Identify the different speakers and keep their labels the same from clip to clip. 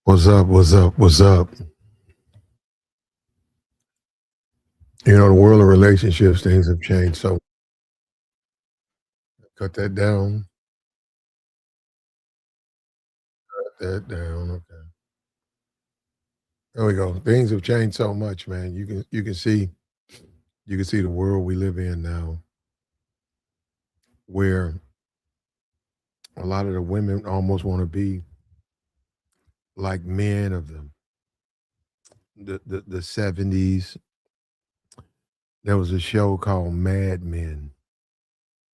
Speaker 1: What's up? What's up? What's up? The world of relationships, things have changed. So cut that down. Cut that down. Okay. There we go. Things have changed so much, man. You can see the world we live in now, where a lot of the women almost want to be like men of the 70s. There was a show called Mad Men.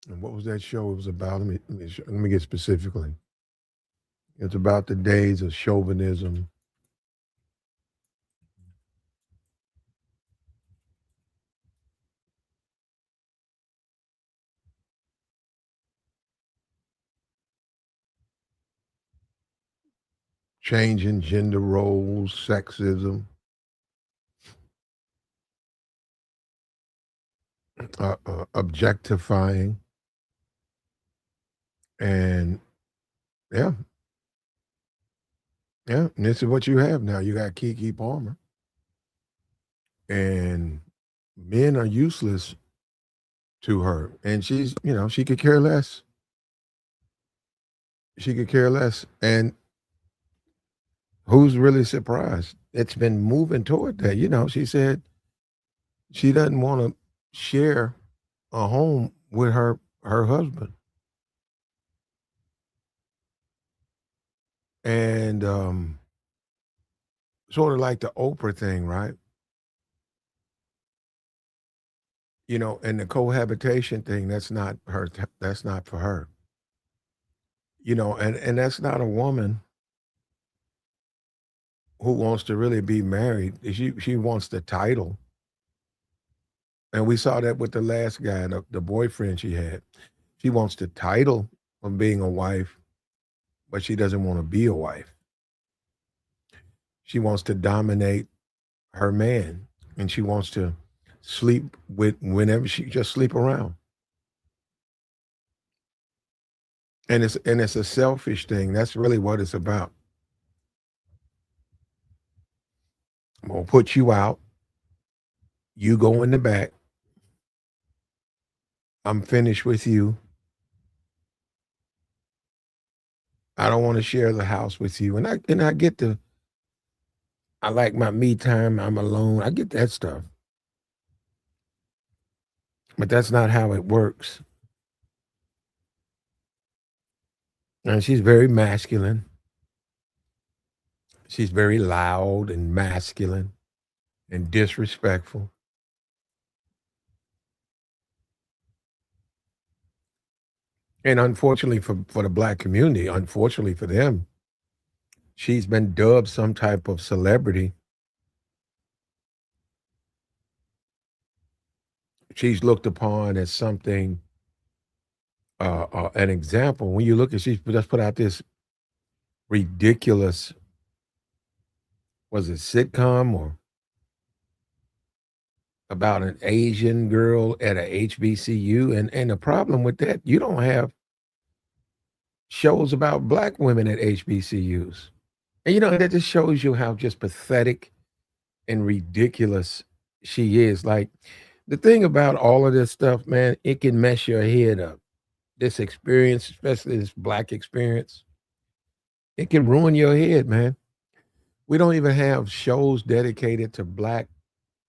Speaker 1: And what was that show? It was about, let me get specifically. It's about the days of chauvinism, changing gender roles, sexism, objectifying, and yeah, yeah. And this is what you have now. You got KeKe Palmer, and men are useless to her, and she could care less. She could care less, and who's really surprised? It's been moving toward that. She said she doesn't want to share a home with her husband, and sort of like the Oprah thing, right? And the cohabitation thing, that's not for her. And that's not a woman who wants to really be married. She wants the title. And we saw that with the last guy, the boyfriend she had. She wants the title of being a wife, but she doesn't want to be a wife. She wants to dominate her man, and she wants to sleep with whenever she just sleep around. And it's a selfish thing. That's really what it's about. I'm gonna put you out. You go in the back. I'm finished with you. I don't want to share the house with you. And I get I like my me time. I'm alone. I get that stuff. But that's not how it works. And she's very masculine. She's very loud and masculine and disrespectful. And unfortunately for the black community, unfortunately for them, she's been dubbed some type of celebrity. She's looked upon as something, an example. When you look at, she just put out this ridiculous, was it sitcom or about an Asian girl at a HBCU? And the problem with that, you don't have shows about black women at HBCUs. And that just shows you how just pathetic and ridiculous she is. Like, the thing about all of this stuff, man, it can mess your head up. This experience, especially this black experience, it can ruin your head, man. We don't even have shows dedicated to black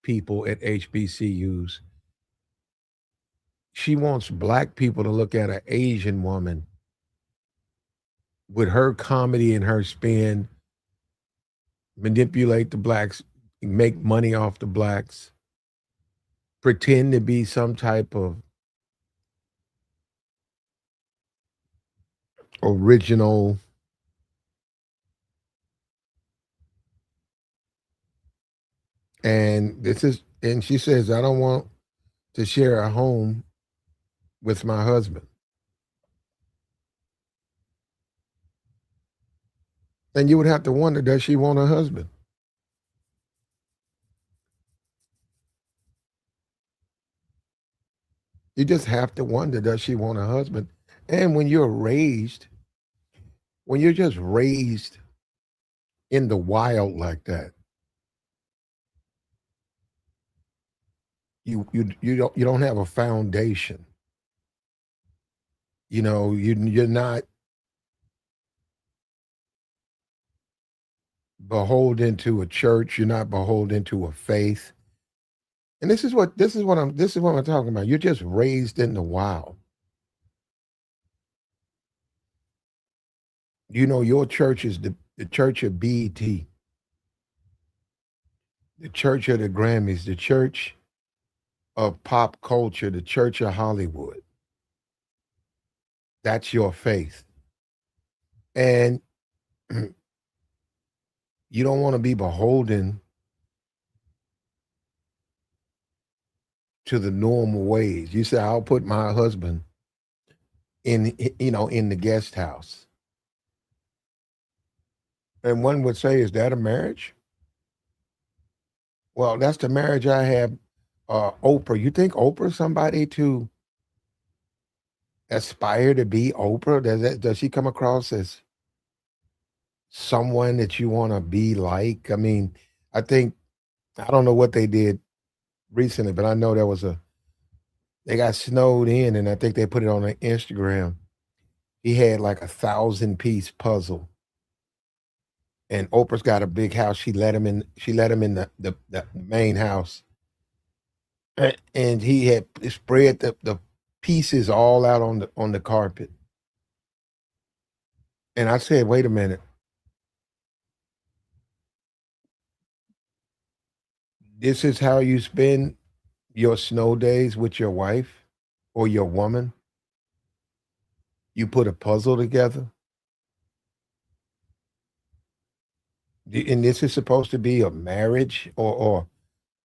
Speaker 1: people at HBCUs. She wants black people to look at an Asian woman with her comedy and her spin, manipulate the blacks, make money off the blacks, pretend to be some type of original. And she says, I don't want to share a home with my husband. And you would have to wonder, does she want a husband? You just have to wonder, does she want a husband? And when you're just raised in the wild like that. You don't have a foundation. You're not beholden to a church. You're not beholden to a faith. And this is what I'm talking about. You're just raised in the wild. Your church is the church of BET, the church of the Grammys, the church of pop culture, the church of Hollywood. That's your faith. And you don't want to be beholden to the normal ways. You say, I'll put my husband in the guest house. And one would say, is that a marriage? Well, that's the marriage I have. Oprah. You think Oprah's somebody to aspire to be Oprah? Does she come across as someone that you want to be like? I mean, I think I don't know what they did recently, but I know they got snowed in, and I think they put it on their Instagram. He had like 1,000-piece puzzle, and Oprah's got a big house. She let him in. She let him in the main house, and he had spread the pieces all out on the carpet. And I said, wait a minute, this is how you spend your snow days with your wife or your woman? You put a puzzle together? And this is supposed to be a marriage or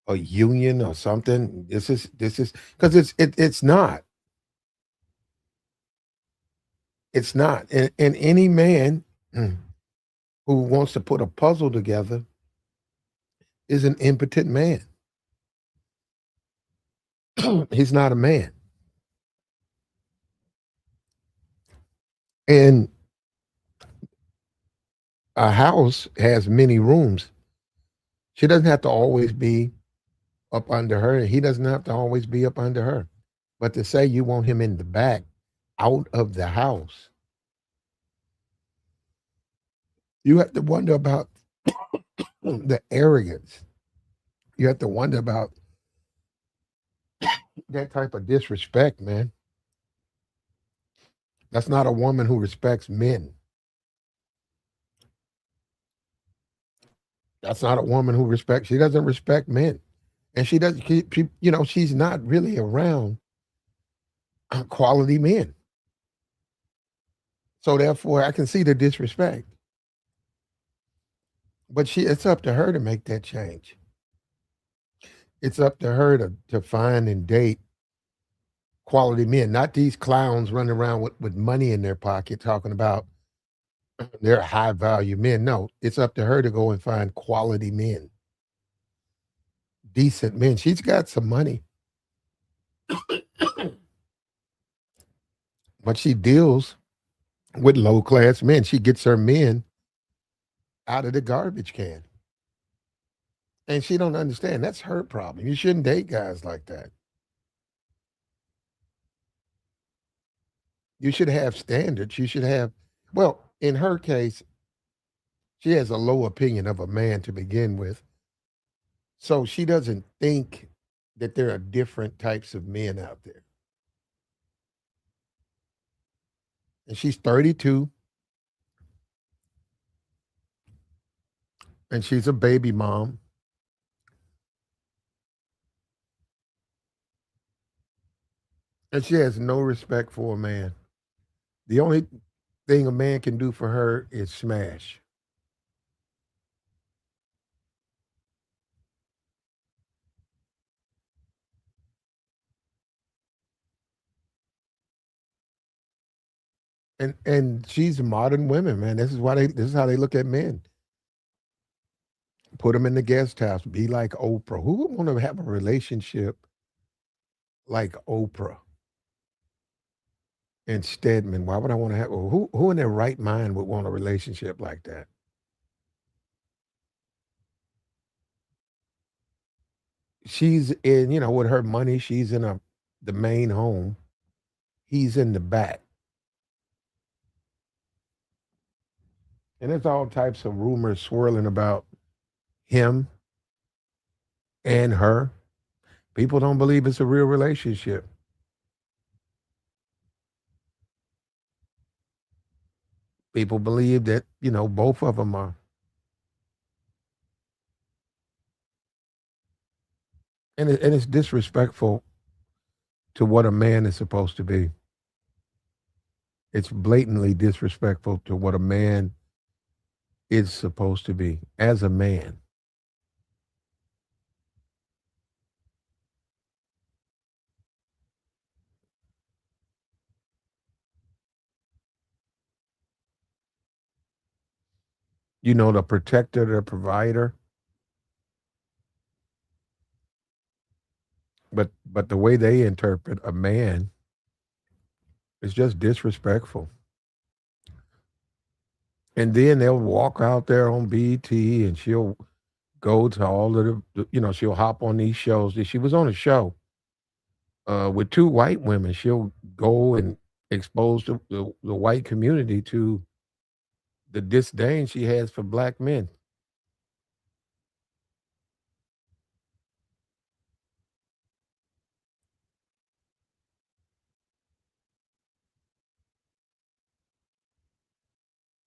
Speaker 1: a union or something. This is because it's not. It's not. And any man who wants to put a puzzle together is an impotent man. He's not a man. And a house has many rooms. She doesn't have to always be up under her. He doesn't have to always be up under her. But to say you want him in the back, out of the house, you have to wonder about the arrogance. You have to wonder about that type of disrespect, man. That's not a woman who respects men. That's not a woman who respects. She doesn't respect men, and she doesn't. She's not really around quality men. So therefore, I can see the disrespect. But it's up to her to make that change. It's up to her to find and date quality men, not these clowns running around with money in their pocket talking about they're high value men. No, it's up to her to go and find quality men, decent men. She's got some money, but she deals with low class men. She gets her men out of the garbage can. And she don't understand. That's her problem. You shouldn't date guys like that. You should have standards. You should have, well, in her case, she has a low opinion of a man to begin with. So she doesn't think that there are different types of men out there. And she's 32 and she's a baby mom. And she has no respect for a man. The only thing a man can do for her is smash. And she's modern women, man. This is how they look at men. Put them in the guest house. Be like Oprah. Who would want to have a relationship like Oprah and Stedman? Why would I want to have? Who in their right mind would want a relationship like that? she's in, with her money, she's in the main home. He's in the back. And there's all types of rumors swirling about him and her. People don't believe it's a real relationship. People believe that, both of them are. And it's disrespectful to what a man is supposed to be. It's blatantly disrespectful to what a man is supposed to be as a man. The protector, the provider. But the way they interpret a man is just disrespectful. And then they'll walk out there on BT and she'll go to all of she'll hop on these shows. She was on a show with two white women. She'll go and expose the white community to the disdain she has for black men.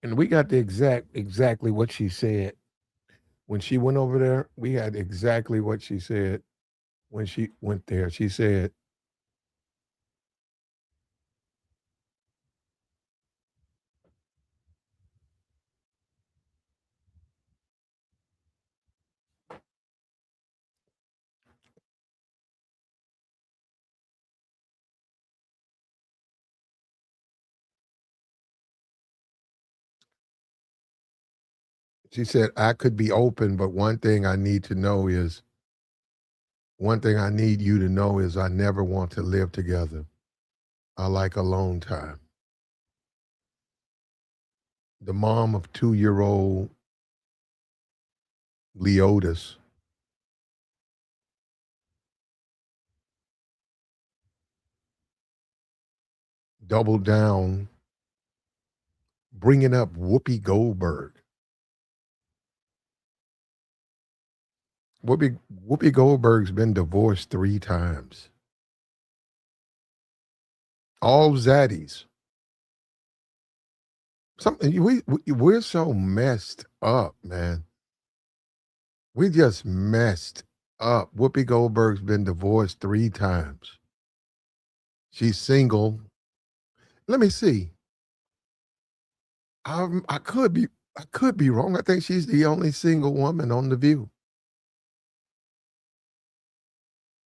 Speaker 1: And we got the exactly what she said. When she went over there, we had exactly what she said when she went there. She said, I could be open, but one thing I need you to know is I never want to live together. I like alone time. The mom of 2-year-old Leotis doubled down, bringing up Whoopi Goldberg. Whoopi Goldberg's been divorced 3 times. All zaddies. Something we're so messed up, man. We just messed up. Whoopi Goldberg's been divorced 3 times. She's single. Let me see. I could be wrong. I think she's the only single woman on The View.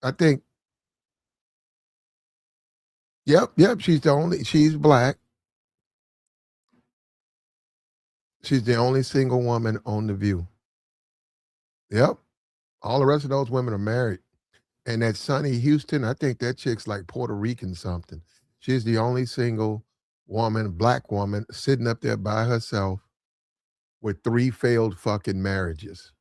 Speaker 1: I think. Yep. She's black. She's the only single woman on The View. Yep. All the rest of those women are married. And that Sonny Houston, I think that chick's like Puerto Rican something. She's the only single woman, black woman, sitting up there by herself with 3 failed fucking marriages.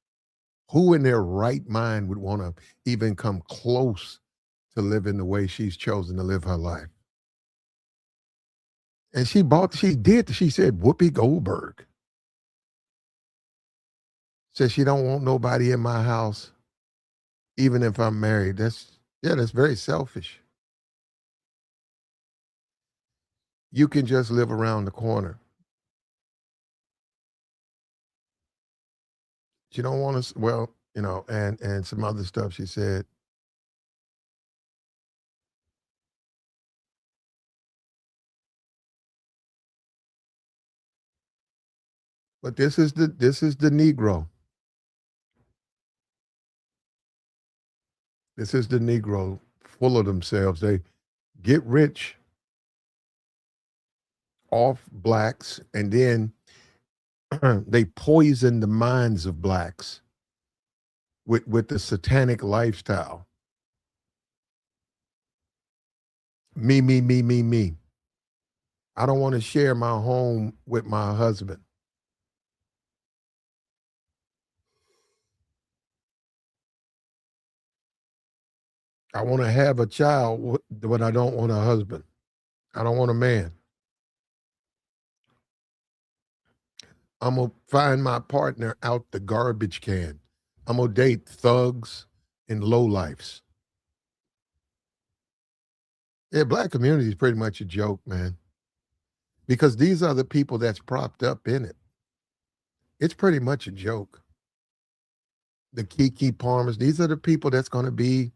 Speaker 1: Who in their right mind would want to even come close to living the way she's chosen to live her life? And she said Whoopi Goldberg. Said she don't want nobody in my house, even if I'm married. That's very selfish. You can just live around the corner. She don't want to, well, and some other stuff she said. But this is the Negro. This is the Negro full of themselves. They get rich off blacks and then they poison the minds of blacks with the satanic lifestyle. Me, me, me, me, me. I don't want to share my home with my husband. I want to have a child, but I don't want a husband. I don't want a man. I'm gonna find my partner out the garbage can. I'm gonna date thugs and lowlifes. Yeah, black community is pretty much a joke, man. Because these are the people that's propped up in it. It's pretty much a joke. The KeKe Palmers, these are the people that's gonna be,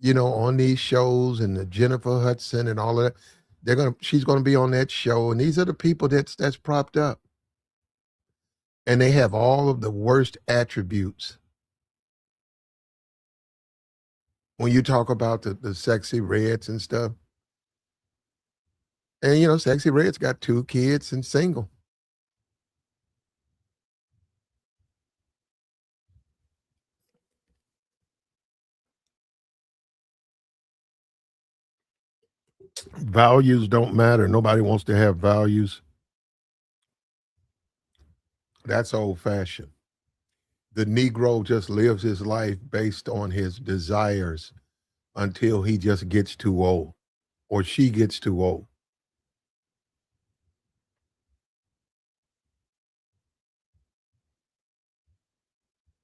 Speaker 1: on these shows and the Jennifer Hudson and all of that. She's gonna be on that show, and these are the people that's propped up. And they have all of the worst attributes. When you talk about the sexy reds and stuff, and sexy red's got 2 kids and single. Values don't matter. Nobody wants to have values. That's old fashioned. The Negro just lives his life based on his desires until he just gets too old or she gets too old.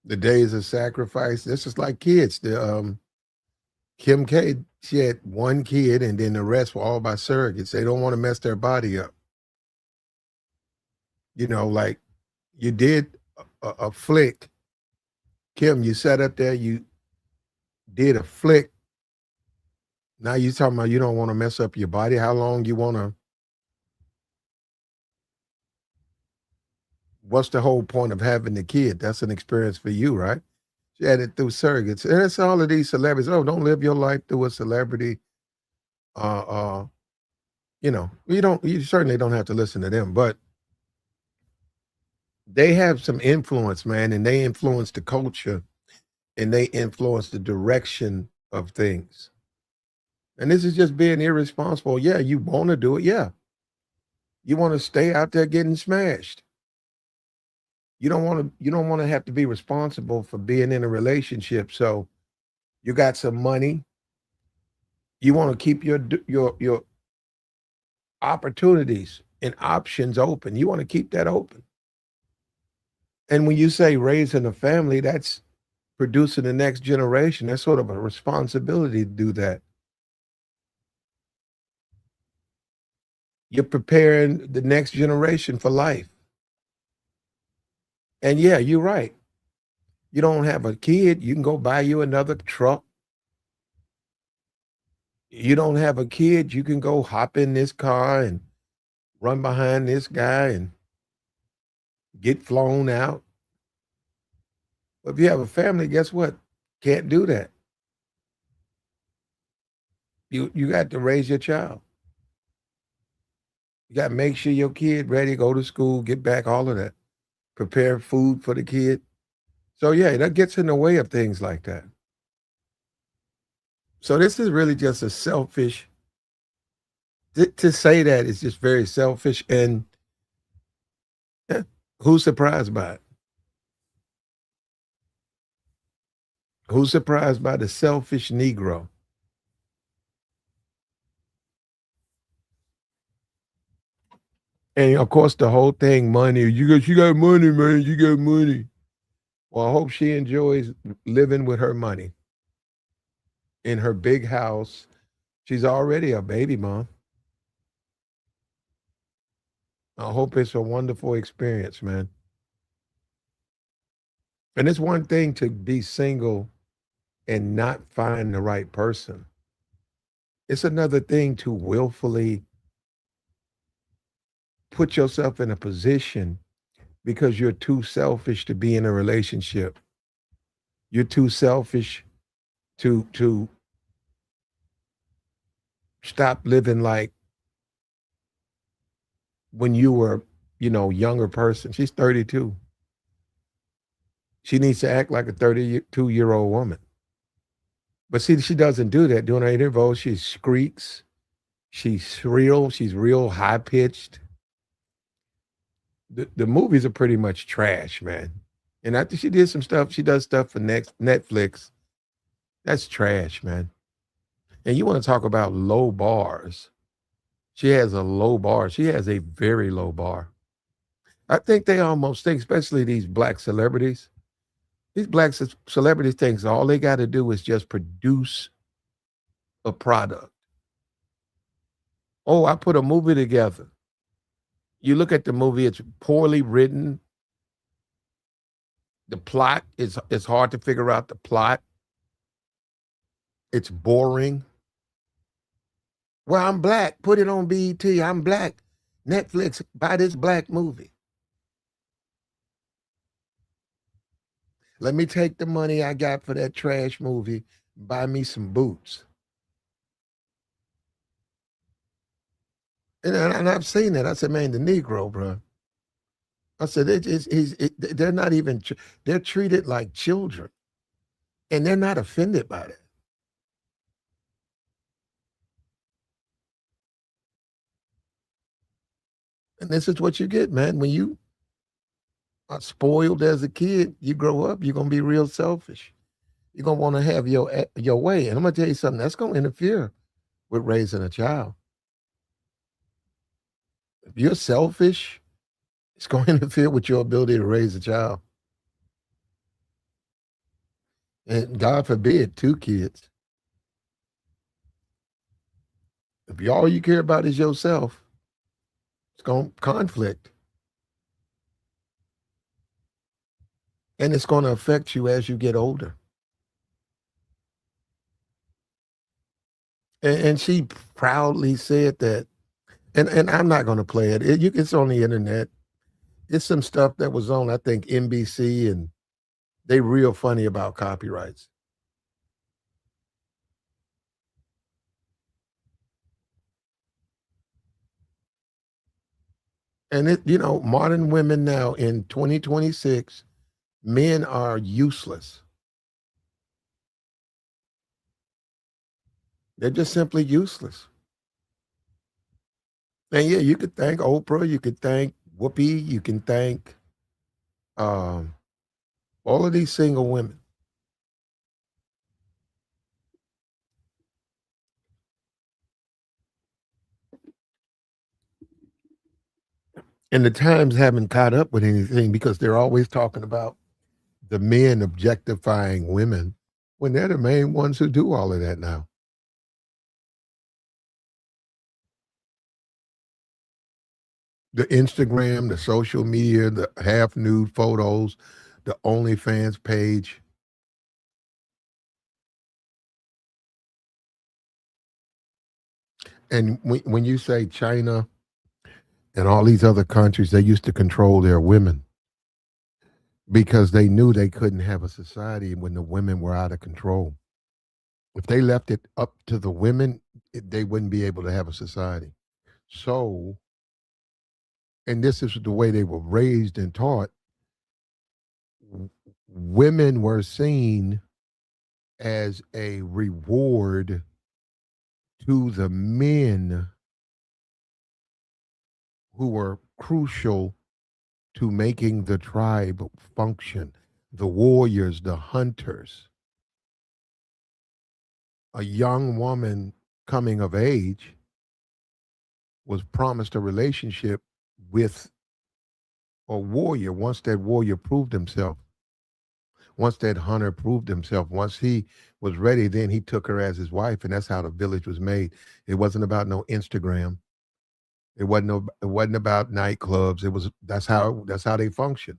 Speaker 1: The days of sacrifice, this is like kids. Kim K, she had 1 kid and then the rest were all by surrogates. They don't want to mess their body up. Like you did a flick. Kim, you sat up there, you did a flick. Now you talking about you don't want to mess up your body. How long you want to? What's the whole point of having the kid? That's an experience for you, right? She had it through surrogates. And it's all of these celebrities. Oh, don't live your life through a celebrity. Uh, uh, you certainly don't have to listen to them, but they have some influence, man, and they influence the culture and they influence the direction of things. And this is just being irresponsible. Yeah, you want to do it. Yeah. You want to stay out there getting smashed. You don't want to have to be responsible for being in a relationship. So you got some money. You want to keep your opportunities and options open. You want to keep that open. And when you say raising a family, that's producing the next generation. That's sort of a responsibility to do that. You're preparing the next generation for life. And yeah, you're right. You don't have a kid, you can go buy you another truck. You don't have a kid, you can go hop in this car and run behind this guy and get flown out. But if you have a family, guess what? Can't do that. You got to raise your child. You got to make sure your kid ready, go to school, get back, all of that. Prepare food for the kid. So yeah, that gets in the way of things like that. So this is really just a selfish to say that is just very selfish and yeah, who's surprised by it? Who's surprised by the selfish Negro? And of course, the whole thing, money. You got money, man. You got money. Well, I hope she enjoys living with her money in her big house. She's already a baby mom. I hope it's a wonderful experience, man. And it's one thing to be single and not find the right person. It's another thing to willfully put yourself in a position because you're too selfish to be in a relationship. You're too selfish to stop living like when you were, younger person. She's 32. She needs to act like a 32-year-old woman. But see, she doesn't do that. During her interview, she squeaks. She's real. She's real high pitched. The movies are pretty much trash, man. And after she did some stuff, she does stuff for Netflix That's trash, man. And you want to talk about low bars. She has a low bar. She has a very low bar. I think they almost think, especially these black celebrities, these black celebrities think all they got to do is just produce a product. Oh, I put a movie together. You look at the movie, it's poorly written. The plot is it's hard to figure out the plot. It's boring. Well, I'm black. Put it on BET. I'm black. Netflix, buy this black movie. Let me take the money I got for that trash movie, buy me some boots. And I've seen that. I said, man, the Negro, bro. I said, they're not even, they're treated like children, and they're not offended by that. And this is what you get, man. When you are spoiled as a kid, you grow up, you're gonna be real selfish. You're gonna want to have your way. And I'm gonna tell you something that's gonna interfere with raising a child. If you're selfish, it's gonna interfere with your ability to raise a child. And God forbid, two kids. If all you care about is yourself, it's gonna conflict. And it's gonna affect you as you get older. And she proudly said that. And I'm not gonna play it. It's on the internet. It's some stuff that was on, I think, NBC, and they real funny about copyrights. And modern women now in 2026, men are useless. They're just simply useless. And yeah, you could thank Oprah, you could thank Whoopi, you can thank um, all of these single women. And the Times haven't caught up with anything because they're always talking about the men objectifying women when they're the main ones who do all of that now. The Instagram, the social media, the half nude photos, the OnlyFans page. And when you say China and all these other countries, they used to control their women because they knew they couldn't have a society when the women were out of control. If they left it up to the women, they wouldn't be able to have a society. So, and this is the way they were raised and taught, women were seen as a reward to the men who were crucial to making the tribe function, the warriors, the hunters. A young woman coming of age was promised a relationship with a warrior once that warrior proved himself. Once that hunter proved himself, once he was ready, then he took her as his wife, and that's how the village was made. It wasn't about no Instagram. It wasn't about nightclubs. That's how they functioned.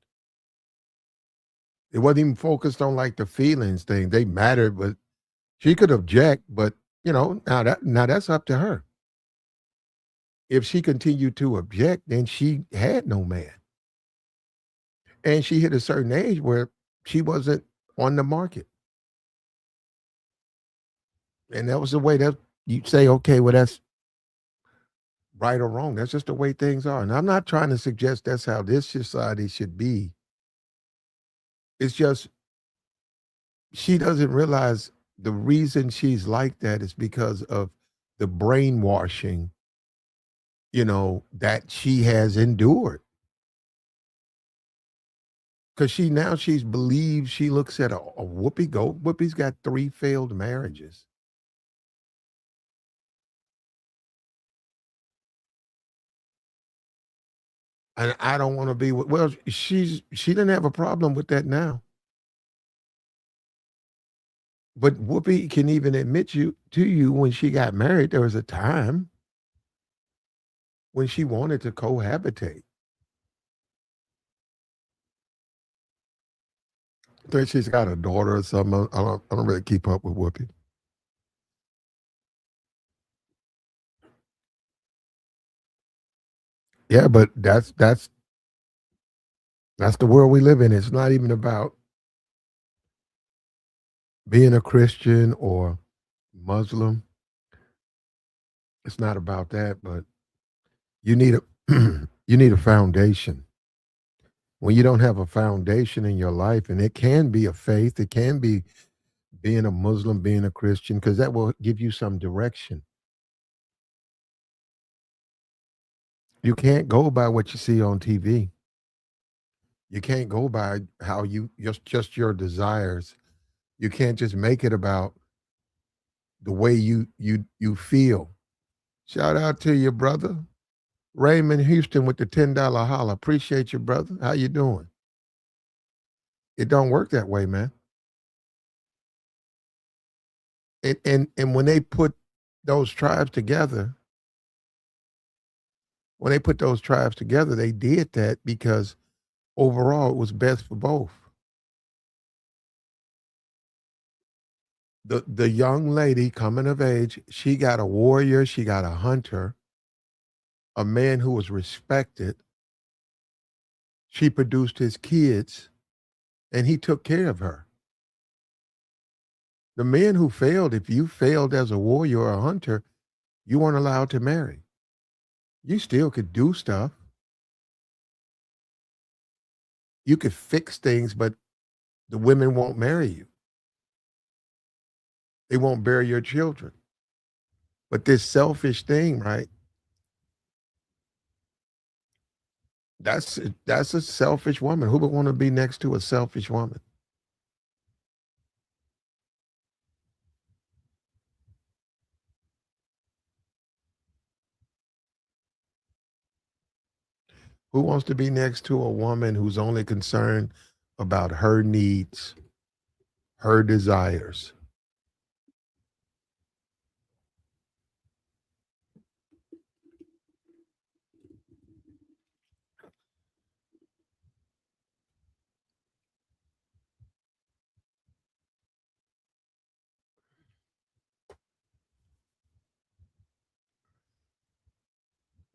Speaker 1: It wasn't even focused on like the feelings thing. They mattered, but she could object, but now that's up to her. If she continued to object, then she had no man. And she hit a certain age where she wasn't on the market. And that was the way that you say, okay, well, that's right or wrong. That's just the way things are. And I'm not trying to suggest that's how this society should be. It's just she doesn't realize the reason she's like that is because of the brainwashing, that she has endured. because she's believed, she looks at a Whoopi Gold. Whoopi's got 3 failed marriages. And I don't wanna be with, well, she didn't have a problem with that now. But Whoopi can even admit you when she got married, there was a time when she wanted to cohabitate. I think she's got a daughter or something. I don't really keep up with Whoopi. Yeah, but that's the world we live in. It's not even about being a Christian or Muslim. It's not about that, but you need a you need a foundation. When you don't have a foundation in your life, and it can be a faith, it can be being a Muslim, being a Christian, because that will give you some direction. You can't go by what you see on TV. You can't go by how you just your desires. You can't just make it about the way you feel. Shout out to your brother. Raymond Houston with the $10 holla. Appreciate you, brother. How you doing? It don't work that way, man. And when they put those tribes together, they did that because overall it was best for both. The young lady coming of age, she got a warrior, she got a hunter, a man who was respected. She produced his kids, and he took care of her. The man who failed, if you failed as a warrior or a hunter, you weren't allowed to marry. You still could do stuff. You could fix things, but the women won't marry you. They won't bear your children. But this selfish thing, right? That's a selfish woman. Who would want to be next to a selfish woman? Who wants to be next to a woman who's only concerned about her needs, her desires?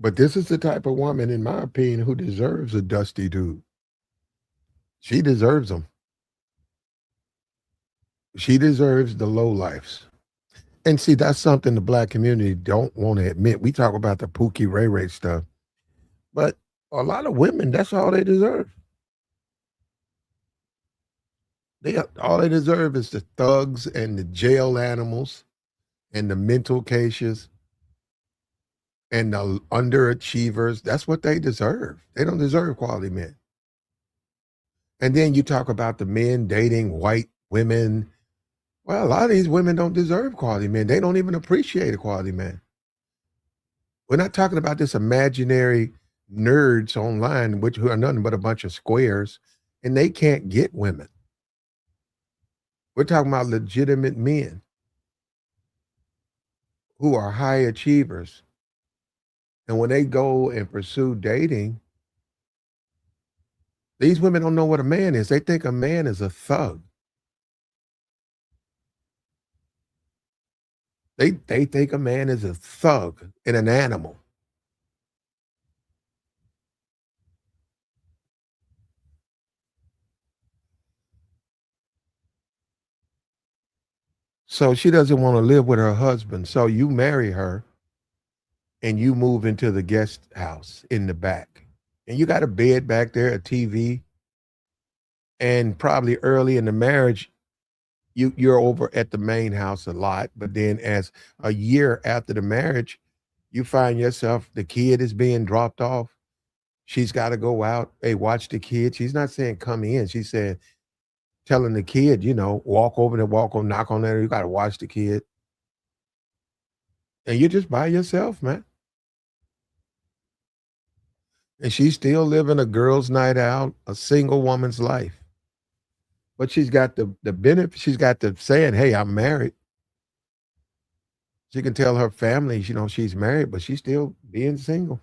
Speaker 1: But this is the type of woman, in my opinion, who deserves a dusty dude. She deserves them. She deserves the low lifes. And see, that's something the black community don't want to admit. We talk about the Pookie Ray Ray stuff, but a lot of women, that's all they deserve. All they deserve is the thugs and the jail animals and the mental cases and the underachievers. That's what they deserve. They don't deserve quality men. And then you talk about the men dating white women. Well, a lot of these women don't deserve quality men. They don't even appreciate a quality man. We're not talking about this imaginary nerds online, which who are nothing but a bunch of squares, and they can't get women. We're talking about legitimate men who are high achievers. And when they go and pursue dating, these women don't know what a man is. They think a man is a thug. They think a man is a thug and an animal. So she doesn't want to live with her husband. So you marry her and you move into the guest house in the back. And you got a bed back there, a TV, and probably early in the marriage, you're over at the main house a lot. But then as a year after the marriage, you find yourself, the kid is being dropped off She's gotta go out, "Hey, watch the kid." She's not saying, "Come in." She said telling the kid, walk over there, walk on, knock on there, you gotta watch the kid, and you're just by yourself, man. And she's still living a girl's night out, a single woman's life. But she's got the benefit, she's got the saying, "Hey, I'm married." She can tell her family, she's married, but she's still being single.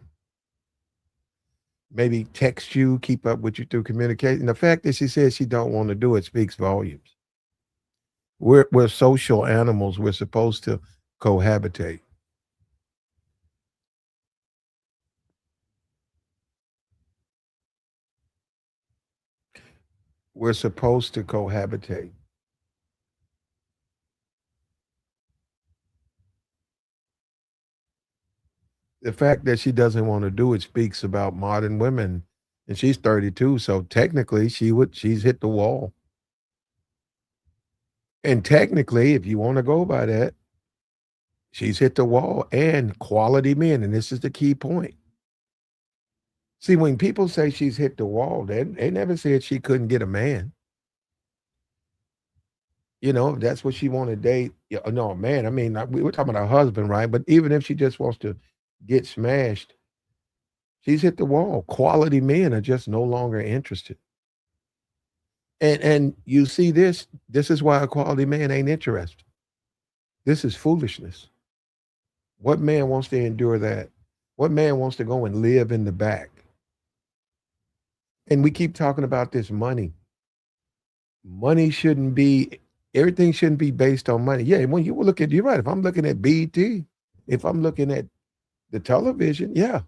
Speaker 1: Maybe text you, keep up with you through communication. The fact that she says she don't wanna do it speaks volumes. We're social animals, we're supposed to cohabitate. We're supposed to cohabitate. The fact that she doesn't wanna do it speaks about modern women, and she's 32, so technically she's hit the wall. And technically, if you wanna go by that, she's hit the wall, and quality men, and this is the key point. See, when people say she's hit the wall, they never said she couldn't get a man. If that's what she wanna date, yeah, no, man, I mean, we were talking about her husband, right? But even if she just wants to get smashed, she's hit the wall. Quality men are just no longer interested. And you see this is why a quality man ain't interested. This is foolishness. What man wants to endure that? What man wants to go and live in the back? And we keep talking about this money. Money shouldn't be everything shouldn't be based on money. Yeah, when you look at you're right. If I'm looking at BET, if I'm looking at the television, yeah.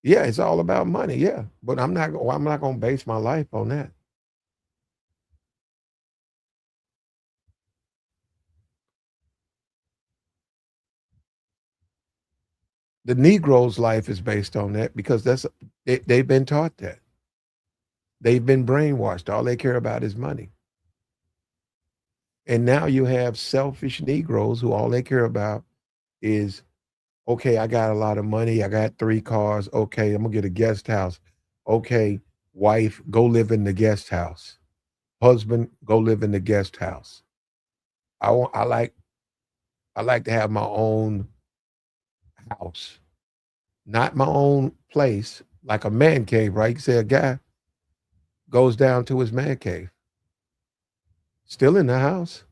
Speaker 1: Yeah, it's all about money. Yeah. But I'm not gonna base my life on that. The Negro's life is based on that because they've been taught that. They've been brainwashed. All they care about is money. And now you have selfish Negroes who all they care about is, okay, I got a lot of money. I got 3 cars. Okay, I'm gonna get a guest house. Okay, wife, go live in the guest house. Husband, go live in the guest house. I want I like to have my own house, not my own place, like a man cave, right? You say a guy goes down to his man cave, still in the house.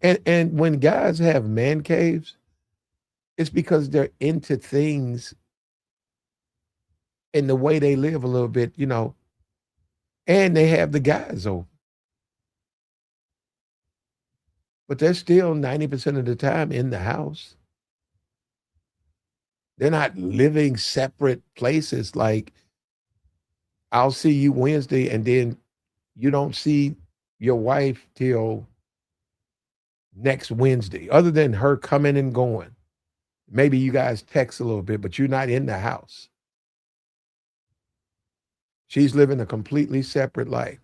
Speaker 1: And when guys have man caves, it's because they're into things and the way they live a little bit, and they have the guys over. But they're still 90% of the time in the house. They're not living separate places. Like, I'll see you Wednesday, and then you don't see your wife till next Wednesday, other than her coming and going. Maybe you guys text a little bit, but you're not in the house. She's living a completely separate life.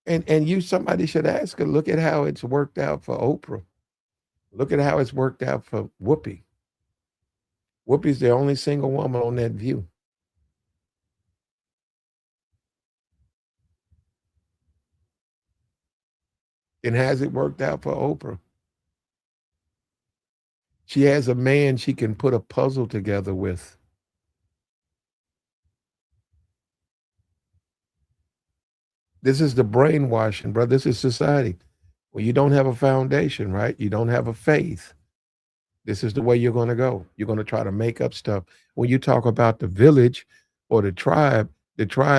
Speaker 1: And somebody should ask her, look at how it's worked out for Oprah. Look at how it's worked out for Whoopi. Whoopi's the only single woman on that view. And has it worked out for Oprah? She has a man she can put a puzzle together with. This is the brainwashing, bro. This is society. When you don't have a foundation, right? You don't have a faith. This is the way you're going to go. You're going to try to make up stuff. When you talk about the village or the tribe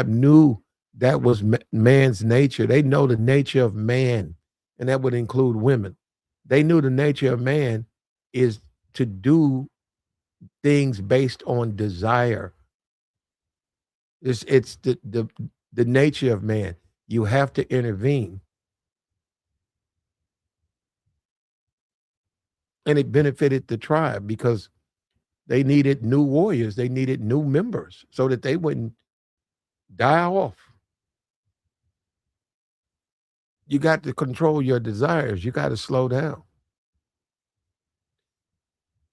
Speaker 1: knew that was man's nature. They know the nature of man, and that would include women. They knew the nature of man is to do things based on desire. It's the nature of man. You have to intervene, and it benefited the tribe because they needed new warriors. They needed new members so that they wouldn't die off. You got to control your desires. You got to slow down.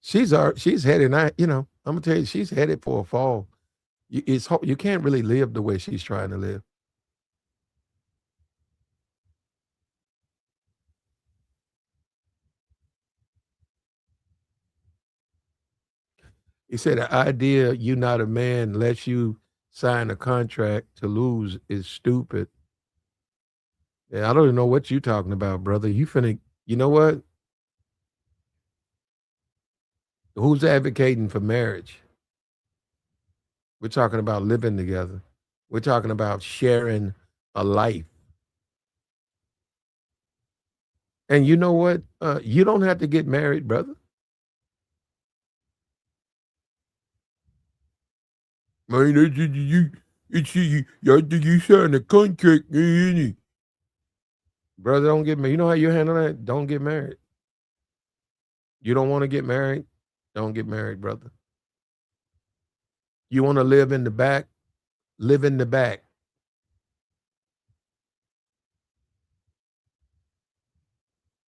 Speaker 1: she's heading. I'm gonna tell you, she's headed for a fall. You can't really live the way she's trying to live. He said the idea you not a man lets you sign a contract to lose is stupid. Yeah, I don't even know what you talking about, brother. You know what? Who's advocating for marriage? We're talking about living together. We're talking about sharing a life. And you know what? You don't have to get married, brother. Man, you sign a contract, brother. Don't get married. You know how you handle that? Don't get married. You don't want to get married? Don't get married, brother. You want to live in the back? Live in the back.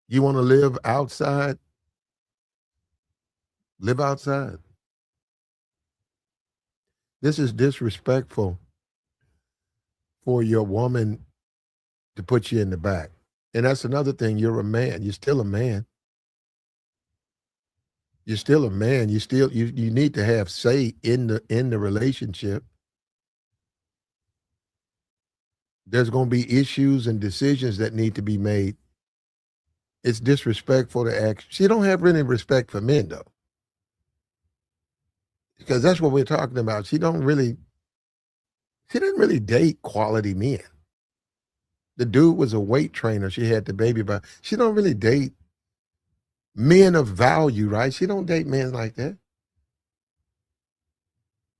Speaker 1: You want to live outside? Live outside. This is disrespectful for your woman to put you in the back. And that's another thing. You're a man. You're still a man. You're still a man. You need to have say in the relationship. There's going to be issues and decisions that need to be made. It's disrespectful to ask. She don't have any respect for men though, because that's what we're talking about. She didn't really date quality men. The dude was a weight trainer. She had the baby by. She don't really date men of value, right? She don't date men like that.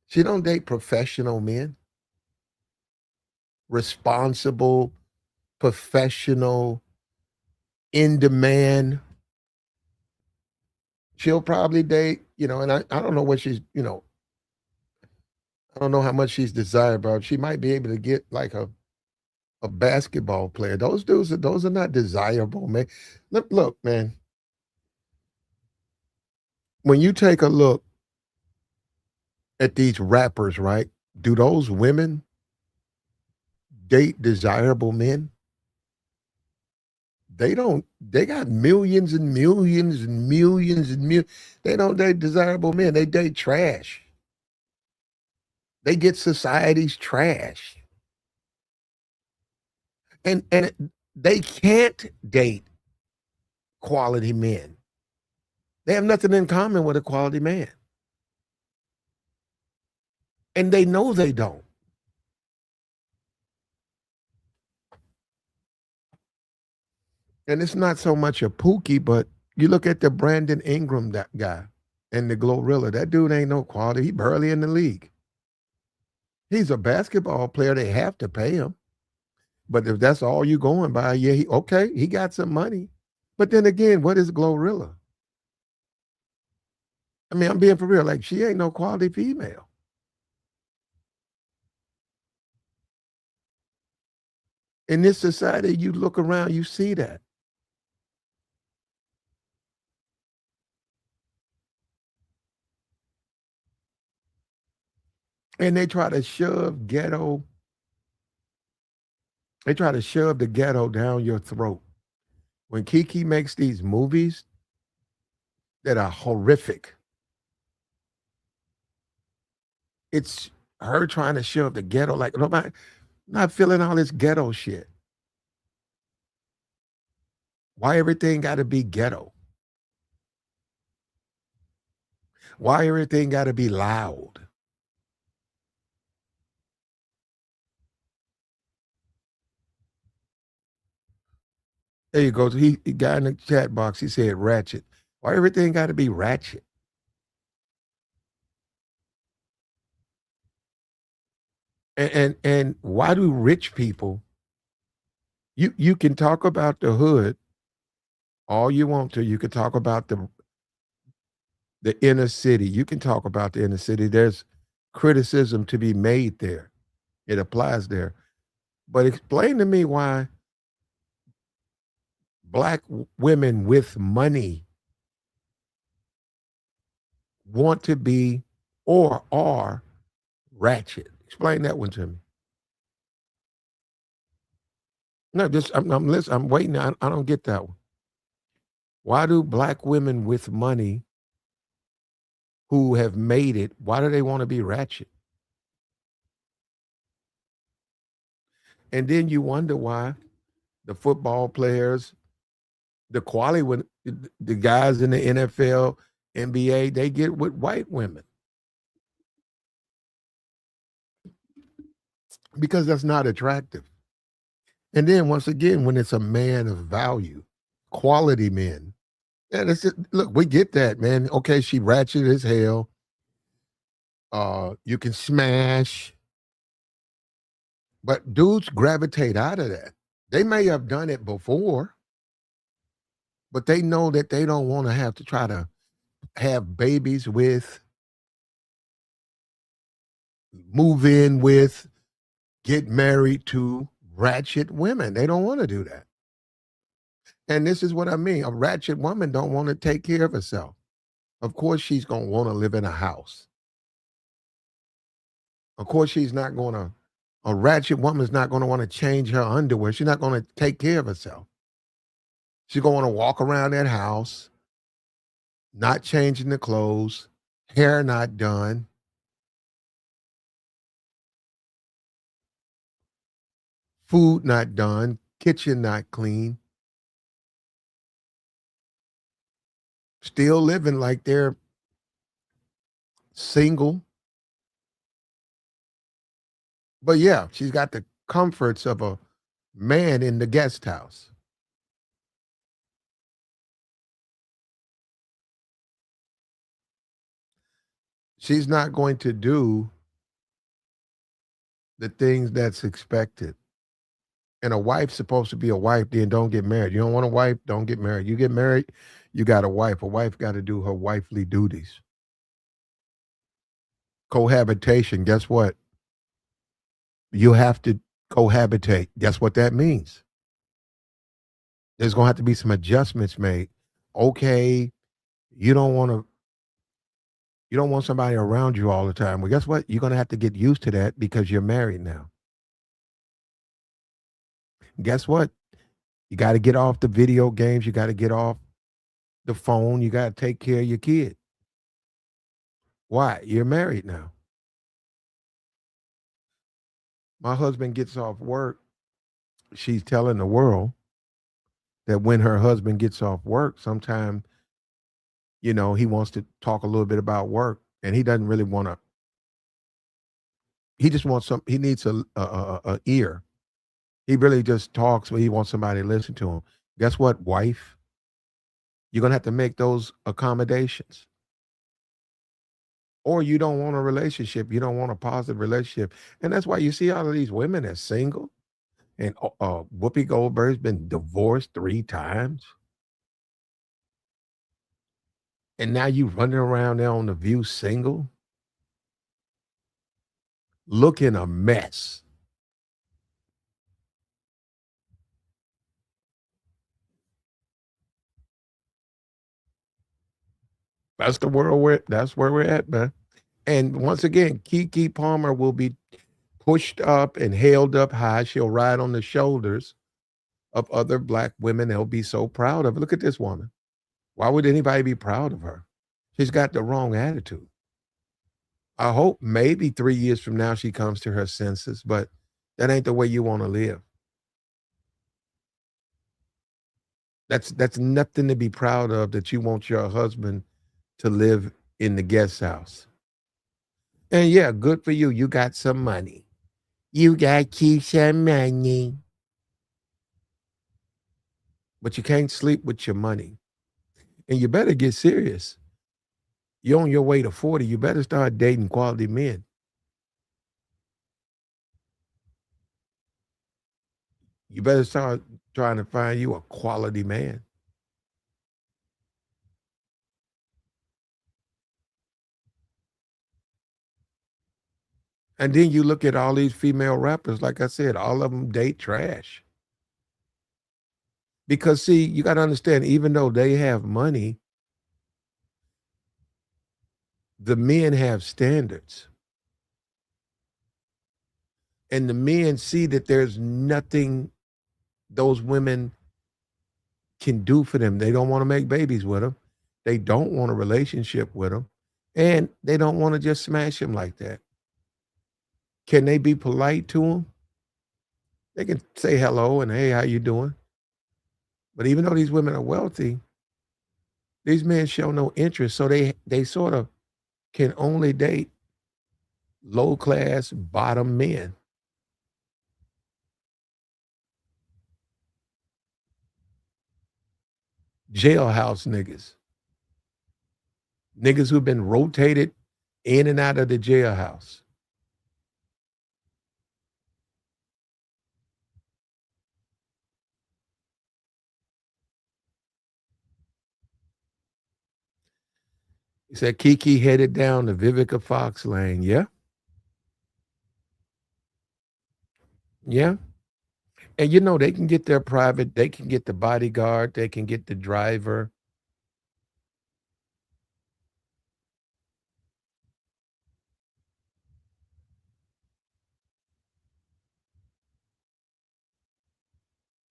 Speaker 1: She don't date professional men, responsible, professional, in demand. She'll probably date, and I don't know what I don't know how much she's desirable. She might be able to get like a basketball player. Those are not desirable, man. Look, man, when you take a look at these rappers, right? Do those women date desirable men? They don't. They got millions and millions and millions and millions. They don't date desirable men. They date trash. They get society's trash. And they can't date quality men. They have nothing in common with a quality man. And they know they don't. And it's not so much a Pookie, but you look at the Brandon Ingram that guy and the Glorilla. That dude ain't no quality. He barely in the league. He's a basketball player. They have to pay him. But if that's all you going by, yeah, he got some money. But then again, what is Glorilla? I mean, I'm being for real. Like, she ain't no quality female. In this society, you look around, you see that. And they try to shove the ghetto down your throat. When KeKe makes these movies that are horrific, it's her trying to shove the ghetto like nobody not feeling all this ghetto shit. Why everything got to be ghetto? Why everything got to be loud? There you go. He got in the chat box. He said ratchet. Why everything got to be ratchet? And why do rich people? You can talk about the hood all you want to. You can talk about the inner city. You can talk about the inner city. There's criticism to be made there. It applies there. But explain to me why black women with money want to be or are ratchet? Explain that one to me. No, just I'm listening. I'm waiting. I don't get that one. Why do black women with money who have made it, why do they want to be ratchet? And then you wonder why the football players, the quality when the guys in the NFL, NBA, they get with white women because that's not attractive. And then once again, when it's a man of value, quality men, and it's just, look, we get that, man. Okay, she ratchet as hell. You can smash, but dudes gravitate out of that. They may have done it before, but they know that they don't want to have to try to have babies with, move in with, get married to ratchet women. They don't want to do that. And this is what I mean. A ratchet woman don't want to take care of herself. Of course, she's going to want to live in a house. Of course, she's not going to, a ratchet woman's not going to want to change her underwear. She's not going to take care of herself. She's going to want to walk around that house, not changing the clothes, hair not done, food not done, kitchen not clean, still living like they're single. But yeah, she's got the comforts of a man in the guest house. She's not going to do the things that's expected. And a wife's supposed to be a wife, then don't get married. You don't want a wife, don't get married. You get married, you got a wife. A wife got to do her wifely duties. Cohabitation, guess what? You have to cohabitate. Guess what that means? There's going to have to be some adjustments made. Okay, you don't want to you don't want somebody around you all the time. Well, guess what? You're going to have to get used to that because you're married now. Guess what? You got to get off the video games. You got to get off the phone. You got to take care of your kid. Why? You're married now. My husband gets off work. She's telling the world that when her husband gets off work, sometime, he wants to talk a little bit about work and he doesn't really want to, he just wants he needs a ear. He really just talks, but he wants somebody to listen to him. Guess what, wife? You're going to have to make those accommodations. Or you don't want a relationship. You don't want a positive relationship. And that's why you see all of these women that's single. And Whoopi Goldberg's been divorced 3 times. And now you running around there on The View single, looking a mess. That's where we're at, man. And once again, KeKe Palmer will be pushed up and held up high. She'll ride on the shoulders of other black women. They'll be so proud of her. Look at this woman. Why would anybody be proud of her? She's got the wrong attitude. I hope maybe 3 years from now she comes to her senses, but that ain't the way you want to live. That's nothing to be proud of that you want your husband to live in the guest house. And yeah, good for you. You got some money. You got to keep some money. But you can't sleep with your money. And you better get serious. You're on your way to 40. You better start dating quality men. You better start trying to find you a quality man. And then you look at all these female rappers, like I said, all of them date trash. Because see, you got to understand, even though they have money, The men have standards, and the men see that there's nothing those women can do for them. They don't want to make babies with them. They don't want a relationship with them, and they don't want to just smash them like that. Can they be polite to them? They can say hello and hey, how you doing? But even though these women are wealthy, these men show no interest, so they sort of can only date low class bottom men, jailhouse niggas, niggas who've been rotated in and out of the jailhouse. He said KeKe headed down the Vivica Fox lane. Yeah, yeah. And you know, they can get their private, they can get the bodyguard, they can get the driver.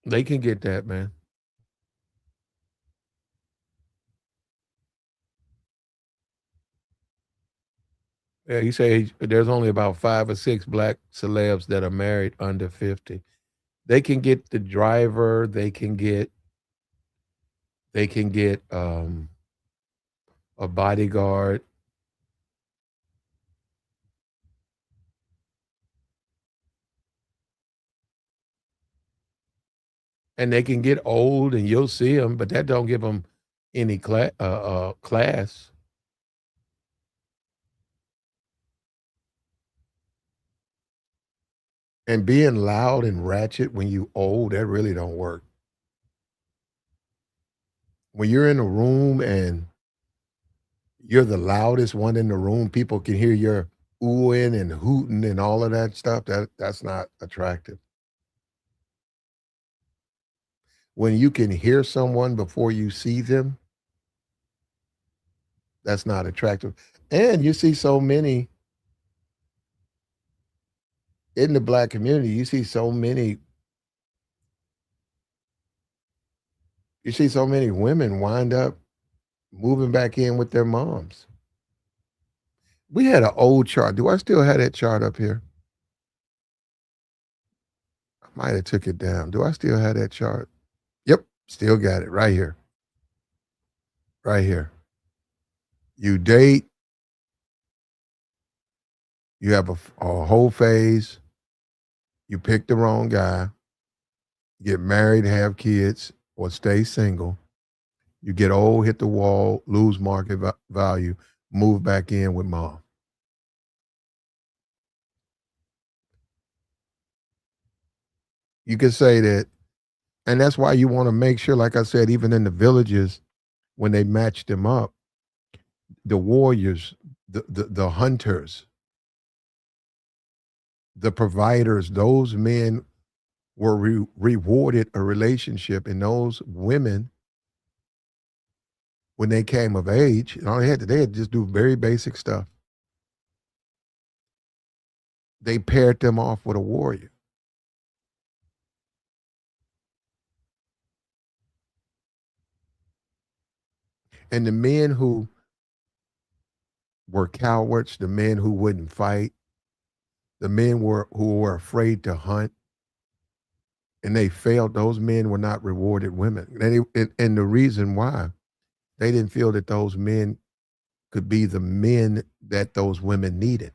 Speaker 1: They can get that, man. Yeah, he say there's only about 5 or 6 black celebs that are married under 50. They can get the driver, they can get a bodyguard, and they can get old and you'll see them, but that don't give them any class. And being loud and ratchet when you old, that really don't work. When you're in a room and you're the loudest one in the room, people can hear your oohing and hooting and all of that stuff, that's not attractive. When you can hear someone before you see them, that's not attractive. And you see so many in the black community, you see so many women wind up moving back in with their moms. We had an old chart. Do I still have that chart up here? I might have took it down. Do I still have that chart? Yep, still got it right here. Right here. You date, you have a whole phase, you pick the wrong guy, get married, have kids, or stay single. You get old, hit the wall, lose market value, move back in with mom. You can say that, and that's why you want to make sure, like I said, even in the villages, when they match them up, the warriors, the hunters, the providers, those men were rewarded a relationship, and those women, when they came of age, and all they had to just do very basic stuff. They paired them off with a warrior. And the men who were cowards, the men who wouldn't fight, the men who were afraid to hunt, and they failed. Those men were not rewarded women, and the reason why, they didn't feel that those men could be the men that those women needed.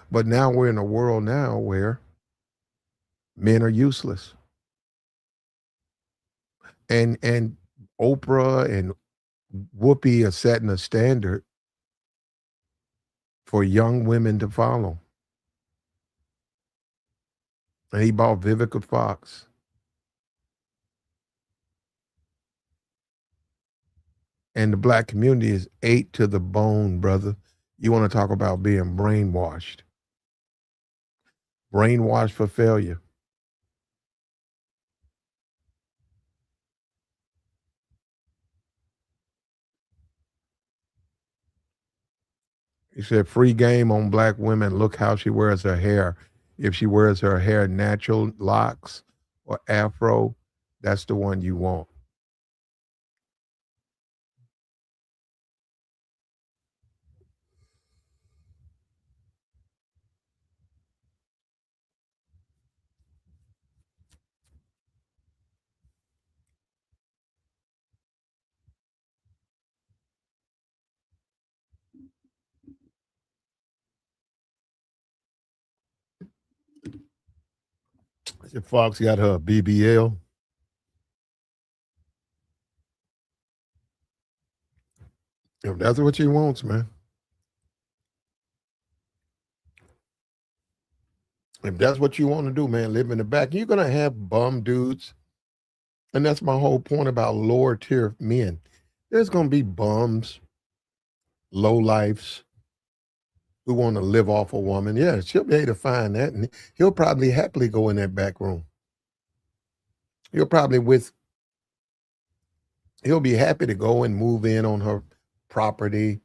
Speaker 1: But now we're in a world now where men are useless, and Oprah and Whoopi are setting a standard for young women to follow. And he bought Vivica Fox. And the black community is ate to the bone, brother. You want to talk about being brainwashed? Brainwashed for failure. He said, free game on black women. Look how she wears her hair. If she wears her hair natural locks or afro, that's the one you want. I said, Fox got her a BBL. If that's what she wants, man. If that's what you want to do, man, live in the back. You're gonna have bum dudes. And that's my whole point about lower tier men. There's gonna be bums, low lifes who want to live off a woman. Yeah, she'll be able to find that. And he'll probably happily go in that back room. He'll probably with he'll be happy to go and move in on her property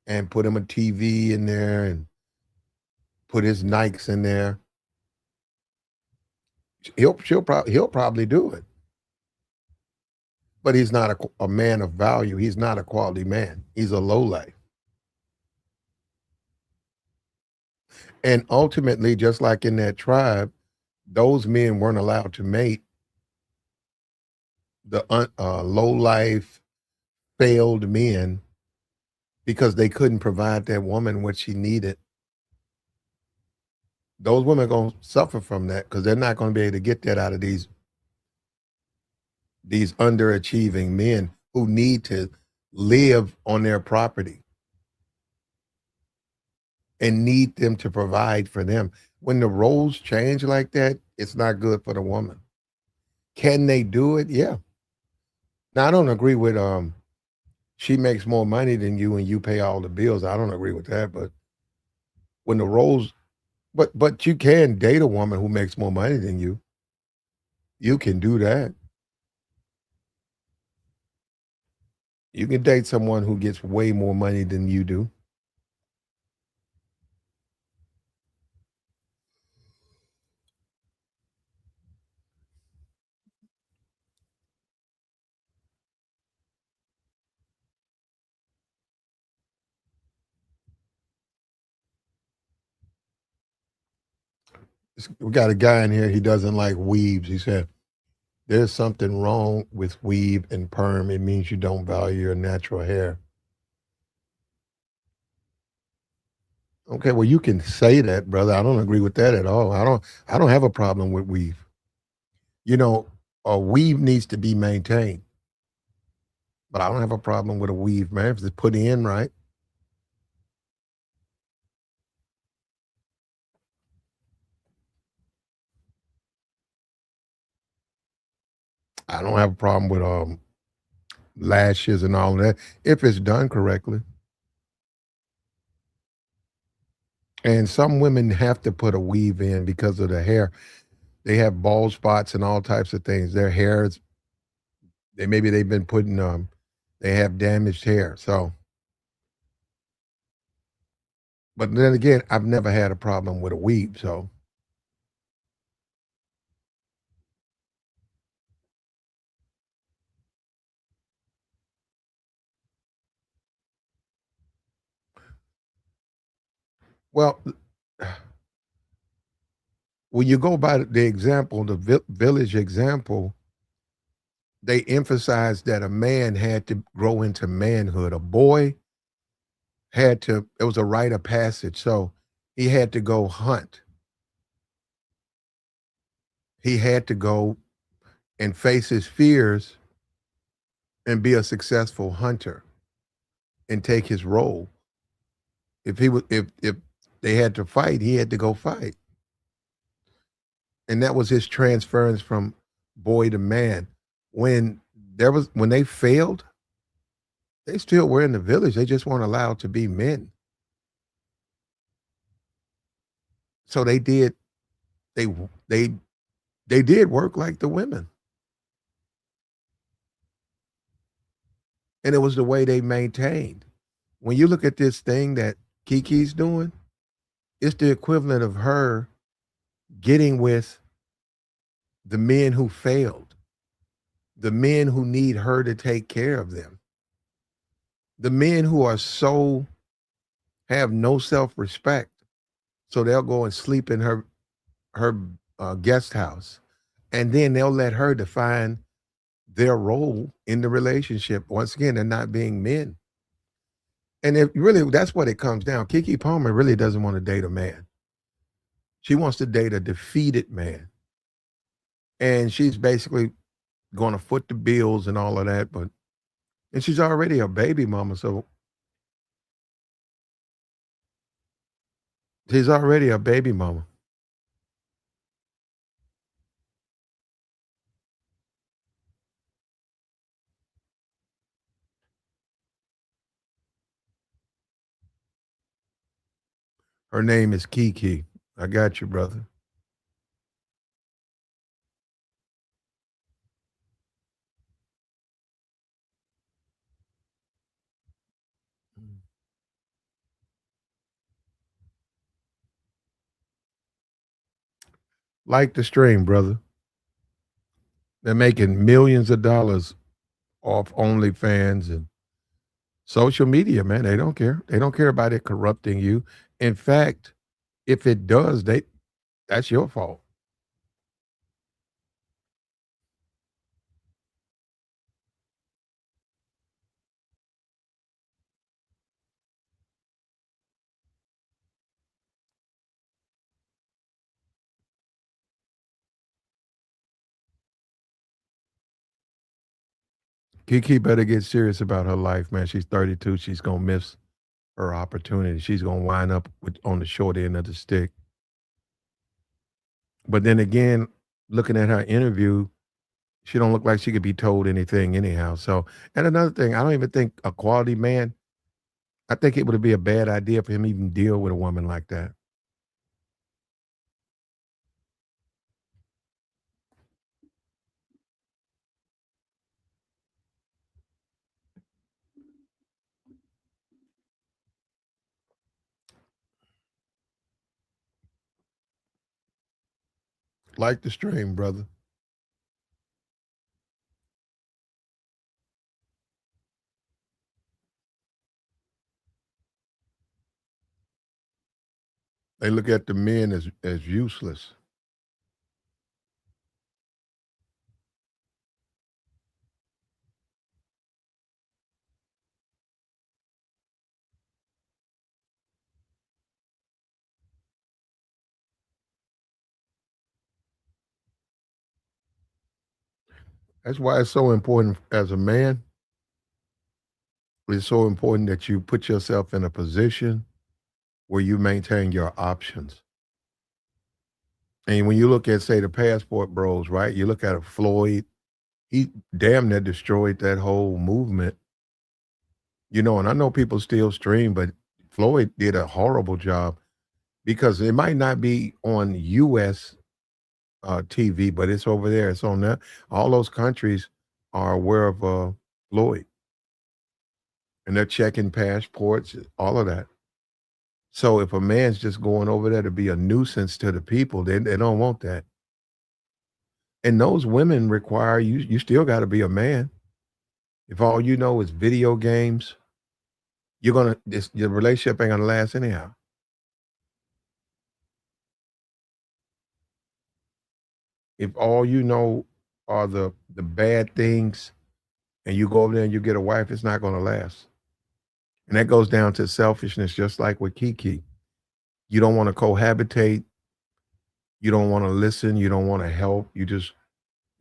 Speaker 1: and put him a TV in there and put his Nikes in there. He'll probably do it. But he's not a man of value. He's not a quality man. He's a low life. And ultimately, just like in that tribe, those men weren't allowed to mate. The low life failed men because they couldn't provide that woman what she needed. Those women are going to suffer from that because they're not going to be able to get that out of these underachieving men who need to live on their property and need them to provide for them. When the roles change like that, it's not good for the woman. Can they do it? Yeah. Now I don't agree with she makes more money than you and you pay all the bills. I don't agree with that. But when the roles but you can date a woman who makes more money than you. You can do that. You can date someone who gets way more money than you do. We got a guy in here, he doesn't like weaves. He said, there's something wrong with weave and perm. It means you don't value your natural hair. Okay, well, you can say that, brother. I don't agree with that at all. I don't have a problem with weave. You know, a weave needs to be maintained, but I don't have a problem with a weave, man. If it's put in right, I don't have a problem with lashes and all of that if it's done correctly. And some women have to put a weave in because of the hair. They have bald spots and all types of things. Their hair is they've been putting they have damaged hair. So, but then again, I've never had a problem with a weave. So, well, when you go by the example, the village example, they emphasized that a man had to grow into manhood. A boy had to, it was a rite of passage. So he had to go hunt. He had to go and face his fears and be a successful hunter and take his role. If they had to fight, he had to go fight. And that was his transference from boy to man. When when they failed, they still were in the village. They just weren't allowed to be men. So they they they did work like the women. And it was the way they maintained. When you look at this thing that KeKe's doing, it's the equivalent of her getting with the men who failed, the men who need her to take care of them, the men who are so have no self-respect, so they'll go and sleep in her guest house, and then they'll let her define their role in the relationship. Once again, they're not being men. And if really that's what it comes down. KeKe Palmer really doesn't want to date a man. She wants to date a defeated man. And she's basically going to foot the bills and all of that. But and she's already a baby mama, so she's already a baby mama. Her name is KeKe. I got you, brother. Like the stream, brother. They're making millions of dollars off OnlyFans and social media, man. They don't care. They don't care about it corrupting you. In fact, if it does, that's your fault. Kiki better get serious about her life, man. She's 32. She's gonna miss her opportunity. She's gonna wind up on the short end of the stick. But then again, looking at her interview, she don't look like she could be told anything anyhow. So, and another thing, I don't even think a quality man. I think it would be a bad idea for him to even deal with a woman like that. Like the stream, brother. They look at the men as useless. That's why it's so important as a man. It's so important that you put yourself in a position where you maintain your options. And when you look at, say, the Passport Bros, right? You look at a Floyd, he damn near destroyed that whole movement, and I know people still stream, but Floyd did a horrible job because it might not be on US TV, but it's over there. It's on that. All those countries are aware of Floyd and they're checking passports, all of that. So if a man's just going over there to be a nuisance to the people, they don't want that. And those women require you still got to be a man. If all you know is video games, your relationship ain't gonna last anyhow. If all you know are the bad things and you go over there and you get a wife, it's not gonna last. And that goes down to selfishness, just like with KeKe. You don't want to cohabitate, you don't want to listen, you don't want to help.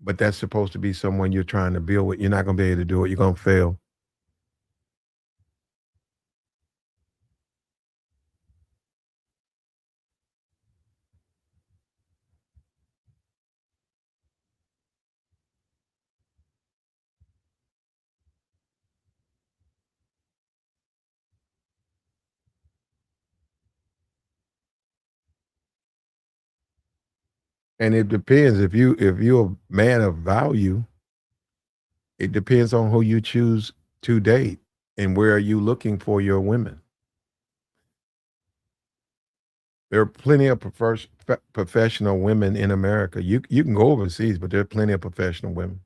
Speaker 1: But that's supposed to be someone you're trying to build with. You're not gonna be able to do it, you're gonna fail. And it depends if you're a man of value, it depends on who you choose to date and where are you looking for your women. There are plenty of professional women in America. You can go overseas, but there are plenty of professional women.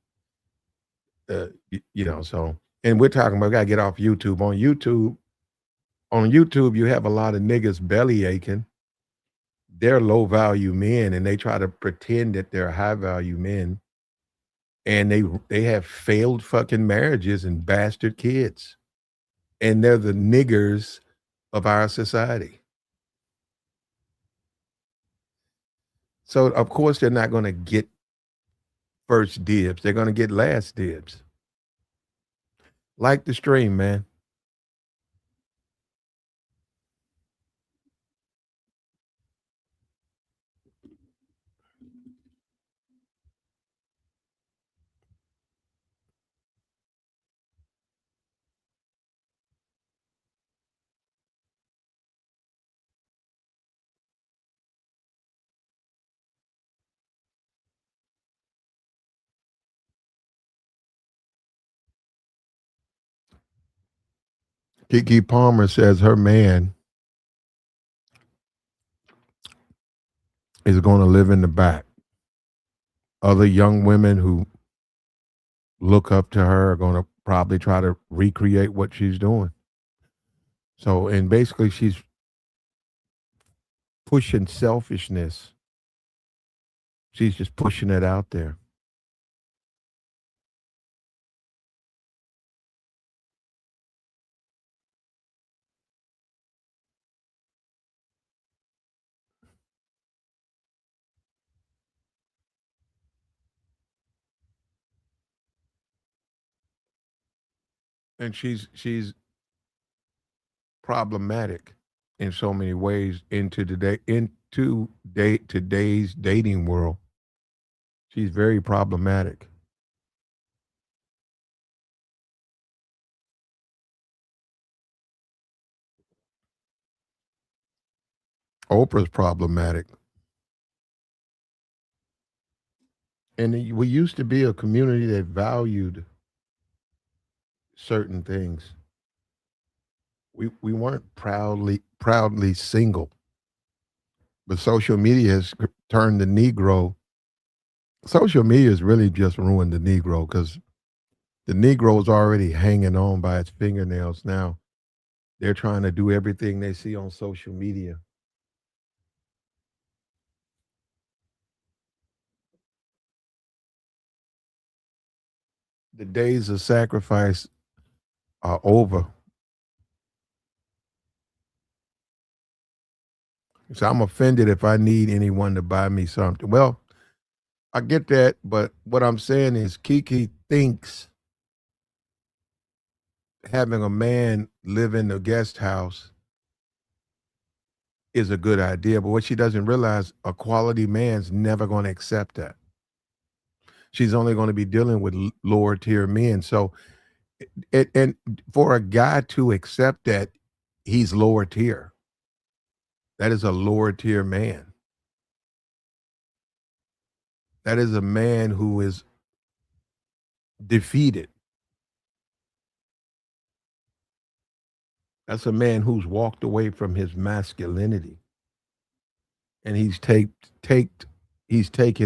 Speaker 1: So and we're talking about gotta get off YouTube. On YouTube, you have a lot of niggas belly aching. They're low value men, and they try to pretend that they're high value men, and they have failed fucking marriages and bastard kids, and they're the niggers of our society. So of course they're not going to get first dibs. They're going to get last dibs. Like the stream, man. KeKe Palmer says her man is going to live in the back. Other young women who look up to her are going to probably try to recreate what she's doing. So, and basically, she's pushing selfishness. She's just pushing it out there. And she's problematic in so many ways today's dating world. She's very problematic. Oprah's problematic. And we used to be a community that valued certain things. We weren't proudly single, but social media has turned the Negro. Social media has really just ruined the Negro because the Negro is already hanging on by its fingernails now. They're trying to do everything they see on social media. The days of sacrifice are over. So I'm offended if I need anyone to buy me something. Well, I get that, but what I'm saying is KeKe thinks having a man live in the guest house is a good idea. But what she doesn't realize, a quality man's never going to accept that. She's only going to be dealing with lower tier men. So, and for a guy to accept that he's lower tier, that is a lower tier man. That is a man who is defeated. That's a man who's walked away from his masculinity, and he's taken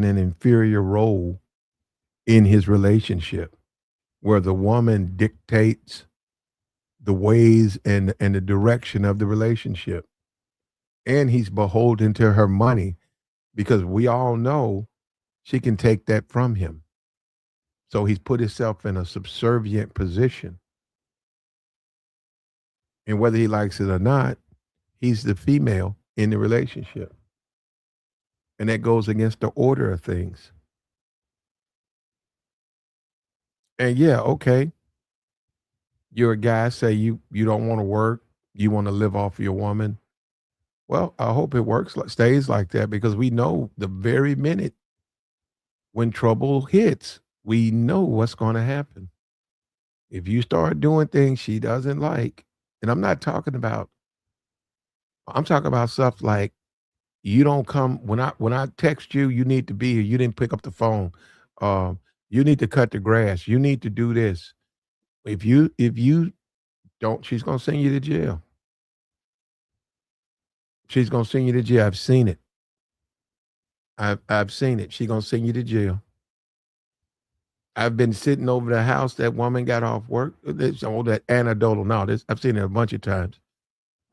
Speaker 1: an inferior role in his relationship, where the woman dictates the ways and the direction of the relationship, and he's beholden to her money because we all know she can take that from him. So he's put himself in a subservient position, and whether he likes it or not, he's the female in the relationship. And that goes against the order of things. And yeah, okay, you're a guy, say you don't want to work, you want to live off your woman. Well, I hope it stays like that because we know the very minute when trouble hits, we know what's going to happen. If you start doing things she doesn't like, and I'm talking about stuff like you don't come when I text you, you need to be here. You didn't pick up the phone. Um, you need to cut the grass. You need to do this. If you don't, she's gonna send you to jail. She's gonna send you to jail. I've seen it. I've seen it. She's gonna send you to jail. I've been sitting over the house that woman got off work. This all that anecdotal. No, this I've seen it a bunch of times.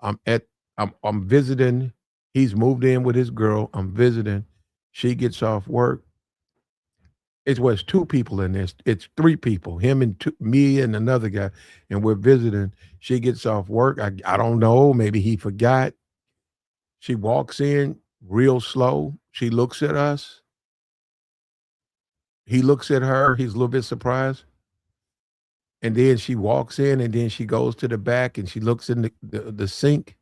Speaker 1: I'm at I'm visiting. He's moved in with his girl. I'm visiting. She gets off work. It's two people in this. It's three people. Him and me and another guy, and we're visiting. She gets off work. I don't know. Maybe he forgot. She walks in real slow. She looks at us. He looks at her. He's a little bit surprised. And then she walks in, and then she goes to the back and she looks in the sink,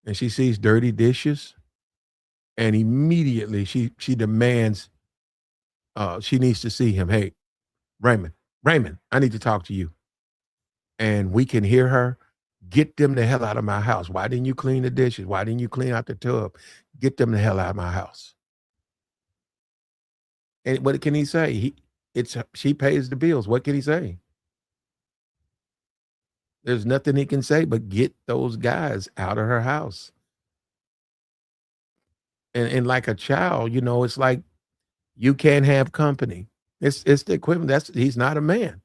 Speaker 1: and she sees dirty dishes. And immediately she demands, she needs to see him. Hey, Raymond, I need to talk to you. And we can hear her, get them the hell out of my house. Why didn't you clean the dishes? Why didn't you clean out the tub? Get them the hell out of my house. And what can he say? She pays the bills. What can he say? There's nothing he can say but get those guys out of her house. And like a child, it's like you can't have company. It's the equivalent. He's not a man.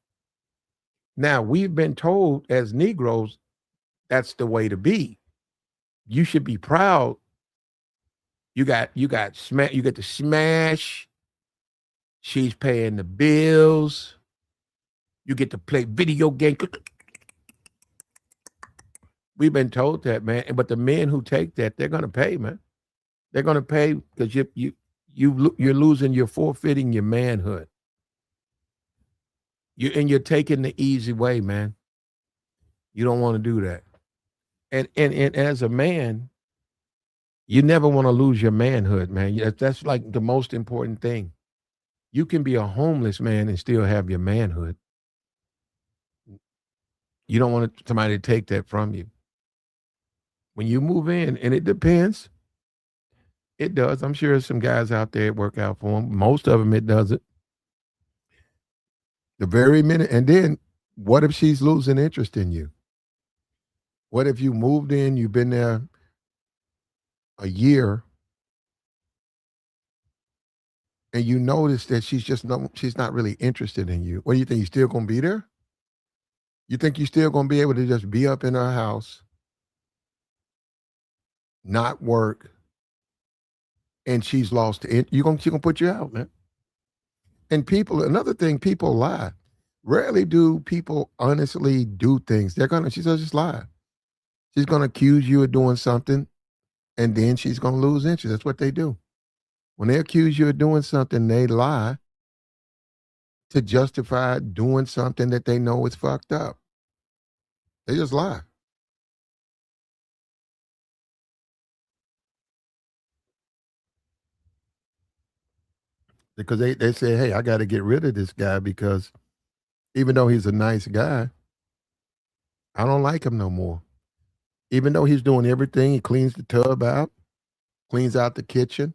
Speaker 1: Now, we've been told as Negroes that's the way to be. You should be proud. You get to smash. She's paying the bills. You get to play video games. We've been told that, man. But the men who take that, they're gonna pay, man. They're gonna pay because you're forfeiting your manhood. You're taking the easy way, man. You don't want to do that. And as a man, you never want to lose your manhood, man. That's like the most important thing. You can be a homeless man and still have your manhood. You don't want somebody to take that from you. When you move in, and it depends. It does. I'm sure there's some guys out there that work out for them. Most of them, it doesn't. The very minute, and then what if she's losing interest in you? What if you moved in, you've been there a year, and you notice that she's not really interested in you? What do you think? You still gonna be there? You think you're still gonna be able to just be up in her house, not work, and she's lost it? She's gonna put you out, man. And another thing, people lie. Rarely do people honestly do things. She's gonna just lie. She's gonna accuse you of doing something, and then she's gonna lose interest. That's what they do. When they accuse you of doing something, they lie to justify doing something that they know is fucked up. They just lie. Because they say, hey, I got to get rid of this guy because even though he's a nice guy, I don't like him no more. Even though he's doing everything, he cleans the tub out, cleans out the kitchen,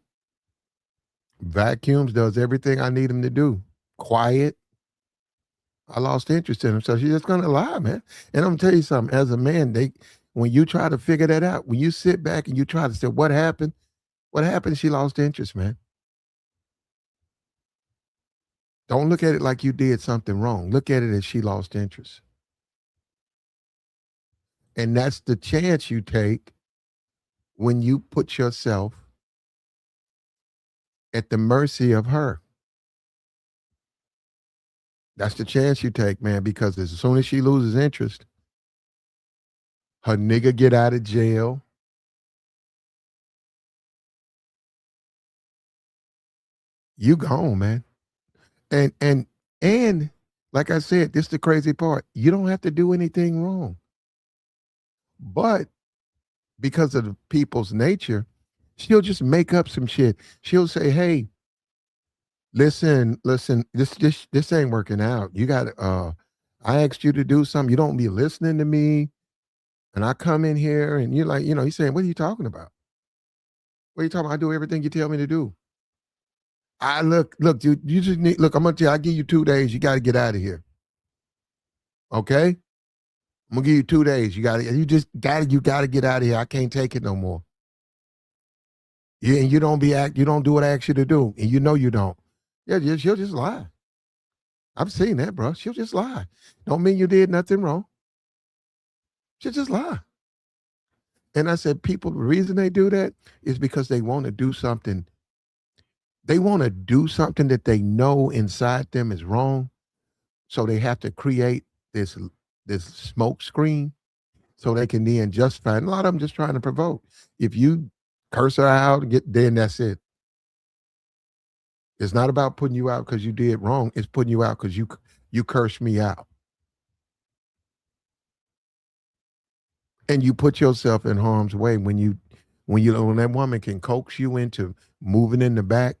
Speaker 1: vacuums, does everything I need him to do. Quiet. I lost interest in him. So she's just gonna lie, man. And I'm gonna tell you something, as a man, when you try to figure that out, when you sit back and you try to say, what happened? What happened? She lost interest, man. Don't look at it like you did something wrong. Look at it as she lost interest. And that's the chance you take when you put yourself at the mercy of her. That's the chance you take, man, because as soon as she loses interest, her nigga get out of jail. You gone, man. And like I said, this is the crazy part. You don't have to do anything wrong. But because of the people's nature, she'll just make up some shit. She'll say, hey, listen, this ain't working out. You got I asked you to do something. You don't be listening to me. And I come in here and you're like, you're saying, what are you talking about? What are you talking about? I do everything you tell me to do. Look, dude, you just look, I'm gonna tell you, I give you 2 days, you gotta get out of here. Okay? I'm gonna give you 2 days. You gotta get out of here. I can't take it no more. Yeah, and you don't do what I ask you to do, and you know you don't. Yeah, she'll just lie. I've seen that, bro. She'll just lie. Don't mean you did nothing wrong. She'll just lie. And I said, people, the reason they do that is because they want to do something. They want to do something that they know inside them is wrong. So they have to create this smoke screen so they can then justify. And a lot of them just trying to provoke. If you curse her out, then that's it. It's not about putting you out because you did wrong. It's putting you out because you cursed me out. And you put yourself in harm's way when that woman can coax you into moving in the back.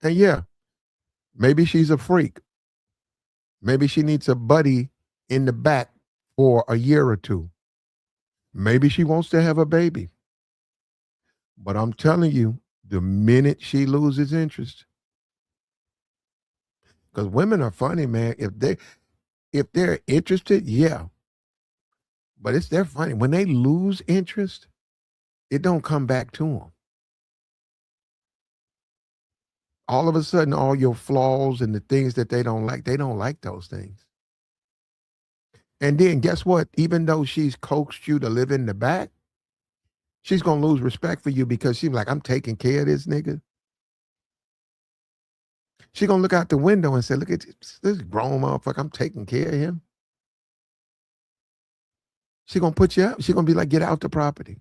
Speaker 1: And yeah, maybe she's a freak. Maybe she needs a buddy in the back for a year or two. Maybe she wants to have a baby. But I'm telling you, the minute she loses interest, because women are funny, man. If they're interested, yeah. But they're funny. When they lose interest, it don't come back to them. All of a sudden, all your flaws and the things that they don't like those things. And then guess what? Even though she's coaxed you to live in the back, she's gonna lose respect for you because she's like, I'm taking care of this nigga. She's gonna look out the window and say, look at this grown motherfucker, I'm taking care of him. She's gonna put you out. She's gonna be like, get out the property.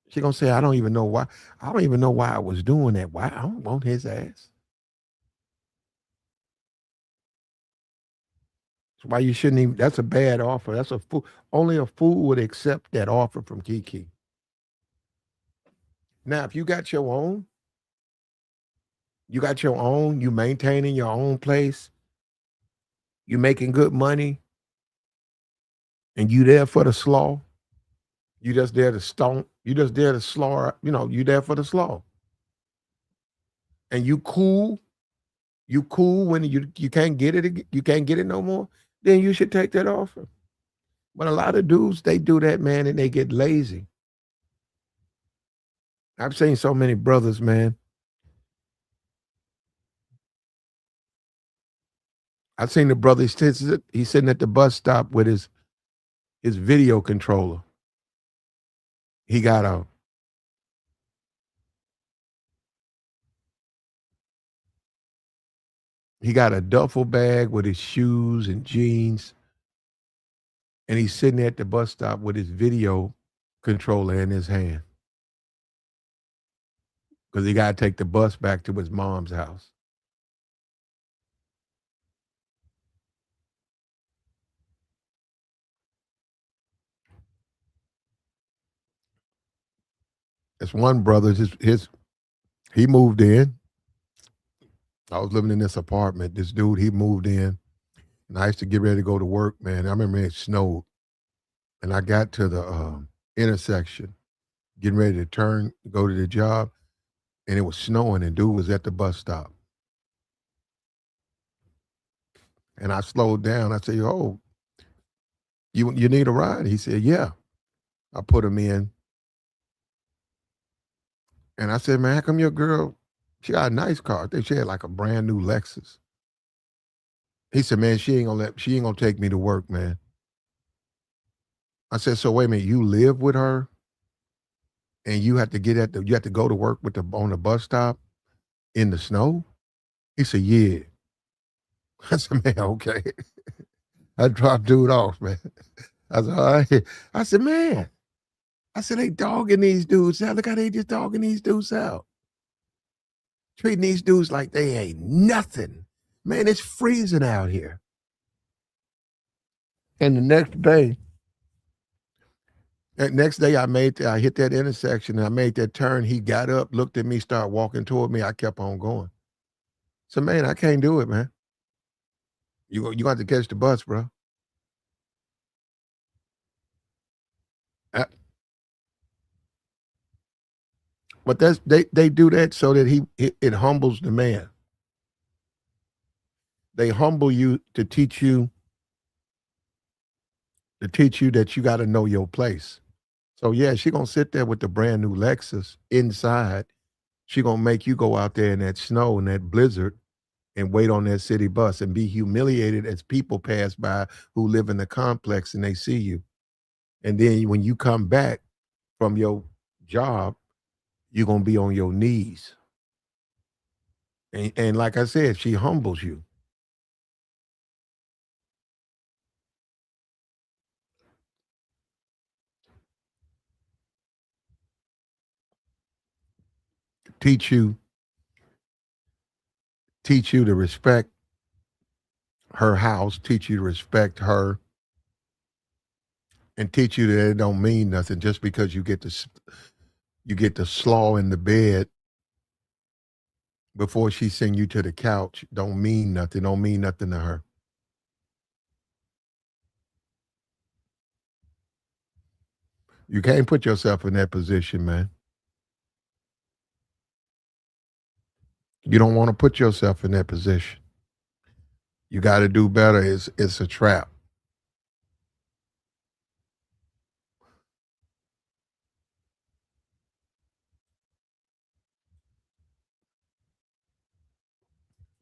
Speaker 1: She's gonna say, I don't even know why. I don't even know why I was doing that. Why I don't want his ass. That's why you shouldn't even. That's a bad offer. That's a fool. Only a fool would accept that offer from KeKe. Now, if you got your own, you maintaining your own place, you making good money, and you there for the slaw. You just there to stomp. You just there to slaw. You there for the slaw. And you cool. You cool when you can't get it. You can't get it no more. Then you should take that offer. But a lot of dudes, they do that, man, and they get lazy. I've seen so many brothers, man. I've seen the brother, he's sitting at the bus stop with his video controller. He got a duffel bag with his shoes and jeans, and he's sitting at the bus stop with his video controller in his hand because he got to take the bus back to his mom's house. That's one brother. He moved in. I was living in this apartment. This dude, he moved in, and I used to get ready to go to work, man. I remember it snowed, and I got to the intersection, getting ready to turn to go to the job, and it was snowing, and dude was at the bus stop. And I slowed down. I said, "Oh, you need a ride?" He said, "Yeah." I put him in, and I said, "Man, how come your girl? She got a nice car. I think she had like a brand new Lexus." He said, "Man, she ain't gonna take me to work, man." I said, "So wait a minute, you live with her, and you have to you have to go to work on the bus stop in the snow?" He said, "Yeah." I said, "Man, okay." I dropped dude off, man. I said, "All right." I said, "Man," I said, "They dogging these dudes out. Look how they just dogging these dudes out. Treating these dudes like they ain't nothing. Man, it's freezing out here." And next day I hit that intersection and I made that turn. He got up, looked at me, started walking toward me. I kept on going. So man, I can't do it, man. You got to catch the bus, bro. Uh, But they do that so that it humbles the man. They humble you to teach you to teach you that you got to know your place. So yeah, she gonna sit there with the brand new Lexus inside. She gonna make you go out there in that snow and that blizzard and wait on that city bus and be humiliated as people pass by who live in the complex and they see you. And then when you come back from your job, you're gonna be on your knees. And like I said, she humbles you. Teach you, teach you to respect her house, teach you to respect her, and teach you that it don't mean nothing just because you get to slaw in the bed before she send you to the couch. Don't mean nothing. Don't mean nothing to her. You can't put yourself in that position, man. You don't want to put yourself in that position. You got to do better. It's a trap.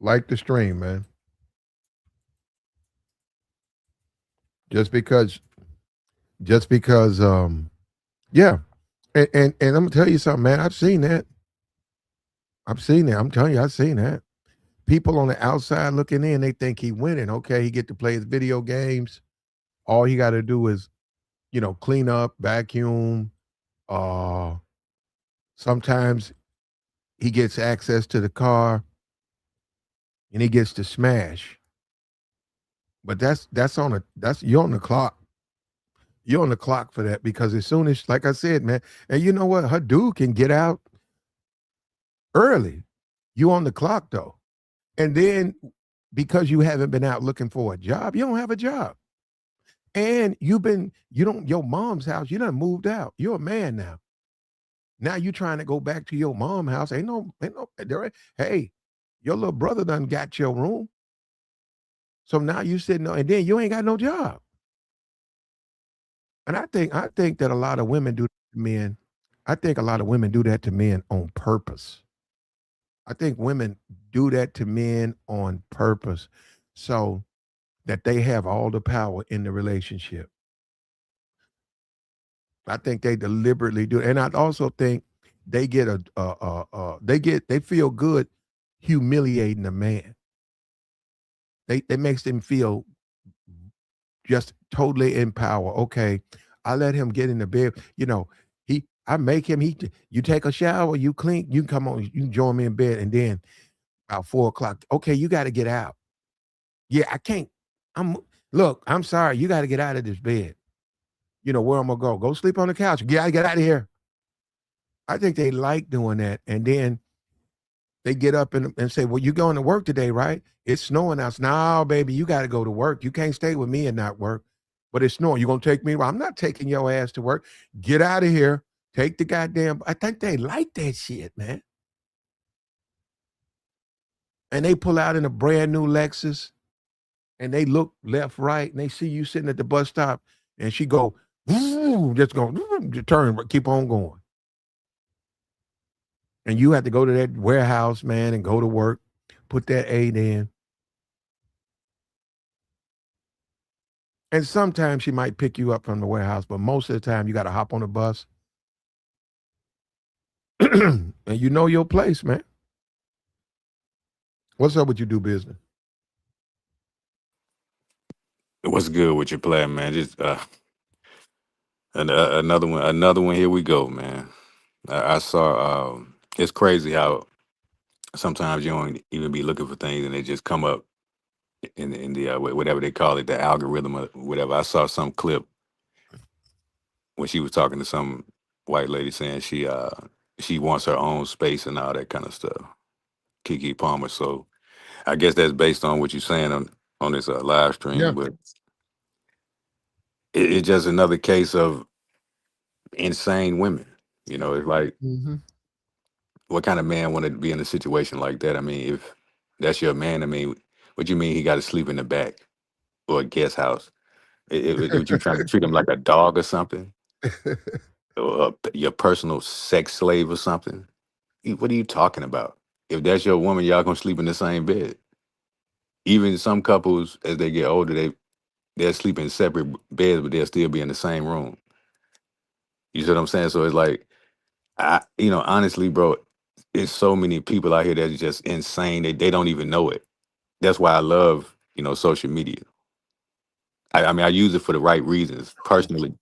Speaker 1: Like the stream, man. Just because, just because, yeah. And I'm gonna tell you something, man. I've seen that. I've seen that. I'm telling you, I've seen that. People on the outside looking in, they think he winning. Okay, he get to play his video games. All he got to do is, clean up, vacuum. Uh, Sometimes he gets access to the car and he gets to smash. But that's on a that's you're on the clock. You're on the clock for that because as soon as, like I said, man, and you know what, her dude can get out early. You on the clock though, and then because you haven't been out looking for a job, you don't have a job, and you don't your mom's house. You done moved out. You're a man now. Now you trying to go back to your mom's house. Ain't no. Hey, your little brother done got your room. So now you sitting on, and then you ain't got no job. And I think that a lot of women do that to men. I think a lot of women do that to men on purpose. I think women do that to men on purpose so that they have all the power in the relationship. I think they deliberately do it. And I also think they get they feel good humiliating a man. They makes them feel just totally in power. Okay, I let him get in the bed. I make him. You take a shower, you clean, you come on, you can join me in bed, and then about 4 o'clock. Okay, you got to get out. Yeah, I can't. I'm Look. I'm sorry. You got to get out of this bed. You know where I'm gonna go? Go sleep on the couch. Get out of here. I think they like doing that, and then they get up and say, "Well, you going to work today, right? It's snowing out." No, baby, you got to go to work. You can't stay with me and not work. But it's snowing. You gonna take me? Well, I'm not taking your ass to work. Get out of here. Take the goddamn. I think they like that shit, man. And they pull out in a brand new Lexus, and they look left, right, and they see you sitting at the bus stop, and she go, just go, turn, but keep on going. And you have to go to that warehouse, man, and go to work, put that 8 in. And sometimes she might pick you up from the warehouse, but most of the time you got to hop on a bus and you know your place, man. What's up with you do business?
Speaker 2: What's good with your plan, man? Just another one. Here we go, man. I saw. It's crazy how sometimes you don't even be looking for things and they just come up in the whatever they call it, the algorithm or whatever. I saw some clip when she was talking to some white lady saying she wants her own space and all that kind of stuff. KeKe Palmer. So I guess that's based on what you're saying on this live
Speaker 1: Yeah.
Speaker 2: stream, but it's just another case of insane women. It's like,
Speaker 1: Hmm.
Speaker 2: what kind of man want to be in a situation like that? I mean, if that's your man, I mean, what you mean he got to sleep in the back or a guest house? If you trying to treat them like a dog or something, or your personal sex slave or something. What are you talking about? If that's your woman, y'all gonna sleep in the same bed. Even some couples, as they get older, they'll sleep in separate beds, but they'll still be in the same room. You see what I'm saying? So it's like, honestly, bro, it's so many people out here that's just insane. They don't even know it. That's why I love, social media. I mean, I use it for the right reasons personally,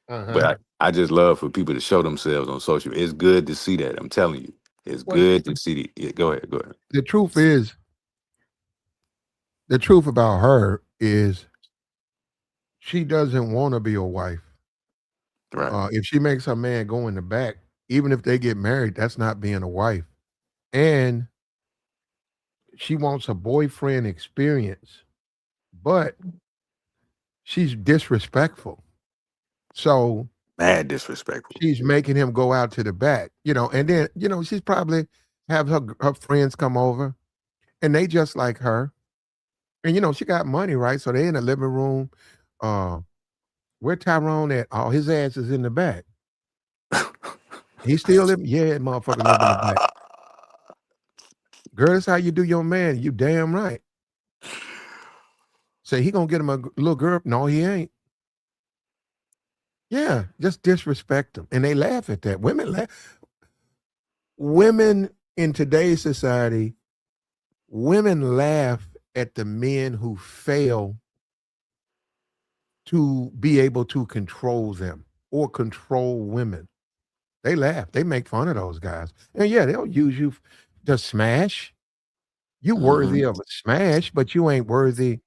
Speaker 2: but
Speaker 1: Uh-huh.
Speaker 2: I just love for people to show themselves on social. It's good to see that. I'm telling you, it's
Speaker 1: Well,
Speaker 2: good to see the. Yeah, go ahead, go ahead.
Speaker 1: the truth is, the truth about her is she doesn't want to be a wife.
Speaker 2: Right.
Speaker 1: If she makes her man go in the back, even if they get married, that's not being a wife. And she wants a boyfriend experience, but she's disrespectful. So
Speaker 2: Mad disrespectful.
Speaker 1: she's making him go out to the back, and then, she's probably have her friends come over and they just like her. And she got money, right? So they in the living room. Uh, where Tyrone at? Oh, his ass is in the back. He still live. Yeah, motherfucker live in the back. Girl, that's how you do your man. You damn right. Say he gonna get him a little girl. No, he ain't. Yeah, just disrespect him, and they laugh at that. Women laugh. Women in today's society, women laugh at the men who fail to be able to control them or control women. They laugh. They make fun of those guys, and yeah, they'll use you to smash. You
Speaker 2: Hmm.
Speaker 1: worthy of a smash, but you ain't worthy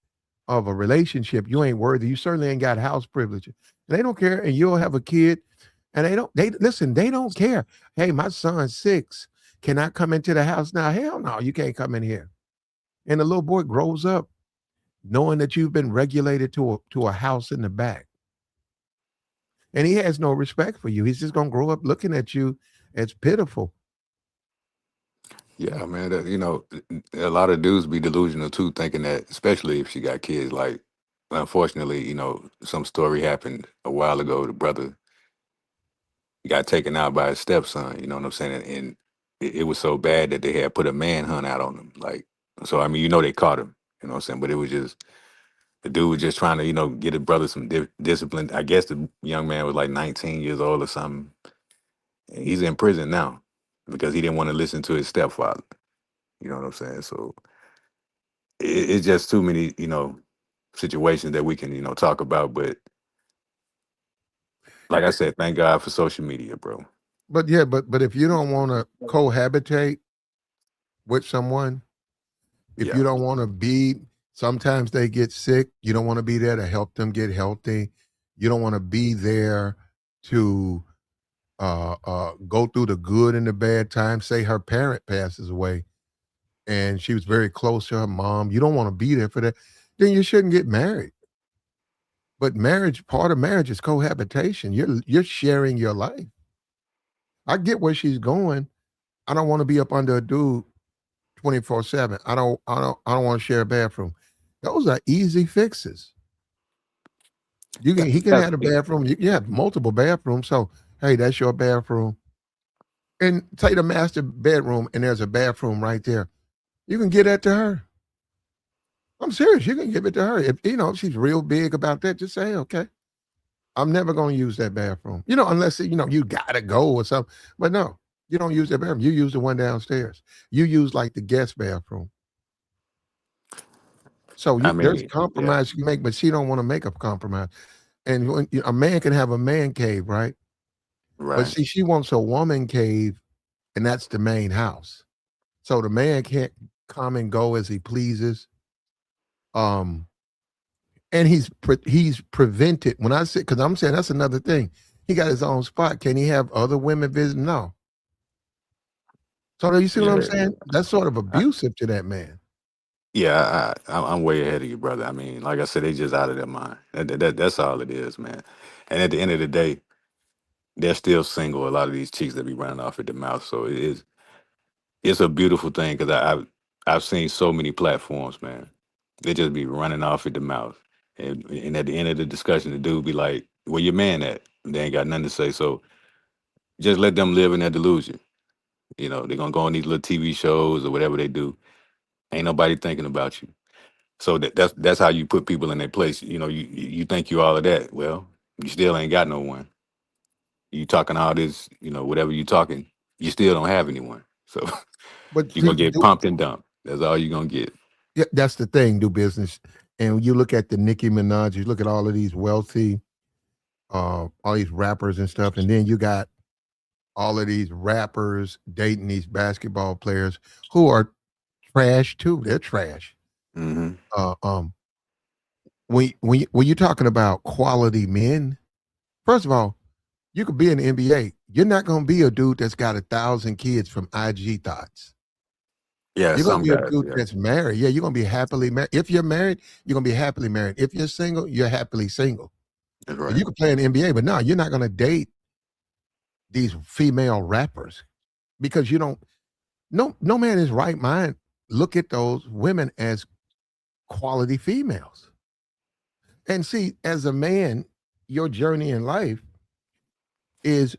Speaker 1: of a relationship. You ain't worthy. You certainly ain't got house privileges. They don't care, and you'll have a kid, and they don't. They listen. They don't care. Hey, my son's 6. Can I come into the house now? Hell no, you can't come in here. And the little boy grows up knowing that you've been regulated to a house in the back, and he has no respect for you. He's just gonna grow up looking at you as pitiful.
Speaker 2: Yeah, man. A lot of dudes be delusional too, thinking that, especially if she got kids. Like, unfortunately, some story happened a while ago. The brother got taken out by his stepson. You know what I'm saying? And it was so bad that they had put a manhunt out on him. Like, so I mean, they caught him. You know what I'm saying? But it was just the dude was just trying to, get his brother some discipline. I guess the young man was like 19 years old or something. And he's in prison now because he didn't want to listen to his stepfather. You know what I'm saying? So it's just too many, situations that we can, talk about. But like I said, thank God for social media, bro.
Speaker 1: But yeah, but if you don't want to cohabitate with someone, if you
Speaker 2: Yeah.
Speaker 1: don't want to be, sometimes they get sick. You don't want to be there to help them get healthy. You don't want to be there to go through the good and the bad times. Say her parent passes away and she was very close to her mom. You don't want to be there for that. Then you shouldn't get married. But marriage, part of marriage is cohabitation. You're sharing your life. I get where she's going. I don't want to be up under a dude 24/7. I don't want to share a bathroom. Those are easy fixes. He can
Speaker 2: That's
Speaker 1: have a bathroom. You have multiple bathrooms. So hey, that's your bathroom. And say the master bedroom, and there's a bathroom right there. You can get that to her. I'm serious. You can give it to her. If she's real big about that, just say, okay, I'm never going to use that bathroom. Unless you gotta go or something. But no, you don't use that bathroom. You use the one downstairs. You use like the guest bathroom. So
Speaker 2: I
Speaker 1: there's
Speaker 2: mean, yeah,
Speaker 1: compromise you can make, but she don't want to make a compromise. And when, a man can have a man cave, right? But
Speaker 2: right.
Speaker 1: see, she wants a woman cave, and that's the main house. So the man can't come and go as he pleases. Um, and he's prevented. When I say, because I'm saying that's another thing. He got his own spot. Can he have other women visit? No. So do you see what I'm
Speaker 2: Yeah.
Speaker 1: saying? That's sort of
Speaker 2: I,
Speaker 1: abusive to that man.
Speaker 2: yeah, I'm way ahead of you, brother. I mean, like I said, they just out of their mind. That's all it is, man. And at the end of the day, they're still single. A lot of these chicks that be running off at the mouth. So it's a beautiful thing because I've seen so many platforms, man. They just be running off at the mouth. And at the end of the discussion, the dude be like, "Where your man at?" And they ain't got nothing to say. So just let them live in that delusion. You know, they're gonna go on these little TV shows or whatever they do. Ain't nobody thinking about you. So that's how you put people in their place. You know, you think you all of that. Well, you still ain't got no one. You talking all this, whatever you talking, you still don't have anyone. So
Speaker 1: But
Speaker 2: you're gonna get pumped and dumped. That's all you're gonna get.
Speaker 1: yeah, that's the thing, do business. And you look at the Nicki Minaj, you look at all of these wealthy, all these rappers and stuff, and then you got all of these rappers dating these basketball players who are trash too. They're trash.
Speaker 2: Hmm.
Speaker 1: Uh, um, when you're talking about quality men, first of all, you could be in the NBA. You're not going to be a dude that's got 1,000 kids from IG thoughts.
Speaker 2: Yeah,
Speaker 1: You're going to
Speaker 2: some
Speaker 1: be a
Speaker 2: guys.
Speaker 1: dude
Speaker 2: Yeah,
Speaker 1: that's married. Yeah, you're going to be happily married. If you're married, you're going to be happily married. If you're single, you're happily single.
Speaker 2: that's
Speaker 1: So
Speaker 2: right.
Speaker 1: you can play in the NBA, but no, you're not going to date these female rappers because you don't. No man in his right mind look at those women as quality females. And see, as a man, your journey in life is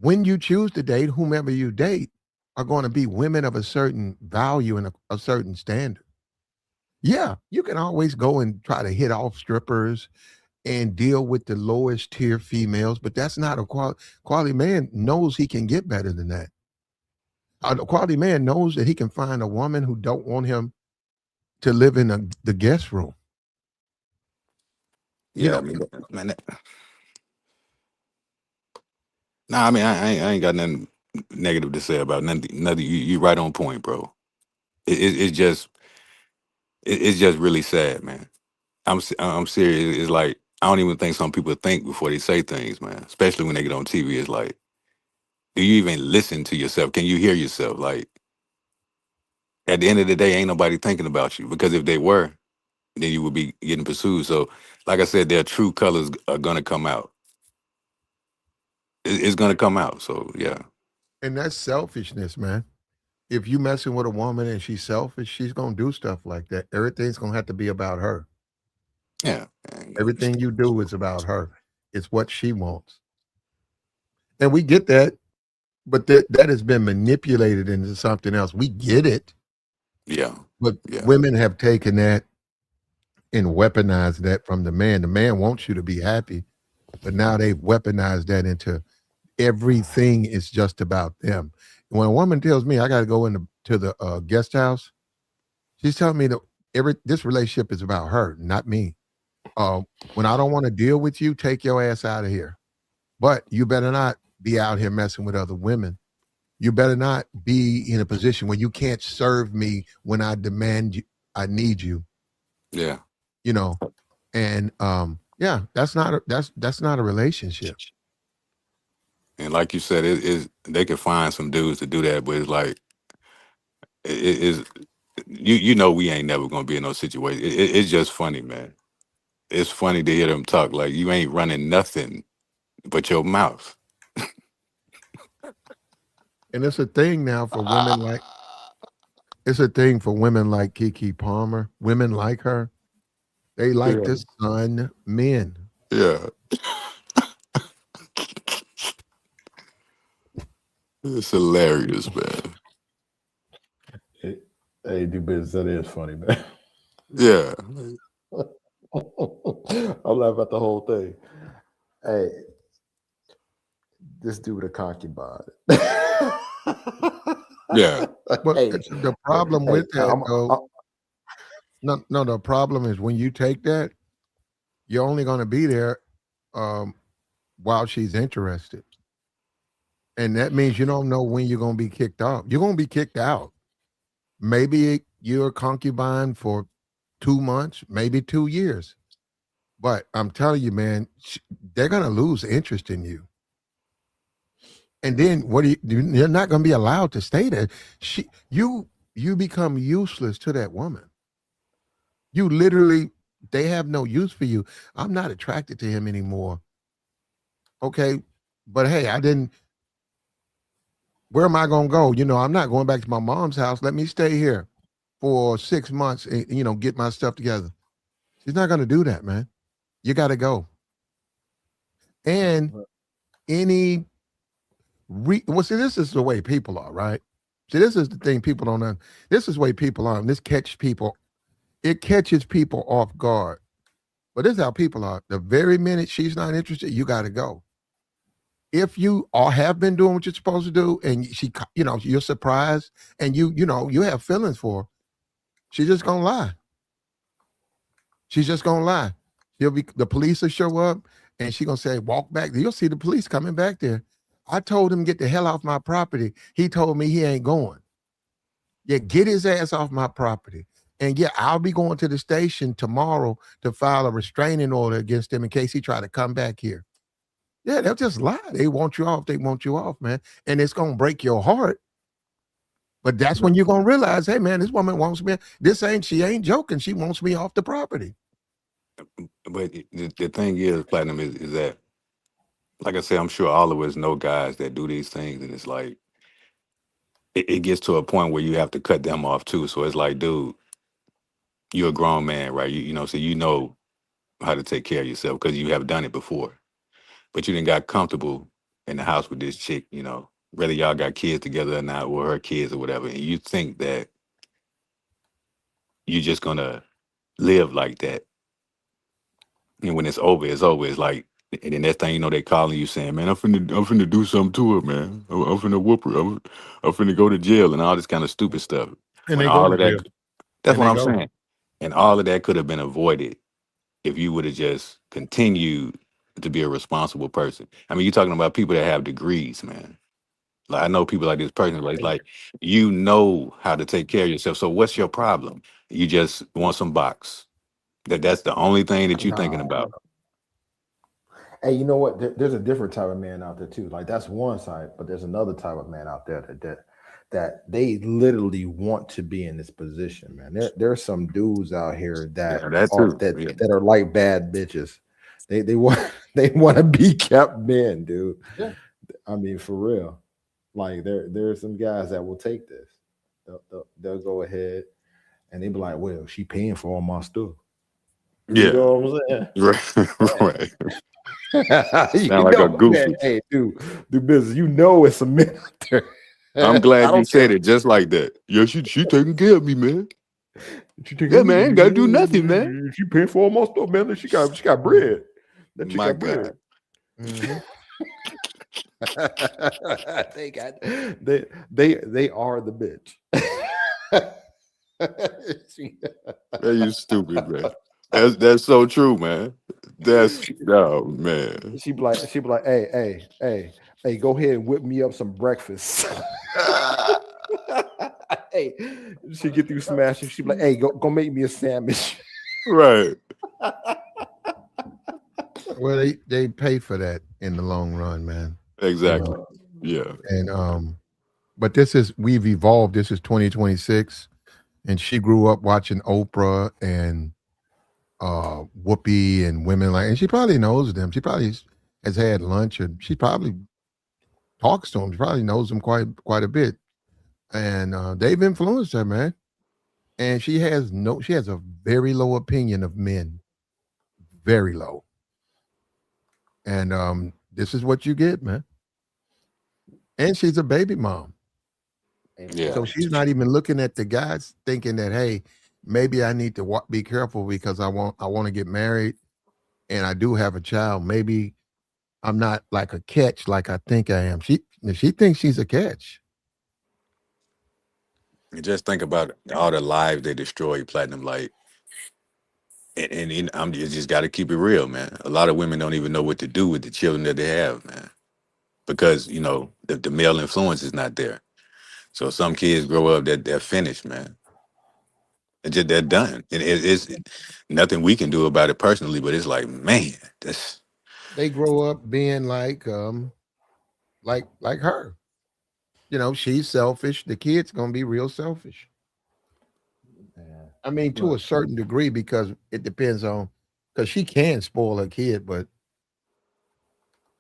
Speaker 1: when you choose to date, whomever you date are going to be women of a certain value and a certain standard. Yeah, you can always go and try to hit off strippers and deal with the lowest tier females, but that's not a quality man knows he can get better than that. A quality man knows that he can find a woman who don't want him to live in the guest room. You
Speaker 2: Yeah, I
Speaker 1: know,
Speaker 2: mean, man. Nah, I mean, I ain't got nothing negative to say about nothing. Nothing. You right on point, bro. It's just it's just really sad, man. I'm serious. It's like I don't even think some people think before they say things, man. Especially when they get on TV. It's like, do you even listen to yourself? Can you hear yourself? Like at the end of the day, ain't nobody thinking about you because if they were, then you would be getting pursued. So, like I said, their true colors are gonna come out. It's gonna come out. So yeah,
Speaker 1: and that's selfishness, man. If you messing with a woman and she's selfish, she's gonna do stuff like that. Everything's gonna have to be about her.
Speaker 2: yeah.
Speaker 1: Everything you do is about her. It's what she wants. And we get that, but that has been manipulated into something else. We get it,
Speaker 2: Yeah,
Speaker 1: but
Speaker 2: yeah,
Speaker 1: women have taken that and weaponized that from the man. The man wants you to be happy, but now they've weaponized that into everything is just about them. When a woman tells me I got to go into to the guest house, she's telling me that this relationship is about her, not me. When I don't want to deal with you, take your ass out of here. But you better not be out here messing with other women. You better not be in a position where you can't serve me when I demand you, I need you.
Speaker 2: yeah.
Speaker 1: You know, and yeah, that's not a relationship.
Speaker 2: And like you said, it is they could find some dudes to do that, but it's like it is you know we ain't never gonna be in no situation. It's just funny, man. It's funny to hear them talk like you ain't running nothing but your mouth.
Speaker 1: And it's a thing now for women like it's a thing for women like KeKe Palmer. Women like her. They like
Speaker 2: Yeah,
Speaker 1: to sun men.
Speaker 2: yeah. It's hilarious, man.
Speaker 3: Hey, hey, do business. That is funny, man.
Speaker 2: Yeah,
Speaker 3: I'm laughing at the whole thing. Hey, this dude a concubine.
Speaker 2: yeah,
Speaker 1: But
Speaker 3: hey,
Speaker 1: the
Speaker 3: hey,
Speaker 1: problem
Speaker 3: hey,
Speaker 1: with that though,
Speaker 3: I'm
Speaker 1: no, the problem is when you take that, you're only going to be there um, while she's interested, and that means you don't know when you're going to be kicked off. You're going to be kicked out. Maybe you're a concubine for 2 months, maybe 2 years. But I'm telling you, man, they're going to lose interest in you. And then what do you're not going to be allowed to stay there. You become useless to that woman. You literally, they have no use for you. I'm not attracted to him anymore. Okay. But hey, I didn't, where am I going to go? I'm not going back to my mom's house. Let me stay here for 6 months and, get my stuff together. She's not going to do that, man. You got to go. And any well, see, this is the way people are, right? See, this is the thing people don't know. This is the way people are. And this catch people, it catches people off guard. But this is how people are. The very minute she's not interested, you got to go. If you all have been doing what you're supposed to do, and you're surprised, and you have feelings for her, she's just gonna lie. She's just gonna lie. The police will show up, and she's gonna say, "Walk back." You'll see the police coming back there. I told him get the hell off my property. He told me he ain't going. Yeah, get his ass off my property. And yeah, I'll be going to the station tomorrow to file a restraining order against him in case he try to come back here. Yeah, they'll just lie. They want you off. They want you off, man. And it's going to break your heart. But that's when you're going to realize, hey, man, this woman wants me. She ain't joking. She wants me off the property.
Speaker 2: But the thing is, Platinum, is that, like I said, I'm sure all of us know guys that do these things. And it's like, it gets to a point where you have to cut them off too. So it's like, dude, you're a grown man, right? So you know how to take care of yourself because you have done it before. But you didn't got comfortable in the house with this chick, whether y'all got kids together or not, or her kids or whatever, and you think that you're just gonna live like that. And when it's over, it's over. It's like, and then next thing you know, they calling you saying, "Man, I'm finna do something to her, man. I'm finna whoop her. I'm finna go to jail and all this kind of stupid stuff."
Speaker 1: And
Speaker 2: When
Speaker 1: they go
Speaker 2: all
Speaker 1: to
Speaker 2: of that,
Speaker 1: jail.
Speaker 2: that's
Speaker 1: And
Speaker 2: what
Speaker 1: they
Speaker 2: I'm
Speaker 1: go.
Speaker 2: saying. And all of that could have been avoided if you would have just continued to be a responsible person. I mean, you're talking about people that have degrees, man. Like I know people like this person, but it's like you know how to take care of yourself. So what's your problem? You just want some box. That's the only thing that you're thinking
Speaker 3: Nah,
Speaker 2: about.
Speaker 3: hey, you know what? There's a different type of man out there too. Like that's one side, but there's another type of man out there that they literally want to be in this position, man. There's some dudes out here
Speaker 2: Yeah, that
Speaker 3: are
Speaker 2: too. Yeah.
Speaker 3: that are like bad bitches. They want they want to be kept men, dude.
Speaker 1: Yeah.
Speaker 3: I mean, for real. Like there are some guys that will take this. They'll go ahead and they be like, "Well, she paying for all my stuff." You
Speaker 2: Yeah.
Speaker 3: know what I'm
Speaker 2: Right. Right.
Speaker 3: saying?
Speaker 2: Sound like a
Speaker 3: Man,
Speaker 2: goofy.
Speaker 3: hey, dude, do business. You know it's a man out there.
Speaker 2: I'm
Speaker 3: I
Speaker 2: glad you
Speaker 3: don't care.
Speaker 2: said it just like that. Yeah, she taking care of me, man.
Speaker 3: She taking
Speaker 2: Yeah,
Speaker 3: care
Speaker 2: man,
Speaker 3: of
Speaker 2: ain't
Speaker 3: me,
Speaker 2: gotta do nothing, man.
Speaker 3: man. She paying for all my stuff, man. She got bread. That chick
Speaker 2: My
Speaker 3: got bread.
Speaker 2: God.
Speaker 1: Mhm.
Speaker 3: They are the bitch.
Speaker 2: You stupid, man. That's so true, man. Oh man.
Speaker 3: She be like, hey, go ahead and whip me up some breakfast. Hey, she get through smashing. She be like, hey, go make me a sandwich.
Speaker 2: Right.
Speaker 1: Well, they pay for that in the long run, man.
Speaker 2: Exactly. Yeah.
Speaker 1: And but we've evolved. This is 2026, and she grew up watching Oprah and Whoopi and women and she probably knows them. She probably has had lunch, and she probably talks to them. She probably knows them quite a bit, and they've influenced her, man. And she has a very low opinion of men, very low. And this is what you get, man. And she's a baby mom.
Speaker 2: Yeah.
Speaker 1: So she's not even looking at the guys thinking that, hey, maybe I need to be careful because I want to get married and I do have a child. Maybe I'm not like a catch like I think I am. She thinks she's a catch.
Speaker 2: And just think about all the lives they destroy, Platinum. Like, and you just got to keep it real, man. A lot of women don't even know what to do with the children that they have, man, because the male influence is not there. So some kids grow up that they're finished, man. They're done, and it's nothing we can do about it personally. But it's like, man, that's
Speaker 1: They grow up being like her. She's selfish. The kid's gonna be real selfish.
Speaker 3: Yeah.
Speaker 1: I mean, to a
Speaker 3: Look,
Speaker 1: certain degree, because it depends on because she can spoil her kid, but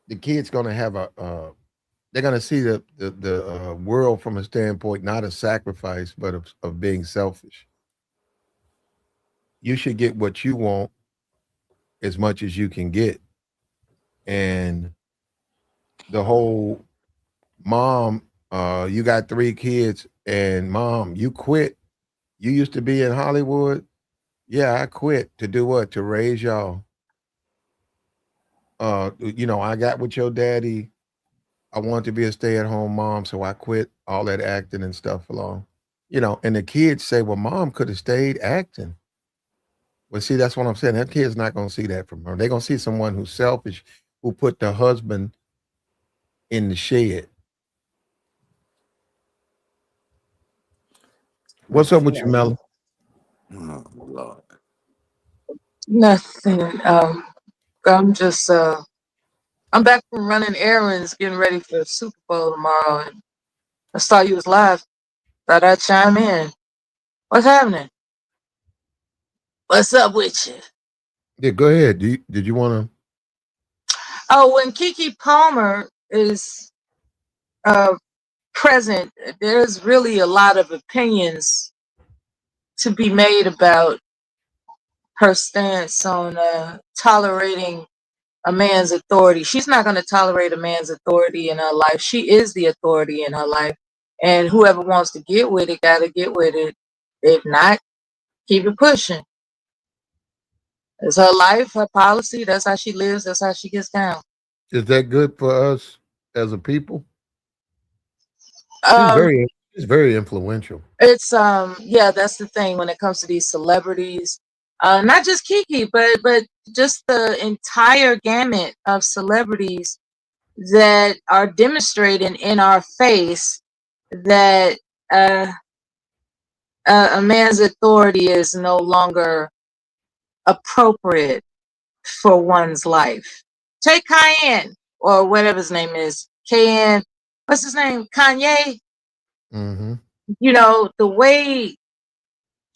Speaker 1: the kid's gonna have they're gonna see the world from a standpoint not of sacrifice, but of being selfish. You should get what you want as much as you can get. And the whole mom, you got 3 kids, and mom, you quit. You used to be in Hollywood. Yeah, I quit to do what? To raise y'all. I got with your daddy. I wanted to be a stay-at-home mom, so I quit all that acting and stuff along. And the kids say, well, mom could have stayed acting. Well, see, that's what I'm saying. That kid's not gonna see that from her. They're gonna see someone who's selfish, who put the husband in the shed. What's up with you, Melon?
Speaker 2: Oh, Lord.
Speaker 4: Nothing. I'm just I'm back from running errands, getting ready for the Super Bowl tomorrow, and I saw you was live. Thought I'd chime in. What's happening? What's up with you?
Speaker 1: Yeah, go ahead. Did you want
Speaker 4: Oh, when KeKe Palmer is uh present, there's really a lot of opinions to be made about her stance on tolerating a man's authority. She's not going to tolerate a man's authority in her life. She is the authority in her life. And whoever wants to get with it, got to get with it. If not, keep it pushing. It's her life, her policy. That's how she lives. That's how she gets down.
Speaker 1: to? Is that good for us as a people? She's
Speaker 4: Um,
Speaker 1: very she's very influential.
Speaker 4: it's yeah, that's the thing when it comes to these celebrities. Not just KeKe, but just the entire gamut of celebrities that are demonstrating in our face that a man's authority is no longer appropriate for one's life. Take Cayenne or whatever his name is. Cayenne, what's his name? Kanye.
Speaker 1: Hmm.
Speaker 4: The way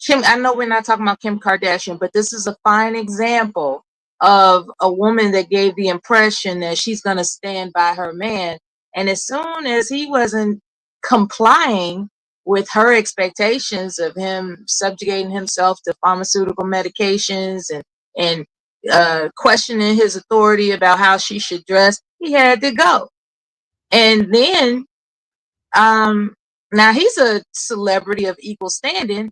Speaker 4: Kim, I know we're not talking about Kim Kardashian, but this is a fine example of a woman that gave the impression that she's going to stand by her man. And as soon as he wasn't complying with her expectations of him subjugating himself to pharmaceutical medications and questioning his authority about how she should dress, he had to go. And then now he's a celebrity of equal standing,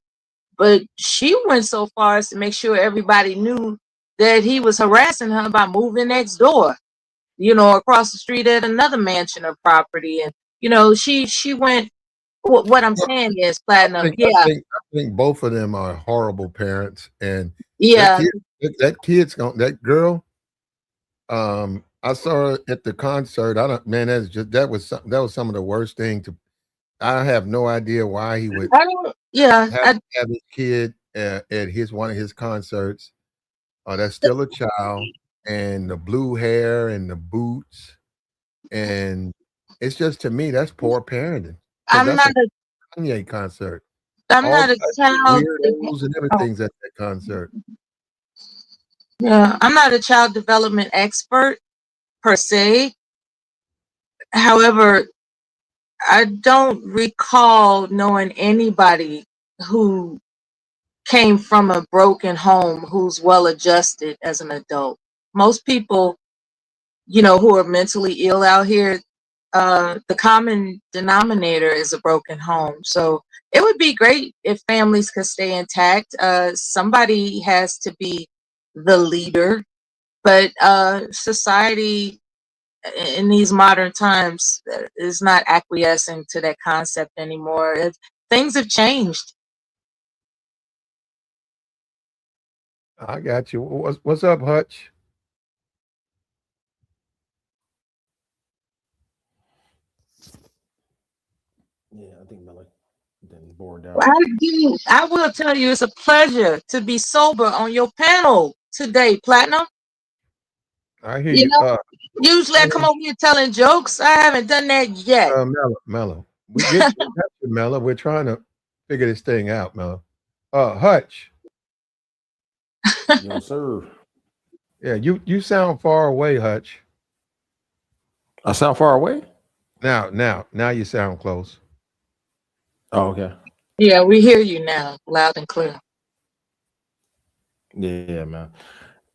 Speaker 4: but she went so far as to make sure everybody knew that he was harassing her by moving next door, across the street at another mansion or property. And, she went, what I'm saying is,
Speaker 1: I
Speaker 4: Platinum,
Speaker 1: think I
Speaker 4: yeah,
Speaker 1: think I think both of them are horrible parents, and that
Speaker 4: yeah.
Speaker 1: kid, that girl. I saw her at the concert. I don't, man. That was some of the worst thing to. I have no idea why he would
Speaker 4: I don't, yeah,
Speaker 1: have his kid at one of his concerts. That's still a child, and the blue hair and the boots, and it's just, to me, that's poor parenting, because
Speaker 4: I'm
Speaker 1: that's
Speaker 4: not
Speaker 1: a
Speaker 4: a,
Speaker 1: Kanye concert.
Speaker 4: I'm
Speaker 1: All
Speaker 4: not a
Speaker 1: types of
Speaker 4: child.
Speaker 1: weirdos and
Speaker 4: Oh,
Speaker 1: everything's at that concert.
Speaker 4: yeah, I'm not a child development expert per se. However, I don't recall knowing anybody who came from a broken home who's well adjusted as an adult. Most people, who are mentally ill out here, the common denominator is a broken home. So it would be great if families could stay intact. Somebody has to be the leader, but society in these modern times is not acquiescing to that concept anymore. Things have changed.
Speaker 1: I got you. What's up, Hutch?
Speaker 3: Yeah, I think Melly then bored
Speaker 4: I
Speaker 3: out.
Speaker 4: do. I will tell you, it's a pleasure to be sober on your panel today, Platinum.
Speaker 1: I hear
Speaker 4: You
Speaker 1: you.
Speaker 4: know, usually I come
Speaker 1: Mellow,
Speaker 4: over here telling jokes. I haven't done that yet.
Speaker 1: Mellow. We got you, Mellow. We're trying to figure this thing out, Mellow. Hutch.
Speaker 3: Yes, sir.
Speaker 1: Yeah, you sound far away, Hutch.
Speaker 3: I sound far away.
Speaker 1: Now you sound close.
Speaker 3: Oh, okay.
Speaker 4: Yeah, we hear you now, loud and clear.
Speaker 3: Yeah, man.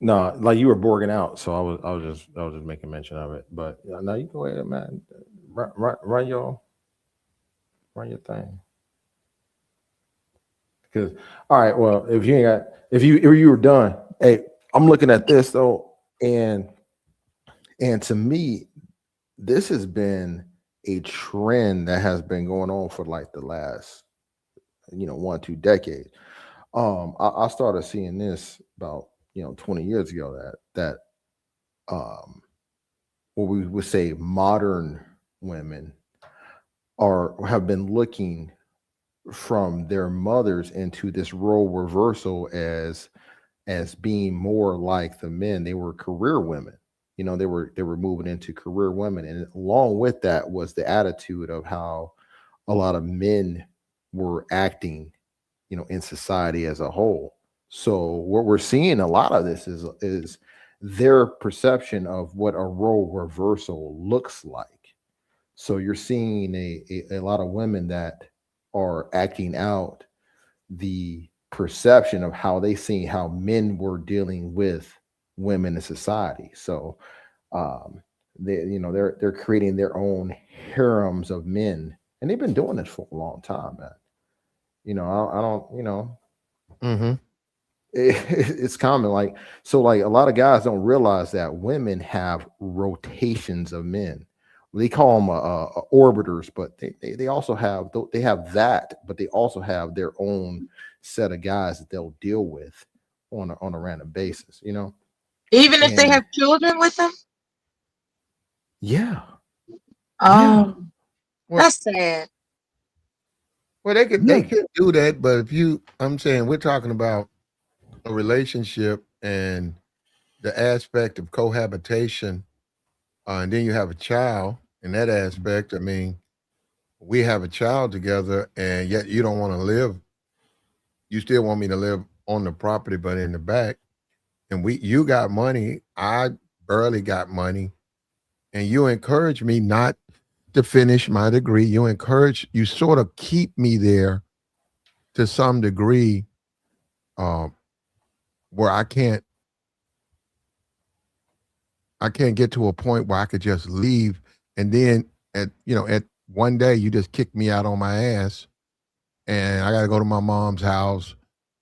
Speaker 3: No, like you were borging out, so I was just making mention of it. But now you go ahead, man. Run your thing. Because all right, well, if you were done, hey, I'm looking at this though, and to me, this has been a trend that has been going on for like the last 1-2 decades. I started seeing this about 20 years ago that what we would say modern women have been looking from their mothers into this role reversal as being more like the men. They were career women. They were moving into career women, and along with that was the attitude of how a lot of men were acting, in society as a whole. So what we're seeing a lot of this is their perception of what a role reversal looks like. So you're seeing a lot of women that are acting out the perception of how they see how men were dealing with women in society. So they're creating their own harems of men, and they've been doing this for a long time, man. I don't,
Speaker 1: Mm-hmm.
Speaker 3: it's common. Like, so like a lot of guys don't realize that women have rotations of men. They call them orbiters, but they also have that, but they also have their own set of guys that they'll deal with on a random basis,
Speaker 4: Even if they
Speaker 3: and
Speaker 4: have children with them?
Speaker 3: yeah,
Speaker 4: Oh,
Speaker 1: Well,
Speaker 4: that's sad.
Speaker 1: they
Speaker 3: yeah,
Speaker 1: could do that, but I'm saying we're talking about a relationship and the aspect of cohabitation, and then you have a child. In that aspect, I mean, we have a child together, and yet you don't want to live. You still want me to live on the property, but in the back. And you got money, I barely got money, and you encourage me not to finish my degree. You sort of keep me there to some degree, um, where I can't get to a point where I could just leave, and then at one day you just kick me out on my ass, and I got to go to my mom's house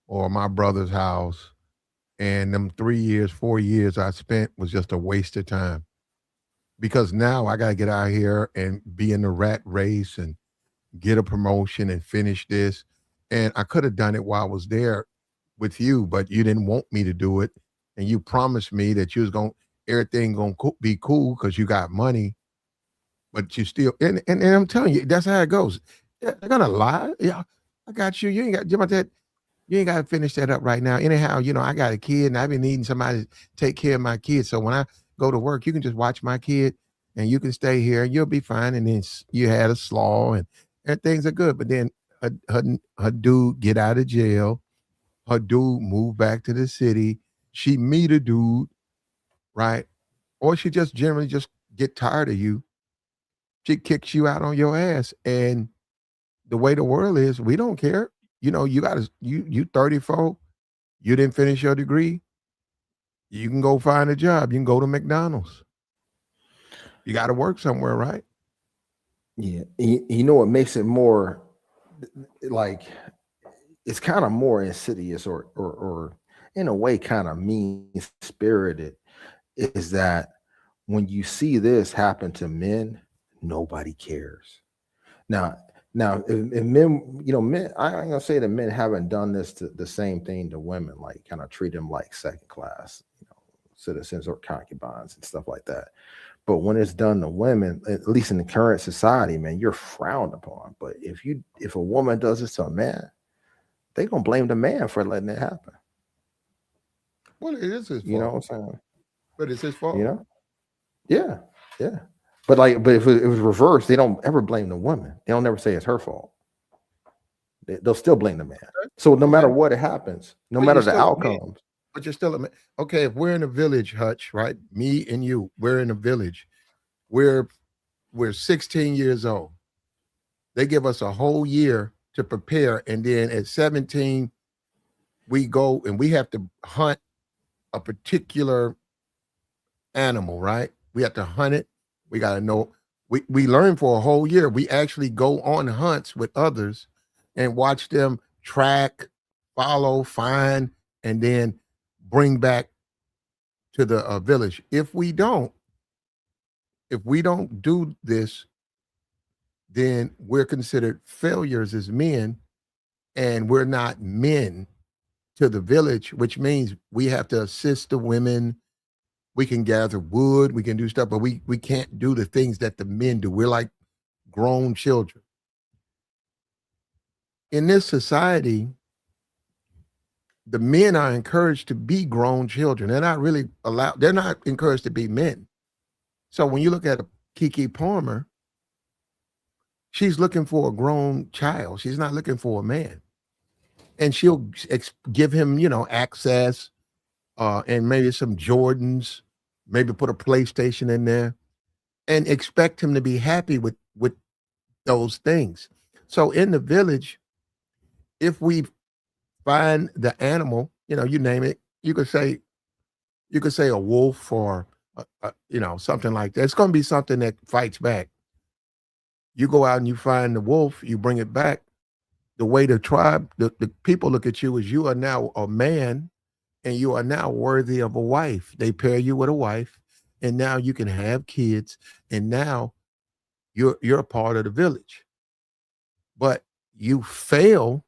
Speaker 1: or my brother's house, and them 3 years, 4 years I spent was just a waste of time, because now I got to get out here and be in the rat race and get a promotion and finish this. And I could have done it while I was there with you, but you didn't want me to do it. And you promised me that you was going everything going to be cool because you got money, but you still and I'm telling you, that's how it goes. Yeah, they're gonna lie. Yeah, I got you. You ain't got Jim, that you ain't got to finish that up right now. Anyhow, I got a kid and I've been needing somebody to take care of my kid. So when I go to work, you can just watch my kid and you can stay here and you'll be fine. And then you had a slaw and things are good. But then her dude get out of jail. Her dude move back to the city. She meet a dude, right? Or she just generally just get tired of you. She kicks you out on your ass. And the way the world is, we don't care. You got to you 34, you didn't finish your degree, you can go find a job. You can go to McDonald's. You got to work somewhere, right?
Speaker 3: yeah. You know what makes it more like it's kind of more insidious or in a way kind of mean spirited is that when you see this happen to men, nobody cares. Now, if men, men, I ain't gonna say that men haven't done this to the same thing to women, like kind of treat them like second class, citizens or concubines and stuff like that. But when it's done to women, at least in the current society, man, you're frowned upon. But if a woman does this to a man, they gonna blame the man for letting it happen.
Speaker 1: Well, it is his
Speaker 3: You know
Speaker 1: fault,
Speaker 3: what I'm saying?
Speaker 1: but it's his
Speaker 3: You
Speaker 1: fault.
Speaker 3: know? Yeah, yeah. But if it was reversed, they don't ever blame the woman. They don't ever say it's her fault. They'll still blame the man. So no matter
Speaker 1: Okay,
Speaker 3: what it happens, no
Speaker 1: but you're
Speaker 3: matter the
Speaker 1: still a man.
Speaker 3: outcomes,
Speaker 1: But you're still a man. Okay, if we're in a village, Hutch, right? Me and you, we're in a village. We're 16 years old. They give us a whole year to prepare, and then at 17, we go and we have to hunt a particular animal, right? We have to hunt it. We got to know. We learn for a whole year. We actually go on hunts with others and watch them track, follow, find, and then bring back to the village. If we don't do this, then we're considered failures as men, and we're not men to the village, which means we have to assist the women. We can gather wood, we can do stuff, but we can't do the things that the men do. We're like grown children. In this society, the men are encouraged to be grown children. They're not really allowed, they're not encouraged to be men. So when you look at a KeKe Palmer, she's looking for a grown child. She's not looking for a man. And she'll give him, access, and maybe some Jordans, maybe put a PlayStation in there, and expect him to be happy with those things. So in the village, if we find the animal, you name it, you could say a wolf or something like that. It's going to be something that fights back. You go out and you find the wolf, you bring it back. The way the tribe, the people look at you is you are now a man and you are now worthy of a wife. They pair you with a wife, and now you can have kids, and now you're a part of the village. But you fail,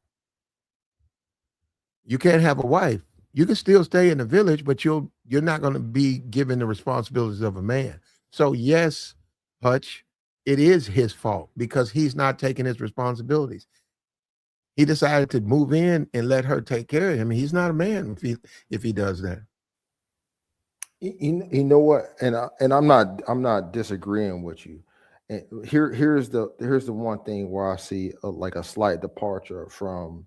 Speaker 1: you can't have a wife. You can still stay in the village, but you're not going to be given the responsibilities of a man. So yes, Hutch, it is his fault because he's not taking his responsibilities. He decided to move in and let her take care of him. He's not a man if he does that.
Speaker 3: You know what? And I'm not disagreeing with you. And here's the one thing where I see like a slight departure from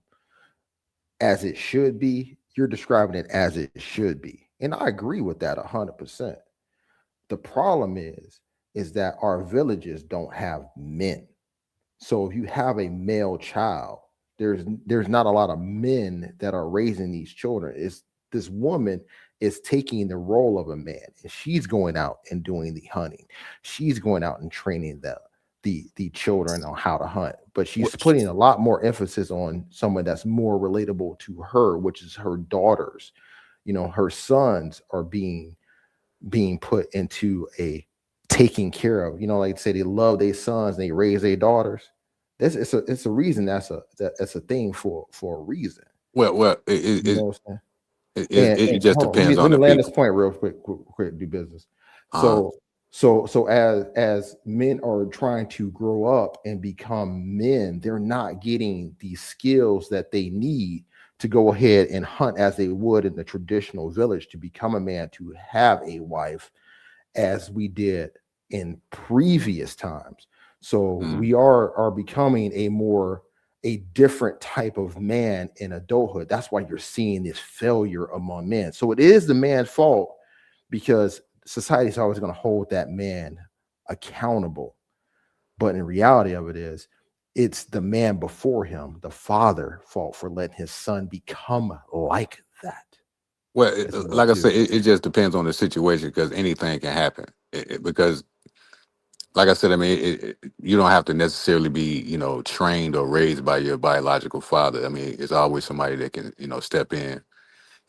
Speaker 3: as it should be. You're describing it as it should be, and I agree with that 100%. The problem is that our villages don't have men. So if you have a male child, there's not a lot of men that are raising these children. It's this woman is taking the role of a man, and she's going out and doing the hunting. She's going out and training the children on how to hunt, but she's putting a lot more emphasis on someone that's more relatable to her, which is her daughters. Her sons are being put into a taking care of. Like say they love their sons and they raise their daughters. It's a reason that's a thing for a reason.
Speaker 2: Well,
Speaker 3: You know what I'm saying?
Speaker 2: it
Speaker 3: And
Speaker 2: just
Speaker 3: hold on,
Speaker 2: depends
Speaker 3: let
Speaker 2: on
Speaker 3: me
Speaker 2: the
Speaker 3: land this
Speaker 2: people.
Speaker 3: point real quick, do business.
Speaker 2: Uh,
Speaker 3: So as men are trying to grow up and become men, they're not getting the skills that they need to go ahead and hunt as they would in the traditional village to become a man, to have a wife, as we did in previous times. So
Speaker 2: mm.
Speaker 3: we are becoming a different type of man in adulthood. That's why you're seeing this failure among men. So it is the man's fault because society is always going to hold that man accountable. But in reality of it is, it's the man before him, the father, fault for letting his son become like that.
Speaker 2: Well,
Speaker 3: As well
Speaker 2: like I
Speaker 3: too.
Speaker 2: said, it just depends on the situation because anything can happen. Because, like I said, I mean, you don't have to necessarily be, trained or raised by your biological father. I mean, it's always somebody that can, step in.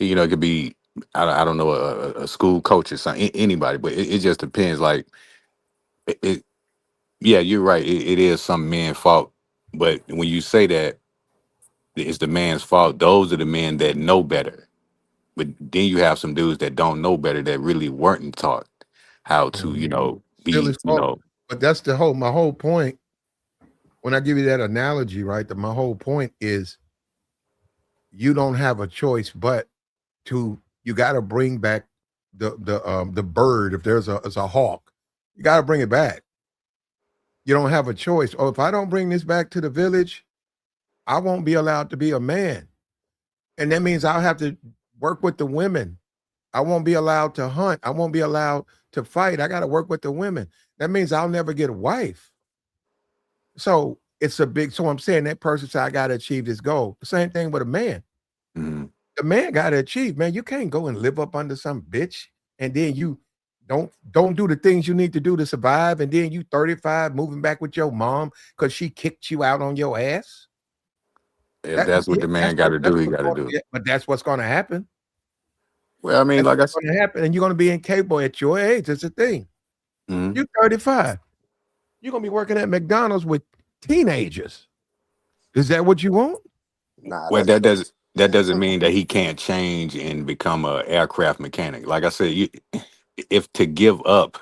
Speaker 2: It could be, I don't know, a school coach or something, anybody, but it just depends. Like, yeah, you're right. It is some man's fault. But when you say that it's the man's fault, those are the men that know better. But then you have some dudes that don't know better that really weren't taught how to,
Speaker 1: Still
Speaker 2: be,
Speaker 1: his fault. But that's my whole point. When I give you that analogy, right? My whole point is you don't have a choice but you got to bring back the bird. If there's a hawk, you got to bring it back. You don't have a choice. Oh, if I don't bring this back to the village, I won't be allowed to be a man. And that means I'll have to work with the women. I won't be allowed to hunt. I won't be allowed to fight. I got to work with the women. That means I'll never get a wife. So I'm saying that person said, I got to achieve this goal. The same thing with a man.
Speaker 2: Mhm.
Speaker 1: the man got to achieve, man. You can't go and live up under some bitch, and then you don't do the things you need to do to survive, and then you 35 moving back with your mom because she kicked you out on your ass.
Speaker 2: If that's what the man got to do, he got to do it.
Speaker 1: But that's what's going to happen.
Speaker 2: Well, I mean,
Speaker 1: That's
Speaker 2: like I
Speaker 1: what's
Speaker 2: said,
Speaker 1: going to happen, and you're going to be incapable at your age. It's a thing.
Speaker 2: mhm.
Speaker 1: You're 35. You're going to be working at McDonald's with teenagers. Is that what you want?
Speaker 3: Nah,
Speaker 2: Well,
Speaker 3: that's
Speaker 2: that doesn't mean that he can't change and become a aircraft mechanic. Like I said, if to give up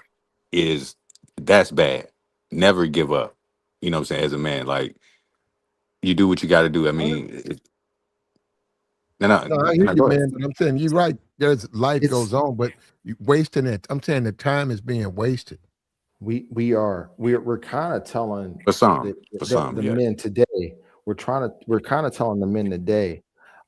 Speaker 2: is that's bad, never give up. You know what I'm saying? As a man, like you do what you got to do. I mean,
Speaker 1: No, I hear you,
Speaker 2: go ahead.
Speaker 1: man. But I'm saying you're right. There's life
Speaker 3: it's
Speaker 1: goes on, but you wasting it. I'm saying the time is being wasted.
Speaker 3: we're kind of telling
Speaker 2: For some,
Speaker 3: the
Speaker 2: yeah.
Speaker 3: men today. We're kind of telling the men today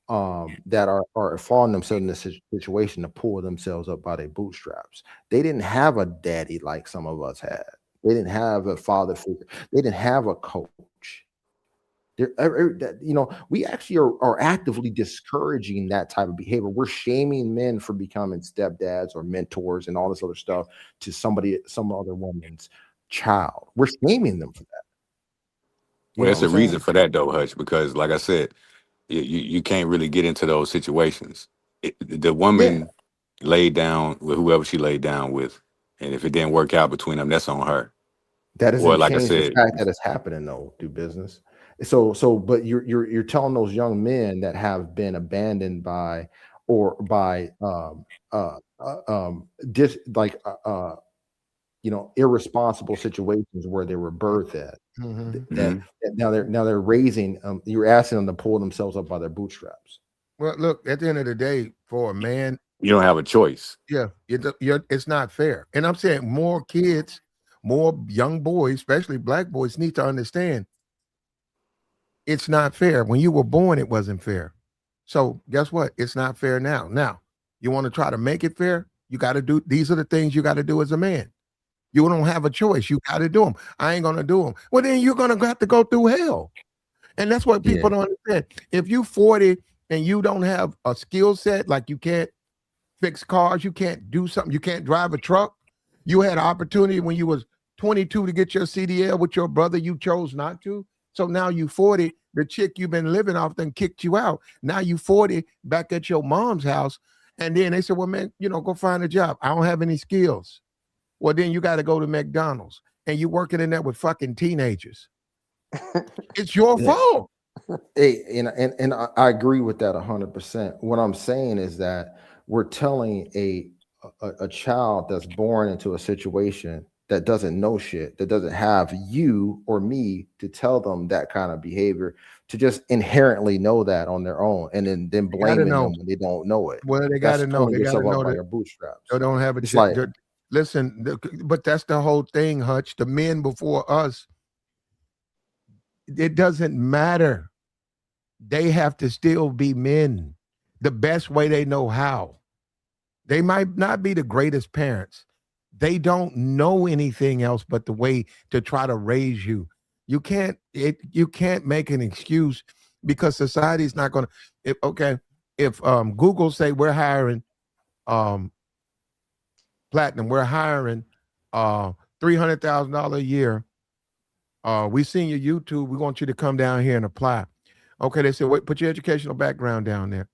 Speaker 3: that are finding themselves in this situation to pull themselves up by their bootstraps. They didn't have a daddy like some of us had. They didn't have a father figure. They didn't have a coach. We actually are actively discouraging that type of behavior. We're shaming men for becoming stepdads or mentors and all this other stuff to some other woman's child. We're shaming them for that.
Speaker 2: Well, it's
Speaker 3: What
Speaker 2: a
Speaker 3: I'm saying?
Speaker 2: reason for that though, Hutch, because like I said, you can't really get into those situations. The
Speaker 3: Yeah,
Speaker 2: woman laid down with whoever she laid down with, and if it didn't work out between them, that's on her.
Speaker 3: that
Speaker 2: Or
Speaker 3: doesn't
Speaker 2: like I
Speaker 3: change the
Speaker 2: said,
Speaker 3: fact that it's happening though. Do business. But you're telling those young men that have been abandoned by or by dis like irresponsible situations where they were birthed at.
Speaker 1: Mhm.
Speaker 3: That
Speaker 2: mhm,
Speaker 3: now they're raising. You're asking them to pull themselves up by their bootstraps.
Speaker 1: Well, look, at the end of the day, for a man,
Speaker 2: you don't have a choice.
Speaker 1: yeah, it's not fair. And I'm saying more kids, more young boys, especially black boys, need to understand it's not fair. When you were born, it wasn't fair. So guess what? It's not fair now. Now, you want to try to make it fair? You got to do these are the things you got to do as a man. You don't have a choice. You got to do them. I ain't gonna do them. Well, then you're gonna have to go through hell. And that's what
Speaker 3: Yeah,
Speaker 1: people don't understand. If you 40 and you don't have a skill set, like you can't fix cars, you can't do something, you can't drive a truck. You had an opportunity when you was 22 to get your CDL with your brother, you chose not to. So now you 40, the chick you've been living off then kicked you out. Now you 40 back at your mom's house. And then they said, well, man, go find a job. I don't have any skills. Well, then you got to go to McDonald's and you working in there with fucking teenagers. It's your
Speaker 3: yeah.
Speaker 1: fault.
Speaker 3: Hey, and I agree with that 100%. What I'm saying is that we're telling a child that's born into a situation that doesn't know shit, that doesn't have you or me to tell them that kind of behavior, to just inherently know that on their own, and then
Speaker 1: They gotta
Speaker 3: blaming
Speaker 1: know.
Speaker 3: them when they don't know it.
Speaker 1: Well, they
Speaker 3: That's
Speaker 1: gotta know.
Speaker 3: pulling
Speaker 1: They gotta
Speaker 3: yourself up
Speaker 1: know
Speaker 3: by
Speaker 1: that
Speaker 3: your bootstraps.
Speaker 1: they don't have a
Speaker 3: It's like,
Speaker 1: listen, but that's the whole thing, Hutch. The men before us, it doesn't matter. They have to still be men the best way they know how. They might not be the greatest parents. They don't know anything else but the way to try to raise you. You can't make an excuse because society's not gonna if Google say we're hiring um platinum, we're hiring $300,000 a year. We seen your YouTube. We want you to come down here and apply. Okay, they said, wait, put your educational background down there.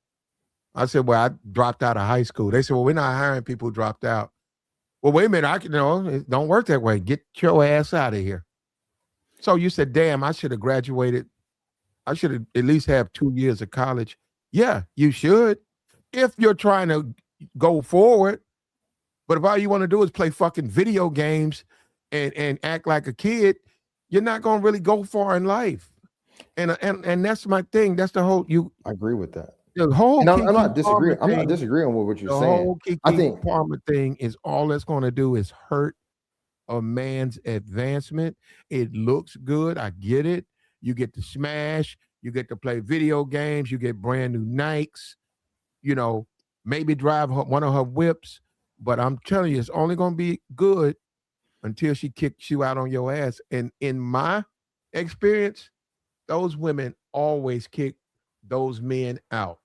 Speaker 1: I said, well, I dropped out of high school. They said, well, we're not hiring people who dropped out. Well, wait a minute. It don't work that way. Get your ass out of here. So you said, damn, I should have graduated. I should have at least have 2 years of college. Yeah, you should. If you're trying to go forward, but if all you want to do is play fucking video games and act like a kid, you're not going to really go far in life. And that's my thing. That's the whole
Speaker 3: I agree with that.
Speaker 1: the whole
Speaker 3: And I'm
Speaker 1: KeKe
Speaker 3: not
Speaker 1: Palmer
Speaker 3: disagreeing. I'm not
Speaker 1: thing.
Speaker 3: disagreeing with what you're
Speaker 1: The
Speaker 3: saying.
Speaker 1: whole
Speaker 3: I
Speaker 1: KeKe
Speaker 3: think
Speaker 1: Palmer thing is all it's going to do is hurt a man's advancement. It looks good. I get it. You get to smash. You get to play video games. You get brand new Nikes. Maybe drive one of her whips. But I'm telling you, it's only going to be good until she kicks you out on your ass. And in my experience, those women always kick those men out.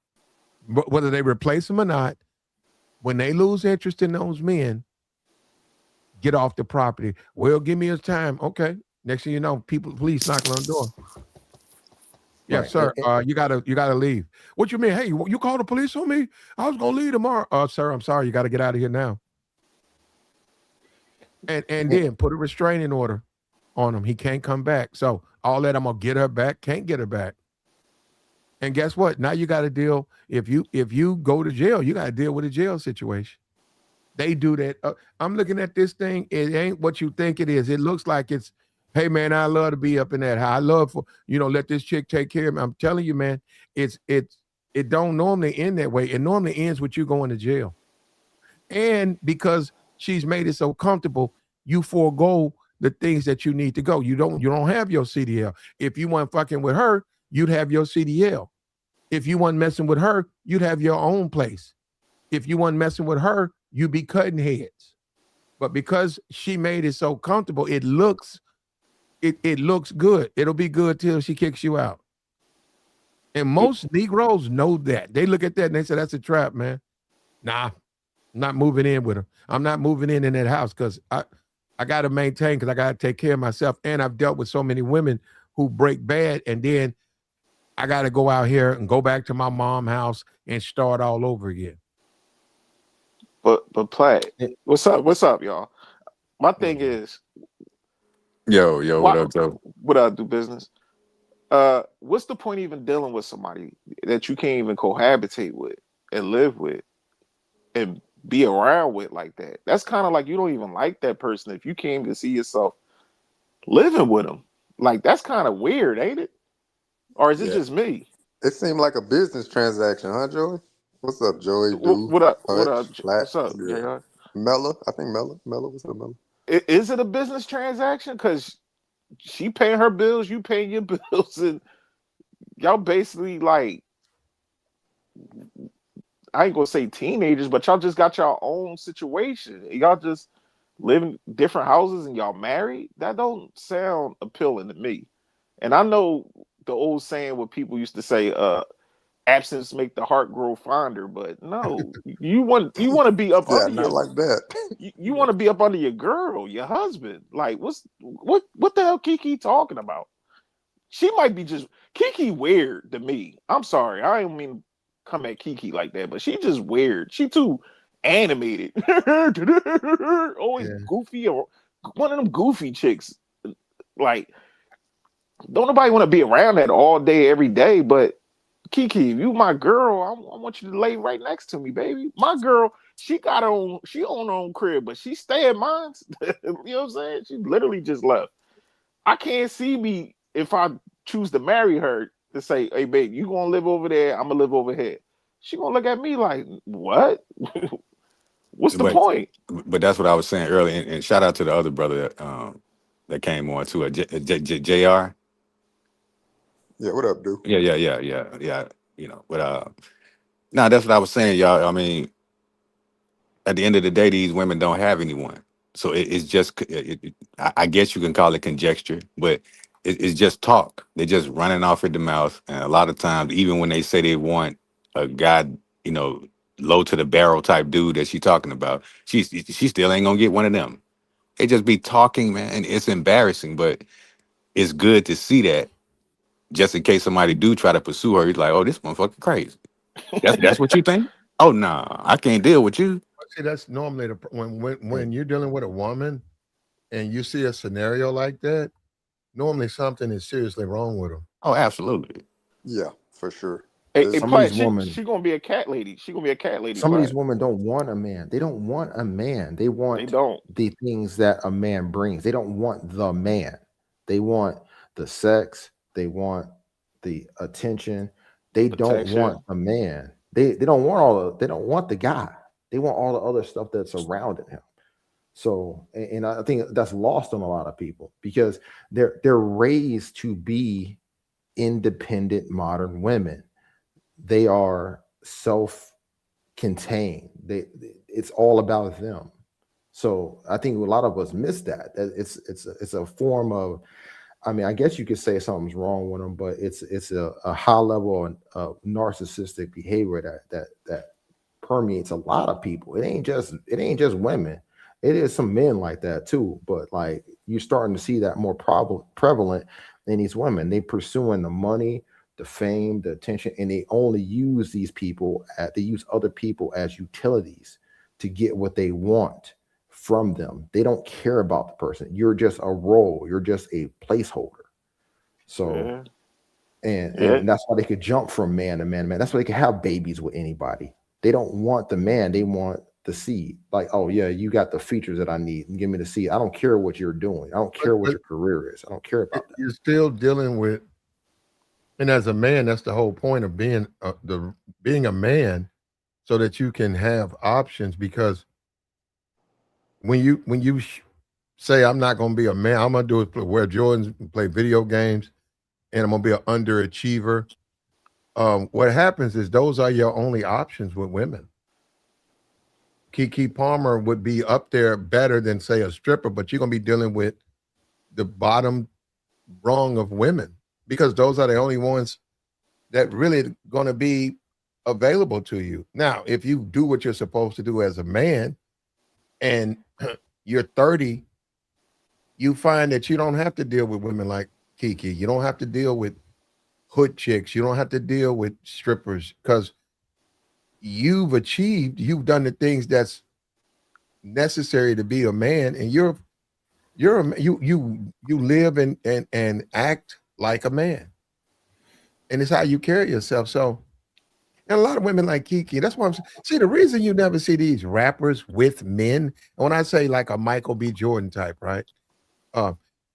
Speaker 1: whether they replace them or not, when they lose interest in those men, get off the property. Well, give me his time. Okay. Next thing you know, police knocking on the door. Yeah,
Speaker 3: Right.
Speaker 1: sir. You gotta leave. What you mean? Hey, you call the police on me? I was gonna leave tomorrow. Sir, I'm sorry. You got to get out of here now. And then put a restraining order on him. He can't come back. So all that I'm gonna get her back, can't get her back. And guess what? Now you got to deal. If you go to jail, you got to deal with a jail situation. They do that. I'm looking at this thing. It ain't what you think it is. It looks like it's, hey man, I love to be up in that high. I love for let this chick take care of me. I'm telling you, man, it don't normally end that way. It normally ends with you going to jail. And because she's made it so comfortable, you forego the things that you need to go. You don't have your CDL. If you weren't fucking with her, you'd have your CDL. If you weren't messing with her, you'd have your own place. If you weren't messing with her, you'd be cutting heads. But because she made it so comfortable, it looks good. It'll be good till she kicks you out. And most Negroes know that. They look at that and they say, that's a trap, man. Nah, I'm not moving in with her. I'm not moving in that house because I got to maintain, because I got to take care of myself. And I've dealt with so many women who break bad, and then I got to go out here and go back to my mom's house and start all over again.
Speaker 5: But Platt, what's up, y'all? My thing is,
Speaker 2: Yo, what up, Joe?
Speaker 5: What I do business. What's the point even dealing with somebody that you can't even cohabitate with and live with and be around with like that? That's kind of like you don't even like that person if you can't even see yourself living with them. Like that's kind of weird, ain't it? Or is it just me?
Speaker 6: It seemed like a business transaction, huh, Joey? What's up, Joey?
Speaker 5: What up? What up?
Speaker 6: Flat.
Speaker 5: What's up, JR?
Speaker 6: Mella, I think Mella. What's up, Mella?
Speaker 5: Is it a business transaction? Because she paying her bills, you paying your bills, and y'all basically like, I ain't gonna say teenagers, but y'all just got your own situation. Y'all just live in different houses and y'all married. That don't sound appealing to me. And I know the old saying what people used to say, absence make the heart grow fonder, but no, you want to be up under
Speaker 6: not like that.
Speaker 5: You want to be up under your girl, your husband. Like what the hell KeKe talking about? She might be just KeKe weird to me. I'm sorry. I don't mean to come at KeKe like that, but she just weird. She too animated. Always goofy, or one of them goofy chicks. Like, don't nobody want to be around that all day, every day, but KeKe, if you my girl, I want you to lay right next to me, baby. My girl, she own her own crib, but she stay at mine. You know what I'm saying? She literally just left. I can't see me, if I choose to marry her, to say, hey babe, you gonna live over there, I'm gonna live over here. She gonna look at me like, what? What's the point?
Speaker 2: But that's what I was saying earlier. And shout out to the other brother that came on to JR.
Speaker 6: Yeah, what up, dude?
Speaker 2: Yeah. But that's what I was saying, y'all. I mean, at the end of the day, these women don't have anyone. So it's just, I guess you can call it conjecture, but it's just talk. They're just running off at the mouth. And a lot of times, even when they say they want a guy, low to the barrel type dude that she's talking about, she still ain't gonna get one of them. They just be talking, man. And it's embarrassing, but it's good to see that, just in case somebody do try to pursue her. He's like, oh, this motherfucker crazy. That's what you think? Oh, nah, I can't deal with you.
Speaker 1: See, that's normally when you're dealing with a woman and you see a scenario like that, normally something is seriously wrong with them.
Speaker 2: Oh, absolutely.
Speaker 6: Yeah, for sure.
Speaker 5: Some of these women, she gonna be a cat lady. She gonna be a cat lady.
Speaker 3: Some of these women don't want a man. They don't want a man. They want the things that a man brings. They don't want the man. They want the sex. They want the attention. They don't want a man. They don't want they don't want the guy. They want all the other stuff that's surrounding him. So, and I think that's lost on a lot of people because they're raised to be independent modern women. They are self-contained. It's all about them. So I think a lot of us miss that. It's a form of I mean, I guess you could say something's wrong with them, but it's a high level of narcissistic behavior that permeates a lot of people. It ain't just women. It is some men like that too. But like you're starting to see that more prevalent in these women. They pursuing the money, the fame, the attention, and they only use they use other people as utilities to get what they want from them. They don't care about the person. You're just a role. You're just a placeholder. So and that's why they could jump from man to man to man. That's why they can have babies with anybody. They don't want the man. They want the seed. Like, oh yeah, you got the features that I need. Give me the seed. I don't care what you're doing. I don't care what your career is. I don't care about that.
Speaker 1: You're still dealing with, and as a man, that's the whole point of being a man, so that you can have options. Because when you say I'm not going to be a man, I'm going to do is wear Jordans, play video games, and I'm going to be an underachiever. What happens is those are your only options with women. KeKe Palmer would be up there better than, say, a stripper, but you're going to be dealing with the bottom rung of women, because those are the only ones that really going to be available to you. Now, if you do what you're supposed to do as a man and you're 30, you find that you don't have to deal with women like KeKe. You don't have to deal with hood chicks. You don't have to deal with strippers, because you've done the things that's necessary to be a man, and you live and act like a man, and it's how you carry yourself. So, and a lot of women like KeKe, that's why see, the reason you never see these rappers with men, and when I say like a Michael B. Jordan type, right?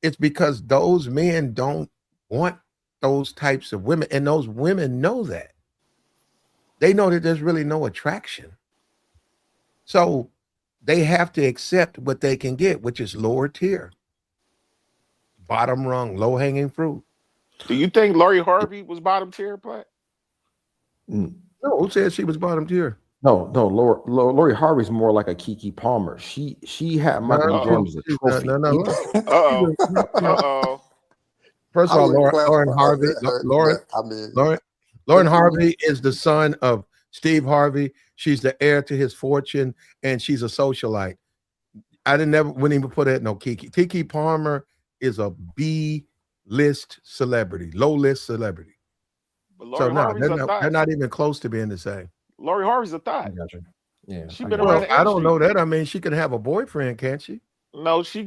Speaker 1: It's because those men don't want those types of women, and those women know that. They know that there's really no attraction. So they have to accept what they can get, which is lower tier, bottom rung, low hanging fruit.
Speaker 5: Do you think Lori Harvey was bottom tier, Platt?
Speaker 3: Mm.
Speaker 1: No, who said she was bottom tier?
Speaker 3: No, Lori Harvey's more like a KeKe Palmer. She had Michael B. Jordan as a trophy.
Speaker 5: Uh-oh.
Speaker 1: First of all, Lauren Harvey is the son of Steve Harvey. She's the heir to his fortune, and she's a socialite. Wouldn't even put it. No, KeKe. KeKe Palmer is a B-list celebrity, low-list celebrity.
Speaker 5: But
Speaker 1: so no, they're not even close to being the same.
Speaker 5: Lori Harvey's a thought.
Speaker 3: Gotcha. Yeah,
Speaker 5: she's been around.
Speaker 1: I don't know that. I mean, she could have a boyfriend, can't she?
Speaker 5: No, she's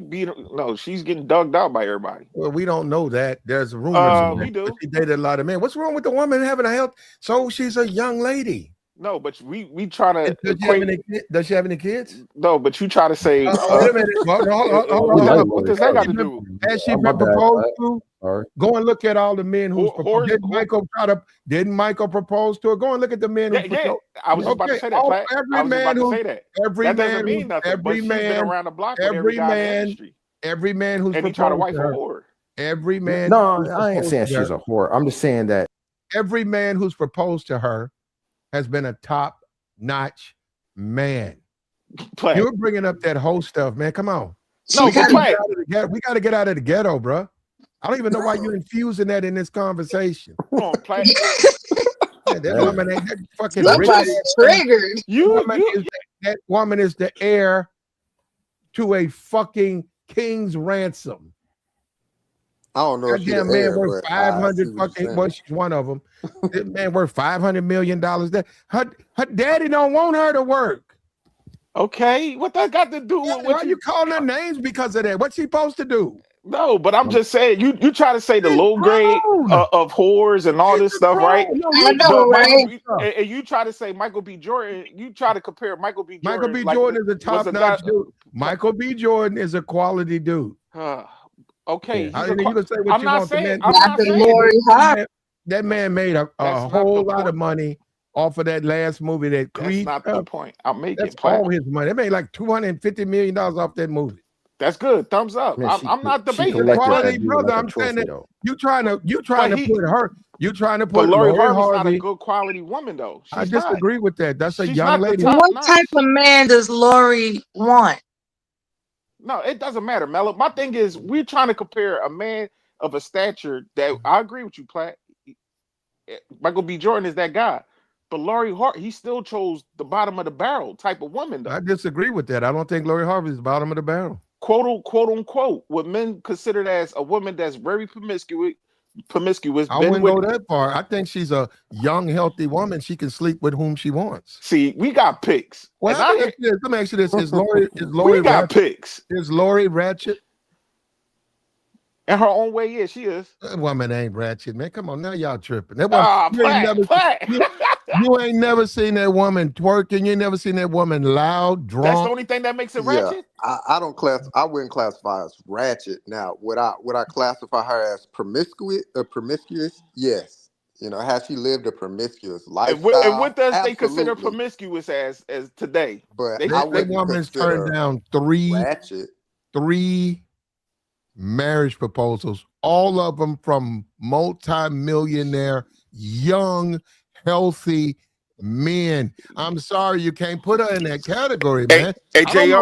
Speaker 5: getting dug out by everybody.
Speaker 1: Well, we don't know that. There's rumors.
Speaker 5: We do.
Speaker 1: She dated a lot of men. What's wrong with the woman having a health? So she's a young lady.
Speaker 5: No, but we try to.
Speaker 1: Does she have any kids?
Speaker 5: No, but you try to say.
Speaker 1: Wait a minute. Hold on.
Speaker 5: What does that got to do?
Speaker 1: Has she been proposed to? Go and look at all the men who's proposed. Didn't Michael propose to her? Go and look at the men who proposed.
Speaker 5: I was about to say that. Every man who's
Speaker 1: and
Speaker 5: he tried to wife a whore.
Speaker 1: Every man.
Speaker 3: No, I ain't saying she's a whore. I'm just saying that
Speaker 1: every man who's proposed to her has been a top-notch man. You're bringing up that whole stuff, man. Come on.
Speaker 5: No,
Speaker 1: we got to get out of the ghetto, bro. I don't even know why you're infusing that in this conversation.
Speaker 5: Come on, Platt.
Speaker 1: That woman ain't that fucking
Speaker 4: triggered.
Speaker 1: That woman is the heir to a fucking king's ransom.
Speaker 6: I don't know.
Speaker 1: That damn man worth 500 fucking. Well, she's one of them. That man worth $500 million. Her daddy don't want her to work.
Speaker 5: Okay, what that got to do with
Speaker 1: what you calling her names because of that? What's she supposed to do?
Speaker 5: No, but I'm just saying you try to say the low grade of whores and all this stuff, right?
Speaker 4: I know, right?
Speaker 5: And you try to say Michael B. Jordan. You try to compare Michael B. Jordan.
Speaker 1: Michael B. Jordan is a top-notch dude. Michael B. Jordan is a quality dude.
Speaker 5: Okay,
Speaker 1: you can say what you want. That man made a whole lot of money off of that last movie, that Creed.
Speaker 5: That's not the point I'm making.
Speaker 1: That's all his money. They made like $250 million off that movie.
Speaker 5: That's good. Thumbs up. I'm not debating
Speaker 1: quality, brother. I'm saying that you trying to put
Speaker 5: Lori Harvey's not a good quality woman though.
Speaker 1: I disagree with that. That's a young lady.
Speaker 4: What type of man does Lori want?
Speaker 5: No, it doesn't matter, Mello. My thing is we're trying to compare a man of a stature that I agree with you, Platt. Michael B. Jordan is that guy. But Laurie Hart, he still chose the bottom of the barrel type of woman, though.
Speaker 1: I disagree with that. I don't think Lori Harvey is the bottom of the barrel.
Speaker 5: Quote unquote, what men considered as a woman that's very promiscuous.
Speaker 1: I wouldn't go that far. I think she's a young, healthy woman. She can sleep with whom she wants.
Speaker 5: See, we got picks.
Speaker 1: Well, let me ask you this: Is Lori
Speaker 5: we got
Speaker 1: Ratchet?
Speaker 5: picks.
Speaker 1: Is Lori Ratchet?
Speaker 5: In her own way, yeah, she is.
Speaker 1: That woman ain't ratchet, man. Come on, now y'all tripping. That
Speaker 5: woman,
Speaker 1: you ain't never seen that woman twerking. You ain't never seen that woman loud, drunk.
Speaker 5: That's the only thing that makes it ratchet.
Speaker 6: I wouldn't classify as ratchet. Now, would I classify her as promiscuous? Yes. You know, has she lived a promiscuous lifestyle?
Speaker 5: And what does they consider promiscuous as today?
Speaker 6: But
Speaker 1: that woman's turned down three marriage proposals, all of them from multi-millionaire, young, healthy men. I'm sorry, you can't put her in that category, man.
Speaker 5: Hey, JR.
Speaker 1: You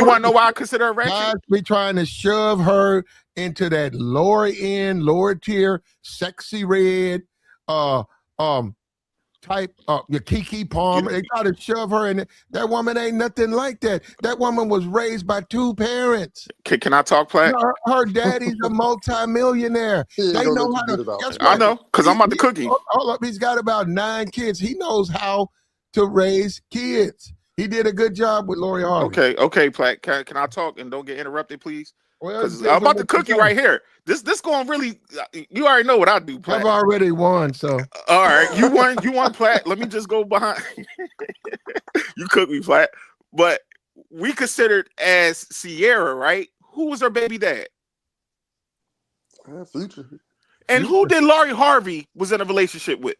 Speaker 5: want to know why I consider her ratchet?
Speaker 1: Guys be trying to shove her into that lower tier, sexy red, type your KeKe Palmer. They try to shove her in it. That woman ain't nothing like that. That woman was raised by two parents.
Speaker 5: Can I talk, Platt?
Speaker 1: Her daddy's a multi-millionaire. They know how to.
Speaker 5: I know, because I'm about to cookie.
Speaker 1: Hold up, he's got about 9 kids. He knows how to raise kids. He did a good job with Lori Harvey.
Speaker 5: Okay, Platt. Can I talk and don't get interrupted, please?
Speaker 1: Well,
Speaker 5: I'm about to cook you right here. This going really. You already know what I do, Platt.
Speaker 1: I've already won, so.
Speaker 5: All right, you won, Platt. Let me just go behind. You cook me, Platt. But we considered as Sierra, right? Who was her baby dad?
Speaker 6: Future.
Speaker 5: And who did Laurie Harvey was in a relationship with?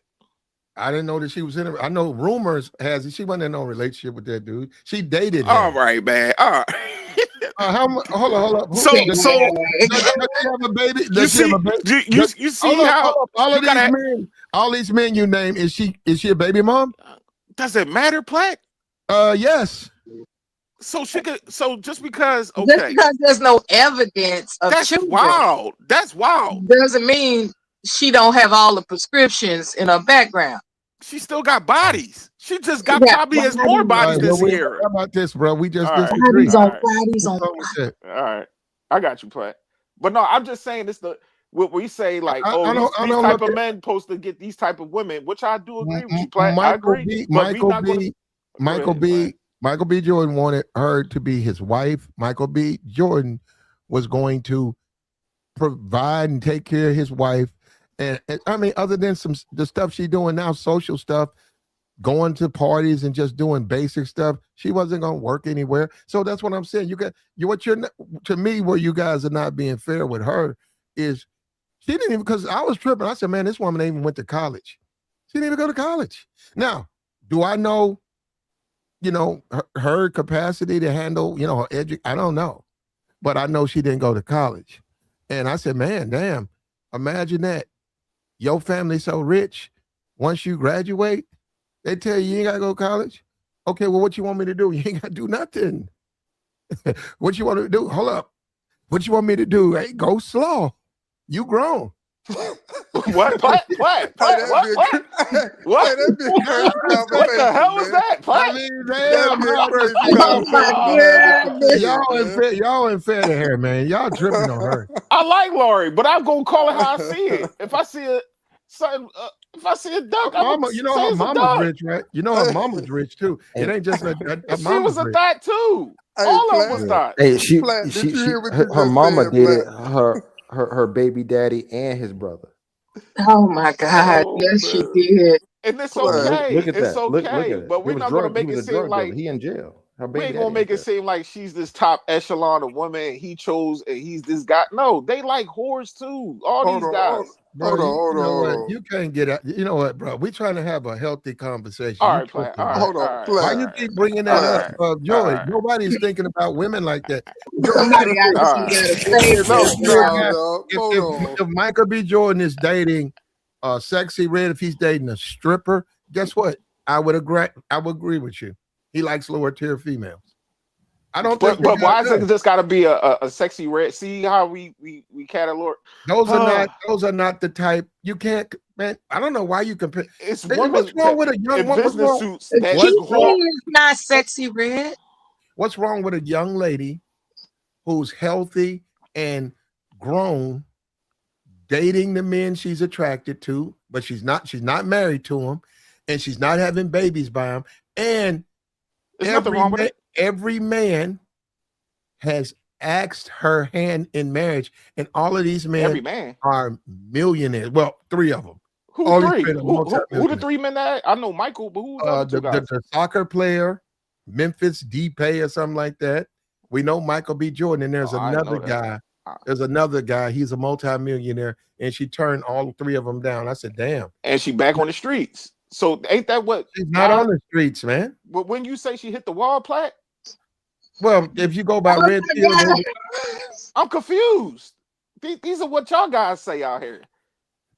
Speaker 1: I didn't know that she was in it. I know rumors has it. She wasn't in no relationship with that dude. She dated him.
Speaker 5: All right, man. All right.
Speaker 1: Hold on.
Speaker 5: Does she have
Speaker 1: a baby?
Speaker 5: You see how
Speaker 1: all these men you name, is she a baby mom?
Speaker 5: Does it matter, Platt?
Speaker 1: Yes.
Speaker 5: So just because
Speaker 4: just because there's no evidence of children,
Speaker 5: wild. That's wild.
Speaker 4: Doesn't mean she don't have all the prescriptions in her background.
Speaker 5: She still got bodies. She just got probably as more bodies than Sierra.
Speaker 1: How about this, bro? We just
Speaker 4: disagree. Bodies on.
Speaker 5: All right, I got you, Platt. But no, I'm just saying what we say, like, these type of men supposed to get these type of women, which I do agree with you, Platt. I agree.
Speaker 1: Michael B. Jordan wanted her to be his wife. Michael B. Jordan was going to provide and take care of his wife. And I mean, other than the stuff she's doing now, social stuff, going to parties and just doing basic stuff, she wasn't going to work anywhere. So that's what I'm saying. To me, where you guys are not being fair with her is she didn't even, because I was tripping. I said, man, this woman ain't even went to college. She didn't even go to college. Now, do I know, her capacity to handle, her I don't know. But I know she didn't go to college. And I said, man, damn, imagine that. Your family's so rich, once you graduate, they tell you ain't got to go to college. Okay, well, what you want me to do? You ain't got to do nothing. What you want to do? Hold up. What you want me to do? Hey, go slow. You grown.
Speaker 5: What? What the hell was that?
Speaker 1: I mean, y'all ain't fair to her, man. Y'all tripping on her.
Speaker 5: I like Laurie, but I'm gonna call it how I see it. If I see if I see a duck,
Speaker 1: her mama's rich, right? Her mama's rich too. It ain't just a
Speaker 5: she was a thought too. All of them was thought.
Speaker 3: Hey, her mama dated her baby daddy and his brother.
Speaker 4: Oh my God! Yes, she did.
Speaker 5: And it's okay.
Speaker 3: Look at
Speaker 5: it's
Speaker 3: that.
Speaker 5: okay.
Speaker 3: Look
Speaker 5: but we're not gonna make it seem like
Speaker 3: he in jail.
Speaker 5: We ain't gonna make it seem like she's this top echelon of woman he chose and he's this guy. No, they like whores too. All these guys.
Speaker 1: Bro, hold on. You can't get out. You know what, bro? We're trying to have a healthy conversation.
Speaker 5: All right, Platt.
Speaker 6: Hold on.
Speaker 1: Why you keep bringing that up, Joey? Nobody's thinking about women like that.
Speaker 4: Somebody
Speaker 1: If Michael B. Jordan is dating Sexy Red, if he's dating a stripper, guess what? I would agree with you. He likes lower tier females. I don't think
Speaker 5: But
Speaker 1: they got
Speaker 5: why is it
Speaker 1: enough.
Speaker 5: just got to be a sexy red? See how we catalog.
Speaker 1: Those are not the type you can't, man. I don't know why you compare.
Speaker 5: It's
Speaker 1: What's
Speaker 5: women
Speaker 1: wrong with a young
Speaker 5: in
Speaker 1: woman? What's
Speaker 5: business
Speaker 1: wrong?
Speaker 5: suits that
Speaker 1: What's
Speaker 5: go.
Speaker 1: wrong?
Speaker 4: KeKe is not sexy red.
Speaker 1: What's wrong with a young lady who's healthy and grown, dating the men she's attracted to, but she's not married to them, and she's not having babies by them, and
Speaker 5: There's nothing wrong with it.
Speaker 1: every man has asked her hand in marriage, and all of these
Speaker 5: Every
Speaker 1: men
Speaker 5: man.
Speaker 1: are millionaires. Well, 3 of them.
Speaker 5: Who
Speaker 1: All these
Speaker 5: three?
Speaker 1: men are
Speaker 5: Who the
Speaker 1: multi-millionaires.
Speaker 5: 3 men that I know? Michael, but who's the other 2 guys?
Speaker 1: The soccer player, Memphis Depay or something like that. We know Michael B. Jordan, and there's
Speaker 5: Oh, I didn't
Speaker 1: another
Speaker 5: know that.
Speaker 1: guy. There's another guy. He's a multi-millionaire, and she turned all 3 of them down. I said, "Damn."
Speaker 5: And she back on the streets. So ain't that what?
Speaker 1: She's not on the streets, man.
Speaker 5: But when you say she hit the wall, Platt,
Speaker 1: Well, if you go by
Speaker 4: Oh
Speaker 1: Red
Speaker 4: my
Speaker 1: Pill,
Speaker 4: God.
Speaker 5: I'm confused. These are what y'all guys say out here.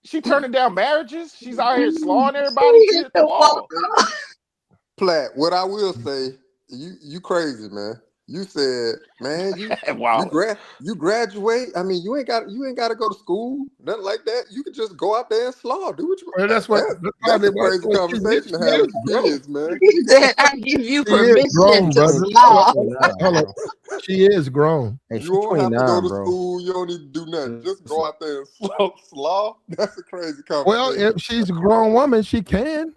Speaker 5: She turning down marriages. She's out here slawing everybody. She hit the wall.
Speaker 6: Platt, what I will say, you crazy, man. You said, man,
Speaker 5: Wow.
Speaker 6: you graduate. I mean, you ain't got to go to school, nothing like that. You could just go out there and slaw. Do what you want.
Speaker 1: Well, that's
Speaker 6: That's a crazy conversation to have with your kids, man.
Speaker 4: He said, I give you
Speaker 1: She is
Speaker 4: permission
Speaker 1: grown,
Speaker 4: to
Speaker 1: brother.
Speaker 4: slaw.
Speaker 1: Hold on. She is grown.
Speaker 3: Hey, she's
Speaker 6: You don't have to go
Speaker 3: 29,
Speaker 6: to
Speaker 3: bro.
Speaker 6: school. You don't need to do nothing. Just go out there and slaw. That's a crazy conversation.
Speaker 1: Well, if she's a grown woman, she can.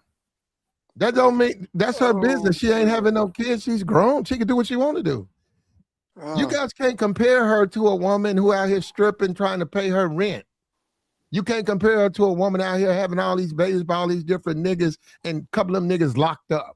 Speaker 1: That don't mean that's her business. She ain't having no kids. She's grown. She can do what she want to do. You guys can't compare her to a woman who out here stripping, trying to pay her rent. You can't compare her to a woman out here having all these babies by all these different niggas and a couple of them niggas locked up.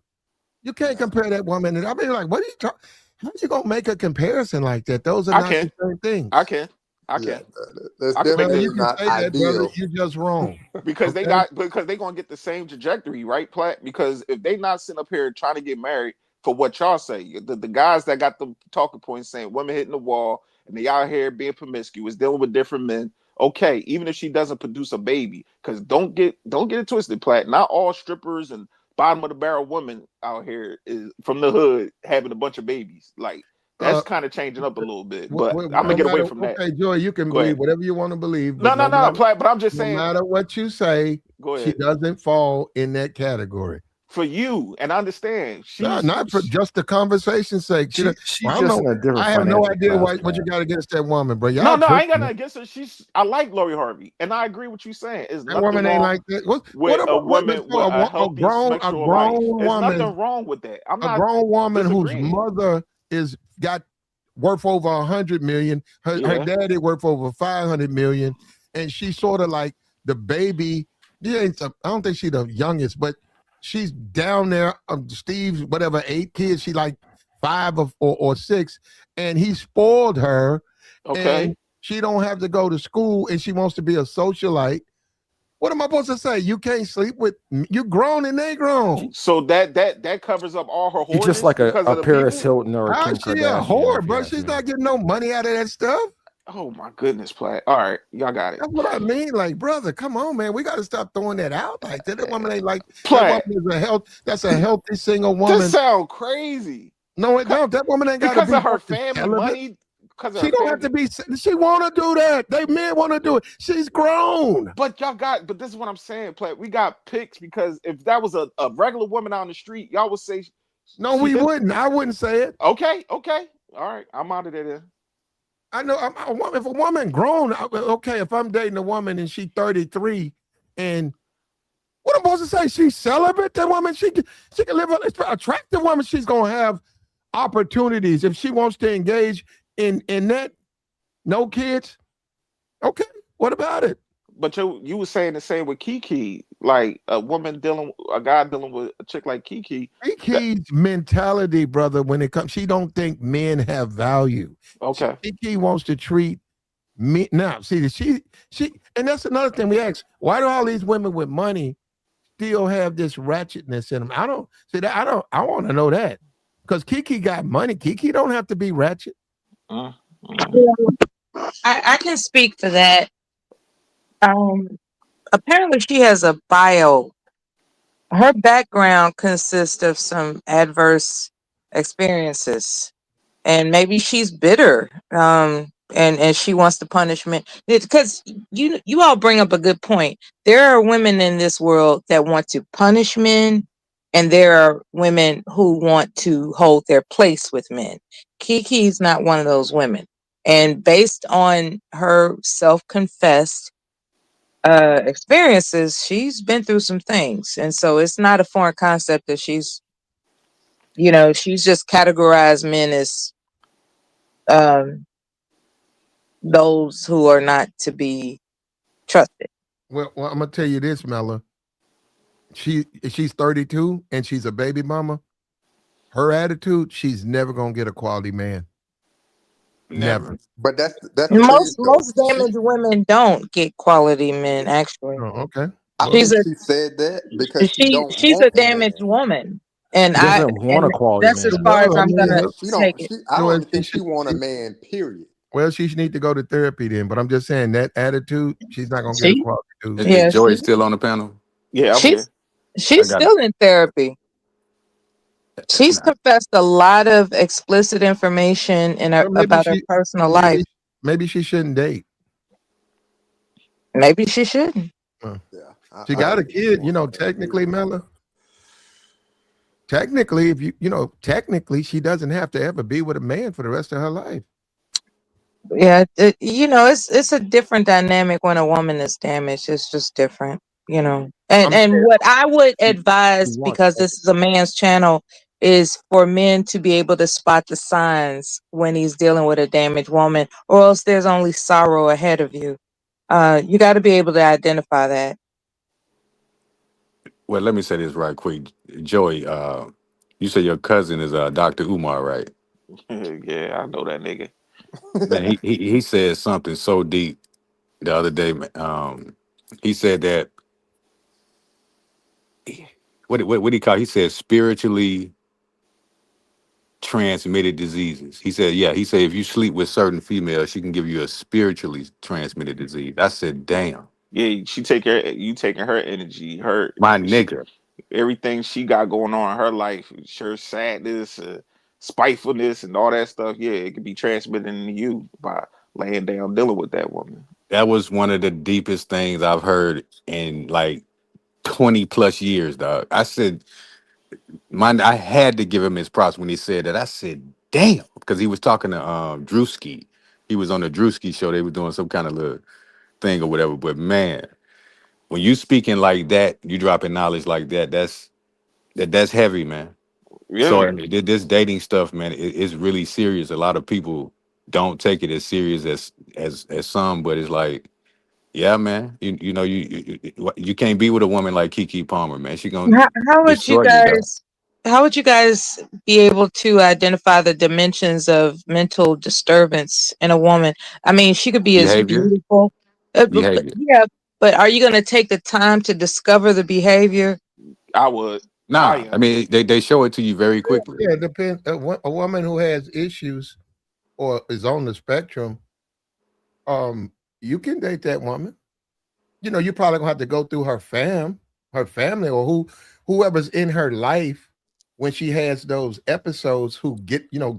Speaker 1: You can't compare that woman. I mean, like, what are you talking? How you gonna make a comparison like that? Those are not the same things.
Speaker 5: I can.
Speaker 6: That's
Speaker 5: I can make
Speaker 6: definitely
Speaker 1: You can
Speaker 6: not
Speaker 1: say that, brother.
Speaker 6: ideal.
Speaker 1: You're just wrong.
Speaker 5: Because they gonna get the same trajectory, right, Platt? Because if they not sitting up here trying to get married for what y'all say, the guys that got the talking points saying women hitting the wall and they out here being promiscuous, dealing with different men. Okay, even if she doesn't produce a baby, because don't get it twisted, Platt. Not all strippers and bottom of the barrel women out here is from the hood having a bunch of babies. Like that's kind of changing up a little bit, but I'm gonna get away from that.
Speaker 1: Okay, Joy, you can believe whatever you want to believe.
Speaker 5: No, Platt, but I'm just saying.
Speaker 1: No matter what you say,
Speaker 5: go ahead.
Speaker 1: She doesn't fall in that category.
Speaker 5: For you, and I understand.
Speaker 1: Not for just the conversation's sake.
Speaker 3: She's just in a different.
Speaker 1: I have no idea
Speaker 3: class,
Speaker 1: what you got against that woman, bro.
Speaker 5: No, I ain't got nothing against her. I like Lori Harvey, and I agree with you saying. Is
Speaker 1: that woman ain't like that. What
Speaker 5: a woman with a healthy sexual life? There's nothing wrong with that. I'm not
Speaker 1: a grown woman whose
Speaker 5: disagreeing.
Speaker 1: mother got worth over 100 million. Her daddy worth over 500 million, and she's sort of like the baby. I don't think she's the youngest, but she's down there. Steve's whatever 8 kids. She like 5 or 6, and he spoiled her.
Speaker 5: Okay,
Speaker 1: and she don't have to go to school, and she wants to be a socialite. What am I supposed to say? You can't sleep with you grown and they grown.
Speaker 5: So that covers up all her whores.
Speaker 3: She's just like a Paris Hilton or a Kim
Speaker 1: How's she
Speaker 3: Kardashian.
Speaker 1: a whore, bro? She's not getting no money out of that stuff.
Speaker 5: Oh my goodness, Platt. All right, y'all got it.
Speaker 1: That's what I mean. Like, brother, come on, man. We got to stop throwing that out like that. That woman ain't like
Speaker 5: Platt.
Speaker 1: That woman that's a healthy single woman.
Speaker 5: This sound crazy.
Speaker 1: No, it don't. That woman ain't got to be
Speaker 5: because of her family money.
Speaker 1: She don't have to be. She want to do that. They men want to do it. She's grown.
Speaker 5: But but this is what I'm saying, Platt. We got picks because if that was a regular woman on the street, y'all would say.
Speaker 1: No, we wouldn't. I wouldn't say it.
Speaker 5: Okay. All right, I'm out of there then.
Speaker 1: I know if a woman grown, okay, if I'm dating a woman and she's 33 and what I'm supposed to say? She's celibate. That woman, she can live an attractive woman. She's going to have opportunities. If she wants to engage in that, no kids, okay, what about it?
Speaker 5: But you were saying the same with KeKe, like a guy dealing with a chick like KeKe.
Speaker 1: KeKe's mentality, brother, when it comes, she don't think men have value.
Speaker 5: Okay.
Speaker 1: KeKe wants to treat me now. See, she, and that's another thing we ask. Why do all these women with money still have this ratchetness in them? I don't see that. I want to know that because KeKe got money. KeKe don't have to be ratchet.
Speaker 4: I can speak for that. Apparently she has a bio. Her background consists of some adverse experiences. and maybe she's bitter, and she wants the punishment. Because you all bring up a good point. There are women in this world that want to punish men, and there are women who want to hold their place with men. KeKe's not one of those women, and based on her self-confessed experiences, she's been through some things, and so it's not a foreign concept that she's just categorized men as um those who are not to be trusted.
Speaker 1: Well, I'm gonna tell you this, Mella. She's 32 and she's a baby mama. Her attitude, she's never gonna get a quality man.
Speaker 2: Never.
Speaker 1: Never.
Speaker 6: But that's the thing though.
Speaker 4: Most damaged women don't get quality men. Actually,
Speaker 1: Oh, okay.
Speaker 6: I
Speaker 1: Well,
Speaker 4: she's
Speaker 6: think
Speaker 4: a
Speaker 6: she said that because she don't
Speaker 4: she's a
Speaker 6: want a
Speaker 4: damaged
Speaker 6: man.
Speaker 4: woman, and
Speaker 3: She doesn't want a quality
Speaker 4: that's as
Speaker 3: man.
Speaker 4: far as
Speaker 1: well, I
Speaker 4: I'm
Speaker 1: mean,
Speaker 4: gonna
Speaker 6: She
Speaker 4: take
Speaker 6: don't.
Speaker 4: it.
Speaker 6: I don't
Speaker 1: well,
Speaker 6: even think she want a man. Period.
Speaker 1: she should need to go to therapy then. But I'm just saying that attitude, she's not gonna get a
Speaker 4: She
Speaker 1: quality dude.
Speaker 2: Is
Speaker 4: yeah
Speaker 2: Joy still on the panel?
Speaker 5: Yeah, I'm here.
Speaker 4: she's
Speaker 2: I
Speaker 4: she's
Speaker 2: got
Speaker 4: still in therapy. She's
Speaker 2: nah.
Speaker 4: confessed a lot of explicit information
Speaker 1: Well,
Speaker 4: about her personal life.
Speaker 1: maybe she shouldn't date.
Speaker 4: Maybe she shouldn't.
Speaker 1: Uh,
Speaker 6: Yeah,
Speaker 1: she
Speaker 6: I
Speaker 1: got a
Speaker 6: think she
Speaker 1: kid,
Speaker 6: want
Speaker 1: technically, Mella. Technically, if technically, she doesn't have to ever be with a man for the rest of her life.
Speaker 4: Yeah, it's a different dynamic when a woman is damaged. It's just different. And
Speaker 1: I'm saying
Speaker 4: what I would
Speaker 3: She
Speaker 4: advise,
Speaker 3: wants
Speaker 4: because this is a man's channel, is for men to be able to spot the signs when he's dealing with a damaged woman, or else there's only sorrow ahead of you. You got to be able to identify that.
Speaker 2: Well, let me say this right quick. Joey, you say your cousin is Dr. Umar, right?
Speaker 5: Yeah, I know that nigga.
Speaker 2: Man, he said something so deep the other day. Man. He said that what he call? He said spiritually transmitted diseases. He said, yeah. He said if you sleep with certain females, she can give you a spiritually transmitted disease. I said, damn,
Speaker 5: Yeah, she take her. You taking her energy, her
Speaker 2: my
Speaker 5: she,
Speaker 2: nigga.
Speaker 5: everything she got going on in her life, her sadness, spitefulness, and all that stuff. Yeah, it could be transmitted into you by laying down dealing with that woman.
Speaker 2: That was one of the deepest things I've heard in like 20 plus years, dog. I said, I had to give him his props when he said that. I said, damn, because he was talking to Drewski. He was on the Drewski show. They were doing some kind of little thing or whatever. But man, when you speaking like that, you dropping knowledge like that, that's heavy, man. So
Speaker 5: Yeah,
Speaker 2: this dating stuff, man, it's really serious. A lot of people don't take it as serious as some, but it's like, yeah, man, you can't be with a woman like KeKe Palmer, man. She gonna
Speaker 4: How would you
Speaker 2: destroy you, dog.
Speaker 4: guys? How would you guys be able to identify the dimensions of mental disturbance in a woman? I mean, she could be as
Speaker 2: Behavior,
Speaker 4: beautiful, but
Speaker 2: behavior.
Speaker 4: yeah. But are you going to take the time to discover the behavior?
Speaker 5: I would. I
Speaker 2: Nah, I
Speaker 5: am.
Speaker 2: mean they show it to you very quickly.
Speaker 1: Yeah, it depends. A woman who has issues or is on the spectrum, you can date that woman. You probably gonna have to go through her family, or whoever's in her life when she has those episodes who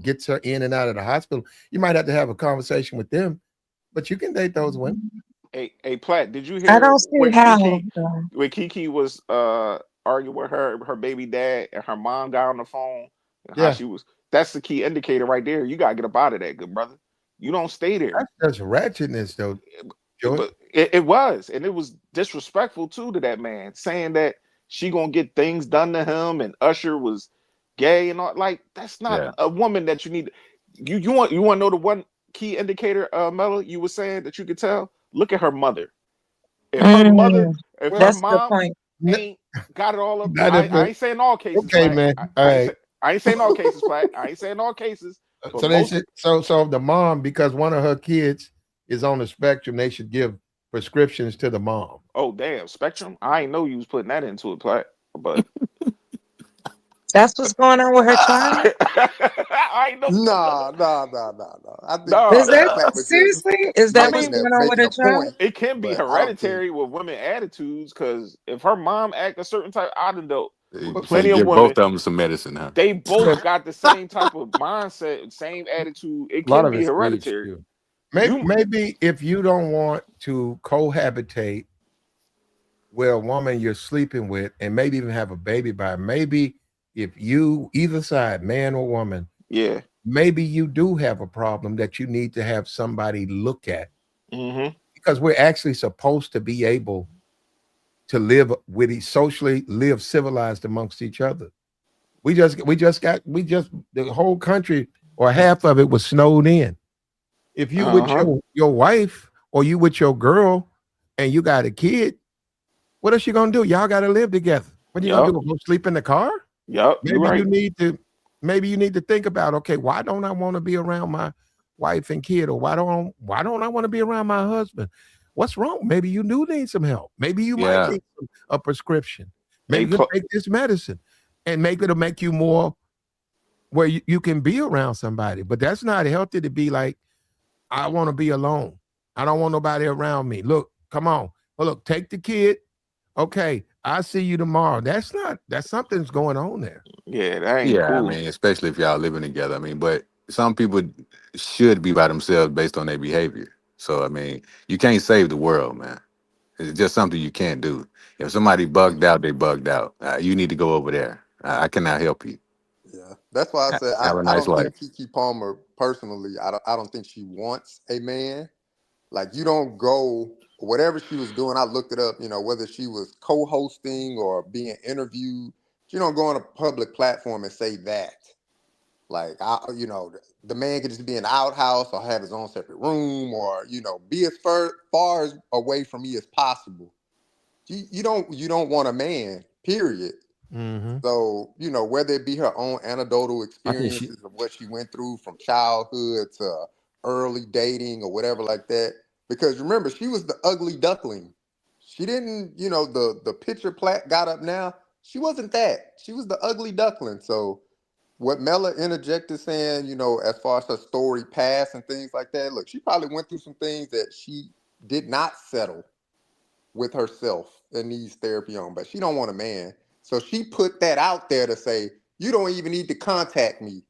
Speaker 1: gets her in and out of the hospital. You might have to have a conversation with them, but you can date those women.
Speaker 5: A Platt. Did you
Speaker 4: I
Speaker 5: hear
Speaker 4: don't see how.
Speaker 5: When KeKe was arguing with her baby dad and her mom got on the phone? And how
Speaker 1: Yeah,
Speaker 5: she was. That's the key indicator right there. You gotta get up out of that, good brother. You don't stay there.
Speaker 1: that's ratchetness, though, Joy.
Speaker 5: But it was, and it was disrespectful too to that man, saying that she gonna get things done to him, and Usher was gay and all. Like that's not
Speaker 2: Yeah,
Speaker 5: a woman that you need. You want to know the one key indicator, Mello? You were saying that you could tell. Look at her mother. If her mother,
Speaker 4: Mm,
Speaker 5: if her
Speaker 1: Well,
Speaker 4: that's the
Speaker 5: mom
Speaker 4: point.
Speaker 1: n-
Speaker 5: ain't got it all up to,
Speaker 1: not if
Speaker 5: I ain't saying all cases,
Speaker 1: okay,
Speaker 5: Platt.
Speaker 1: man. All right.
Speaker 5: I ain't saying all cases, Platt. I ain't saying all cases, but
Speaker 1: So they
Speaker 5: most.
Speaker 1: should so the mom, because one of her kids is on the spectrum, they should give prescriptions to the mom.
Speaker 5: Oh damn, Spectrum. I ain't know you was putting that into it, Platt. But
Speaker 4: That's what's going on with her child.
Speaker 5: I ain't know.
Speaker 6: No. I think
Speaker 5: No,
Speaker 4: Is that
Speaker 6: Pat was just
Speaker 4: seriously? Is
Speaker 5: I
Speaker 4: that
Speaker 5: mean,
Speaker 4: what's
Speaker 6: making
Speaker 4: going on with
Speaker 6: a
Speaker 4: her child?
Speaker 6: point,
Speaker 5: it can be
Speaker 6: but I don't think.
Speaker 5: hereditary with women attitudes because if her mom act a certain type, I don't know.
Speaker 2: So you
Speaker 5: Plenty of
Speaker 2: give both
Speaker 5: women.
Speaker 2: of them some medicine, huh?
Speaker 5: They both got the same type of mindset, same attitude. It
Speaker 3: A lot
Speaker 5: can
Speaker 3: of
Speaker 5: be
Speaker 3: it's age
Speaker 5: hereditary.
Speaker 3: too.
Speaker 5: You
Speaker 1: Maybe if you don't want to cohabitate with a woman you're sleeping with and maybe even have a baby by, maybe if you, either side, man or woman,
Speaker 5: yeah.
Speaker 1: maybe you do have a problem that you need to have somebody look at,
Speaker 5: Mm-hmm.
Speaker 1: because we're actually supposed to be able to live with socially, live civilized amongst each other. The whole country or half of it was snowed in. If you with
Speaker 5: Uh-huh.
Speaker 1: your wife or you with your girl and you got a kid, what else you gonna do? Y'all gotta live together. What you gonna
Speaker 5: Yup.
Speaker 1: do? Go sleep in the car?
Speaker 5: Yup. You're
Speaker 1: Maybe you
Speaker 5: right.
Speaker 1: need to think about, okay, why don't I want to be around my wife and kid, or why don't I want to be around my husband? What's wrong? Maybe you do need some help. Maybe you might
Speaker 2: Yeah.
Speaker 1: need a prescription.
Speaker 5: They
Speaker 1: Maybe you can take this medicine, and maybe it'll make you more where you can be around somebody. But that's not healthy to be like, I want to be alone. I don't want nobody around me. Look, come on. Well, look, take the kid. Okay, I'll see you tomorrow. That's something's going on there.
Speaker 5: Yeah, that ain't
Speaker 2: Yeah, I
Speaker 5: cool.
Speaker 2: mean, especially if y'all living together. I mean, but some people should be by themselves based on their behavior. So I mean, you can't save the world, man. It's just something you can't do. If somebody bugged out, they bugged out. You need to go over there. I cannot help you.
Speaker 6: Yeah, that's why I said
Speaker 2: Have a
Speaker 6: I
Speaker 2: nice
Speaker 6: don't
Speaker 2: life.
Speaker 6: think KeKe Palmer personally. I don't think she wants a man. Like you don't go whatever she was doing. I looked it up. You know whether she was co-hosting or being interviewed. She don't go on a public platform and say that. Like the man could just be in the outhouse or have his own separate room or be as far as away from me as possible. You don't want a man. Period.
Speaker 1: Mm-hmm.
Speaker 6: So, whether it be her own anecdotal
Speaker 3: I think she
Speaker 6: experiences of what she went through from childhood to early dating or whatever like that. Because remember, she was the ugly duckling. She didn't, the picture plat got up now. She wasn't that. She was the ugly duckling. So what Mela interjected saying, as far as her story past and things like that, look, she probably went through some things that she did not settle with herself and needs therapy on, but she don't want a man. So she put that out there to say, you don't even need to contact me.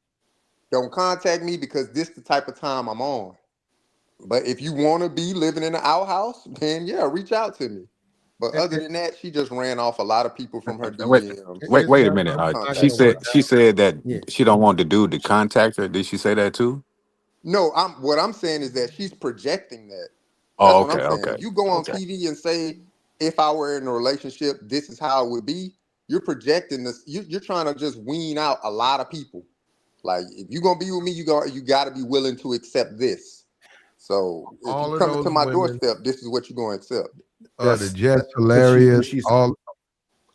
Speaker 6: Don't contact me because this the type of time I'm on. But if you want to be living in an outhouse, then yeah, reach out to me. But
Speaker 1: It,
Speaker 6: other
Speaker 1: it,
Speaker 6: than that, she just ran off a lot of people from her
Speaker 2: Wait,
Speaker 6: DMs
Speaker 1: it's
Speaker 2: wait a
Speaker 1: not
Speaker 2: minute.
Speaker 1: it's
Speaker 6: and
Speaker 1: not
Speaker 2: She
Speaker 1: gonna
Speaker 6: contacted
Speaker 1: work
Speaker 6: her.
Speaker 2: said
Speaker 1: out.
Speaker 2: that
Speaker 3: yeah.
Speaker 2: she don't want the dude to contact her. Did she say that too?
Speaker 6: No, what I'm saying is that she's projecting that. That's
Speaker 2: Oh,
Speaker 6: what I'm
Speaker 2: okay,
Speaker 6: saying.
Speaker 2: okay,
Speaker 6: If you go on
Speaker 2: okay.
Speaker 6: TV and say, if I were in a relationship, this is how it would be, you're projecting this. You're trying to just wean out a lot of people. Like, if you're gonna be with me, you got to be willing to accept this. So if you
Speaker 1: All of
Speaker 6: come into
Speaker 1: those
Speaker 6: my
Speaker 1: women,
Speaker 6: doorstep, this is what you're gonna accept.
Speaker 1: the
Speaker 3: That's
Speaker 1: just
Speaker 3: that because she
Speaker 1: hilarious.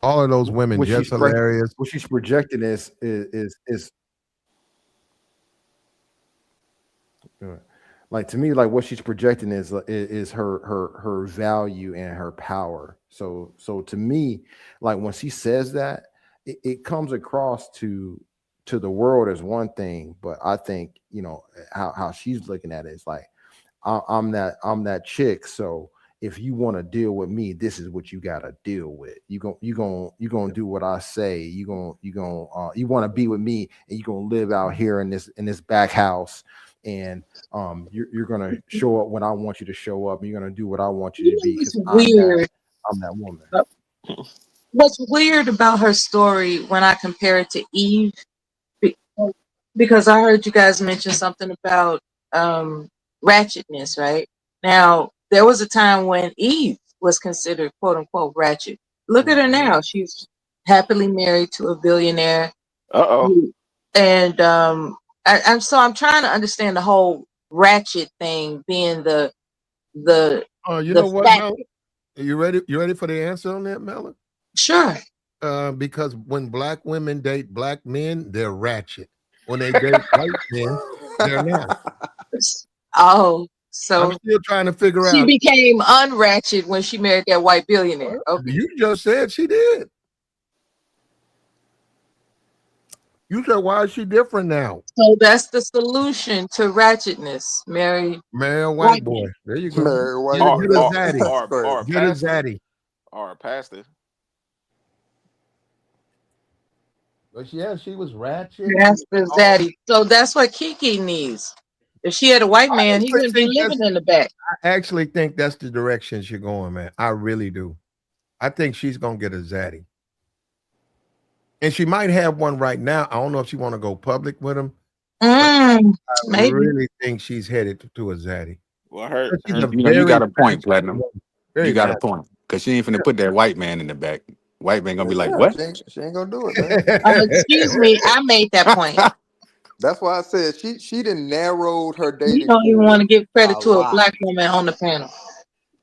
Speaker 1: All of those women just hilarious.
Speaker 3: what she's projecting is like, to me, like what she's projecting is her value and her power. So to me, like when she says that, it comes across to the world as one thing, but I think how she's looking at it is like, I'm that chick. So if you want to deal with me, this is what you got to deal with. You gonna do what I say. You want to be with me, and you gonna live out here in this back house, and you're gonna show up when I want you to show up. And you're gonna do what I want you
Speaker 4: You
Speaker 3: to
Speaker 4: know
Speaker 3: be
Speaker 4: what's
Speaker 3: because
Speaker 4: weird?
Speaker 3: I'm that woman.
Speaker 4: What's weird about her story when I compare it to Eve, be- because I heard you guys mention something about ratchetness, right? Now, there was a time when Eve was considered quote unquote ratchet. Look at her
Speaker 3: Mhm.
Speaker 4: now. She's happily married to a billionaire.
Speaker 5: Uh-oh.
Speaker 4: And I'm trying to understand the whole ratchet thing being the
Speaker 1: You
Speaker 4: the
Speaker 1: know what,
Speaker 4: fact.
Speaker 1: Mel? You ready? You ready for the answer on that, Mel?
Speaker 4: Sure.
Speaker 1: Because when black women date black men, they're ratchet. When they date white men, they're not.
Speaker 4: Oh,
Speaker 1: I'm
Speaker 4: so
Speaker 1: still trying to figure
Speaker 4: she
Speaker 1: out.
Speaker 4: became unratchet when she married that white billionaire. Okay.
Speaker 1: You just said she did. You said, why is she different now?
Speaker 4: So that's the solution to ratchetness. Marry
Speaker 1: Marry a white
Speaker 4: white
Speaker 1: boy.
Speaker 4: man.
Speaker 1: There you go.
Speaker 6: Married white
Speaker 1: Get a,
Speaker 6: boy.
Speaker 5: Or
Speaker 1: get a
Speaker 5: or
Speaker 1: zaddy.
Speaker 6: That's
Speaker 5: or
Speaker 6: crazy.
Speaker 5: a
Speaker 1: Get a
Speaker 5: pastor.
Speaker 1: zaddy.
Speaker 5: Or a pastor.
Speaker 1: But yeah, she was ratchet.
Speaker 4: That's the zaddy. So that's what KeKe needs. If she had a white man, he wouldn't be living in the back.
Speaker 1: I actually think that's the direction she's going, man. I really do. I think she's gonna get a zaddy. And she might have one right now. I don't know if she want to go public with him. I
Speaker 4: Maybe.
Speaker 1: really think she's headed to a zaddy.
Speaker 5: Well,
Speaker 2: you got a point, Platinum.
Speaker 1: Very
Speaker 2: You got a
Speaker 1: bad.
Speaker 2: point. Because she ain't finna put that white man in the back. White man gonna be like,
Speaker 6: Yeah,
Speaker 2: what?
Speaker 6: She ain't gonna do it, man.
Speaker 4: Excuse me, I made that point.
Speaker 6: That's why I said she done narrowed her dating.
Speaker 4: You don't even want to give credit to a
Speaker 6: lot.
Speaker 4: black woman on the panel.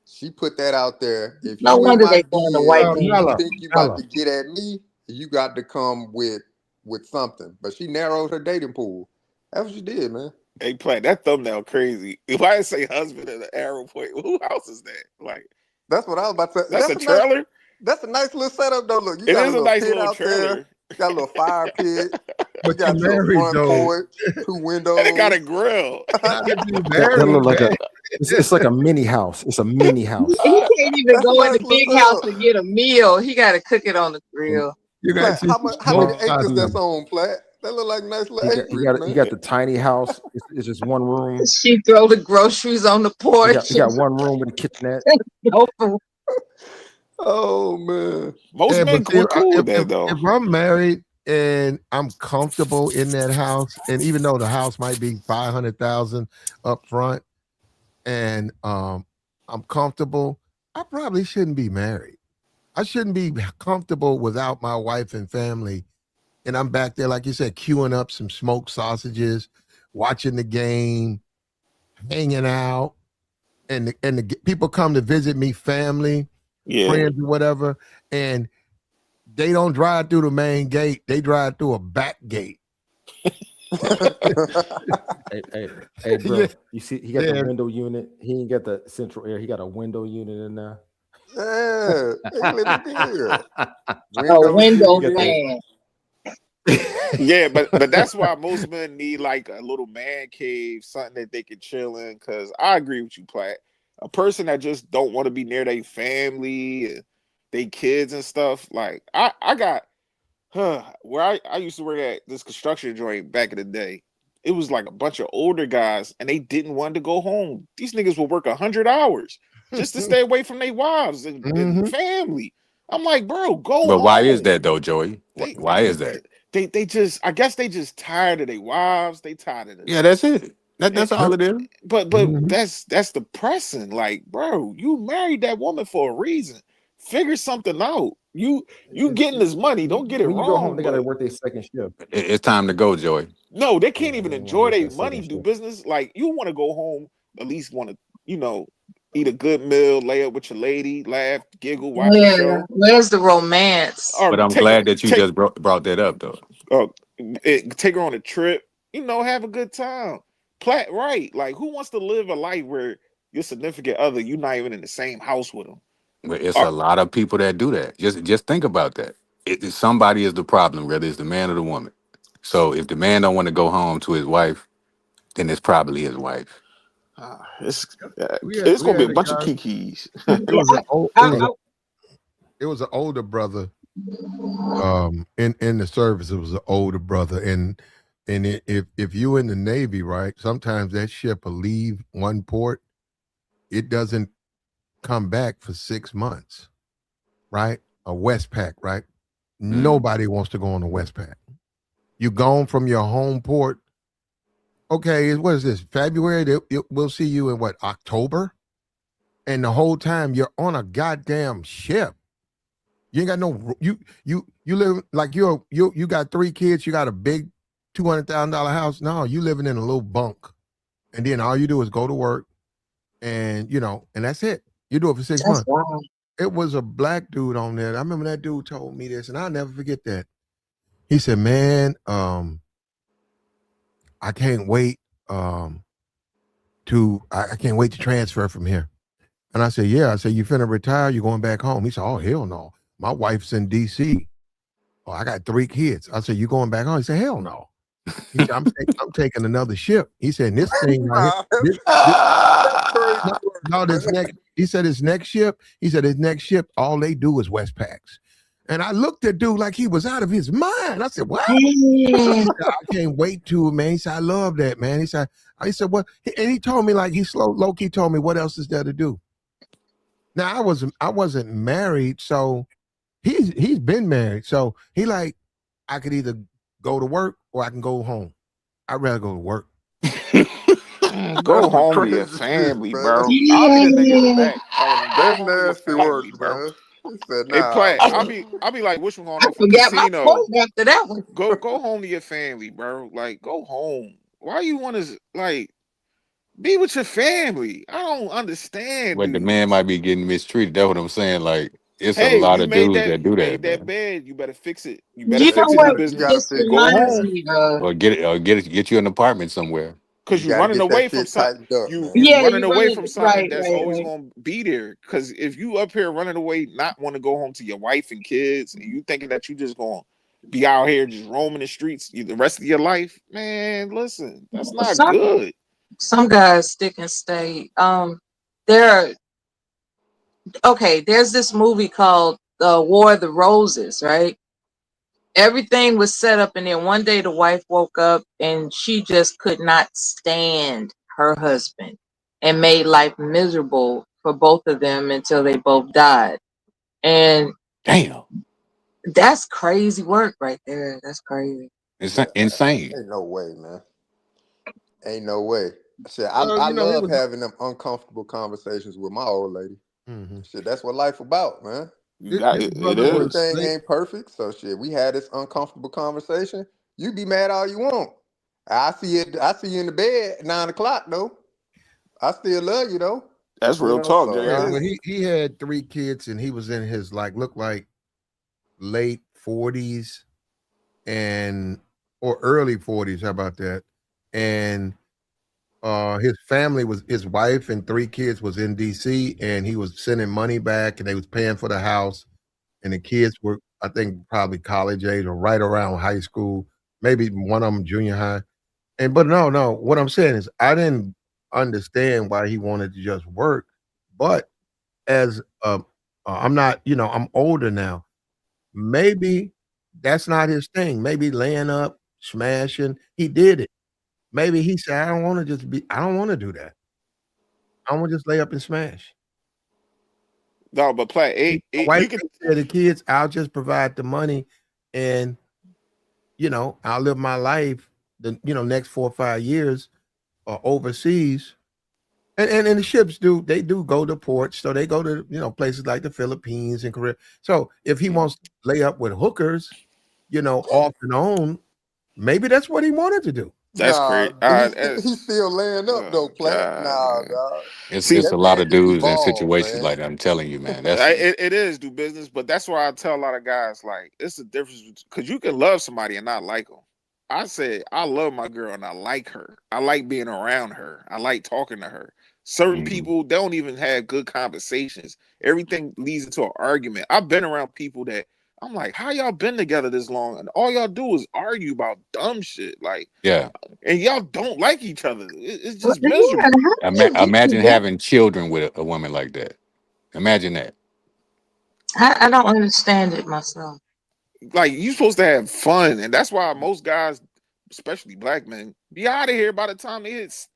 Speaker 6: She put that out there. If
Speaker 4: No
Speaker 6: you in
Speaker 4: wonder
Speaker 6: my
Speaker 4: they throwing the white
Speaker 6: DM,
Speaker 4: man.
Speaker 6: you think you about to get at me, you got to come with something. But she narrowed her dating pool. That's what she did, man.
Speaker 5: Hey, Platt, that thumbnail crazy. If I say husband at an arrow point, who house is that? Like,
Speaker 6: that's what I was about to say.
Speaker 5: That's a trailer?
Speaker 6: That's a nice little setup, though. Look, you
Speaker 5: It
Speaker 6: got
Speaker 5: is
Speaker 6: a
Speaker 5: a nice
Speaker 6: pit
Speaker 5: little
Speaker 6: out
Speaker 5: trailer.
Speaker 6: there. You got a little fire pit. You
Speaker 1: But
Speaker 6: got
Speaker 1: you
Speaker 6: your
Speaker 1: married,
Speaker 6: front
Speaker 1: though.
Speaker 6: porch, 2 windoes.
Speaker 5: And it got a grill.
Speaker 3: That look like it's like a mini house. It's a mini house.
Speaker 4: He can't even
Speaker 6: That's
Speaker 4: go in
Speaker 6: nice
Speaker 4: the big
Speaker 6: little
Speaker 4: house
Speaker 6: setup.
Speaker 4: to get a meal. He got to cook it on the grill.
Speaker 1: You
Speaker 6: Platt,
Speaker 1: got
Speaker 6: how many acres that's on, Platt? That look like nice little acreage,
Speaker 3: You got the tiny house. It's just one room.
Speaker 4: She throw the groceries on the porch.
Speaker 3: You got one room with a kitchenette.
Speaker 6: Oh man,
Speaker 5: most men
Speaker 1: but
Speaker 5: cool with that though.
Speaker 1: If I'm married and I'm comfortable in that house, and even though the house might be $500,000 up front, and I'm comfortable, I probably shouldn't be married. I shouldn't be comfortable without my wife and family. And I'm back there, like you said, queuing up some smoked sausages, watching the game, hanging out, and the people come to visit me, family, friends, or whatever, and they don't drive through the main gate; they drive through a back gate.
Speaker 3: hey, bro! You see, he got the window unit. He ain't got the central air. He got a window unit in there.
Speaker 6: Yeah,
Speaker 4: window fan.
Speaker 5: Yeah, but that's why most men need like a little man cave, something that they can chill in. Because I agree with you, Platt. A person that just don't want to be near their family and their kids and stuff. Like I got where I used to work at this construction joint back in the day. It was like a bunch of older guys, and they didn't want to go home. These niggas will work 100 hours just to stay away from their wives and family. I'm like, bro, go home.
Speaker 2: But why is that though, Joey? Why is that?
Speaker 5: They just, I guess they just tired of their wives. They tired of it.
Speaker 2: Yeah, that's it. That's all it is.
Speaker 5: But that's depressing. Like, bro, you married that woman for a reason. Figure something out. You getting this money. Don't get it
Speaker 3: when you
Speaker 5: wrong.
Speaker 3: go home, they gotta work their second shift.
Speaker 2: It's time to go, Joey.
Speaker 5: No, they can't even enjoy their money, do business. Like, you want to go home, at least want to, eat a good meal, lay up with your lady, laugh, giggle, watch the show.
Speaker 4: Where's the romance?
Speaker 2: But I'm glad that you just brought that up, though.
Speaker 5: Take her on a trip, have a good time. Platt, right? Like, who wants to live a life where your significant other, you're not even in the same house with them?
Speaker 2: But it's a lot of people that do that. Just think about that. Somebody is the problem, whether it's the man or the woman. So if the man don't want to go home to his wife, then it's probably his wife.
Speaker 5: It's gonna be a bunch of KeKes.
Speaker 1: It was an older brother in the service. It was an older brother, and if you in the Navy, right, sometimes that ship will leave one port, it doesn't come back for 6 months, right? A Westpac, right? Nobody wants to go on a Westpac. You gone from your home port. Okay, what is this? February? We'll see you in what, October? And the whole time you're on a goddamn ship. You ain't got no you live like you got 3 kids, you got a big $200,000 house. No, you living in a little bunk. And then all you do is go to work and and that's it. You do it for 6 months.
Speaker 4: Wow.
Speaker 1: It was a black dude on there. I remember that dude told me this, and I'll never forget that. He said, man, I can't wait I can't wait to transfer from here. And I said, yeah. I said, you finna retire? You going back home? He said, oh, hell no. My wife's in DC. Oh, I got 3 kids. I said, you going back home? He said, hell no. He said, I'm taking another ship. He said, this thing right here, this next ship, he said, his next ship, all they do is Westpacs. And I looked at dude like he was out of his mind. I said, what?
Speaker 4: Yeah.
Speaker 1: I can't wait to, man. He said, I love that, man. He said, what? And he told me, like, he low-key told me, what else is there to do? Now, I wasn't married, so he's been married. So he like, I could either go to work or I can go home. I'd rather go to work.
Speaker 5: Go
Speaker 6: That's some
Speaker 5: home to your
Speaker 6: crazy shit,
Speaker 5: family,
Speaker 6: man.
Speaker 5: bro. I'll be the nigga in the
Speaker 4: Yeah.
Speaker 5: back telling him, go
Speaker 6: That's
Speaker 5: home to your
Speaker 6: nasty work,
Speaker 5: family, bro.
Speaker 6: man. He said,
Speaker 5: Hey,
Speaker 6: nah,
Speaker 5: Platt,
Speaker 6: bro.
Speaker 5: I'll be like, which one
Speaker 4: I
Speaker 5: off from
Speaker 4: forgot my
Speaker 5: Casino?
Speaker 4: point after that one.
Speaker 5: Go home to your family, bro. Like, go home. Why you want to like be with your family? I don't understand,
Speaker 2: But the
Speaker 5: dude.
Speaker 2: man might be getting mistreated. That's what I'm saying. Like, it's a
Speaker 5: Hey,
Speaker 2: lot of dudes that
Speaker 5: you
Speaker 2: do
Speaker 5: made
Speaker 2: that,
Speaker 5: that
Speaker 2: man.
Speaker 5: bed. You better fix it. You better
Speaker 4: You know
Speaker 5: fix it,
Speaker 6: You
Speaker 5: do
Speaker 4: what
Speaker 6: gotta, you gotta
Speaker 5: business.
Speaker 4: this
Speaker 6: fix
Speaker 5: Go
Speaker 6: it,
Speaker 4: reminds
Speaker 6: man.
Speaker 5: home.
Speaker 4: me of?
Speaker 2: Or get you an apartment somewhere.
Speaker 5: Cause
Speaker 6: You
Speaker 5: you
Speaker 6: gotta
Speaker 5: running
Speaker 6: get that
Speaker 5: away from
Speaker 6: shit
Speaker 5: something.
Speaker 6: tightened up,
Speaker 5: You
Speaker 6: man.
Speaker 5: you
Speaker 4: Yeah,
Speaker 5: running
Speaker 4: you
Speaker 5: away
Speaker 4: running
Speaker 5: from something
Speaker 4: right,
Speaker 5: that's
Speaker 4: right,
Speaker 5: always
Speaker 4: right.
Speaker 5: gonna be there. Cause if you up here running away, not want to go home to your wife and kids, and you thinking that you just gonna be out here just roaming the streets the rest of your life, man, listen, that's not
Speaker 4: Some
Speaker 5: good.
Speaker 4: guys stick and stay. There. Okay, there's this movie called The War of the Roses, right? Everything was set up, and then one day the wife woke up and she just could not stand her husband and made life miserable for both of them until they both died. And
Speaker 2: Damn,
Speaker 4: that's crazy work right there. That's crazy.
Speaker 2: it's
Speaker 6: Yeah,
Speaker 2: insane.
Speaker 6: ain't no way, man. Ain't no way. Shit,
Speaker 1: Well,
Speaker 6: I
Speaker 1: it
Speaker 6: love
Speaker 1: was.
Speaker 6: having them uncomfortable conversations with my old lady.
Speaker 1: Mhm.
Speaker 6: Shit, that's what life about, man.
Speaker 5: You got
Speaker 1: His
Speaker 5: it
Speaker 1: brother was
Speaker 5: is.
Speaker 6: Everything
Speaker 1: late.
Speaker 6: ain't perfect, so shit. We had this uncomfortable conversation. You be mad all you want. I see it. I see you in the bed at 9 o'clock though. I still love you though.
Speaker 5: That's
Speaker 6: You
Speaker 5: real
Speaker 6: know,
Speaker 5: talk,
Speaker 6: so
Speaker 1: Yeah,
Speaker 5: JR.
Speaker 1: well, he had 3 kids, and he was in his looked like late 40s and or early 40s. How about that? And his family was his wife and 3 kids was in DC, and he was sending money back, and they was paying for the house, and the kids were, I think, probably college age or right around high school, maybe one of them junior high. And but no, what I'm saying is I didn't understand why he wanted to just work, but as I'm not, I'm older now. Maybe that's not his thing. Maybe laying up, smashing. He did it. Maybe he said, I don't want to do that. I want to just lay up and smash.
Speaker 5: No, but Platt,
Speaker 1: My wife
Speaker 5: you could.
Speaker 1: takes care of the kids. I'll just provide the money, and I'll live my life the next 4 or 5 years overseas. And the ships do go to ports, so they go to places like the Philippines and Korea. So if he wants to lay up with hookers, off and on, maybe that's what he wanted to do.
Speaker 5: That's
Speaker 6: nah,
Speaker 5: great.
Speaker 6: he's still laying up
Speaker 5: Oh
Speaker 6: though, Plat.
Speaker 5: God,
Speaker 6: Nah,
Speaker 5: man.
Speaker 6: dog.
Speaker 5: See,
Speaker 2: It's
Speaker 6: That
Speaker 2: a lot
Speaker 6: man
Speaker 2: of
Speaker 6: need to
Speaker 2: dudes in
Speaker 6: evolve,
Speaker 2: situations
Speaker 6: man.
Speaker 2: like that. I'm telling you, man. That's
Speaker 5: it is do business, but that's why I tell a lot of guys like it's the difference because you can love somebody and not like them. I said I love my girl and I like her. I like being around her. I like talking to her. Certain
Speaker 2: mhm.
Speaker 5: people they don't even have good conversations. Everything leads into an argument. I've been around people that I'm like, how y'all been together this long? And all y'all do is argue about dumb shit. Like,
Speaker 2: Yeah.
Speaker 5: and y'all don't like each other. It's
Speaker 4: Well,
Speaker 5: just
Speaker 4: yeah,
Speaker 5: miserable.
Speaker 4: how do you get
Speaker 2: Imagine
Speaker 4: together?
Speaker 2: having children with a woman like that. Imagine that.
Speaker 4: I don't understand it myself.
Speaker 5: Like you supposed to have fun, and that's why most guys, especially black men, be out of here by the time they hit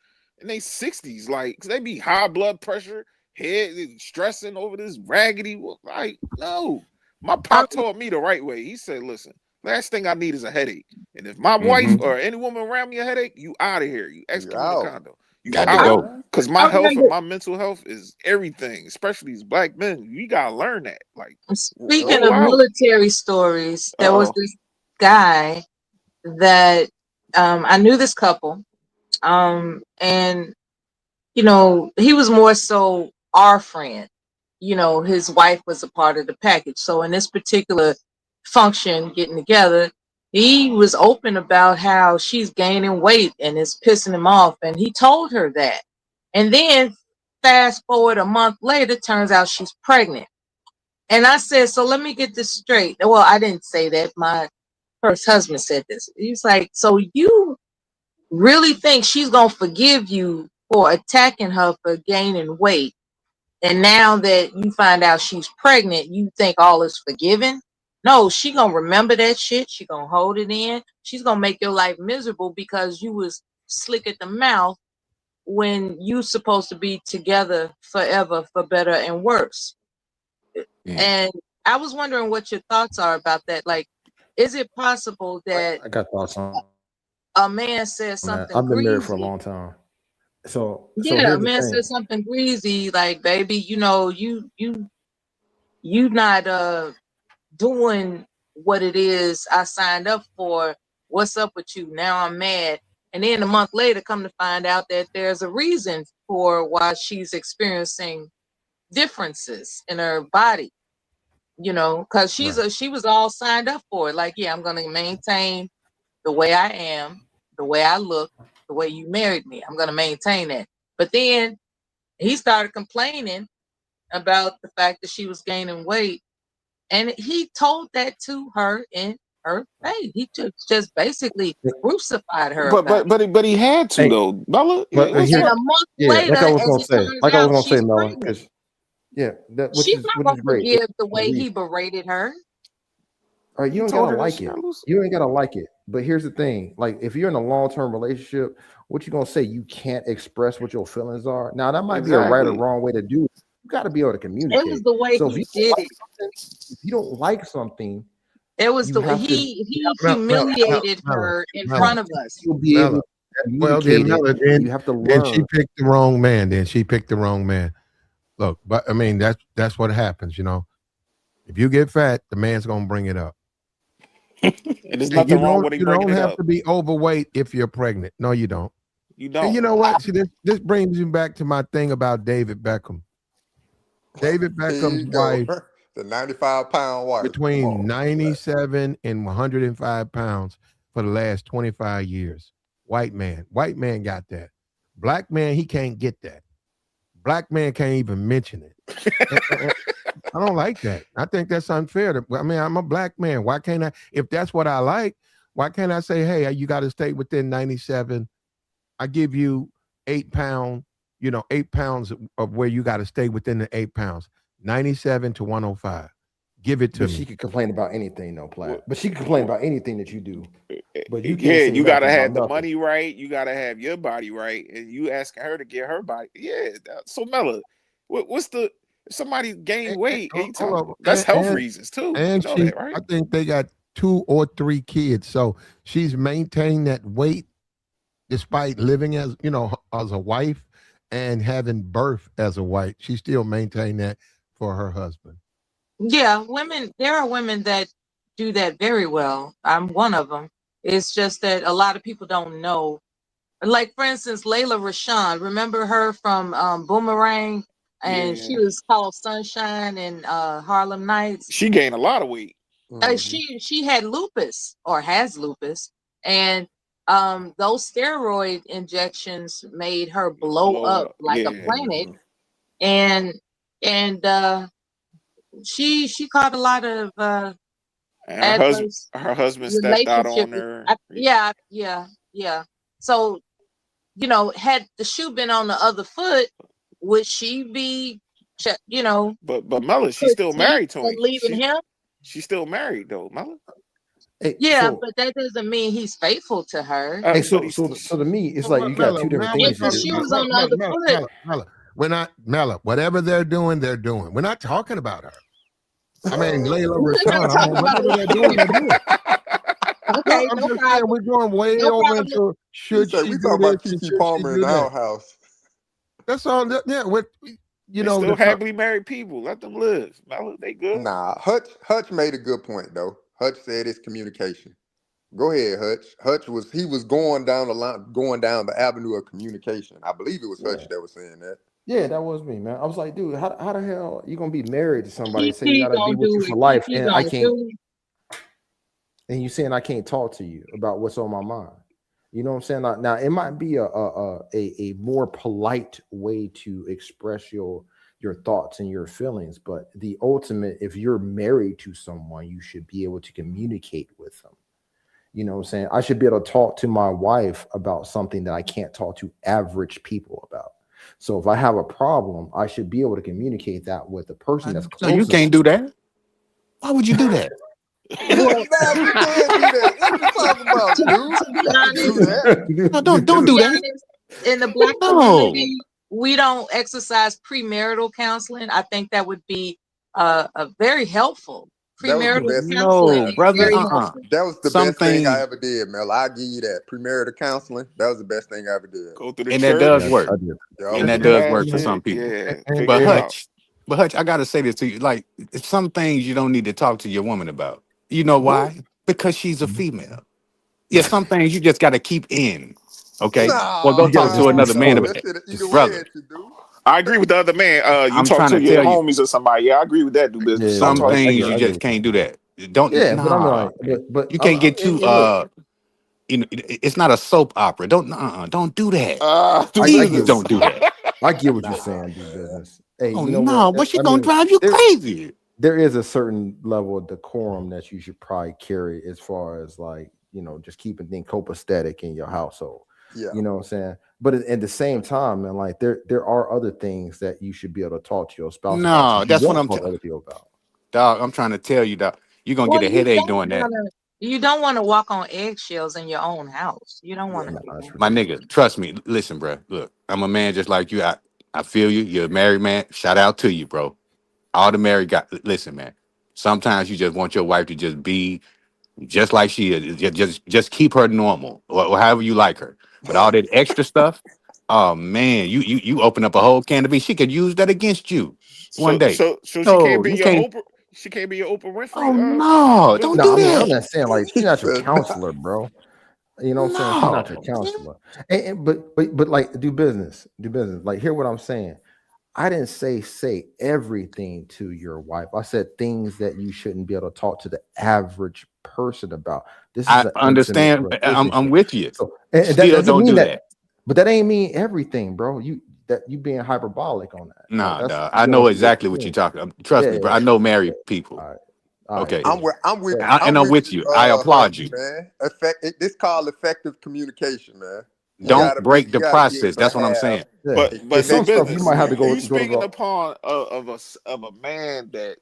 Speaker 5: in their 60s. Like, 'cause they be high blood pressure, head stressing over this raggedy. Like, no. My
Speaker 4: I'm,
Speaker 5: pop taught me the right way. He said, "Listen, last thing I need is a headache, and if my wife
Speaker 2: Hmm.
Speaker 5: or any woman around me a headache, you out of here. You
Speaker 6: You
Speaker 5: execute the
Speaker 6: out.
Speaker 5: condo. You
Speaker 2: Got to
Speaker 6: Yeah,
Speaker 5: out."
Speaker 2: go.
Speaker 6: man.
Speaker 5: Cause my
Speaker 4: I
Speaker 5: health
Speaker 4: remember
Speaker 5: and my mental health is everything, especially as black men. You gotta learn that. Like,
Speaker 4: speaking
Speaker 5: roll
Speaker 4: of
Speaker 5: out.
Speaker 4: military stories, there was
Speaker 5: Oh,
Speaker 4: this guy that I knew this couple, and he was more so our friend. His wife was a part of the package. So in this particular function, getting together, he was open about how she's gaining weight and it's pissing him off, and he told her that. And then fast forward a month later, turns out she's pregnant. And I said, so let me get this straight. Well, I didn't say that. My first husband said this. He's like, so you really think she's gonna forgive you for attacking her for gaining weight, and now that you find out she's pregnant, you think all is forgiven? No, she gonna remember that shit. She gonna hold it in. She's gonna make your life miserable because you was slick at the mouth when you supposed to be together forever for better and worse.
Speaker 2: Yeah.
Speaker 4: And I was wondering what your thoughts are about that. Like, is it possible that
Speaker 3: I got thoughts on
Speaker 4: a man says
Speaker 3: that.
Speaker 4: something
Speaker 3: I've been married for a
Speaker 4: greasy?
Speaker 3: long time. So
Speaker 4: Yeah, a
Speaker 3: here's the
Speaker 4: man
Speaker 3: thing.
Speaker 4: says something greasy, like, baby, you know, you not doing what it is I signed up for. What's up with you? Now I'm mad. And then a month later, come to find out that there's a reason for why she's experiencing differences in her body, you know, because
Speaker 3: Right.
Speaker 4: she was all signed up for it. Like, yeah, I'm gonna maintain the way I am, the way I look, the way you married me. I'm gonna maintain that. But then he started complaining about the fact that she was gaining weight. And he told that to her in her face. He just basically crucified her about it.
Speaker 5: But he had to
Speaker 3: Hey,
Speaker 5: though, Bella.
Speaker 3: but
Speaker 5: What's
Speaker 4: And
Speaker 3: here,
Speaker 4: a
Speaker 5: up?
Speaker 4: month
Speaker 3: yeah,
Speaker 4: later, as it turns
Speaker 3: like I was
Speaker 4: out,
Speaker 3: gonna say,
Speaker 4: she's
Speaker 3: Melon,
Speaker 4: pregnant.
Speaker 3: because yeah, that
Speaker 4: She's not
Speaker 3: which is
Speaker 4: gonna
Speaker 3: great.
Speaker 4: forgive the way
Speaker 3: Agree.
Speaker 4: he berated her.
Speaker 3: All right, you
Speaker 5: He
Speaker 3: don't
Speaker 5: told
Speaker 3: gotta
Speaker 5: her that
Speaker 3: like
Speaker 5: she
Speaker 3: it.
Speaker 5: got loose.
Speaker 3: You ain't gotta like it. But here's the thing: like, if you're in a long-term relationship, what you gonna say? You can't express what your feelings are. Now, that might be a right or
Speaker 5: Exactly.
Speaker 3: wrong way to do it. You got to be able to
Speaker 4: It was
Speaker 3: communicate.
Speaker 4: the way
Speaker 3: So
Speaker 4: he did it.
Speaker 3: if you don't like something,
Speaker 4: It was
Speaker 3: you
Speaker 4: the
Speaker 3: have to
Speaker 4: he
Speaker 1: Mel,
Speaker 4: humiliated
Speaker 1: Mel,
Speaker 4: her in
Speaker 3: have
Speaker 1: Mel,
Speaker 4: front of us.
Speaker 3: to be able
Speaker 1: Mel.
Speaker 3: to
Speaker 1: Well, then
Speaker 3: communicate it.
Speaker 1: Mel,
Speaker 3: You have to
Speaker 1: then she
Speaker 3: learn.
Speaker 1: picked the wrong man. Then she picked the wrong man. Look, but I mean that's what happens, you know. If you get fat, the man's gonna bring it up.
Speaker 5: And there's
Speaker 1: And
Speaker 5: nothing wrong with him
Speaker 1: you
Speaker 5: bringing
Speaker 1: don't
Speaker 5: it
Speaker 1: have
Speaker 5: up.
Speaker 1: to be overweight if you're pregnant. No, you don't.
Speaker 5: You
Speaker 1: And
Speaker 5: don't.
Speaker 1: you know what? See, this brings me back to my thing about David Beckham. David
Speaker 6: Here
Speaker 1: Beckham's
Speaker 6: you go.
Speaker 1: wife,
Speaker 6: The 95-pound wife. Come
Speaker 1: between
Speaker 6: on.
Speaker 1: 97 and 105 pounds for the last 25 years. White man. White man got that. Black man, he can't get that. Black man can't even mention it. And I don't like that. I think that's unfair. I mean, I'm a black man. Why can't I? If that's what I like, why can't I say, hey, you got to stay within 97? I give you 8 pounds, 8 pounds of where you got to stay within the 8 pounds, 97 to 105. Give it to
Speaker 3: But she
Speaker 1: me.
Speaker 3: could complain about anything, no
Speaker 5: Well,
Speaker 3: Platt. But she can complain about anything that you do. But you can't
Speaker 5: yeah,
Speaker 3: say
Speaker 5: you gotta
Speaker 3: nothing about
Speaker 5: have the
Speaker 3: nothing.
Speaker 5: money right. You gotta have your body right, and you asking her to get her body. Yeah. So Mella, what's the if somebody gain weight? And you
Speaker 1: Hold
Speaker 5: talking
Speaker 1: on.
Speaker 5: that's health reasons too. You
Speaker 1: And
Speaker 5: know that,
Speaker 1: I
Speaker 5: right?
Speaker 1: think they got 2 or 3 kids. So she's maintained that weight despite living as a wife and having birth as a wife. She still maintained that for her husband.
Speaker 4: Yeah, there are women that do that very well. I'm one of them. It's just that a lot of people don't know. Like, for instance, Layla Rashawn, remember her from Boomerang? And she
Speaker 5: Yeah.
Speaker 4: was called Sunshine in Harlem Nights.
Speaker 5: She gained a lot of weight.
Speaker 6: Mhm.
Speaker 4: She had lupus, or has lupus, and those steroid injections made her blow
Speaker 5: Blow
Speaker 4: up
Speaker 5: up.
Speaker 4: like a
Speaker 5: Yeah.
Speaker 4: planet.
Speaker 6: Mhm.
Speaker 4: And and she caught a lot of
Speaker 5: And
Speaker 4: adverse
Speaker 5: her husband stepped out
Speaker 4: relationship.
Speaker 5: on her.
Speaker 4: Yeah. So, had the shoe been on the other foot, would she be,
Speaker 5: But Mella, she's still
Speaker 4: critique
Speaker 5: married to
Speaker 4: for
Speaker 5: him.
Speaker 4: leaving him?
Speaker 5: She's still married though, Mella.
Speaker 3: Hey,
Speaker 4: Yeah, but that doesn't mean he's faithful to her.
Speaker 5: But
Speaker 3: so to me, it's like
Speaker 1: Well,
Speaker 3: you got
Speaker 1: Mella,
Speaker 3: two different
Speaker 1: we're
Speaker 4: If
Speaker 3: things
Speaker 4: the
Speaker 3: here.
Speaker 1: talking
Speaker 4: shoe
Speaker 1: about
Speaker 4: was on the other foot,
Speaker 1: Mella. We're not Mella. Whatever they're doing, they're doing. We're not talking about her. I mean, Layla
Speaker 4: we're not
Speaker 1: Rashawn. I mean,
Speaker 4: talking about
Speaker 1: whatever
Speaker 4: her
Speaker 1: they're doing, they're doing. No,
Speaker 4: Okay,
Speaker 1: I'm
Speaker 4: no
Speaker 1: just saying
Speaker 4: problem.
Speaker 1: we're going way
Speaker 4: No
Speaker 1: over
Speaker 4: problem.
Speaker 1: into
Speaker 6: He
Speaker 1: should
Speaker 6: said,
Speaker 1: she
Speaker 6: we
Speaker 1: do
Speaker 6: talking
Speaker 1: this
Speaker 6: about
Speaker 1: and
Speaker 6: KeKe
Speaker 1: should she
Speaker 6: Palmer in
Speaker 1: do
Speaker 6: our
Speaker 1: that.
Speaker 6: house.
Speaker 1: That's all. Yeah, with
Speaker 5: they still happily married people. Let them live. Mella, they good.
Speaker 6: Nah, Hutch made a good point though. Hutch said it's communication. Go ahead, Hutch. He was going down the line, going down the avenue of communication. I believe it was
Speaker 3: Yeah.
Speaker 6: Hutch that was saying that.
Speaker 3: Yeah, that was me, man. I was like, dude, how the hell you gonna be married to somebody and say you
Speaker 4: KeKe
Speaker 3: gotta be
Speaker 4: gonna
Speaker 3: with
Speaker 4: do
Speaker 3: you
Speaker 4: what
Speaker 3: for life,
Speaker 4: KeKe
Speaker 3: and I
Speaker 4: gonna
Speaker 3: can't,
Speaker 4: do.
Speaker 3: and you saying I can't talk to you about what's on my mind. You know what I'm saying? Now it might be a more polite way to express your thoughts and your feelings, but the ultimate, if you're married to someone, you should be able to communicate with them. You know what I'm saying? I should be able to talk to my wife about something that I can't talk to average people about. So if I have a problem, I should be able to communicate that with the person that's
Speaker 2: No, you
Speaker 3: closest.
Speaker 2: can't do that. Why would you do that?
Speaker 4: Well,
Speaker 6: Nah, we can't do that. What you talking about,
Speaker 4: to
Speaker 6: dude?
Speaker 4: be
Speaker 6: Can't do
Speaker 4: honest,
Speaker 6: that.
Speaker 2: No, don't do
Speaker 4: be
Speaker 2: that.
Speaker 4: honest, in the Black
Speaker 2: No.
Speaker 4: community, we don't exercise premarital counseling. I think that would be a very helpful.
Speaker 6: That was the
Speaker 4: Premarital
Speaker 6: best.
Speaker 4: counseling
Speaker 2: No,
Speaker 4: is
Speaker 2: brother.
Speaker 4: very helpful.
Speaker 6: That was the
Speaker 2: Some
Speaker 6: best thing I
Speaker 2: things,
Speaker 6: ever did, Mel. I'll give you that. Premarital counseling. That was the best thing I ever did.
Speaker 5: Go through the
Speaker 2: and that does
Speaker 3: Yeah,
Speaker 5: church,
Speaker 2: work.
Speaker 3: I did.
Speaker 6: Yup.
Speaker 2: And
Speaker 5: go
Speaker 2: that
Speaker 5: through the
Speaker 2: does work for some
Speaker 5: pastor.
Speaker 2: people.
Speaker 5: Yeah,
Speaker 1: And
Speaker 5: figure
Speaker 2: But
Speaker 5: it
Speaker 1: and
Speaker 5: out.
Speaker 2: Hutch, I gotta say this to you. Like, some things you don't need to talk to your woman about. You know
Speaker 6: What?
Speaker 2: why? Because she's a female. Yeah, some things you just gotta keep in. Okay. Well, go
Speaker 3: You gotta
Speaker 2: talk to
Speaker 3: just
Speaker 6: No,
Speaker 2: another man
Speaker 6: no.
Speaker 3: record
Speaker 2: about
Speaker 6: That
Speaker 2: it.
Speaker 6: shit either
Speaker 3: it.
Speaker 6: way
Speaker 2: Brother,
Speaker 6: at you, dude.
Speaker 5: I agree with the other man. You
Speaker 2: I'm
Speaker 5: talk
Speaker 2: trying
Speaker 5: to
Speaker 2: to
Speaker 5: your
Speaker 2: tell you,
Speaker 5: homies or somebody. Yeah, I agree with that. Do business.
Speaker 3: Yeah,
Speaker 5: Don't
Speaker 2: some
Speaker 3: yeah,
Speaker 5: talk to
Speaker 2: things
Speaker 5: your.
Speaker 2: you
Speaker 3: I get
Speaker 2: just
Speaker 3: what you're
Speaker 2: can't do
Speaker 3: saying.
Speaker 2: that. Don't
Speaker 3: Yeah, but I mean,
Speaker 2: nah,
Speaker 3: like,
Speaker 2: man.
Speaker 3: but
Speaker 2: You can't get too
Speaker 3: and look,
Speaker 2: it's not a soap opera. Don't do that.
Speaker 5: Do
Speaker 3: I
Speaker 2: Please
Speaker 3: get
Speaker 2: don't do that.
Speaker 3: I get what you're
Speaker 2: Nah.
Speaker 3: saying. Do business. Hey,
Speaker 2: Oh
Speaker 3: you know what?
Speaker 2: no, but she
Speaker 3: I
Speaker 2: gonna
Speaker 3: mean,
Speaker 2: drive you crazy.
Speaker 3: there is a certain level of decorum that you should probably carry as far as like, just keeping things copacetic in your household.
Speaker 6: Yeah.
Speaker 3: You know what I'm saying? But at the same time, man, like there are other things that you should be able to talk to your spouse about
Speaker 2: No,
Speaker 3: that you
Speaker 2: that's what
Speaker 3: won't
Speaker 2: I'm
Speaker 3: talk to
Speaker 2: telling
Speaker 3: other people about.
Speaker 2: dog. I'm trying to tell you, dog. You're gonna
Speaker 4: Well,
Speaker 2: get a headache doing that.
Speaker 4: you don't want to walk on eggshells in your own house. You don't want
Speaker 6: Yeah.
Speaker 4: to
Speaker 3: No,
Speaker 4: do
Speaker 3: that's
Speaker 4: that.
Speaker 2: My
Speaker 3: ridiculous.
Speaker 2: nigga, trust me. Listen, bro. Look, I'm a man just like you. I feel you. You're a married man. Shout out to you, bro. All the married guys. Listen, man. Sometimes you just want your wife to just be just like she is. Just keep her normal, or however you like her. But all that extra stuff, oh man, you open up a whole can of beans. She could use that against you one day.
Speaker 5: So she can't
Speaker 2: No,
Speaker 5: be
Speaker 2: you
Speaker 5: your
Speaker 2: can't.
Speaker 5: Oprah. She can't be your Oprah
Speaker 2: Oh
Speaker 5: Winfrey.
Speaker 2: no, don't
Speaker 5: Business.
Speaker 3: No,
Speaker 2: do
Speaker 3: I mean, I'm
Speaker 2: that.
Speaker 3: not saying like she's
Speaker 6: He
Speaker 3: not your
Speaker 6: said, nah.
Speaker 3: counselor, bro. You know what I'm saying? She's not your
Speaker 2: No,
Speaker 3: counselor. But like do business. Do business. Like hear what I'm saying. I didn't say everything to your wife. I said things that you shouldn't be able to talk to the average person about. This is
Speaker 2: I
Speaker 3: an intimate
Speaker 2: understand. I'm
Speaker 3: relationship.
Speaker 2: with you.
Speaker 3: So and that
Speaker 2: Still
Speaker 3: doesn't
Speaker 2: don't
Speaker 3: mean
Speaker 2: do
Speaker 3: that,
Speaker 2: that.
Speaker 3: but that ain't mean everything, bro. You being hyperbolic on that. Like
Speaker 2: Nah,
Speaker 3: that's
Speaker 2: dog. I
Speaker 3: going
Speaker 2: know
Speaker 3: to the
Speaker 2: exactly what you're
Speaker 3: extreme.
Speaker 2: talking. Trust
Speaker 3: Yeah,
Speaker 2: me,
Speaker 3: yeah,
Speaker 2: bro. I know
Speaker 3: yeah.
Speaker 2: married people.
Speaker 3: All right. All right,
Speaker 2: Okay,
Speaker 3: cool. Yeah.
Speaker 2: and
Speaker 6: I'm
Speaker 2: I'm
Speaker 6: with
Speaker 2: with
Speaker 6: you,
Speaker 2: you. I applaud
Speaker 6: Hutch,
Speaker 2: you.
Speaker 6: man. This called effective communication, man. You
Speaker 3: Yeah.
Speaker 2: Don't
Speaker 6: gotta
Speaker 2: break
Speaker 6: you
Speaker 2: the
Speaker 6: gotta be able
Speaker 2: process.
Speaker 6: to
Speaker 2: That's what I'm
Speaker 6: have
Speaker 2: saying.
Speaker 3: Yeah.
Speaker 5: But
Speaker 3: It's
Speaker 5: do
Speaker 3: some
Speaker 6: effective
Speaker 3: stuff you
Speaker 5: business.
Speaker 3: might have to
Speaker 5: You
Speaker 3: go to
Speaker 5: speaking
Speaker 3: the
Speaker 5: upon of a man that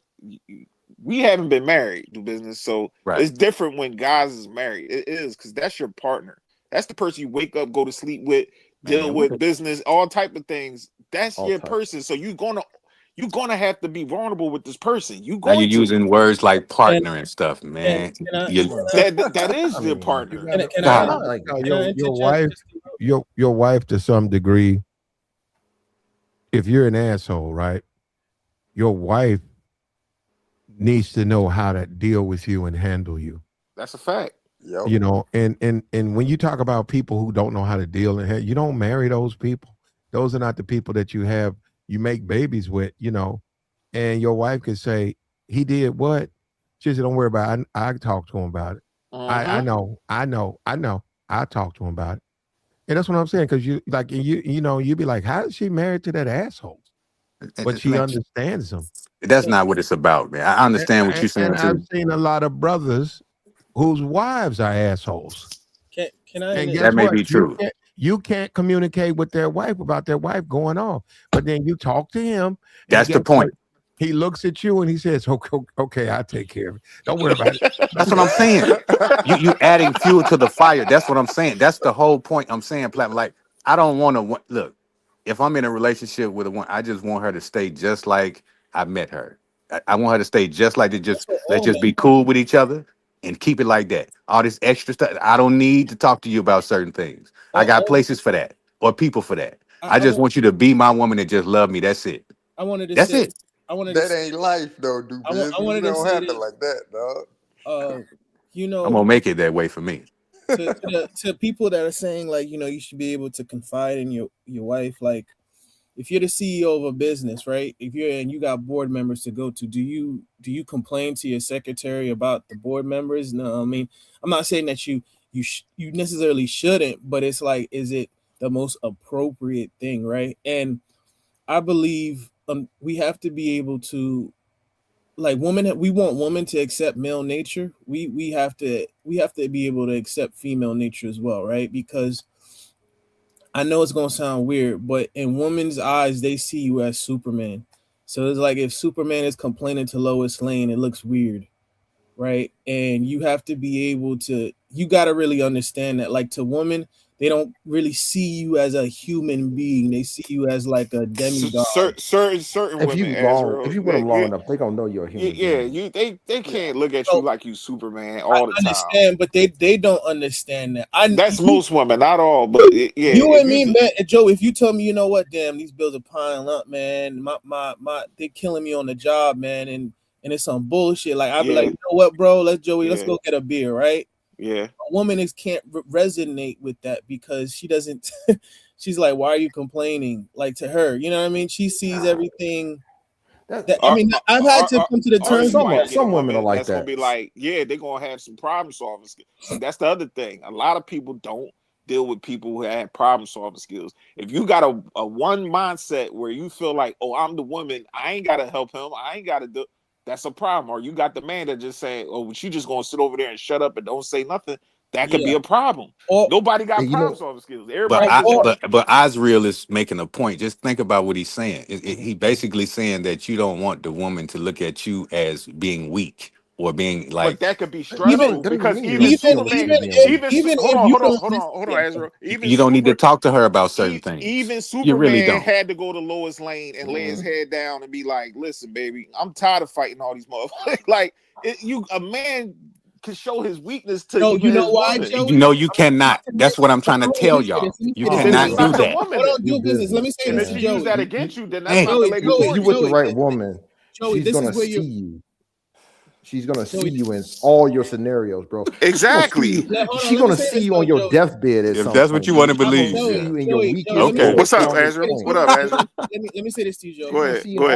Speaker 5: we haven't been married. Do business. So
Speaker 2: Right.
Speaker 5: it's different when guys is married. It is because that's your partner. That's the person you wake up, go to sleep with, deal
Speaker 2: Man, what
Speaker 5: with
Speaker 2: the,
Speaker 5: business, all type of things. That's
Speaker 3: all
Speaker 5: your
Speaker 3: types.
Speaker 5: person. So you're gonna have to be vulnerable with this person. You
Speaker 2: now you're
Speaker 5: going to
Speaker 2: using words like
Speaker 7: And
Speaker 2: partner and stuff,
Speaker 7: and
Speaker 2: man.
Speaker 7: can I
Speaker 2: You,
Speaker 3: Come on.
Speaker 5: that is
Speaker 3: I
Speaker 5: your
Speaker 3: mean, like you
Speaker 5: partner.
Speaker 3: gotta
Speaker 7: can I
Speaker 2: God,
Speaker 3: like
Speaker 1: no,
Speaker 7: can I
Speaker 1: your
Speaker 7: interject
Speaker 1: wife,
Speaker 7: just a little?
Speaker 1: your wife to some degree, if you're an asshole, right? Your wife needs to know how to deal with you and handle you.
Speaker 5: That's a fact.
Speaker 6: Yep.
Speaker 1: And when you talk about people who don't know how to deal you don't marry those people. Those are not the people that you make babies with, and your wife could say, he did what? She said, don't worry about it. I talked to him about it. I
Speaker 5: Mm-hmm.
Speaker 1: know. I talked to him about it. And that's what I'm saying. Cause you'd be like, how is she married to that asshole? But she
Speaker 2: man,
Speaker 1: understands him.
Speaker 2: that's not what it's about, man. I
Speaker 1: And,
Speaker 2: understand what
Speaker 1: and,
Speaker 2: you're
Speaker 1: and
Speaker 2: saying
Speaker 1: I've
Speaker 2: too.
Speaker 1: seen a lot of brothers whose wives are assholes.
Speaker 7: Can I
Speaker 1: And
Speaker 2: That
Speaker 1: guess
Speaker 7: interject?
Speaker 2: may
Speaker 1: what?
Speaker 2: be true.
Speaker 1: You can't communicate with their wife about their wife going off. But then you talk to him, and
Speaker 2: That's the
Speaker 1: guess what?
Speaker 2: point.
Speaker 1: He looks at you and he says, okay, I'll take care of it. Don't worry about it.
Speaker 2: That's what I'm saying. You adding fuel to the fire. That's what I'm saying. That's the whole point. I'm saying, Platinum. Like, I don't want to look. If I'm in a relationship with a woman, I just want her to stay just like I met her. I want her to stay just like it.
Speaker 7: That's
Speaker 2: Just
Speaker 7: what
Speaker 2: let's
Speaker 7: all
Speaker 2: just
Speaker 7: men
Speaker 2: be
Speaker 7: want.
Speaker 2: cool with each other and keep it like that. All this extra stuff. I don't need to talk to you about certain things. I got
Speaker 7: All
Speaker 2: places for that or people for that. I
Speaker 7: I
Speaker 2: just
Speaker 7: want
Speaker 2: want you to be my woman and just love me. That's it.
Speaker 7: I wanted to
Speaker 2: That's
Speaker 7: say
Speaker 2: it.
Speaker 7: I wanted to
Speaker 6: That
Speaker 7: say,
Speaker 6: ain't life though, do
Speaker 7: I
Speaker 6: business. It
Speaker 7: wanted to
Speaker 6: don't
Speaker 7: say
Speaker 6: happen
Speaker 7: this.
Speaker 6: like that, dog.
Speaker 7: Uh, you
Speaker 2: I'm
Speaker 7: know,
Speaker 2: gonna make it that way for me.
Speaker 7: to people that are saying like you should be able to confide in your wife. Like if you're the CEO of a business, right? If you're and you got board members to go to, do you complain to your secretary about the board members? No, I mean I'm not saying that you necessarily shouldn't, but it's like, is it the most appropriate thing, right? And I believe we have to be able to like women. We want women to accept male nature. We have to be able to accept female nature as well, right? Because I know it's gonna sound weird, but in women's eyes, they see you as Superman. So it's like if Superman is complaining to Lois Lane, it looks weird, right? And you have to be able to, you got to really understand that, like, to women, they don't really see you as a human being. They see you as like a demigod.
Speaker 5: Certain
Speaker 3: If you
Speaker 5: women,
Speaker 3: long, if
Speaker 5: Ezra,
Speaker 3: you with them long enough, they gonna know you're a human being.
Speaker 5: they can't look at
Speaker 7: So
Speaker 5: you like you Superman
Speaker 7: I
Speaker 5: all the time.
Speaker 7: understand, but they don't understand that.
Speaker 5: That's most women, not all, but yeah.
Speaker 7: You
Speaker 5: If
Speaker 7: and me,
Speaker 5: you,
Speaker 7: man, and Joe. If you tell me, you know what, damn, these bills are piling up, man. They killing me on the job, man, and it's some bullshit. Like I'd be like,
Speaker 5: Yeah.
Speaker 7: you know what, bro? Let's
Speaker 5: Yeah.
Speaker 7: go get a beer, right?
Speaker 5: Yeah.
Speaker 7: A woman can't resonate with that because she doesn't. She's like, why are you complaining? Like, to her, you know what I mean? She sees everything. That I mean, I've had to come to the terms.
Speaker 3: Some women are like
Speaker 5: that's
Speaker 3: that.
Speaker 5: gonna be like, yeah, they're gonna have some problem solving skills. See, that's the other thing. A lot of people don't deal with people who have problem solving skills. If you got a one mindset where you feel like, oh, I'm the woman, I ain't gotta help him, I ain't gotta do, that's a problem. Or you got the man that just saying, oh, she just gonna sit over there and shut up and don't say nothing. That could be a problem. Nobody got problem solving skills. Everybody
Speaker 2: But Azriel is making a point. Just think about what he's saying. He basically saying that you don't want the woman to look at you as being weak or being like.
Speaker 5: But that could be stressful because even Superman, hold on, Ezra. Even
Speaker 2: you don't need to talk to her about certain things.
Speaker 5: Even Superman
Speaker 2: you really don't.
Speaker 5: had to go to Lois Lane and lay his head down and be like, "Listen, baby, I'm tired of fighting all these motherfuckers." Like, a man can show his weakness to
Speaker 7: you know why,
Speaker 5: woman.
Speaker 7: Joey?
Speaker 2: No, you cannot. That's what I'm trying to tell y'all. You cannot do that.
Speaker 5: Woman,
Speaker 7: hold on, do business. Let me say this,
Speaker 5: if she
Speaker 7: Joey.
Speaker 5: use that against you, then that's not the lady for
Speaker 3: you. You with the right woman,
Speaker 7: Joey,
Speaker 3: she's gonna see you. She's gonna see you in all your scenarios, bro.
Speaker 5: Exactly.
Speaker 3: She's gonna see you on your deathbed.
Speaker 2: If that's what you want to believe.
Speaker 3: Okay.
Speaker 5: What's up, Ezra? What up, Ezra?
Speaker 7: Let me say this to you, Joe.
Speaker 5: Go ahead.
Speaker 7: You're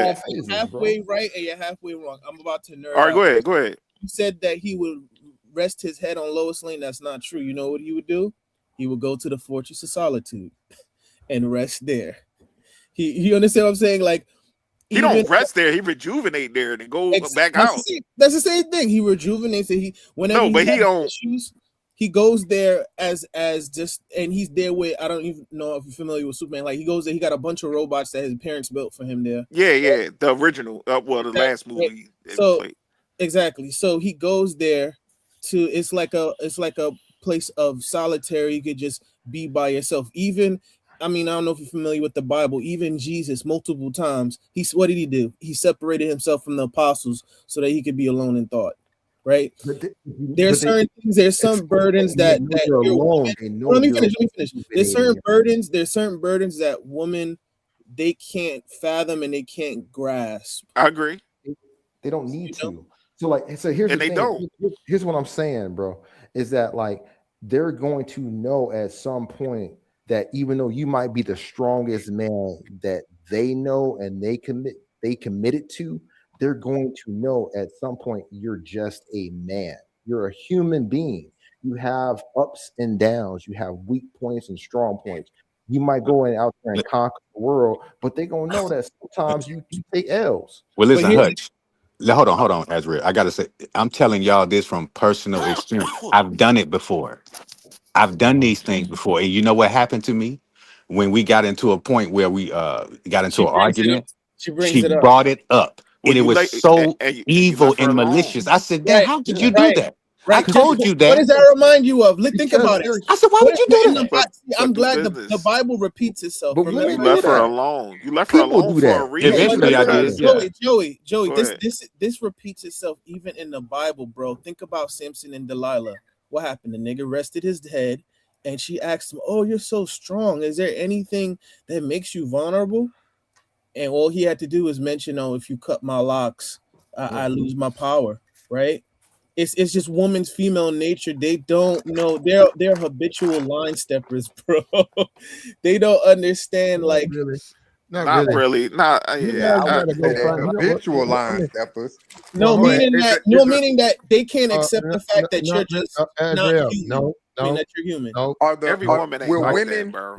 Speaker 7: halfway right and you're halfway wrong. I'm about to nerd.
Speaker 5: All right, go ahead.
Speaker 7: You said that he would rest his head on Lois Lane. That's not true. You know what he would do? He would go to the Fortress of Solitude and rest there. He understand what I'm saying? Like,
Speaker 5: he don't rest there. He rejuvenate there and then go back out.
Speaker 7: That's the same thing. He rejuvenates it. He goes there as just, and he's there with, I don't even know if you're familiar with Superman. Like, he goes there, he got a bunch of robots that his parents built for him there.
Speaker 5: Yeah, the original, the last movie.
Speaker 7: Exactly. So he goes there to, it's like a place of solitary. You could just be by yourself. Even, I mean, I don't know if you're familiar with the Bible. Even Jesus, multiple times, what did he do? He separated himself from the apostles so that he could be alone in thought, right? There's certain things. There's some burdens that you're alone. Let me finish. There's certain burdens that women, they can't fathom and they can't grasp.
Speaker 5: I agree.
Speaker 3: They don't need to. So here's the thing. Here's what I'm saying, bro. Is that, like, they're going to know at some point that even though you might be the strongest man that they know and they committed to, they're going to know at some point you're just a man. You're a human being. You have ups and downs. You have weak points and strong points. You might go out there and conquer the world, but they're gonna know that sometimes you take L's.
Speaker 2: Well, listen, Hutch. Hold on, Azriel. I gotta say, I'm telling y'all this from personal experience. I've done it before. I've done these things before, and you know what happened to me when we got into a point where we got into an argument. She brought it up, and it was so evil and malicious. I said, "Damn, how did you do that?" I told you that.
Speaker 7: What does that remind you of? Think about it.
Speaker 2: I said, "Why would you do that?"
Speaker 7: I'm glad the Bible repeats itself.
Speaker 5: But you left her alone. You left her alone for a reason.
Speaker 2: Eventually, I did.
Speaker 7: Joey, this repeats itself even in the Bible, bro. Think about Samson and Delilah. What happened? The nigga rested his head, and she asked him, "Oh, you're so strong. Is there anything that makes you vulnerable?" And all he had to do was mention, "Oh, if you cut my locks, I lose my power." Right? It's just woman's female nature. They don't know. They're habitual line steppers, bro. They don't understand. Like,
Speaker 5: not really.
Speaker 6: Habitual line steppers.
Speaker 7: Meaning that they can't accept the fact that you're just not human. That you're human.
Speaker 5: Every woman ain't like that, bro.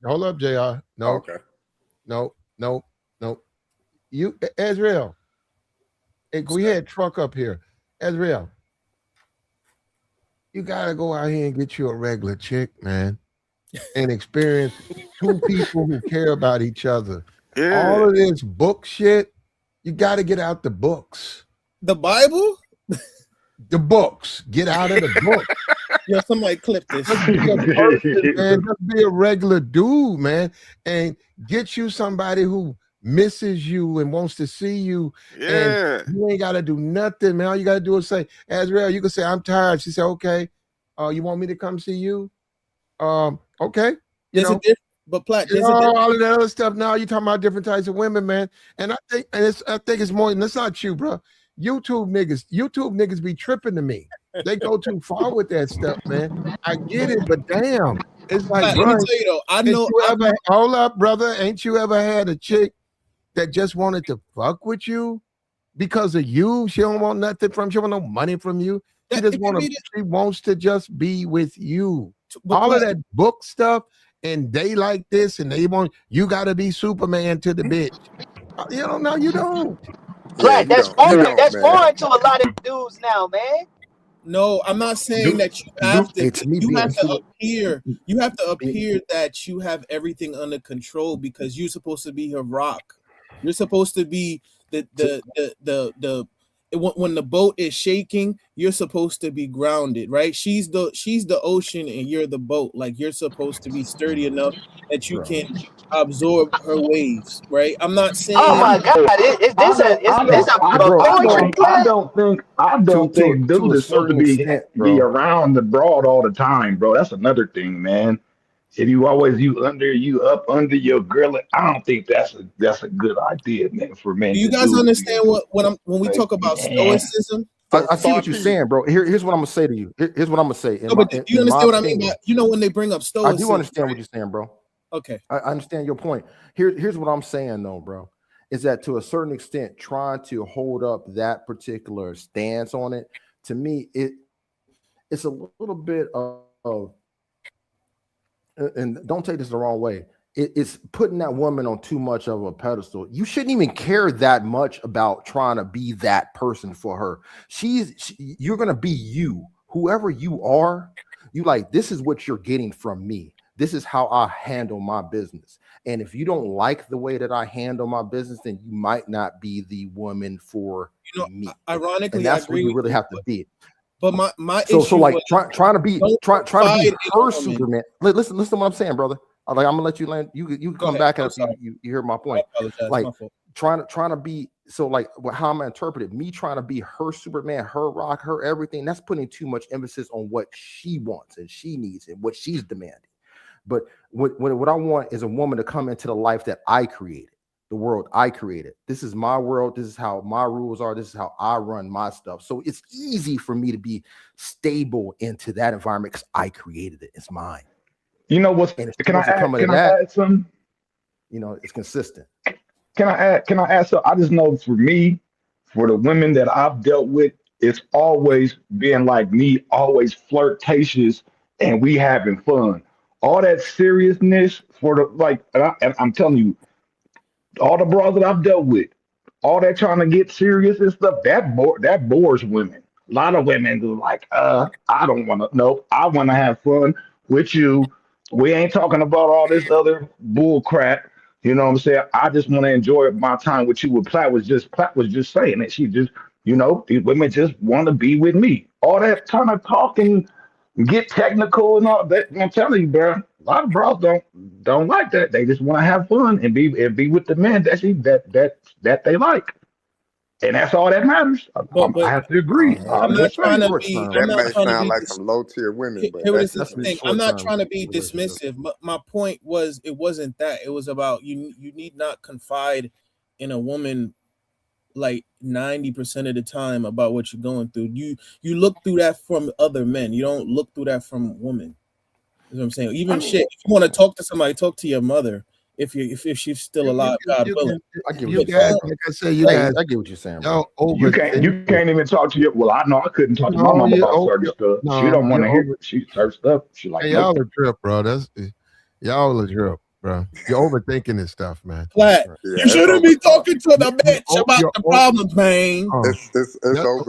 Speaker 1: Hold up, JR. No.
Speaker 6: Okay.
Speaker 1: No. You, Azriel. We had truck up here. Azriel, you gotta go out here and get you a regular chick, man, and experience two people who care about each other. Yeah. All of this book shit, you gotta get out the books.
Speaker 7: The Bible?
Speaker 1: The books. Get out of the book.
Speaker 7: Yo, somebody clip this.
Speaker 1: Just be a person, man. Just be a regular dude, man, and get you somebody who misses you and wants to see you.
Speaker 5: Yeah.
Speaker 1: And you ain't got to do nothing, man. All you got to do is say, Azrael, you can say, I'm tired. She said, okay. You want me to come see you? Okay.
Speaker 7: But Platt,
Speaker 1: all of that other stuff. Now you're talking about different types of women, man. And I think it's more, and it's not you, bro. YouTube niggas be tripping to me. They go too far with that stuff, man. I get it, but damn, it's like,
Speaker 7: let me tell you though, I know.
Speaker 1: Hold up, brother. Ain't you ever had a chick that just wanted to fuck with you because of you? She don't want nothing from. She don't want no money from you. She wants to just be with you. All of that book stuff, and they like this, and they want you got to be Superman to the bitch. You don't know. You don't.
Speaker 8: Platt, that's foreign. That's foreign to a lot of dudes now, man.
Speaker 7: No, I'm not saying that you have to. You have to appear. You have to appear that you have everything under control because you're supposed to be her rock. You're supposed to be the when the boat is shaking, you're supposed to be grounded, right? She's the ocean and you're the boat. Like you're supposed to be sturdy enough that you can absorb her waves, right? I'm not saying.
Speaker 8: Oh my God! Is this a poetry
Speaker 9: I don't think dudes is supposed to be around the broad all the time, bro. That's another thing, man. If you up under your girl, I don't think that's a good idea, man. For men,
Speaker 7: do you guys understand when we talk about stoicism?
Speaker 3: I see what you're saying, bro. Here's what I'm gonna say to you. Here's what I'm gonna say.
Speaker 7: No, but do you understand what I mean? When they bring up stoicism,
Speaker 3: I do understand what you're saying, bro.
Speaker 7: Okay,
Speaker 3: I understand your point. Here's what I'm saying, though, bro. Is that to a certain extent, trying to hold up that particular stance on it, to me, it's a little bit of and don't take this the wrong way. It's putting that woman on too much of a pedestal. You shouldn't even care that much about trying to be that person for her. You're gonna be you, whoever you are. You like, this is what you're getting from me. This is how I handle my business. And if you don't like the way that I handle my business, then you might not be the woman for me.
Speaker 7: Ironically,
Speaker 3: and that's where you really have to be.
Speaker 7: But my
Speaker 3: issue so like trying to be her Superman. Listen to what I'm saying, brother. I'm gonna let you land. You come back and you hear my point. Like trying to be so like how I'm gonna interpret it. Me trying to be her Superman, her rock, her everything. That's putting too much emphasis on what she wants and she needs and what she's demanding. But what I want is a woman to come into the life that I created, the world I created. This is my world. This is how my rules are. This is how I run my stuff. So it's easy for me to be stable into that environment because I created it. It's mine.
Speaker 9: You know what? Can I add something?
Speaker 3: You know, it's consistent.
Speaker 9: Can I add something? I just know for me, for the women that I've dealt with, it's always been like me, always flirtatious, and we having fun. All that seriousness for and I'm telling you, all the bras that I've dealt with, all that trying to get serious and stuff, that bores women. A lot of women do like, I don't want to. No, I want to have fun with you. We ain't talking about all this other bull crap. You know what I'm saying? I just want to enjoy my time with you. Platt was just saying that she just, these women just want to be with me. All that kind of talking, get technical and all that. I'm telling you, bro, a lot of bros don't like that. They just want to have fun and be with the men that they like. And that's all that matters. I have to agree.
Speaker 7: I'm not trying to be.
Speaker 6: That may sound like some low tier women, but
Speaker 7: that's the thing. I'm not trying to be dismissive. But my point was, it wasn't that. It was about you need not confide in a woman like 90% of the time about what you're going through. You look through that from other men. You don't look through that from women. You know what I'm saying? Even if you want to talk to somebody, talk to your mother. If she's still alive, God willing.
Speaker 3: I get what you're saying.
Speaker 9: You can't even talk to your. Well, I know I couldn't talk to my mom about certain stuff. She don't want to hear. Her stuff. She like.
Speaker 1: Hey, y'all a trip, bro. Y'all a trip, bro. You're overthinking this stuff, man.
Speaker 7: Platt, you shouldn't be talking to the bitch about the problems, man.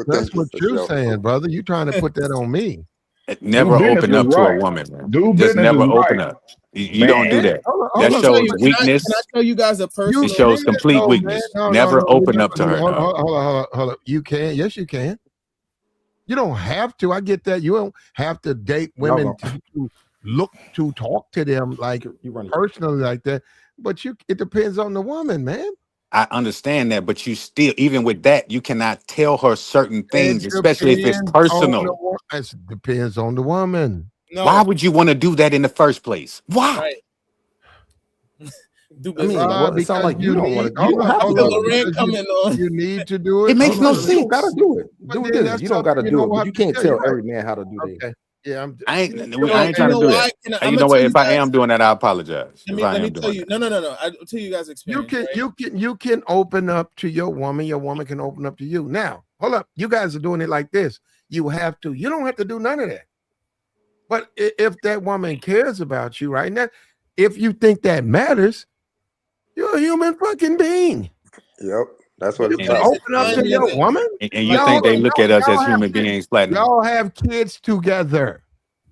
Speaker 3: That's what you're saying, brother. You trying to put that on me?
Speaker 2: Never open up to a woman, man. Just never open up. You don't do
Speaker 9: Man,
Speaker 2: that.
Speaker 1: Hold on,
Speaker 7: Let
Speaker 2: That
Speaker 1: hold
Speaker 7: me
Speaker 1: on.
Speaker 7: tell
Speaker 2: shows
Speaker 7: you.
Speaker 2: weakness.
Speaker 7: Can I tell you guys a
Speaker 1: You
Speaker 2: It
Speaker 7: personal?
Speaker 2: shows
Speaker 1: can
Speaker 2: complete
Speaker 1: though, man.
Speaker 2: weakness.
Speaker 1: No,
Speaker 2: Never
Speaker 1: no.
Speaker 2: open up to her,
Speaker 1: Hold
Speaker 2: dog.
Speaker 1: on, hold on. You can. Yes, you can. You don't have to. I get that. You don't have to date
Speaker 3: Y'all
Speaker 1: women
Speaker 3: gonna
Speaker 1: to look to talk to them like
Speaker 3: you run.
Speaker 1: personally like that. But it depends on the woman, man.
Speaker 2: I understand that, but you still, even with that, you cannot tell her certain
Speaker 1: It
Speaker 2: things, especially if it's
Speaker 1: depends on the
Speaker 2: personal.
Speaker 1: woman. It depends on the woman.
Speaker 2: Why
Speaker 7: No,
Speaker 2: would you want to do that in the first place? Why?
Speaker 7: right. Do
Speaker 3: I mean,
Speaker 7: business.
Speaker 1: Why?
Speaker 3: well, it sounds
Speaker 1: Because
Speaker 3: like you don't want to. You
Speaker 1: hold
Speaker 3: don't
Speaker 1: up,
Speaker 3: have to
Speaker 1: hold
Speaker 7: The
Speaker 1: up.
Speaker 3: do it.
Speaker 7: Lorraine
Speaker 1: Because
Speaker 7: coming on.
Speaker 1: you need to do
Speaker 2: It
Speaker 1: it.
Speaker 2: makes
Speaker 1: Hold
Speaker 2: no
Speaker 1: on.
Speaker 3: You don't gotta
Speaker 2: sense.
Speaker 3: do it.
Speaker 1: But
Speaker 3: Do
Speaker 1: then
Speaker 3: this.
Speaker 1: that's
Speaker 3: You don't
Speaker 1: something
Speaker 3: gotta
Speaker 1: you
Speaker 3: do
Speaker 1: don't
Speaker 3: it, but
Speaker 1: have
Speaker 3: you
Speaker 1: to
Speaker 3: can't
Speaker 1: tell you,
Speaker 3: tell
Speaker 1: right?
Speaker 3: every man how to do that.
Speaker 1: Okay. Yeah,
Speaker 2: I ain't
Speaker 7: You
Speaker 2: trying to
Speaker 7: know
Speaker 2: do
Speaker 7: why?
Speaker 2: that.
Speaker 7: I'm
Speaker 2: You
Speaker 7: gonna
Speaker 2: know
Speaker 7: tell
Speaker 2: what?
Speaker 7: you
Speaker 2: If I
Speaker 7: guys.
Speaker 2: am doing that, I apologize. If I
Speaker 7: Let me
Speaker 2: am
Speaker 7: tell
Speaker 2: doing
Speaker 7: you.
Speaker 2: that.
Speaker 7: No. I'll tell you guys experience. Right?
Speaker 1: You can open up to your woman can open up to you. Now, hold up. You guys are doing it like this. You don't have to do none of that. But if that woman cares about you, right now, if you think that matters, you're a human fucking being.
Speaker 6: Yep, that's what
Speaker 7: But
Speaker 6: it's
Speaker 1: You can
Speaker 7: there's
Speaker 6: about.
Speaker 7: a
Speaker 1: open up
Speaker 7: time
Speaker 1: to your
Speaker 7: limit.
Speaker 1: woman.
Speaker 2: And you
Speaker 7: Like
Speaker 2: think
Speaker 1: Y'all,
Speaker 2: they
Speaker 7: hold on.
Speaker 2: look at us as
Speaker 1: y'all have
Speaker 2: human beings, platinum.
Speaker 1: y'all have kids together.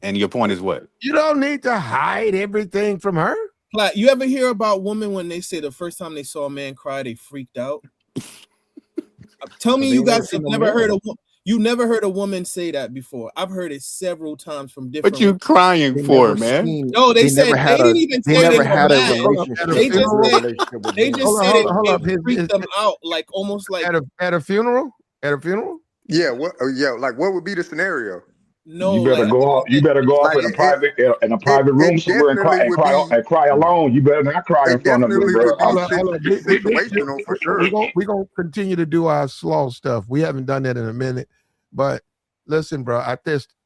Speaker 2: And your point is what?
Speaker 1: You don't need to hide everything from her.
Speaker 7: Like, you ever hear about women when they say the first time they saw a man cry, they freaked out? Tell me
Speaker 3: They
Speaker 7: you
Speaker 3: ain't never
Speaker 7: guys have
Speaker 3: seen no
Speaker 7: never
Speaker 3: man.
Speaker 7: heard you never heard a woman say that before. I've heard it several times from
Speaker 2: What
Speaker 7: different
Speaker 2: you
Speaker 7: women.
Speaker 2: crying
Speaker 3: They
Speaker 2: for,
Speaker 3: never
Speaker 2: man?
Speaker 3: seen.
Speaker 7: No, they
Speaker 3: They never
Speaker 7: said they
Speaker 3: had
Speaker 7: didn't
Speaker 3: a.
Speaker 7: even
Speaker 3: They
Speaker 7: say they
Speaker 3: never
Speaker 7: were
Speaker 3: had a
Speaker 7: mad.
Speaker 1: Hold up. At a
Speaker 3: relationship,
Speaker 7: They
Speaker 3: a
Speaker 7: just
Speaker 3: real
Speaker 1: funeral.
Speaker 7: said
Speaker 3: relationship with
Speaker 7: they
Speaker 3: men.
Speaker 7: just
Speaker 1: Hold on,
Speaker 7: said
Speaker 1: hold
Speaker 7: it
Speaker 1: up.
Speaker 7: freaked them out, like almost like
Speaker 1: At a funeral. At a funeral.
Speaker 6: Yeah, what? Yeah, like what would be the scenario?
Speaker 7: no,
Speaker 9: you
Speaker 7: like
Speaker 9: better go off. You better go off
Speaker 6: Like
Speaker 9: in a
Speaker 6: it
Speaker 9: private room
Speaker 6: it
Speaker 9: somewhere
Speaker 6: definitely would be
Speaker 9: and cry alone. You better not cry in
Speaker 6: it
Speaker 9: front of little
Speaker 6: definitely
Speaker 9: girl.
Speaker 6: would be
Speaker 1: Hold up.
Speaker 6: situational for sure.
Speaker 1: We're gonna continue to do our slow stuff. We haven't done that in a minute. But listen, bro,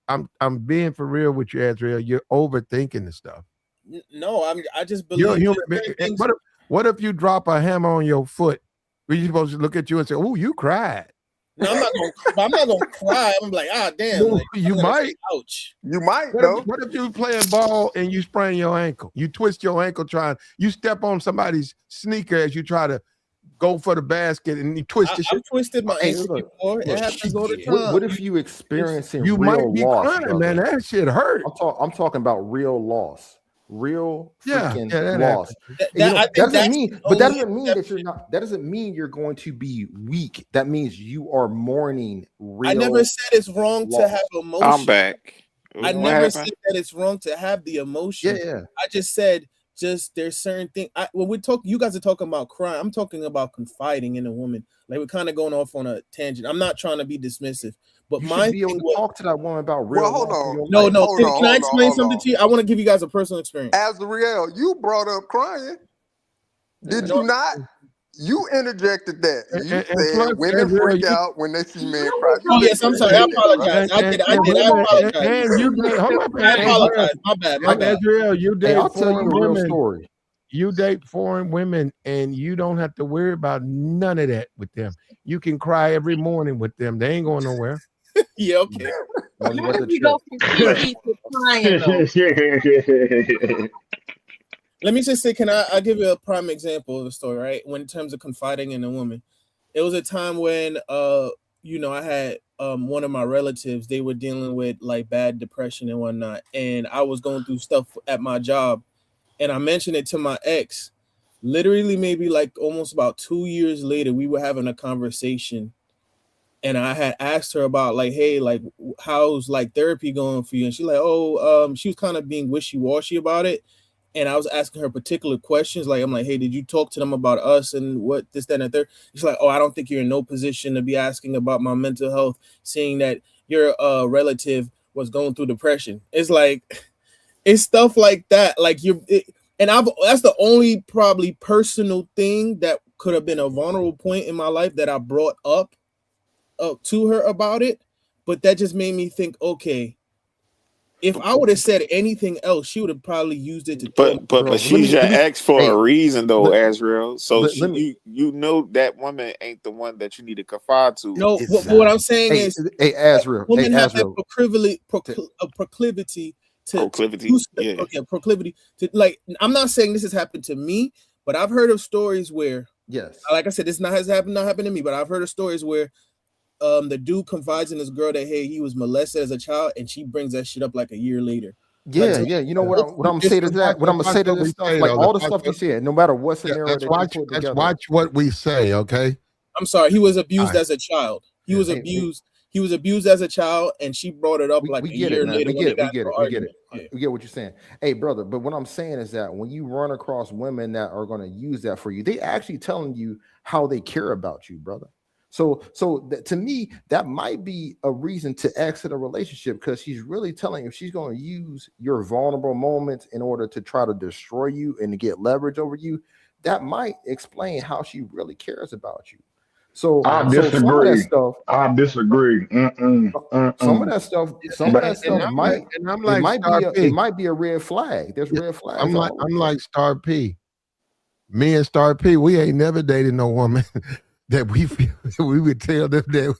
Speaker 1: I'm being for real with you, Azrael. You're overthinking the stuff.
Speaker 7: no, I just
Speaker 1: You're a
Speaker 7: believe
Speaker 1: human
Speaker 7: there's certain
Speaker 1: being.
Speaker 7: things.
Speaker 1: What if you drop a hammer on your foot? We're supposed to look at you and say, "Oh, you cried."
Speaker 7: No, I'm not gonna cry. I'm like, damn,
Speaker 1: Well,
Speaker 7: like
Speaker 1: you
Speaker 7: I'm gonna say,
Speaker 1: might.
Speaker 7: ouch.
Speaker 6: You might
Speaker 1: What if,
Speaker 6: though.
Speaker 1: what if you playing ball and you sprain your ankle? You twist your ankle you step on somebody's sneaker as you try to go for the basket and you twist the shit.
Speaker 7: I've twisted my
Speaker 3: Hey,
Speaker 7: ankle
Speaker 3: look,
Speaker 7: before. It
Speaker 3: look.
Speaker 7: happens all the
Speaker 3: What
Speaker 7: time.
Speaker 3: if you experiencing
Speaker 1: You might
Speaker 3: real
Speaker 1: be
Speaker 3: loss,
Speaker 1: crying, man.
Speaker 3: brother?
Speaker 1: That shit hurt.
Speaker 3: I'm talking about real loss, real
Speaker 1: Yeah,
Speaker 3: freaking
Speaker 1: that
Speaker 3: loss.
Speaker 1: happens.
Speaker 3: And,
Speaker 7: That I
Speaker 3: that
Speaker 7: think
Speaker 3: doesn't
Speaker 7: that's
Speaker 3: mean,
Speaker 7: the
Speaker 3: but that
Speaker 7: only
Speaker 3: doesn't mean that you're
Speaker 7: exception.
Speaker 3: not. That doesn't mean you're going to be weak. That means you are mourning
Speaker 7: I never
Speaker 3: real
Speaker 7: said it's wrong to
Speaker 3: loss.
Speaker 7: have
Speaker 5: I'm
Speaker 7: emotion.
Speaker 5: back.
Speaker 7: I
Speaker 5: What
Speaker 7: never said
Speaker 5: happened?
Speaker 7: that it's wrong to have the
Speaker 3: Yeah,
Speaker 7: emotion.
Speaker 3: yeah.
Speaker 7: I just said there's certain things. When we talk, you guys are talking about crime. I'm talking about confiding in a woman. Like, we're kind of going off on a tangent. I'm not trying to be dismissive, but
Speaker 3: You
Speaker 7: my
Speaker 3: should be able
Speaker 7: thing
Speaker 3: to
Speaker 7: was
Speaker 3: talk to that woman about
Speaker 6: Well,
Speaker 3: real
Speaker 6: hold
Speaker 3: loss in
Speaker 6: on.
Speaker 3: your
Speaker 7: no,
Speaker 3: life.
Speaker 7: no.
Speaker 6: Hold on,
Speaker 7: Can I
Speaker 6: hold on,
Speaker 7: explain
Speaker 6: hold
Speaker 7: something
Speaker 6: on.
Speaker 7: to you? I want to give you guys a personal experience.
Speaker 6: Azriel, you brought up crying. Did
Speaker 7: No,
Speaker 6: you not? You interjected that. You
Speaker 1: And plus,
Speaker 6: said women
Speaker 1: Azrael,
Speaker 6: freak out when they see men cry. You
Speaker 7: oh yes, I'm
Speaker 6: literally
Speaker 7: sorry. I
Speaker 6: said that, brother.
Speaker 7: apologize. I did. I did. I
Speaker 1: women,
Speaker 7: apologize.
Speaker 1: and you date. Hold up,
Speaker 7: I
Speaker 1: Azrael.
Speaker 7: apologize. My bad. My bad.
Speaker 1: Azrael, you
Speaker 3: Hey,
Speaker 1: date
Speaker 3: I'll tell you
Speaker 1: foreign
Speaker 3: a real
Speaker 1: women.
Speaker 3: story.
Speaker 1: You date foreign women, and you don't have to worry about none of that with them. You can cry every morning with them. They ain't going nowhere.
Speaker 7: Yeah. Okay.
Speaker 3: Only
Speaker 4: How
Speaker 3: what
Speaker 4: did
Speaker 3: the
Speaker 4: we
Speaker 3: trip.
Speaker 4: go from KeKe to crying though?
Speaker 7: Let me just say, I give you a prime example of a story, right? When in terms of confiding in a woman, it was a time when I had one of my relatives, they were dealing with like bad depression and whatnot, and I was going through stuff at my job, and I mentioned it to my ex. Literally, maybe like almost about 2 years later, we were having a conversation, and I had asked her about like, hey, like, how's like therapy going for you? And she's like, oh, she was kind of being wishy-washy about it. And I was asking her particular questions. Like, I'm like, hey, did you talk to them about us and what this, that, and the third? She's like, oh, I don't think you're in no position to be asking about my mental health, seeing that your relative was going through depression. It's like, it's stuff like that. Like that's the only probably personal thing that could have been a vulnerable point in my life that I brought up to her about it. But that just made me think, okay, if I would have said anything else, she would have probably used it to throw me.
Speaker 5: But
Speaker 3: Bro,
Speaker 5: she's your ex for
Speaker 3: hey,
Speaker 5: a reason though,
Speaker 3: let,
Speaker 5: Azrael. So
Speaker 3: let me
Speaker 5: you know that woman ain't the one that you need to confide to.
Speaker 7: No, what I'm saying is,
Speaker 3: Azrael,
Speaker 7: women have that
Speaker 3: to-
Speaker 7: proclivity to
Speaker 5: Proclivity. Yeah.
Speaker 7: proclivity to, like, I'm not saying this has happened to me, but I've heard of stories where,
Speaker 3: yes.
Speaker 7: like I said, this not happened to me, but I've heard of stories where the dude confides in this girl that, hey, he was molested as a child, and she brings that shit up like a year later.
Speaker 3: Yeah, yeah. You know what I'm saying is that what I'm gonna say to this stuff, like all the stuff you said, no matter what scenario that you put
Speaker 1: let's
Speaker 3: together.
Speaker 1: watch what we say, okay?
Speaker 7: I'm sorry, he was abused
Speaker 1: Alright.
Speaker 7: as a child. He
Speaker 3: Yeah,
Speaker 7: was abused. He was abused as a child, and she brought it up like
Speaker 3: we
Speaker 7: a
Speaker 3: get
Speaker 7: year
Speaker 3: it, man.
Speaker 7: later
Speaker 3: We
Speaker 7: when
Speaker 3: get
Speaker 7: they
Speaker 3: it. We
Speaker 7: got
Speaker 3: get
Speaker 7: into
Speaker 3: it.
Speaker 7: an
Speaker 3: We get it.
Speaker 7: argument.
Speaker 3: We get what you're saying. Hey, brother, but what I'm saying is that when you run across women that are going to use that for you, they actually telling you how they care about you, brother. So to me, that might be a reason to exit a relationship, because she's really telling you, if she's going to use your vulnerable moments in order to try to destroy you and to get leverage over you, that might explain how she really cares about you. So
Speaker 9: I
Speaker 3: some of that
Speaker 9: disagree.
Speaker 3: stuff,
Speaker 9: I disagree.
Speaker 3: some of that stuff might,
Speaker 1: and I'm
Speaker 3: it
Speaker 1: like
Speaker 3: might
Speaker 1: Star
Speaker 3: be
Speaker 1: P.
Speaker 3: a red flag. There's
Speaker 1: Yeah,
Speaker 3: red flags
Speaker 1: I'm
Speaker 3: all over.
Speaker 1: like Star P. Me and Star P, we ain't never dated no woman that we feel we would tell them that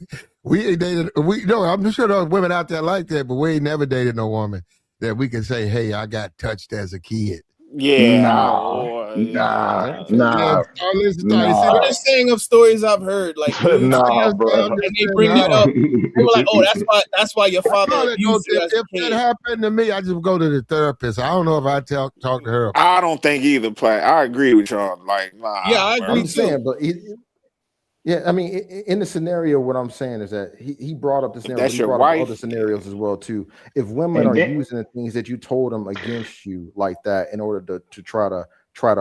Speaker 1: we ain't dated. I'm sure there are women out there like that, but we ain't never dated no woman that we can say, "Hey, I got touched as a kid."
Speaker 5: Yeah,
Speaker 3: Yeah,
Speaker 9: Nah.
Speaker 1: Listen, you see
Speaker 7: I'm
Speaker 1: that?
Speaker 7: just saying of stories I've heard, like dudes,
Speaker 9: Nah,
Speaker 1: I'm
Speaker 9: bro.
Speaker 7: and
Speaker 1: just
Speaker 7: they
Speaker 1: saying,
Speaker 7: bring that
Speaker 1: no.
Speaker 7: up. They were like, "Oh, that's why your father
Speaker 1: If
Speaker 7: abused you as a
Speaker 1: that
Speaker 7: kid."
Speaker 1: happened to me, I just go to the therapist. I don't know if I talk to her.
Speaker 5: I don't think either. I agree with y'all. Like, nah,
Speaker 7: Yeah, I
Speaker 5: bro.
Speaker 7: agree
Speaker 3: I'm saying, but yeah, I mean, in the scenario, what I'm saying is that he brought up the scenario, but
Speaker 5: That's
Speaker 3: he
Speaker 5: your
Speaker 3: brought up
Speaker 5: wife.
Speaker 3: other scenarios as well too. If women
Speaker 9: And
Speaker 3: are
Speaker 9: then,
Speaker 3: using the things that you told them against you like that in order to try to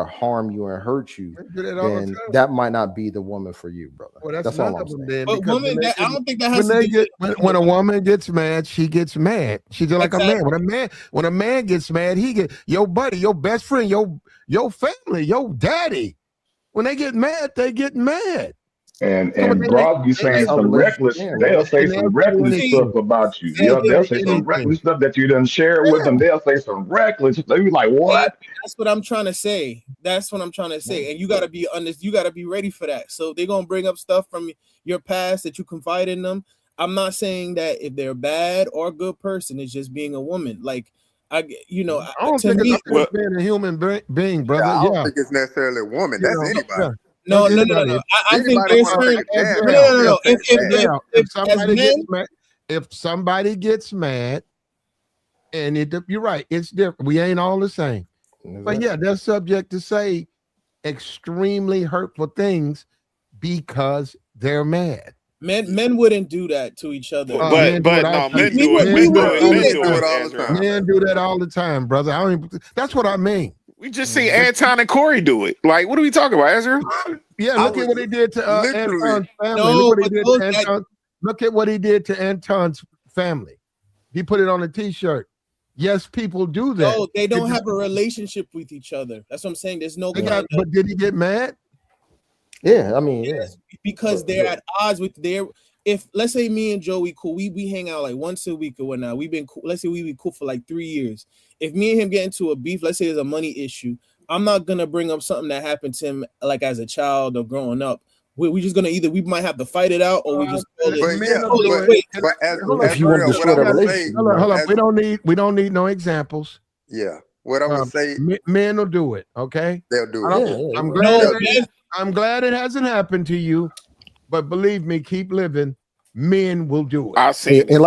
Speaker 3: harm you and hurt you,
Speaker 1: I do that all the
Speaker 3: then
Speaker 1: time.
Speaker 3: that might not be the woman for you, brother.
Speaker 1: Well, that's
Speaker 3: all
Speaker 1: none
Speaker 3: I'm
Speaker 1: of them
Speaker 3: saying.
Speaker 1: then.
Speaker 7: But
Speaker 1: Because
Speaker 7: women, I don't think that
Speaker 1: when
Speaker 7: has to
Speaker 1: they
Speaker 7: do
Speaker 1: get when a woman gets mad, she gets mad. She's just like a man.
Speaker 7: Exactly.
Speaker 1: When a man gets mad, he get your buddy, your best friend, your family, your daddy. When they get mad, they get mad.
Speaker 9: and bro, you saying
Speaker 3: That's how
Speaker 9: some
Speaker 3: relationships
Speaker 9: reckless.
Speaker 3: end, man.
Speaker 9: They'll say
Speaker 1: And they'll
Speaker 9: some
Speaker 1: tell you
Speaker 9: reckless
Speaker 1: anything.
Speaker 9: stuff about you.
Speaker 1: They'll
Speaker 9: Yeah,
Speaker 1: tell
Speaker 9: they'll
Speaker 1: you
Speaker 9: say some
Speaker 1: anything.
Speaker 9: reckless stuff that you done share with them. They'll say some reckless. They be like, what?
Speaker 7: That's what I'm trying to say. That's what I'm trying to say. And you gotta be honest. You gotta be ready for that. So they're gonna bring up stuff from your past that you confide in them. I'm not saying that if they're bad or a good person, it's just being a woman. Like
Speaker 1: I don't
Speaker 7: to
Speaker 1: think
Speaker 7: me,
Speaker 1: it's being a human being, brother.
Speaker 6: I don't
Speaker 1: Yeah,
Speaker 6: think it's necessarily a woman. That's anybody.
Speaker 7: no.
Speaker 1: Anybody.
Speaker 7: I think
Speaker 6: Anybody
Speaker 7: there's
Speaker 6: want to
Speaker 7: certain
Speaker 6: take a chance?
Speaker 7: no. If as
Speaker 1: somebody
Speaker 7: men,
Speaker 1: gets mad, if somebody gets mad, and you're right, it's different. We ain't all the same. But yeah, they're subject to say extremely hurtful things because they're mad.
Speaker 7: men wouldn't do that to each other.
Speaker 5: Men do it. Men do it. Men do it all the time.
Speaker 1: Men do that all the time, brother. That's what I mean.
Speaker 5: We just see Anton and Corey do it. Like, what are we talking about, Ezra?
Speaker 1: Yeah, look at what he did to Anton's family.
Speaker 7: No,
Speaker 1: look at what he did to Anton's family. He put it on a T-shirt. Yes, people do that.
Speaker 7: No, they don't have a relationship with each other. That's what I'm saying. There's no
Speaker 1: but did he get mad?
Speaker 3: Yeah, I mean,
Speaker 7: because they're at odds with their. If let's say me and Joe, we cool, we hang out like once a week or whatnot. We've been cool. Let's say we cool for like 3 years. If me and him get into a beef, let's say there's a money issue, I'm not gonna bring up something that happened to him like as a child or growing up. We're just gonna we might have to fight it out or we just call it.
Speaker 6: But as
Speaker 3: if you want to destroy the relationship,
Speaker 1: hold up. We don't need no examples.
Speaker 6: Yeah, what I'm gonna say,
Speaker 1: men will do it. Okay,
Speaker 6: they'll do it.
Speaker 1: I'm glad it hasn't happened to you, but believe me, keep living. Men will do it.
Speaker 5: I've seen
Speaker 3: and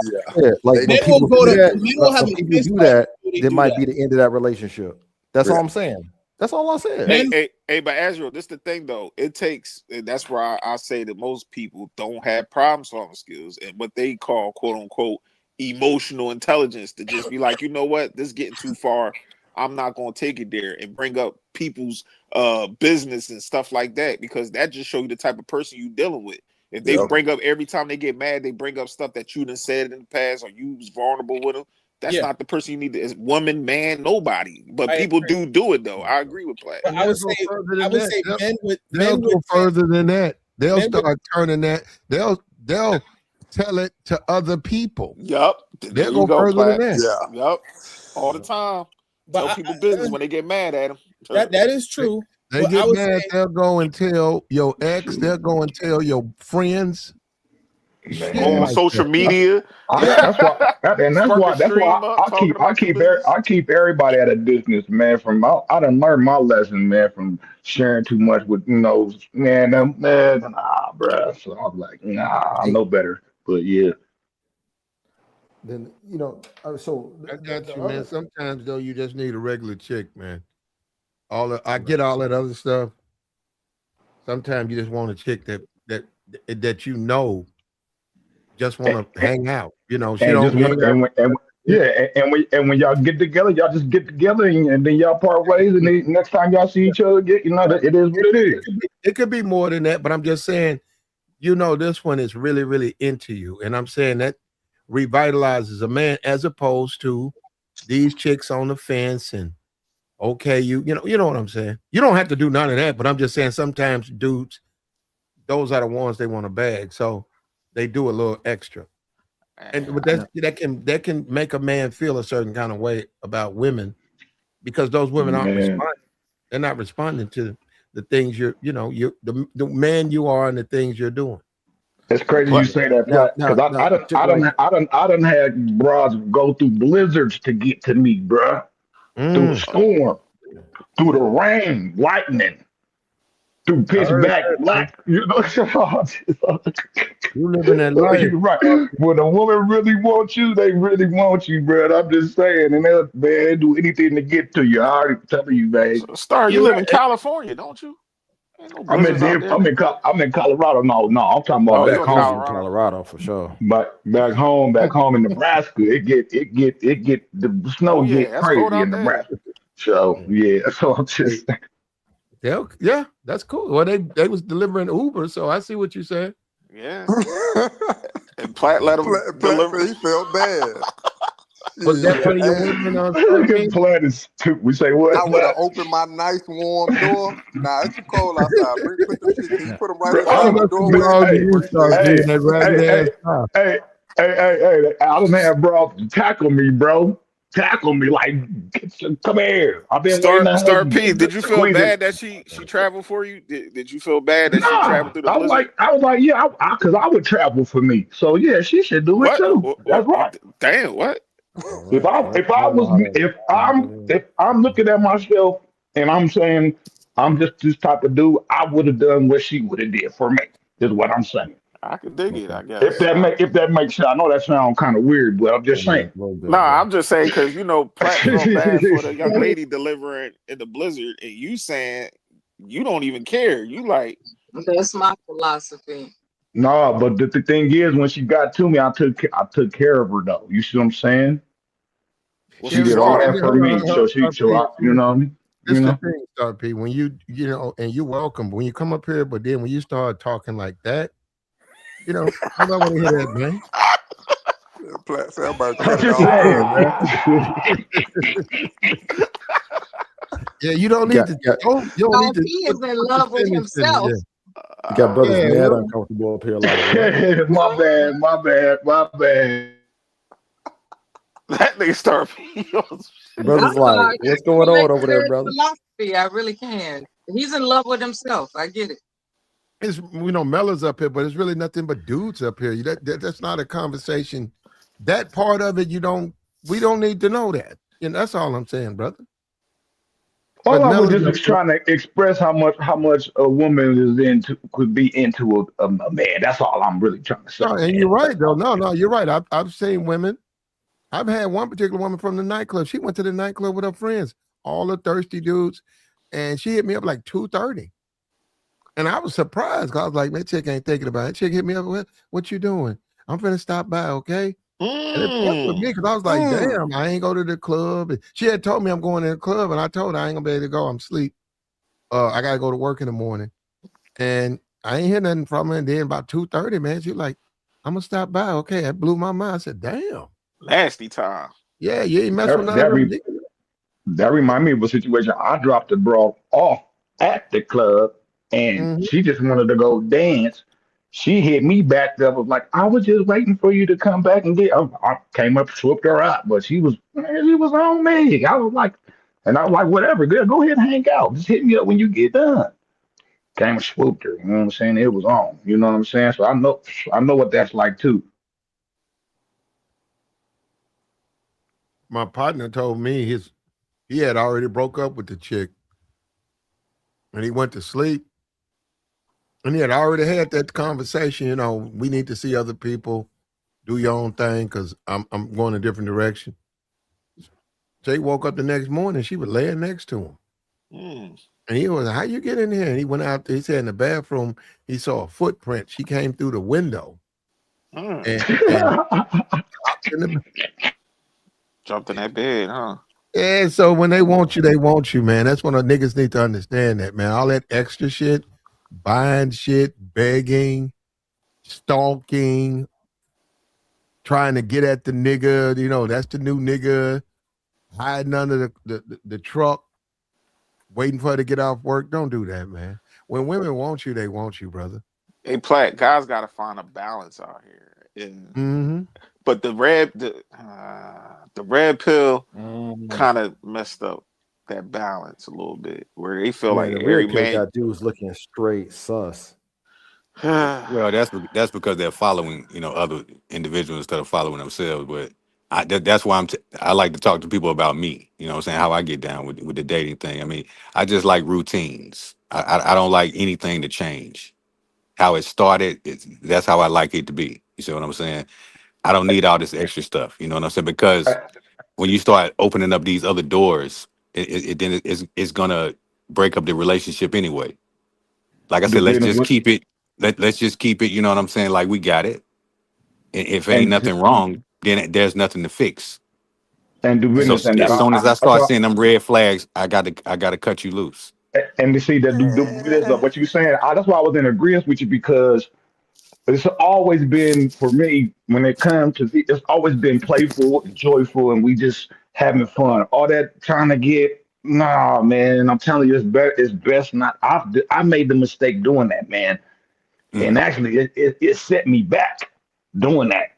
Speaker 3: like when people do that, there might be the end of that relationship. That's all I'm saying. That's all I said.
Speaker 5: Hey, but Ezra, this is the thing though. It takes, and that's why I say that most people don't have problem solving skills and what they call quote unquote emotional intelligence to just be like, you know what, this is getting too far. I'm not gonna take it there and bring up people's business and stuff like that, because that just shows you the type of person you dealing with. If they bring up every time they get mad, they bring up stuff that you done said in the past or you was vulnerable with them. That's not the person you need to, is woman, man, nobody. But people do it though. I agree with Platt.
Speaker 7: I would say
Speaker 1: men go further than that. They'll start turning that. They'll tell it to other people.
Speaker 5: Yup.
Speaker 1: They'll go further than that.
Speaker 5: Yeah. Yup. All the time. Tell people business when they get mad at them.
Speaker 7: That is true.
Speaker 1: They get mad, they'll go and tell your ex, they'll go and tell your friends.
Speaker 5: On social media.
Speaker 9: That's why I keep everybody at a distance, man. I done learned my lesson, man, from sharing too much with nah, bruh. So I'm like, nah, I know better. But yeah.
Speaker 3: then you know. So
Speaker 1: I got
Speaker 3: the
Speaker 1: you, man.
Speaker 3: other,
Speaker 1: Sometimes though, you just need a regular chick, man. I get all that other stuff. Sometimes you just want a chick that you know just want to hang out. You know, she
Speaker 9: And
Speaker 1: don't
Speaker 9: just
Speaker 1: you
Speaker 9: want
Speaker 1: ain't got
Speaker 9: yeah, and when y'all get together, y'all just get together, and then y'all part ways, and then next time y'all see each other, it is what it is.
Speaker 1: it could be more than that, but I'm just saying, you know, this one is really, really into you. And I'm saying that revitalizes a man as opposed to these chicks on the fence and okay, you know what I'm saying. You don't have to do none of that, but I'm just saying sometimes dudes, those are the ones they want to bag. So they do a little extra. And but
Speaker 5: Man,
Speaker 1: that can make a man feel a certain kind of way about women because those women aren't
Speaker 9: Man,
Speaker 1: responding. They're not responding to the things the man you are and the things you're doing.
Speaker 9: it's crazy you
Speaker 5: pla-
Speaker 9: say that,
Speaker 3: now,
Speaker 9: Flat,
Speaker 3: now,
Speaker 9: because
Speaker 3: now, chick like
Speaker 9: I done had bras go through blizzards to get to me, bruh. Through the
Speaker 1: Mm,
Speaker 9: storm, through the rain, lightning, through
Speaker 1: I
Speaker 9: pitch
Speaker 1: heard
Speaker 9: black,
Speaker 1: that, man.
Speaker 9: black. You know,
Speaker 1: You living that life.
Speaker 9: you're right. When a woman really wants you, they really want you, bro. I'm just saying, and they'll man do anything to get to you. I already telling you, man.
Speaker 5: Star, you
Speaker 1: You're
Speaker 5: live in
Speaker 1: right.
Speaker 5: California, don't you? Ain't no blizzards out there, nigga.
Speaker 9: I'm in Colorado. No, I'm talking about
Speaker 5: Oh, you
Speaker 9: back
Speaker 5: in
Speaker 3: he's
Speaker 9: home.
Speaker 3: in
Speaker 5: Colorado?
Speaker 3: Colorado for sure.
Speaker 9: But back home in Nebraska, it get the
Speaker 5: Oh
Speaker 9: snow
Speaker 5: yeah,
Speaker 9: get
Speaker 5: that's cold
Speaker 9: crazy in
Speaker 5: out there.
Speaker 9: Nebraska. So
Speaker 3: Yeah.
Speaker 9: yeah, so I'm
Speaker 1: Hey,
Speaker 9: just
Speaker 1: yeah, that's cool. Well, they was delivering Uber, so I see what you said.
Speaker 5: Yeah, and Platt let them
Speaker 6: Platt
Speaker 5: deliver.
Speaker 6: said he felt bad.
Speaker 1: Was that
Speaker 6: Shit.
Speaker 1: one of your
Speaker 6: Hey,
Speaker 1: women on
Speaker 9: look at
Speaker 1: Starpin?
Speaker 9: Platt is we say what
Speaker 6: I would have
Speaker 9: Platt?
Speaker 6: opened my nice warm door. Nah, it's too cold outside. Put them shits in. You
Speaker 3: Yeah.
Speaker 6: put them right
Speaker 9: Bro,
Speaker 1: That
Speaker 6: inside my
Speaker 1: must have
Speaker 6: doorway.
Speaker 1: belonged to
Speaker 9: hey,
Speaker 1: you,
Speaker 6: Appreciate it.
Speaker 9: hey,
Speaker 1: Starpin, that ragged
Speaker 9: hey,
Speaker 1: ass
Speaker 9: hey,
Speaker 1: car.
Speaker 9: hey, I don't have bro tackle me, bro. Tackle me, like come here. I've been waiting to
Speaker 5: Star
Speaker 9: hug
Speaker 5: P,
Speaker 9: you.
Speaker 5: did you feel
Speaker 9: Squeeze it.
Speaker 5: bad that she traveled for you? Did you feel bad that she
Speaker 9: Nah,
Speaker 5: traveled through the blizzard?
Speaker 9: I was like, yeah, because I would travel for me. So yeah, she should do it
Speaker 5: What?
Speaker 9: too. That's right.
Speaker 5: Damn, what?
Speaker 3: All right.
Speaker 9: If I
Speaker 3: I know
Speaker 9: was
Speaker 3: how to.
Speaker 9: if I'm looking at myself and I'm saying I'm just this type of dude, I would have done what she would have did for me. Is what I'm saying.
Speaker 5: I could dig it,
Speaker 3: Okay.
Speaker 5: I guess.
Speaker 9: If that makes sense, I know that sounds kind of weird, but I'm just
Speaker 3: Yeah,
Speaker 9: saying.
Speaker 3: a little
Speaker 5: Nah,
Speaker 3: bit, bro.
Speaker 5: I'm just saying because Platt felt bad for the young lady delivering in the blizzard, and you saying you don't even care. You like,
Speaker 4: That's my philosophy.
Speaker 9: No, but the thing is, when she got to me, I took care of her though. You see what I'm saying?
Speaker 5: well,
Speaker 9: She
Speaker 5: she's
Speaker 9: did all
Speaker 5: smart.
Speaker 9: that for me, so
Speaker 1: P.
Speaker 9: I, you know,
Speaker 1: This
Speaker 9: you
Speaker 1: the
Speaker 9: know.
Speaker 1: thing, Star P. When and you're welcome. When you come up here, but then when you start talking like that, nobody want to hear that, man.
Speaker 6: Platt said I'm about to
Speaker 9: I'm
Speaker 6: cut it
Speaker 9: just
Speaker 6: off
Speaker 9: saying,
Speaker 6: early.
Speaker 9: man.
Speaker 1: Yeah, you don't
Speaker 3: You
Speaker 1: need
Speaker 3: got,
Speaker 1: to.
Speaker 3: you got,
Speaker 1: You don't need to
Speaker 4: He
Speaker 1: put,
Speaker 4: is in
Speaker 1: put the
Speaker 4: love with
Speaker 1: sentence in
Speaker 4: himself.
Speaker 1: it.
Speaker 3: you got brothers
Speaker 1: Yeah,
Speaker 3: mad
Speaker 1: yeah.
Speaker 3: uncomfortable up here. Like what?
Speaker 9: My bad, my bad.
Speaker 5: That nigga Star P.
Speaker 3: Brothers
Speaker 4: I'm
Speaker 3: like,
Speaker 4: sorry. I
Speaker 3: what's
Speaker 4: can
Speaker 3: going
Speaker 4: relate
Speaker 3: on
Speaker 4: to
Speaker 3: over there,
Speaker 4: his
Speaker 3: brother?
Speaker 4: philosophy. I really can. He's in love with himself. I get it.
Speaker 1: It's Mella's up here, but it's really nothing but dudes up here. That's not a conversation. That part of it, we don't need to know that. That's all I'm saying, brother. But
Speaker 9: All I was
Speaker 1: Mella's up
Speaker 9: just
Speaker 1: here.
Speaker 9: trying to express how much a woman is into could be into a man. That's all I'm really trying to say,
Speaker 1: No, and you're
Speaker 9: man.
Speaker 1: right though. No, you're right. I've seen women. I've had one particular woman from the nightclub. She went to the nightclub with her friends, all the thirsty dudes, and she hit me up like 2:30. And I was surprised because I was like, man, chick ain't thinking about it. Chick hit me up, what you doing? I'm finna stop by, okay? And it fucked with me because I was like,
Speaker 6: Mm.
Speaker 1: damn, I ain't go to the club. And she had told me I'm going to the club, and I told her I ain't gonna be able to go. I'm asleep. I gotta go to work in the morning. And I ain't hear nothing from her. And then about 2:30, man, she like, I'm gonna stop by, okay? That blew my mind. I said, damn.
Speaker 5: Nasty time.
Speaker 1: Yeah, you ain't mess with
Speaker 9: That
Speaker 1: none of
Speaker 9: that,
Speaker 1: them
Speaker 9: re,
Speaker 1: niggas.
Speaker 9: that remind me of a situation. I dropped the bra off at the club, and
Speaker 1: Mhm.
Speaker 9: she just wanted to go dance. She hit me back up, was like, I was just waiting for you to come back and get. I came up, swooped her up, but she was on me. I was like, whatever, girl, go ahead and hang out. Just hit me up when you get done. Came and swooped her. You know what I'm saying? It was on. You know what I'm saying? So I know what that's like too.
Speaker 1: My partner told me he had already broke up with the chick and he went to sleep. And he had already had that conversation, we need to see other people. do your own thing because I'm going a different direction. Jay woke up the next morning, she was laying next to him.
Speaker 5: Mm.
Speaker 1: And he was, how you get in here? And he went out, he said in the bathroom, he saw a footprint. She came through the window
Speaker 5: Mm.
Speaker 1: and hopped in the
Speaker 5: Jumped in that bed, huh?
Speaker 1: Yeah, so when they want you, man. That's when the niggas need to understand that, man. All that extra shit, buying shit, begging, stalking, trying to get at the nigga, that's the new nigga, hiding under the truck, waiting for her to get off work. Don't do that, man. When women want you, they want you, brother.
Speaker 5: Hey, Platt, guys got to find a balance out here.
Speaker 1: Mm-hmm.
Speaker 5: But the red pill
Speaker 3: Mm.
Speaker 5: kind of messed up that balance a little bit, where they feel like
Speaker 3: Man, the
Speaker 5: every
Speaker 3: red pill
Speaker 5: man.
Speaker 3: got dudes looking straight sus.
Speaker 2: Well, that's because they're following, other individuals instead of following themselves. But that's why I like to talk to people about me. You know what I'm saying? How I get down with the dating thing. I mean, I just like routines. I don't like anything to change. How it started, that's how I like it to be. You see what I'm saying? I don't need all this extra stuff. You know what I'm saying? Because when you start opening up these other doors, it's gonna break up the relationship anyway. Like I said, let's
Speaker 9: Depending
Speaker 2: just
Speaker 9: what
Speaker 2: keep it. Let's just keep it. You know what I'm saying? Like we got it. And if ain't
Speaker 9: and
Speaker 2: nothing wrong, then there's nothing to fix.
Speaker 9: do
Speaker 2: So
Speaker 9: business, and
Speaker 2: as soon as I
Speaker 9: that's
Speaker 2: start
Speaker 9: why.
Speaker 2: seeing them red flags, I gotta cut you loose.
Speaker 9: And to see that this, what you saying, that's why I was in agreement with you because it's always been for me when it comes to it's always been playful and joyful, and we just having fun. All that trying to get nah, man. I'm telling you, it's better. It's best not. I made the mistake doing that, man, and
Speaker 2: Mm.
Speaker 9: actually, it set me back doing that.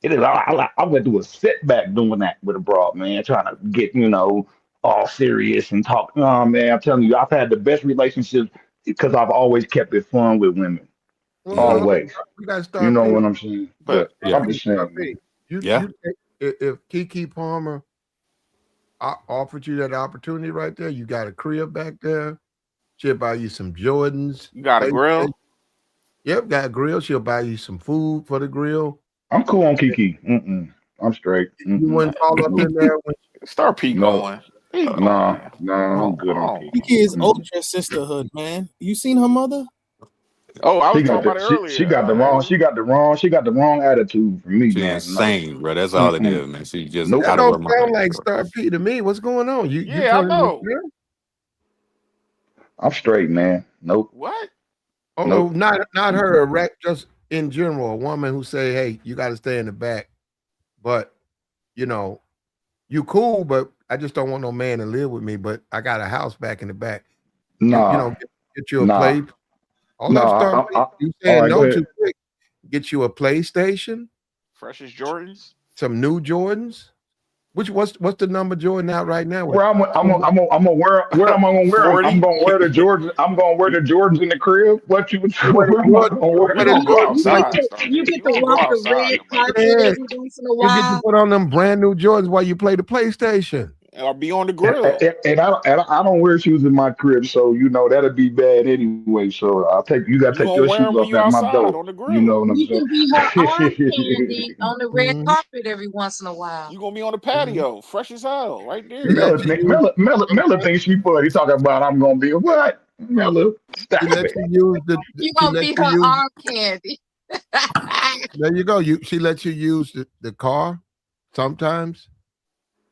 Speaker 9: It is. I went through a setback doing that with a broad man, trying to get all serious and talk. Oh man, I'm telling you, I've had the best relationships because I've always kept it fun with women.
Speaker 1: Well,
Speaker 2: Mm-hmm.
Speaker 9: Always.
Speaker 1: you got to
Speaker 9: You
Speaker 1: start
Speaker 9: know
Speaker 1: P.
Speaker 9: what I'm saying?
Speaker 5: But
Speaker 9: But
Speaker 2: Yeah.
Speaker 9: I'm just saying,
Speaker 1: P.
Speaker 9: man.
Speaker 2: Yeah.
Speaker 1: If KeKe Palmer offered you that opportunity right there, you got a crib back there. She'll buy you some Jordans.
Speaker 5: you got a grill.
Speaker 1: Yep, got a grill. She'll buy you some food for the grill.
Speaker 9: I'm cool on KeKe. I'm straight.
Speaker 1: You wouldn't fall up in
Speaker 9: Nope.
Speaker 1: there when
Speaker 5: Start P
Speaker 9: No.
Speaker 5: going. He
Speaker 9: Nah.
Speaker 5: going.
Speaker 9: I'm
Speaker 5: Oh,
Speaker 9: good on
Speaker 5: oh.
Speaker 9: KeKe.
Speaker 7: KeKe is ultra sisterhood, man. You seen her mother?
Speaker 5: Oh, I
Speaker 9: She
Speaker 5: was
Speaker 9: got
Speaker 5: talking
Speaker 9: the
Speaker 5: about it
Speaker 9: she
Speaker 5: earlier.
Speaker 9: got the wrong attitude for me,
Speaker 2: She
Speaker 9: man. No.
Speaker 2: insane, bro. That's all it
Speaker 9: Mm-mm.
Speaker 2: is, man. She's just
Speaker 9: Nope.
Speaker 1: that
Speaker 2: out of her
Speaker 1: don't sound
Speaker 2: mind.
Speaker 1: like
Speaker 2: Bro.
Speaker 1: Star P to me. What's going on? You
Speaker 5: Yeah, I
Speaker 1: turning this
Speaker 5: know.
Speaker 1: girl?
Speaker 9: I'm straight, man. Nope.
Speaker 5: What?
Speaker 1: Oh no,
Speaker 9: Nope.
Speaker 1: not her. Just in general, a woman who say, "Hey, you got to stay in the back," but you know, you cool, but I just don't want no man to live with me. But I got a house back in the back.
Speaker 9: Nah.
Speaker 1: Get you a
Speaker 9: Nah.
Speaker 1: play. Hold up,
Speaker 9: Nah.
Speaker 1: Star P. You
Speaker 9: All
Speaker 1: saying
Speaker 9: right, go
Speaker 1: no
Speaker 9: ahead.
Speaker 1: too quick? Get you a PlayStation,
Speaker 5: Freshest Jordans?
Speaker 1: some new Jordans. What's the number Jordan out right now?
Speaker 9: Where I'm gonna where am I gonna wear them? I'm
Speaker 5: 40?
Speaker 9: gonna wear the Jordans. I'm gonna wear the Jordans in the crib. What you?
Speaker 1: Where the
Speaker 9: Where am I
Speaker 1: Jordan?
Speaker 9: gonna wear
Speaker 5: You
Speaker 1: Where the
Speaker 5: gonna
Speaker 9: them?
Speaker 5: go
Speaker 1: Jordan?
Speaker 5: outside, Star
Speaker 4: You
Speaker 5: P.
Speaker 4: get
Speaker 5: You
Speaker 4: to
Speaker 5: gonna go
Speaker 4: walk the
Speaker 5: outside
Speaker 4: red
Speaker 5: in them.
Speaker 4: carpet
Speaker 1: Yeah,
Speaker 4: every once in a
Speaker 1: you get to
Speaker 4: while.
Speaker 1: put on them brand new Jordans while you play the PlayStation.
Speaker 5: Or be on the
Speaker 9: And,
Speaker 5: grill.
Speaker 9: I don't wear shoes in my crib, so that'll be bad anyway. So you gotta
Speaker 5: You
Speaker 9: take
Speaker 5: gonna
Speaker 9: your
Speaker 5: wear
Speaker 9: shoes
Speaker 5: them when
Speaker 9: off
Speaker 5: you
Speaker 9: at my
Speaker 5: outside
Speaker 9: door.
Speaker 5: on the
Speaker 9: You know
Speaker 5: grill.
Speaker 9: what I'm
Speaker 4: You
Speaker 9: saying?
Speaker 4: can be her arm candy on the red
Speaker 1: Mhm,
Speaker 4: carpet every once in a while.
Speaker 5: You gonna be on the
Speaker 1: mhm.
Speaker 5: patio, fresh as hell, right
Speaker 1: She
Speaker 5: there.
Speaker 1: let
Speaker 9: Mella
Speaker 1: you
Speaker 9: think
Speaker 1: use
Speaker 9: Mella thinks she funny talking about I'm gonna be what? Mella,
Speaker 1: she
Speaker 9: stop
Speaker 1: let
Speaker 9: it.
Speaker 1: you use
Speaker 4: You
Speaker 1: she
Speaker 4: gonna
Speaker 1: let
Speaker 4: be
Speaker 1: you
Speaker 4: her
Speaker 1: use
Speaker 4: arm candy.
Speaker 1: there you go. She let you use the car sometimes,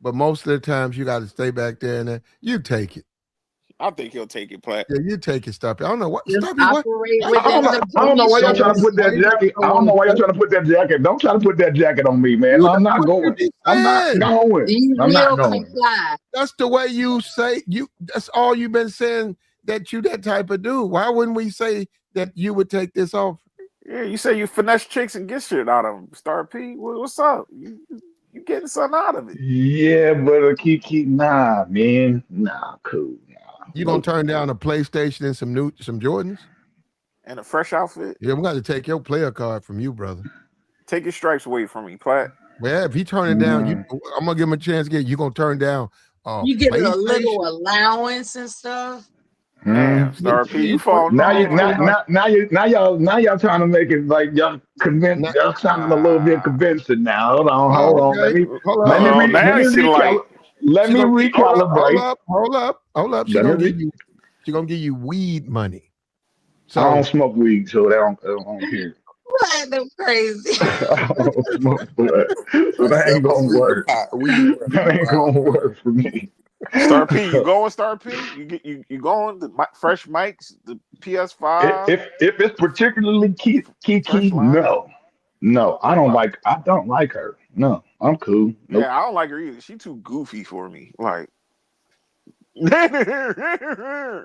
Speaker 1: but most of the times you got to stay back there and you take it.
Speaker 5: I think he'll take it, Platt.
Speaker 1: Yeah, you take it, Stumpy. I don't know what
Speaker 4: Just
Speaker 1: Stumpy.
Speaker 4: operate
Speaker 1: Why you
Speaker 9: I
Speaker 4: within
Speaker 9: don't
Speaker 1: got
Speaker 9: know.
Speaker 4: the
Speaker 9: I don't know why y'all trying to
Speaker 4: parameters.
Speaker 9: put that
Speaker 1: you got
Speaker 9: jacket.
Speaker 1: to
Speaker 9: I
Speaker 1: go
Speaker 9: don't
Speaker 1: on
Speaker 9: know why y'all
Speaker 1: Stumpy?
Speaker 9: trying to put that jacket. Don't try to put that jacket on me, man.
Speaker 1: That's
Speaker 9: I'm not
Speaker 1: what you
Speaker 9: going.
Speaker 1: be
Speaker 9: I'm not
Speaker 1: saying.
Speaker 9: going.
Speaker 4: You
Speaker 9: I'm not
Speaker 4: will
Speaker 9: going.
Speaker 4: comply.
Speaker 1: That's the way you say you. That's all you've been saying that you that type of dude. Why wouldn't we say that you would take this off?
Speaker 5: Yeah, you say you finesse chicks and get shit out of them. Star P, what's up? You getting something out of it?
Speaker 9: Yeah, but Kiki, nah, man, nah, cool, nah,
Speaker 1: You gonna
Speaker 9: nope.
Speaker 1: turn down a PlayStation and some Jordans?
Speaker 5: And a fresh outfit.
Speaker 1: Yeah, I'm gonna take your player card from you, brother.
Speaker 5: Take your stripes away from me, Platt.
Speaker 1: Well, if he turn it down,
Speaker 9: Mm,
Speaker 1: I'm gonna give him a chance again. You gonna turn down
Speaker 4: You get a
Speaker 1: PlayStation?
Speaker 4: little allowance and stuff.
Speaker 5: Damn, Star P, you falling
Speaker 9: Now you
Speaker 5: off.
Speaker 9: now y'all trying to make it like y'all convince
Speaker 1: Now,
Speaker 9: y'all sounding a little bit
Speaker 5: Ah,
Speaker 9: convincing now. Hold
Speaker 1: oh,
Speaker 9: on.
Speaker 1: okay. Hold
Speaker 9: Let me
Speaker 1: on.
Speaker 5: uh-oh.
Speaker 9: re, let
Speaker 5: Now
Speaker 9: me
Speaker 5: she like,
Speaker 9: let
Speaker 1: She
Speaker 9: me
Speaker 1: gonna get,
Speaker 9: recalibrate.
Speaker 1: hold up.
Speaker 9: Let me re,
Speaker 1: She gonna give you weed money.
Speaker 9: I don't
Speaker 1: So
Speaker 9: smoke weed, so I don't hear.
Speaker 4: What? Them crazy.
Speaker 9: I don't smoke blood. So that ain't
Speaker 6: Except for
Speaker 9: gonna
Speaker 6: sweet
Speaker 9: work.
Speaker 6: pot, weed money.
Speaker 9: That ain't
Speaker 6: Wow.
Speaker 9: gonna work for me.
Speaker 5: Star P, you going, Star P? You going? Fresh mics, the PS5,
Speaker 9: If it's particularly
Speaker 5: fresh
Speaker 9: Kiki,
Speaker 5: line.
Speaker 9: no,
Speaker 5: Wow.
Speaker 9: I don't like her. No, I'm cool. Nope.
Speaker 5: Yeah, I don't like her either. She too goofy for me. Like,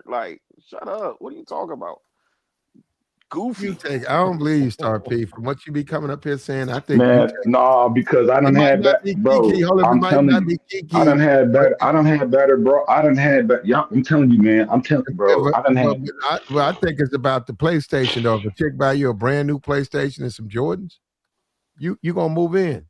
Speaker 5: like, shut up. What are you talking about?
Speaker 1: you
Speaker 5: Goofy.
Speaker 1: take. I don't believe you, Star P. From what you be coming up here saying, I think you
Speaker 9: Man,
Speaker 1: take.
Speaker 9: no, because I
Speaker 1: It
Speaker 9: done
Speaker 1: might
Speaker 9: had
Speaker 1: not
Speaker 9: that,
Speaker 1: be Kiki.
Speaker 9: bro.
Speaker 1: Hold up, it
Speaker 9: I'm
Speaker 1: might
Speaker 9: telling
Speaker 1: not
Speaker 9: you,
Speaker 1: be Kiki. But
Speaker 9: I done had better, bro. I done had better. Yeah, I'm telling you, man. I'm telling you, bro. I done had.
Speaker 1: I think it's about the PlayStation though. If a chick buy you a brand new PlayStation and some Jordans, you gonna move in.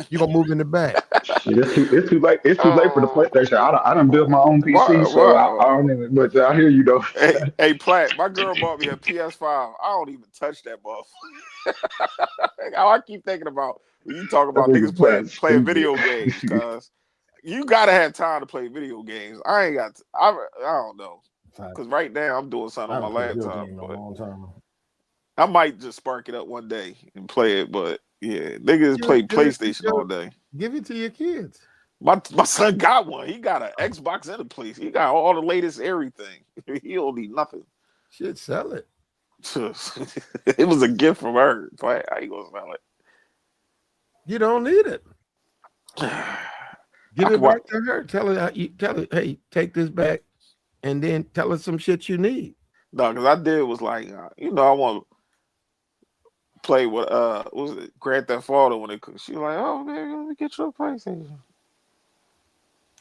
Speaker 1: You gonna move in the back.
Speaker 9: Shit, it's too late. It's too late for the PlayStation. I done built my own PC, so I
Speaker 5: What?
Speaker 9: don't even. But I hear you though.
Speaker 5: Hey, Platt, my girl bought me a PS5. I don't even touch that motherfucker. I keep thinking about when you talk
Speaker 9: That
Speaker 5: about niggas
Speaker 9: nigga playing
Speaker 5: playing
Speaker 9: stupid.
Speaker 5: video games, cause you gotta have time to play video games. I ain't got. I don't know, cause
Speaker 3: Facts.
Speaker 5: right now I'm doing something
Speaker 3: I
Speaker 5: on my
Speaker 3: haven't played a video
Speaker 5: laptop,
Speaker 3: game in a
Speaker 5: but
Speaker 3: long time.
Speaker 5: I might just spark it up one day and play it. But yeah, niggas
Speaker 1: You
Speaker 5: play
Speaker 1: you
Speaker 5: PlayStation
Speaker 1: you
Speaker 5: all day.
Speaker 1: give it to your kids.
Speaker 5: My son got one. He got an Xbox and a place. He got all the latest everything. He don't need nothing.
Speaker 1: Shit, sell it.
Speaker 5: It was a gift from her. Like, I ain't gonna smell
Speaker 1: You don't need it.
Speaker 5: it.
Speaker 1: Give
Speaker 5: I
Speaker 1: it
Speaker 5: could watch.
Speaker 1: back to her. Tell her, hey, take this back, and then tell her some shit you need.
Speaker 5: No, because I did was like, I want to play with what was it, Grand Theft Auto when it. She was like, oh man, let me get you a PlayStation.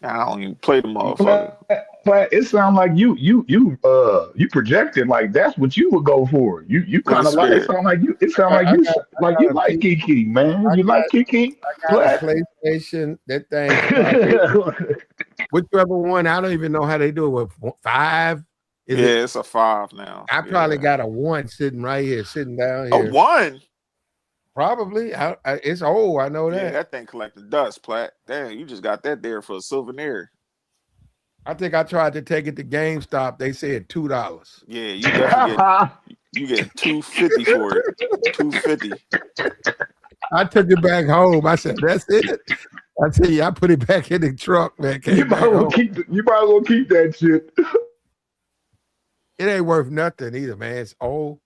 Speaker 5: I don't even play the motherfucker.
Speaker 9: It sounds like you projected like that's what you would go for. You
Speaker 5: In the
Speaker 9: kind of like
Speaker 5: spirit.
Speaker 9: it sound like
Speaker 1: I
Speaker 9: you
Speaker 1: got a
Speaker 9: like
Speaker 1: P,
Speaker 9: Kiki, man.
Speaker 1: I
Speaker 9: You like
Speaker 1: got
Speaker 9: Kiki,
Speaker 1: I got a
Speaker 9: Plat.
Speaker 1: PlayStation. That thing's probably whichever one. I don't even know how they do it. With five, is it?
Speaker 5: Yeah, it's a 5 now.
Speaker 1: I probably
Speaker 5: Yeah.
Speaker 1: got a one sitting right here, sitting down
Speaker 5: A
Speaker 1: here.
Speaker 5: 1.
Speaker 1: Probably. It's old. I know
Speaker 5: Yeah,
Speaker 1: that.
Speaker 5: that thing collecting dust, Plat. Damn, you just got that there for a souvenir.
Speaker 1: I think I tried to take it to GameStop. They said $2.
Speaker 5: Yeah, you definitely get 250 for it. 250.
Speaker 1: I took it back home. I said, "That's it." I tell you, I put it back in the truck, man. Came back home.
Speaker 9: You might as well keep that shit.
Speaker 1: It ain't worth nothing either, man. It's old.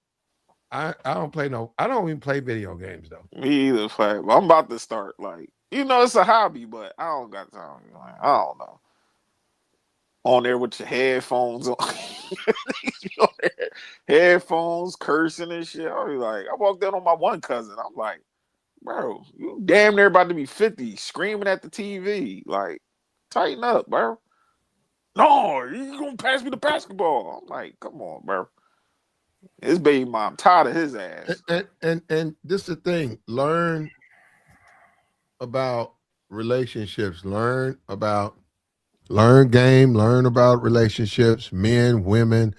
Speaker 1: I don't play no. I don't even play video games though.
Speaker 5: Me either, Plat. But I'm about to start. Like, it's a hobby, but I don't got time. Like, I don't know. On there with your headphones on. On there, headphones, cursing and shit. I was like, I walked in on my one cousin. I'm like, bro, you damn near about to be 50, screaming at the TV. Like, tighten up, bro. No, you gonna pass me the basketball. I'm like, come on, bro. His baby mom tired of his ass.
Speaker 1: And this is the thing. Learn about relationships. Learn game. Learn about relationships. Men, women.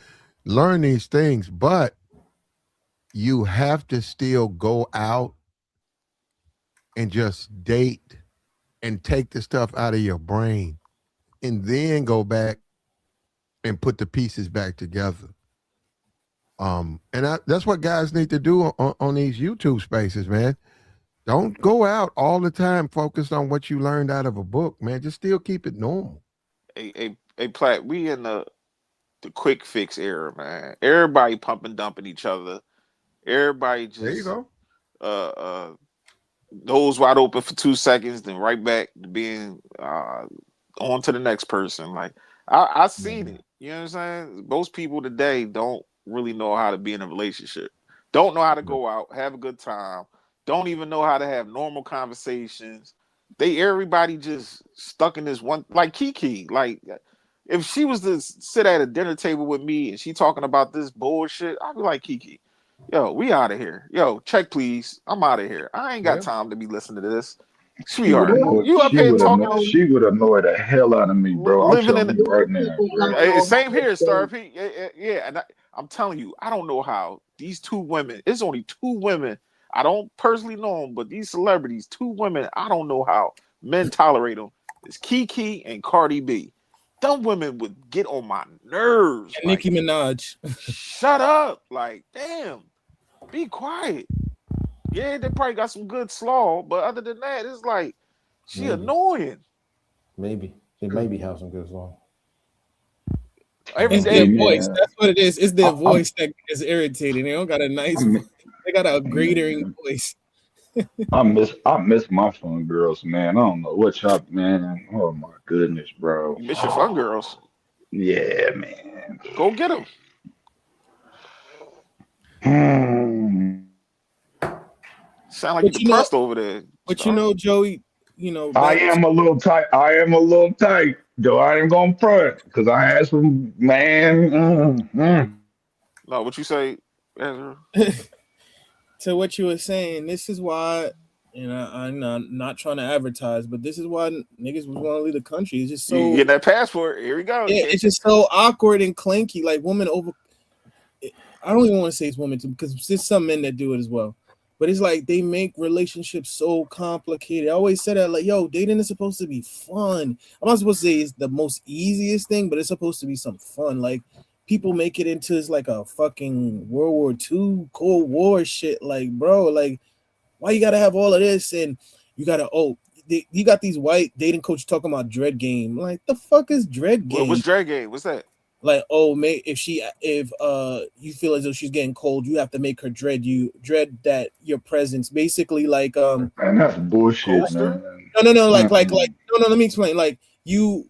Speaker 1: Learn these things, but you have to still go out and just date and take the stuff out of your brain, and then go back and put the pieces back together. That's what guys need to do on these YouTube spaces, man. Don't go out all the time focused on what you learned out of a book, man. Just still keep it normal.
Speaker 5: A Plat, we in the quick fix era, man. Everybody pumping, dumping each other. Everybody
Speaker 1: There you
Speaker 5: just
Speaker 1: go.
Speaker 5: uh uh nose wide open for 2 seconds, then right back to being on to the next person. Like I seen it. You know what I'm saying? Most people today don't really know how to be in a relationship. Don't know how to go out, have a good time. Don't even know how to have normal conversations. Everybody just stuck in this one, like KeKe. Like if she was to sit at a dinner table with me and she talking about this bullshit, I'd be like, KeKe, yo, we out of here. Yo, check please. I'm out of here. I ain't got
Speaker 1: Yeah.
Speaker 5: time to be listening to this. Sweetheart, you up
Speaker 9: She
Speaker 5: here
Speaker 9: would
Speaker 5: talking
Speaker 9: annoy,
Speaker 5: this,
Speaker 9: she would annoy the hell out of me, bro. I'm
Speaker 5: living in
Speaker 9: telling
Speaker 5: the
Speaker 9: you right now, bro.
Speaker 5: same here, Star P. Yeah, and I'm telling you, I don't know how these two women. It's only two women. I don't personally know them, but these celebrities, two women, I don't know how men tolerate them. It's KeKe and Cardi B. Them women would get on my nerves.
Speaker 7: And Nicki Minaj.
Speaker 5: Shut up! Like, damn, be quiet. Yeah, they probably got some good slaw, but other than that, it's like she annoying.
Speaker 3: Maybe they maybe have some good song.
Speaker 5: Every
Speaker 7: It's
Speaker 5: day,
Speaker 7: their
Speaker 9: See,
Speaker 7: voice.
Speaker 9: man,
Speaker 7: That's what it is. It's their
Speaker 9: I'm,
Speaker 7: voice that is irritating. They don't got a nice
Speaker 9: I'm,
Speaker 7: voice. They got a gradering
Speaker 9: man,
Speaker 7: voice.
Speaker 9: I miss my fun girls, man. I don't know what y'all, man. Oh my goodness, bro.
Speaker 5: you miss your fun girls.
Speaker 9: Yeah, man.
Speaker 5: Go get them.
Speaker 9: Hmm.
Speaker 5: Sound like you
Speaker 7: But you know,
Speaker 5: depressed over there.
Speaker 7: Joey,
Speaker 9: I
Speaker 7: back
Speaker 9: am a little tight. I am a little tight, though. I ain't gonna front because I had some man.
Speaker 5: No, what you say, Ezra?
Speaker 7: to what you were saying. This is why, and I'm not trying to advertise, but this is why niggas was want to leave the country. It's just
Speaker 5: You
Speaker 7: so
Speaker 5: get that passport. Here we go.
Speaker 7: yeah, it's just so awkward and clanky. Like women over. I don't even want to say it's women too, because there's some men that do it as well. But it's like they make relationships so complicated. I always said that, like, yo, dating is supposed to be fun. I'm not supposed to say it's the most easiest thing, but it's supposed to be some fun. Like people make it into it's like a fucking World War II, Cold War shit. Like, bro, like, why you gotta have all of this? And you gotta you got these white dating coaches talking about dread game. Like, the fuck is dread game?
Speaker 5: What's drag game? What's that?
Speaker 7: Like, if you feel as though she's getting cold, you have to make her dread that your presence. Basically, like
Speaker 9: Man, that's bullshit,
Speaker 5: Ghoster?
Speaker 9: man.
Speaker 7: no, like no, let me explain. Like you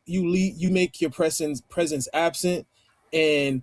Speaker 7: make your presence absent, and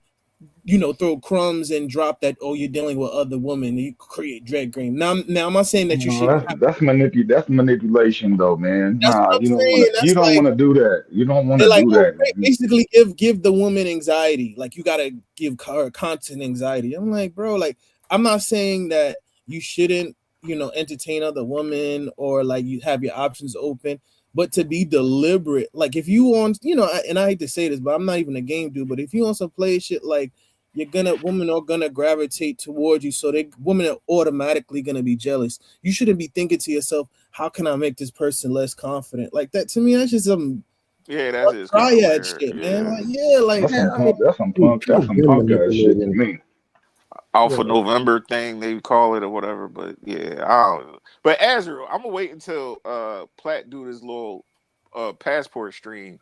Speaker 7: throw crumbs and drop that. Oh, you're dealing with other women. You create dread game. Now I'm not saying that you should.
Speaker 9: No, that's manipulation, though, man.
Speaker 7: That's
Speaker 9: Nah,
Speaker 7: what I'm saying.
Speaker 9: you
Speaker 7: That's
Speaker 9: don't
Speaker 7: like.
Speaker 9: want to do that. You don't want
Speaker 7: They're
Speaker 9: to
Speaker 7: like,
Speaker 9: do
Speaker 7: oh,
Speaker 9: that, man.
Speaker 7: basically give the woman anxiety. Like you gotta give her constant anxiety. I'm like, bro, like I'm not saying that you shouldn't, entertain other women or like you have your options open, but to be deliberate. Like if you want, and I hate to say this, but I'm not even a game dude. But if you want some play shit, like women are gonna gravitate towards you, so women are automatically gonna be jealous. You shouldn't be thinking to yourself, how can I make this person less confident? Like that to me, that's just some
Speaker 5: Yeah, that's it.
Speaker 7: triad shit, man. Like, yeah, like
Speaker 9: That's some punk ass shit to me.
Speaker 5: Alpha November thing they call it or whatever. But yeah, I don't know. But Azrael, I'm gonna wait until Platt do this little passport stream.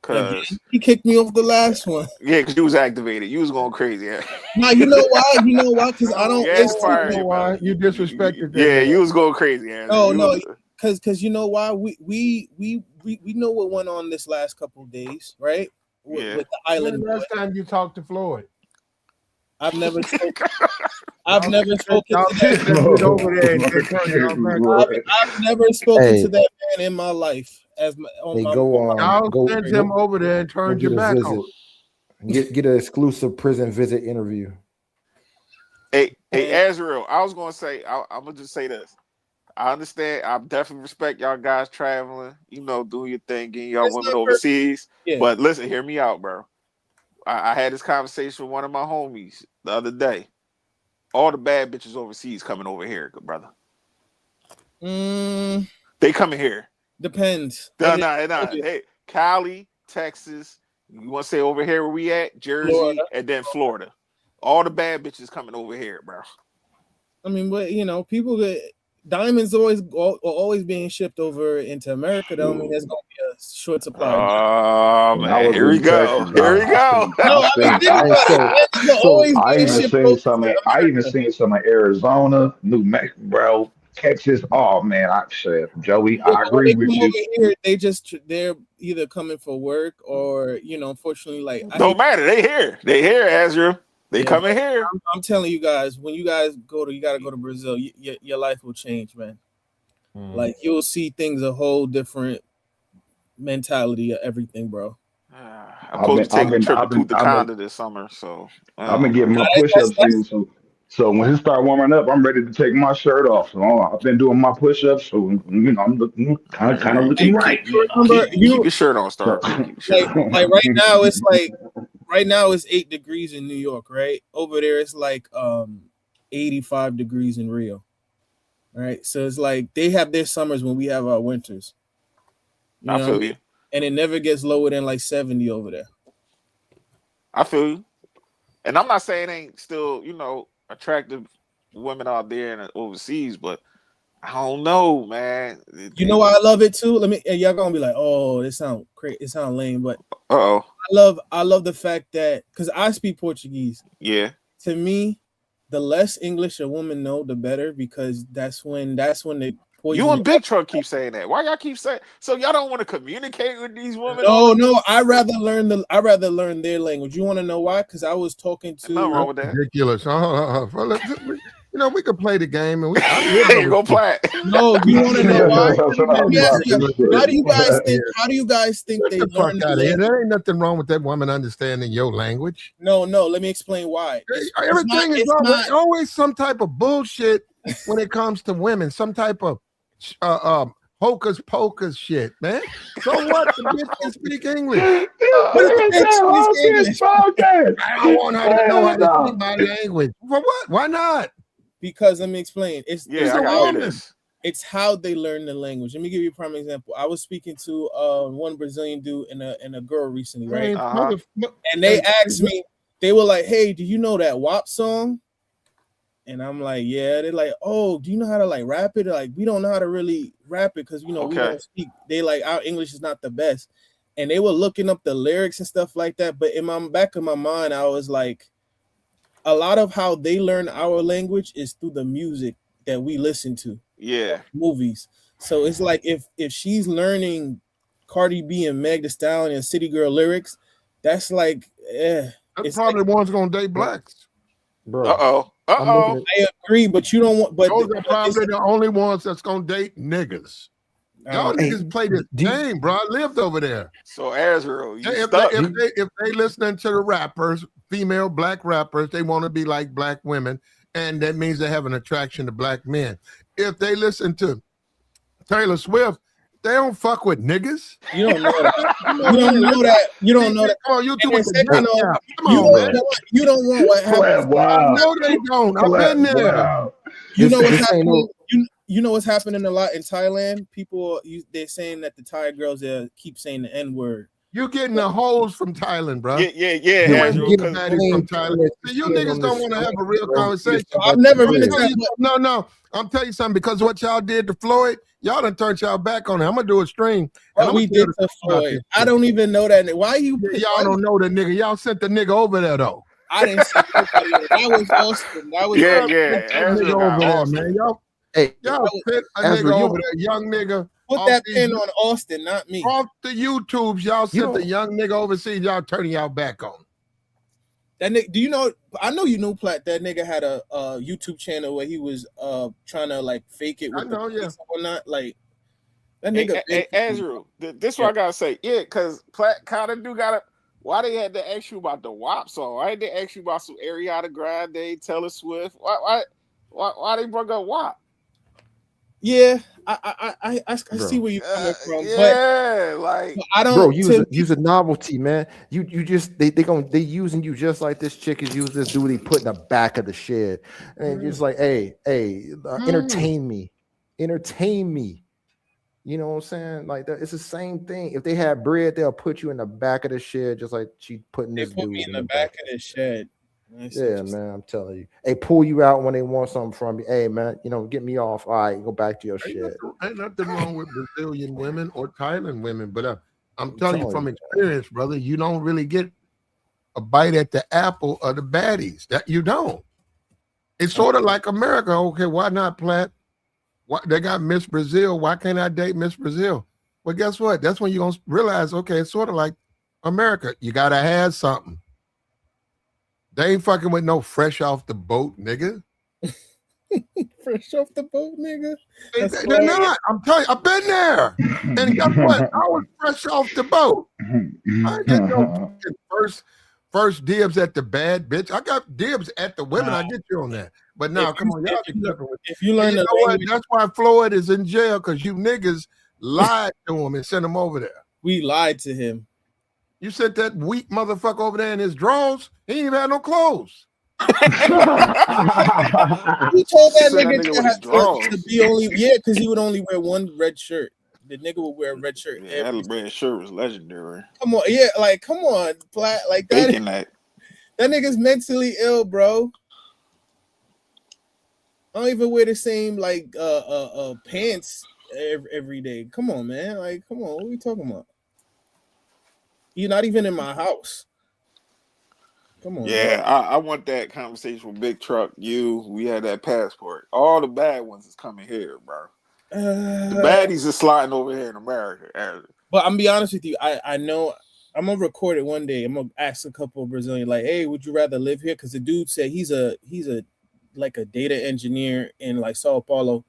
Speaker 5: Cause
Speaker 7: he kicked me off the last one.
Speaker 5: Yeah, because you was activated. You was going crazy.
Speaker 7: Now you know why? You know why? Because I don't.
Speaker 5: Yeah, inspired you,
Speaker 1: why you disrespected that.
Speaker 5: Yeah, you was going crazy.
Speaker 7: No, because you know why? We know what went on this last couple of days, right? With the island.
Speaker 1: Last time you talked to Floyd.
Speaker 7: I've never spoken to that man in my life.
Speaker 3: Y'all
Speaker 1: sent him over there and turned your back on.
Speaker 3: Get an exclusive prison visit interview.
Speaker 5: Hey, Azrael, I was gonna say, I'm gonna just say this. I understand. I definitely respect y'all guys traveling. Doing your thing, getting y'all women overseas. Yeah. But listen, hear me out, bro. I had this conversation with one of my homies the other day. All the bad bitches overseas coming over here, good brother. They coming here.
Speaker 7: Depends.
Speaker 5: No. Hey, Cali, Texas. You want to say over here where we at? Jersey, Florida. And then Florida. All the bad bitches coming over here, bro.
Speaker 7: I mean, but people get diamonds always being shipped over into America. That don't mean there's gonna be a short supply.
Speaker 5: Oh man, here we go. Here we go.
Speaker 9: I even seen some in Arizona, New Mexico, bro, Texas. Oh man, Joey, I agree with you.
Speaker 7: Here, they're either coming for work or unfortunately, like
Speaker 5: don't matter. They here, Azra. They coming here.
Speaker 7: I'm telling you guys, when you guys you gotta go to Brazil. Your life will change, man. Like you'll see things a whole different mentality of everything, bro.
Speaker 5: I'm supposed to take a trip to Punta Cana this summer, so
Speaker 9: I've been getting my push-ups in. So So when it start warming up, I'm ready to take my shirt off. So I've been doing my push-ups, so I'm looking kind of looking right.
Speaker 7: Remember,
Speaker 5: keep your shirt on, Star.
Speaker 9: So,
Speaker 5: Keep your shirt on.
Speaker 7: like right now it's 8 degrees in New York, right? Over there it's like 85 degrees in Rio. All right. So it's like they have their summers when we have our winters. You
Speaker 5: I
Speaker 7: know?
Speaker 5: feel you.
Speaker 7: And it never gets lower than like 70 over there.
Speaker 5: I feel you. And I'm not saying it ain't still, attractive women out there and overseas, but I don't know, man.
Speaker 7: You know why I love it too? Y'all gonna be like, oh, it sound crazy, it sound lame, but I love the fact that because I speak Portuguese.
Speaker 5: Yeah.
Speaker 7: To me, the less English a woman know, the better, because that's when they poison.
Speaker 5: You and Big Truck keep saying that. Why y'all keep saying? So y'all don't want to communicate with these women?
Speaker 7: No. I rather learn their language. You want to know why? Because I was talking to.
Speaker 5: Nothing wrong with that.
Speaker 1: Ridiculous. We could play the game, and
Speaker 5: you go play.
Speaker 7: No, you want to know why? How do you guys think they learn?
Speaker 1: There ain't nothing wrong with that woman understanding your language.
Speaker 7: No. Let me explain why.
Speaker 1: Everything is wrong. Always some type of bullshit when it comes to women. Some type of hocus pocus shit, man. So what? The bitch can speak English. I want her to know how to speak my language. For what? Why not?
Speaker 7: Because let me explain. It's how they learn the language. Let me give you a prime example. I was speaking to one Brazilian dude and a girl recently, right? And they asked me, they were like, "Hey, do you know that WAP song?" And I'm like, "Yeah." They're like, "Oh, do you know how to like rap it?" They're like, "We don't know how to really rap it because we don't speak." They like, our English is not the best. And they were looking up the lyrics and stuff like that. But in my back of my mind, I was like, a lot of how they learn our language is through the music that we listen to.
Speaker 5: Yeah.
Speaker 7: Movies. So it's like if she's learning Cardi B and Meg Thee Stallion and City Girl lyrics, that's like,
Speaker 1: that's probably like, one's gonna date blacks.
Speaker 5: Bro.
Speaker 7: I agree, but you don't want. But
Speaker 1: those are probably the only ones that's gonna date niggas. Y'all niggas play this game, bro. I lived over there.
Speaker 5: So Azrael,
Speaker 1: if they listening to the rappers, female black rappers, they want to be like black women, and that means they have an attraction to black men. If they listen to Taylor Swift, they don't fuck with niggas.
Speaker 7: You don't know that. You don't know that.
Speaker 1: Come on, you two with
Speaker 7: the you don't want what happens.
Speaker 9: Wow.
Speaker 1: No, they don't. I've been there.
Speaker 9: Wow.
Speaker 7: You know what's happening. You know what's happening a lot in Thailand. People, they're saying that the Thai girls keep saying the N-word.
Speaker 1: You're getting the hoes from Thailand, bro.
Speaker 5: Yeah.
Speaker 1: You niggas don't want to have a real conversation.
Speaker 7: I've never been to Thailand.
Speaker 1: No. I'm telling you something, because what y'all did to Floyd, y'all done turned y'all back on it. I'm gonna do a stream.
Speaker 7: What we did to Floyd. I don't even know that. Why you?
Speaker 1: Y'all don't know the nigga. Y'all sent the nigga over there though.
Speaker 7: I didn't see nobody. That was Austin. That was
Speaker 1: nigga over there, man. Y'all sent a nigga over there, young nigga.
Speaker 7: Put that pin on Austin, not me.
Speaker 1: Off the YouTubes, y'all sent the young nigga overseas. Y'all turning y'all back on.
Speaker 7: That nigga, do you know? I know you knew Platt. That nigga had a YouTube channel where he was trying to like fake it with or not. Like that nigga.
Speaker 5: Azrael, this is what I gotta say. Yeah, because Platt kind of do gotta. Why they had to ask you about the WAP song? Why did they ask you about some Ariana Grande, Taylor Swift? Why they brought up WAP?
Speaker 7: Yeah, I see where you're coming from.
Speaker 5: Yeah, but
Speaker 3: I don't. Bro, use a novelty, man. You just they using you just like this chick is using this dude. He put in the back of the shed, and just like, hey, entertain me. You know what I'm saying? Like that, it's the same thing. If they had bread, they'll put you in the back of the shed, just like she putting this dude
Speaker 7: in the back of the shed.
Speaker 3: Yeah, man, I'm telling you. Hey, pull you out when they want something from you. Hey, man, get me off. All right, go back to your shit.
Speaker 1: Ain't nothing wrong with Brazilian women or Thailand women, but I'm telling you from experience, brother, you don't really get a bite at the apple of the baddies. That you don't. It's sort of like America. Okay, why not, Platt? Why they got Miss Brazil? Why can't I date Miss Brazil? Well, guess what? That's when you're gonna realize, okay, it's sort of like America. You gotta have something. They ain't fucking with no fresh off the boat, nigga.
Speaker 7: Fresh off the boat, nigga.
Speaker 1: They're not. I'm telling you, I've been there. And guess what? I was fresh off the boat. I didn't get no first first dibs at the bad bitch. I got dibs at the women.
Speaker 7: Nah.
Speaker 1: I get you on that. But now, come on, y'all be tripping with.
Speaker 7: If you
Speaker 1: And
Speaker 7: learn
Speaker 1: you
Speaker 7: the
Speaker 1: know what?
Speaker 7: language,
Speaker 1: That's why Floyd is in jail, because you niggas lied to him and sent him over there.
Speaker 7: we lied to him.
Speaker 1: You sent that weak motherfucker over there in his drawers. He ain't even had no clothes.
Speaker 7: Who told that
Speaker 5: Said that
Speaker 7: nigga
Speaker 5: nigga
Speaker 7: to,
Speaker 5: with his
Speaker 7: have,
Speaker 5: drawers.
Speaker 7: to be only because he would only wear one red shirt. The nigga would wear a red shirt.
Speaker 5: Yeah, that red shirt was legendary.
Speaker 7: Come on, yeah, like come on, like that.
Speaker 5: Baking that.
Speaker 7: That nigga's mentally ill, bro. I don't even wear the same like pants every day. Come on, man. Like, come on, what are we talking about? You're not even in my house. Come on.
Speaker 5: Yeah, I want that conversation with Big Truck. We had that passport. All the bad ones is coming here, bro. The baddies are sliding over here in America.
Speaker 7: But I'm gonna be honest with you. I know I'm gonna record it one day. I'm gonna ask a couple of Brazilians, like, hey, would you rather live here? Because the dude said he's a like a data engineer in like Sao Paulo.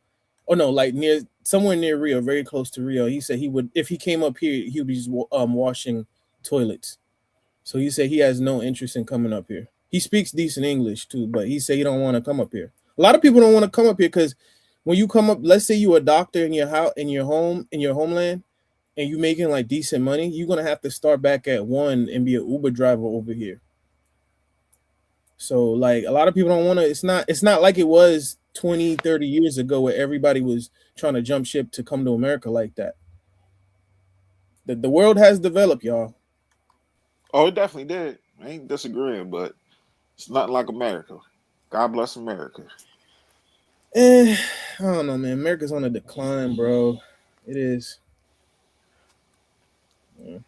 Speaker 7: Oh no, like somewhere near Rio, very close to Rio. He said he would, if he came up here, he would be just washing toilets. So he said he has no interest in coming up here. He speaks decent English too, but he said he don't want to come up here. A lot of people don't want to come up here because when you come up, let's say you're a doctor in your house, in your homeland, and you're making like decent money, you're gonna have to start back at one and be an Uber driver over here. So like a lot of people don't want to. It's not like it was 20, 30 years ago where everybody was trying to jump ship to come to America like that. The world has developed, y'all.
Speaker 5: Oh, it definitely did. I ain't disagreeing, but it's not like America. God bless America.
Speaker 7: I don't know, man. America's on a decline, bro. It is. Yeah.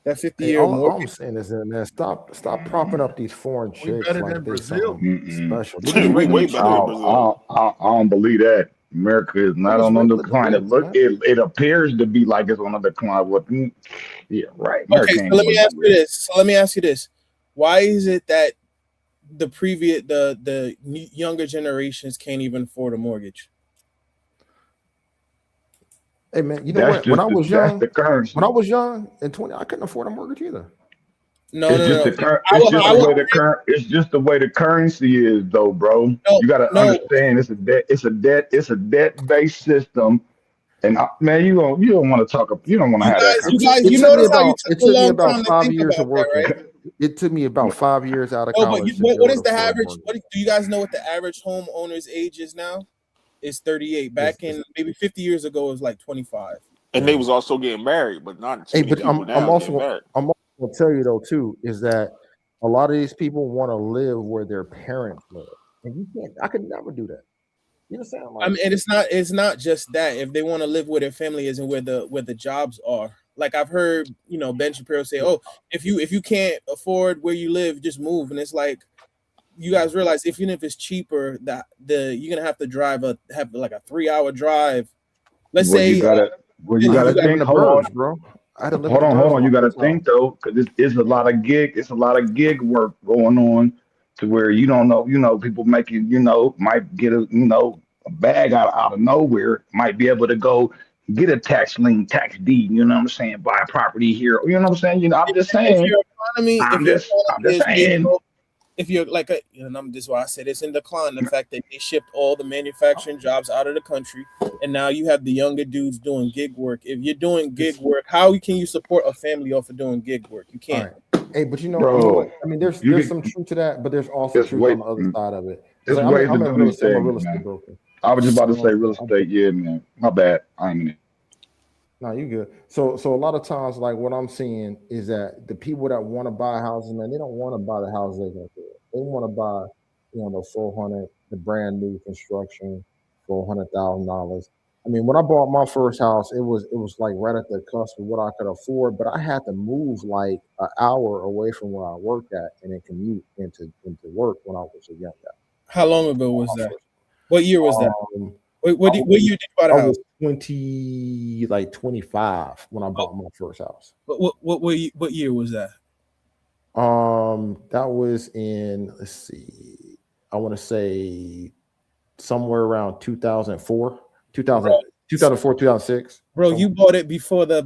Speaker 7: That 50-year
Speaker 3: all I'm saying is that, man, stop propping up these foreign chicks
Speaker 1: better
Speaker 3: like
Speaker 1: than
Speaker 3: they
Speaker 1: Brazil.
Speaker 3: something special.
Speaker 5: We way better than Brazil.
Speaker 9: I don't believe that. America is not on the decline. It appears to be like it's on a decline. Yeah, right. America
Speaker 7: Okay, so let me ask you this. Why is it that the younger generations can't even afford a mortgage?
Speaker 3: Hey man, you know what? When I was young in 20, I couldn't afford a mortgage either.
Speaker 9: It's just the way the currency is, though, bro. You got to understand it's a debt-based system. And man, you don't want to talk. You don't want to have that.
Speaker 3: You notice how you took me about 5 years of working. Right? It took me about 5 years out of college.
Speaker 7: But what is the average? Do you guys know what the average homeowner's age is now? It's 38. Back in maybe 50 years ago, it was like 25.
Speaker 5: And they was also getting married, but not. Hey, but
Speaker 3: I'm also gonna tell you though too is that a lot of these people want to live where their parents live, and you can't. I could never do that. You understand?
Speaker 7: I mean, and it's not just that. If they want to live where their family is and where the jobs are. Like I've heard, Ben Shapiro say, "Oh, if you can't afford where you live, just move." And it's like, you guys realize even if it's cheaper, that you're gonna have to have like a 3-hour drive. Let's say
Speaker 9: you gotta think, hold on. You gotta think though, because it's a lot of gig work going on, to where you don't know. People making might get a bag out of nowhere, might be able to go get a tax lien, tax deed. You know what I'm saying? Buy a property here. You know what I'm saying? I'm just saying. I'm just saying.
Speaker 7: If you're like this is why I said it's in decline. The fact that they shipped all the manufacturing jobs out of the country, and now you have the younger dudes doing gig work. If you're doing gig work, how can you support a family off of doing gig work? You can't.
Speaker 3: Right. Hey, but you know what? I mean, there's some truth to that, but there's also truth on the other side of it.
Speaker 9: I'm a real estate broker. I was just about to say real estate. Yeah, man. My bad. I ain't in it.
Speaker 3: No, you good. So a lot of times, like what I'm seeing is that the people that want to buy houses, man, they don't want to buy the house they're gonna do. They want to buy, the 400, the brand new construction, $400,000. I mean, when I bought my first house, it was like right at the cusp of what I could afford, but I had to move like an hour away from where I work at and then commute into work when I was a young guy.
Speaker 7: How long ago was that? What year was that? What year did you buy the house?
Speaker 3: I was 25 when I bought my first house.
Speaker 7: What year was that?
Speaker 3: That was in, let's see, I want to say somewhere around 2004, 2006.
Speaker 7: Bro, you bought it before the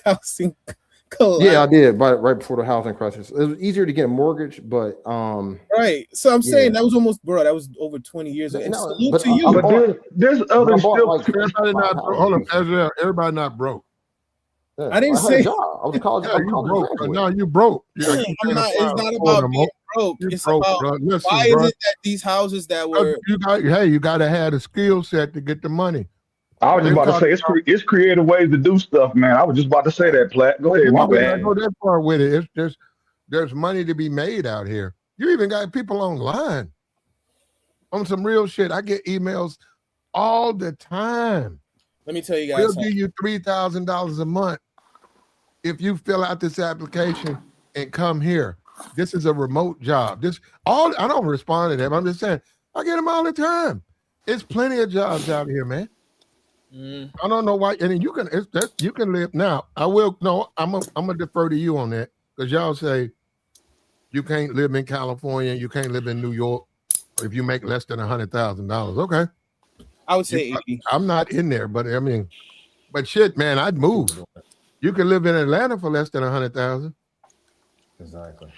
Speaker 7: housing
Speaker 3: Yeah, I did, but right before the housing crisis. It was easier to get a mortgage, but
Speaker 7: right. So I'm saying
Speaker 3: yeah.
Speaker 7: that was almost, bro. That was over 20 years ago. And
Speaker 3: No,
Speaker 7: salute
Speaker 3: but
Speaker 7: to you.
Speaker 9: But there's
Speaker 3: but I
Speaker 9: other
Speaker 3: bought
Speaker 9: still.
Speaker 3: like
Speaker 1: Everybody
Speaker 3: 5
Speaker 1: not broke. Hold
Speaker 3: houses.
Speaker 1: on, everybody not broke.
Speaker 3: Yeah,
Speaker 7: I didn't
Speaker 3: I had a
Speaker 7: say
Speaker 3: job. I was a college.
Speaker 1: Yeah,
Speaker 3: I'm a
Speaker 1: you
Speaker 3: college
Speaker 1: broke.
Speaker 3: graduate.
Speaker 1: No, you broke. You
Speaker 7: I'm not. It's not
Speaker 1: afford
Speaker 7: about
Speaker 1: no
Speaker 7: being
Speaker 1: more.
Speaker 7: broke.
Speaker 1: You
Speaker 7: It's
Speaker 1: broke,
Speaker 7: about
Speaker 1: bro. Listen,
Speaker 7: why
Speaker 1: bro.
Speaker 7: is it that these houses that were
Speaker 1: You got to have the skill set to get the money.
Speaker 9: I was just
Speaker 1: They
Speaker 9: about to
Speaker 1: talk
Speaker 9: say
Speaker 1: about,
Speaker 9: it's creative ways to do stuff, man. I was just about to say that, Platt. Go ahead,
Speaker 1: why
Speaker 9: my
Speaker 1: we gotta go
Speaker 9: bad.
Speaker 1: that far with it? It's just there's money to be made out here. You even got people online on some real shit. I get emails all the time.
Speaker 7: Let me tell you
Speaker 1: We'll
Speaker 7: guys
Speaker 1: give you $3,000 a month if you fill out this application and come here. This is a remote job. I don't respond to them. I'm just saying I get them all the time. It's plenty of jobs out here, man. I don't know why. And you can live now. I'm gonna defer to you on that because y'all say you can't live in California, you can't live in New York if you make less than $100,000. Okay,
Speaker 7: I would say 80.
Speaker 1: I'm not in there, but I mean, but shit, man, I'd move. You can live in Atlanta for less than 100,000.
Speaker 3: Exactly.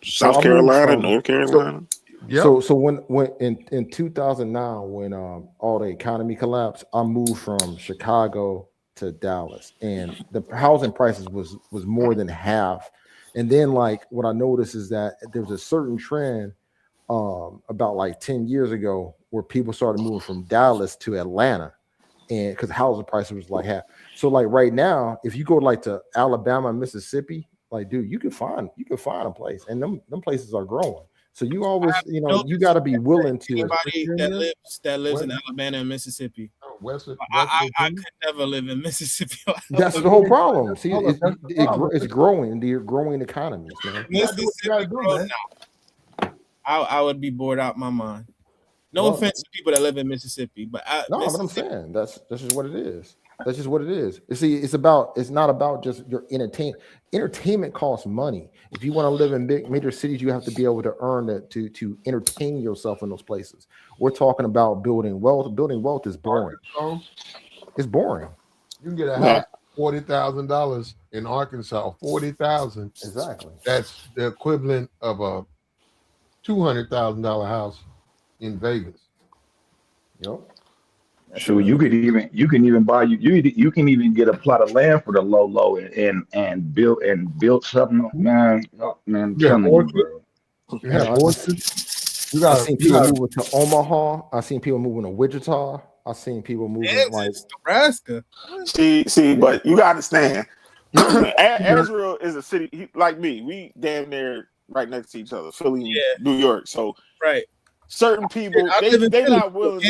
Speaker 5: South Carolina, North Carolina.
Speaker 3: So when in 2009 when all the economy collapsed, I moved from Chicago to Dallas, and the housing prices was more than half. And then like what I noticed is that there was a certain trend about like 10 years ago where people started moving from Dallas to Atlanta, and because housing prices was like half. So like right now, if you go like to Alabama, Mississippi, like dude, you can find a place, and them places are growing. So you always, you got to be willing to.
Speaker 7: Anybody that lives in Alabama and Mississippi. I could never live in Mississippi.
Speaker 3: That's the whole problem. See, it's growing. They're growing economies, man.
Speaker 7: Mississippi, bro, no. I would be bored out my mind. No offense to people that live in Mississippi, but
Speaker 3: but I'm saying that's just what it is. That's just what it is. You see, it's not about just your entertainment. Entertainment costs money. If you want to live in big major cities, you have to be able to earn it to entertain yourself in those places. We're talking about building wealth. Building wealth is boring. It's boring.
Speaker 1: You can get a house $40,000 in Arkansas. 40,000.
Speaker 3: Exactly.
Speaker 1: That's the equivalent of a $200,000 house in Vegas.
Speaker 3: Yep.
Speaker 9: So you can even buy you can even get a plot of land for the low and build something, man. I'm telling you, bro.
Speaker 1: You have horses.
Speaker 3: I've seen people moving to Omaha. I've seen people moving to Wichita. I've seen people moving like
Speaker 7: Nebraska.
Speaker 5: See, but you gotta understand, Israel is a city like me. We damn near right next to each other, Philly, New York. So certain people they not willing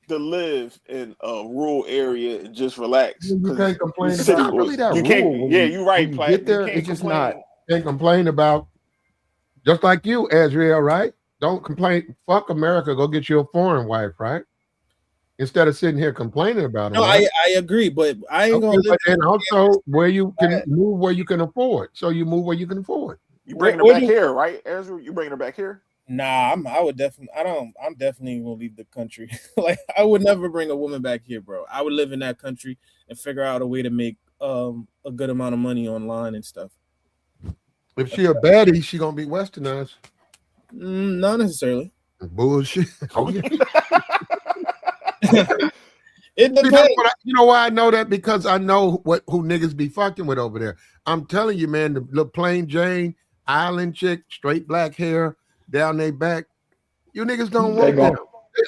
Speaker 5: to live in a rural area and just relax.
Speaker 1: You can't complain
Speaker 3: it's not really that rural.
Speaker 5: You're right,
Speaker 3: Platt. Get there, it's just not.
Speaker 1: Can't complain about, just like you, Azriel, right? Don't complain. Fuck America. Go get you a foreign wife, right? Instead of sitting here complaining about it.
Speaker 7: No,
Speaker 1: right?
Speaker 7: I agree, but I ain't gonna live.
Speaker 1: And also where you can move where you can afford. So you move where you can afford.
Speaker 5: You bringing her back here, right, Ezra? You bringing her back here?
Speaker 7: Nah, I'm definitely gonna leave the country. Like I would never bring a woman back here, bro. I would live in that country and figure out a way to make a good amount of money online and stuff.
Speaker 1: If she a baddie, she gonna be westernized.
Speaker 7: Not necessarily.
Speaker 1: Bullshit. Oh, yeah.
Speaker 7: It depends.
Speaker 1: You know why I know that? Because I know who niggas be fucking with over there. I'm telling you, man, the plain Jane island chick, straight black hair down their back. You niggas don't want them.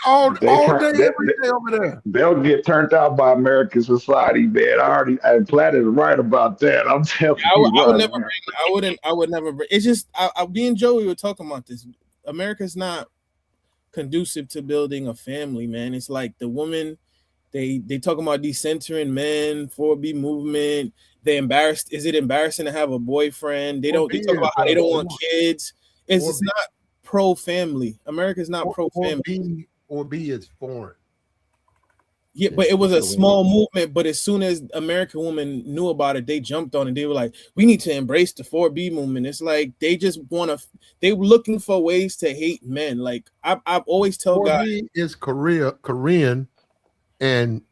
Speaker 1: All day, every day over there.
Speaker 9: They'll get turned out by American society, man. Platt is right about that. I'm telling you.
Speaker 7: I would never bring. It's just me and Joey were talking about this. America's not conducive to building a family, man. It's like the woman. They talking about decentering men, 4B movement. They embarrassed. Is it embarrassing to have a boyfriend? They talk about how they don't want kids. It's not pro family. America's not pro family.
Speaker 1: Or B is foreign.
Speaker 7: Yeah, but it was a small movement. But as soon as American women knew about it, they jumped on it. They were like, "We need to embrace the 4B movement." It's like they just want to. They were looking for ways to hate men. Like I've always told guys,
Speaker 1: 4B is Korean, and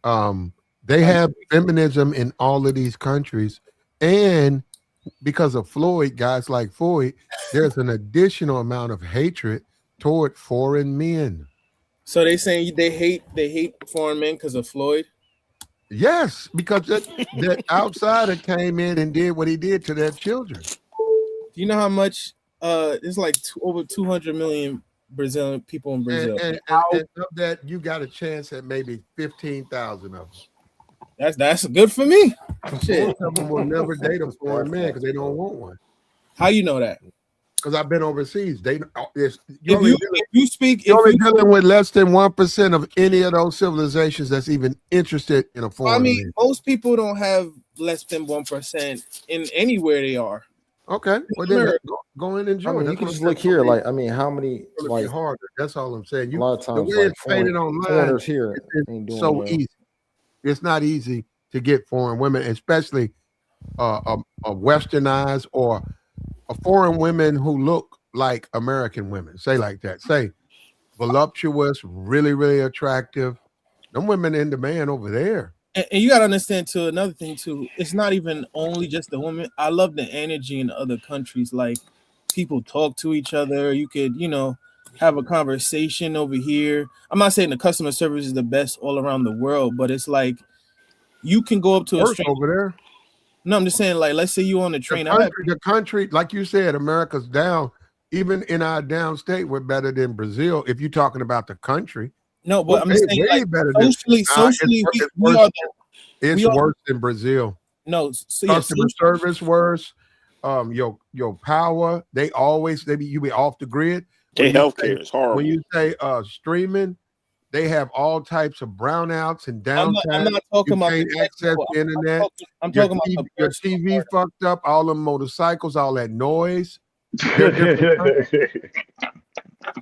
Speaker 1: they have feminism in all of these countries, and because of Floyd, guys like Floyd, there's an additional amount of hatred toward foreign men.
Speaker 7: So they saying they hate foreign men because of Floyd.
Speaker 1: Yes, because that outsider came in and did what he did to their children.
Speaker 7: Do you know how much? It's like over 200 million Brazilian people in Brazil.
Speaker 1: And of that, you got a chance at maybe 15,000 of them.
Speaker 7: That's good for me. Shit.
Speaker 1: Most of them will never date a foreign man because they don't want one.
Speaker 7: How you know that?
Speaker 1: Because I've been overseas. You're
Speaker 7: If you
Speaker 1: only dealing with less than 1% of any of those civilizations that's even interested in a foreign man.
Speaker 7: Most people don't have less than 1% in anywhere they are.
Speaker 1: Okay, well then go and enjoy.
Speaker 3: I mean,
Speaker 1: That's
Speaker 3: you can
Speaker 1: what
Speaker 3: just
Speaker 1: I'm
Speaker 3: look
Speaker 1: saying.
Speaker 3: here. Like, I mean, how many?
Speaker 1: It's gonna
Speaker 3: Like,
Speaker 1: be harder. That's all I'm saying.
Speaker 3: a lot of times,
Speaker 1: the way
Speaker 3: like,
Speaker 1: it's painted online,
Speaker 3: foreigners here ain't doing
Speaker 1: so
Speaker 3: well.
Speaker 1: easy. It's not easy to get foreign women, especially a westernized or a foreign women who look like American women. Say like that. Say voluptuous, really, really attractive. Them women in demand over there.
Speaker 7: And you got to understand too, another thing too, it's not even only just the women. I love the energy in other countries. Like people talk to each other. You could, have a conversation over here. I'm not saying the customer service is the best all around the world, but it's like you can go up to a stranger
Speaker 1: over there.
Speaker 7: No, I'm just saying, like, let's say you on the train.
Speaker 1: The country, like you said, America's down. Even in our downstate, we're better than Brazil. If you're talking about the country.
Speaker 7: No, but I'm saying,
Speaker 1: way
Speaker 7: like,
Speaker 1: better
Speaker 7: socially,
Speaker 1: it's worse than Brazil.
Speaker 7: No,
Speaker 1: customer service worse. Your power. You be off the grid.
Speaker 5: Their healthcare is horrible.
Speaker 1: When you say streaming, they have all types of brownouts and downtime.
Speaker 7: I'm not talking about
Speaker 1: access the internet.
Speaker 7: I'm talking about
Speaker 1: your TV fucked up. All the motorcycles, all that noise.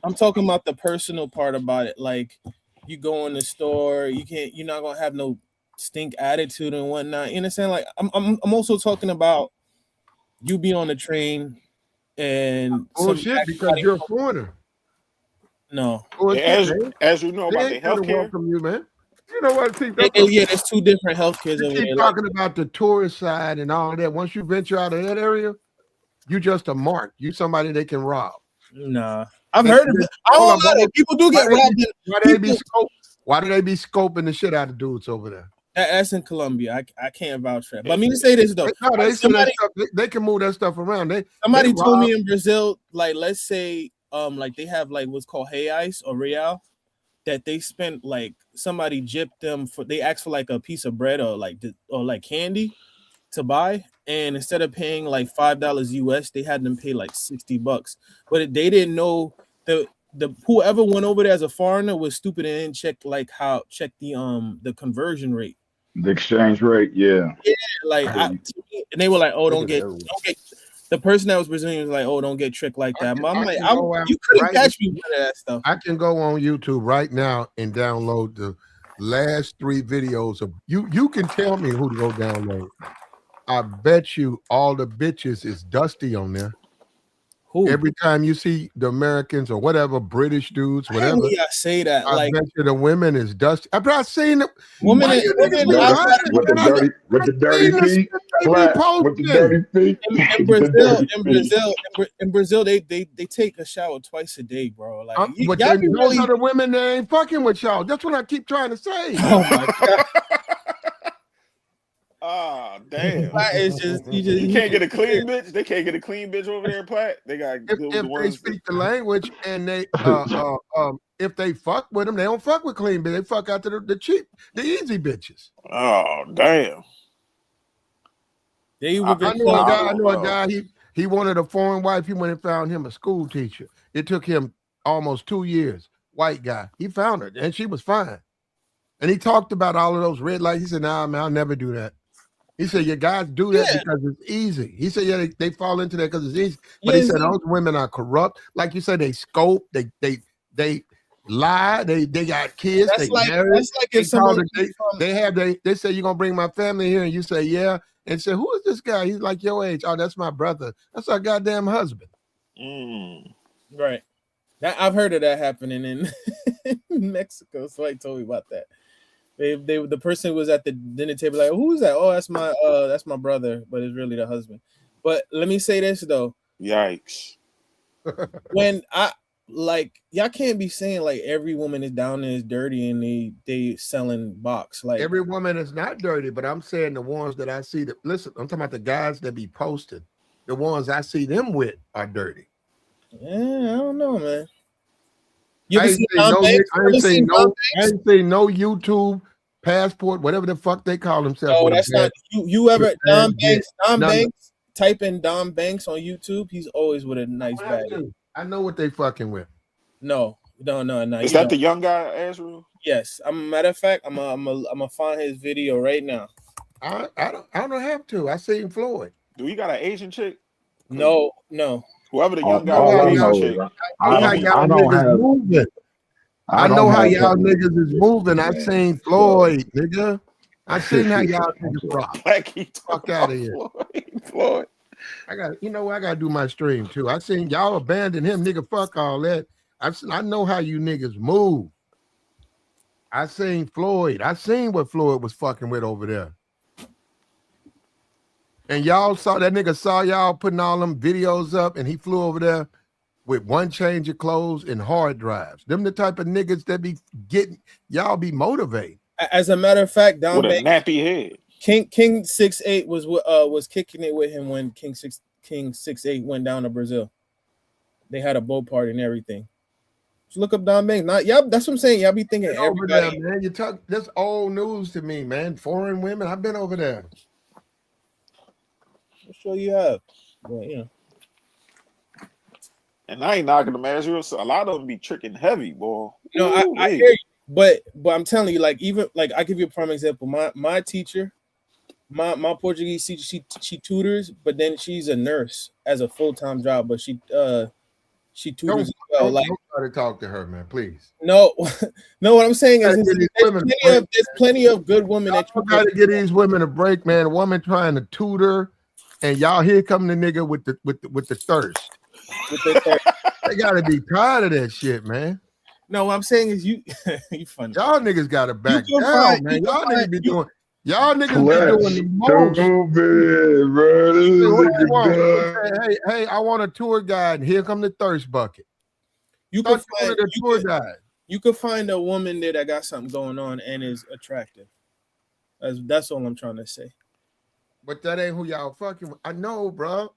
Speaker 7: I'm talking about the personal part about it. Like you go in the store, you're not gonna have no stink attitude and whatnot. You understand? Like I'm also talking about you be on the train and
Speaker 1: bullshit because you're a foreigner.
Speaker 7: No,
Speaker 5: as you know about the healthcare.
Speaker 1: Welcome you, man. You know what?
Speaker 7: There's two different healthcares over
Speaker 1: there. Talking about the tourist side and all that. Once you venture out of that area, you just a mark. You somebody they can rob.
Speaker 7: Nah, I've heard of it. I don't know. People do get robbed.
Speaker 1: Why do they be scoping the shit out of dudes over there?
Speaker 7: That's in Colombia. I can't vouch for that. But I mean to say this though.
Speaker 1: No, they can move that stuff around.
Speaker 7: Somebody told me in Brazil, like let's say, like they have like what's called reais or real, that they spent like somebody gypped them for. They asked for like a piece of bread or like candy to buy, and instead of paying like $5 US, they had them pay like $60. But they didn't know the whoever went over there as a foreigner was stupid and didn't check the conversion rate.
Speaker 9: The exchange rate, yeah.
Speaker 7: Yeah, like and they were like, "Oh, don't get." The person that was Brazilian was like, "Oh, don't get tricked like that." You couldn't catch me with that stuff.
Speaker 1: I can go on YouTube right now and download the last 3 videos of you. You can tell me who to go download. I bet you all the bitches is dusty on there. Who? Every time you see the Americans or whatever, British dudes, whatever.
Speaker 7: I say that.
Speaker 1: I bet you the women is dusty. I've not seen the
Speaker 7: women
Speaker 9: with the dirty feet, with the dirty feet.
Speaker 7: In Brazil, they take a shower twice a day, bro. Like,
Speaker 1: but those are the women that ain't fucking with y'all. That's what I keep trying to say.
Speaker 7: Oh my god.
Speaker 5: Ah, damn!
Speaker 7: It's just
Speaker 5: you can't get a clean bitch. They can't get a clean bitch over there, Platt. They got
Speaker 1: if they speak the language and they if they fuck with them, they don't fuck with clean bitch. They fuck out to the cheap, the easy bitches.
Speaker 5: Oh damn!
Speaker 1: I know a guy. He wanted a foreign wife. He went and found him a school teacher. It took him almost 2 years. White guy. He found her and she was fine. And he talked about all of those red lights. He said, "Nah, man, I'll never do that." He said, "You guys do that because it's easy." He said, "Yeah, they fall into that because it's easy." But he said those women are corrupt. Like you said, they scope, they lie, they got kids, they married. That's like if they say, "You're gonna bring my family here," and you say, "Yeah," and say, "Who is this guy?" He's like your age. "Oh, that's my brother. That's our goddamn husband."
Speaker 7: Right. I've heard of that happening in Mexico. Somebody told me about that. The person was at the dinner table like, "Who's that?" "Oh, that's my brother," but it's really the husband. But let me say this though.
Speaker 5: Yikes.
Speaker 7: When y'all can't be saying like every woman is down there is dirty and they selling box. Like
Speaker 1: every woman is not dirty, but I'm saying the ones that I see that listen, I'm talking about the guys that be posting. The ones I see them with are dirty.
Speaker 7: Yeah, I don't know, man. You
Speaker 1: I
Speaker 7: ever
Speaker 1: ain't
Speaker 7: seen
Speaker 1: say no,
Speaker 7: Banks?
Speaker 1: I ain't say no, I ain't say no YouTube passport, whatever the fuck they call themselves.
Speaker 7: No, that's not you ever Don Banks. Don Banks. Type in Don Banks on YouTube. He's always with a nice bag.
Speaker 1: I know what they fucking with.
Speaker 7: No.
Speaker 5: Is that the young guy, Azrael?
Speaker 7: Yes. Matter of fact, I'm gonna find his video right now.
Speaker 1: I don't have to. I seen Floyd.
Speaker 5: Do he got an Asian chick?
Speaker 7: No.
Speaker 5: Whoever the young guy
Speaker 9: all I
Speaker 5: is,
Speaker 9: know
Speaker 5: chick.
Speaker 9: is I don't have.
Speaker 1: Moving. I know how y'all niggas is moving. I seen Floyd, nigga. I seen how y'all niggas rock. Fuck out of here.
Speaker 5: Floyd.
Speaker 1: I gotta do my stream too. I seen y'all abandon him, nigga. Fuck all that. I know how you niggas move. I seen Floyd. I seen what Floyd was fucking with over there. And y'all saw that nigga saw y'all putting all them videos up, and he flew over there with one change of clothes and hard drives. Them the type of niggas that be getting y'all be motivated.
Speaker 7: As a matter of fact, Don
Speaker 5: with a nappy head.
Speaker 7: King 6'8" was kicking it with him when King 6'8" went down to Brazil. They had a boat party and everything. Just look up Don Banks. That's what I'm saying. Y'all be thinking
Speaker 1: over there, man. You talk that's old news to me, man. Foreign women. I've been over there.
Speaker 7: I'm sure you have. Well, you know.
Speaker 5: And I ain't knocking them as you. A lot of them be tricking heavy, boy.
Speaker 7: No, I hear you. But I'm telling you, like, even like I give you a prime example. My teacher, my Portuguese teacher, she tutors, but then she's a nurse as a full-time job, but she tutors as well. Like,
Speaker 1: don't try to talk to her, man, please.
Speaker 7: No, what I'm saying is there's plenty of good women that
Speaker 1: you gotta get these women a break, man. A woman trying to tutor, and y'all here come the nigga with the thirst. They gotta be tired of that shit, man.
Speaker 7: No, what I'm saying is you funny.
Speaker 1: Y'all niggas gotta back down, man. Y'all niggas be doing the most. Hey, I want a tour guide. Here come the thirst bucket.
Speaker 7: You could find a woman there that got something going on and is attractive. That's all I'm trying to say.
Speaker 1: But that ain't who y'all fucking with. I know, bro.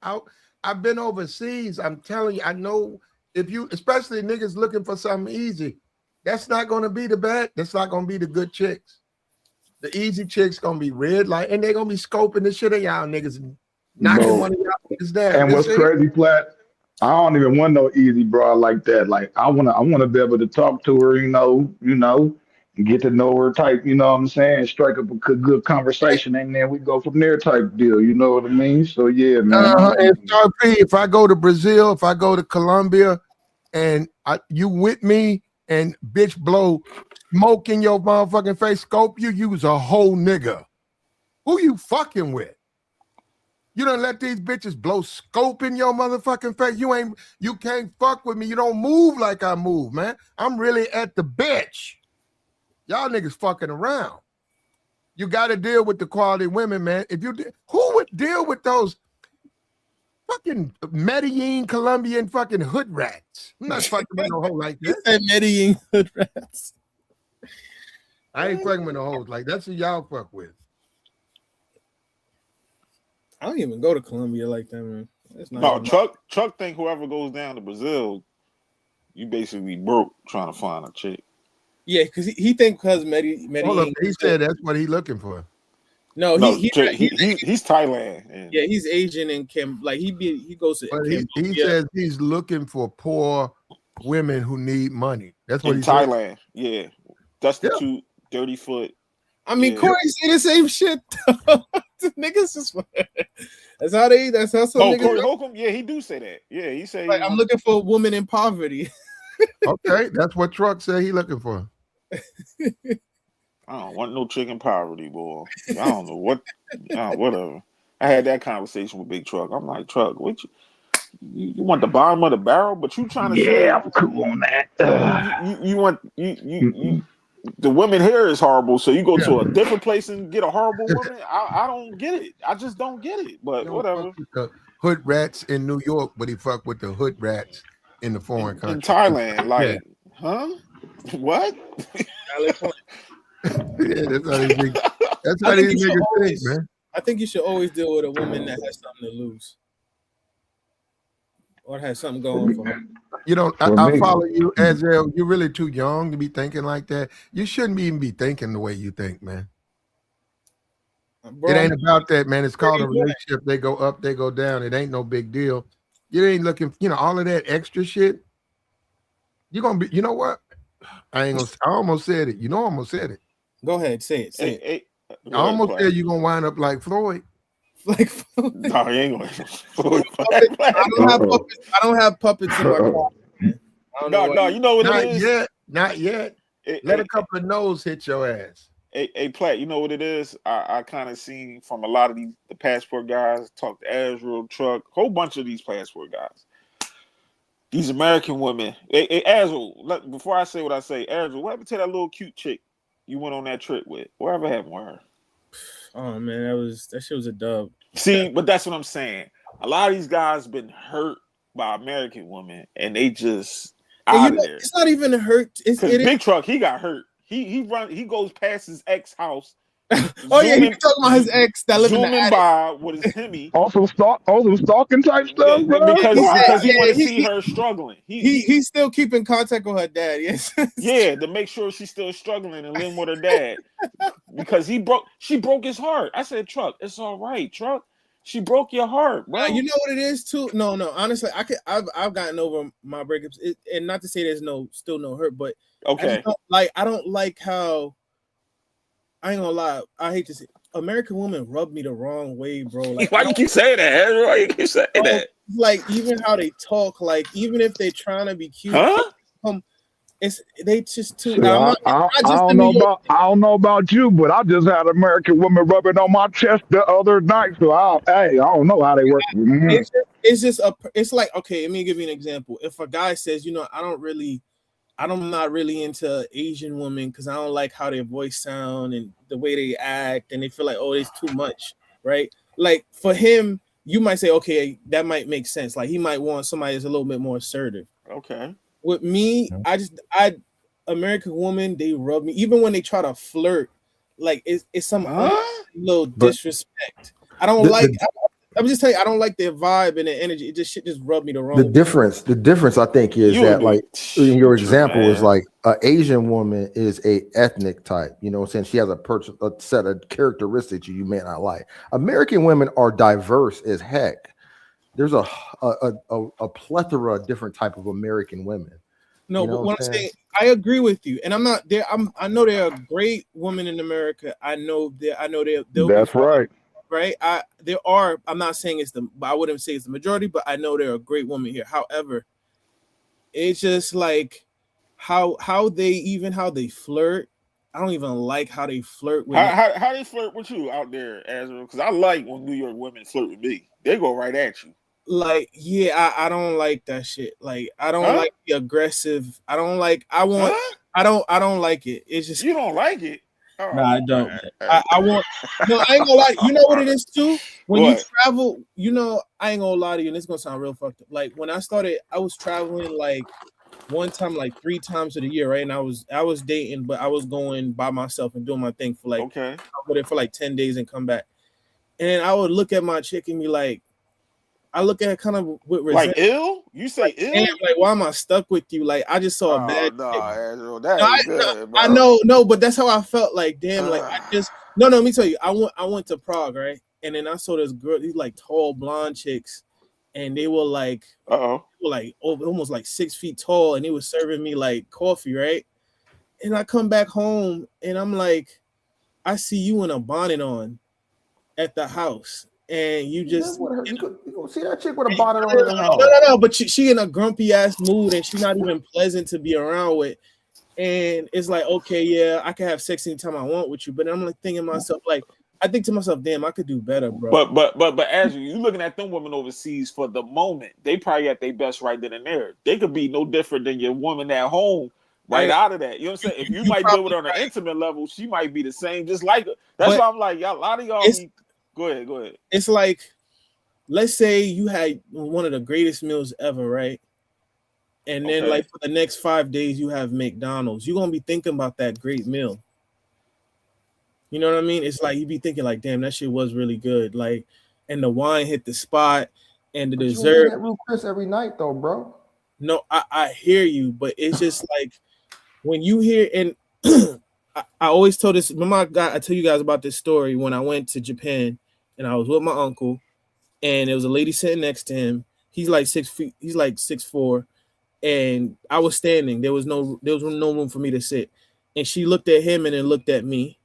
Speaker 1: I've been overseas. I'm telling you, I know if you, especially niggas looking for something easy, that's not gonna be the bad. That's not gonna be the good chicks. The easy chicks gonna be red light, and they're gonna be scoping the shit of y'all niggas and knocking one of y'all niggas down.
Speaker 9: And what's crazy, Platt? I don't even want no easy broad like that. Like I wanna be able to talk to her, you know, and get to know her type, you know what I'm saying? Strike up a good conversation, and then we go from there type deal, you know what I mean? So yeah, man.
Speaker 1: And if I go to Brazil, if I go to Colombia, and you with me, and bitch blow smoke in your motherfucking face, scope you's a whole nigga. Who you fucking with? You don't let these bitches blow scope in your motherfucking face. You can't fuck with me. You don't move like I move, man. I'm really at the bitch. Y'all niggas fucking around. You got to deal with the quality women, man. Who would deal with those fucking Medellin, Colombian fucking hood rats? I'm not fucking with no hoe like that.
Speaker 7: Medellin hood rats.
Speaker 1: I ain't fucking with no hoes like that's who y'all fuck with.
Speaker 7: I don't even go to Colombia like that, man.
Speaker 5: No, Chuck think whoever goes down to Brazil, you basically broke trying to find a chick.
Speaker 7: Yeah, because he think because Medellin.
Speaker 1: He said that's what he looking for.
Speaker 5: No, he's Thailand.
Speaker 7: Yeah, he's Asian and he goes to.
Speaker 1: But he says he's looking for poor women who need money. That's what
Speaker 5: in Thailand. Yeah, that's the two dirty foot.
Speaker 7: I mean, Corey say the same shit. Niggas just that's how some niggas.
Speaker 5: Corey Holcomb, yeah, he do say that. Yeah, he say
Speaker 7: I'm looking for a woman in poverty.
Speaker 1: Okay, that's what Truck said he looking for.
Speaker 5: I don't want no chick in poverty, boy. I don't know what. Whatever. I had that conversation with Big Truck. I'm like, Truck, what you want the bottom of the barrel, but you trying to say
Speaker 9: I'm cool on that.
Speaker 5: You want the women here is horrible, so you go to a different place and get a horrible woman. I don't get it. I just don't get it. But whatever.
Speaker 1: hood rats in New York, but he fuck with the hood rats in the foreign
Speaker 5: in
Speaker 1: country.
Speaker 5: Thailand.
Speaker 1: Yeah,
Speaker 5: Like, huh? What?
Speaker 7: Valid point.
Speaker 1: yeah, that's how these niggas. That's
Speaker 7: I
Speaker 1: how
Speaker 7: think
Speaker 1: these
Speaker 7: you should
Speaker 1: niggas think,
Speaker 7: always.
Speaker 1: man.
Speaker 7: I think you should always deal with a woman that has something to lose or has something
Speaker 9: For
Speaker 7: going
Speaker 9: me,
Speaker 7: for her.
Speaker 1: You know,
Speaker 9: for
Speaker 1: I
Speaker 9: me,
Speaker 1: follow you, Azrael. You're really too young to be thinking like that. You shouldn't even be thinking the way you think, man. It
Speaker 7: Bro, I'm
Speaker 1: ain't about that, man. It's called a
Speaker 7: 31.
Speaker 1: relationship. They go up, they go down. It ain't no big deal. You ain't looking, all of that extra shit. You're gonna be, you know what? I almost said it. I almost said it.
Speaker 7: Go ahead, say it. Say it.
Speaker 5: Hey,
Speaker 1: I
Speaker 5: go ahead,
Speaker 1: almost
Speaker 5: play.
Speaker 1: said you're gonna wind up like Floyd.
Speaker 7: Like
Speaker 5: No, he ain't going.
Speaker 7: I don't have puppets in my car, man. I don't know
Speaker 5: No,
Speaker 7: what.
Speaker 5: you know what it
Speaker 1: Not
Speaker 5: is.
Speaker 1: yet. Not yet. Let a couple of no's hit your ass.
Speaker 5: Hey, Platt, you know what it is? I kind of seen from a lot of the passport guys, talk to Azrael, Truck, whole bunch of these passport guys. These American women. Hey, Azrael, before I say what I say, Azrael, what happened to that little cute chick you went on that trip with? Whatever happened with her?
Speaker 7: Oh man, that shit was a dub.
Speaker 5: See, but that's what I'm saying. A lot of these guys been hurt by American women, and they just out of there.
Speaker 7: It's not even hurt.
Speaker 5: Because Big Truck, he got hurt. He goes past his ex house.
Speaker 7: Oh yeah, he talking about his ex that lived in the
Speaker 5: zooming
Speaker 7: attic.
Speaker 5: by with his Hemi.
Speaker 9: Also stalking type stuff, bro.
Speaker 5: Because he want to see her struggling.
Speaker 7: He's still keeping contact with her dad. Yes.
Speaker 5: Yeah, to make sure she's still struggling and living with her dad. Because she broke his heart. I said, Truck, it's all right, Truck. She broke your heart, bro.
Speaker 7: You know what it is too? No. Honestly, I've gotten over my breakups, and not to say there's still no hurt, but
Speaker 5: okay.
Speaker 7: I don't like how. I ain't gonna lie. I hate to say American women rub me the wrong way, bro. Like,
Speaker 5: why you keep saying that? Why you keep saying that?
Speaker 7: Like even how they talk, like even if they're trying to be cute, they just too.
Speaker 9: See, I don't know about you, but I just had an American woman rubbing on my chest the other night. So I don't know how they work.
Speaker 7: It's like, okay, let me give you an example. If a guy says, I'm not really into Asian women because I don't like how their voice sound and the way they act, and they feel like, oh, it's too much, right? Like for him, you might say, okay, that might make sense. Like he might want somebody that's a little bit more assertive.
Speaker 5: Okay.
Speaker 7: With me, American women, they rub me, even when they try to flirt, like it's some little disrespect. I don't like. I'm just telling you, I don't like their vibe and their energy. It just rub me the wrong way.
Speaker 3: The difference I think is that, like, in your example is like an Asian woman is a ethnic type, you know what I'm saying? She has a set of characteristics you may not like. American women are diverse as heck. There's a plethora of different type of American women.
Speaker 7: No, but what I'm saying, I agree with you, and I'm not there. I know there are great women in America. I know
Speaker 9: that's right.
Speaker 7: Right. There are. I'm not saying I wouldn't say it's the majority, but I know there are great women here. However, it's just like how they flirt. I don't even like how they flirt with
Speaker 5: how they flirt with you out there, Azrael. Because I like when New York women flirt with me. They go right at you.
Speaker 7: Like, yeah, I don't like that shit. Like, I don't like the aggressive. I don't like. I don't like it. It's just
Speaker 5: you don't like it. Oh,
Speaker 7: no, I don't. I want. No, I ain't gonna lie. You know what it is too. When you travel, I ain't gonna lie to you. And it's gonna sound real fucked up. Like when I started, I was traveling like one time, like 3 times of the year, right? And I was dating, but I was going by myself and doing my thing for like.
Speaker 5: Okay.
Speaker 7: I go there for like 10 days and come back, and I would look at my chick and be like. I look at it kind of with resentment.
Speaker 5: Like ill? You say ill?
Speaker 7: Damn, like why am I stuck with you? Like I just saw a bad.
Speaker 5: No, that ain't good, bro.
Speaker 7: I know, but that's how I felt. Like damn, like I just no. Let me tell you, I went to Prague, right? And then I saw this girl, these like tall blonde chicks, and they were like, almost like 6 feet tall, and they were serving me like coffee, right? And I come back home, and I'm like, I see you in a bonnet on at the house. And you just
Speaker 3: you see that chick with a bonnet on the house.
Speaker 7: No, but she in a grumpy ass mood and she's not even pleasant to be around with. And it's like, okay, yeah, I can have sex anytime I want with you, but I'm like thinking to myself, like, I think to myself, damn, I could do better, bro.
Speaker 5: But as you looking at them women overseas for the moment, they probably at their best right then and there. They could be no different than your woman at home. Right out of that, you know what I'm saying? If you might deal with her on an intimate level, she might be the same, just like her. That's why I'm like, y'all, a lot of y'all. Go ahead.
Speaker 7: It's like let's say you had one of the greatest meals ever, right? And then
Speaker 5: Okay.
Speaker 7: like for the next 5 days you have McDonald's. You're gonna be thinking about that great meal. You know what I mean? It's like you be thinking like, damn, that shit was really good. Like, and the wine hit the spot, and the
Speaker 3: But you ain't eating
Speaker 7: dessert.
Speaker 3: that Ruth Chris every night though, bro.
Speaker 7: No, I hear you, but it's just like when you hear and I always told this. Remember, I tell you guys about this story when I went to Japan, and I was with my uncle, and there was a lady sitting next to him. He's like 6 feet. He's like 6'4", and I was standing. There was no room for me to sit, and she looked at him and then looked at me,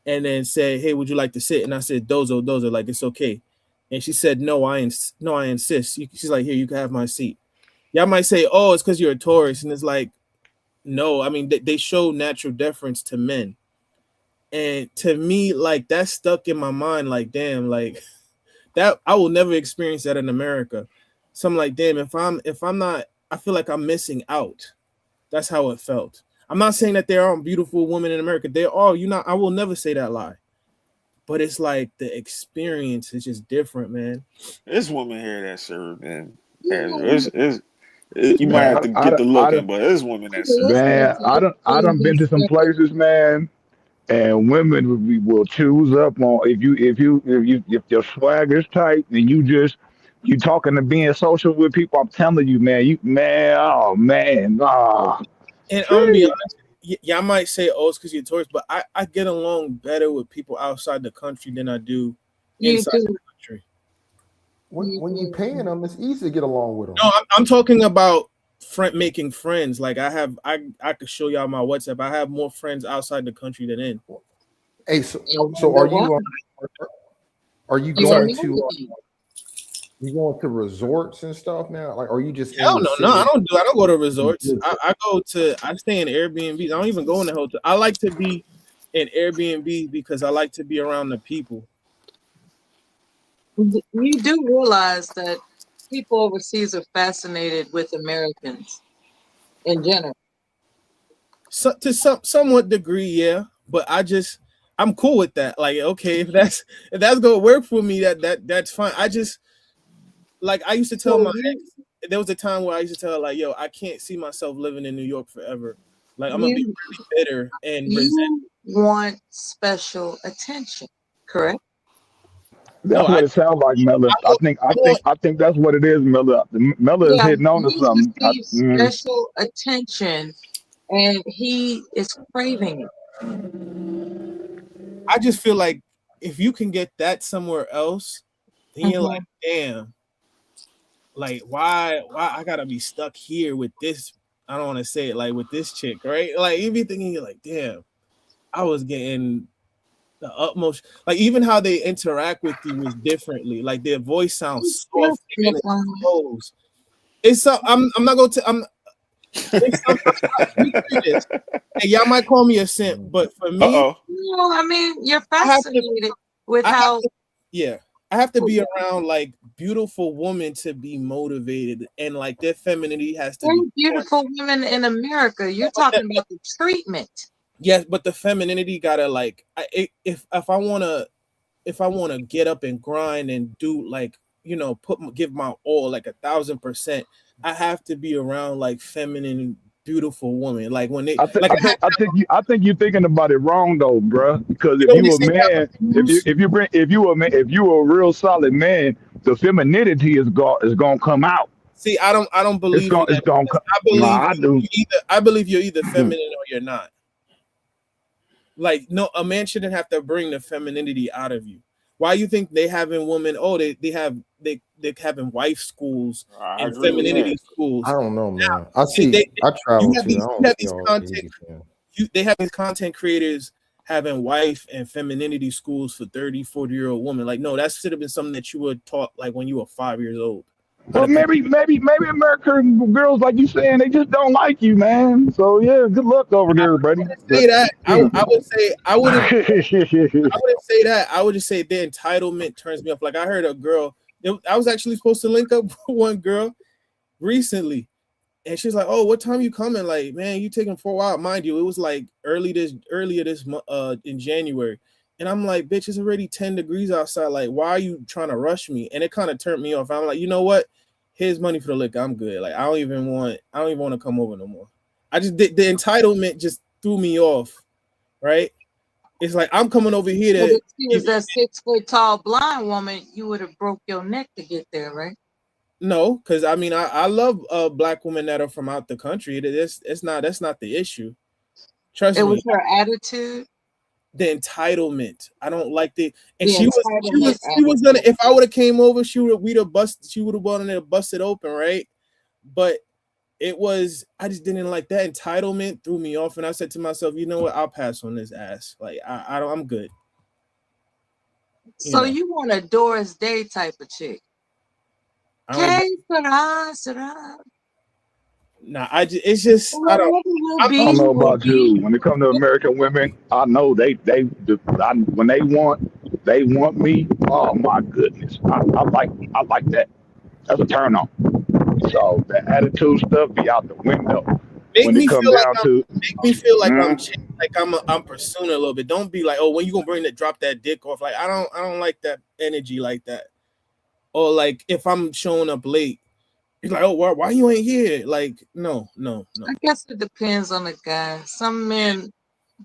Speaker 7: and then said, "Hey, would you like to sit?" And I said, "Dozo, like it's okay." And she said, "No, I insist." She's like, "Here, you can have my seat." Y'all might say, "Oh, it's because you're a tourist," and it's like, no. I mean, they show natural deference to men, and to me, like that stuck in my mind. Like, damn, like that I will never experience that in America. So I'm like, damn, if I'm not, I feel like I'm missing out. That's how it felt. I'm not saying that there aren't beautiful women in America. There are. I will never say that lie. But it's like the experience is just different, man.
Speaker 5: There's women here that serve, man.
Speaker 4: You
Speaker 5: You might
Speaker 9: Man,
Speaker 5: have to get the
Speaker 9: I
Speaker 5: looking,
Speaker 9: don't,
Speaker 5: but there's women that serve.
Speaker 9: man, I done been to some places, man, and women will choose up on if your swag is tight and you talking to being social with people. I'm telling you, man, oh man,
Speaker 7: And I'm gonna be
Speaker 9: sheesh.
Speaker 7: honest, y'all might say, "Oh, it's because you're tourist," but I get along better with people outside the country than I do inside the
Speaker 4: do.
Speaker 7: country.
Speaker 3: When you paying them, it's easy to get along with them.
Speaker 7: No, I'm talking about making friends. Like I could show y'all my WhatsApp. I have more friends outside the country than in.
Speaker 3: Hey, so are you
Speaker 7: I'm sorry.
Speaker 3: going to you going to resorts and stuff now? Like, are you just in
Speaker 7: Hell
Speaker 3: the
Speaker 7: no, no,
Speaker 3: city?
Speaker 7: I don't go to resorts. I stay in Airbnb. I don't even go in the hotel. I like to be in Airbnb because I like to be around the people.
Speaker 4: You do realize that people overseas are fascinated with Americans in general.
Speaker 7: So to somewhat degree, yeah. But I'm cool with that. Like, okay, if that's gonna work for me, that's fine. I just like I used to tell
Speaker 4: So
Speaker 7: my ex, there was a time where I used to tell her, like, yo, I can't see myself living in New York forever. Like I'm gonna be
Speaker 4: you
Speaker 7: really bitter and resent.
Speaker 4: you want special attention, correct?
Speaker 7: No,
Speaker 9: That's what it sounds like, Miller.
Speaker 7: I want, I want
Speaker 9: I think that's what it is, Miller. Miller is
Speaker 4: Yeah,
Speaker 9: hitting on to
Speaker 4: he
Speaker 9: something.
Speaker 4: receives special attention and he is craving it.
Speaker 7: I just feel like if you can get that somewhere else, then you're like,
Speaker 4: Mhm.
Speaker 7: damn, like why I gotta be stuck here with this. I don't want to say it like with this chick, right? Like you be thinking you're like, damn, I was getting the utmost, like even how they interact with you is differently. Like their voice sounds
Speaker 4: It's
Speaker 7: soft and
Speaker 4: different.
Speaker 7: exposed. It's so I'm not going to it's some, let me tell you this. And y'all might call me a simp, but for me,
Speaker 5: Uh-oh.
Speaker 4: No, I mean, you're
Speaker 7: I have to
Speaker 4: fascinated with
Speaker 7: I have
Speaker 4: how
Speaker 7: to yeah. I have to be around like beautiful women to be motivated, and like their femininity has to be
Speaker 4: beautiful women in America. You're talking about the treatment.
Speaker 7: yes, but the femininity gotta like if I wanna get up and grind and do like give my all like 1,000%, I have to be around like feminine, beautiful women. Like when they like
Speaker 9: I think you're thinking about it wrong though, bruh. Because
Speaker 7: you
Speaker 9: if
Speaker 7: know when they
Speaker 9: you a
Speaker 7: say have
Speaker 9: man,
Speaker 7: moves.
Speaker 9: if you a real solid man, the femininity is gonna come out.
Speaker 7: See, I don't believe in
Speaker 9: It's
Speaker 7: that
Speaker 9: gonna
Speaker 7: because
Speaker 9: come. Nah, I do.
Speaker 7: I believe you're either feminine or you're not. Like, no, a man shouldn't have to bring the femininity out of you. Why you think they having women? Oh, they having wife schools
Speaker 5: I
Speaker 7: and
Speaker 5: agree with
Speaker 7: femininity
Speaker 5: that.
Speaker 3: I
Speaker 7: schools.
Speaker 3: don't know, man.
Speaker 7: They
Speaker 3: I
Speaker 7: you
Speaker 3: travel
Speaker 7: have
Speaker 3: too. I don't see
Speaker 7: these
Speaker 3: all
Speaker 7: content
Speaker 3: these. Man.
Speaker 7: they have these content creators having wife and femininity schools for 30, 40-year-old women. Like, no, that should have been something that you were taught like when you were 5 years old. How
Speaker 9: Well,
Speaker 7: to con-
Speaker 9: maybe American girls like you saying they just don't like you, man. So yeah, good luck over there, buddy.
Speaker 7: say
Speaker 9: But
Speaker 7: that.
Speaker 9: shoot.
Speaker 7: I would say I wouldn't say that. I would just say their entitlement turns me off. Like I heard a girl. I was actually supposed to link up with one girl recently, and she's like, "Oh, what time you coming?" Like, man, you taking for a while, mind you. It was like earlier this in January, And I'm like, bitch, it's already 10 degrees outside. Like, why are you trying to rush me? And it kind of turned me off. I'm like, you know what? Here's money for the liquor. I'm good. Like, I don't even want to come over no more. I just did the entitlement just threw me off, right? It's like I'm coming over here
Speaker 4: But
Speaker 7: to
Speaker 4: if she was a 6 foot tall blind woman, you would have broke your neck to get there, right?
Speaker 7: no, because I mean I love black women that are from out the country. That's not the issue. Trust
Speaker 4: It
Speaker 7: me.
Speaker 4: was her attitude.
Speaker 7: The entitlement. I don't like the and
Speaker 4: The
Speaker 7: she was gonna
Speaker 4: entitlement
Speaker 7: if I would have came over, she would have wanted to bust it open, right? But it was I just didn't like that entitlement threw me off, and I said to myself, you know what, I'll pass on this ass. Like I don't I'm good.
Speaker 4: So you want a Doris Day type of chick.
Speaker 7: Nah, it's just I
Speaker 9: don't know about you. When it comes to American women, I know when they want me. Oh my goodness, I like that. That's a turn on. So the attitude stuff be out the window.
Speaker 7: Make me feel
Speaker 9: mm-hmm.
Speaker 7: like I'm pursuing a little bit. Don't be like, oh, when you gonna drop that dick off? Like I don't like that energy like that. Or like if I'm showing up late, it's like, oh, why you ain't here? Like no.
Speaker 4: I guess it depends on the guy. Some men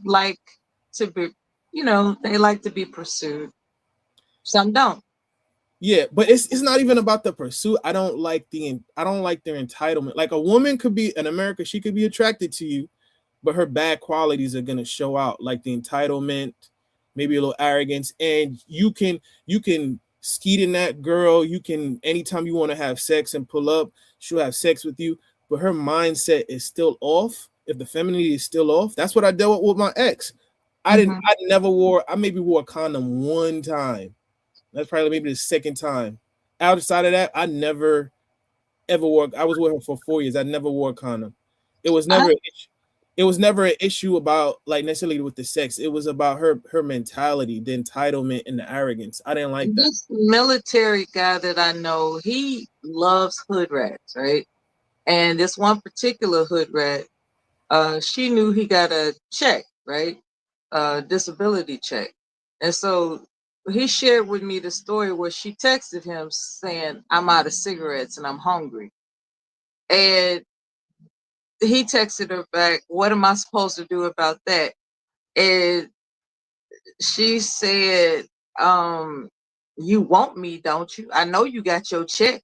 Speaker 4: like to be, they like to be pursued. Some don't.
Speaker 7: Yeah, but it's not even about the pursuit. I don't like their entitlement. Like a woman could be in America, she could be attracted to you, but her bad qualities are gonna show out, like the entitlement, maybe a little arrogance, and you can skeet in that girl. You can anytime you want to have sex and pull up, she'll have sex with you, but her mindset is still off. If the femininity is still off, that's what I dealt with my ex. I maybe wore a condom one time. That's probably maybe the second time. Outside of that, I never ever wore. I was with her for 4 years. I never wore a condom. It was never an issue about like necessarily with the sex. It was about her mentality, the entitlement, and the arrogance. I didn't like that.
Speaker 4: This military guy that I know, he loves hood rats, right? And this one particular hood rat, she knew he got a check, right? Disability check. And so he shared with me the story where she texted him saying, I'm out of cigarettes and I'm hungry. And he texted her back, what am I supposed to do about that? And she said, you want me, don't you? I know you got your check.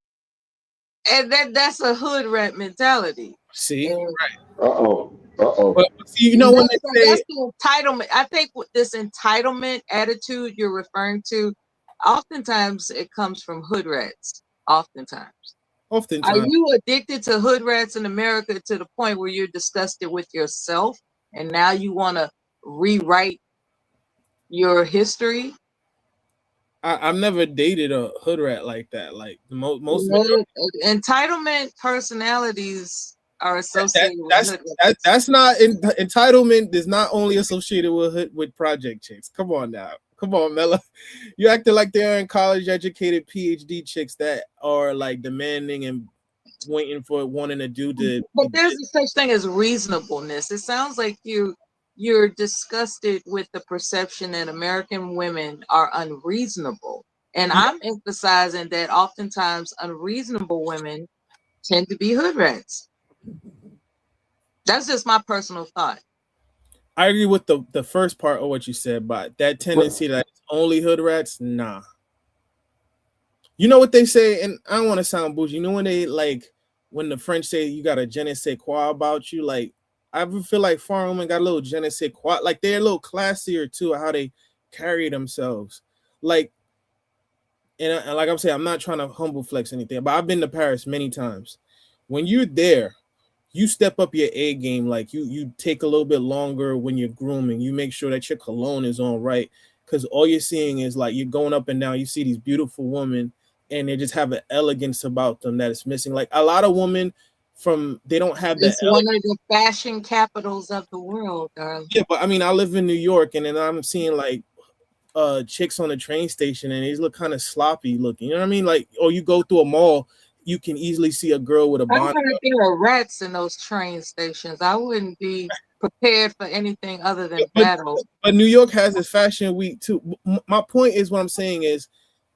Speaker 4: And that's a hood rat mentality.
Speaker 7: See, right.
Speaker 9: But
Speaker 7: see, you know when they say
Speaker 4: that's the entitlement. I think with this entitlement attitude you're referring to, oftentimes it comes from hood rats. Oftentimes. Are you addicted to hood rats in America to the point where you're disgusted with yourself and now you want to rewrite your history?
Speaker 7: I've never dated a hood rat like that. Like most
Speaker 4: entitlement personalities are associated with hood rats.
Speaker 7: That's not entitlement is not only associated with project chicks. Come on now. Come on, Mella. You acting like they're in college educated PhD chicks that are like demanding and wanting to do the.
Speaker 4: But there's a such thing as reasonableness. It sounds like you're disgusted with the perception that American women are unreasonable. And I'm emphasizing that oftentimes unreasonable women tend to be hood rats. That's just my personal thought.
Speaker 7: I agree with the first part of what you said, but that tendency that it's only hood rats, nah. You know what they say, and I don't want to sound bougie. You know when the French say you got a je ne sais quoi about you, like I feel like foreign women got a little je ne sais quoi, like they're a little classier too, how they carry themselves. Like, and like I'm saying, I'm not trying to humble flex anything, but I've been to Paris many times. When you're there, you step up your A game. Like you take a little bit longer when you're grooming. You make sure that your cologne is on right, because all you're seeing is like you're going up and down. You see these beautiful women, and they just have an elegance about them that is missing. Like a lot of women they don't have that.
Speaker 4: It's one of the fashion capitals of the world, darling.
Speaker 7: Yeah, but I mean, I live in New York, and then I'm seeing like chicks on the train station, and they look kind of sloppy looking. You know what I mean? Like, or you go through a mall, you can easily see a girl with a bonnet.
Speaker 4: I heard there are rats in those train stations. I wouldn't be prepared for anything other than
Speaker 7: But
Speaker 4: battle.
Speaker 7: but New York has its fashion week too. My point is, what I'm saying is,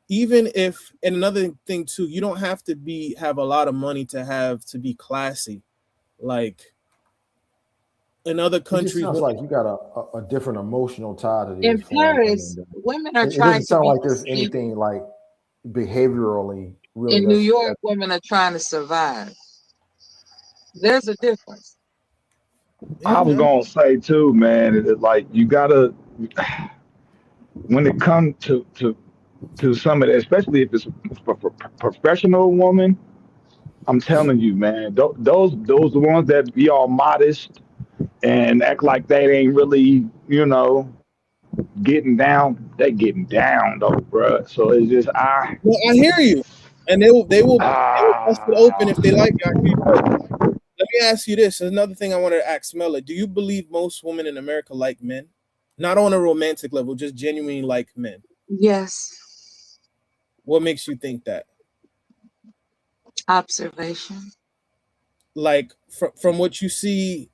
Speaker 7: even if, and another thing too, you don't have to have a lot of money to be classy. Like in other
Speaker 3: It just
Speaker 7: countries,
Speaker 3: sounds like you got a different emotional tie to
Speaker 4: In
Speaker 3: these forms. I
Speaker 4: Paris,
Speaker 3: mean,
Speaker 4: women are
Speaker 3: it
Speaker 4: trying
Speaker 3: doesn't
Speaker 4: to
Speaker 3: sound
Speaker 4: be
Speaker 3: like there's
Speaker 4: deceived.
Speaker 3: anything like behaviorally really
Speaker 4: In New
Speaker 3: that's
Speaker 4: York, women are trying to survive. There's a difference.
Speaker 9: I was gonna say too, man. Like you gotta, when it comes to some of that, especially if it's a professional woman. I'm telling you, man. Those the ones that be all modest and act like they ain't really, getting down. They getting down though, bruh. So it's just
Speaker 7: Well, I hear you, and they will bust it open if they like you. I hear you. But let me ask you this. Another thing I wanted to ask Mela. Do you believe most women in America like men? Not on a romantic level, just genuinely like men.
Speaker 4: Yes.
Speaker 7: What makes you think that?
Speaker 4: Observation.
Speaker 7: Like from what you see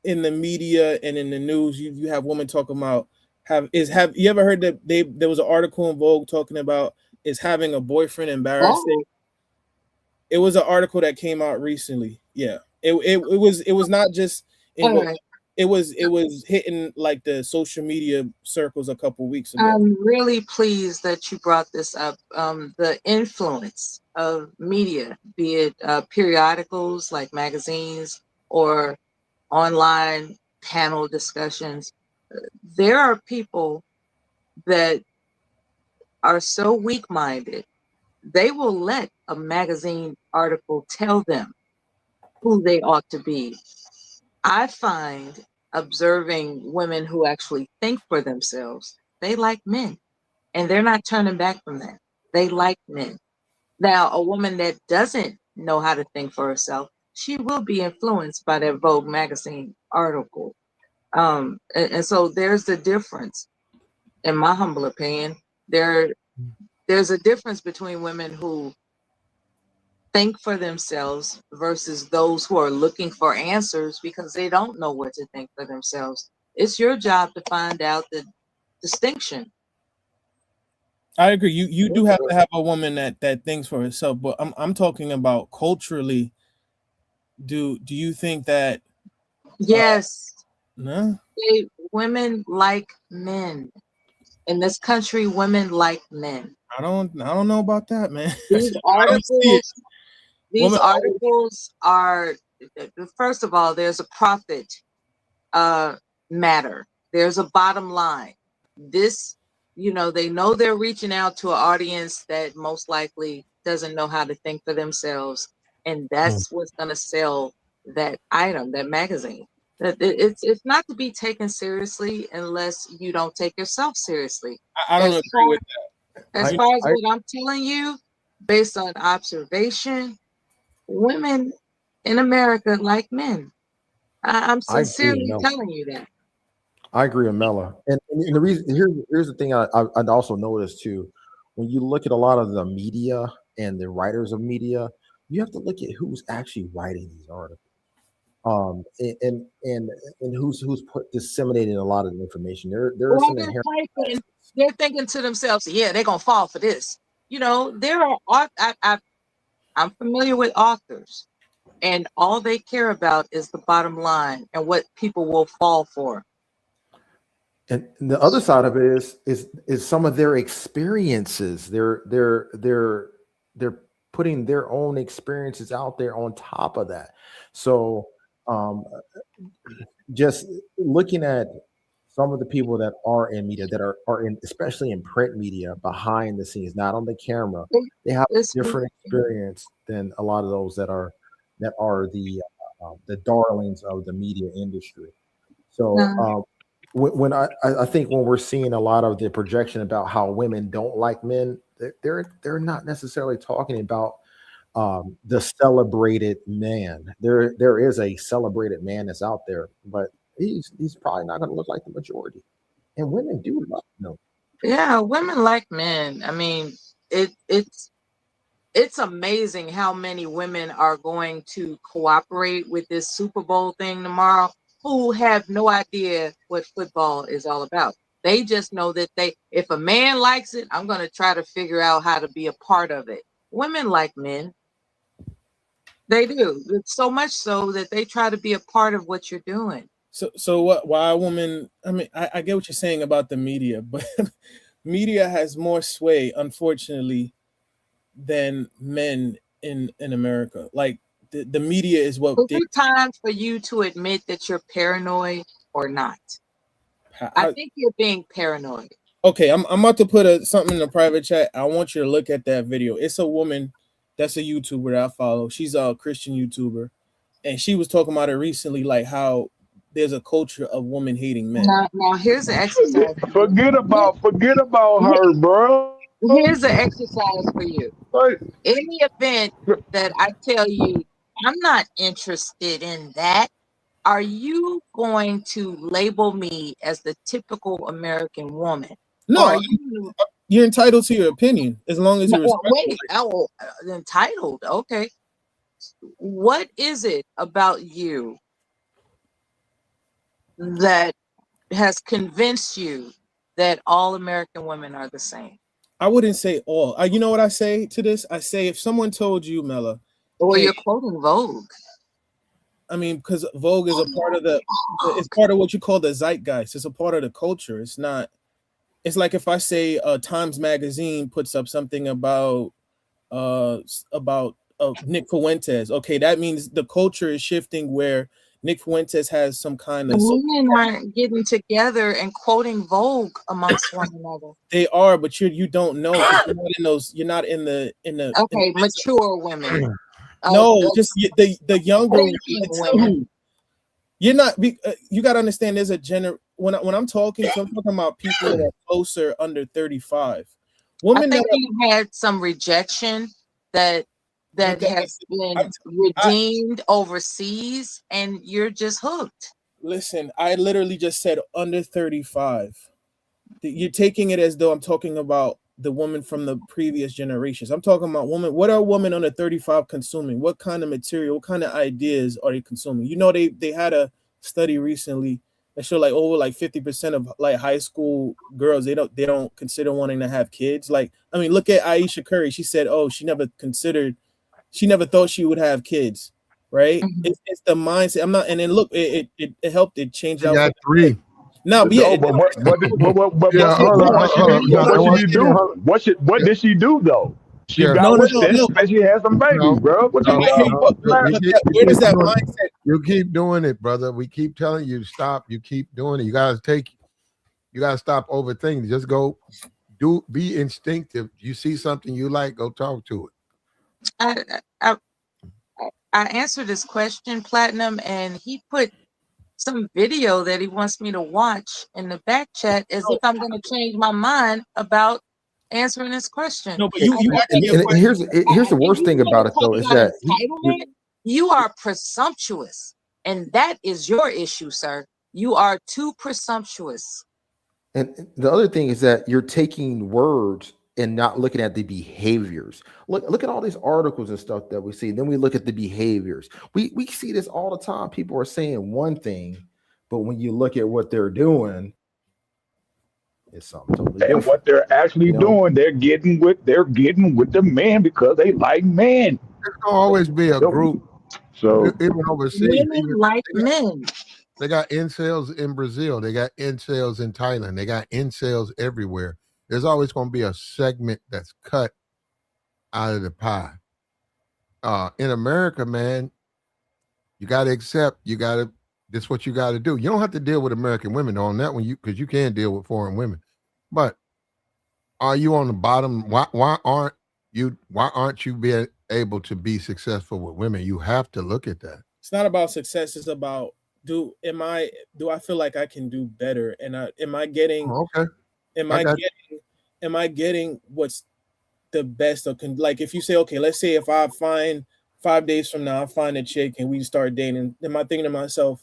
Speaker 7: in the media and in the news, you have women talking about have you ever heard that there was an article in Vogue talking about is having a boyfriend embarrassing?
Speaker 4: Oh,
Speaker 7: It was an article that came out recently. Yeah. It was not just in
Speaker 4: all
Speaker 7: what
Speaker 4: right.
Speaker 7: it was hitting like the social media circles a couple weeks ago.
Speaker 4: I'm really pleased that you brought this up. The influence of media, be it periodicals like magazines or online panel discussions. There are people that are so weak-minded, they will let a magazine article tell them who they ought to be. I find observing women who actually think for themselves, they like men, and they're not turning back from that. They like men. Now, a woman that doesn't know how to think for herself, she will be influenced by that Vogue magazine article. And so there's the difference, in my humble opinion. There's a difference between women who think for themselves versus those who are looking for answers because they don't know what to think for themselves. It's your job to find out the distinction.
Speaker 7: I agree. You do have to have a woman that thinks for herself, but I'm talking about culturally. Do you think that
Speaker 4: Yes,
Speaker 7: no?
Speaker 4: women like men. In this country, women like men.
Speaker 7: I don't know about that, man.
Speaker 4: These
Speaker 7: I don't see it.
Speaker 4: articles, these
Speaker 7: Women always
Speaker 4: articles are, first of all, there's a profit uh, matter. There's a bottom line. This, they know they're reaching out to an audience that most likely doesn't know how to think for themselves, and
Speaker 1: Mm.
Speaker 4: that's what's going to sell that item, that magazine. It's not to be taken seriously unless you don't take yourself seriously.
Speaker 7: I don't
Speaker 4: As
Speaker 7: agree
Speaker 4: far
Speaker 7: with that.
Speaker 4: as
Speaker 3: I
Speaker 7: You
Speaker 4: far as
Speaker 3: I
Speaker 4: what I'm telling you, based on observation, women in America like men. I'm
Speaker 3: I agree with
Speaker 4: sincerely
Speaker 3: Mel.
Speaker 4: telling you that.
Speaker 3: I agree with Mella. And the reason here's the thing I'd also noticed too. When you look at a lot of the media and the writers of media, you have to look at who's actually writing these articles. And who's disseminating a lot of the information. There are
Speaker 4: Well,
Speaker 3: some inherent biases.
Speaker 4: they're thinking to themselves, yeah, they're gonna fall for this. There are I'm familiar with authors, and all they care about is the bottom line and what people will fall for.
Speaker 3: And the other side of it is some of their experiences. They're putting their own experiences out there on top of that. So um, just looking at some of the people that are in media that are in, especially in print media, behind the scenes, not on the camera, they have
Speaker 4: It's,
Speaker 3: a different experience than a lot of those that are the darlings of the media industry. So
Speaker 4: uh,
Speaker 3: when I think when we're seeing a lot of the projection about how women don't like men, they're not necessarily talking about the celebrated man. There is a celebrated man that's out there, but he's probably not going to look like the majority. And women do love them.
Speaker 4: yeah, women like men. I mean, it's amazing how many women are going to cooperate with this Super Bowl thing tomorrow. who have no idea what football is all about. They just know that if a man likes it, I'm going to try to figure out how to be a part of it. Women like men. They do. It's so much so that they try to be a part of what you're doing.
Speaker 7: So what? Why a woman? I mean, I get what you're saying about the media, but media has more sway, unfortunately, than men in America. Like the media is what
Speaker 4: Is it time for you to admit that you're paranoid or not? I think you're being paranoid.
Speaker 7: Okay, I'm about to put something in the private chat. I want you to look at that video. It's a woman that's a YouTuber that I follow. She's a Christian YouTuber, and she was talking about it recently, like how there's a culture of women hating men.
Speaker 4: Now here's an exercise.
Speaker 9: Forget about her, bro.
Speaker 4: Here's an exercise for you. Any event that I tell you I'm not interested in that, are you going to label me as the typical American woman?
Speaker 7: No, you're entitled to your opinion as long as you're
Speaker 4: entitled. Okay. What is it about you that has convinced you that all American women are the same?
Speaker 7: I wouldn't say all. You know what I say to this? I say if someone told you, Mela,
Speaker 4: or you're quoting Vogue.
Speaker 7: I mean, because Vogue is a part of it's part of what you call the zeitgeist. It's a part of the culture. It's not. It's like if I say Times Magazine puts up something about Nick Fuentes. Okay, that means the culture is shifting where Nick Fuentes has some kind of.
Speaker 4: Women aren't getting together and quoting Vogue amongst one another.
Speaker 7: They are, but you don't know. You're not in those. You're not in the.
Speaker 4: Okay, mature women.
Speaker 7: No, just the younger women. You're not. You got to understand. There's a when I'm talking, so I'm talking about people that are closer under 35. Women
Speaker 4: I think you had some rejection that has been redeemed overseas, and you're just hooked.
Speaker 7: Listen, I literally just said under 35. You're taking it as though I'm talking about the woman from the previous generations. I'm talking about women. What are women under 35 consuming? What kind of material, what kind of ideas are they consuming? You know, they had a study recently that showed like over like 50% of like high school girls, they don't consider wanting to have kids. Like, I mean, look at Aisha Curry. She said, she never thought she would have kids, right?
Speaker 4: Mm-hmm.
Speaker 7: It's the mindset. I'm not, and then look, it helped it change out.
Speaker 1: Got 3.
Speaker 9: No, but yeah, what did she do though? She got with that. She had some babies, bro. Where
Speaker 7: does that mindset?
Speaker 1: You keep doing it, brother. We keep telling you stop. You keep doing it. You gotta stop overthinking. Just go be instinctive. You see something you like, go talk to
Speaker 4: it. I answered this question, Platinum, and he put some video that he wants me to watch in the back chat as if I'm going to change my mind about answering this question.
Speaker 7: No, but
Speaker 3: here's the worst thing about it though is that
Speaker 4: you are presumptuous, and that is your issue, sir. You are too presumptuous.
Speaker 3: And the other thing is that you're taking words and not looking at the behaviors. Look at all these articles and stuff that we see. Then we look at the behaviors. We see this all the time. People are saying one thing, but when you look at what they're doing, it's something totally different.
Speaker 9: And what they're actually doing, they're getting with the man because they like men.
Speaker 1: There's gonna always be a group.
Speaker 9: So
Speaker 1: even overseas,
Speaker 4: women like men.
Speaker 1: They got incels in Brazil. They got incels in Thailand. They got incels everywhere. There's always going to be a segment that's cut out of the pie. In America, man, you got to accept. This is what you got to do. You don't have to deal with American women on that one, because you can deal with foreign women. But are you on the bottom? Why aren't you being able to be successful with women? You have to look at that.
Speaker 7: It's not about success. It's about do I feel like I can do better? And am I getting?
Speaker 1: Okay.
Speaker 7: Am I getting what's the best of, like, if you say, okay, let's say if I find 5 days from now, I find a chick and we start dating, am I thinking to myself,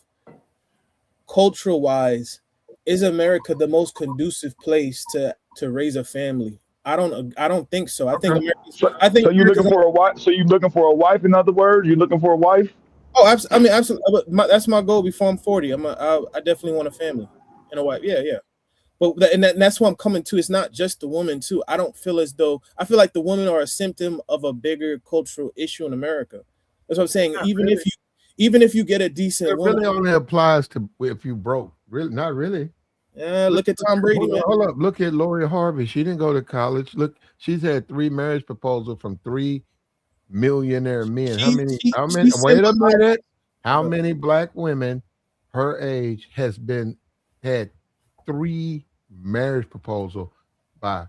Speaker 7: cultural wise, is America the most conducive place to raise a family? I don't think so. I think
Speaker 9: so you're looking for a wife. So you're looking for a wife, in other words, you're looking for a wife?
Speaker 7: Oh, I mean, absolutely. That's my goal before I'm 40. I definitely want a family and a wife. Yeah, yeah. But that's what I'm coming to. It's not just the woman too. I don't feel as though I feel like the women are a symptom of a bigger cultural issue in America. That's what I'm saying.
Speaker 1: Not really.
Speaker 7: Even if you get a decent
Speaker 1: It
Speaker 7: woman,
Speaker 1: really only applies to if you broke. Really, not really.
Speaker 7: look at Tom Brady, man.
Speaker 1: Hold up. Look at Lori Harvey. She didn't go to college. Look, she's had 3 marriage proposals from 3 millionaire men. How many? Wait a minute. How many black women her age had 3 marriage proposal by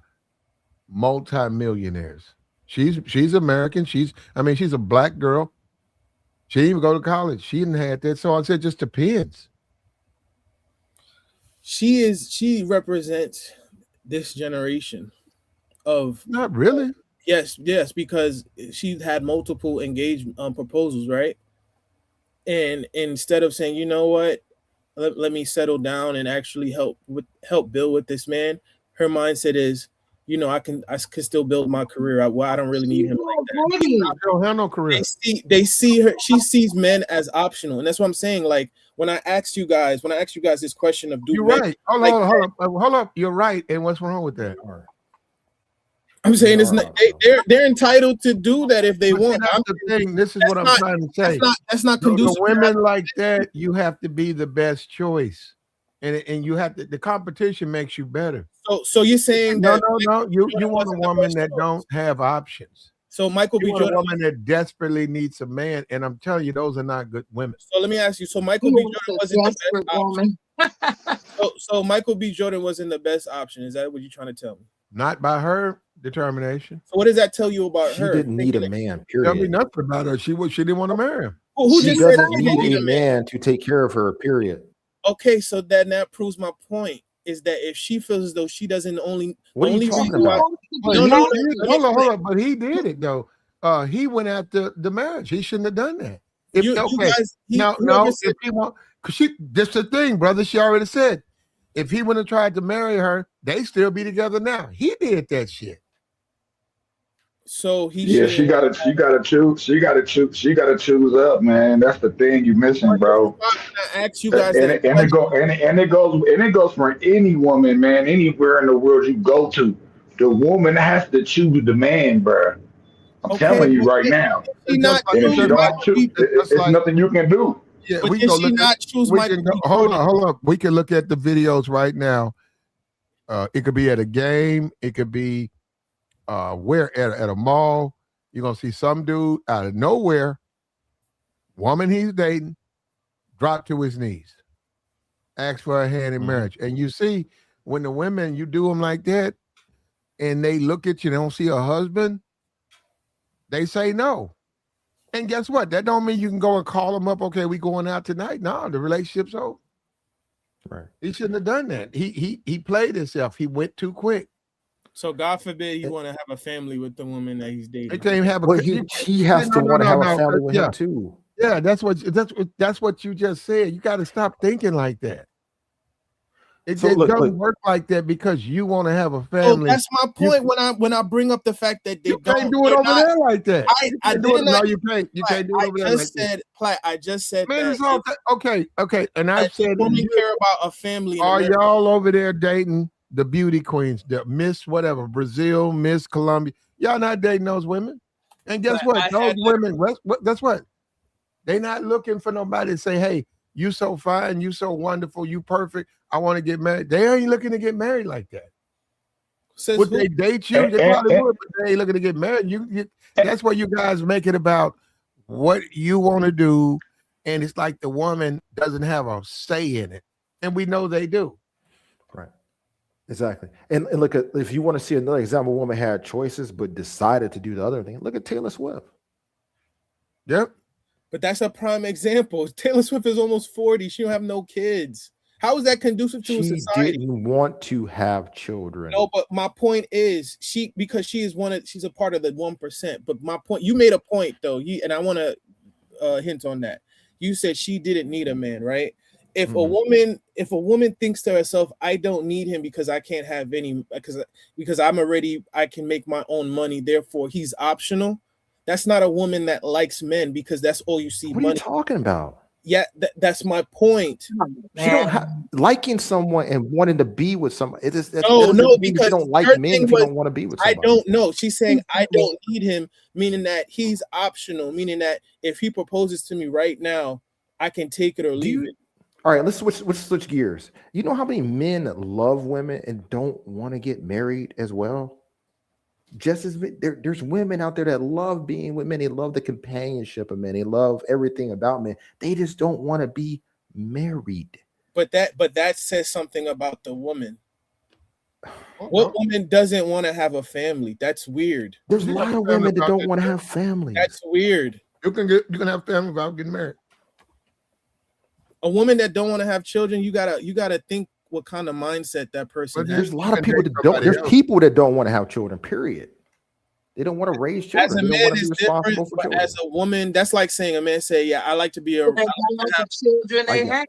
Speaker 1: multimillionaires? She's American. She's a black girl. She didn't even go to college. She didn't have that. So I said, just depends.
Speaker 7: She represents this generation of
Speaker 1: Not really.
Speaker 7: Yes, because she had multiple engagement proposals, right? And instead of saying, you know what, let me settle down and actually help build with this man, her mindset is, I can still build my career. I don't really need him like that.
Speaker 1: I don't have no career.
Speaker 7: They see her. She sees men as optional, and that's what I'm saying. Like when I ask you guys this question of,
Speaker 1: you're right. Hold up. You're right. And what's wrong with that?
Speaker 7: I'm saying it's not. They're entitled to do that if they want.
Speaker 1: That's the thing. This is what I'm trying to say.
Speaker 7: That's not conducive.
Speaker 1: The women like that, you have to be the best choice, and you have to. The competition makes you better.
Speaker 7: So you're saying
Speaker 1: no. You want a woman that don't have options.
Speaker 7: So Michael B. Jordan,
Speaker 1: a woman that desperately needs a man, and I'm telling you, those are not good women.
Speaker 7: So let me ask you. So Michael B. Jordan wasn't the best option. So Michael B. Jordan wasn't the best option. Is that what you're trying to tell me?
Speaker 1: Not by her determination.
Speaker 7: So what does that tell you about her?
Speaker 3: She didn't need a man, period.
Speaker 1: Tell me nothing about her. She didn't want to marry him.
Speaker 3: She doesn't need a man to take care of her, period.
Speaker 7: Okay, so then that proves my point. Is that if she feels as though she doesn't only
Speaker 3: what are you talking about?
Speaker 1: Hold on, but he did it though. He went after the marriage. He shouldn't have done that. If he want, because that's the thing, brother. She already said if he would have tried to marry her, they still be together now. He did that shit.
Speaker 7: So
Speaker 9: she gotta choose up, man. That's the thing you missing, bro.
Speaker 7: I ask you guys
Speaker 9: it goes for any woman, man, anywhere in the world you go to. The woman has to choose the man, bro. I'm telling you right now. It's nothing you can do.
Speaker 1: Yeah, we can hold on. We can look at the videos right now. It could be at a game. It could be where at a mall. You're gonna see some dude out of nowhere, woman he's dating, drop to his knees, ask for a hand in marriage. And you see when the women, you do them like that, and they look at you, they don't see a husband, they say no. And guess what? That don't mean you can go and call them up. Okay, we going out tonight. No, the relationship's over.
Speaker 3: Right.
Speaker 1: He shouldn't have done that. He played himself. He went too quick.
Speaker 7: So God forbid you want to have a family with the woman that he's dating.
Speaker 1: He can't have
Speaker 3: he has to want to have a family with him too.
Speaker 1: Yeah, that's what you just said. You got to stop thinking like that. It doesn't work like that because you want to have a family.
Speaker 7: So that's my point when I bring up the fact that they
Speaker 1: can't do it over there like that.
Speaker 7: I didn't.
Speaker 1: No, you can't. You can't do it over there like that.
Speaker 7: I just said
Speaker 1: man,
Speaker 7: that.
Speaker 1: Okay. And I said,
Speaker 7: women care about a family.
Speaker 1: Are y'all over there dating the beauty queens, the Miss whatever, Brazil, Miss Colombia? Y'all not dating those women. And guess what? Those women, guess what? They not looking for nobody to say, hey, you so fine, you so wonderful, you perfect. I want to get married. They ain't looking to get married like that. Would they date you? They probably would, but they ain't looking to get married. That's why you guys make it about what you want to do. And it's like the woman doesn't have a say in it. And we know they do.
Speaker 3: Right. Exactly. And look at, if you want to see another example, a woman had choices but decided to do the other thing. Look at Taylor Swift.
Speaker 1: Yep.
Speaker 7: But that's a prime example. Taylor Swift is almost 40. She don't have no kids. How is that conducive to a society?
Speaker 3: She didn't want to have children.
Speaker 7: No, but my point is because she's a part of the 1%. But my point, you made a point though, and I want to hint on that. You said she didn't need a man, right? If a woman thinks to herself, I don't need him because I can't have any because I can make my own money, therefore he's optional. That's not a woman that likes men because that's all you see.
Speaker 3: What are you
Speaker 7: Money.
Speaker 3: talking about?
Speaker 7: Yeah, that's my point.
Speaker 3: She don't have liking someone and wanting to be with somebody. It is that
Speaker 7: No,
Speaker 3: doesn't
Speaker 7: no,
Speaker 3: mean that you
Speaker 7: because
Speaker 3: don't like
Speaker 7: her
Speaker 3: men
Speaker 7: thing
Speaker 3: if you
Speaker 7: was,
Speaker 3: don't want to be with
Speaker 7: I
Speaker 3: somebody.
Speaker 7: don't know. She's saying I don't need him, meaning that he's optional, meaning that if he proposes to me right now, I can take it or leave it.
Speaker 3: All right, let's switch gears. You know how many men love women and don't want to get married as well? Just as there's women out there that love being with men. They love the companionship of men. They love everything about men. They just don't want to be married.
Speaker 7: But that says something about the woman. What woman doesn't want to have a family? That's weird.
Speaker 3: There's a lot of women that don't want to have families.
Speaker 7: That's weird.
Speaker 1: You can have family without getting married.
Speaker 7: A woman that don't want to have children, you gotta think what kind of mindset that person has.
Speaker 3: There's a lot of people that don't. There's people that don't want to have children. Period. They don't want to raise children.
Speaker 7: As a
Speaker 3: they
Speaker 7: man,
Speaker 3: don't want to be
Speaker 7: it's
Speaker 3: responsible
Speaker 7: different.
Speaker 3: for
Speaker 7: But
Speaker 3: children.
Speaker 7: as a woman, that's like saying a man say, "Yeah, I like to be a."
Speaker 4: They don't want the children they have.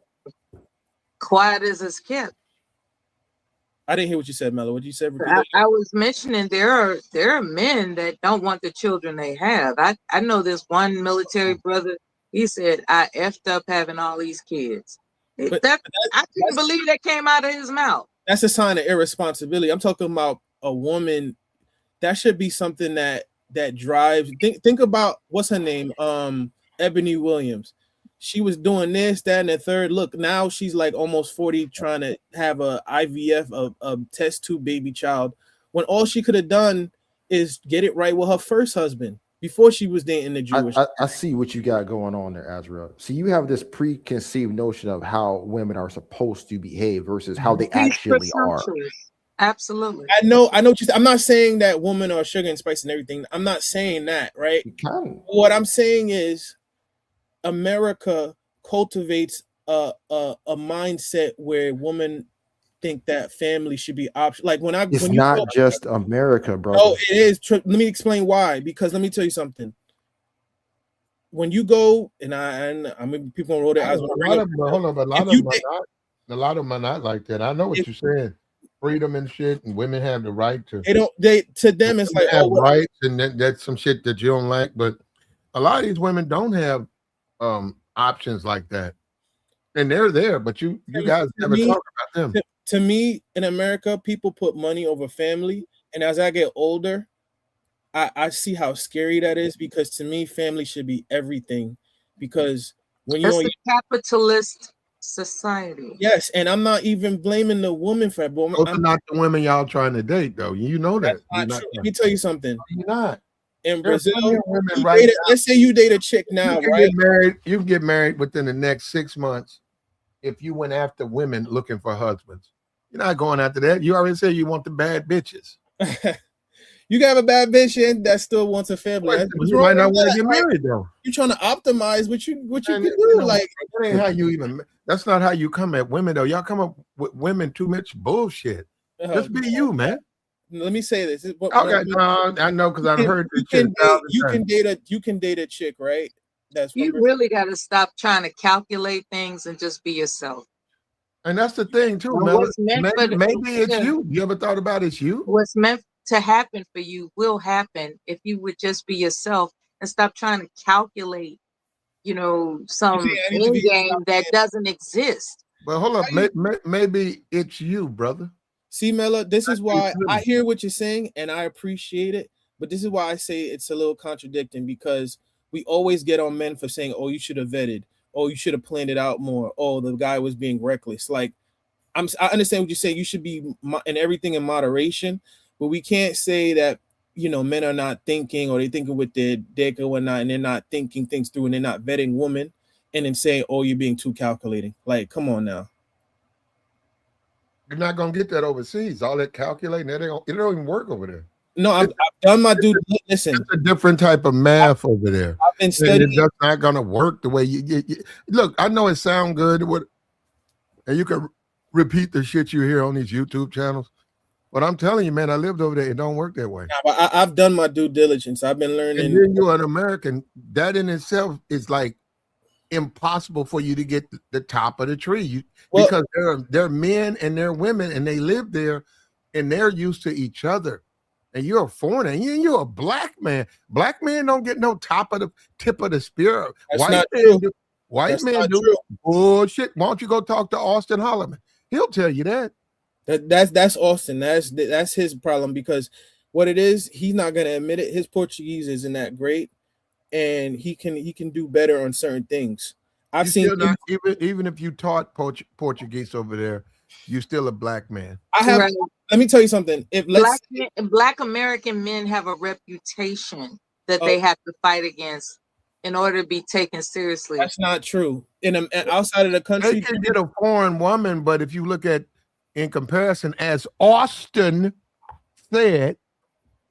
Speaker 4: Quiet as it's kept.
Speaker 7: I didn't hear what you said, Mello. What you said?
Speaker 4: I was mentioning there are men that don't want the children they have. I know this one military brother. He said, "I effed up having all these kids." I couldn't believe that came out of his mouth.
Speaker 7: That's a sign of irresponsibility. I'm talking about a woman. That should be something that drives. Think about what's her name? Ebony Williams. She was doing this, that, and the third. Look, now she's like almost 40, trying to have a IVF, a test tube baby child, when all she could have done is get it right with her first husband before she was dating the Jewish.
Speaker 3: I see what you got going on there, Azrael. So you have this preconceived notion of how women are supposed to behave versus how they actually are.
Speaker 4: Absolutely.
Speaker 7: I know. I'm not saying that women are sugar and spice and everything. I'm not saying that, right? What I'm saying is, America cultivates a mindset where women think that family should be optional. Like
Speaker 3: It's not just America, bro.
Speaker 7: No, it is. Let me explain why. Because let me tell you something. When you go, and I mean, people gonna roll their eyes.
Speaker 1: A lot of them are not like that. I know what you're saying. Freedom and shit, and women have the right to.
Speaker 7: To them it's like
Speaker 1: rights, and that's some shit that you don't like. But a lot of these women don't have options like that, and they're there. But you guys never talk about them.
Speaker 7: To me, in America, people put money over family, and as I get older, I see how scary that is, because to me, family should be everything. Because when you're
Speaker 4: a capitalist society.
Speaker 7: Yes, and I'm not even blaming the woman for that. But
Speaker 1: Those are not the women y'all trying to date, though. You know that.
Speaker 7: Let me tell you something.
Speaker 1: You're not.
Speaker 7: In Brazil,
Speaker 1: right
Speaker 7: let's say you date a chick now, right?
Speaker 1: You can get married within the next 6 months if you went after women looking for husbands. You're not going after that. You already said you want the bad bitches.
Speaker 7: You can have a bad bitch and that still wants a family.
Speaker 1: You might not want to get married though.
Speaker 7: You're trying to optimize what you can do. Like
Speaker 1: that ain't how you even. That's not how you come at women though. Y'all come up with women too much bullshit. Just be you, man.
Speaker 7: Let me say this.
Speaker 1: Okay, I know because I've heard this shit.
Speaker 7: You can date a chick, right?
Speaker 4: You really got to stop trying to calculate things and just be yourself.
Speaker 1: And that's the thing too, man. Maybe it's you. You ever thought about it's you?
Speaker 4: What's meant to happen for you will happen if you would just be yourself and stop trying to calculate, some end game that doesn't exist.
Speaker 1: Well, hold up. Maybe it's you, brother.
Speaker 7: See, Mela, this is why I hear what you're saying and I appreciate it. But this is why I say it's a little contradicting, because we always get on men for saying, oh, you should have vetted. Oh, you should have planned it out more. Oh, the guy was being reckless. Like, I understand what you're saying. You should be in everything in moderation, but we can't say that, men are not thinking, or they're thinking with their dick or whatnot, and they're not thinking things through, and they're not vetting women, and then saying, oh, you're being too calculating. Like, come on now.
Speaker 1: You're not going to get that overseas. All that calculating, it don't even work over there.
Speaker 7: No, I've done my due. Listen,
Speaker 1: it's a different type of math over there.
Speaker 7: I've been studying.
Speaker 1: It's just not going to work the way you look. I know it sounds good, and you can repeat the shit you hear on these YouTube channels, but I'm telling you, man, I lived over there. It don't work that way.
Speaker 7: But I've done my due diligence. I've been learning.
Speaker 1: And then you're an American. That in itself is like impossible for you to get the top of the tree, because they're men and they're women, and they live there, and they're used to each other. and you're a foreigner, and you're a black man. Black men don't get no tip of the spear.
Speaker 7: That's
Speaker 1: White
Speaker 7: not
Speaker 1: men
Speaker 7: true.
Speaker 1: do. White
Speaker 7: That's
Speaker 1: men
Speaker 7: not
Speaker 1: do
Speaker 7: true.
Speaker 1: bullshit. Why don't you go talk to Austin Holloman? He'll tell you that.
Speaker 7: That's Austin. That's his problem, because what it is, he's not gonna admit it. His Portuguese isn't that great, and he can do better on certain things. I've
Speaker 1: You
Speaker 7: seen
Speaker 1: still not, even if you taught Portuguese over there, you still a black man.
Speaker 7: I have.
Speaker 4: Right.
Speaker 7: Let me tell you something. If let's
Speaker 4: Black American men have a reputation that
Speaker 7: Oh.
Speaker 4: they have to fight against in order to be taken seriously.
Speaker 7: That's not true. Outside of the
Speaker 1: They
Speaker 7: country,
Speaker 1: can get a foreign woman, but if you look at in comparison, as Austin said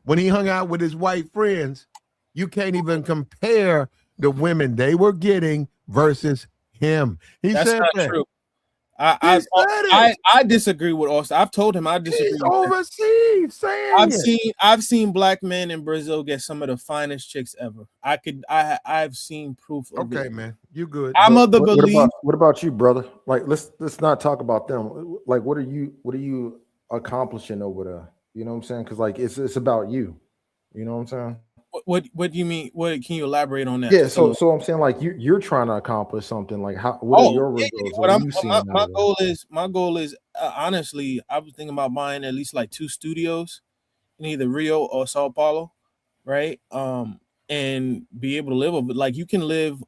Speaker 1: when he hung out with his white friends, you can't even compare the women they were getting versus him. He
Speaker 7: that's
Speaker 1: said
Speaker 7: not
Speaker 1: that.
Speaker 7: true.
Speaker 1: He said it.
Speaker 7: I disagree with Austin. I've told him I disagree.
Speaker 1: He's
Speaker 7: with him.
Speaker 1: overseas saying
Speaker 7: I've seen black men in Brazil get some of the finest chicks ever. I've seen proof of
Speaker 1: Okay,
Speaker 7: it.
Speaker 1: man, you good.
Speaker 7: I'm
Speaker 3: But
Speaker 7: of the belief.
Speaker 3: what about you, brother? Like, let's not talk about them. Like, what are you accomplishing over there? You know what I'm saying? Because like it's about you. You know what I'm saying?
Speaker 7: What do you mean? What can you elaborate on that?
Speaker 3: Yeah. So I'm saying like you're trying to accomplish something. Like what are your results? What are you seeing?
Speaker 7: My goal is honestly, I was thinking about buying at least like 2 studios in either Rio or Sao Paulo, right? And be able to live over. Like you can live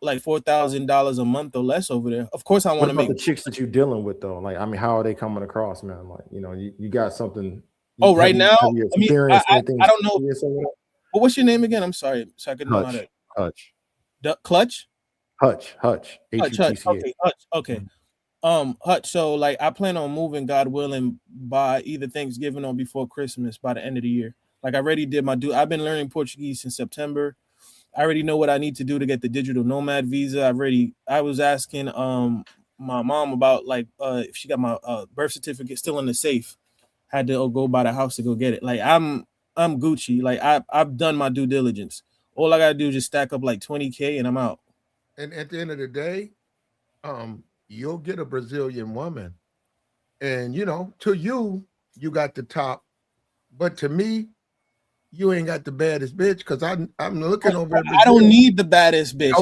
Speaker 7: like $4,000 a month or less over there. Of course, I want
Speaker 3: What
Speaker 7: to
Speaker 3: about
Speaker 7: make
Speaker 3: the chicks that you're dealing with though? Like, I mean, how are they coming across, man? Like, you know, you got something.
Speaker 7: Oh, right now,
Speaker 3: have you experienced anything?
Speaker 7: I don't know. Well, what's your name again? I'm sorry, so I can know how to.
Speaker 3: Hutch.
Speaker 7: Clutch.
Speaker 3: Hutch.
Speaker 7: Hutch. Okay. Hutch. Okay. Hutch. So like, I plan on moving, God willing, by either Thanksgiving or before Christmas, by the end of the year. Like I already did I've been learning Portuguese since September. I already know what I need to do to get the digital nomad visa. I was asking my mom about like if she got my birth certificate still in the safe. Had to go by the house to go get it. Like I'm Gucci. Like I've done my due diligence. All I gotta do is just stack up like 20K and I'm out.
Speaker 1: And at the end of the day, you'll get a Brazilian woman, and you know, to you got the top, but to me, you ain't got the baddest bitch, because I'm looking over at Brazil.
Speaker 7: I don't need the baddest bitch.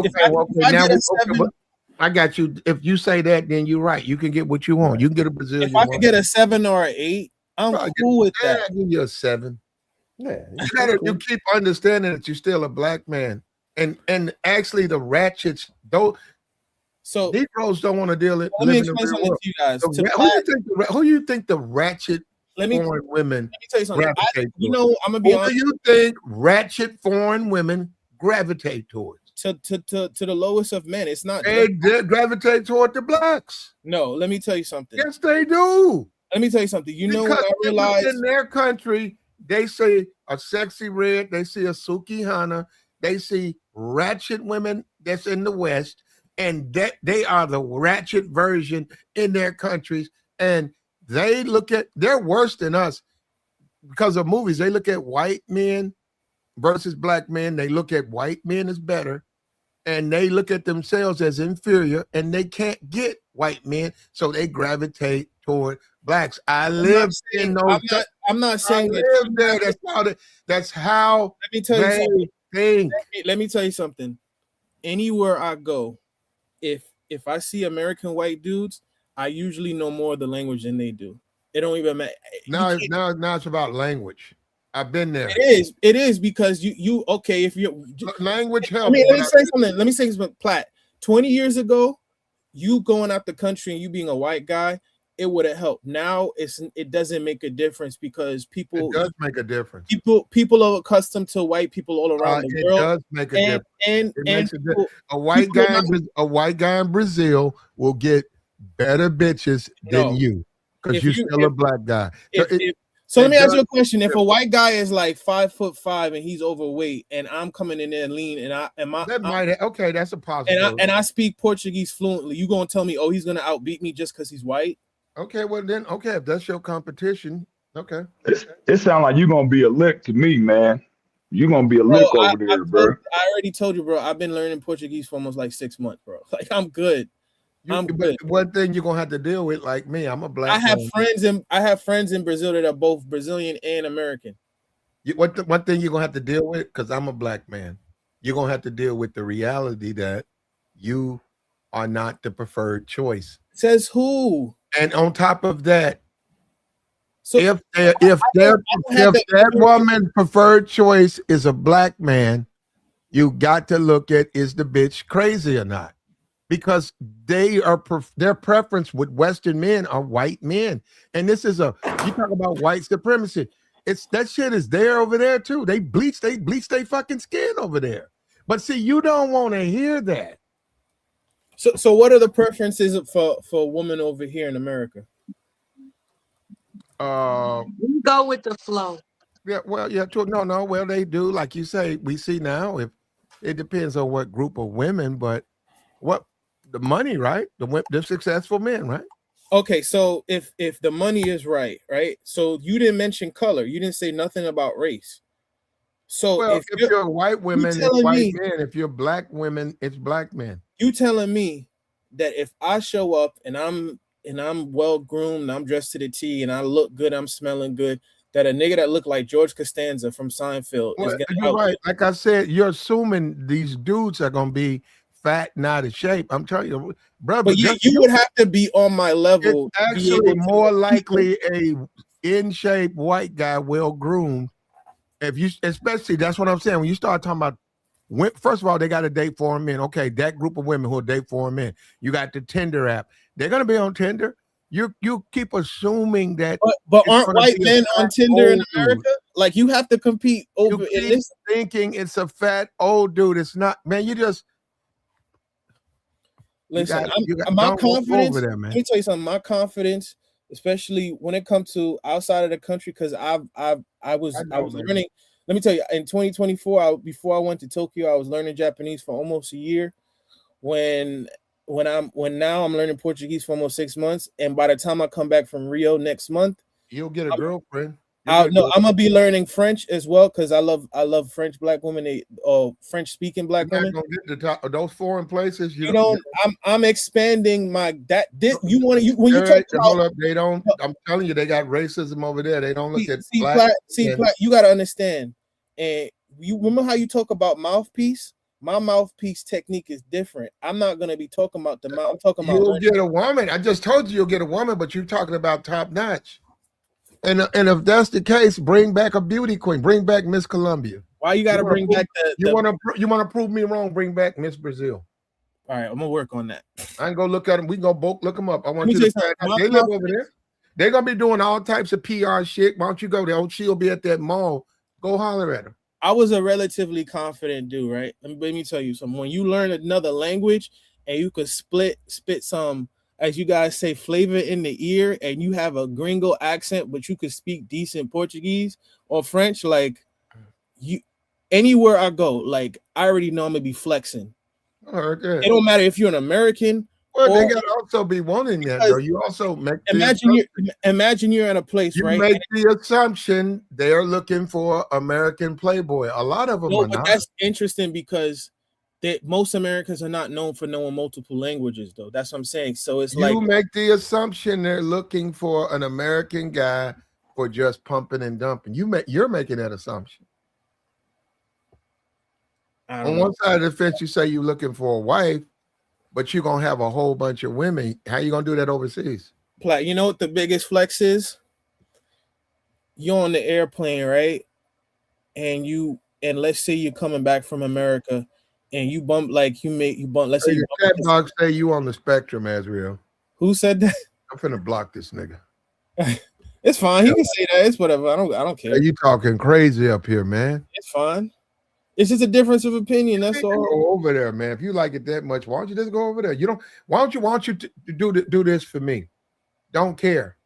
Speaker 1: I got you. If you say that, then you're right. You can get what you want. Right. You can get a Brazilian.
Speaker 7: If I could get a 7 or an 8, I'm cool with that.
Speaker 1: I'll give you a 7.
Speaker 3: Yeah,
Speaker 1: you keep understanding that you're still a black man, and actually the ratchets don't. So Negroes don't want to deal it.
Speaker 7: Let me explain something to you guys.
Speaker 1: Who do you think the ratchet foreign women?
Speaker 7: Let me tell you something. I'm gonna be honest.
Speaker 1: Who do you think ratchet foreign women gravitate towards?
Speaker 7: To the lowest of men. It's not.
Speaker 1: They gravitate toward the blacks.
Speaker 7: No, let me tell you something.
Speaker 1: Yes, they do.
Speaker 7: Let me tell you something. You know what I realized?
Speaker 1: In their country, they see a sexy red, they see a Suki Hana, they see ratchet women that's in the West, and that they are the ratchet version in their countries, and they're worse than us because of movies. They look at white men versus black men. They look at white men as better, and they look at themselves as inferior, and they can't get white men, so they gravitate toward blacks. I'm not saying that. That's how.
Speaker 7: Let me tell you something.
Speaker 1: Think.
Speaker 7: Let me tell you something. Anywhere I go, if I see American white dudes, I usually know more of the language than they do. It don't even matter.
Speaker 1: Now it's about language. I've been there.
Speaker 7: It is because you okay if you
Speaker 1: language helps.
Speaker 7: Let me say something. Platt. 20 years ago, you going out the country and you being a white guy, it would have helped. Now it doesn't make a difference because people.
Speaker 1: It does make a difference.
Speaker 7: People are accustomed to white people all around the world.
Speaker 1: It does make a difference. A white guy in Brazil will get better bitches than you because you're still a black guy.
Speaker 7: So let me ask you a question. If a white guy is like 5'5" and he's overweight, and I'm coming in there lean,
Speaker 1: that's a possibility.
Speaker 7: And I speak Portuguese fluently, you gonna tell me, oh, he's gonna outbeat me just because he's white?
Speaker 1: Okay, well then, if that's your competition, okay.
Speaker 9: It sounds like you're gonna be a lick to me, man. You're gonna be a lick over there, bro.
Speaker 7: I already told you, bro. I've been learning Portuguese for almost like 6 months, bro. Like I'm good.
Speaker 1: But one thing you're gonna have to deal with, like me, I'm a black.
Speaker 7: I have friends in Brazil that are both Brazilian and American.
Speaker 1: One thing you're gonna have to deal with, because I'm a black man, you're gonna have to deal with the reality that you are not the preferred choice.
Speaker 7: Says who?
Speaker 1: And on top of that,
Speaker 7: So
Speaker 1: if
Speaker 7: I don't have
Speaker 1: if
Speaker 7: that
Speaker 1: that
Speaker 7: information.
Speaker 1: woman preferred choice is a black man, you got to look at, is the bitch crazy or not? Because their preference with Western men are white men, and this is you talk about white supremacy. It's that shit is there over there too. They bleach their fucking skin over there. But see, you don't want to hear that.
Speaker 7: So what are the preferences for women over here in America?
Speaker 4: Go with the flow.
Speaker 1: Yeah, well, yeah, true. No, well, they do, like you say. We see now, if it depends on what group of women, but what the money, right? The successful men, right?
Speaker 7: Okay, so if the money is right, so you didn't mention color, you didn't say nothing about race. So
Speaker 1: Well,
Speaker 7: if
Speaker 1: if you're white women, it's
Speaker 7: telling
Speaker 1: white
Speaker 7: me,
Speaker 1: men. If you're black women, it's black men.
Speaker 7: you telling me that if I show up and I'm well groomed, I'm dressed to the T, and I look good, I'm smelling good, that a nigga that look like George Costanza from Seinfeld is
Speaker 1: Well,
Speaker 7: gonna
Speaker 1: you're
Speaker 7: out.
Speaker 1: right. Like I said, you're assuming these dudes are gonna be fat and out of shape. I'm telling you, brother.
Speaker 7: But you would have to be on my
Speaker 1: It's
Speaker 7: level to be
Speaker 1: actually
Speaker 7: able to
Speaker 1: more likely a in shape white guy, well groomed. If you, especially, that's what I'm saying. When you start talking about, first of all, they got to date foreign men. Okay, that group of women who date foreign men. You got the Tinder app. They're gonna be on Tinder. You keep assuming that.
Speaker 7: But
Speaker 1: it's
Speaker 7: aren't
Speaker 1: gonna
Speaker 7: white
Speaker 1: be a
Speaker 7: men on
Speaker 1: fat
Speaker 7: Tinder in
Speaker 1: old dude.
Speaker 7: America? Like, you have to compete over
Speaker 1: You
Speaker 7: in
Speaker 1: keep
Speaker 7: this.
Speaker 1: thinking it's a fat old dude. It's not, man. You just
Speaker 7: Listen,
Speaker 1: you got
Speaker 7: my
Speaker 1: don't go
Speaker 7: confidence.
Speaker 1: over there,
Speaker 7: Let
Speaker 1: man.
Speaker 7: me tell you something. My confidence, especially when it comes to outside of the country, because I was
Speaker 1: man.
Speaker 7: learning. Let me tell you, in 2024, before I went to Tokyo, I was learning Japanese for almost a year. When now I'm learning Portuguese for almost 6 months, and by the time I come back from Rio next month,
Speaker 1: You'll get a girlfriend.
Speaker 7: I'm gonna be learning French as well, because I love French black women, French speaking black
Speaker 1: You're
Speaker 7: women.
Speaker 1: not gonna get to top of those foreign places.
Speaker 7: You don't. I'm expanding my you want to when you talk
Speaker 1: Hold
Speaker 7: about.
Speaker 1: up, they don't. I'm telling you, they got racism over there. They don't look at
Speaker 7: Platt,
Speaker 1: black.
Speaker 7: you got to understand. And you remember how you talk about mouthpiece? My mouthpiece technique is different. I'm not gonna be talking about the mouth. I'm talking about.
Speaker 1: You'll get a woman. I just told you you'll get a woman, but you're talking about top notch. And if that's the case, bring back a beauty queen. Bring back Miss Columbia.
Speaker 7: Why you got to bring back
Speaker 1: you want to prove me wrong? Bring back Miss Brazil.
Speaker 7: All right, I'm gonna work on that.
Speaker 1: I ain't gonna look at them. We can go both look them up. I want you to. They live over there. They're gonna be doing all types of PR shit. Why don't you go there? Oh, she'll be at that mall. Go holler at her.
Speaker 7: I was a relatively confident dude, right? Let me tell you something. When you learn another language and you could spit some, as you guys say, flavor in the ear, and you have a gringo accent, but you could speak decent Portuguese or French, like you, anywhere I go, like I already know I'm gonna be flexing.
Speaker 1: Okay.
Speaker 7: It don't matter if you're an American.
Speaker 1: Well, they gotta also be wanting that, though. You also make
Speaker 7: imagine you're in a place, right?
Speaker 1: You make the assumption they're looking for American playboy. A lot of them are not.
Speaker 7: That's interesting because most Americans are not known for knowing multiple languages, though. That's what I'm saying. So it's
Speaker 1: you make the assumption they're looking for an American guy for just pumping and dumping. You're making that assumption. On one side of the fence, you say you're looking for a wife, but you're gonna have a whole bunch of women. How you gonna do that overseas?
Speaker 7: You know what the biggest flex is? You're on the airplane, right? And let's say you're coming back from America, and you bump let's say
Speaker 1: your chat box say you on the spectrum, Azriel.
Speaker 7: Who said that?
Speaker 1: I'm finna block this nigga.
Speaker 7: It's fine. He can say that. It's whatever. I don't care.
Speaker 1: You talking crazy up here, man.
Speaker 7: It's fine. It's just a difference of opinion. That's all.
Speaker 1: Go over there, man. If you like it that much, why don't you just go over there? Why don't you to do this for me? Don't care.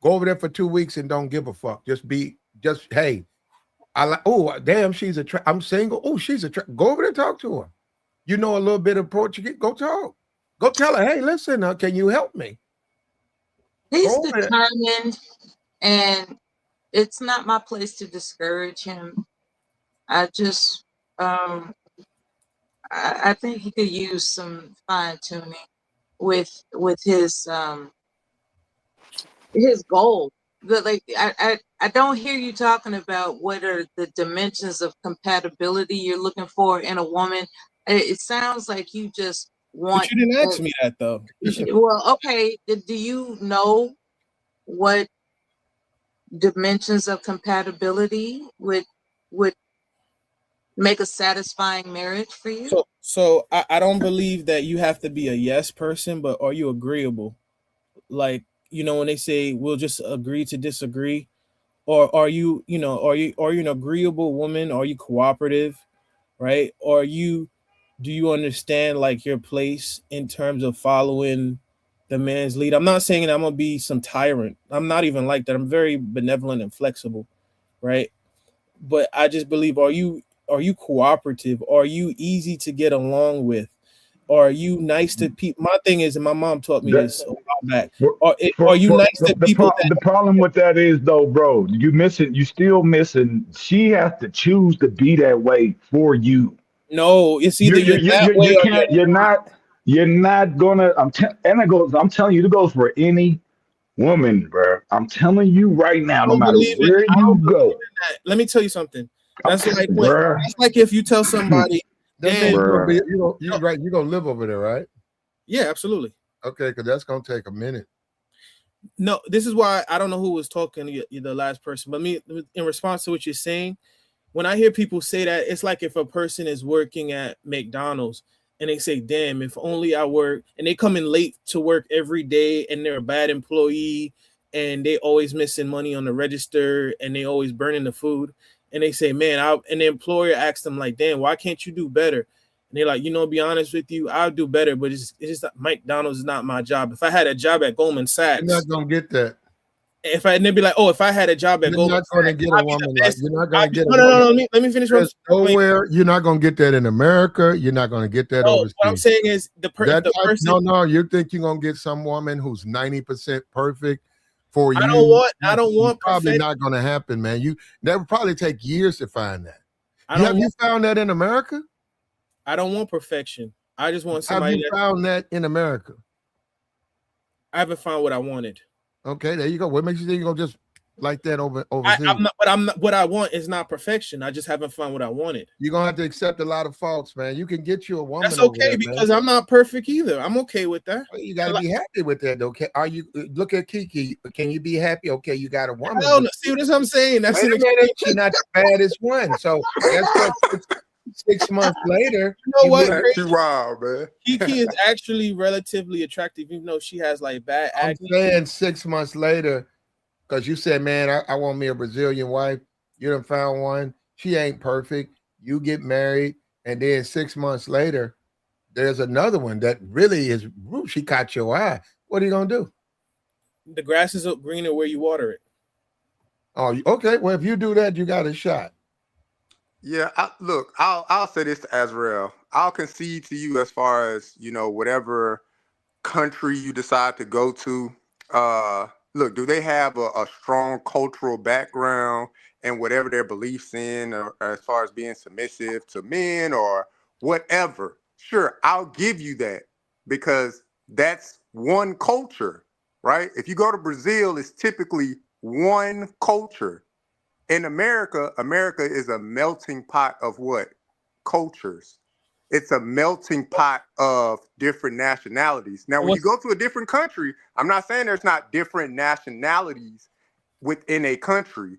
Speaker 1: Go over there for 2 weeks and don't give a fuck. Hey, I like. Oh, damn, she's I'm single. Oh, she's go over there, talk to her. You know a little bit of Portuguese. Go talk. Go tell her. Hey, listen, can you help me?
Speaker 4: He's determined, and it's not my place to discourage him. I just, I think he could use some fine tuning with his goal. But like I don't hear you talking about what are the dimensions of compatibility you're looking for in a woman. It sounds like you just
Speaker 7: But
Speaker 4: want.
Speaker 7: you didn't ask me that though. You should.
Speaker 4: Well, okay. Do you know what dimensions of compatibility would make a satisfying marriage for you?
Speaker 7: So I don't believe that you have to be a yes person, but are you agreeable? Like, when they say we'll just agree to disagree, or are you, are you an agreeable woman? Are you cooperative, right? Or do you understand like your place in terms of following the man's lead? I'm not saying that I'm gonna be some tyrant. I'm not even like that. I'm very benevolent and flexible, right? But I just believe, are you cooperative? Are you easy to get along with? Are you nice to people? My thing is, and my mom taught me
Speaker 9: That
Speaker 7: this a while back.
Speaker 9: for,
Speaker 7: Are you nice to people that?
Speaker 9: the problem with that is though, bro, you still missing. She has to choose to be that way for you.
Speaker 7: No, it's either you're that way
Speaker 9: You
Speaker 7: or you're
Speaker 9: can't. You're not gonna. And it goes. I'm telling you, it goes for any woman, bro. I'm telling you right now,
Speaker 7: I
Speaker 9: no
Speaker 7: don't
Speaker 9: matter
Speaker 7: believe in.
Speaker 9: where
Speaker 7: I
Speaker 9: you
Speaker 7: don't believe
Speaker 9: go,
Speaker 7: in that. Let me tell you something.
Speaker 9: I'm
Speaker 7: That's like
Speaker 9: telling,
Speaker 7: when.
Speaker 9: bro,
Speaker 7: That's like if you tell somebody,
Speaker 1: That means
Speaker 7: "Damn,
Speaker 1: you're gonna be
Speaker 9: bro.
Speaker 1: you right. You're gonna live over there, right?
Speaker 7: yeah, absolutely."
Speaker 1: Okay, because that's gonna take a minute.
Speaker 7: No, this is why I don't know who was talking. The last person, but me, in response to what you're saying, when I hear people say that, it's like if a person is working at McDonald's and they say, "Damn, if only I work," and they come in late to work every day and they're a bad employee and they always missing money on the register and they always burning the food, and they say, "Man," and the employer asks them like, "Damn, why can't you do better?" And they're like, "Be honest with you, I'll do better, but it's just McDonald's is not my job. If I had a job at Goldman
Speaker 1: You're
Speaker 7: Sachs,
Speaker 1: not gonna get that.
Speaker 7: and they'd be like, "Oh, if I had a job at
Speaker 1: You're
Speaker 7: Goldman
Speaker 1: not gonna
Speaker 7: Sachs,
Speaker 1: get a
Speaker 7: I'd be the
Speaker 1: woman like
Speaker 7: best."
Speaker 1: you're not gonna get a
Speaker 7: No, no,
Speaker 1: woman.
Speaker 7: no. Let me finish my
Speaker 1: There's
Speaker 7: point.
Speaker 1: nowhere you're not gonna get that in America. You're not gonna get that
Speaker 7: No, what I'm
Speaker 1: overseas.
Speaker 7: saying is if
Speaker 1: That
Speaker 7: the
Speaker 1: type,
Speaker 7: person,
Speaker 1: no, you think you're gonna get some woman who's 90% perfect for
Speaker 7: I don't
Speaker 1: you?
Speaker 7: want I don't want
Speaker 1: Probably
Speaker 7: perfect.
Speaker 1: not gonna happen, man. That would probably take years to find that.
Speaker 7: I don't
Speaker 1: Have you
Speaker 7: want
Speaker 1: found that in America?
Speaker 7: I don't want perfection. I just want
Speaker 1: Have
Speaker 7: somebody
Speaker 1: you
Speaker 7: that
Speaker 1: found that in America?
Speaker 7: I haven't found what I wanted.
Speaker 1: Okay, there you go. What makes you think you're gonna just like that
Speaker 7: I'm
Speaker 1: overseas?
Speaker 7: not, but I'm not. What I want is not perfection. I just haven't found what I wanted.
Speaker 1: You're gonna have to accept a lot of faults, man. You can get you a
Speaker 7: That's
Speaker 1: woman over
Speaker 7: okay
Speaker 1: there, man.
Speaker 7: because I'm not perfect either. I'm okay with that.
Speaker 1: Well, you got to
Speaker 7: Like,
Speaker 1: be happy with that, though. Are you look at KeKe? Can you be happy? Okay, you got a woman,
Speaker 7: hell
Speaker 1: but
Speaker 7: no. See what I'm saying? That's
Speaker 1: wait
Speaker 7: an
Speaker 1: a minute,
Speaker 7: extreme.
Speaker 1: she's not the baddest one. So guess what? 6 months later,
Speaker 7: You know
Speaker 1: you
Speaker 7: what?
Speaker 1: get.
Speaker 6: Man, you
Speaker 7: Crazy.
Speaker 6: wild, man.
Speaker 7: KeKe is actually relatively attractive, even though she has like bad
Speaker 1: I'm
Speaker 7: acne.
Speaker 1: saying 6 months later, because you said, man, I want me a Brazilian wife. You done found one. She ain't perfect. You get married, and then 6 months later, there's another one that really is. Woo, she caught your eye. What are you gonna do?
Speaker 7: The grass is greener where you water it.
Speaker 1: Oh, okay. Well, if you do that, you got a shot.
Speaker 6: Yeah, look, I'll say this to Azrael. I'll concede to you as far as whatever country you decide to go to. Look, do they have a strong cultural background and whatever their beliefs in, or as far as being submissive to men or whatever? Sure, I'll give you that because that's one culture, right? If you go to Brazil, it's typically one culture. In America, America is a melting pot of what? Cultures. It's a melting pot of different nationalities. Now, when you
Speaker 7: What's
Speaker 6: go to a different country, I'm not saying there's not different nationalities within a country,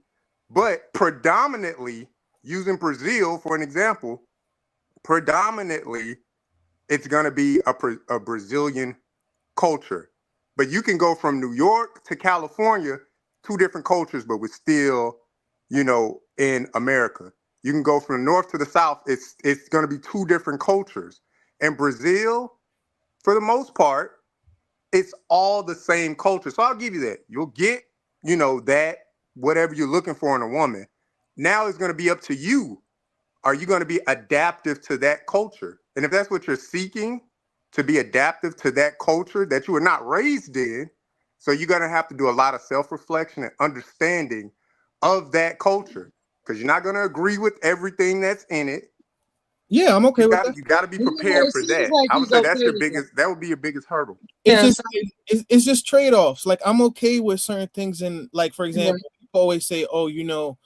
Speaker 6: but predominantly, using Brazil for an example, predominantly, it's going to be a Brazilian culture. But you can go from New York to California, two different cultures, but we're still, in America. You can go from the north to the south. It's going to be two different cultures. And Brazil, for the most part, it's all the same culture. So I'll give you that. You'll get, that whatever you're looking for in a woman. Now it's going to be up to you. Are you going to be adaptive to that culture? And if that's what you're seeking, to be adaptive to that culture that you were not raised in, so you're going to have to do a lot of self-reflection and understanding of that culture because you're not going to agree with everything that's in it.
Speaker 7: Yeah, I'm okay with that.
Speaker 6: You gotta be
Speaker 4: Yeah,
Speaker 6: prepared
Speaker 4: it
Speaker 6: for
Speaker 4: seems
Speaker 6: that.
Speaker 4: like
Speaker 6: I would
Speaker 4: he's
Speaker 6: say
Speaker 4: okay
Speaker 6: that's your
Speaker 4: with that.
Speaker 6: biggest. That would be your biggest hurdle.
Speaker 7: It's
Speaker 4: Yeah,
Speaker 7: just it's just trade-offs. Like I'm okay with certain things, and like for example, people always say, "Oh, you know,